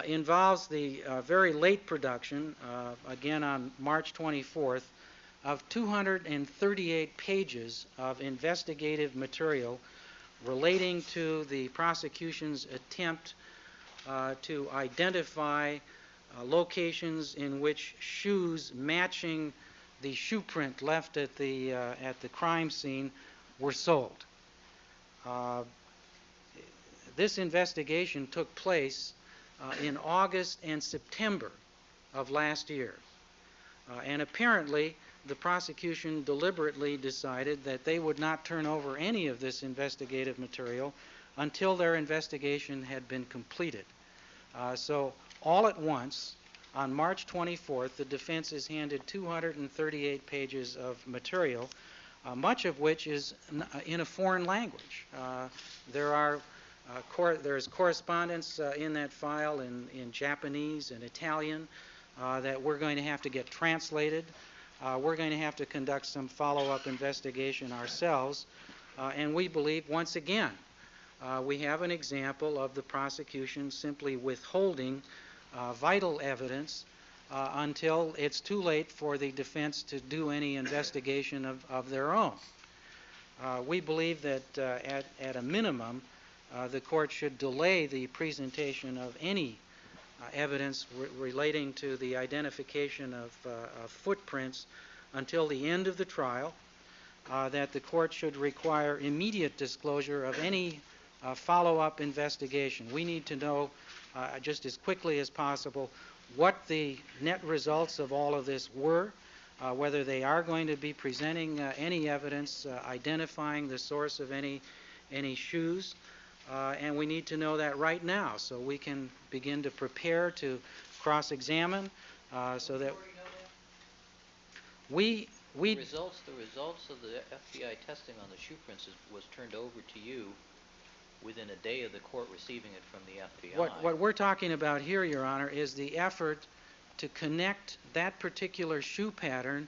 involves the very late production, again on March 24th, of 238 pages of investigative material relating to the prosecution's attempt to identify locations in which shoes matching the shoe print left at the crime scene were sold. This investigation took place in August and September of last year. And apparently, the prosecution deliberately decided that they would not turn over any of this investigative material until their investigation had been completed. So all at once, on March 24th, the defense is handed 238 pages of material, much of which is in a foreign language. There's correspondence in that file in Japanese and Italian that we're going to have to get translated. We're going to have to conduct some follow-up investigation ourselves. And we believe, once again, we have an example of the prosecution simply withholding vital evidence until it's too late for the defense to do any investigation of their own. We believe that at a minimum, the court should delay the presentation of any evidence relating to the identification of footprints until the end of the trial, that the court should require immediate disclosure of any follow-up investigation. We need to know just as quickly as possible what the net results of all of this were, whether they are going to be presenting any evidence identifying the source of any shoes, and we need to know that right now so we can begin to prepare to cross-examine so that the results of the FBI testing on the shoe prints was turned over to you within a day of the court receiving it from the FBI. What we're talking about here, Your Honor, is the effort to connect that particular shoe pattern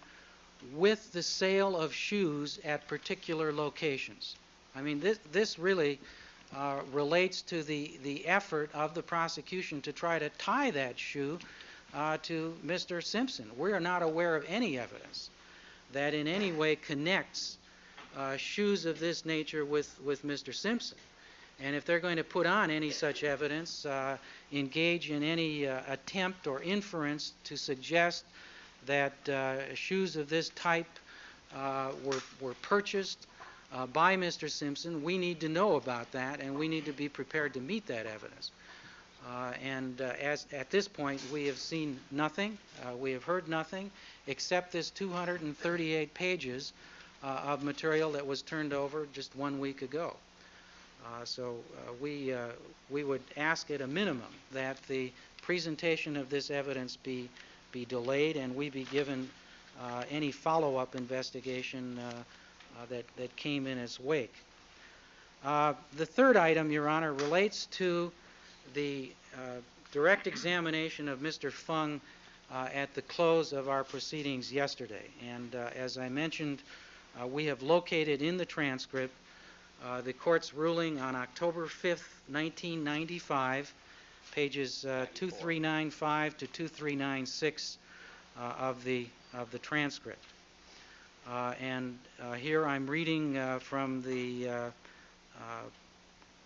with the sale of shoes at particular locations. I mean, this really relates to the effort of the prosecution to try to tie that shoe to Mr. Simpson. We are not aware of any evidence that in any way connects shoes of this nature with Mr. Simpson. And if they're going to put on any such evidence, engage in any attempt or inference to suggest that shoes of this type were purchased by Mr. Simpson, we need to know about that, and we need to be prepared to meet that evidence. At this point, we have seen nothing, we have heard nothing, except this 238 pages of material that was turned over just 1 week ago. So we would ask at a minimum that the presentation of this evidence be delayed and we be given any follow-up investigation that came in its wake. The third item, Your Honor, relates to the direct examination of Mr. Fung at the close of our proceedings yesterday. And as I mentioned, we have located in the transcript the court's ruling on October 5th, 1995, pages 2395 to 2396 of the transcript. And here I'm reading from the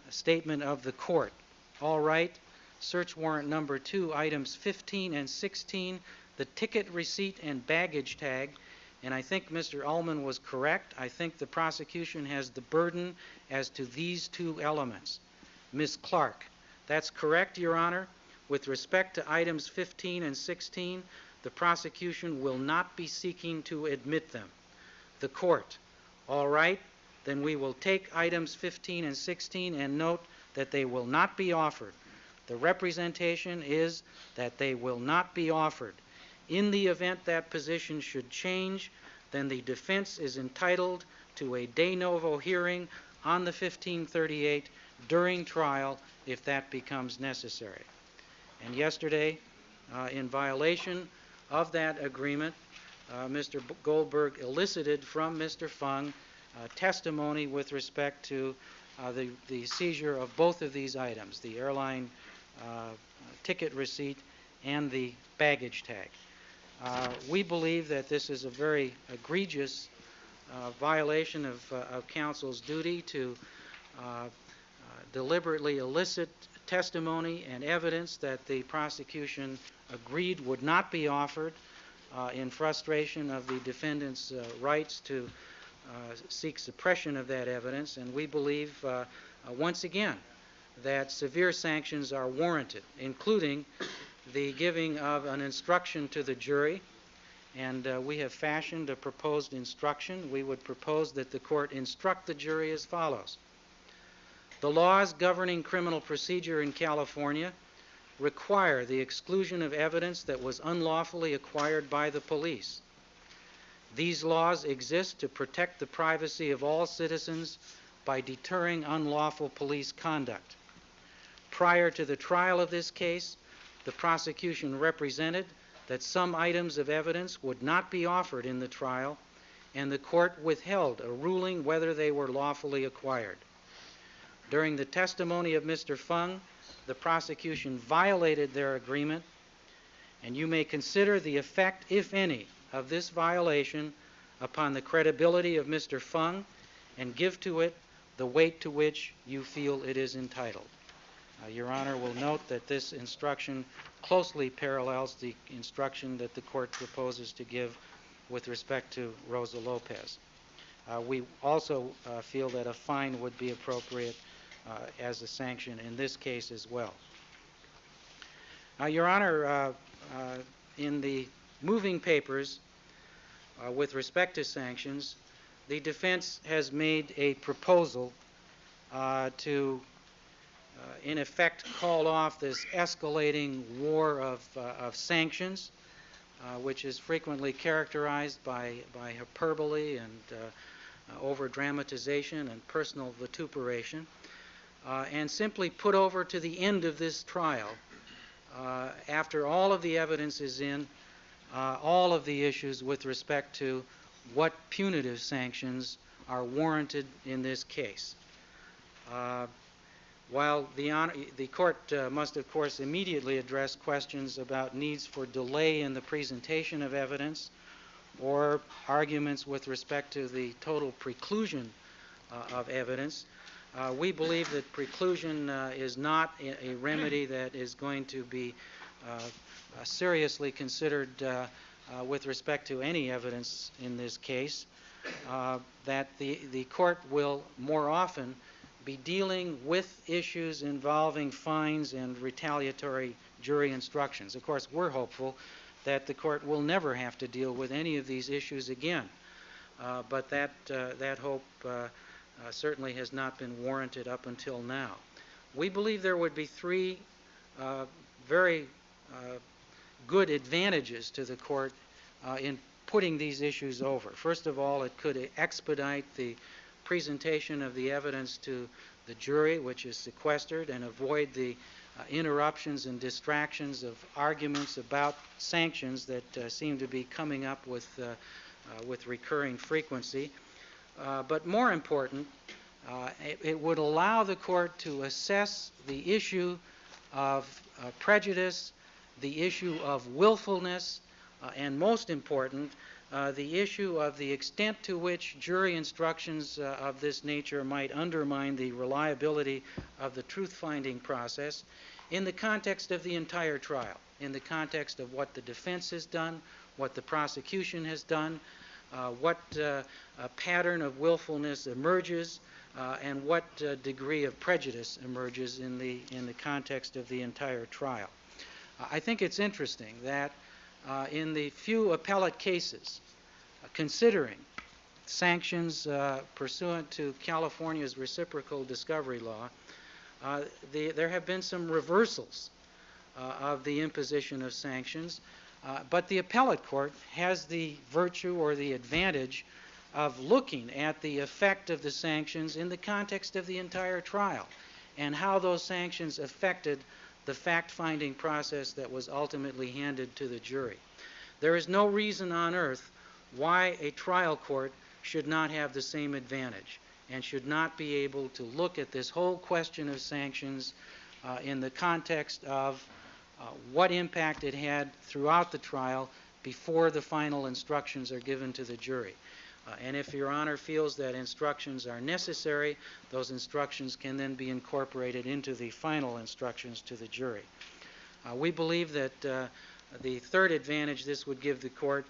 statement of the court. All right, search warrant number 2, items 15 and 16, the ticket receipt and baggage tag. And I think Mr. Ullman was correct. I think the prosecution has the burden as to these two elements. Ms. Clark, that's correct, Your Honor. With respect to items 15 and 16, the prosecution will not be seeking to admit them. The court, all right, then we will take items 15 and 16 and note that they will not be offered. The representation is that they will not be offered. In the event that position should change, then the defense is entitled to a de novo hearing on the 1538 during trial if that becomes necessary. And yesterday, in violation of that agreement, Mr. Goldberg elicited from Mr. Fung testimony with respect to the seizure of both of these items, the airline ticket receipt and the baggage tag. We believe that this is a very egregious violation of counsel's duty to deliberately elicit testimony and evidence that the prosecution agreed would not be offered in frustration of the defendant's rights to seek suppression of that evidence. And we believe, once again, that severe sanctions are warranted, including the giving of an instruction to the jury. And we have fashioned a proposed instruction. We would propose that the court instruct the jury as follows. The laws governing criminal procedure in California require the exclusion of evidence that was unlawfully acquired by the police. These laws exist to protect the privacy of all citizens by deterring unlawful police conduct. Prior to the trial of this case, the prosecution represented that some items of evidence would not be offered in the trial, and the court withheld a ruling whether they were lawfully acquired. During the testimony of Mr. Fung, the prosecution violated their agreement, and you may consider the effect, if any, of this violation upon the credibility of Mr. Fung and give to it the weight to which you feel it is entitled. Your Honor will note that this instruction closely parallels the instruction that the court proposes to give with respect to Rosa Lopez. We also feel that a fine would be appropriate as a sanction in this case as well. Your Honor, in the moving papers with respect to sanctions, the defense has made a proposal to in effect call off this escalating war of sanctions, which is frequently characterized by hyperbole and over-dramatization and personal vituperation, and simply put over to the end of this trial, after all of the evidence is in, all of the issues with respect to what punitive sanctions are warranted in this case. While the court must, of course, immediately address questions about needs for delay in the presentation of evidence or arguments with respect to the total preclusion of evidence, we believe that preclusion is not a remedy that is going to be seriously considered with respect to any evidence in this case, that the court will more often be dealing with issues involving fines and retaliatory jury instructions. Of course, we're hopeful that the court will never have to deal with any of these issues again, but that hope certainly has not been warranted up until now. We believe there would be three very good advantages to the court in putting these issues over. First of all, it could expedite the presentation of the evidence to the jury, which is sequestered, and avoid the interruptions and distractions of arguments about sanctions that seem to be coming up with recurring frequency. But more important, it would allow the court to assess the issue of prejudice, the issue of willfulness, and most important, the issue of the extent to which jury instructions of this nature might undermine the reliability of the truth-finding process in the context of the entire trial, in the context of what the defense has done, what the prosecution has done, what pattern of willfulness emerges, and what degree of prejudice emerges in the context of the entire trial. I think it's interesting that in the few appellate cases considering sanctions pursuant to California's reciprocal discovery law, there have been some reversals of the imposition of sanctions, but the appellate court has the virtue or the advantage of looking at the effect of the sanctions in the context of the entire trial and how those sanctions affected the fact-finding process that was ultimately handed to the jury. There is no reason on earth why a trial court should not have the same advantage and should not be able to look at this whole question of sanctions in the context of what impact it had throughout the trial before the final instructions are given to the jury. And if Your Honor feels that instructions are necessary, those instructions can then be incorporated into the final instructions to the jury. We believe that the third advantage this would give the court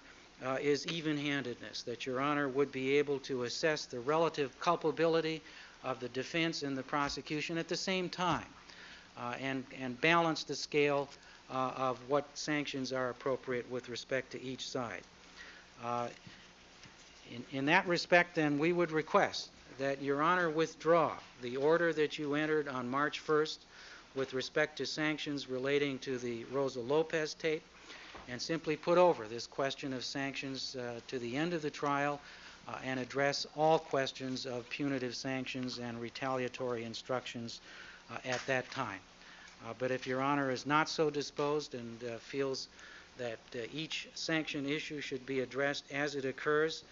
is even-handedness, that Your Honor would be able to assess the relative culpability of the defense and the prosecution at the same time, and balance the scale of what sanctions are appropriate with respect to each side. In that respect, then, we would request that Your Honor withdraw the order that you entered on March 1st with respect to sanctions relating to the Rosa Lopez tape, and simply put over this question of sanctions to the end of the trial and address all questions of punitive sanctions and retaliatory instructions at that time. But if Your Honor is not so disposed and feels that each sanction issue should be addressed as it occurs,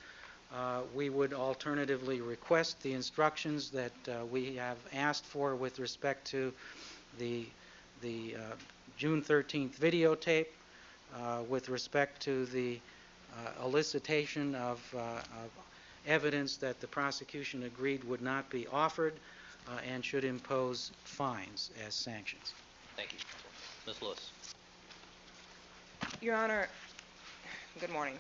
we would alternatively request the instructions that we have asked for with respect to the June 13th videotape, with respect to the elicitation of evidence that the prosecution agreed would not be offered, and should impose fines as sanctions. Thank you. Ms. Lewis. Your Honor, good morning.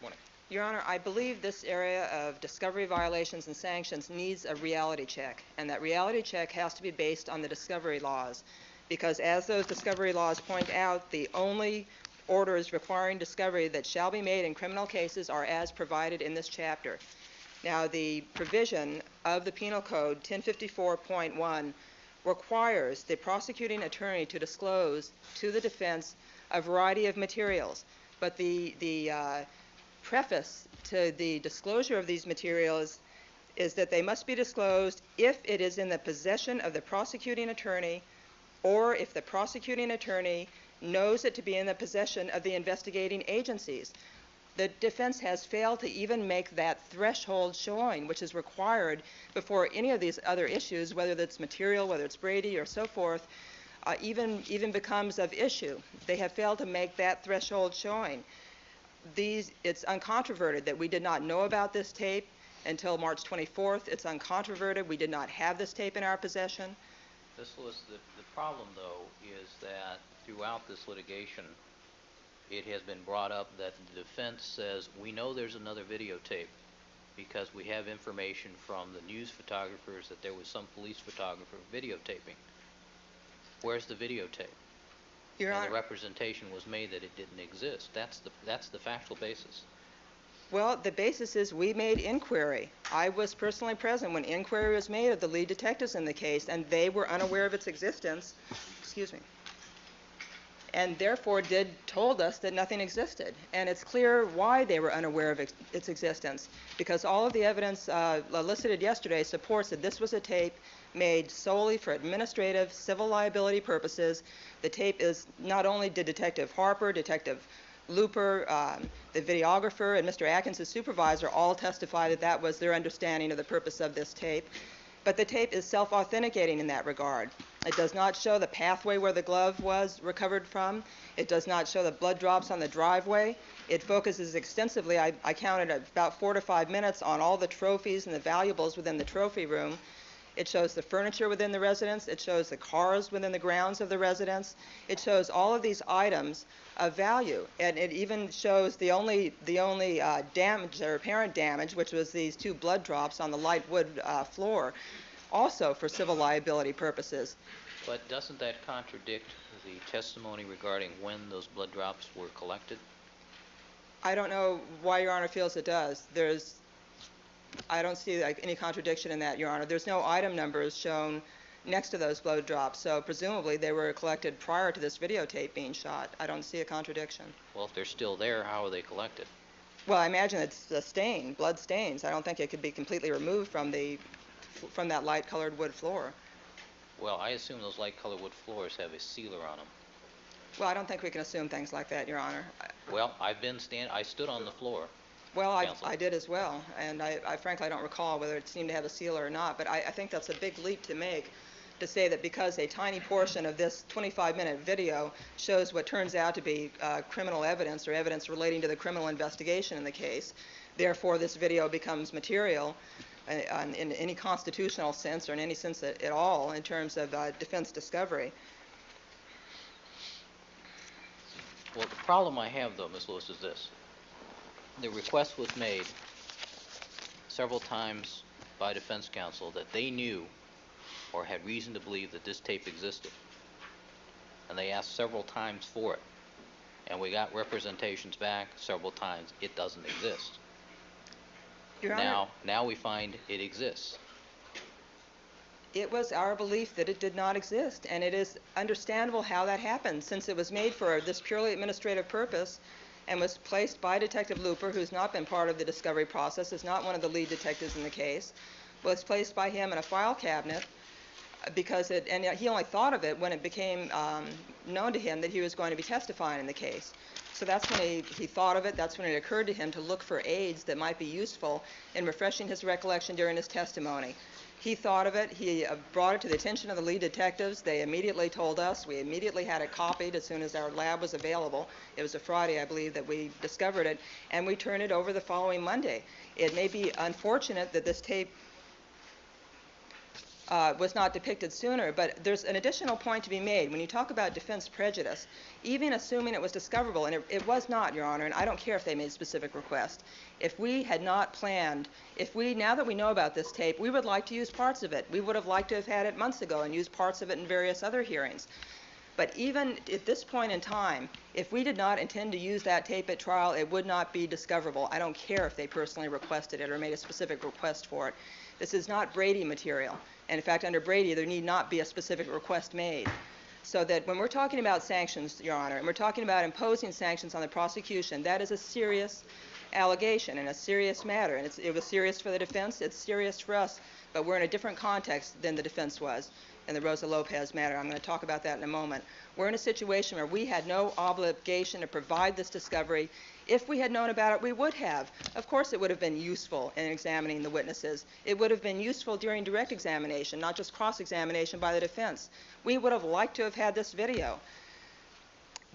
Morning. Your Honor, I believe this area of discovery violations and sanctions needs a reality check, and that reality check has to be based on the discovery laws, because as those discovery laws point out, the only orders requiring discovery that shall be made in criminal cases are as provided in this chapter. Now, the provision of the Penal Code 1054.1 requires the prosecuting attorney to disclose to the defense a variety of materials, but the preface to the disclosure of these materials is that they must be disclosed if it is in the possession of the prosecuting attorney, or if the prosecuting attorney knows it to be in the possession of the investigating agencies. The defense has failed to even make that threshold showing, which is required before any of these other issues, whether that's material, whether it's Brady or so forth, even becomes of issue. They have failed to make that threshold showing. It's uncontroverted that we did not know about this tape until March 24th. It's uncontroverted we did not have this tape in our possession. Ms. Lewis, the problem, though, is that throughout this litigation, it has been brought up that the defense says, we know there's another videotape because we have information from the news photographers that there was some police photographer videotaping. Where's the videotape? Your And Honor, the representation was made that it didn't exist. That's the factual basis. well, the basis is we made inquiry. I was personally present when inquiry was made of the lead detectives in the case, and they were unaware of its existence. Excuse me. And therefore told us that nothing existed. And it's clear why they were unaware of its existence, because all of the evidence elicited yesterday supports that this was a tape made solely for administrative civil liability purposes. The tape is not only did Detective Harper, Detective Looper, the videographer, and Mr. Atkins' supervisor all testify that that was their understanding of the purpose of this tape, but the tape is self-authenticating in that regard. It does not show the pathway where the glove was recovered from. It does not show the blood drops on the driveway. It focuses extensively, I counted about 4 to 5 minutes, on all the trophies and the valuables within the trophy room. It shows the furniture within the residence. It shows the cars within the grounds of the residence. It shows all of these items of value, and it even shows the only damage or apparent damage, which was these 2 blood drops on the light wood floor, also for civil liability purposes. But doesn't that contradict the testimony regarding when those blood drops were collected? I don't know why Your Honor feels it does. I don't see any contradiction in that, Your Honor. There's no item numbers shown next to those blood drops, so presumably they were collected prior to this videotape being shot. I don't see a contradiction. Well, if they're still there, how are they collected? Well, I imagine it's a stain, blood stains. I don't think it could be completely removed from that light-colored wood floor. Well, I assume those light-colored wood floors have a sealer on them. Well, I don't think we can assume things like that, Your Honor. Well, I stood on the floor. Well, I did as well, and I frankly don't recall whether it seemed to have a sealer or not, but I think that's a big leap to make to say that because a tiny portion of this 25-minute video shows what turns out to be criminal evidence or evidence relating to the criminal investigation in the case, therefore this video becomes material in any constitutional sense or in any sense at all in terms of defense discovery. Well, the problem I have, though, Ms. Lewis, is this. The request was made several times by defense counsel that they knew or had reason to believe that this tape existed. And they asked several times for it. And we got representations back several times. It doesn't exist. Your Honor, Now we find it exists. it was our belief that it did not exist, and it is understandable how that happened, since it was made for this purely administrative purpose and was placed by Detective Looper, who's not been part of the discovery process, is not one of the lead detectives in the case, was placed by him in a file cabinet because and he only thought of it when it became known to him that he was going to be testifying in the case. So that's when he thought of it. That's when it occurred to him to look for aids that might be useful in refreshing his recollection during his testimony. He thought of it. He brought it to the attention of the lead detectives. They immediately told us. We immediately had it copied as soon as our lab was available. It was a Friday, I believe, that we discovered it, and we turned it over the following Monday. It may be unfortunate that this tape was not depicted sooner, but there's an additional point to be made. When you talk about defense prejudice, even assuming it was discoverable, and it was not, Your Honor, and I don't care if they made specific requests, if we had not planned, now that we know about this tape, we would like to use parts of it. We would have liked to have had it months ago and used parts of it in various other hearings. But even at this point in time, if we did not intend to use that tape at trial, it would not be discoverable. I don't care if they personally requested it or made a specific request for it. This is not Brady material. And in fact, under Brady, there need not be a specific request made. So that when we're talking about sanctions, Your Honor, and we're talking about imposing sanctions on the prosecution, that is a serious allegation and a serious matter. And it was serious for the defense, it's serious for us, but we're in a different context than the defense was in the Rosa Lopez matter. I'm going to talk about that in a moment. We're in a situation where we had no obligation to provide this discovery. If we had known about it, we would have. Of course, it would have been useful in examining the witnesses. It would have been useful during direct examination, not just cross-examination by the defense. We would have liked to have had this video,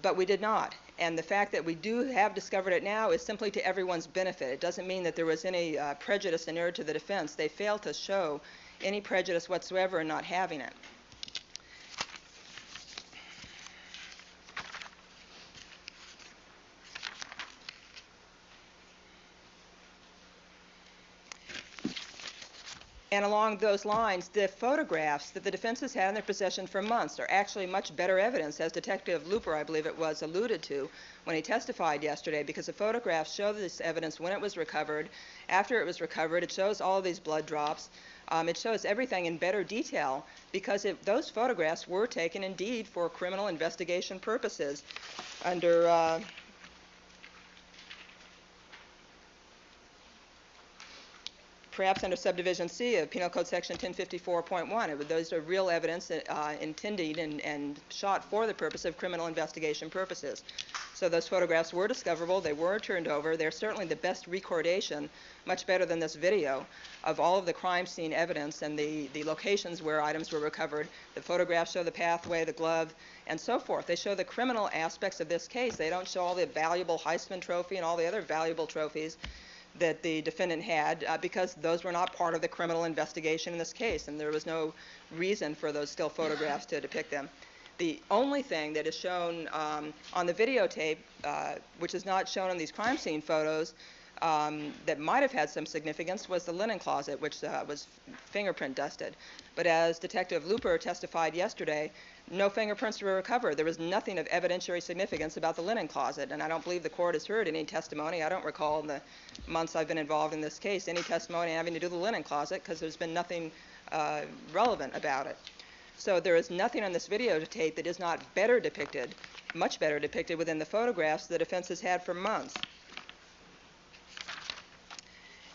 but we did not. And the fact that we do have discovered it now is simply to everyone's benefit. It doesn't mean that there was any prejudice in error to the defense. They failed to show any prejudice whatsoever in not having it. And along those lines, the photographs that the defense has had in their possession for months are actually much better evidence, as Detective Looper, I believe it was, alluded to when he testified yesterday, because the photographs show this evidence when it was recovered, after it was recovered. It shows all of these blood drops. It shows everything in better detail because those photographs were taken indeed for criminal investigation purposes under perhaps under Subdivision C of Penal Code Section 1054.1. Those are real evidence intended and shot for the purpose of criminal investigation purposes. So those photographs were discoverable. They were turned over. They're certainly the best recordation, much better than this video, of all of the crime scene evidence and the locations where items were recovered. The photographs show the pathway, the glove, and so forth. They show the criminal aspects of this case. They don't show all the valuable Heisman Trophy and all the other valuable trophies that the defendant had because those were not part of the criminal investigation in this case, and there was no reason for those still photographs to depict them. The only thing that is shown on the videotape, which is not shown in these crime scene photos, that might have had some significance was the linen closet, which was fingerprint dusted. But as Detective Looper testified yesterday, no fingerprints were recovered. There was nothing of evidentiary significance about the linen closet, and I don't believe the court has heard any testimony. I don't recall in the months I've been involved in this case any testimony having to do with the linen closet because there's been nothing relevant about it. So there is nothing on this videotape that is not better depicted, much better depicted within the photographs the defense has had for months.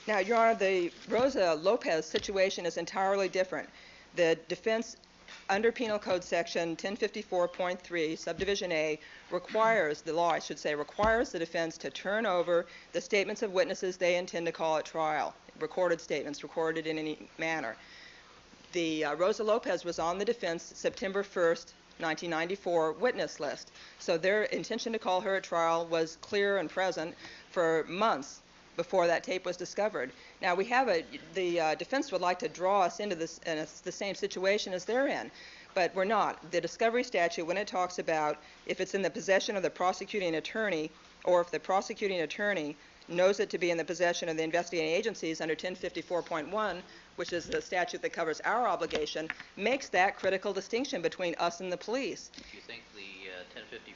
Now, Your Honor, the Rosa Lopez situation is entirely different. The defense, under Penal Code Section 1054.3, Subdivision A, requires, the law I should say, requires the defense to turn over the statements of witnesses they intend to call at trial, recorded statements, recorded in any manner. Rosa Lopez was on the defense September 1st, 1994 witness list. So their intention to call her at trial was clear and present for months before that tape was discovered. Now the defense would like to draw us into this, and it's the same situation as they're in, but we're not. The discovery statute, when it talks about if it's in the possession of the prosecuting attorney, or if the prosecuting attorney knows it to be in the possession of the investigating agencies under 1054.1, which is the statute that covers our obligation, makes that critical distinction between us and the police. Do you think the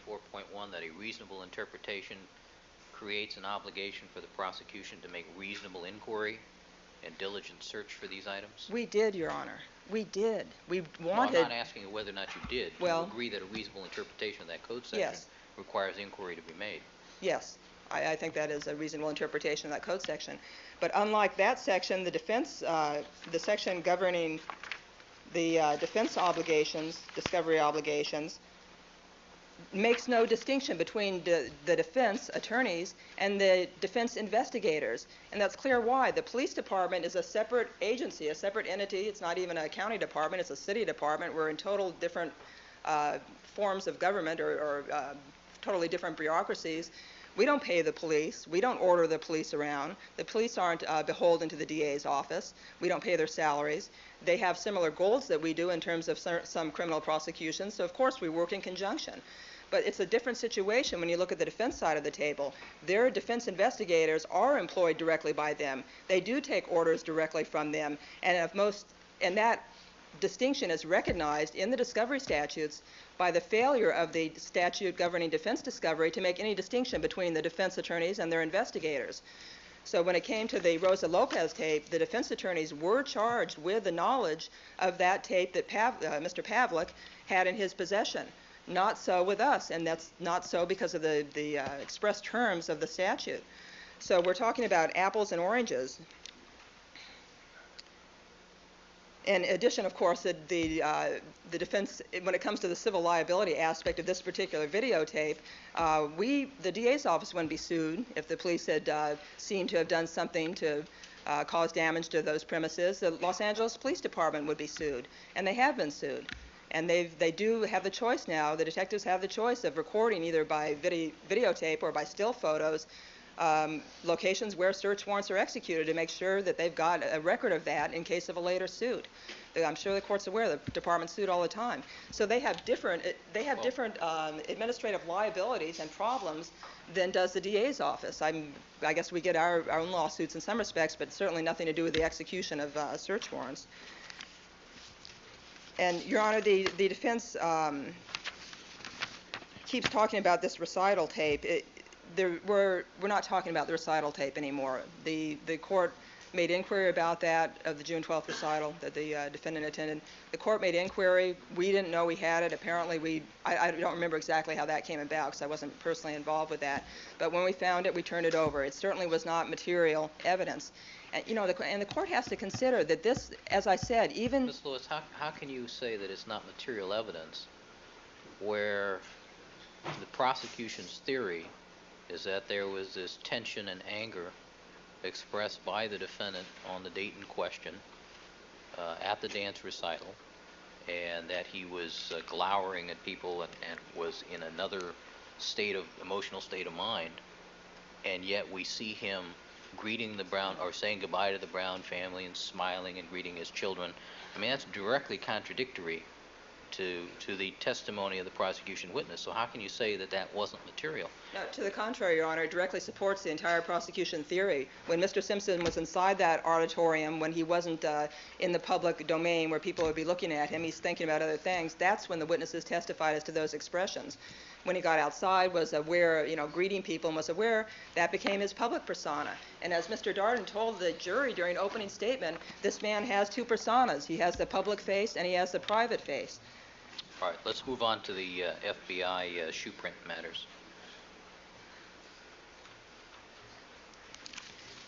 1054.1, that a reasonable interpretation creates an obligation for the prosecution to make reasonable inquiry and diligent search for these items? We did, Your Honor. We did. We No, wanted... I'm not asking you whether or not you did. Well... Do you agree that a reasonable interpretation of that code section Yes. requires inquiry to be made? Yes. I think that is a reasonable interpretation of that code section. But unlike that section, the defense, the section governing the defense obligations, discovery obligations, makes no distinction between the defense attorneys and the defense investigators. And that's clear why. The police department is a separate agency, a separate entity. It's not even a county department. It's a city department. We're in total different forms of government or totally different bureaucracies. We don't pay the police. We don't order the police around. The police aren't beholden to the DA's office. We don't pay their salaries. They have similar goals that we do in terms of some criminal prosecutions, so of course we work in conjunction. But it's a different situation when you look at the defense side of the table. Their defense investigators are employed directly by them. They do take orders directly from them, and that distinction is recognized in the discovery statutes by the failure of the statute governing defense discovery to make any distinction between the defense attorneys and their investigators. So when it came to the Rosa Lopez tape, the defense attorneys were charged with the knowledge of that tape that Mr. Pavlik had in his possession. Not so with us, and that's not so because of the express terms of the statute. So we're talking about apples and oranges. In addition, of course, the defense, when it comes to the civil liability aspect of this particular videotape, the DA's office wouldn't be sued if the police had seemed to have done something to cause damage to those premises. The Los Angeles Police Department would be sued, and they have been sued. And they do have the choice now, the detectives have the choice of recording either by videotape or by still photos locations where search warrants are executed to make sure that they've got a record of that in case of a later suit. I'm sure the court's aware the department's sued all the time. So they have different administrative liabilities and problems than does the DA's office. I guess we get our own lawsuits in some respects, but certainly nothing to do with the execution of search warrants. And, Your Honor, the defense keeps talking about this recital tape. We're not talking about the recital tape anymore. The court made inquiry about that, of the June 12th recital that the defendant attended. The court made inquiry. We didn't know we had it. Apparently, I don't remember exactly how that came about because I wasn't personally involved with that. But when we found it, we turned it over. It certainly was not material evidence. And, and the court has to consider that this, as I said, even... Ms. Lewis, how can you say that it's not material evidence where the prosecution's theory is that there was this tension and anger expressed by the defendant on the date in question at the dance recital, and that he was glowering at people and was in another emotional state of mind, and yet we see him greeting the Brown, or saying goodbye to the Brown family and smiling and greeting his children. I mean, that's directly contradictory to the testimony of the prosecution witness. So how can you say that that wasn't material? No, to the contrary, Your Honor, it directly supports the entire prosecution theory. When Mr. Simpson was inside that auditorium, when he wasn't in the public domain where people would be looking at him, he's thinking about other things, that's when the witnesses testified as to those expressions. When he got outside, was aware, greeting people and was aware, that became his public persona. And as Mr. Darden told the jury during opening statement, this man has two personas. He has the public face and he has the private face. All right, let's move on to the FBI shoe print matters.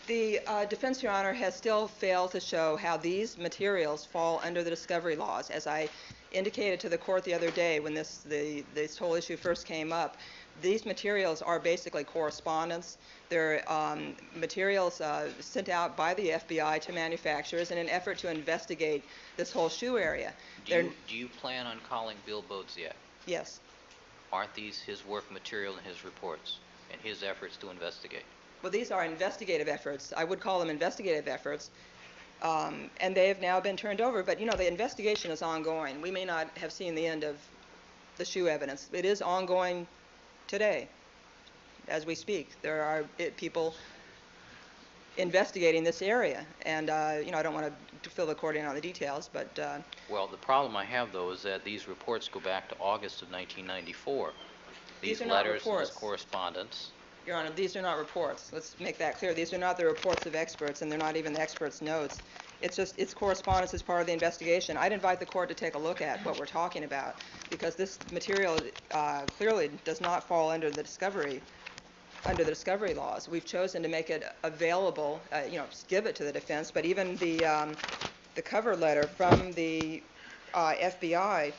The defense, Your Honor, has still failed to show how these materials fall under the discovery laws. As I indicated to the court the other day when this whole issue first came up, these materials are basically correspondence. They're materials sent out by the FBI to manufacturers in an effort to investigate this whole shoe area. Do you plan on calling Bill Bodes yet? Yes. Aren't these his work material and his reports and his efforts to investigate? Well, these are investigative efforts. I would call them investigative efforts. And they have now been turned over. But, the investigation is ongoing. We may not have seen the end of the shoe evidence. It is ongoing today, as we speak. There are people investigating this area. And, I don't want to fill the court in on the details, but... Well, the problem I have, though, is that these reports go back to August of 1994. These letters and this correspondence. Your Honor, these are not reports. Let's make that clear. These are not the reports of experts, and they're not even the experts' notes. It's correspondence as part of the investigation. I'd invite the court to take a look at what we're talking about, because this material clearly does not fall under the discovery laws. We've chosen to make it available, give it to the defense, but even the cover letter from the FBI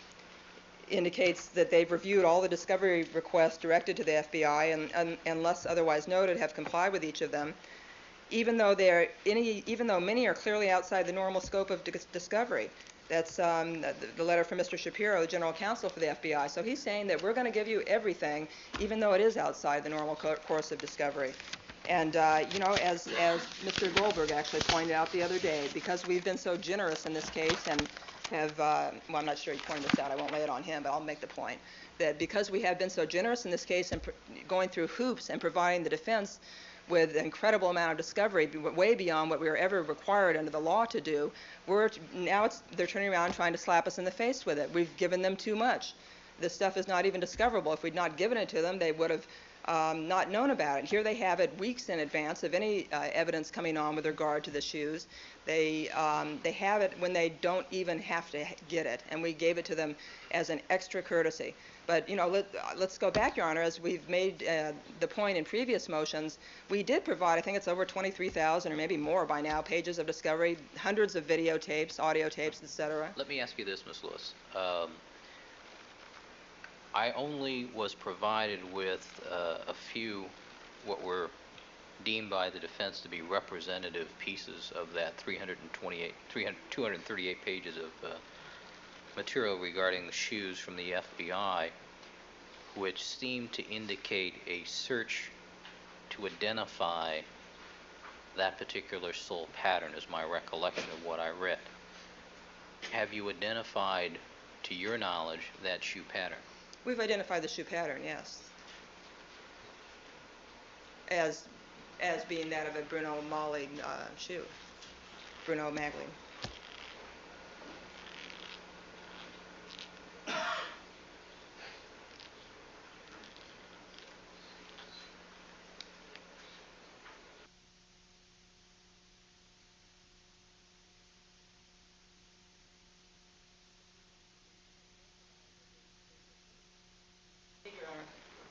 indicates that they've reviewed all the discovery requests directed to the FBI and unless otherwise noted, have complied with each of them, even though many are clearly outside the normal scope of discovery. That's the letter from Mr. Shapiro, the General Counsel for the FBI. So he's saying that we're going to give you everything, even though it is outside the normal course of discovery. And, as Mr. Goldberg actually pointed out the other day, because we've been so generous in this case and have, well, I'm not sure he pointed this out, I won't lay it on him, but I'll make the point, that because we have been so generous in this case and going through hoops and providing the defense with an incredible amount of discovery, way beyond what we were ever required under the law to do, they're turning around and trying to slap us in the face with it. We've given them too much. This stuff is not even discoverable. If we'd not given it to them, they would have not known about it. Here they have it weeks in advance of any evidence coming on with regard to the shoes. They have it when they don't even have to get it, and we gave it to them as an extra courtesy. But, let's go back, Your Honor, as we've made the point in previous motions, we did provide, I think it's over 23,000 or maybe more by now, pages of discovery, hundreds of videotapes, audio tapes, etc. Let me ask you this, Ms. Lewis. I only was provided with a few what were deemed by the defense to be representative pieces of that 238 pages of material regarding the shoes from the FBI, which seemed to indicate a search to identify that particular sole pattern, is my recollection of what I read. Have you identified, to your knowledge, that shoe pattern? We've identified the shoe pattern, yes, as being that of a Bruno Magli shoe, Bruno Magli.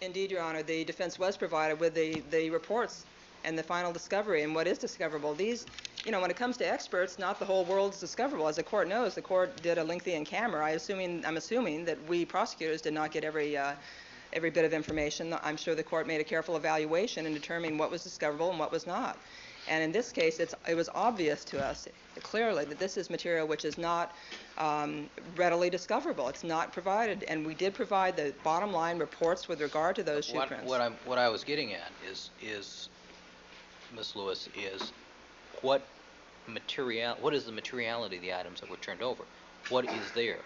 Indeed, Your Honor, the defense was provided with the reports and the final discovery and what is discoverable. These, when it comes to experts, not the whole world is discoverable. As the court knows, the court did a lengthy in-camera. I'm assuming that we prosecutors did not get every bit of information. I'm sure the court made a careful evaluation in determining what was discoverable and what was not. And in this case, it was obvious to us clearly that this is material which is not readily discoverable. It's not provided, and we did provide the bottom line reports with regard to those shoe prints. What I was getting at is Ms. Lewis, is what is the materiality of the items that were turned over? What is there?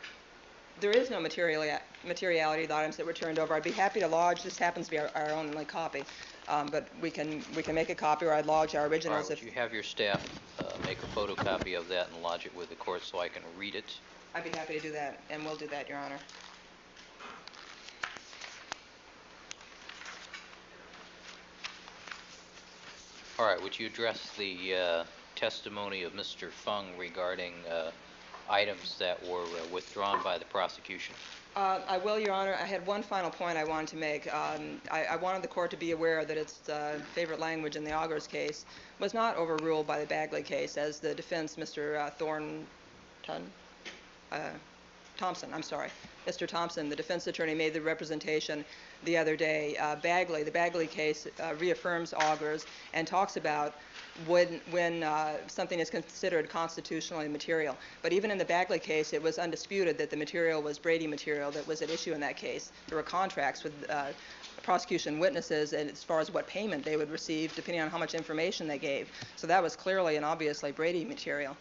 There is no materiality of the items that were turned over. I'd be happy to lodge. This happens to be our only copy, but we can make a copy, or I'd lodge our originals. Would you have your staff make a photocopy of that and lodge it with the court so I can read it? I'd be happy to do that, and we'll do that, Your Honor. All right. Would you address the testimony of Mr. Fung regarding items that were withdrawn by the prosecution? I will, Your Honor. I had one final point I wanted to make. I wanted the court to be aware that its favorite language in the Augers case was not overruled by the Bagley case, as the defense, Mr. Thornton, Thompson, Mr. Thompson, the defense attorney, made the representation the other day. The Bagley case reaffirms Augers and talks about when something is considered constitutionally material. But even in the Bagley case, it was undisputed that the material was Brady material that was at issue in that case. There were contracts with prosecution witnesses and as far as what payment they would receive depending on how much information they gave. So that was clearly and obviously Brady material.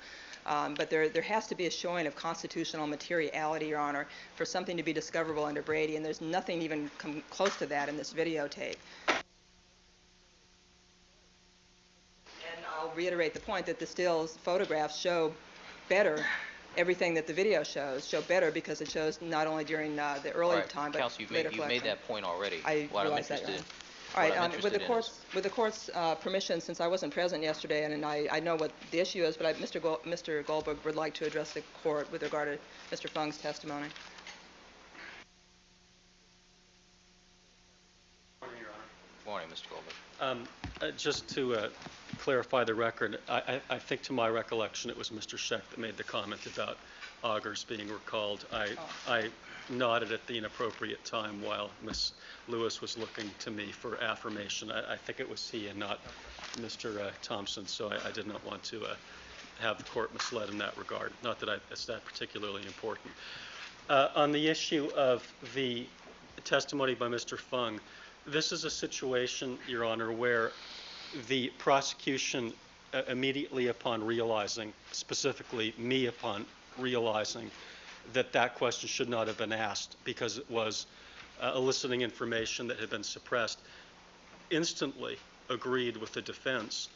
But there has to be a showing of constitutional materiality, Your Honor, for something to be discoverable under Brady, and there's nothing even come close to that in this videotape. And I'll reiterate the point that the stills photographs show better everything that the video show better because it shows not only during the early time but Counsel, later you've made that point already. I What I'm realize that, interested All right, what I'm with the interested in is- court's permission, since I wasn't present yesterday, and I know what the issue is, but Mr. Goldberg would like to address the court with regard to Mr. Fung's testimony. Morning, Mr. Goldberg. Just to clarify the record, I think to my recollection it was Mr. Scheck that made the comment about Augers being recalled. I nodded at the inappropriate time while Ms. Lewis was looking to me for affirmation. I think it was he and not Mr. Thompson, so I did not want to have the court misled in that regard. Not that it's that particularly important. On the issue of the testimony by Mr. Fung, this is a situation, Your Honor, where the prosecution immediately upon realizing, specifically me upon realizing, that question should not have been asked because it was eliciting information that had been suppressed, instantly agreed with the defense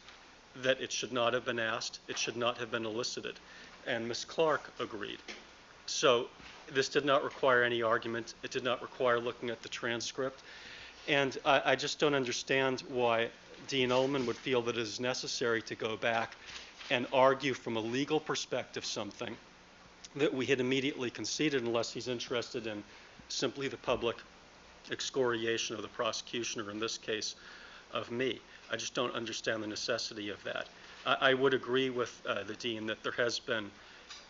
that it should not have been asked, it should not have been elicited, and Ms. Clark agreed. So this did not require any argument. It did not require looking at the transcript. And I just don't understand why Dean Ullman would feel that it is necessary to go back and argue from a legal perspective something that we had immediately conceded unless he's interested in simply the public excoriation of the prosecution, or in this case, of me. I just don't understand the necessity of that. I would agree with the Dean that there has been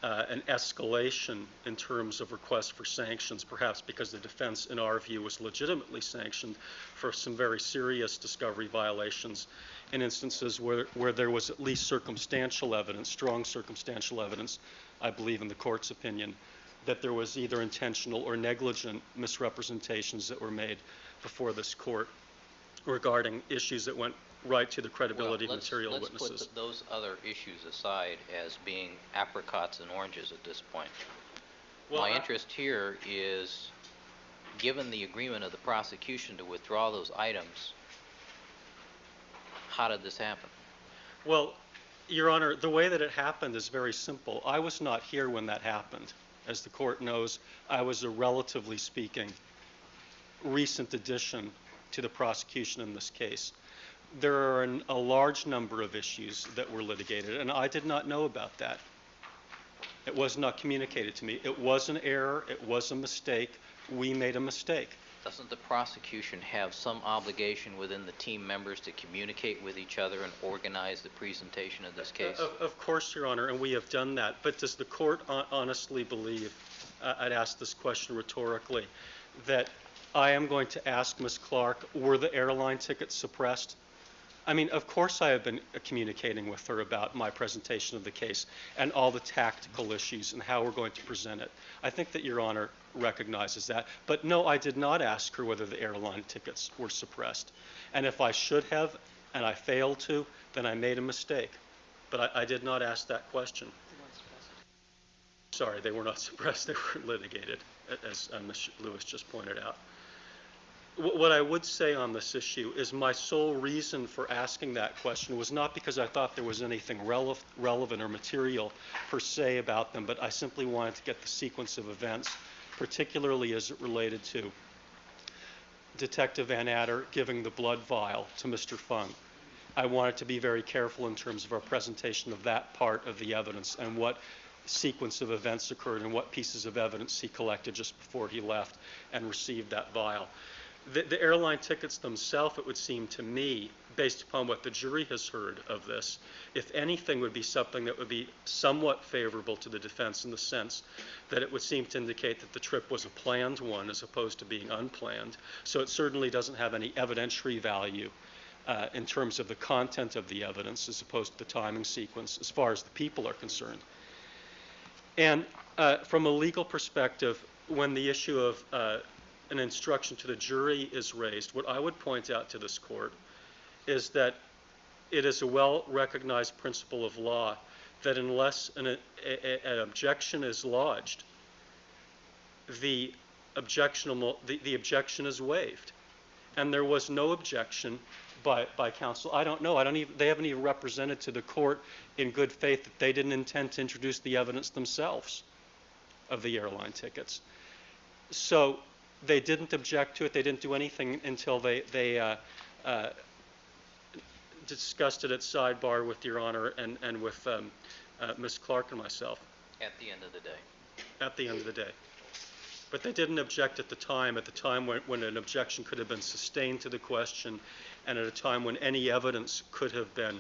an escalation in terms of requests for sanctions, perhaps because the defense, in our view, was legitimately sanctioned for some very serious discovery violations in instances where there was at least circumstantial evidence, strong circumstantial evidence, I believe in the court's opinion, that there was either intentional or negligent misrepresentations that were made before this court regarding issues that went right to the credibility of material witnesses. Let's put those other issues aside as being apricots and oranges at this point. Well, my interest here is, given the agreement of the prosecution to withdraw those items, how did this happen? Well, Your Honor, the way that it happened is very simple. I was not here when that happened. As the court knows, I was a relatively speaking recent addition to the prosecution in this case. There are a large number of issues that were litigated, and I did not know about that. It was not communicated to me. It was an error. It was a mistake. We made a mistake. Doesn't the prosecution have some obligation within the team members to communicate with each other and organize the presentation of this case? Of course, Your Honor, and we have done that. But does the court honestly believe, I'd ask this question rhetorically, that I am going to ask Ms. Clark, were the airline tickets suppressed? I mean, of course I have been communicating with her about my presentation of the case and all the tactical issues and how we're going to present it. I think that Your Honor recognizes that. But no, I did not ask her whether the airline tickets were suppressed. And if I should have and I failed to, then I made a mistake. But I did not ask that question. Sorry, they were not suppressed. They were litigated, as Ms. Lewis just pointed out. What I would say on this issue is my sole reason for asking that question was not because I thought there was anything relevant or material per se about them, but I simply wanted to get the sequence of events, particularly as it related to Detective Van Adder giving the blood vial to Mr. Fung. I wanted to be very careful in terms of our presentation of that part of the evidence and what sequence of events occurred and what pieces of evidence he collected just before he left and received that vial. The airline tickets themselves, it would seem to me, based upon what the jury has heard of this, if anything, would be something that would be somewhat favorable to the defense in the sense that it would seem to indicate that the trip was a planned one as opposed to being unplanned. So it certainly doesn't have any evidentiary value in terms of the content of the evidence as opposed to the timing sequence as far as the people are concerned. And from a legal perspective, when the issue of an instruction to the jury is raised, what I would point out to this court is that it is a well-recognized principle of law that unless an objection is lodged, the objection is waived. And there was no objection by counsel. I don't know. They haven't even represented to the court in good faith that they didn't intend to introduce the evidence themselves of the airline tickets. So they didn't object to it. They didn't do anything until they discussed it at sidebar with Your Honor and with Ms. Clark and myself. At the end of the day. At the end of the day. But they didn't object at the time when an objection could have been sustained to the question and at a time when any evidence could have been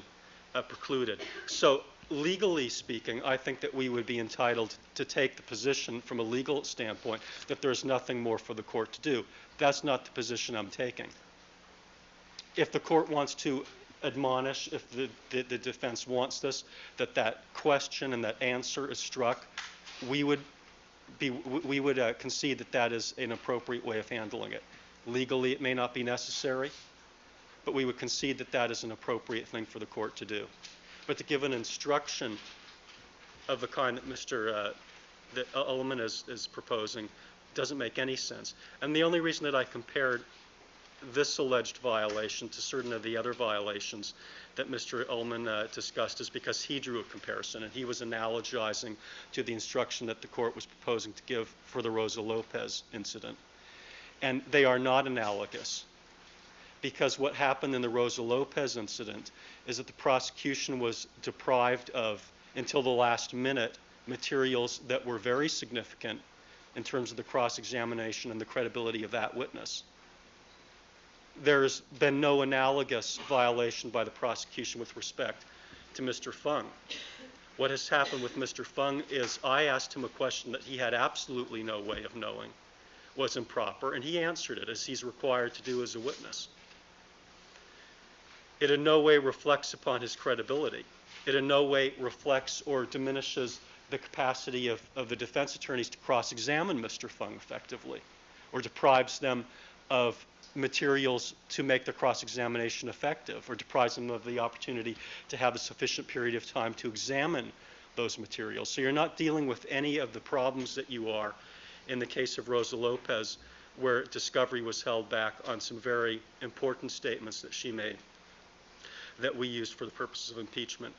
precluded. So legally speaking, I think that we would be entitled to take the position from a legal standpoint that there's nothing more for the court to do. That's not the position I'm taking. If the court wants to admonish, if the defense wants this, that question and that answer is struck, we would concede that that is an appropriate way of handling it. Legally, it may not be necessary, but we would concede that that is an appropriate thing for the court to do. But to give an instruction of the kind that that Ullman is proposing doesn't make any sense. And the only reason that I compared this alleged violation to certain of the other violations that Mr. Ullman discussed is because he drew a comparison, and he was analogizing to the instruction that the court was proposing to give for the Rosa Lopez incident. And they are not analogous, because what happened in the Rosa Lopez incident is that the prosecution was deprived of, until the last minute, materials that were very significant in terms of the cross-examination and the credibility of that witness. There's been no analogous violation by the prosecution with respect to Mr. Fung. What has happened with Mr. Fung is I asked him a question that he had absolutely no way of knowing was improper, and he answered it as he's required to do as a witness. It in no way reflects upon his credibility. It in no way reflects or diminishes the capacity of the defense attorneys to cross-examine Mr. Fung effectively, or deprives them of materials to make the cross-examination effective, or deprives them of the opportunity to have a sufficient period of time to examine those materials. So you're not dealing with any of the problems that you are in the case of Rosa Lopez, where discovery was held back on some very important statements that she made that we used for the purposes of impeachment.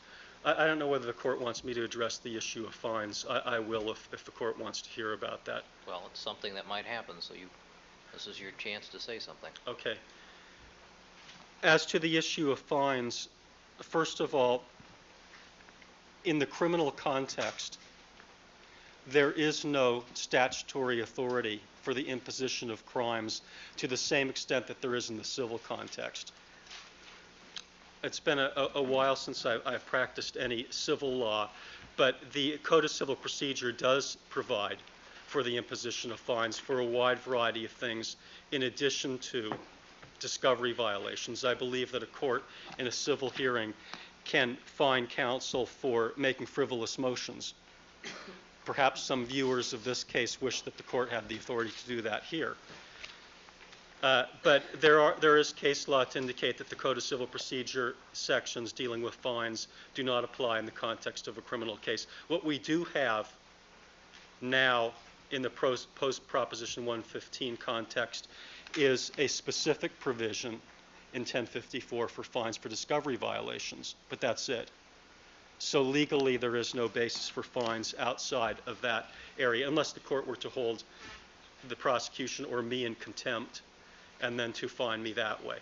I don't know whether the court wants me to address the issue of fines. I will if the court wants to hear about that. Well, it's something that might happen, so this is your chance to say something. Okay. As to the issue of fines, first of all, in the criminal context, there is no statutory authority for the imposition of crimes to the same extent that there is in the civil context. It's been a while since I've practiced any civil law, but the Code of Civil Procedure does provide for the imposition of fines for a wide variety of things in addition to discovery violations. I believe that a court in a civil hearing can fine counsel for making frivolous motions. Perhaps some viewers of this case wish that the court had the authority to do that here. But there is case law to indicate that the Code of Civil Procedure sections dealing with fines do not apply in the context of a criminal case. What we do have now in the post-Proposition 115 context is a specific provision in 1054 for fines for discovery violations, but that's it. So legally there is no basis for fines outside of that area, unless the court were to hold the prosecution or me in contempt and then to fine me that way.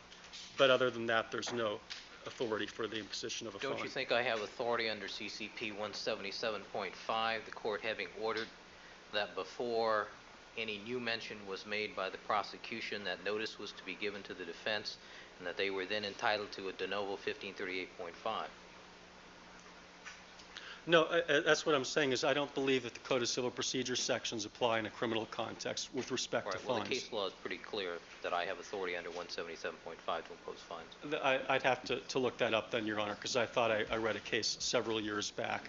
But other than that, there's no authority for the imposition of a fine. Don't you think I have authority under CCP 177.5, the court having ordered that before any new mention was made by the prosecution that notice was to be given to the defense and that they were then entitled to a de novo 1538.5. No, that's what I'm saying is I don't believe that the Code of Civil Procedure sections apply in a criminal context with respect All to right, well, fines. the case law is pretty clear that I have authority under 177.5 to impose fines. I'd have to look that up then, Your Honor, because I thought I read a case several years back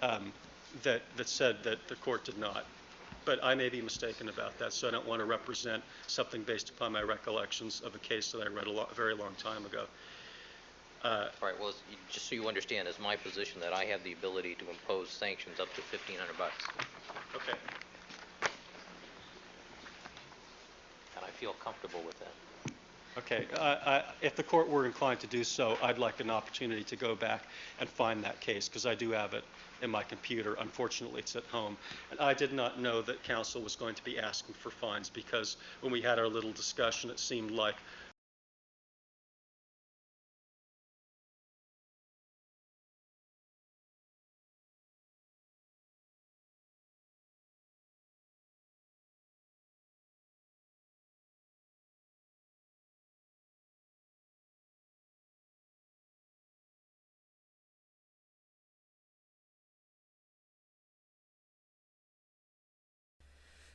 that said that the court did not. But I may be mistaken about that, so I don't want to represent something based upon my recollections of a case that I read a very long time ago. All right, well, just so you understand, it's my position that I have the ability to impose sanctions up to $1,500. Okay. And I feel comfortable with that. Okay. If the court were inclined to do so, I'd like an opportunity to go back and find that case, because I do have it in my computer. Unfortunately, it's at home. And I did not know that counsel was going to be asking for fines, because when we had our little discussion, it seemed like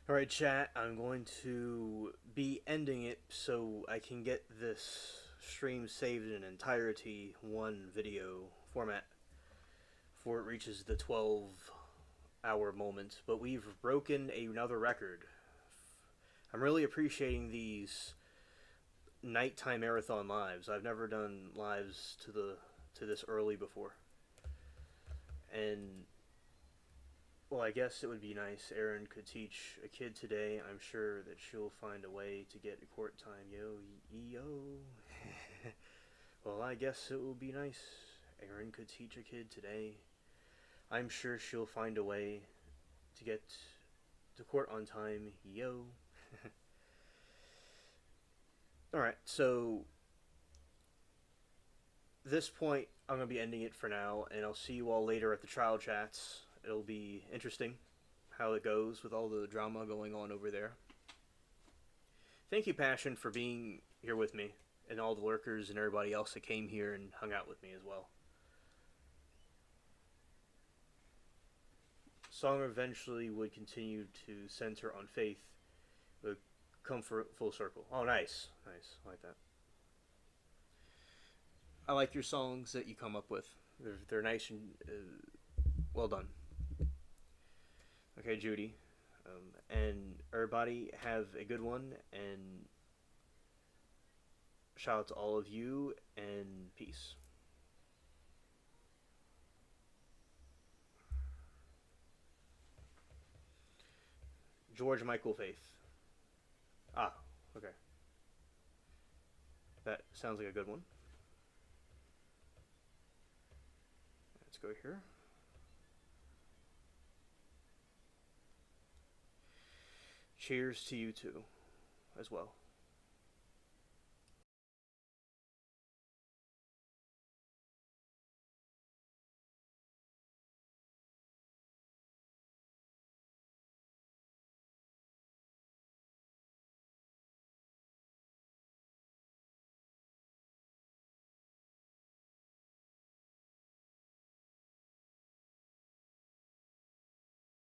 Alright, chat, I'm going to be ending it so I can get this stream saved in entirety, one video format, before it reaches the 12-hour moment. But we've broken another record. I'm really appreciating these nighttime marathon lives. I've never done lives to this early before. And well, I guess it would be nice Erin could teach a kid today. I'm sure that she'll find a way to get court time. Yo. Well, I guess it will be nice Erin could teach a kid today. I'm sure she'll find a way to get to court on time. Yo. Alright, so this point, I'm going to be ending it for now, and I'll see you all later at the trial chats. It'll be interesting how it goes with all the drama going on over there. Thank you, Passion, for being here with me, and all the lurkers and everybody else that came here and hung out with me as well. Song eventually would continue to center on faith, but come for full circle. Oh, nice. Nice. I like that. I like your songs that you come up with. They're nice and well done. Okay, Judy. And everybody have a good one, and shout out to all of you, and peace. George Michael Faith. Ah, okay. That sounds like a good one. Let's go here. Cheers to you too, as well.